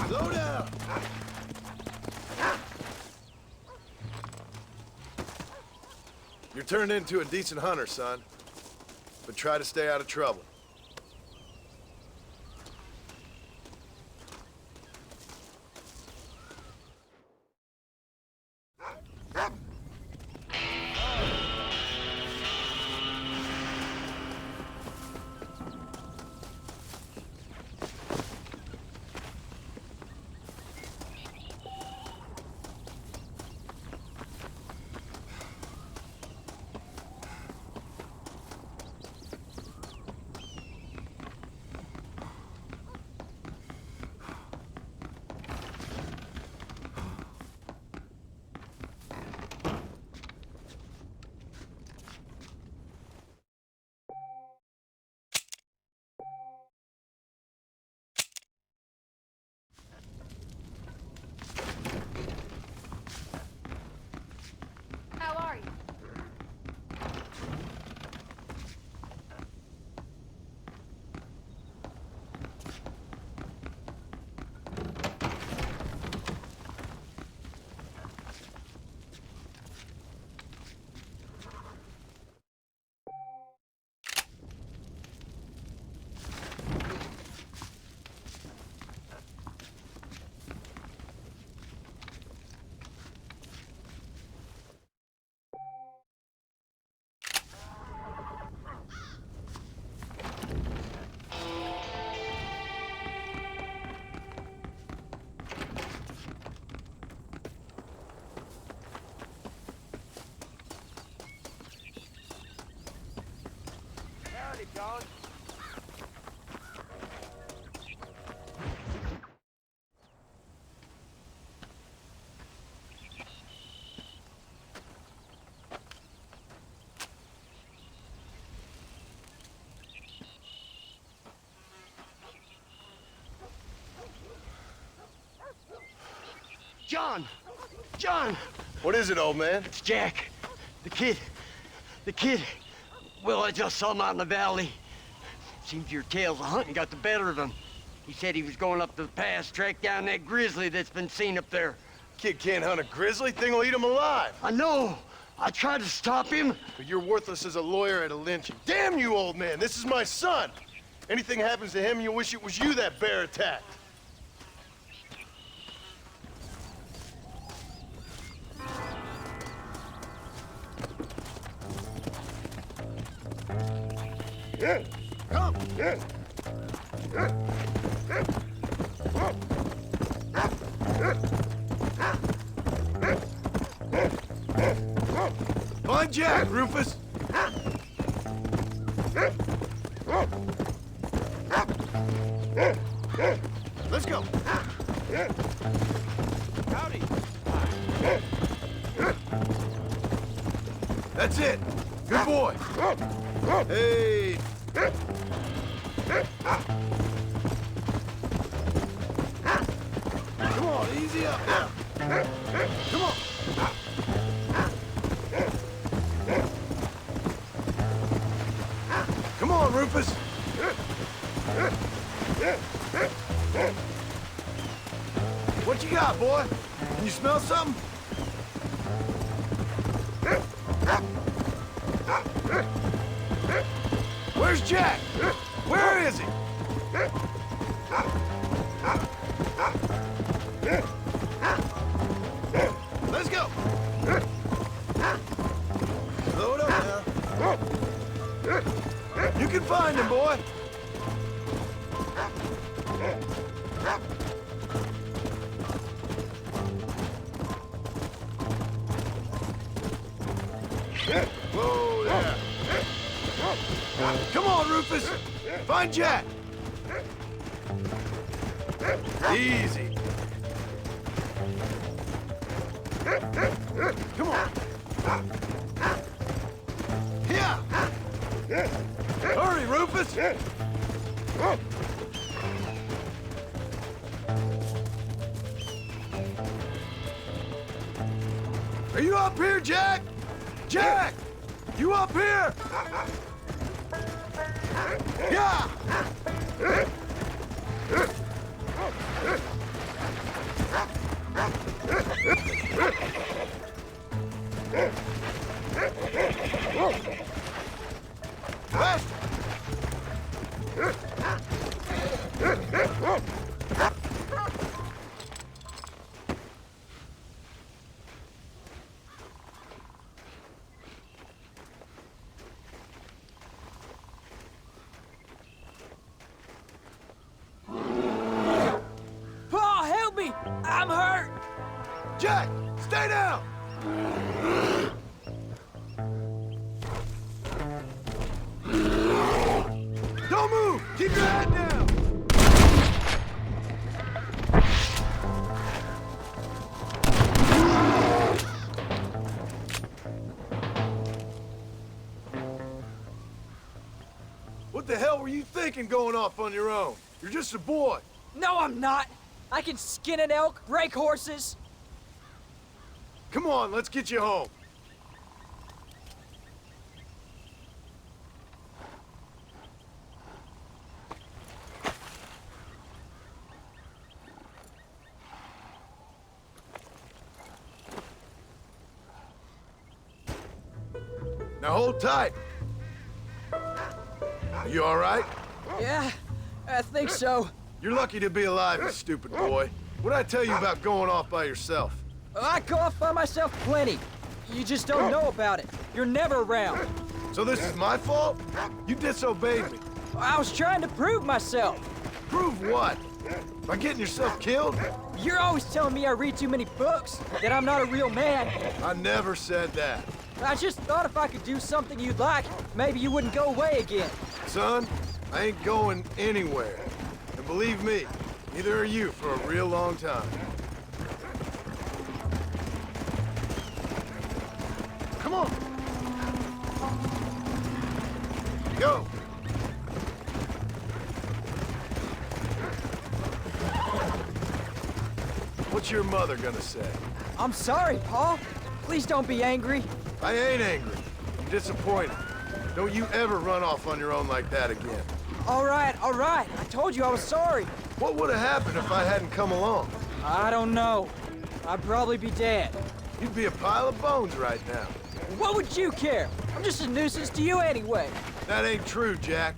Slow down. You're turned into a decent hunter, son. But try to stay out of trouble. How are you? Howdy, John. John! John! What is it, old man? It's Jack. The kid. The kid. Well, I just saw him out in the valley. Seems your tales of hunting got the better of him. He said he was going up to the pass, track down that grizzly that's been seen up there. Kid can't hunt a grizzly. Thing will eat him alive. I know. I tried to stop him. But you're worthless as a lawyer at a lynching. Damn you, old man. This is my son. Anything happens to him, you'll wish it was you that bear attacked. Come! Find Jack, Rufus! Let's go! Howdy. That's it! Good boy. Hey. Come on, easy up now. Come on. Come on, Rufus. What you got, boy? Can you smell something? Where's Jack? Where is he? Let's go. Slow it up now. You can find him, boy. Whoa there. Come on, Rufus. Find Jack. Easy. Come on. Yeah. Hurry, Rufus. Are you up here, Jack? Jack! You up here? Yeah! Faster! Paul, help me! I'm hurt! Jack, stay down! Don't move! Keep your head down! What the hell were you thinking going off on your own? You're just a boy. No, I'm not! I can skin an elk, break horses. Come on, let's get you home. Now hold tight. Are you all right? Yeah, I think so. You're lucky to be alive, you stupid boy. What'd I tell you about going off by yourself? I go off by myself plenty. You just don't know about it. You're never around. So this is my fault? You disobeyed me. I was trying to prove myself. Prove what? By getting yourself killed? You're always telling me I read too many books, that I'm not a real man. I never said that. I just thought if I could do something you'd like, maybe you wouldn't go away again. Son, I ain't going anywhere. And believe me, neither are you for a real long time. Come on. Go. What's your mother gonna say? I'm sorry, Paul. Please don't be angry. I ain't angry. I'm disappointed. Don't you ever run off on your own like that again. All right. I told you I was sorry. What would have happened if I hadn't come along? I don't know. I'd probably be dead. You'd be a pile of bones right now. What would you care? I'm just a nuisance to you anyway. That ain't true, Jack.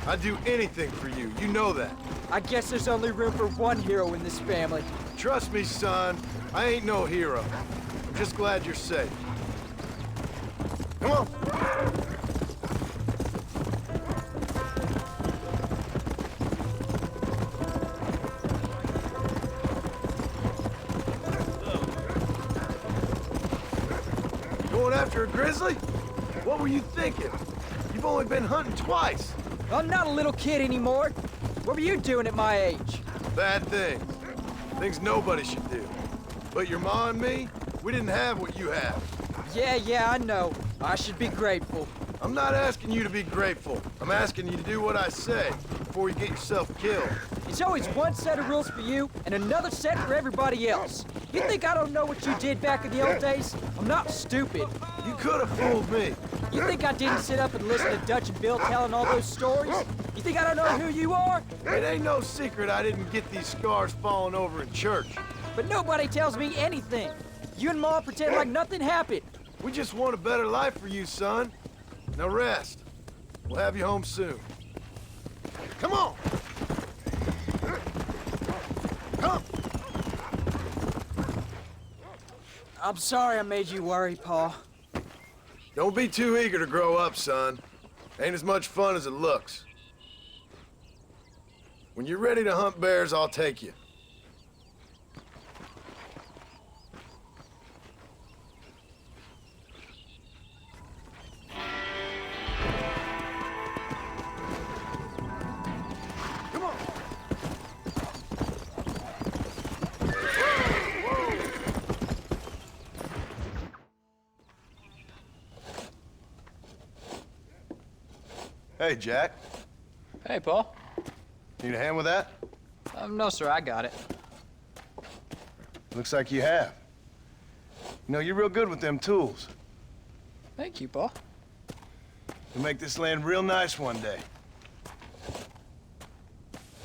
I'd do anything for you. You know that. I guess there's only room for one hero in this family. Trust me, son. I ain't no hero. I'm just glad you're safe. Come on. Going after a grizzly? What were you thinking? You've only been hunting twice. I'm not a little kid anymore. What were you doing at my age? Bad things. Things nobody should do. But your ma and me, We didn't have what you have. Yeah, I know. I should be grateful. I'm not asking you to be grateful. I'm asking you to do what I say before you get yourself killed. It's always one set of rules for you and another set for everybody else. You think I don't know what you did back in the old days? I'm not stupid. You could have fooled me. You think I didn't sit up and listen to Dutch and Bill telling all those stories? You think I don't know who you are? It ain't no secret I didn't get these scars falling over in church. But nobody tells me anything. You and Ma pretend like nothing happened. We just want a better life for you, son. Now rest. We'll have you home soon. Come on! Come! I'm sorry I made you worry, Pa. Don't be too eager to grow up, son. Ain't as much fun as it looks. When you're ready to hunt bears, I'll take you. Hey, Jack. Hey, Paul. Need a hand with that? No, sir, I got it. Looks like you have. You know, you're real good with them tools. Thank you, Paul. You'll make this land real nice one day.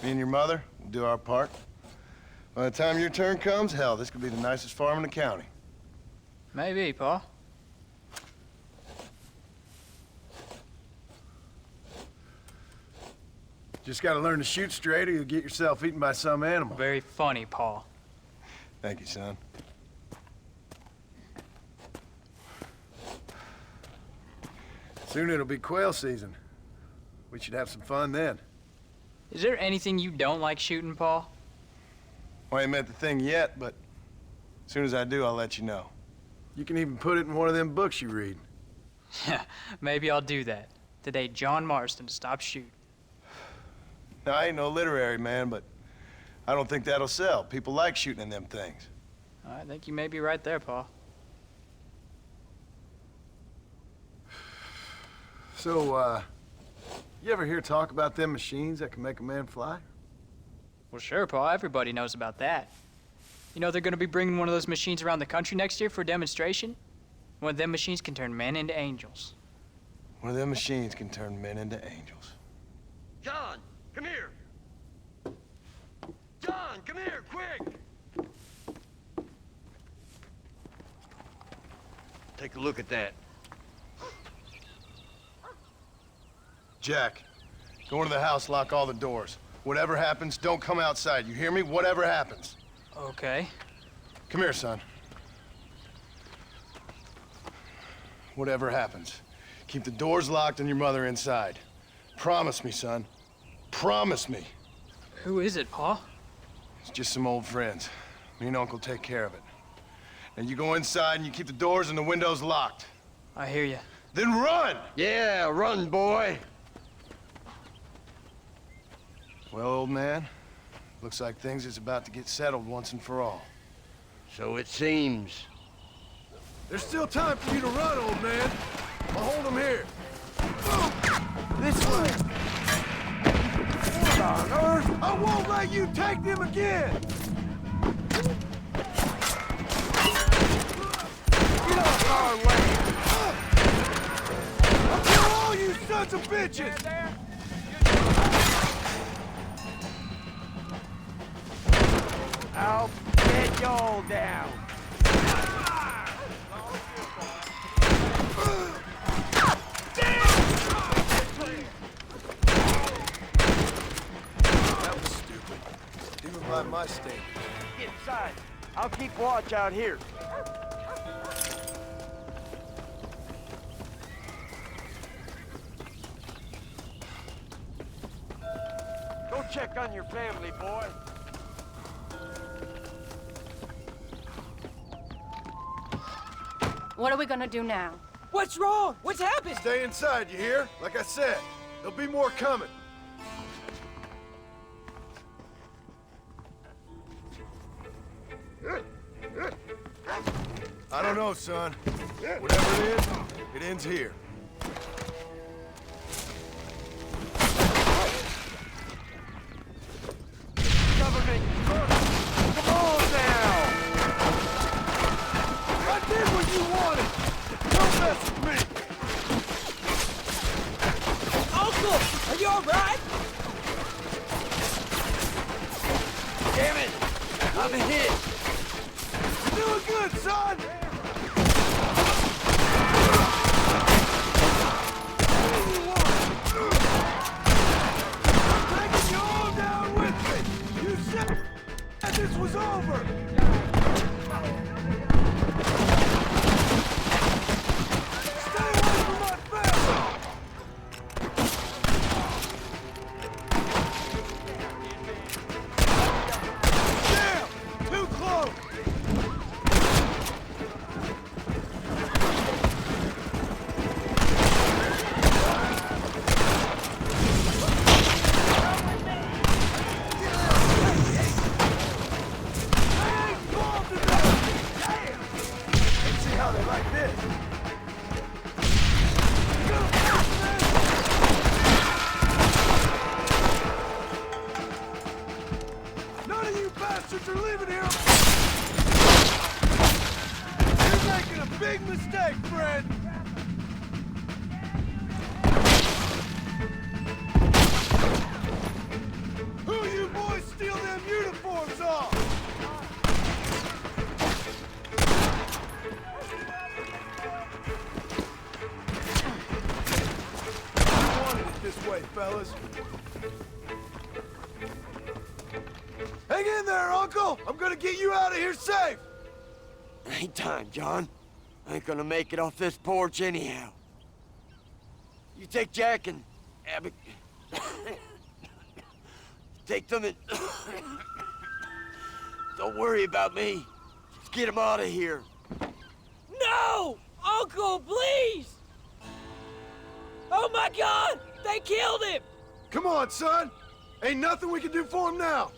Me and your mother will do our part. By the time your turn comes, hell, this could be the nicest farm in the county. Maybe, Paul. Just gotta learn to shoot straight or you'll get yourself eaten by some animal. Very funny, Paul. Thank you, son. Soon it'll be quail season. We should have some fun then. Is there anything you don't like shooting, Paul? Well, I ain't met the thing yet, but as soon as I do, I'll let you know. You can even put it in one of them books you read. Yeah, maybe I'll do that. Today, John Marston stopped shooting. Now, I ain't no literary man, but I don't think that'll sell. People like shooting in them things. I think you may be right there, Paul. So, you ever hear talk about them machines that can make a man fly? Well, sure, Paul. Everybody knows about that. You know they're gonna be bringing one of those machines around the country next year for a demonstration? One of them machines can turn men into angels. One of them machines can turn men into angels. John, come here. John, come here, quick. Take a look at that. Jack, go into the house, lock all the doors. Whatever happens, don't come outside. You hear me? Whatever happens. Okay. Come here, son. Whatever happens, keep the doors locked and your mother inside. Promise me, son. Promise me. Who is it, Paul? It's just some old friends. Me and Uncle take care of it. Now you go inside and you keep the doors and the windows locked. I hear you. Then run! Yeah, run, boy. Well, old man, looks like things is about to get settled once and for all. So it seems. There's still time for you to run, old man. I'll hold him here. This way. What on earth? I won't let you take them again! Get off our way! I'll kill all you sons of bitches! I'll get you all down. That was stupid. Even by my standards. Get inside. I'll keep watch out here. Go check on your family, boy. What are we gonna do now? What's wrong? What's happened? Stay inside, you hear? Like I said, there'll be more coming. I don't know, son. Whatever it is, it ends here. Cover me! Come on now! I did what you wanted! Don't mess with me! Uncle, are you alright? Damn it! I'm hit! You're doing good, son! This was over! Stay away from my family! Damn! Too close! None of you bastards are leaving here! You're making a big mistake, friend! Who you boys steal them uniforms off? You wanted it this way, fellas. Hang in there, Uncle! I'm gonna get you out of here safe! Ain't time, John. I ain't gonna make it off this porch anyhow. You take Jack and Abby. Take them and... Don't worry about me. Just get them out of here. No! Uncle, please! Oh my God! They killed him! Come on, son! Ain't nothing we can do for him now!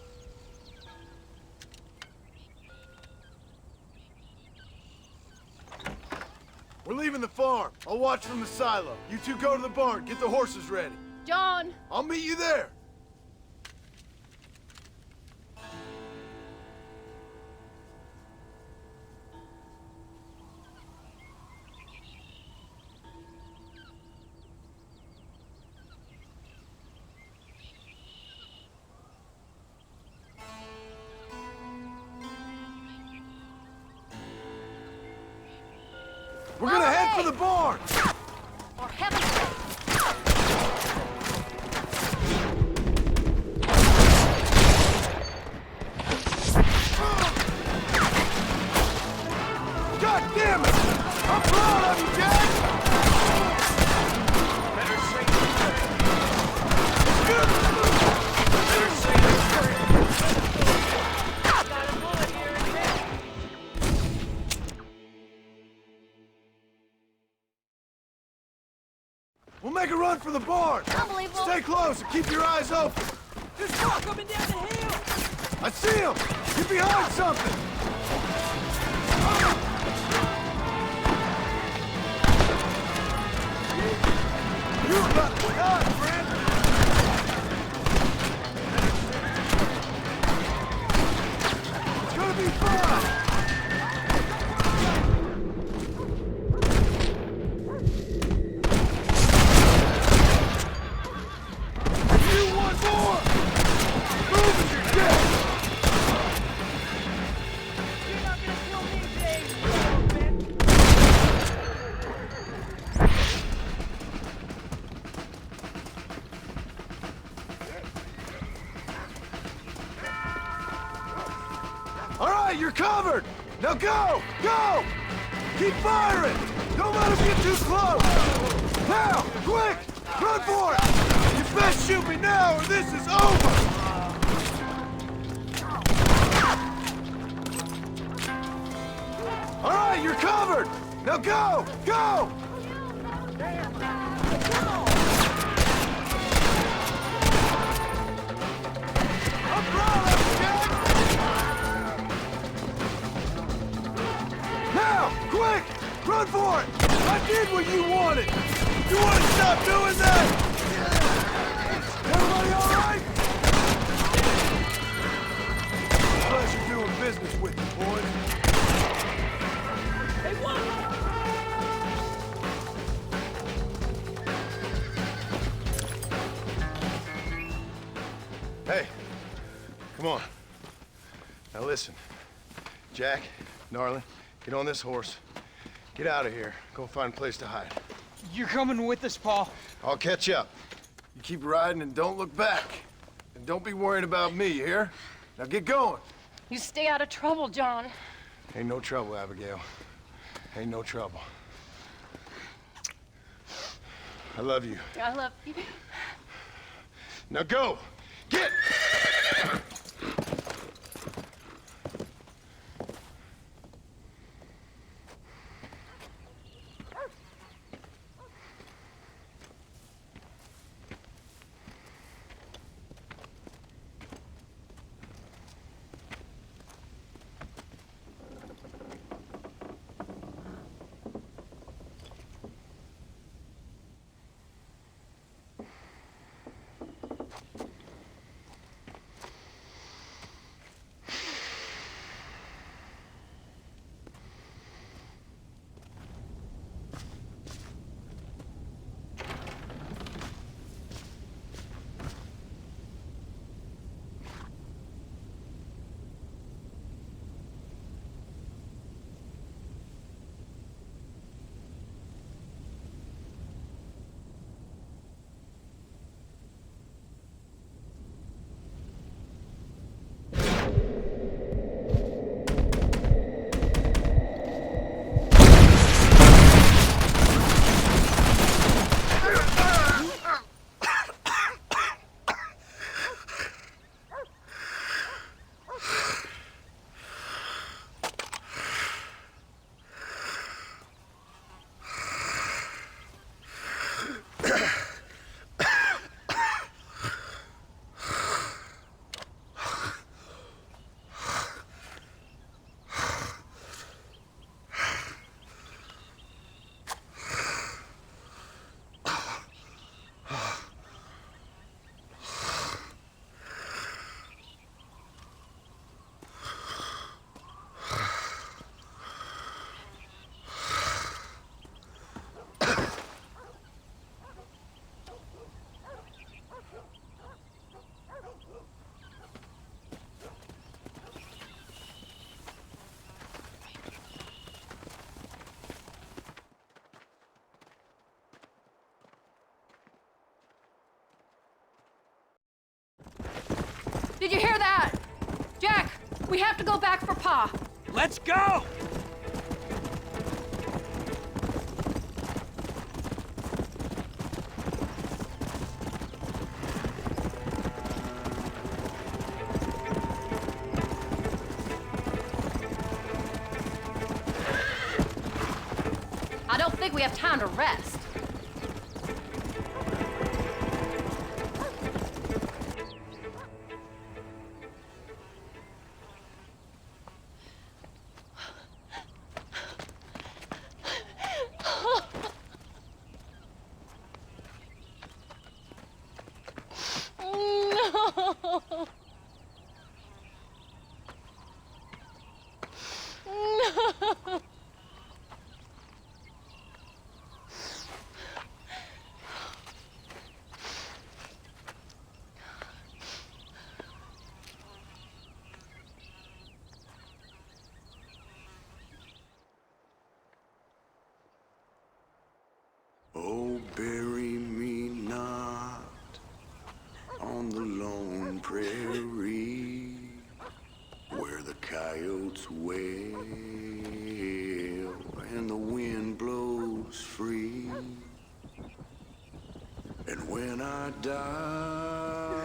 We're leaving the farm. I'll watch from the silo. You two go to the barn, get the horses ready. John! I'll meet you there. We're gonna head for the barn! For heaven's sake! God damn it! I'm proud of you, Jack! Better say it. Better say it. Got a bullet here in there. We'll make a run for the barn! Unbelievable! Stay close and keep your eyes open! There's more coming down the hill! I see him! Get behind something! You're about to die, friend! It's gonna be fun! You want more? Move and you're dead! You're not gonna kill me, Dave! All right, you're covered! Now go! Go! Keep firing! Don't let him get too close! Now! Quick! Run for it! You best shoot me now or this is over! All right, you're covered! Now go! Go! I'm proud of you, Jack! Now! Quick! Run for it! I did what you wanted! You want to stop doing that? Everybody all right? Pleasure doing business with you, boys. Hey, what? Hey, come on. Now listen, Jack, Gnarly, get on this horse. Get out of here. Go find a place to hide. You're coming with us, Paul. I'll catch up. You keep riding and don't look back. And don't be worrying about me, you hear? Now get going. You stay out of trouble, John. Ain't no trouble, Abigail. Ain't no trouble. I love you. I love you. Now go! Get! Did you hear that? Jack, we have to go back for Pa. Let's go! I don't think we have time to rest. Oh, bury me not on the lone prairie where the coyotes wail and the wind blows free. And when I die,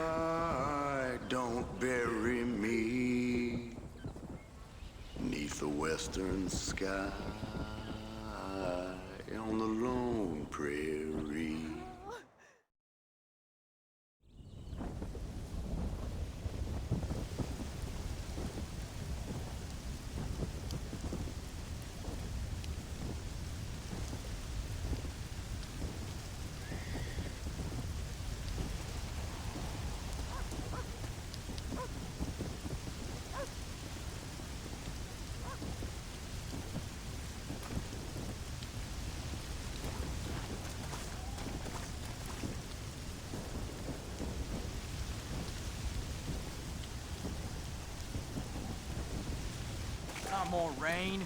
don't bury me 'neath the western sky on the lone prairie. more rain.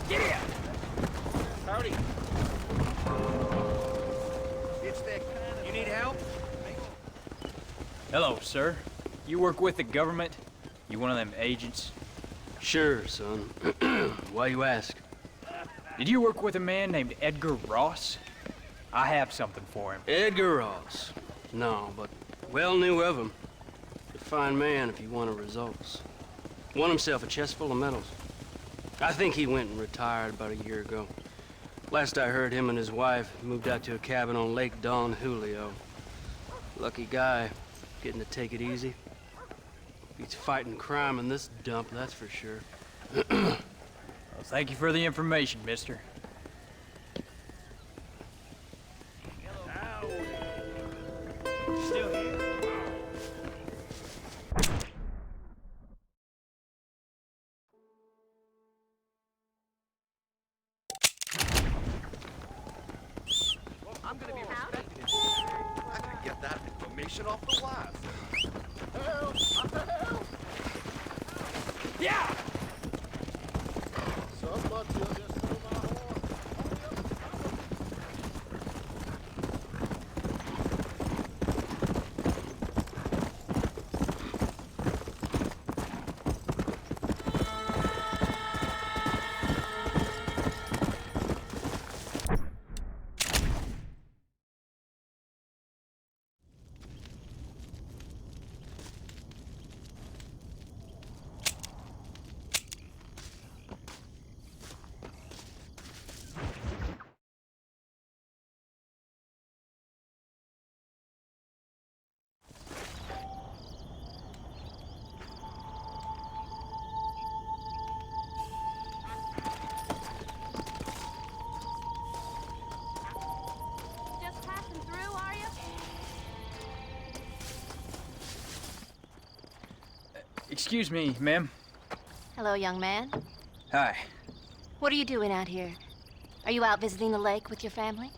Get here! Howdy. It's that kind of... You need help? Hello, sir. You work with the government? You one of them agents? Sure, son. Why you ask? Did you work with a man named Edgar Ross? I have something for him. Edgar Ross? No, but well knew of him. A fine man if he wanted results. Won himself a chest full of medals. I think he went and retired about a year ago. Last I heard, him and his wife moved out to a cabin on Lake Don Julio. Lucky guy, getting to take it easy. He's fighting crime in this dump, that's for sure. Well, thank you for the information, mister. Still here? I'm gonna be respected. I could get that information off the wire. Help! What the hell? Yeah! Somebody just stole my horn. Just passing through, are you? Excuse me, ma'am. Hello, young man. Hi. What are you doing out here? Are you out visiting the lake with your family?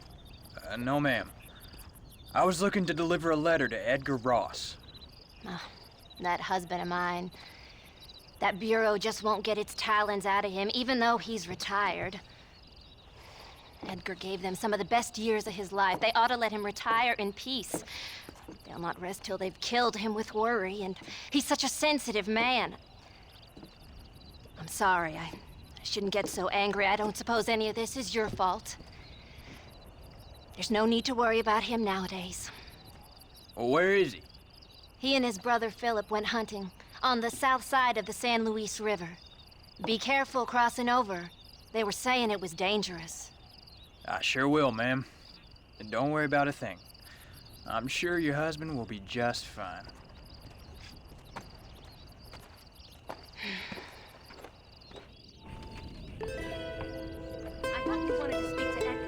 No, ma'am. I was looking to deliver a letter to Edgar Ross. Oh, that husband of mine. That bureau just won't get its talons out of him, even though he's retired. Edgar gave them some of the best years of his life. They ought to let him retire in peace. They'll not rest till they've killed him with worry, and he's such a sensitive man. I'm sorry, I shouldn't get so angry. I don't suppose any of this is your fault. There's no need to worry about him nowadays. Well, where is he? He and his brother Philip went hunting on the south side of the San Luis River. Be careful crossing over. They were saying it was dangerous. I sure will, ma'am. And don't worry about a thing. I'm sure your husband will be just fine. I thought you wanted to speak to Edgar.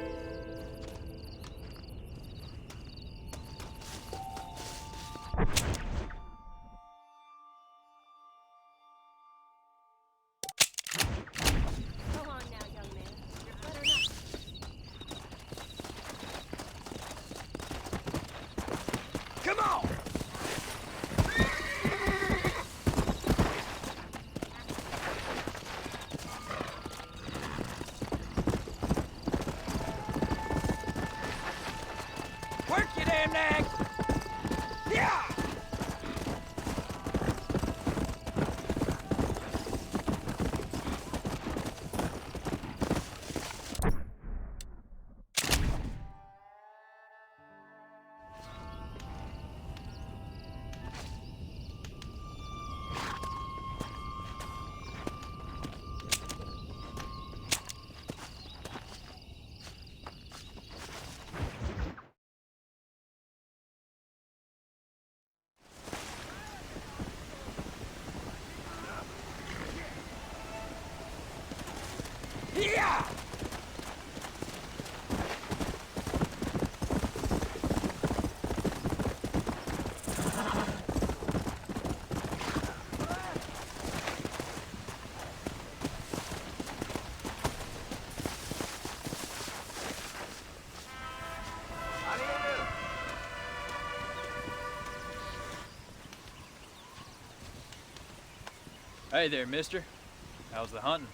Go on now, young man. You're better not. Come on! Work, you damn nag! Yeah! Hey there, mister. How's the hunting?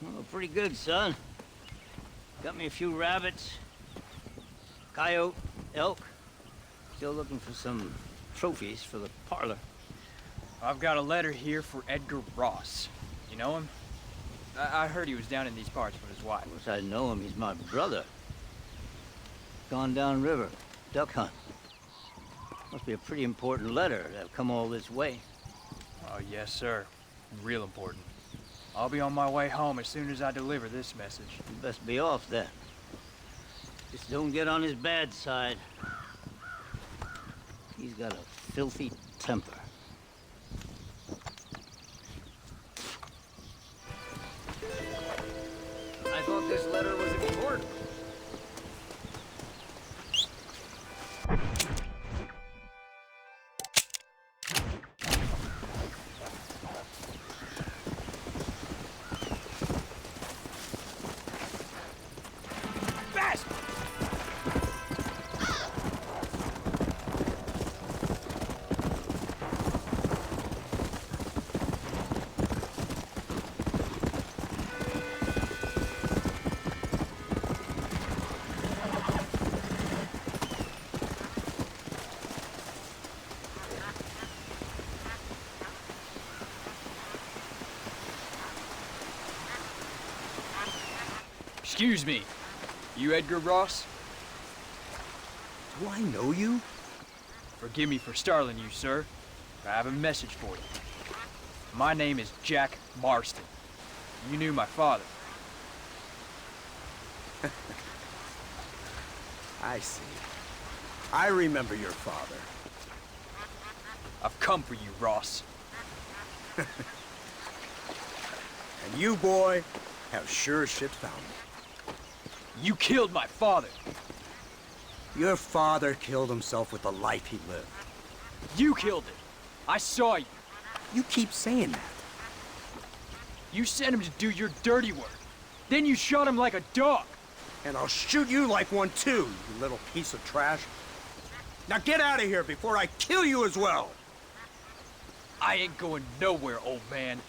Oh, pretty good, son. Got me a few rabbits, coyote, elk. Still looking for some trophies for the parlor. I've got a letter here for Edgar Ross. You know him? I heard he was down in these parts with his wife. Of course I know him. He's my brother. Gone down river, duck hunt. Must be a pretty important letter to have come all this way. Oh, yes, sir. Real important. I'll be on my way home as soon as I deliver this message. You best be off then. Just don't get on his bad side. He's got a filthy temper. I thought this letter was important. Excuse me. You Edgar Ross? Do I know you? Forgive me for startling you, sir. I have a message for you. My name is Jack Marston. You knew my father. I see. I remember your father. I've come for you, Ross. And you, boy, have sure as shit found me. You killed my father. Your father killed himself with the life he lived. You killed it. I saw you. You keep saying that. You sent him to do your dirty work. Then you shot him like a dog. And I'll shoot you like one too, you little piece of trash. Now get out of here before I kill you as well. I ain't going nowhere, old man.